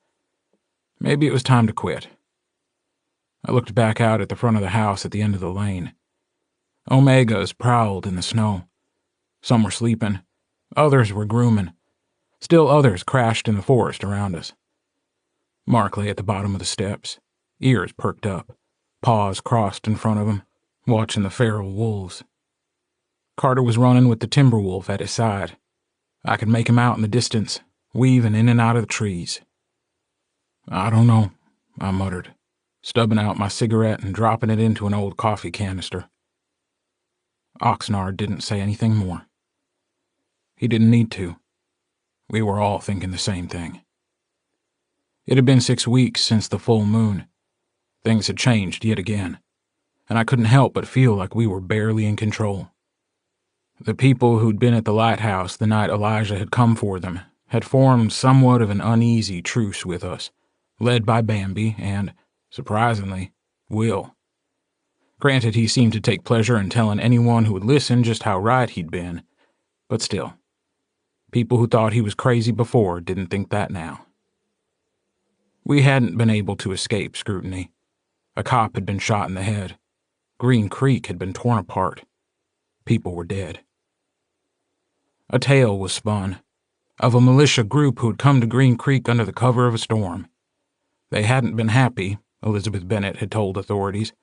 Maybe it was time to quit. I looked back out at the front of the house at the end of the lane. Omegas prowled in the snow. Some were sleeping. Others were grooming. Still others crashed in the forest around us. Mark lay at the bottom of the steps, ears perked up, paws crossed in front of him, watching the feral wolves. Carter was running with the timber wolf at his side. I could make him out in the distance, weaving in and out of the trees. I don't know, I muttered, stubbing out my cigarette and dropping it into an old coffee canister. Oxnard didn't say anything more. He didn't need to. We were all thinking the same thing. It had been 6 weeks since the full moon. Things had changed yet again, and I couldn't help but feel like we were barely in control. The people who'd been at the lighthouse the night Elijah had come for them had formed somewhat of an uneasy truce with us, led by Bambi and, surprisingly, Will. Granted, he seemed to take pleasure in telling anyone who would listen just how right he'd been, but still, people who thought he was crazy before didn't think that now. We hadn't been able to escape scrutiny. A cop had been shot in the head. Green Creek had been torn apart. People were dead. A tale was spun of a militia group who had come to Green Creek under the cover of a storm. They hadn't been happy, Elizabeth Bennet had told authorities,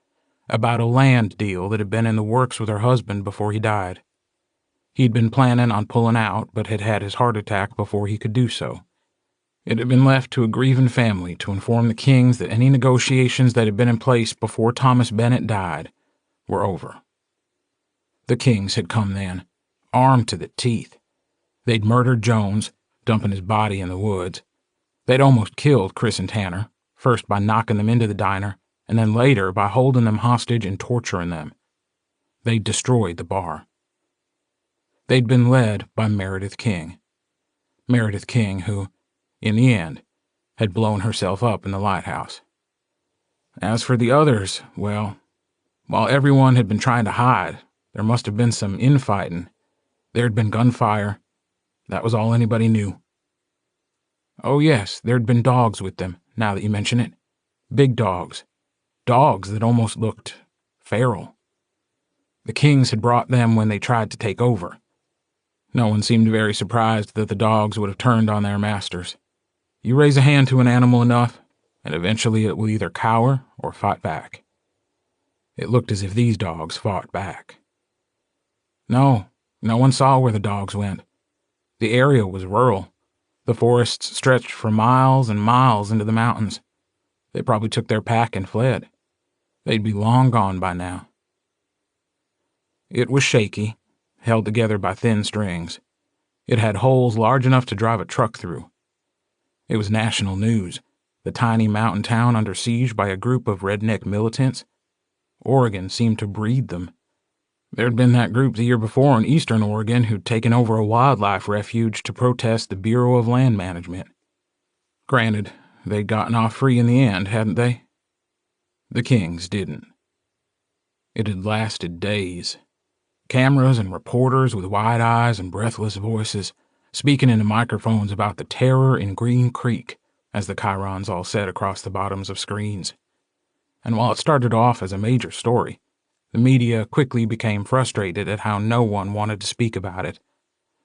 about a land deal that had been in the works with her husband before he died. He'd been planning on pulling out, but had had his heart attack before he could do so. It had been left to a grieving family to inform the Kings that any negotiations that had been in place before Thomas Bennet died were over. The Kings had come then, armed to the teeth. They'd murdered Jones, dumping his body in the woods. They'd almost killed Chris and Tanner, first by knocking them into the diner, and then later by holding them hostage and torturing them. They'd destroyed the bar. They'd been led by Meredith King. Meredith King, who, in the end, had blown herself up in the lighthouse. As for the others, well, while everyone had been trying to hide, there must have been some infighting. There had been gunfire. That was all anybody knew. Oh yes, there'd been dogs with them, now that you mention it. Big dogs. Dogs that almost looked feral. The Kings had brought them when they tried to take over. No one seemed very surprised that the dogs would have turned on their masters. You raise a hand to an animal enough, and eventually it will either cower or fight back. It looked as if these dogs fought back. No one saw where the dogs went. The area was rural. The forests stretched for miles and miles into the mountains. They probably took their pack and fled. They'd be long gone by now. It was shaky, held together by thin strings. It had holes large enough to drive a truck through. It was national news, the tiny mountain town under siege by a group of redneck militants. Oregon seemed to breed them. There'd been that group the year before in eastern Oregon who'd taken over a wildlife refuge to protest the Bureau of Land Management. Granted, they'd gotten off free in the end, hadn't they? The Kings didn't. It had lasted days. Cameras and reporters with wide eyes and breathless voices, speaking into microphones about the terror in Green Creek, as the chyrons all said across the bottoms of screens. And while it started off as a major story, the media quickly became frustrated at how no one wanted to speak about it.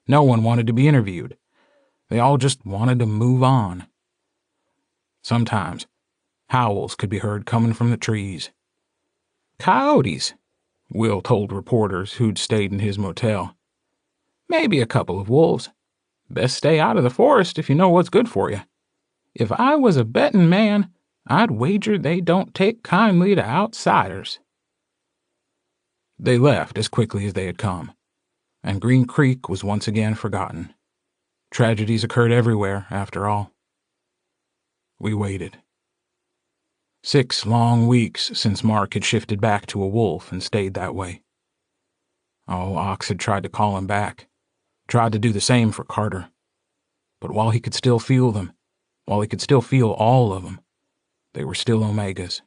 No one wanted to be interviewed. They all just wanted to move on. Sometimes, howls could be heard coming from the trees. "Coyotes," Will told reporters who'd stayed in his motel. "Maybe a couple of wolves. Best stay out of the forest if you know what's good for you. If I was a betting man, I'd wager they don't take kindly to outsiders." They left as quickly as they had come, and Green Creek was once again forgotten. Tragedies occurred everywhere, after all. We waited. 6 long weeks since Mark had shifted back to a wolf and stayed that way. Oh, Ox had tried to call him back, tried to do the same for Carter. But while he could still feel them, while he could still feel all of them, they were still Omegas.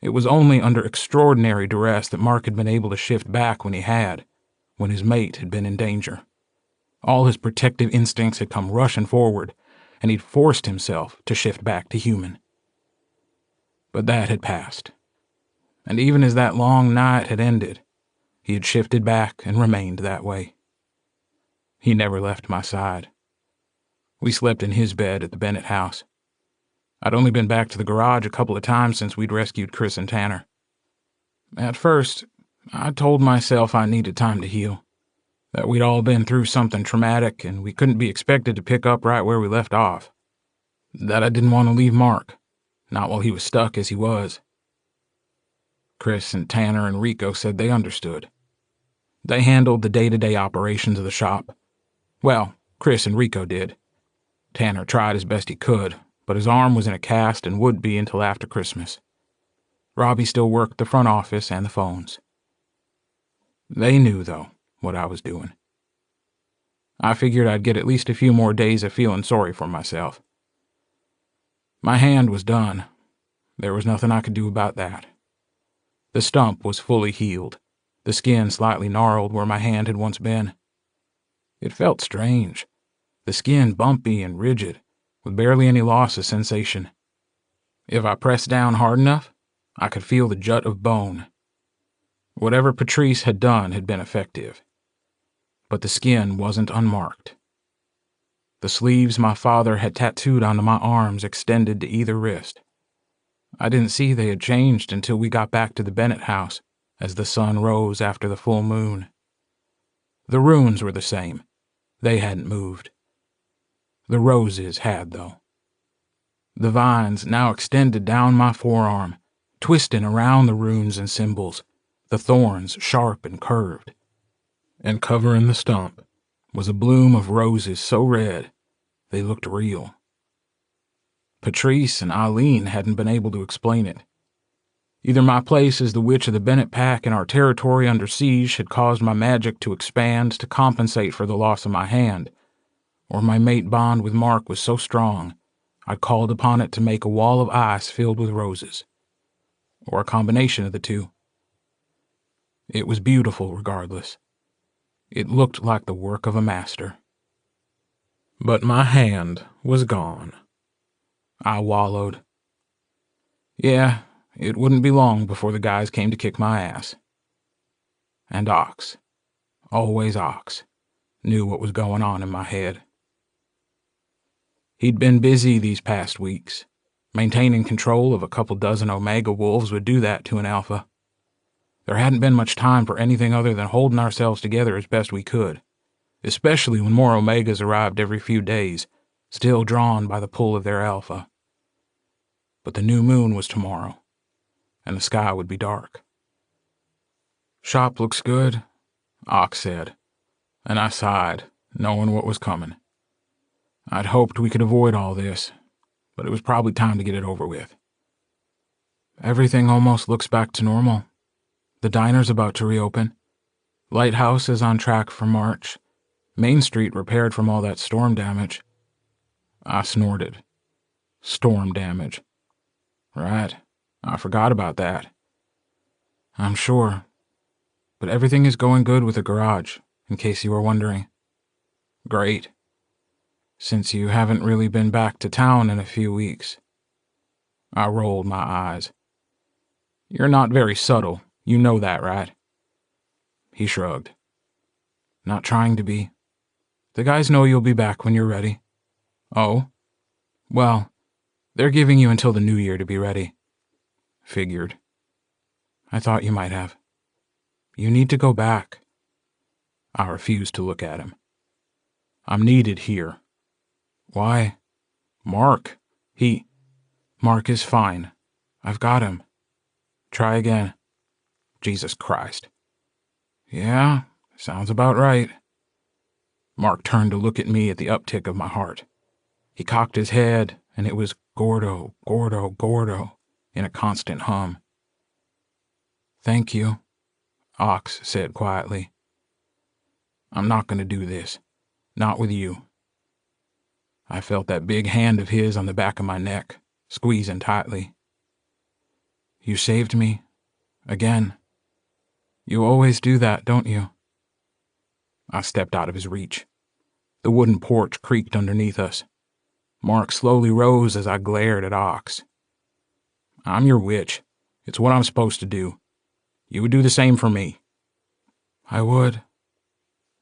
It was only under extraordinary duress that Mark had been able to shift back when he had, when his mate had been in danger. All his protective instincts had come rushing forward, and he'd forced himself to shift back to human. But that had passed. And even as that long night had ended, he had shifted back and remained that way. He never left my side. We slept in his bed at the Bennett house. I'd only been back to the garage a couple of times since we'd rescued Chris and Tanner. At first, I told myself I needed time to heal, that we'd all been through something traumatic and we couldn't be expected to pick up right where we left off, that I didn't want to leave Mark, not while he was stuck as he was. Chris and Tanner and Rico said they understood. They handled the day-to-day operations of the shop. Well, Chris and Rico did. Tanner tried as best he could, but his arm was in a cast and would be until after Christmas. Robbie still worked the front office and the phones. They knew, though, what I was doing. I figured I'd get at least a few more days of feeling sorry for myself. My hand was done. There was nothing I could do about that. The stump was fully healed, the skin slightly gnarled where my hand had once been. It felt strange, the skin bumpy and rigid, with barely any loss of sensation. If I pressed down hard enough, I could feel the jut of bone. Whatever Patrice had done had been effective. But the skin wasn't unmarked. The sleeves my father had tattooed onto my arms extended to either wrist. I didn't see they had changed until we got back to the Bennett house, as the sun rose after the full moon. The runes were the same. They hadn't moved. The roses had, though. The vines now extended down my forearm, twisting around the runes and symbols, the thorns sharp and curved. And covering the stump was a bloom of roses so red they looked real. Patrice and Eileen hadn't been able to explain it. Either my place as the witch of the Bennett pack and our territory under siege had caused my magic to expand to compensate for the loss of my hand, or my mate bond with Mark was so strong I'd called upon it to make a wall of ice filled with roses, or a combination of the two. It was beautiful regardless. It looked like the work of a master. But my hand was gone. I wallowed. Yeah, it wouldn't be long before the guys came to kick my ass. And Ox, always Ox, knew what was going on in my head. He'd been busy these past weeks. Maintaining control of a couple dozen Omega wolves would do that to an alpha. There hadn't been much time for anything other than holding ourselves together as best we could, especially when more Omegas arrived every few days, still drawn by the pull of their alpha. But the new moon was tomorrow, and the sky would be dark. "Shop looks good," Ox said, and I sighed, knowing what was coming. I'd hoped we could avoid all this, but it was probably time to get it over with. "Everything almost looks back to normal. The diner's about to reopen. Lighthouse is on track for March. Main Street repaired from all that storm damage." I snorted. Storm damage. Right. I forgot about that. "I'm sure. But everything is going good with the garage, in case you were wondering." "Great. Since you haven't really been back to town in a few weeks." I rolled my eyes. "You're not very subtle. You know that, right?" He shrugged. "Not trying to be. The guys know you'll be back when you're ready." "Oh? Well, they're giving you until the new year to be ready." "Figured." "I thought you might have. You need to go back." I refused to look at him. "I'm needed here." "Why?" "Mark. Mark is fine. I've got him." "Try again." "Jesus Christ." "Yeah, sounds about right." Mark turned to look at me at the uptick of my heart. He cocked his head, and it was Gordo, Gordo, Gordo, in a constant hum. "Thank you," Ox said quietly. "I'm not going to do this. Not with you." I felt that big hand of his on the back of my neck, squeezing tightly. "You saved me. Again. You always do that, don't you?" I stepped out of his reach. The wooden porch creaked underneath us. Mark slowly rose as I glared at Ox. "I'm your witch. It's what I'm supposed to do. You would do the same for me." "I would."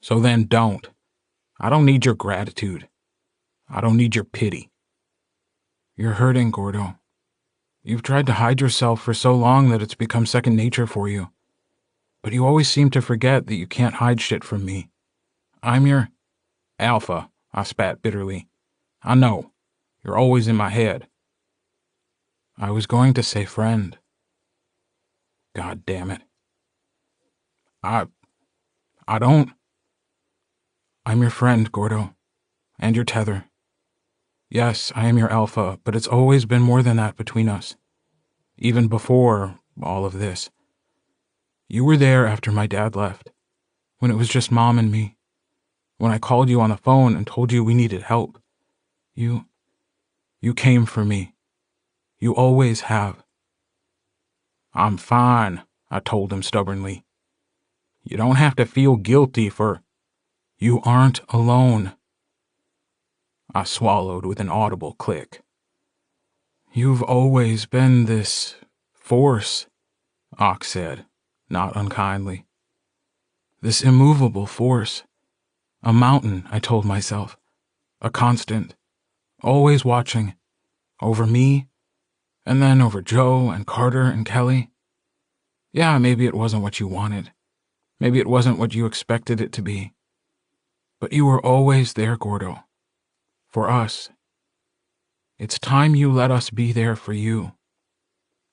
"So then don't. I don't need your gratitude. I don't need your pity." "You're hurting, Gordo. You've tried to hide yourself for so long that it's become second nature for you. But you always seem to forget that you can't hide shit from me. I'm your—" "Alpha," I spat bitterly. "I know. You're always in my head." "I was going to say friend." God damn it. I don't. I'm your friend, Gordo. And your tether. Yes, I am your alpha, but it's always been more than that between us. Even before all of this. You were there after my dad left, when it was just Mom and me. When I called you on the phone and told you we needed help. You came for me, You always have." "I'm fine," I told him stubbornly. "You don't have to feel guilty for—" "You aren't alone." I swallowed with an audible click. "You've always been this force," Ox said, not unkindly. "This immovable force. A mountain," I told myself. "A constant. Always watching. Over me, and then over Joe and Carter and Kelly. Yeah, maybe it wasn't what you wanted. Maybe it wasn't what you expected it to be. But you were always there, Gordo. For us. It's time you let us be there for you.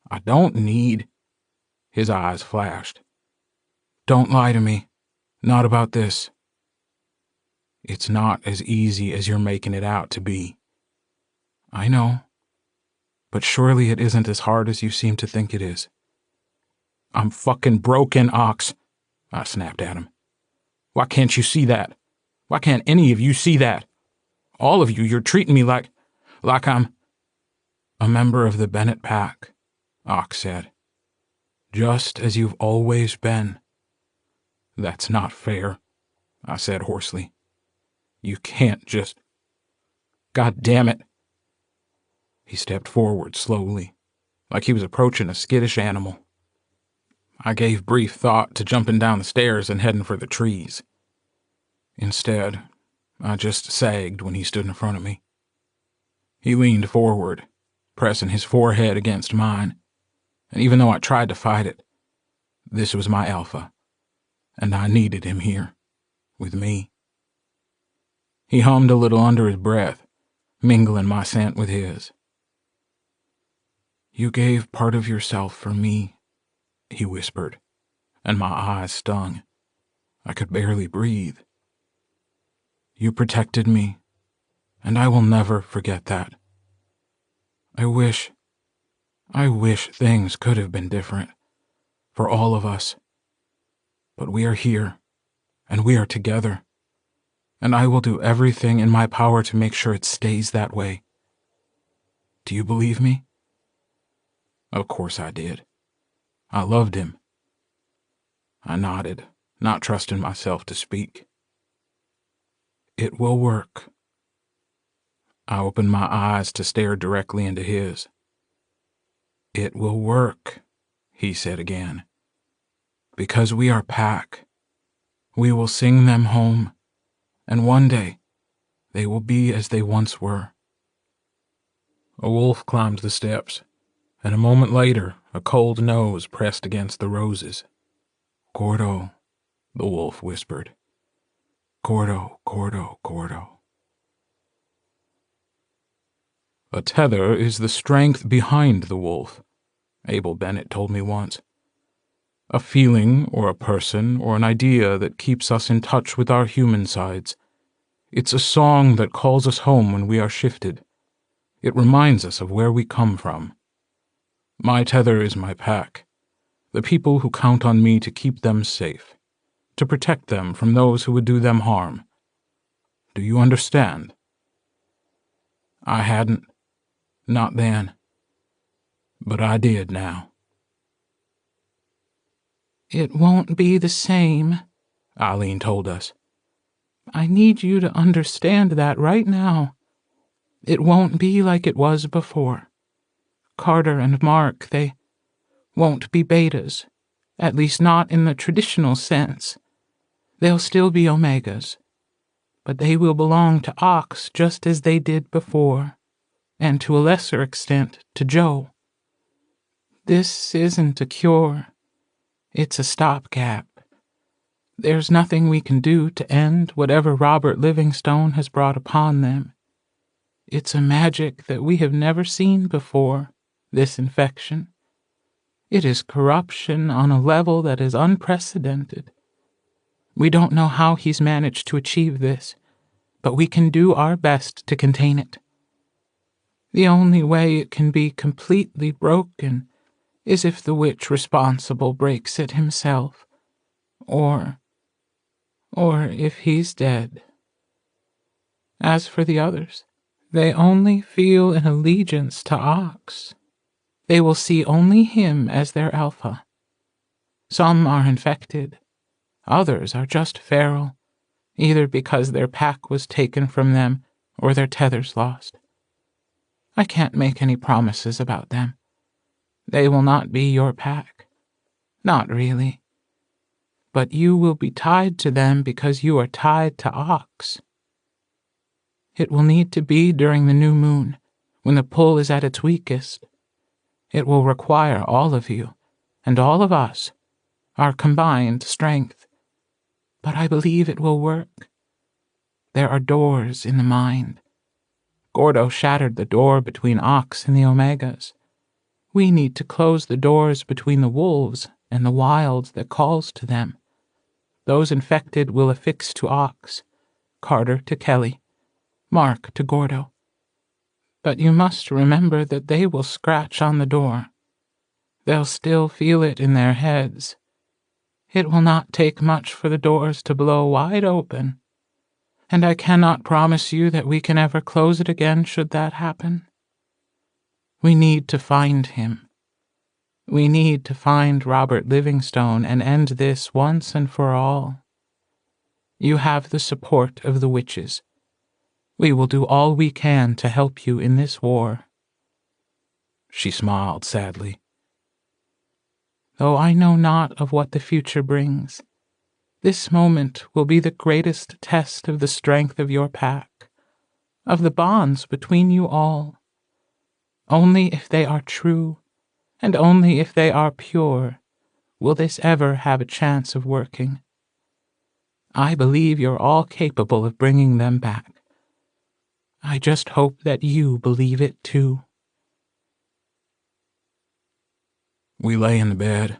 I don't need—" His eyes flashed. "Don't lie to me. Not about this. It's not as easy as you're making it out to be. I know. But surely it isn't as hard as you seem to think it is." "I'm fucking broken, Ox," I snapped at him. "Why can't you see that? Why can't any of you see that? All of you, you're treating me like I'm—" "A member of the Bennett pack," Ox said. "Just as you've always been." "That's not fair," I said hoarsely. "You can't just— God damn it." He stepped forward slowly, like he was approaching a skittish animal. I gave brief thought to jumping down the stairs and heading for the trees. Instead, I just sagged when he stood in front of me. He leaned forward, pressing his forehead against mine, and even though I tried to fight it, this was my alpha, and I needed him here, with me. He hummed a little under his breath, mingling my scent with his. "You gave part of yourself for me," he whispered, and my eyes stung. I could barely breathe. "You protected me, and I will never forget that. I wish things could have been different, for all of us. But we are here, and we are together, and I will do everything in my power to make sure it stays that way. Do you believe me?" Of course I did. I loved him. I nodded, not trusting myself to speak. "It will work." I opened my eyes to stare directly into his. "It will work," he said again. "Because we are pack. We will sing them home, and one day they will be as they once were." A wolf climbed the steps, and a moment later a cold nose pressed against the roses. "Gordo," the wolf whispered. "Gordo, Gordo, Gordo." "A tether is the strength behind the wolf," Abel Bennett told me once. "A feeling or a person or an idea that keeps us in touch with our human sides. It's a song that calls us home when we are shifted. It reminds us of where we come from. My tether is my pack, the people who count on me to keep them safe, to protect them from those who would do them harm. Do you understand?" I hadn't. Not then. But I did now. "It won't be the same," Eileen told us. "I need you to understand that right now. It won't be like it was before. Carter and Mark, they won't be betas, at least not in the traditional sense. They'll still be omegas, but they will belong to Ox just as they did before, and to a lesser extent to Joe. This isn't a cure. It's a stopgap. There's nothing we can do to end whatever Robert Livingstone has brought upon them. It's a magic that we have never seen before, this infection. It is corruption on a level that is unprecedented. We don't know how he's managed to achieve this, but we can do our best to contain it. The only way it can be completely broken is if the witch responsible breaks it himself, or if he's dead. As for the others, they only feel an allegiance to Ox, They will see only him as their alpha. Some are infected. Others are just feral, either because their pack was taken from them or their tethers lost. I can't make any promises about them. They will not be your pack. Not really. But you will be tied to them because you are tied to Ox. It will need to be during the new moon, when the pull is at its weakest. It will require all of you, and all of us, our combined strength. But I believe it will work. There are doors in the mind. Gordo shattered the door between Ox and the Omegas. We need to close the doors between the wolves and the wild that calls to them. Those infected will affix to Ox, Carter to Kelly, Mark to Gordo. But you must remember that they will scratch on the door. They'll still feel it in their heads. It will not take much for the doors to blow wide open, and I cannot promise you that we can ever close it again should that happen. We need to find him. We need to find Robert Livingstone and end this once and for all. You have the support of the witches. We will do all we can to help you in this war. She smiled sadly. Though I know not of what the future brings, this moment will be the greatest test of the strength of your pack, of the bonds between you all. Only if they are true, and only if they are pure, will this ever have a chance of working. I believe you're all capable of bringing them back. I just hope that you believe it too. We lay in the bed,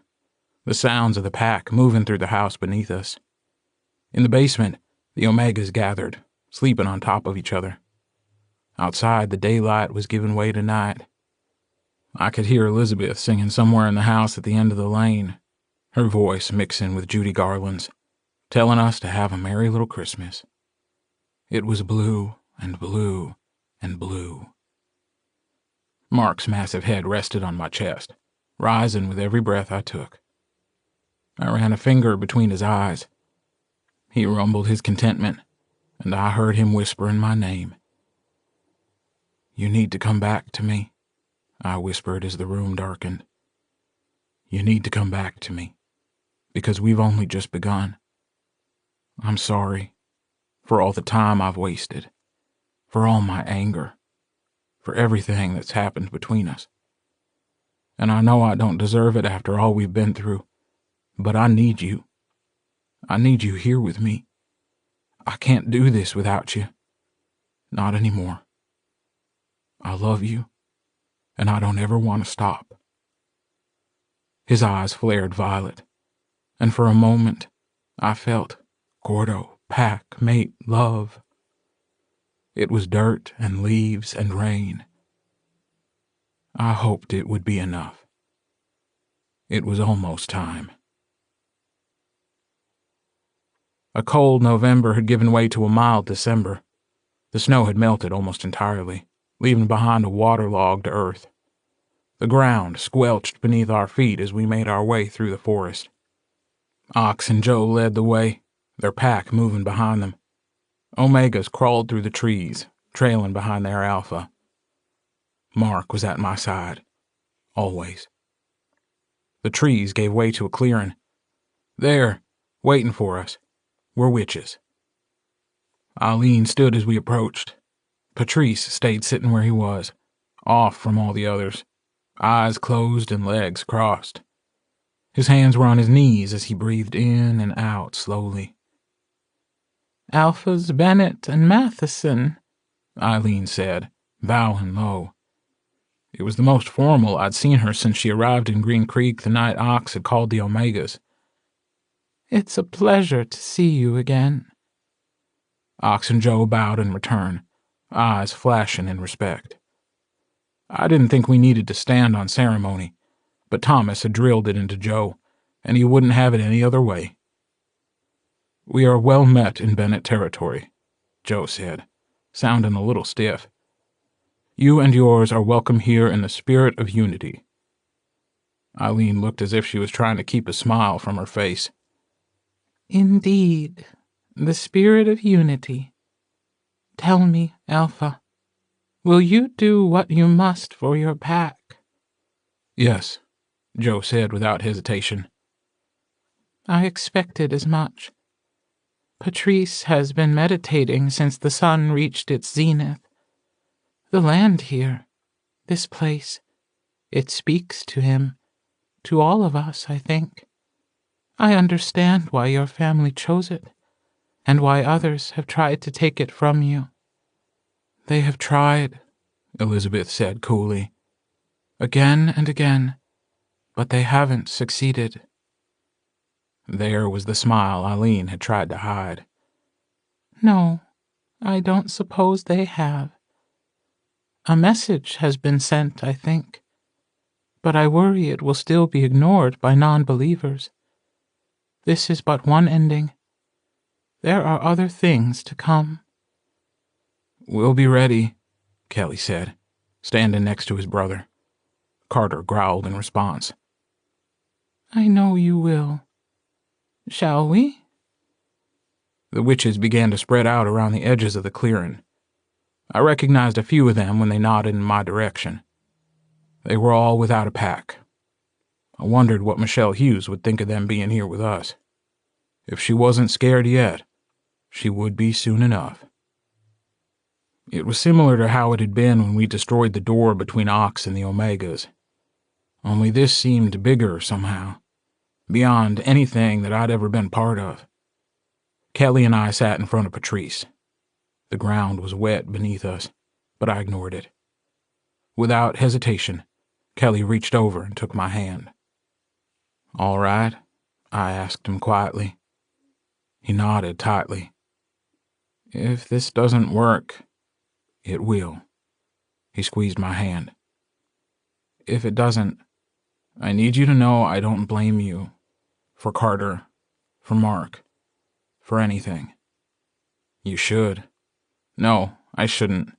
the sounds of the pack moving through the house beneath us. In the basement, the Omegas gathered, sleeping on top of each other. Outside, the daylight was giving way to night. I could hear Elizabeth singing somewhere in the house at the end of the lane, her voice mixing with Judy Garland's, telling us to have a merry little Christmas. It was blue and blue and blue. Mark's massive head rested on my chest, rising with every breath I took. I ran a finger between his eyes. He rumbled his contentment, and I heard him whispering my name. "You need to come back to me," I whispered as the room darkened. "You need to come back to me, because we've only just begun. I'm sorry for all the time I've wasted, for all my anger, for everything that's happened between us. And I know I don't deserve it after all we've been through, but I need you. I need you here with me. I can't do this without you. Not anymore. I love you, and I don't ever want to stop." His eyes flared violet, and for a moment I felt Gordo, pack, mate, love. It was dirt and leaves and rain. I hoped it would be enough. It was almost time. A cold November had given way to a mild December. The snow had melted almost entirely, leaving behind a waterlogged earth. The ground squelched beneath our feet as we made our way through the forest. Ox and Joe led the way, their pack moving behind them. Omegas crawled through the trees, trailing behind their alpha. Mark was at my side, always. The trees gave way to a clearing. There, waiting for us, were witches. Eileen stood as we approached. Patrice stayed sitting where he was, off from all the others, eyes closed and legs crossed. His hands were on his knees as he breathed in and out slowly. "Alphas Bennett and Matheson," Eileen said, bowing low. It was the most formal I'd seen her since she arrived in Green Creek the night Ox had called the Omegas. "It's a pleasure to see you again." Ox and Joe bowed in return, eyes flashing in respect. I didn't think we needed to stand on ceremony, but Thomas had drilled it into Joe, and he wouldn't have it any other way. "We are well met in Bennett territory," Joe said, sounding a little stiff. "You and yours are welcome here in the spirit of unity, Eileen looked as if she was trying to keep a smile from her face. Indeed, the spirit of unity. Tell me, Alpha, will you do what you must for your pack? Yes, Joe said without hesitation. I expected as much. Patrice has been meditating since the sun reached its zenith. The land here, this place, it speaks to him, to all of us, I think. I understand why your family chose it, and why others have tried to take it from you. They have tried, Elizabeth said coolly, again and again, but they haven't succeeded. There was the smile Eileen had tried to hide. No, I don't suppose they have. A message has been sent, I think, but I worry it will still be ignored by non-believers. This is but one ending. There are other things to come. We'll be ready, Kelly said, standing next to his brother. Carter growled in response. I know you will. Shall we? The witches began to spread out around the edges of the clearing. I recognized a few of them when they nodded in my direction. They were all without a pack. I wondered what Michelle Hughes would think of them being here with us. If she wasn't scared yet, she would be soon enough. It was similar to how it had been when we destroyed the door between Ox and the Omegas. Only this seemed bigger somehow, beyond anything that I'd ever been part of. Kelly and I sat in front of Patrice. The ground was wet beneath us, but I ignored it. Without hesitation, Kelly reached over and took my hand. All right, I asked him quietly. He nodded tightly. If this doesn't work, it will. He squeezed my hand. If it doesn't, I need you to know I don't blame you. For Carter, for Mark, for anything. You should. No, I shouldn't.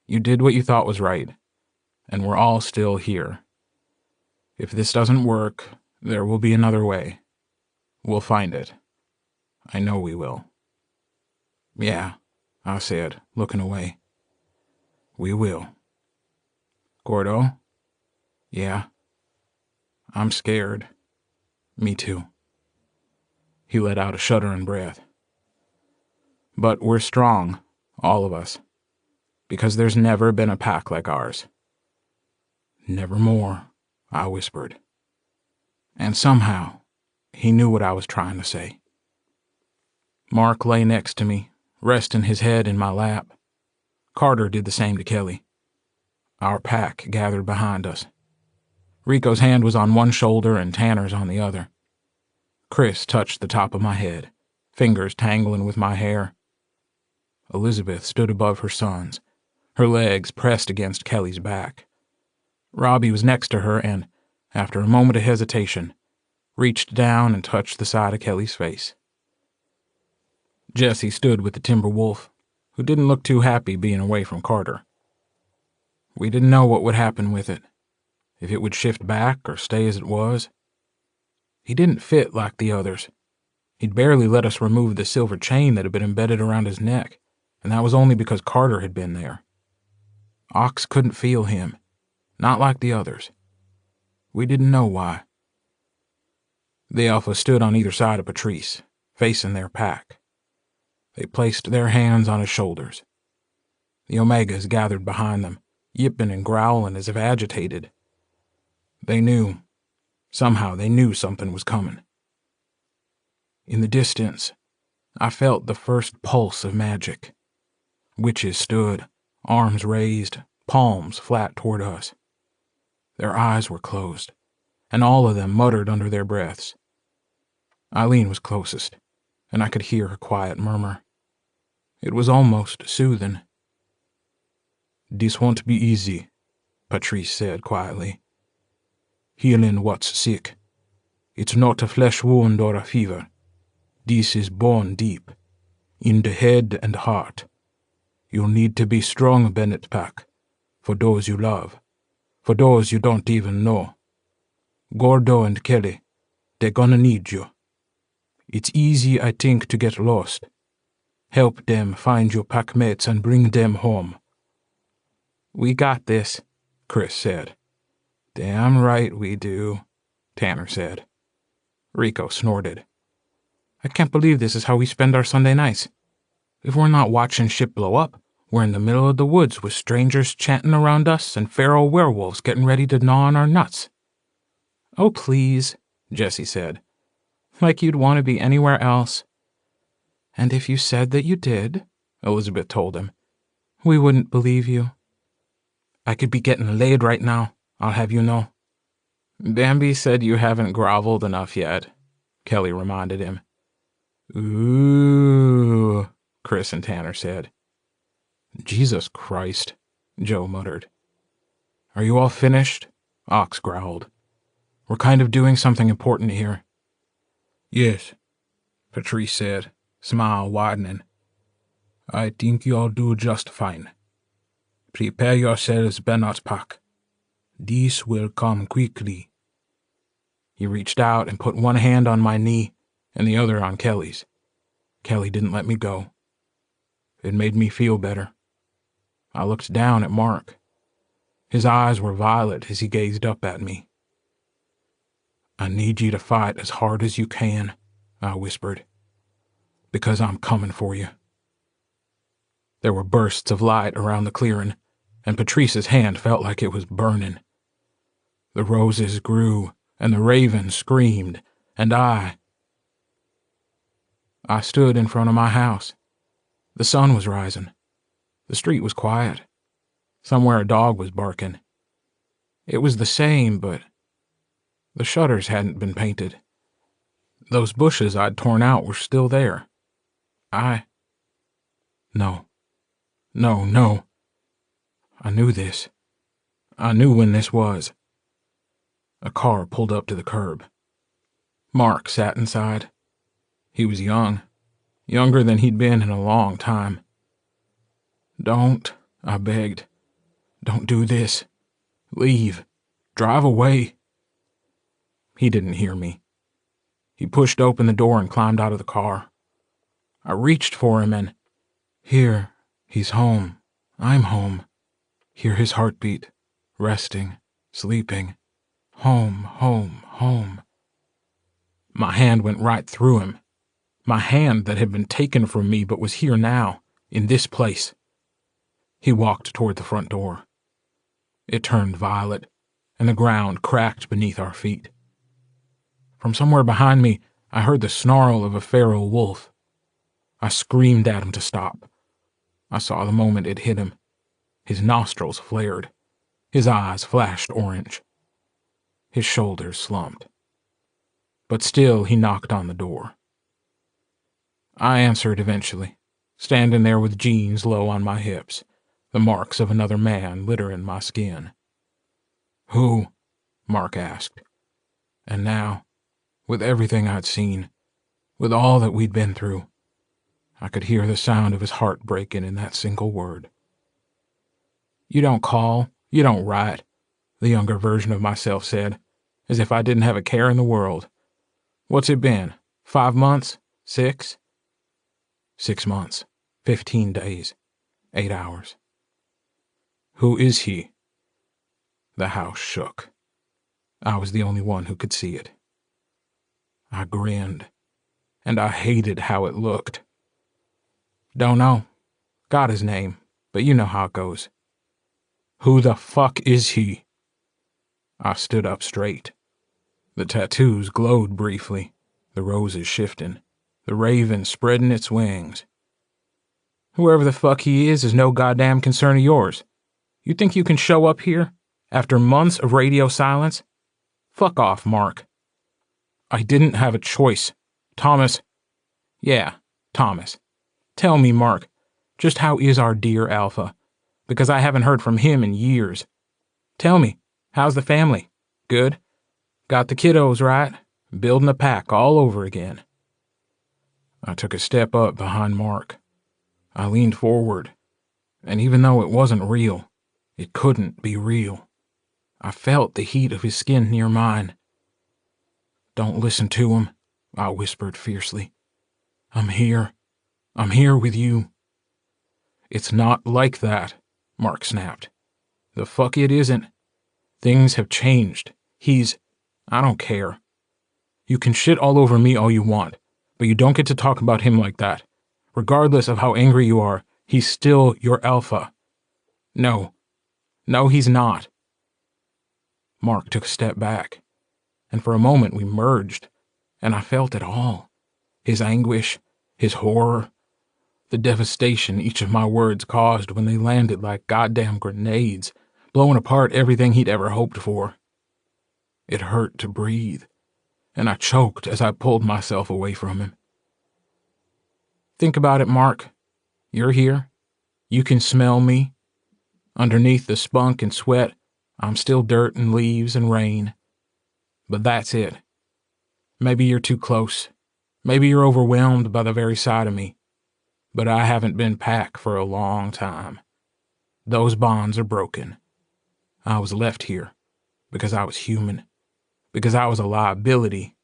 You did what you thought was right, and we're all still here. If this doesn't work, there will be another way. We'll find it. I know we will. Yeah, I said, looking away. We will. Gordo? Yeah. I'm scared. Me too. He let out a shuddering breath. But we're strong, all of us, because there's never been a pack like ours. Nevermore, I whispered. And somehow, he knew what I was trying to say. Mark lay next to me, resting his head in my lap. Carter did the same to Kelly. Our pack gathered behind us. Rico's hand was on one shoulder and Tanner's on the other. Chris touched the top of my head, fingers tangling with my hair. Elizabeth stood above her sons, her legs pressed against Kelly's back. Robbie was next to her and, after a moment of hesitation, reached down and touched the side of Kelly's face. Jesse stood with the timber wolf, who didn't look too happy being away from Carter. We didn't know what would happen with it, if it would shift back or stay as it was. He didn't fit like the others. He'd barely let us remove the silver chain that had been embedded around his neck, and that was only because Carter had been there. Ox couldn't feel him, not like the others. We didn't know why. The Alpha stood on either side of Patrice, facing their pack. They placed their hands on his shoulders. The Omegas gathered behind them, yipping and growling as if agitated. They knew. Somehow they knew something was coming. In the distance, I felt the first pulse of magic. Witches stood, arms raised, palms flat toward us. Their eyes were closed, and all of them muttered under their breaths. Eileen was closest, and I could hear her quiet murmur. It was almost soothing. "This won't be easy," Patrice said quietly. "Healing what's sick. It's not a flesh wound or a fever. This is born deep, in the head and heart. You'll need to be strong, Bennett Pack, for those you love, for those you don't even know." Gordo and Kelly, they're gonna need you. It's easy, I think, to get lost. Help them find your packmates and bring them home." "We got this," Chris said. "Damn right we do," Tanner said. Rico snorted. "I can't believe this is how we spend our Sunday nights. If we're not watching shit blow up, we're in the middle of the woods with strangers chanting around us and feral werewolves getting ready to gnaw on our nuts." "Oh, please," Jessie said. "Like you'd want to be anywhere else." "And if you said that you did," Elizabeth told him, "we wouldn't believe you." "I could be getting laid right now, I'll have you know." "Bambi said you haven't groveled enough yet," Kelly reminded him. "Ooh," Chris and Tanner said. "Jesus Christ," Joe muttered. "Are you all finished?" Ox growled. "We're kind of doing something important here." "Yes," Patrice said, smile widening. "I think you'll do just fine. Prepare yourselves, Bernard's pack. This will come quickly." He reached out and put one hand on my knee and the other on Kelly's. Kelly didn't let me go. It made me feel better. I looked down at Mark. His eyes were violet as he gazed up at me. "I need you to fight as hard as you can," I whispered, "because I'm coming for you." There were bursts of light around the clearing, and Patrice's hand felt like it was burning. The roses grew, and the raven screamed, and I stood in front of my house. The sun was rising. The street was quiet. Somewhere a dog was barking. It was the same, but the shutters hadn't been painted. Those bushes I'd torn out were still there. No. I knew this. I knew when this was. A car pulled up to the curb. Mark sat inside. He was young, younger than he'd been in a long time. "Don't," I begged. "Don't do this. Leave. Drive away." He didn't hear me. He pushed open the door and climbed out of the car. I reached for him and, "Here, he's home. I'm home. Hear his heartbeat, resting, sleeping. Home, home, home." My hand went right through him. My hand that had been taken from me but was here now, in this place. He walked toward the front door. It turned violet, and the ground cracked beneath our feet. From somewhere behind me, I heard the snarl of a feral wolf. I screamed at him to stop. I saw the moment it hit him. His nostrils flared. His eyes flashed orange. His shoulders slumped. But still he knocked on the door. I answered eventually, standing there with jeans low on my hips, the marks of another man littering my skin. "Who?" Mark asked. And now, with everything I'd seen, with all that we'd been through, I could hear the sound of his heart breaking in that single word. "You don't call, you don't write," the younger version of myself said, as if I didn't have a care in the world. "What's it been? 5 months? 6? 6 months, 15 days, 8 hours. Who is he?" The house shook. I was the only one who could see it. I grinned, and I hated how it looked. "Don't know. Got his name, but you know how it goes." "Who the fuck is he?" I stood up straight. The tattoos glowed briefly, the roses shifting, the raven spreading its wings. "Whoever the fuck he is no goddamn concern of yours. You think you can show up here, after months of radio silence? Fuck off, Mark." "I didn't have a choice. Thomas." "Yeah, Thomas. Tell me, Mark, just how is our dear Alpha? Because I haven't heard from him in years. Tell me, how's the family? Good? Got the kiddos right? Building a pack all over again." I took a step up behind Mark. I leaned forward, and even though it wasn't real, it couldn't be real. I felt the heat of his skin near mine, Don't listen to him, I whispered fiercely. I'm here. I'm here with you. It's not like that, Mark snapped. The fuck it isn't. Things have changed. I don't care. You can shit all over me all you want, but you don't get to talk about him like that. Regardless of how angry you are, he's still your alpha. No, he's not. Mark took a step back, and for a moment we merged, and I felt it all. His anguish, his horror, the devastation each of my words caused when they landed like goddamn grenades, blowing apart everything he'd ever hoped for. It hurt to breathe, and I choked as I pulled myself away from him. Think about it, Mark. You're here. You can smell me. Underneath the spunk and sweat, I'm still dirt and leaves and rain. But that's it. Maybe you're too close. Maybe you're overwhelmed by the very sight of me. But I haven't been Pac for a long time. Those bonds are broken. I was left here because I was human, because I was a liability.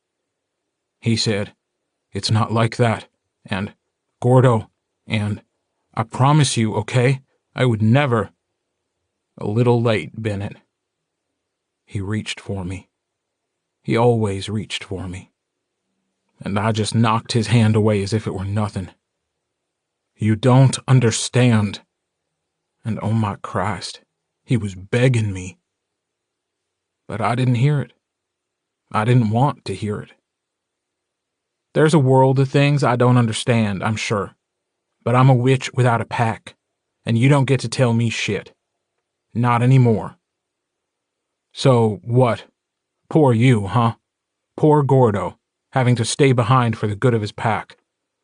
He said, it's not like that, and Gordo, and I promise you, okay? I would never. A little late, Bennett. He reached for me. He always reached for me. And I just knocked his hand away as if it were nothing. You don't understand. And oh my Christ, he was begging me. But I didn't hear it. I didn't want to hear it. There's a world of things I don't understand, I'm sure. But I'm a witch without a pack, and you don't get to tell me shit. Not anymore. So what? Poor you, huh? Poor Gordo, having to stay behind for the good of his pack,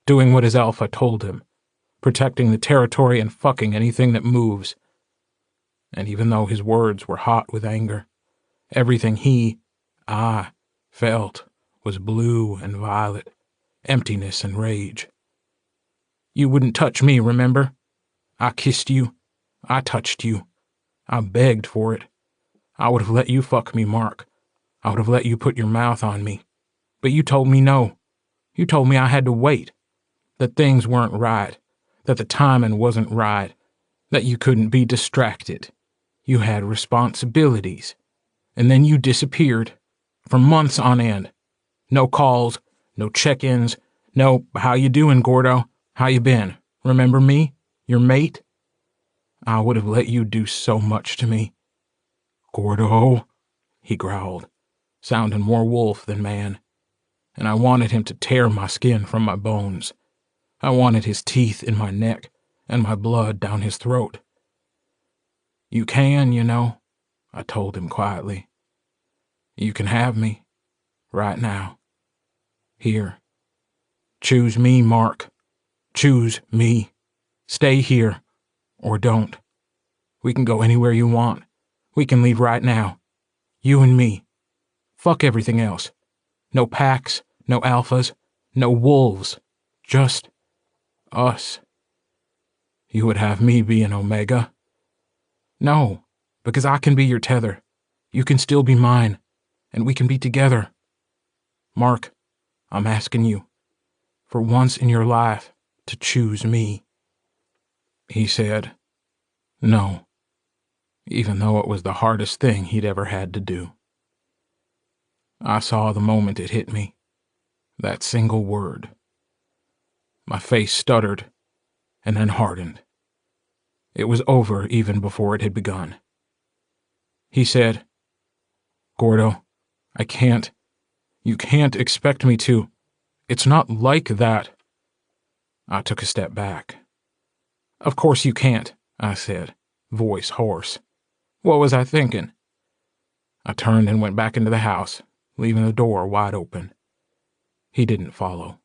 doing what his alpha told him, protecting the territory and fucking anything that moves. And even though his words were hot with anger, everything I felt was blue and violet, emptiness and rage. You wouldn't touch me, remember? I kissed you. I touched you. I begged for it. I would have let you fuck me, Mark. I would have let you put your mouth on me. But you told me no. You told me I had to wait. That things weren't right. That the timing wasn't right. That you couldn't be distracted. You had responsibilities. And then you disappeared. For months on end. No calls, no check-ins, no, how you doing, Gordo? How you been? Remember me? Your mate? I would have let you do so much to me. Gordo, he growled, sounding more wolf than man. And I wanted him to tear my skin from my bones. I wanted his teeth in my neck and my blood down his throat. You can, you know, I told him quietly. You can have me, right now. Here. Choose me, Mark. Choose me. Stay here, or don't. We can go anywhere you want. We can leave right now. You and me. Fuck everything else. No packs, no alphas, no wolves. Just us. You would have me be an Omega? No, because I can be your tether. You can still be mine, and we can be together. Mark, I'm asking you, for once in your life, to choose me. He said, no, even though it was the hardest thing he'd ever had to do. I saw the moment it hit me, that single word. My face stuttered, and then hardened. It was over even before it had begun. He said, Gordo, you can't expect me to. It's not like that. I took a step back. Of course you can't, I said, voice hoarse. What was I thinking? I turned and went back into the house, leaving the door wide open. He didn't follow.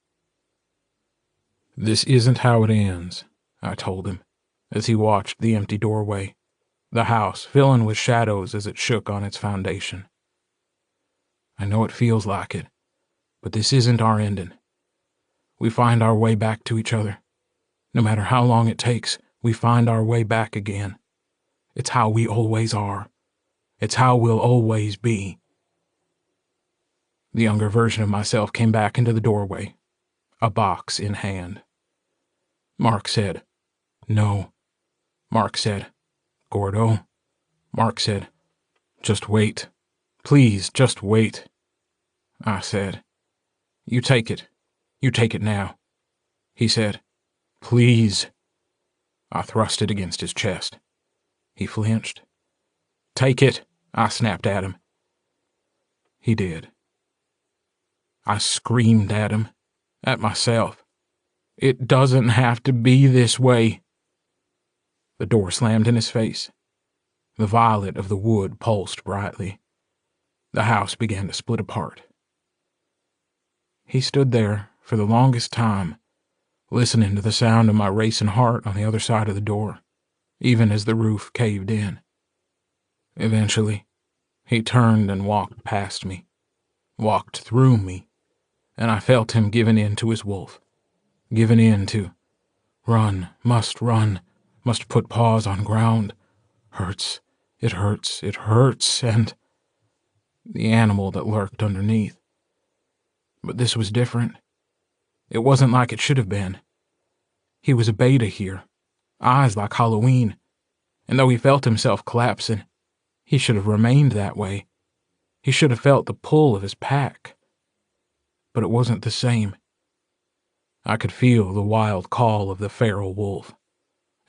This isn't how it ends, I told him, as he watched the empty doorway, the house filling with shadows as it shook on its foundation. I know it feels like it, but this isn't our ending. We find our way back to each other. No matter how long it takes, we find our way back again. It's how we always are. It's how we'll always be. The younger version of myself came back into the doorway, a box in hand. Mark said, "No." Mark said, "Gordo." Mark said, "Just wait. Please, just wait." I said, "You take it. You take it now." He said, "Please." I thrust it against his chest. He flinched. "Take it," I snapped at him. He did. I screamed at him, at myself. "It doesn't have to be this way." The door slammed in his face. The violet of the wood pulsed brightly. The house began to split apart. He stood there for the longest time, listening to the sound of my racing heart on the other side of the door, even as the roof caved in. Eventually, he turned and walked past me, walked through me, and I felt him giving in to his wolf, giving in to run, must put paws on ground, hurts, it hurts, it hurts, and the animal that lurked underneath. But this was different. It wasn't like it should have been. He was a beta here, eyes like Halloween, and though he felt himself collapsing, he should have remained that way. He should have felt the pull of his pack. But it wasn't the same. I could feel the wild call of the feral wolf,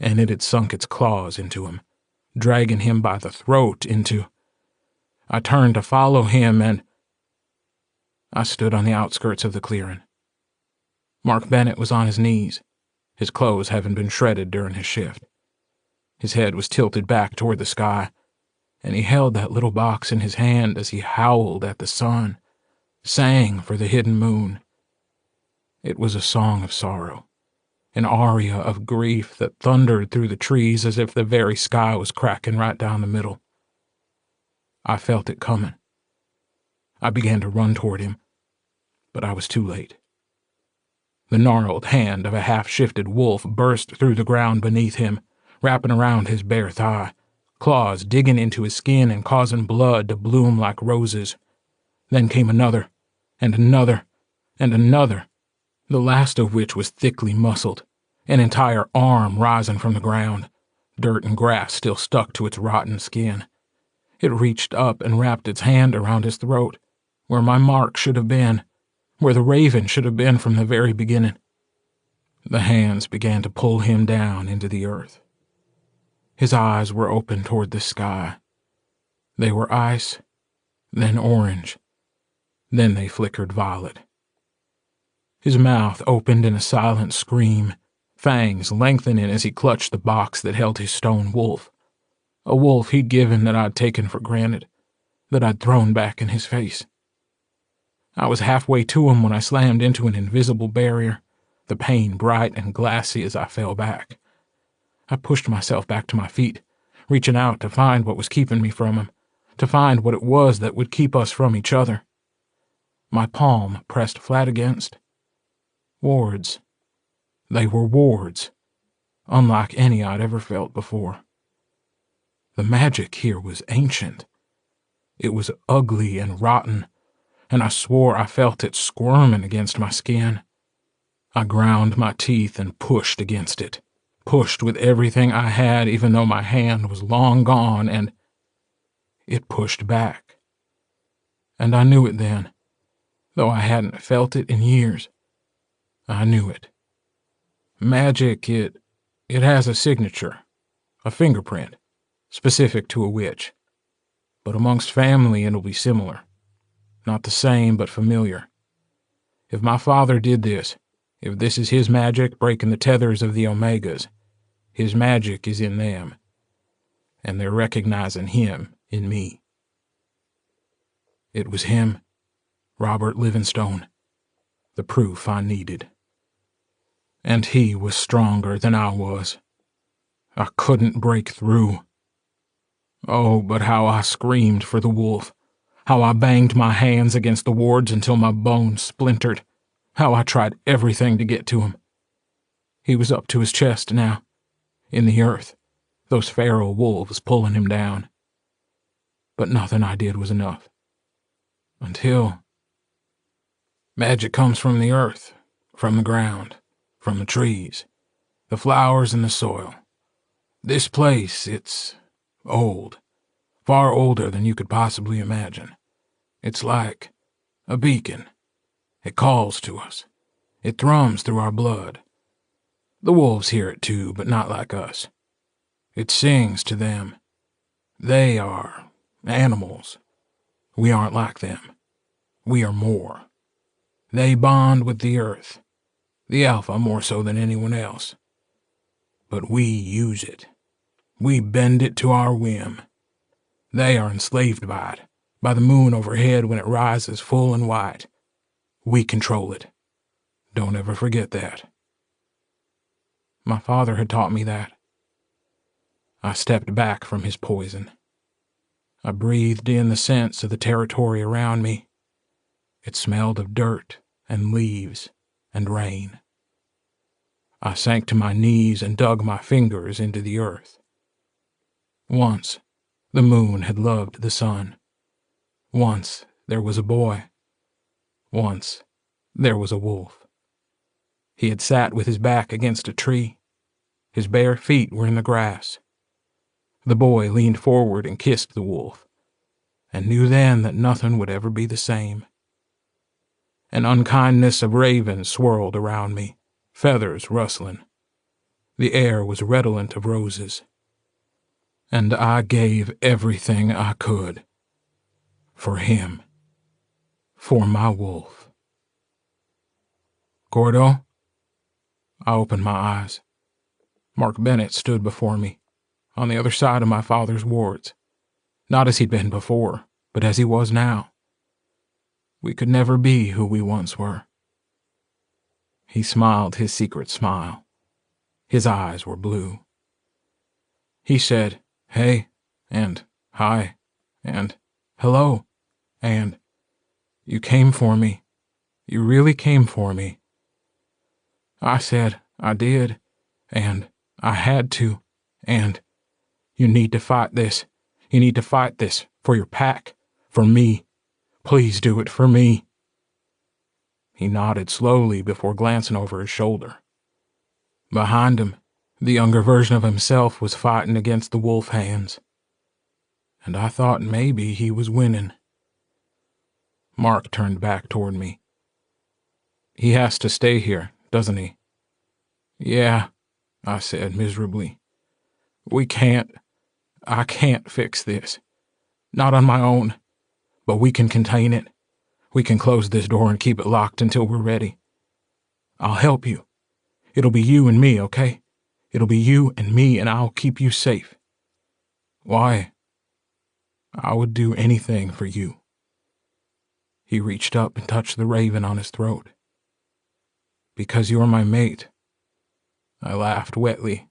and it had sunk its claws into him, dragging him by the throat into... I turned to follow him, and I stood on the outskirts of the clearing. Mark Bennett was on his knees, his clothes having been shredded during his shift. His head was tilted back toward the sky, and he held that little box in his hand as he howled at the sun, sang for the hidden moon. It was a song of sorrow, an aria of grief that thundered through the trees as if the very sky was cracking right down the middle. I felt it coming. I began to run toward him, but I was too late. The gnarled hand of a half-shifted wolf burst through the ground beneath him, wrapping around his bare thigh, claws digging into his skin and causing blood to bloom like roses. Then came another, and another, and another, the last of which was thickly muscled, an entire arm rising from the ground, dirt and grass still stuck to its rotten skin. It reached up and wrapped its hand around his throat, where my mark should have been, where the raven should have been from the very beginning. The hands began to pull him down into the earth. His eyes were open toward the sky. They were ice, then orange, then they flickered violet. His mouth opened in a silent scream, fangs lengthening as he clutched the box that held his stone wolf, a wolf he'd given that I'd taken for granted, that I'd thrown back in his face. I was halfway to him when I slammed into an invisible barrier, the pain bright and glassy as I fell back. I pushed myself back to my feet, reaching out to find what was keeping me from him, to find what it was that would keep us from each other. My palm pressed flat against wards. They were wards, unlike any I'd ever felt before. The magic here was ancient. It was ugly and rotten, and I swore I felt it squirming against my skin. I ground my teeth and pushed against it, pushed with everything I had even though my hand was long gone, and it pushed back. And I knew it then, though I hadn't felt it in years. I knew it. Magic, it has a signature, a fingerprint, specific to a witch. But amongst family it'll be similar. Not the same, but familiar. If my father did this, if this is his magic breaking the tethers of the Omegas, his magic is in them, and they're recognizing him in me. It was him, Robert Livingstone, the proof I needed. And he was stronger than I was. I couldn't break through. Oh, but how I screamed for the wolf, how I banged my hands against the wards until my bones splintered, how I tried everything to get to him. He was up to his chest now, in the earth, those feral wolves pulling him down. But nothing I did was enough. Until Magic comes from the earth, from the ground, from the trees, the flowers and the soil. This place, it's old, far older than you could possibly imagine. It's like a beacon. It calls to us. It thrums through our blood. The wolves hear it too, but not like us. It sings to them. They are animals. We aren't like them. We are more. They bond with the earth, the alpha more so than anyone else. But we use it. We bend it to our whim. They are enslaved by it, by the moon overhead when it rises full and white. We control it. Don't ever forget that. My father had taught me that. I stepped back from his poison. I breathed in the sense of the territory around me. It smelled of dirt and leaves and rain. I sank to my knees and dug my fingers into the earth. Once, the moon had loved the sun. Once, there was a boy. Once, there was a wolf. He had sat with his back against a tree. His bare feet were in the grass. The boy leaned forward and kissed the wolf, and knew then that nothing would ever be the same. An unkindness of ravens swirled around me, feathers rustling. The air was redolent of roses. And I gave everything I could. For him. For my wolf. Gordo? I opened my eyes. Mark Bennett stood before me, on the other side of my father's wards, not as he'd been before, but as he was now. We could never be who we once were. He smiled his secret smile. His eyes were blue. He said, "Hey," and "Hi," and "Hello," and "You came for me. You really came for me." I said, "I did," and "I had to," and "You need to fight this. You need to fight this for your pack, for me. Please do it for me." He nodded slowly before glancing over his shoulder. Behind him, the younger version of himself was fighting against the wolf hands. And I thought maybe he was winning. Mark turned back toward me. "He has to stay here, doesn't he?" "Yeah," I said miserably. I can't fix this. Not on my own. But we can contain it. We can close this door and keep it locked until we're ready. I'll help you. It'll be you and me, okay? It'll be you and me, and I'll keep you safe." "Why?" "I would do anything for you." He reached up and touched the raven on his throat. "Because you're my mate." I laughed wetly.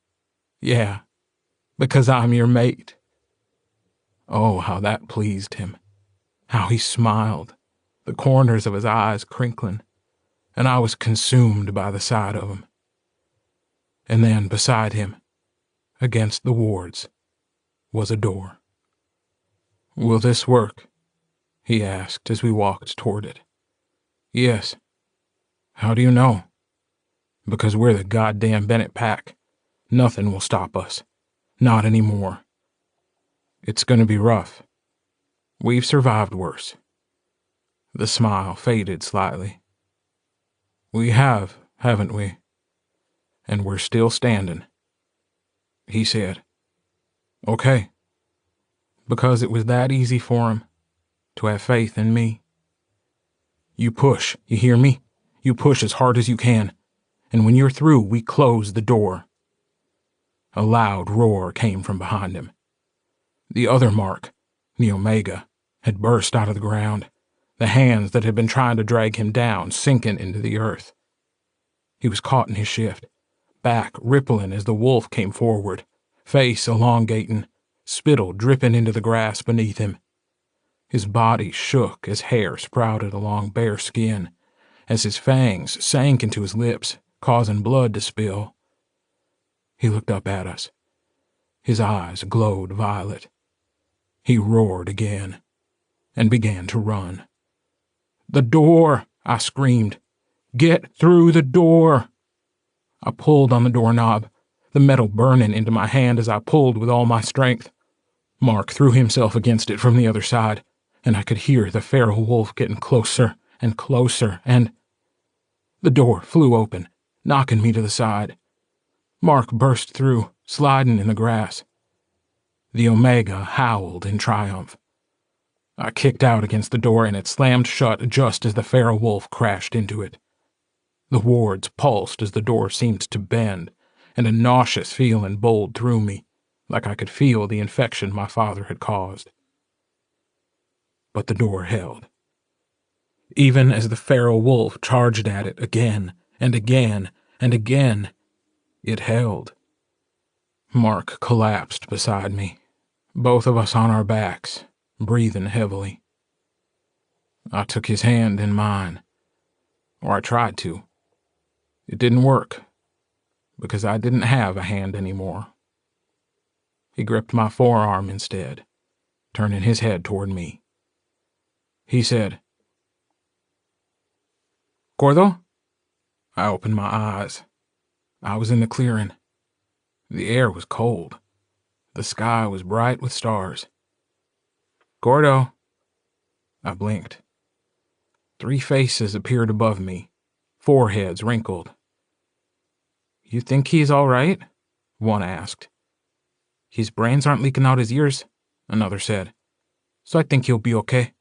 "Yeah, because I'm your mate." Oh, how that pleased him. How he smiled, the corners of his eyes crinkling, and I was consumed by the sight of him. And then, beside him, against the wards, was a door. "Will this work?" he asked as we walked toward it. "Yes." "How do you know?" "Because we're the goddamn Bennett pack. Nothing will stop us. Not anymore. It's gonna be rough. We've survived worse." The smile faded slightly. "We have, haven't we? And we're still standing." He said, "Okay." Because it was that easy for him to have faith in me. "You push, you hear me? You push as hard as you can. And when you're through, we close the door." A loud roar came from behind him. The other Mark, the Omega, had burst out of the ground, the hands that had been trying to drag him down sinking into the earth. He was caught in his shift, back rippling as the wolf came forward, face elongating, spittle dripping into the grass beneath him. His body shook as hair sprouted along bare skin, as his fangs sank into his lips, causing blood to spill. He looked up at us. His eyes glowed violet. He roared again and began to run. "The door!" I screamed, "Get through the door!" I pulled on the doorknob, the metal burning into my hand as I pulled with all my strength. Mark threw himself against it from the other side, and I could hear the feral wolf getting closer and closer, and the door flew open, knocking me to the side. Mark burst through, sliding in the grass. The Omega howled in triumph. I kicked out against the door, and it slammed shut just as the feral wolf crashed into it. The wards pulsed as the door seemed to bend, and a nauseous feeling bowled through me, like I could feel the infection my father had caused. But the door held. Even as the feral wolf charged at it again and again and again, it held. Mark collapsed beside me, both of us on our backs, breathing heavily. I took his hand in mine, or I tried to. It didn't work, because I didn't have a hand anymore. He gripped my forearm instead, turning his head toward me. He said, "Gordo?" I opened my eyes. I was in the clearing. The air was cold. The sky was bright with stars. "Gordo." I blinked. 3 faces appeared above me, foreheads wrinkled. "You think he's all right?" one asked. "His brains aren't leaking out his ears," another said. "So I think he'll be okay."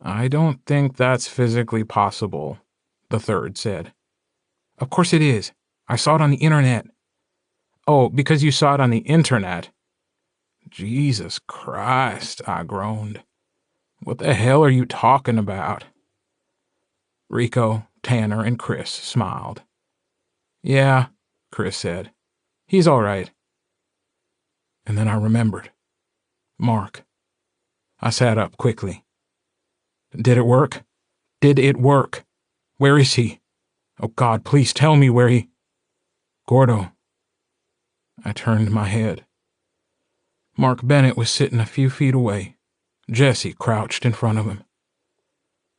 "I don't think that's physically possible," the third said. "Of course it is. I saw it on the internet." "Oh, because you saw it on the internet?" "Jesus Christ," I groaned. "What the hell are you talking about?" Rico, Tanner, and Chris smiled. "Yeah," Chris said. "He's all right." And then I remembered. Mark. I sat up quickly. "Did it work? Did it work? Where is he? Oh God, please tell me where he—" "Gordo." I turned my head. Mark Bennett was sitting a few feet away, Jesse crouched in front of him.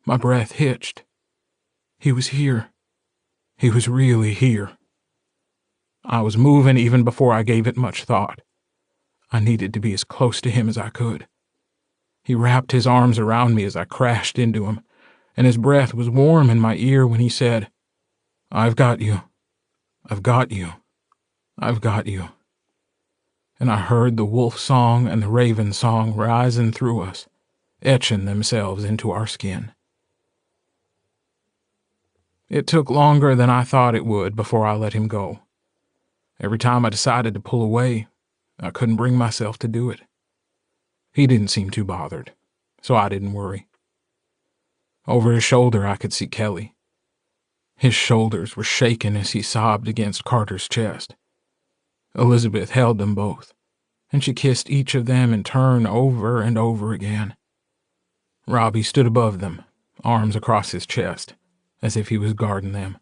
My breath hitched. He was here. He was really here. I was moving even before I gave it much thought. I needed to be as close to him as I could. He wrapped his arms around me as I crashed into him, and his breath was warm in my ear when he said, "I've got you. I've got you. I've got you." And I heard the wolf song and the raven song rising through us, etching themselves into our skin. It took longer than I thought it would before I let him go. Every time I decided to pull away, I couldn't bring myself to do it. He didn't seem too bothered, so I didn't worry. Over his shoulder I could see Kelly. His shoulders were shaking as he sobbed against Carter's chest. Elizabeth held them both, and she kissed each of them in turn over and over again. Robbie stood above them, arms across his chest, as if he was guarding them.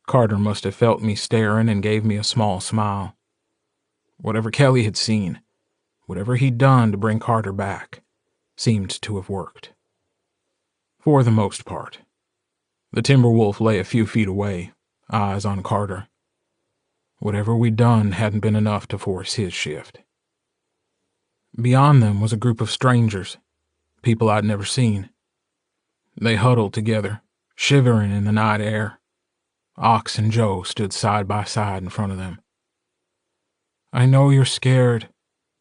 Carter must have felt me staring and gave me a small smile. Whatever Kelly had seen, whatever he'd done to bring Carter back, seemed to have worked. For the most part. The Timberwolf lay a few feet away, eyes on Carter. Whatever we'd done hadn't been enough to force his shift. Beyond them was a group of strangers, people I'd never seen. They huddled together, shivering in the night air. Ox and Joe stood side by side in front of them. "I know you're scared,"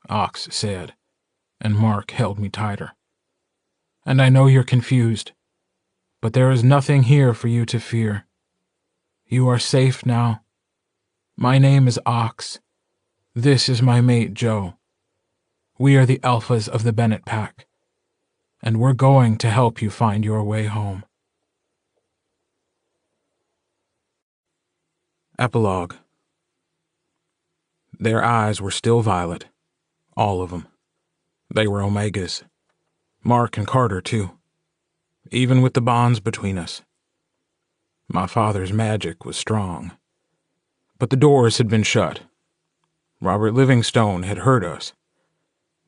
Ox said, and Mark held me tighter. "And I know you're confused, but there is nothing here for you to fear. You are safe now. My name is Ox. This is my mate, Joe. We are the alphas of the Bennett Pack, and we're going to help you find your way home." Epilogue. Their eyes were still violet, all of them. They were Omegas. Mark and Carter, too. Even with the bonds between us. My father's magic was strong. But the doors had been shut. Robert Livingstone had hurt us,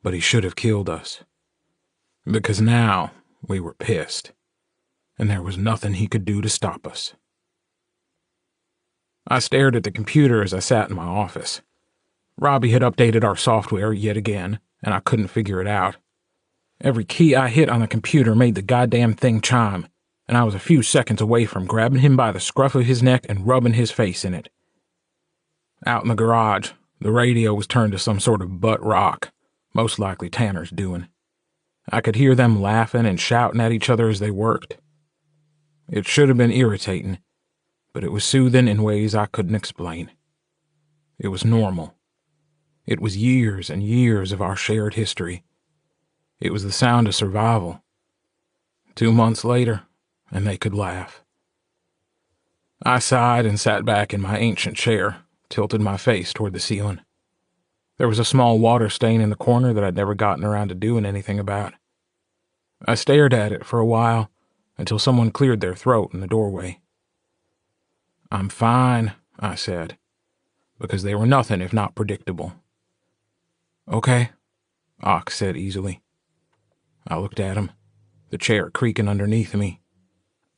but he should have killed us. Because now we were pissed. and there was nothing he could do to stop us. I stared at the computer as I sat in my office. Robbie had updated our software yet again, and I couldn't figure it out. Every key I hit on the computer made the goddamn thing chime, and I was a few seconds away from grabbing him by the scruff of his neck and rubbing his face in it. Out in the garage, the radio was turned to some sort of butt rock, most likely Tanner's doing. I could hear them laughing and shouting at each other as they worked. It should have been irritating, but it was soothing in ways I couldn't explain. It was normal. It was years and years of our shared history. It was the sound of survival. 2 months later, and they could laugh. I sighed and sat back in my ancient chair, tilted my face toward the ceiling. There was a small water stain in the corner that I'd never gotten around to doing anything about. I stared at it for a while until someone cleared their throat in the doorway. "I'm fine," I said, because they were nothing if not predictable. "Okay," Ox said easily. I looked at him, the chair creaking underneath me.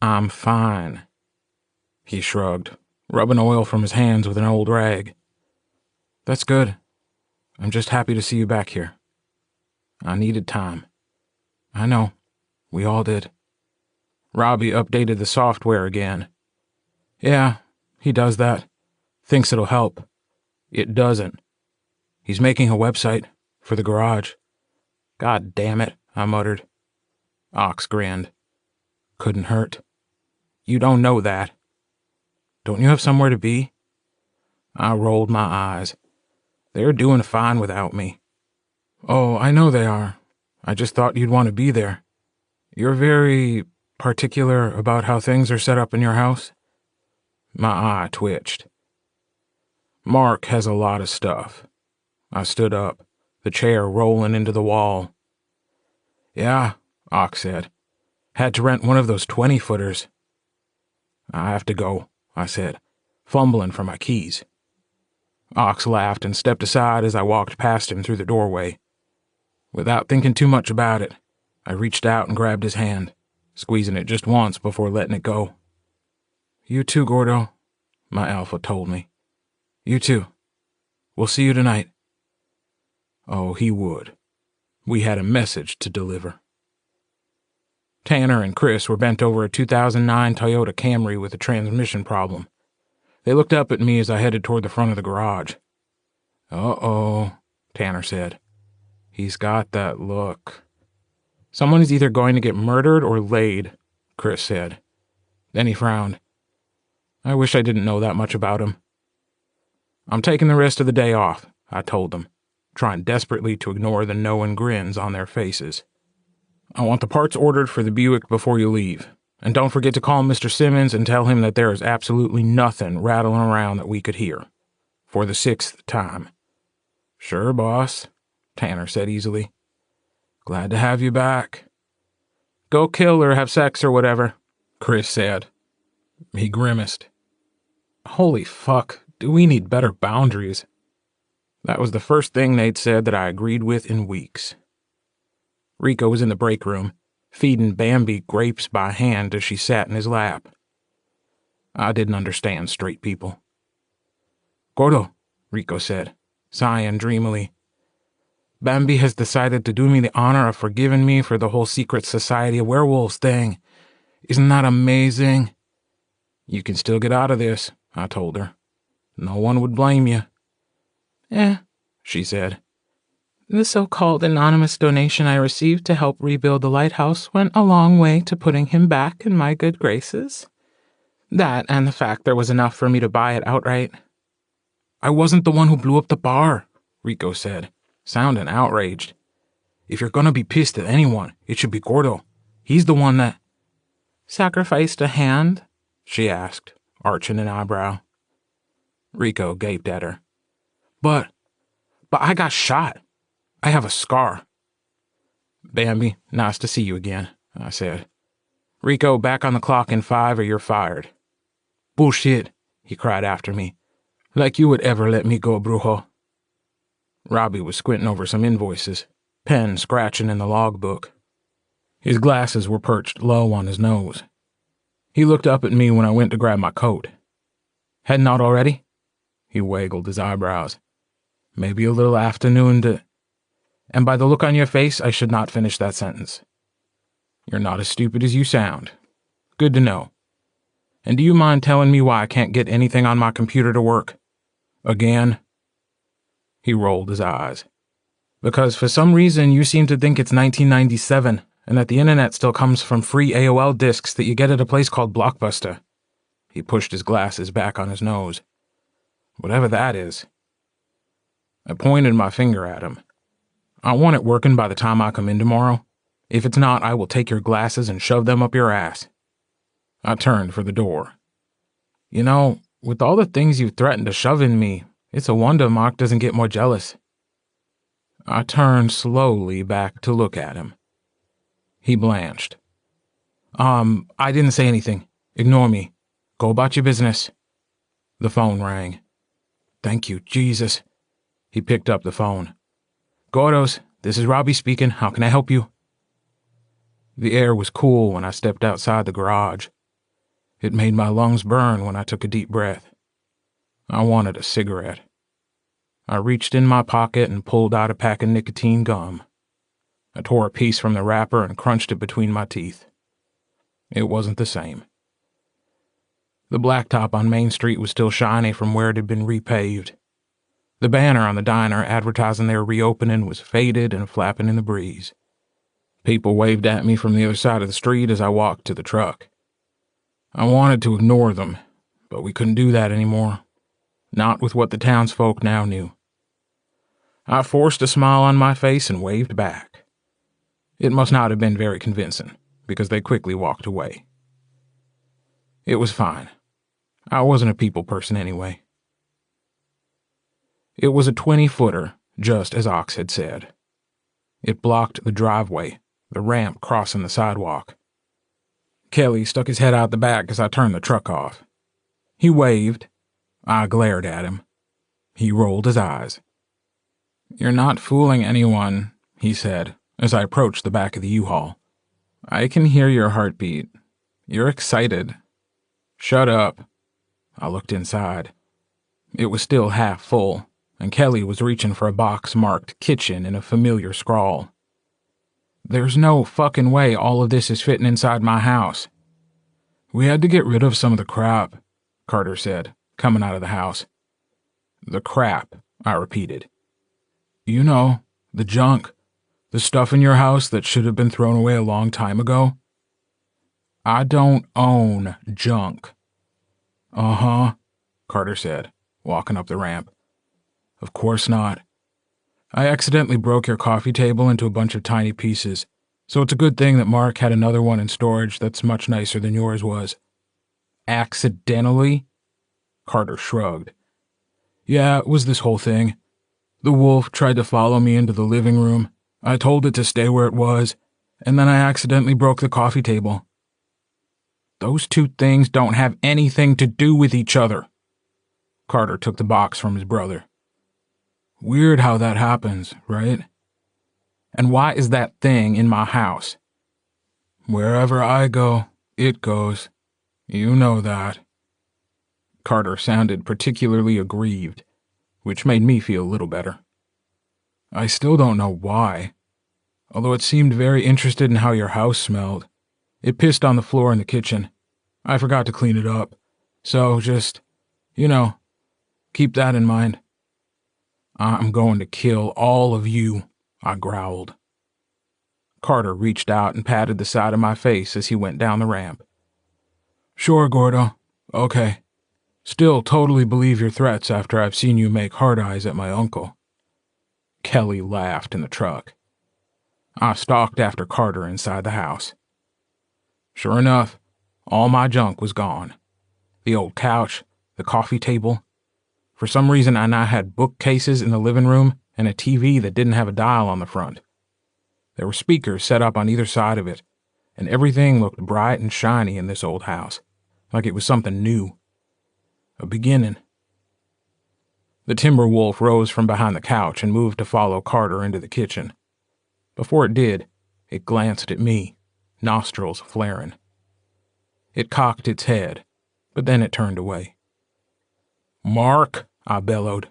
"I'm fine." He shrugged, rubbing oil from his hands with an old rag. "That's good. I'm just happy to see you back here. I needed time." "I know. We all did." Robbie updated the software again. "Yeah, he does that. Thinks it'll help. It doesn't. He's making a website for the garage." "God damn it," I muttered. Ox grinned. "Couldn't hurt." "You don't know that." "Don't you have somewhere to be?" I rolled my eyes. "They're doing fine without me." "Oh, I know they are. I just thought you'd want to be there. You're very particular about how things are set up in your house?" My eye twitched. "Mark has a lot of stuff." I stood up, the chair rolling into the wall. "Yeah," Ox said. "Had to rent one of those 20-footers. "I have to go," I said, fumbling for my keys. Ox laughed and stepped aside as I walked past him through the doorway. Without thinking too much about it, I reached out and grabbed his hand, squeezing it just once before letting it go. "You too, Gordo," my alpha told me. "You too. We'll see you tonight." Oh, he would. We had a message to deliver. Tanner and Chris were bent over a 2009 Toyota Camry with a transmission problem. They looked up at me as I headed toward the front of the garage. "Uh-oh," Tanner said. "He's got that look." "Someone is either going to get murdered or laid," Chris said. Then he frowned. "I wish I didn't know that much about him." "I'm taking the rest of the day off," I told them, trying desperately to ignore the knowing grins on their faces. "I want the parts ordered for the Buick before you leave. And don't forget to call Mr. Simmons and tell him that there is absolutely nothing rattling around that we could hear. For the 6th time." "Sure, boss," Tanner said easily. "Glad to have you back." "Go kill or have sex or whatever," Chris said. He grimaced. Holy fuck, do we need better boundaries? That was the first thing they'd said that I agreed with in weeks. Rico was in the break room, feeding Bambi grapes by hand as she sat in his lap. I didn't understand straight people. "Gordo," Rico said, sighing dreamily. "Bambi has decided to do me the honor of forgiving me for the whole secret society of werewolves thing. Isn't that amazing?" "You can still get out of this," I told her. "No one would blame you." She said. "The so-called anonymous donation I received to help rebuild the lighthouse went a long way to putting him back in my good graces. That and the fact there was enough for me to buy it outright." "I wasn't the one who blew up the bar," Rico said, sounding outraged. "If you're gonna be pissed at anyone, it should be Gordo. He's the one that—" "Sacrificed a hand?" she asked, arching an eyebrow. Rico gaped at her. But I got shot. I have a scar." "Bambi, nice to see you again," I said. "Rico, back on the clock in 5 or you're fired." "Bullshit," he cried after me. "Like you would ever let me go, brujo." Robbie was squinting over some invoices, pen scratching in the logbook. His glasses were perched low on his nose, He looked up at me when I went to grab my coat. Heading out already? He waggled his eyebrows. Maybe a little afternoon to... And by the look on your face, I should not finish that sentence. You're not as stupid as you sound. Good to know. And do you mind telling me why I can't get anything on my computer to work? Again? He rolled his eyes. Because for some reason you seem to think it's 1997 and that the internet still comes from free AOL discs that you get at a place called Blockbuster. He pushed his glasses back on his nose. Whatever that is. I pointed my finger at him. I want it working by the time I come in tomorrow. If it's not, I will take your glasses and shove them up your ass. I turned for the door. You know, with all the things you've threatened to shove in me, it's a wonder Mark doesn't get more jealous. I turned slowly back to look at him. He blanched. I didn't say anything. Ignore me. Go about your business. The phone rang. Thank you, Jesus. He picked up the phone. Gordo's, this is Robbie speaking. How can I help you? The air was cool when I stepped outside the garage. It made my lungs burn when I took a deep breath. I wanted a cigarette. I reached in my pocket and pulled out a pack of nicotine gum. I tore a piece from the wrapper and crunched it between my teeth. It wasn't the same. The blacktop on Main Street was still shiny from where it had been repaved. The banner on the diner advertising their reopening was faded and flapping in the breeze. People waved at me from the other side of the street as I walked to the truck. I wanted to ignore them, but we couldn't do that anymore. Not with what the townsfolk now knew. I forced a smile on my face and waved back. It must not have been very convincing, because they quickly walked away. It was fine. I wasn't a people person anyway. It was a 20-footer, just as Ox had said. It blocked the driveway, the ramp crossing the sidewalk. Kelly stuck his head out the back as I turned the truck off. He waved. I glared at him. He rolled his eyes. You're not fooling anyone, he said, as I approached the back of the U-Haul. I can hear your heartbeat. You're excited. Shut up. I looked inside. It was still half full, and Kelly was reaching for a box marked kitchen in a familiar scrawl. There's no fucking way all of this is fitting inside my house. We had to get rid of some of the crap, Carter said, coming out of the house. The crap, I repeated. You know, the junk, the stuff in your house that should have been thrown away a long time ago. I don't own junk. Uh-huh, Carter said, walking up the ramp. Of course not. I accidentally broke your coffee table into a bunch of tiny pieces, so it's a good thing that Mark had another one in storage that's much nicer than yours was. Accidentally? Carter shrugged. Yeah, it was this whole thing. The wolf tried to follow me into the living room. I told it to stay where it was, and then I accidentally broke the coffee table. Those two things don't have anything to do with each other. Carter took the box from his brother. Weird how that happens, right? And why is that thing in my house? Wherever I go, it goes. You know that. Carter sounded particularly aggrieved, which made me feel a little better. I still don't know why, although it seemed very interested in how your house smelled. It pissed on the floor in the kitchen. I forgot to clean it up, so just, keep that in mind. I'm going to kill all of you, I growled. Carter reached out and patted the side of my face as he went down the ramp. Sure, Gordo. Okay. Still totally believe your threats after I've seen you make hard eyes at my uncle. Kelly laughed in the truck. I stalked after Carter inside the house. Sure enough, all my junk was gone. The old couch, the coffee table. For some reason, I now had bookcases in the living room and a TV that didn't have a dial on the front. There were speakers set up on either side of it, and everything looked bright and shiny in this old house, like it was something new. A beginning. The timber wolf rose from behind the couch and moved to follow Carter into the kitchen. Before it did, it glanced at me, nostrils flaring. It cocked its head, but then it turned away. "Mark," I bellowed.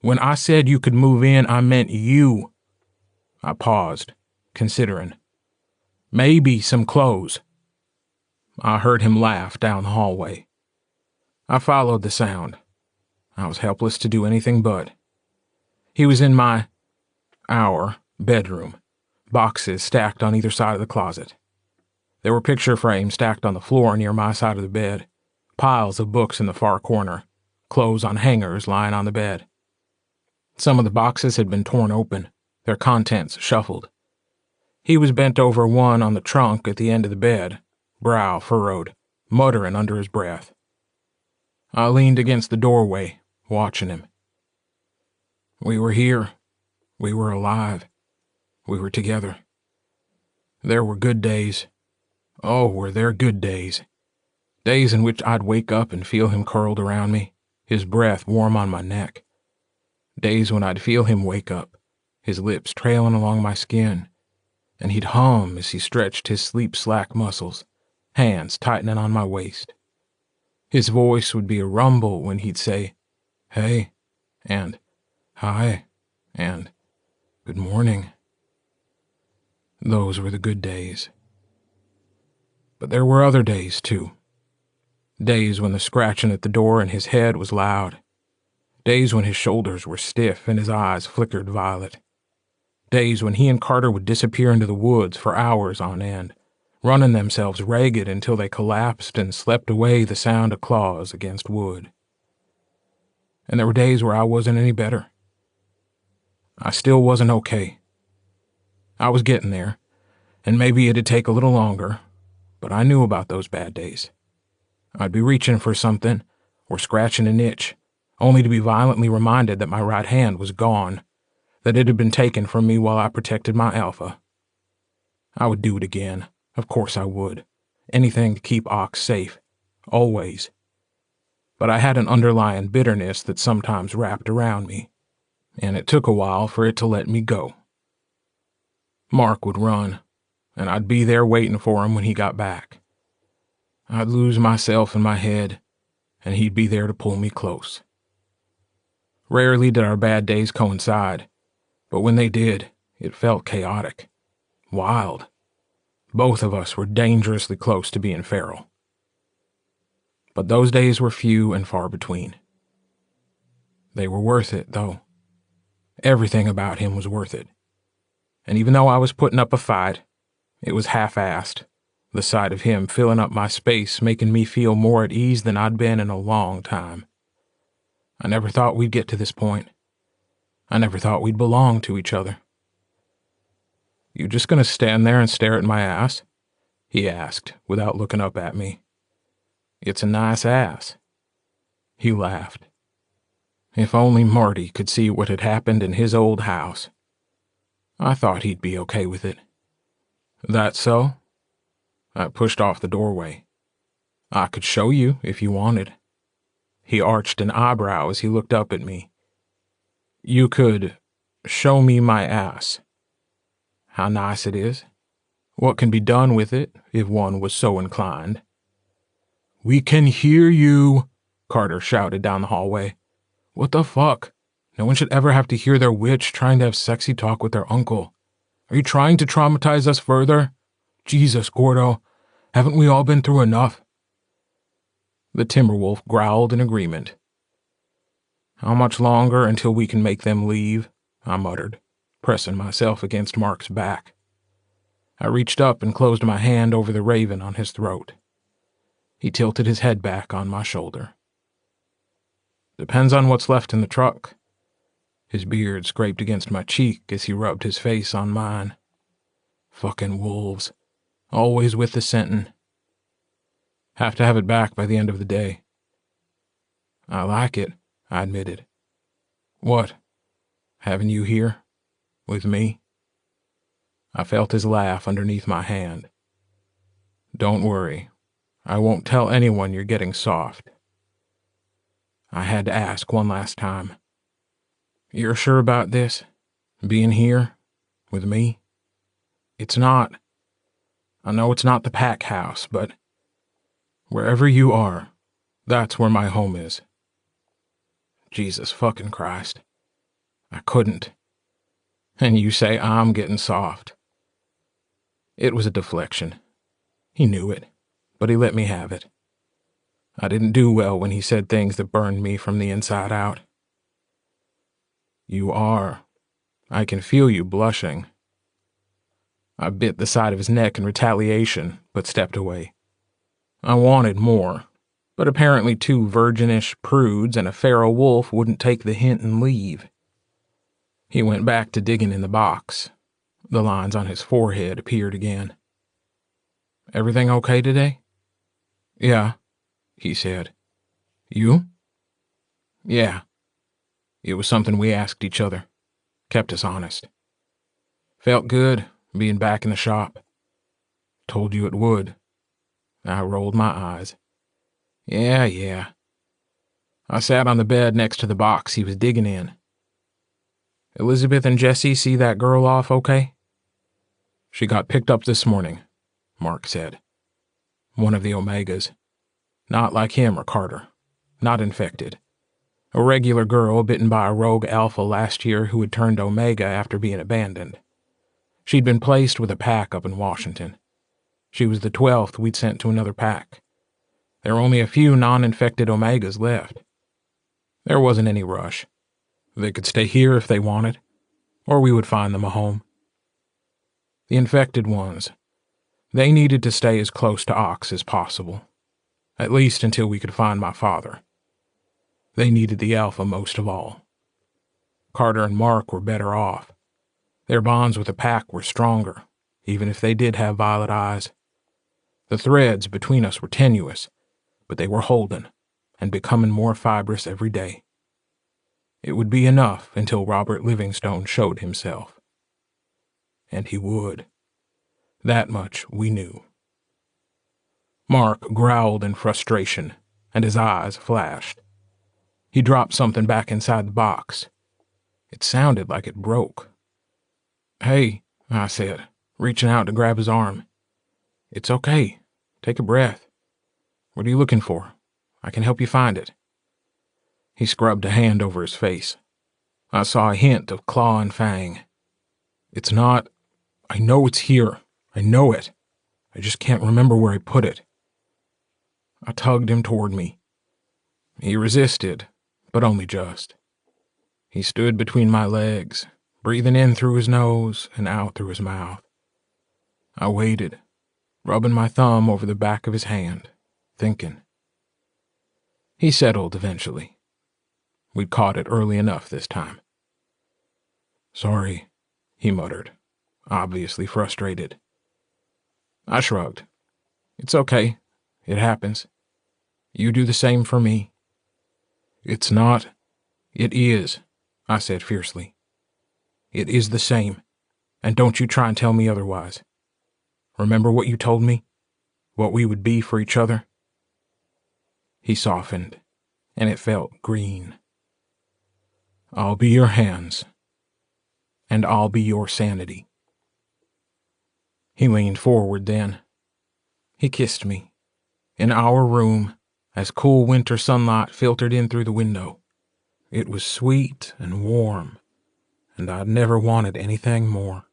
"When I said you could move in, I meant you." I paused, considering. "Maybe some clothes." I heard him laugh down the hallway. I followed the sound. I was helpless to do anything but. He was in our bedroom, boxes stacked on either side of the closet. There were picture frames stacked on the floor near my side of the bed, piles of books in the far corner, clothes on hangers lying on the bed. Some of the boxes had been torn open, their contents shuffled. He was bent over one on the trunk at the end of the bed, brow furrowed, muttering under his breath. I leaned against the doorway, watching him. We were here. We were alive. We were together. There were good days. Oh, were there good days. Days in which I'd wake up and feel him curled around me, his breath warm on my neck. Days when I'd feel him wake up, his lips trailing along my skin, and he'd hum as he stretched his sleep-slack muscles, hands tightening on my waist. His voice would be a rumble when he'd say, "Hey," and "Hi," and "Good morning." Those were the good days. But there were other days, too. Days when the scratching at the door in his head was loud. Days when his shoulders were stiff and his eyes flickered violet. Days when he and Carter would disappear into the woods for hours on end, running themselves ragged until they collapsed and slept away the sound of claws against wood. And there were days where I wasn't any better. I still wasn't okay. I was getting there, and maybe it'd take a little longer, but I knew about those bad days. I'd be reaching for something, or scratching an itch, only to be violently reminded that my right hand was gone, that it had been taken from me while I protected my alpha. I would do it again. Of course I would. Anything to keep Ox safe. Always. But I had an underlying bitterness that sometimes wrapped around me, and it took a while for it to let me go. Mark would run, and I'd be there waiting for him when he got back. I'd lose myself in my head, and he'd be there to pull me close. Rarely did our bad days coincide, but when they did, it felt chaotic, wild. Both of us were dangerously close to being feral. But those days were few and far between. They were worth it, though. Everything about him was worth it. And even though I was putting up a fight, it was half-assed, the sight of him filling up my space making me feel more at ease than I'd been in a long time. I never thought we'd get to this point. I never thought we'd belong to each other. "You just gonna stand there and stare at my ass?" he asked, without looking up at me. "It's a nice ass." He laughed. If only Marty could see what had happened in his old house. I thought he'd be okay with it. "That so?" I pushed off the doorway. "I could show you if you wanted." He arched an eyebrow as he looked up at me. "You could show me my ass. How nice it is. What can be done with it if one was so inclined?" "We can hear you," Carter shouted down the hallway. "What the fuck? No one should ever have to hear their witch trying to have sexy talk with their uncle. Are you trying to traumatize us further? Jesus, Gordo, haven't we all been through enough?" The Timberwolf growled in agreement. "How much longer until we can make them leave?" I muttered, pressing myself against Mark's back. I reached up and closed my hand over the raven on his throat. He tilted his head back on my shoulder. "Depends on what's left in the truck." His beard scraped against my cheek as he rubbed his face on mine. Fucking wolves. Always with the scenting. Have to have it back by the end of the day. "I like it," I admitted. "What? Having you here? With me?" I felt his laugh underneath my hand. "Don't worry. I won't tell anyone you're getting soft." I had to ask one last time. "You're sure about this? Being here? With me? It's not... I know it's not the pack house, but Wherever you are, that's where my home is. Jesus fucking Christ. I couldn't. And you say I'm getting soft. It was a deflection. He knew it, but he let me have it. I didn't do well when he said things that burned me from the inside out. You are. I can feel you blushing. I bit the side of his neck in retaliation, but stepped away. I wanted more, but apparently 2 virginish prudes and a feral wolf wouldn't take the hint and leave. He went back to digging in the box. The lines on his forehead appeared again. Everything okay today? Yeah, he said. You? Yeah. It was something we asked each other. Kept us honest. Felt good being back in the shop. Told you it would. I rolled my eyes. Yeah. I sat on the bed next to the box he was digging in. Elizabeth and Jesse see that girl off okay? She got picked up this morning, Mark said. One of the Omegas. Not like him or Carter. Not infected. A regular girl bitten by a rogue alpha last year who had turned Omega after being abandoned. She'd been placed with a pack up in Washington. She was the 12th we'd sent to another pack. There were only a few non-infected Omegas left. There wasn't any rush. They could stay here if they wanted, or we would find them a home. The infected ones, they needed to stay as close to Ox as possible, at least until we could find my father. They needed the alpha most of all. Carter and Mark were better off. Their bonds with the pack were stronger, even if they did have violet eyes. The threads between us were tenuous, but they were holding and becoming more fibrous every day. It would be enough until Robert Livingstone showed himself. And he would. That much we knew. Mark growled in frustration, and his eyes flashed. He dropped something back inside the box. It sounded like it broke. Hey, I said, reaching out to grab his arm. It's okay. Take a breath. What are you looking for? I can help you find it. He scrubbed a hand over his face. I saw a hint of claw and fang. It's not... I know it's here. I know it. I just can't remember where I put it. I tugged him toward me. He resisted, but only just. He stood between my legs, breathing in through his nose and out through his mouth. I waited, rubbing my thumb over the back of his hand, thinking. He settled eventually. We'd caught it early enough this time. Sorry, he muttered, obviously frustrated. I shrugged. It's okay. It happens. You do the same for me. It's not. It is, I said fiercely. It is the same, and don't you try and tell me otherwise. Remember what you told me? What we would be for each other? He softened, and it felt green. I'll be your hands, and I'll be your sanity. He leaned forward then. He kissed me, in our room, as cool winter sunlight filtered in through the window. It was sweet and warm, and I'd never wanted anything more.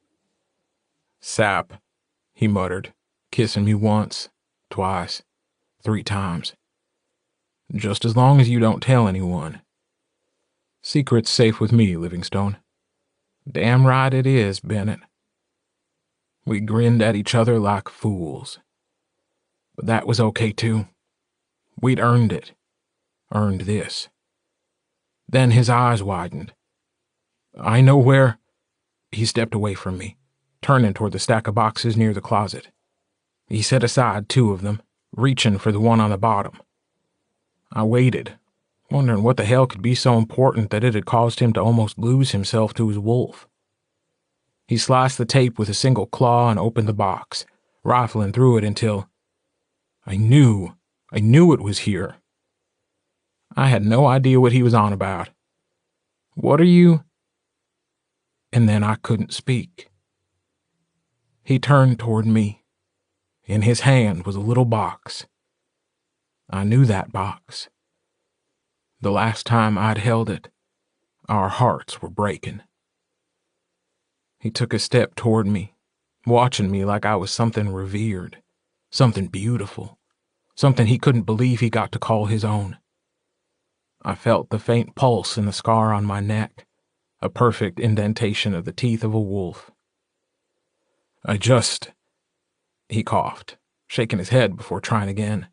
Sap, he muttered, kissing me once, twice, 3 times. Just as long as you don't tell anyone. Secret's safe with me, Livingstone. Damn right it is, Bennett. We grinned at each other like fools. But that was okay, too. We'd earned it. Earned this. Then his eyes widened. I know where... He stepped away from me, turning toward the stack of boxes near the closet. He set aside 2 of them, reaching for the one on the bottom. I waited, wondering what the hell could be so important that it had caused him to almost lose himself to his wolf. He sliced the tape with a single claw and opened the box, rifling through it until... I knew it was here. I had no idea what he was on about. What are you... And then I couldn't speak. He turned toward me. In his hand was a little box. I knew that box. The last time I'd held it, our hearts were breaking. He took a step toward me, watching me like I was something revered, something beautiful, something he couldn't believe he got to call his own. I felt the faint pulse in the scar on my neck, a perfect indentation of the teeth of a wolf. He coughed, shaking his head before trying again.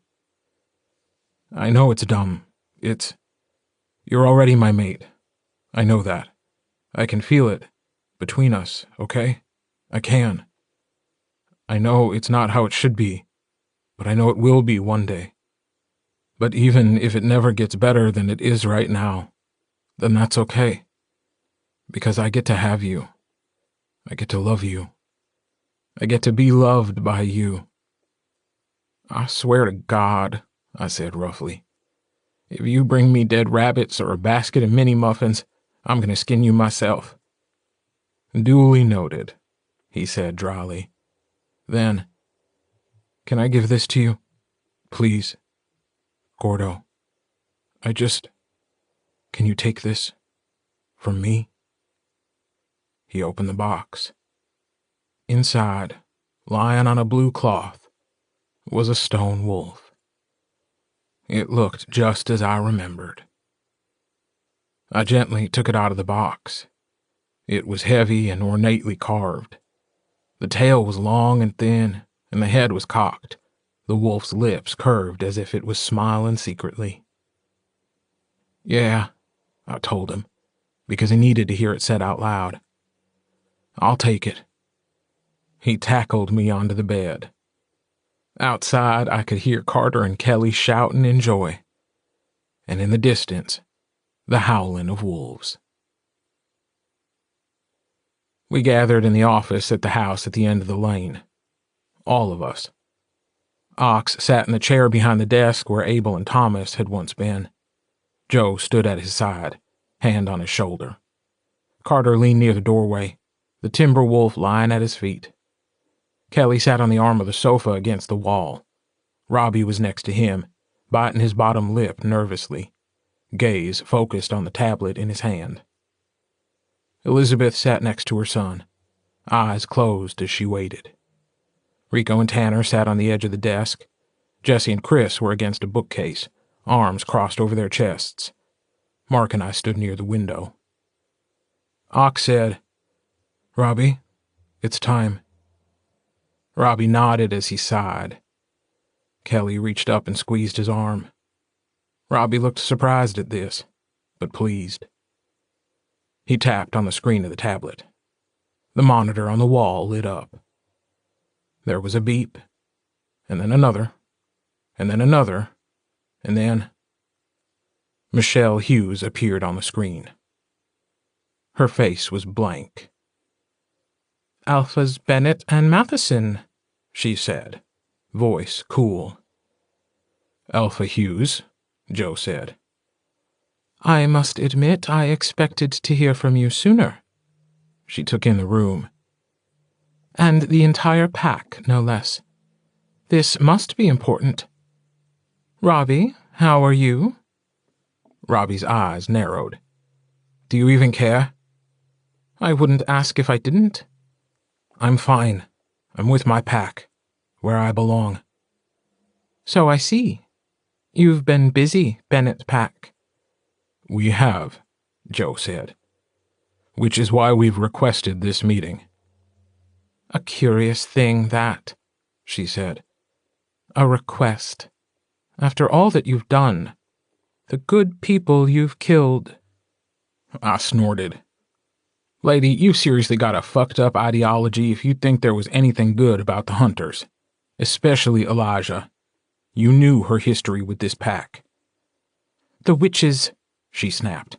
I know it's dumb. You're already my mate. I know that. I can feel it between us, okay? I can. I know it's not how it should be, but I know it will be one day. But even if it never gets better than it is right now, then that's okay. Because I get to have you. I get to love you. I get to be loved by you. I swear to God, I said roughly, if you bring me dead rabbits or a basket of mini muffins, I'm going to skin you myself. Duly noted, he said dryly. Then, can I give this to you? Please. Gordo, can you take this from me? He opened the box. Inside, lying on a blue cloth, was a stone wolf. It looked just as I remembered. I gently took it out of the box. It was heavy and ornately carved. The tail was long and thin, and the head was cocked, the wolf's lips curved as if it was smiling secretly. Yeah, I told him, because he needed to hear it said out loud. I'll take it. He tackled me onto the bed. Outside, I could hear Carter and Kelly shouting in joy, and in the distance, the howling of wolves. We gathered in the office at the house at the end of the lane. All of us. Ox sat in the chair behind the desk where Abel and Thomas had once been. Joe stood at his side, hand on his shoulder. Carter leaned near the doorway, the timber wolf lying at his feet. Kelly sat on the arm of the sofa against the wall. Robbie was next to him, biting his bottom lip nervously, gaze focused on the tablet in his hand. Elizabeth sat next to her son, eyes closed as she waited. Rico and Tanner sat on the edge of the desk. Jesse and Chris were against a bookcase, arms crossed over their chests. Mark and I stood near the window. Ox said, "Robbie, it's time." Robbie nodded as he sighed. Kelly reached up and squeezed his arm. Robbie looked surprised at this, but pleased. He tapped on the screen of the tablet. The monitor on the wall lit up. There was a beep, and then another, and then another, and then Michelle Hughes appeared on the screen. Her face was blank. "Alphas Bennett and Matheson," she said, voice cool. "Alpha Hughes," Joe said. "I must admit I expected to hear from you sooner." She took in the room. "And the entire pack, no less. This must be important. Robbie, how are you?" Robbie's eyes narrowed. "Do you even care?" "I wouldn't ask if I didn't." "I'm fine. I'm with my pack, where I belong." "So I see. You've been busy, Bennett Pack." "We have," Joe said. "Which is why we've requested this meeting." "A curious thing, that," she said. "A request. After all that you've done, the good people you've killed." I snorted. "Lady, you've seriously got a fucked up ideology if you think there was anything good about the Hunters. Especially Elijah. You knew her history with this pack." "The witches," she snapped.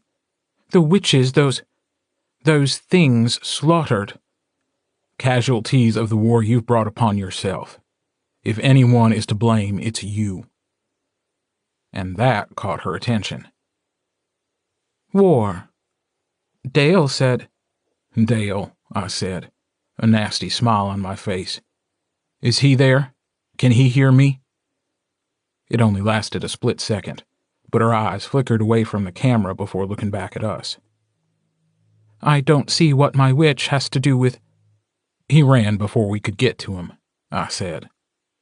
"The witches, those things slaughtered." "Casualties of the war you've brought upon yourself. If anyone is to blame, it's you." And that caught her attention. "War. Dale said—" "Dale," I said, a nasty smile on my face. "Is he there? Can he hear me?" It only lasted a split second, but her eyes flickered away from the camera before looking back at us. I don't see what my witch has to do with... He ran before we could get to him, I said,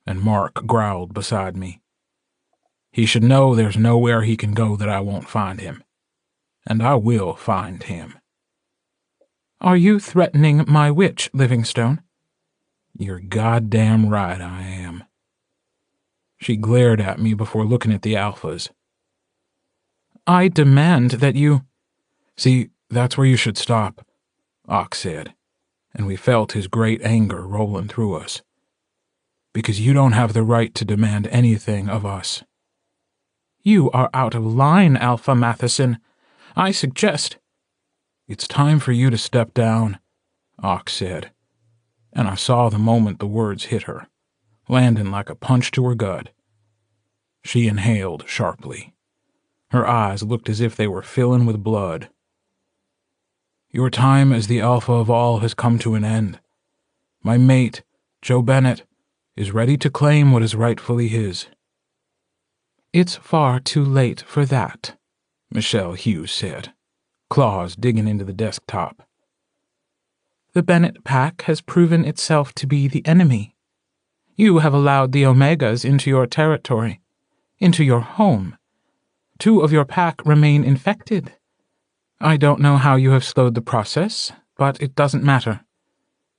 and Mark growled beside me. He should know there's nowhere he can go that I won't find him. And I will find him. Are you threatening my witch, Livingstone? You're goddamn right I am. She glared at me before looking at the alphas. I demand that you... See, that's where you should stop, Ox said, and we felt his great anger rolling through us. Because you don't have the right to demand anything of us. You are out of line, Alpha Matheson. I suggest... It's time for you to step down, Ox said, and I saw the moment the words hit her, landing like a punch to her gut. She inhaled sharply. Her eyes looked as if they were filling with blood. Your time as the Alpha of all has come to an end. My mate, Joe Bennett, is ready to claim what is rightfully his. It's far too late for that, Michelle Hughes said, claws digging into the desktop. The Bennett pack has proven itself to be the enemy. You have allowed the Omegas into your territory, into your home. 2 of your pack remain infected. I don't know how you have slowed the process, but it doesn't matter.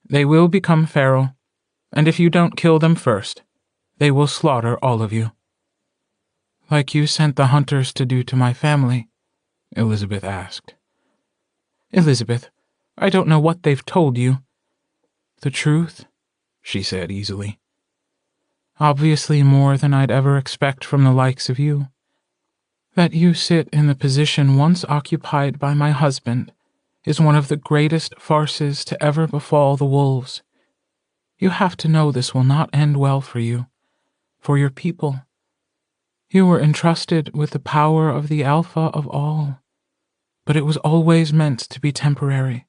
They will become feral, and if you don't kill them first, they will slaughter all of you. Like you sent the hunters to do to my family, Elizabeth asked. Elizabeth, I don't know what they've told you. The truth, she said easily. Obviously more than I'd ever expect from the likes of you. That you sit in the position once occupied by my husband is one of the greatest farces to ever befall the wolves. You have to know this will not end well for you, for your people. You were entrusted with the power of the Alpha of all, but it was always meant to be temporary.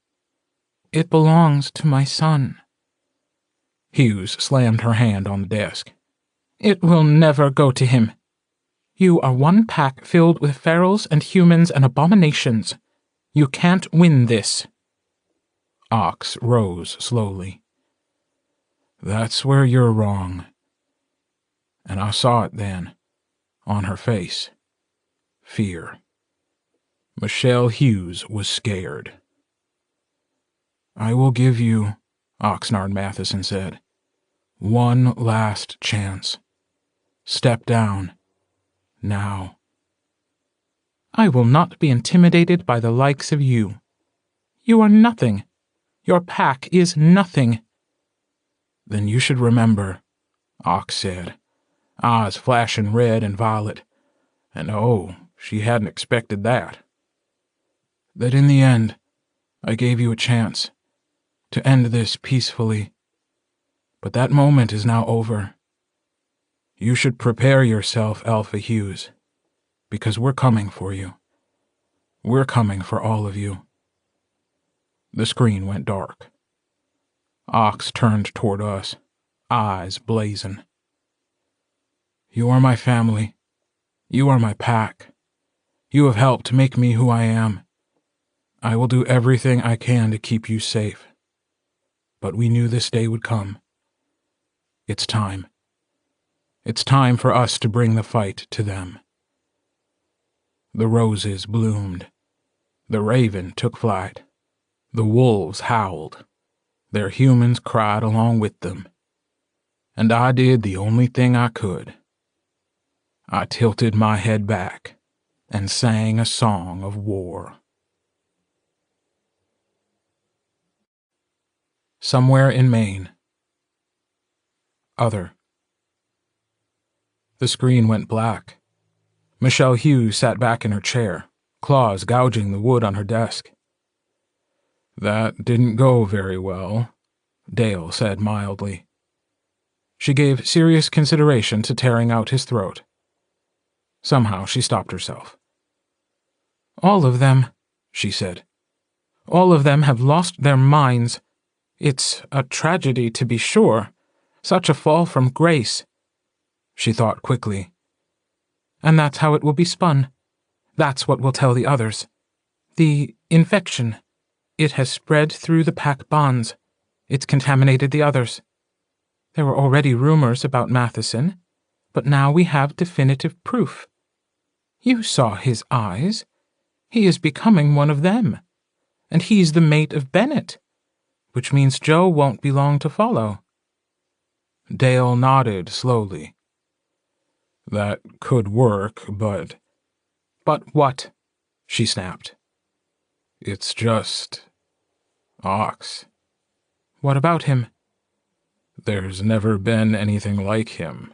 It belongs to my son. Hughes slammed her hand on the desk. It will never go to him. You are one pack filled with ferals and humans and abominations. You can't win this. Ox rose slowly. That's where you're wrong. And I saw it then, on her face. Fear. Michelle Hughes was scared. I will give you, Oxnard Matheson said, one last chance. Step down. Now. I will not be intimidated by the likes of you. You are nothing. Your pack is nothing. Then you should remember, Ox said, eyes flashing red and violet, and oh, she hadn't expected that. That in the end, I gave you a chance to end this peacefully. But that moment is now over. You should prepare yourself, Alpha Hughes, because we're coming for you. We're coming for all of you. The screen went dark. Ox turned toward us, eyes blazing. You are my family. You are my pack. You have helped make me who I am. I will do everything I can to keep you safe. But we knew this day would come. It's time. It's time for us to bring the fight to them. The roses bloomed. The raven took flight. The wolves howled. Their humans cried along with them. And I did the only thing I could. I tilted my head back and sang a song of war. Somewhere in Maine. Other. The screen went black. Michelle Hughes sat back in her chair, claws gouging the wood on her desk. That didn't go very well, Dale said mildly. She gave serious consideration to tearing out his throat. Somehow she stopped herself. All of them, she said. All of them have lost their minds. It's a tragedy, to be sure. Such a fall from grace. She thought quickly. And that's how it will be spun. That's what will tell the others. The infection. It has spread through the pack bonds. It's contaminated the others. There were already rumors about Matheson, but now we have definitive proof. You saw his eyes. He is becoming one of them. And he's the mate of Bennett, which means Joe won't be long to follow. Dale nodded slowly. That could work, but... But what? She snapped. It's just... Ox. What about him? There's never been anything like him.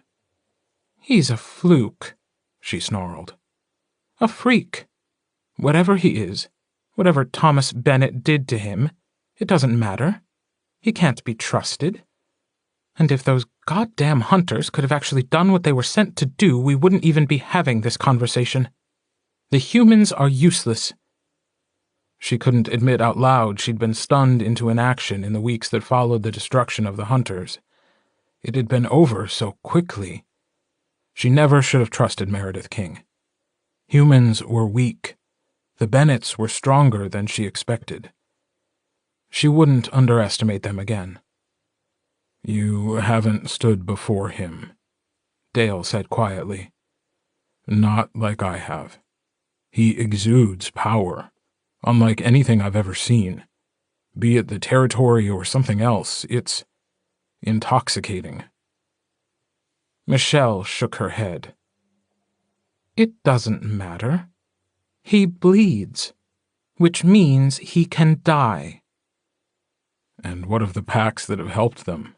He's a fluke, she snarled. A freak. Whatever he is, whatever Thomas Bennett did to him, it doesn't matter. He can't be trusted. And if those goddamn hunters could have actually done what they were sent to do, we wouldn't even be having this conversation. The humans are useless. She couldn't admit out loud she'd been stunned into inaction in the weeks that followed the destruction of the hunters. It had been over so quickly. She never should have trusted Meredith King. Humans were weak. The Bennetts were stronger than she expected. She wouldn't underestimate them again. You haven't stood before him, Dale said quietly. Not like I have. He exudes power, unlike anything I've ever seen. Be it the territory or something else, it's intoxicating. Michelle shook her head. It doesn't matter. He bleeds, which means he can die. And what of the packs that have helped them?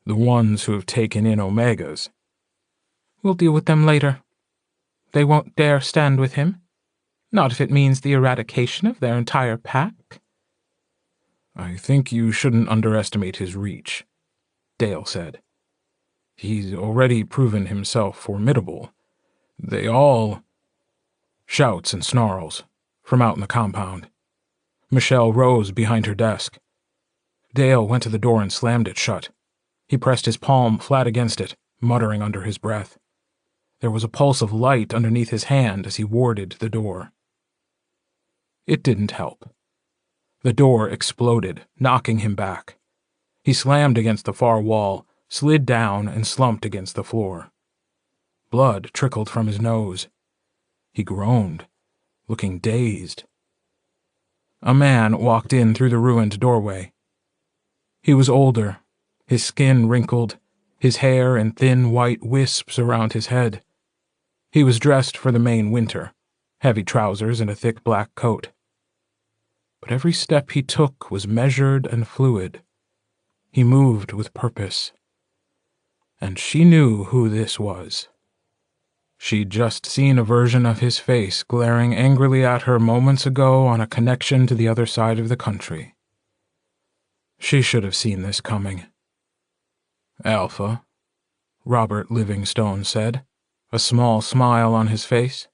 The ones who have taken in Omegas? We'll deal with them later. They won't dare stand with him. Not if it means the eradication of their entire pack. I think you shouldn't underestimate his reach, Dale said. He's already proven himself formidable. They all... Shouts and snarls from out in the compound. Michelle rose behind her desk. Dale went to the door and slammed it shut. He pressed his palm flat against it, muttering under his breath. There was a pulse of light underneath his hand as he warded the door. It didn't help. The door exploded, knocking him back. He slammed against the far wall, slid down, and slumped against the floor. Blood trickled from his nose. He groaned, looking dazed. A man walked in through the ruined doorway. He was older, his skin wrinkled, his hair in thin white wisps around his head. He was dressed for the Maine winter, heavy trousers and a thick black coat. But every step he took was measured and fluid. He moved with purpose. And she knew who this was. She'd just seen a version of his face glaring angrily at her moments ago on a connection to the other side of the country. She should have seen this coming. Alpha, Robert Livingstone said, a small smile on his face.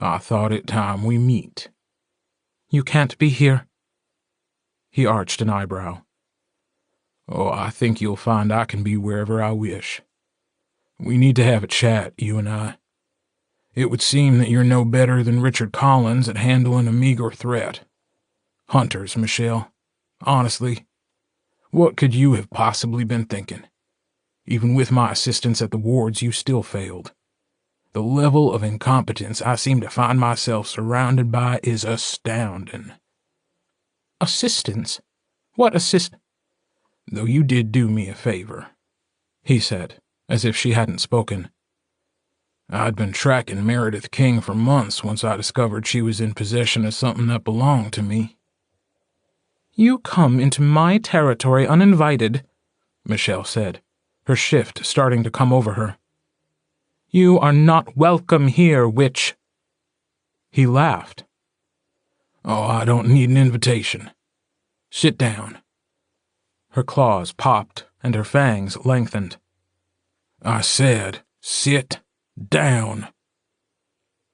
I thought it time we meet. You can't be here. He arched an eyebrow. Oh, I think you'll find I can be wherever I wish. We need to have a chat, you and I. It would seem that you're no better than Richard Collins at handling a meager threat. Hunters, Michelle. Honestly, what could you have possibly been thinking? Even with my assistance at the wards, you still failed. The level of incompetence I seem to find myself surrounded by is astounding. Assistance? What Though you did do me a favor, he said, as if she hadn't spoken. I'd been tracking Meredith King for months once I discovered she was in possession of something that belonged to me. You come into my territory uninvited, Michelle said, her shift starting to come over her. You are not welcome here, witch. He laughed. Oh, I don't need an invitation. Sit down. Her claws popped and her fangs lengthened. I said, sit down.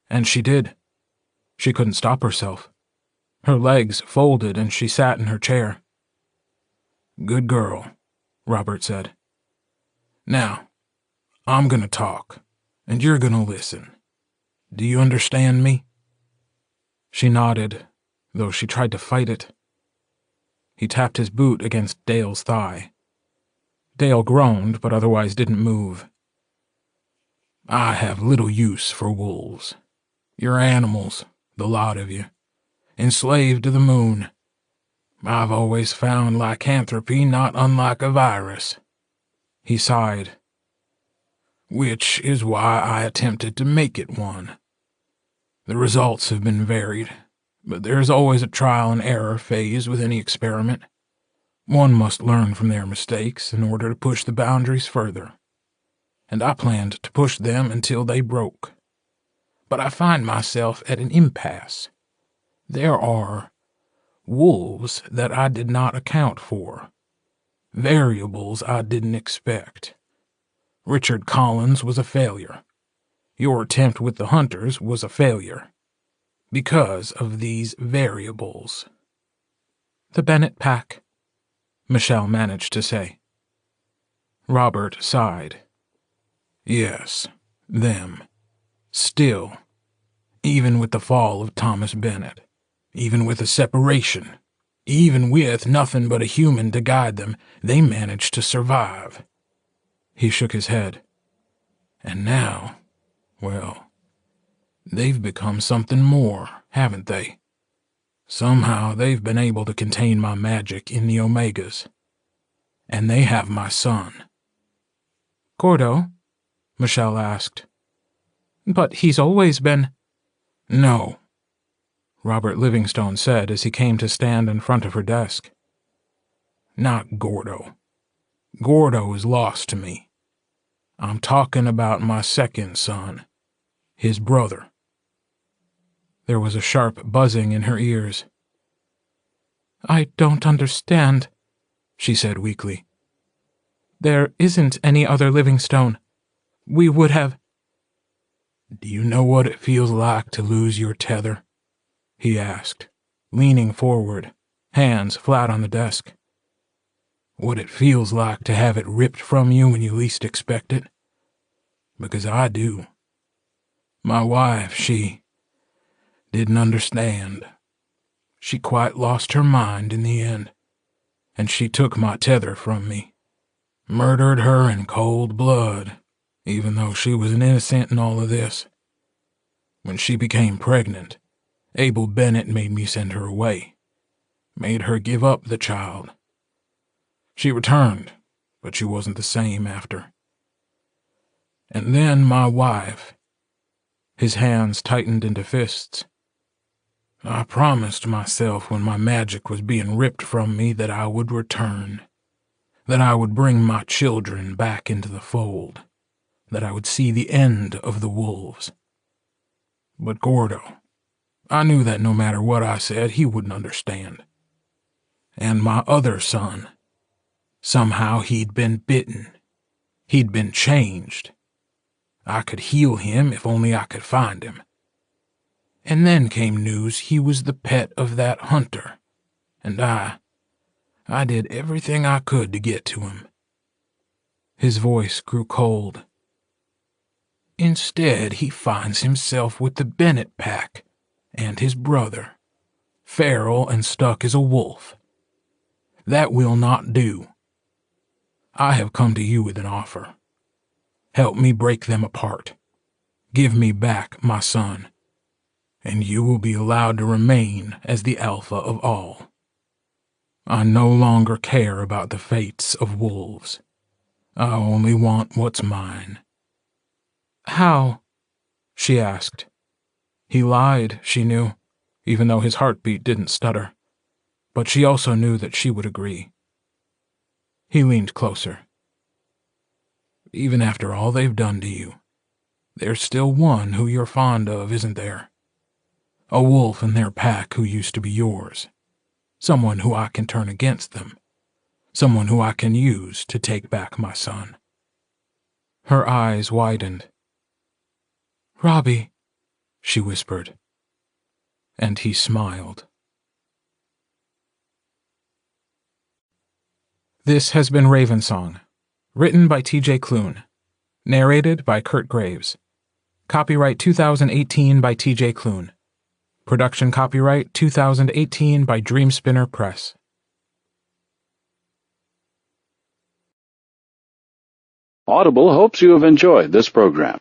And she did. She couldn't stop herself. Her legs folded and she sat in her chair. Good girl, Robert said. Now, I'm going to talk. And you're gonna listen. Do you understand me?" She nodded, though she tried to fight it. He tapped his boot against Dale's thigh. Dale groaned, but otherwise didn't move. "I have little use for wolves. You're animals, the lot of you, enslaved to the moon. I've always found lycanthropy not unlike a virus." He sighed. "Which is why I attempted to make it one. The results have been varied, but there's always a trial and error phase with any experiment. One must learn from their mistakes in order to push the boundaries further. And I planned to push them until they broke. But I find myself at an impasse. There are wolves that I did not account for, variables I didn't expect. Richard Collins was a failure. Your attempt with the hunters was a failure. Because of these variables." "The Bennett pack," Michelle managed to say. Robert sighed. "Yes, them. Still, even with the fall of Thomas Bennett, even with a separation, even with nothing but a human to guide them, they managed to survive." He shook his head. "And now, well, they've become something more, haven't they? Somehow they've been able to contain my magic in the Omegas. And they have my son." "Gordo?" Michelle asked. "But he's always been—" "No," Robert Livingstone said as he came to stand in front of her desk. "Not Gordo. Gordo is lost to me. I'm talking about my second son, his brother." There was a sharp buzzing in her ears. "I don't understand," she said weakly. "There isn't any other Livingstone. We would have—" "Do you know what it feels like to lose your tether?" he asked, leaning forward, hands flat on the desk. "What it feels like to have it ripped from you when you least expect it? Because I do. My wife, she didn't understand. She quite lost her mind in the end, and she took my tether from me. Murdered her in cold blood, even though she was an innocent in all of this. When she became pregnant, Abel Bennett made me send her away, made her give up the child. She returned, but she wasn't the same after. And then my wife—" His hands tightened into fists. "I promised myself when my magic was being ripped from me that I would return, that I would bring my children back into the fold, that I would see the end of the wolves. But Gordo, I knew that no matter what I said, he wouldn't understand. And my other son, somehow he'd been bitten. He'd been changed. I could heal him if only I could find him. And then came news he was the pet of that hunter, and I did everything I could to get to him." His voice grew cold. "Instead, he finds himself with the Bennett pack and his brother, feral and stuck as a wolf. That will not do. I have come to you with an offer. Help me break them apart. Give me back my son, and you will be allowed to remain as the alpha of all. I no longer care about the fates of wolves. I only want what's mine." "How?" she asked. He lied, she knew, even though his heartbeat didn't stutter. But she also knew that she would agree. He leaned closer. "Even after all they've done to you, there's still one who you're fond of, isn't there? A wolf in their pack who used to be yours. Someone who I can turn against them. Someone who I can use to take back my son." Her eyes widened. "Robbie," she whispered. And he smiled. This has been Ravensong, written by T.J. Klune, narrated by Kurt Graves. Copyright 2018 by T.J. Klune. Production copyright 2018 by Dreamspinner Press. Audible hopes you have enjoyed this program.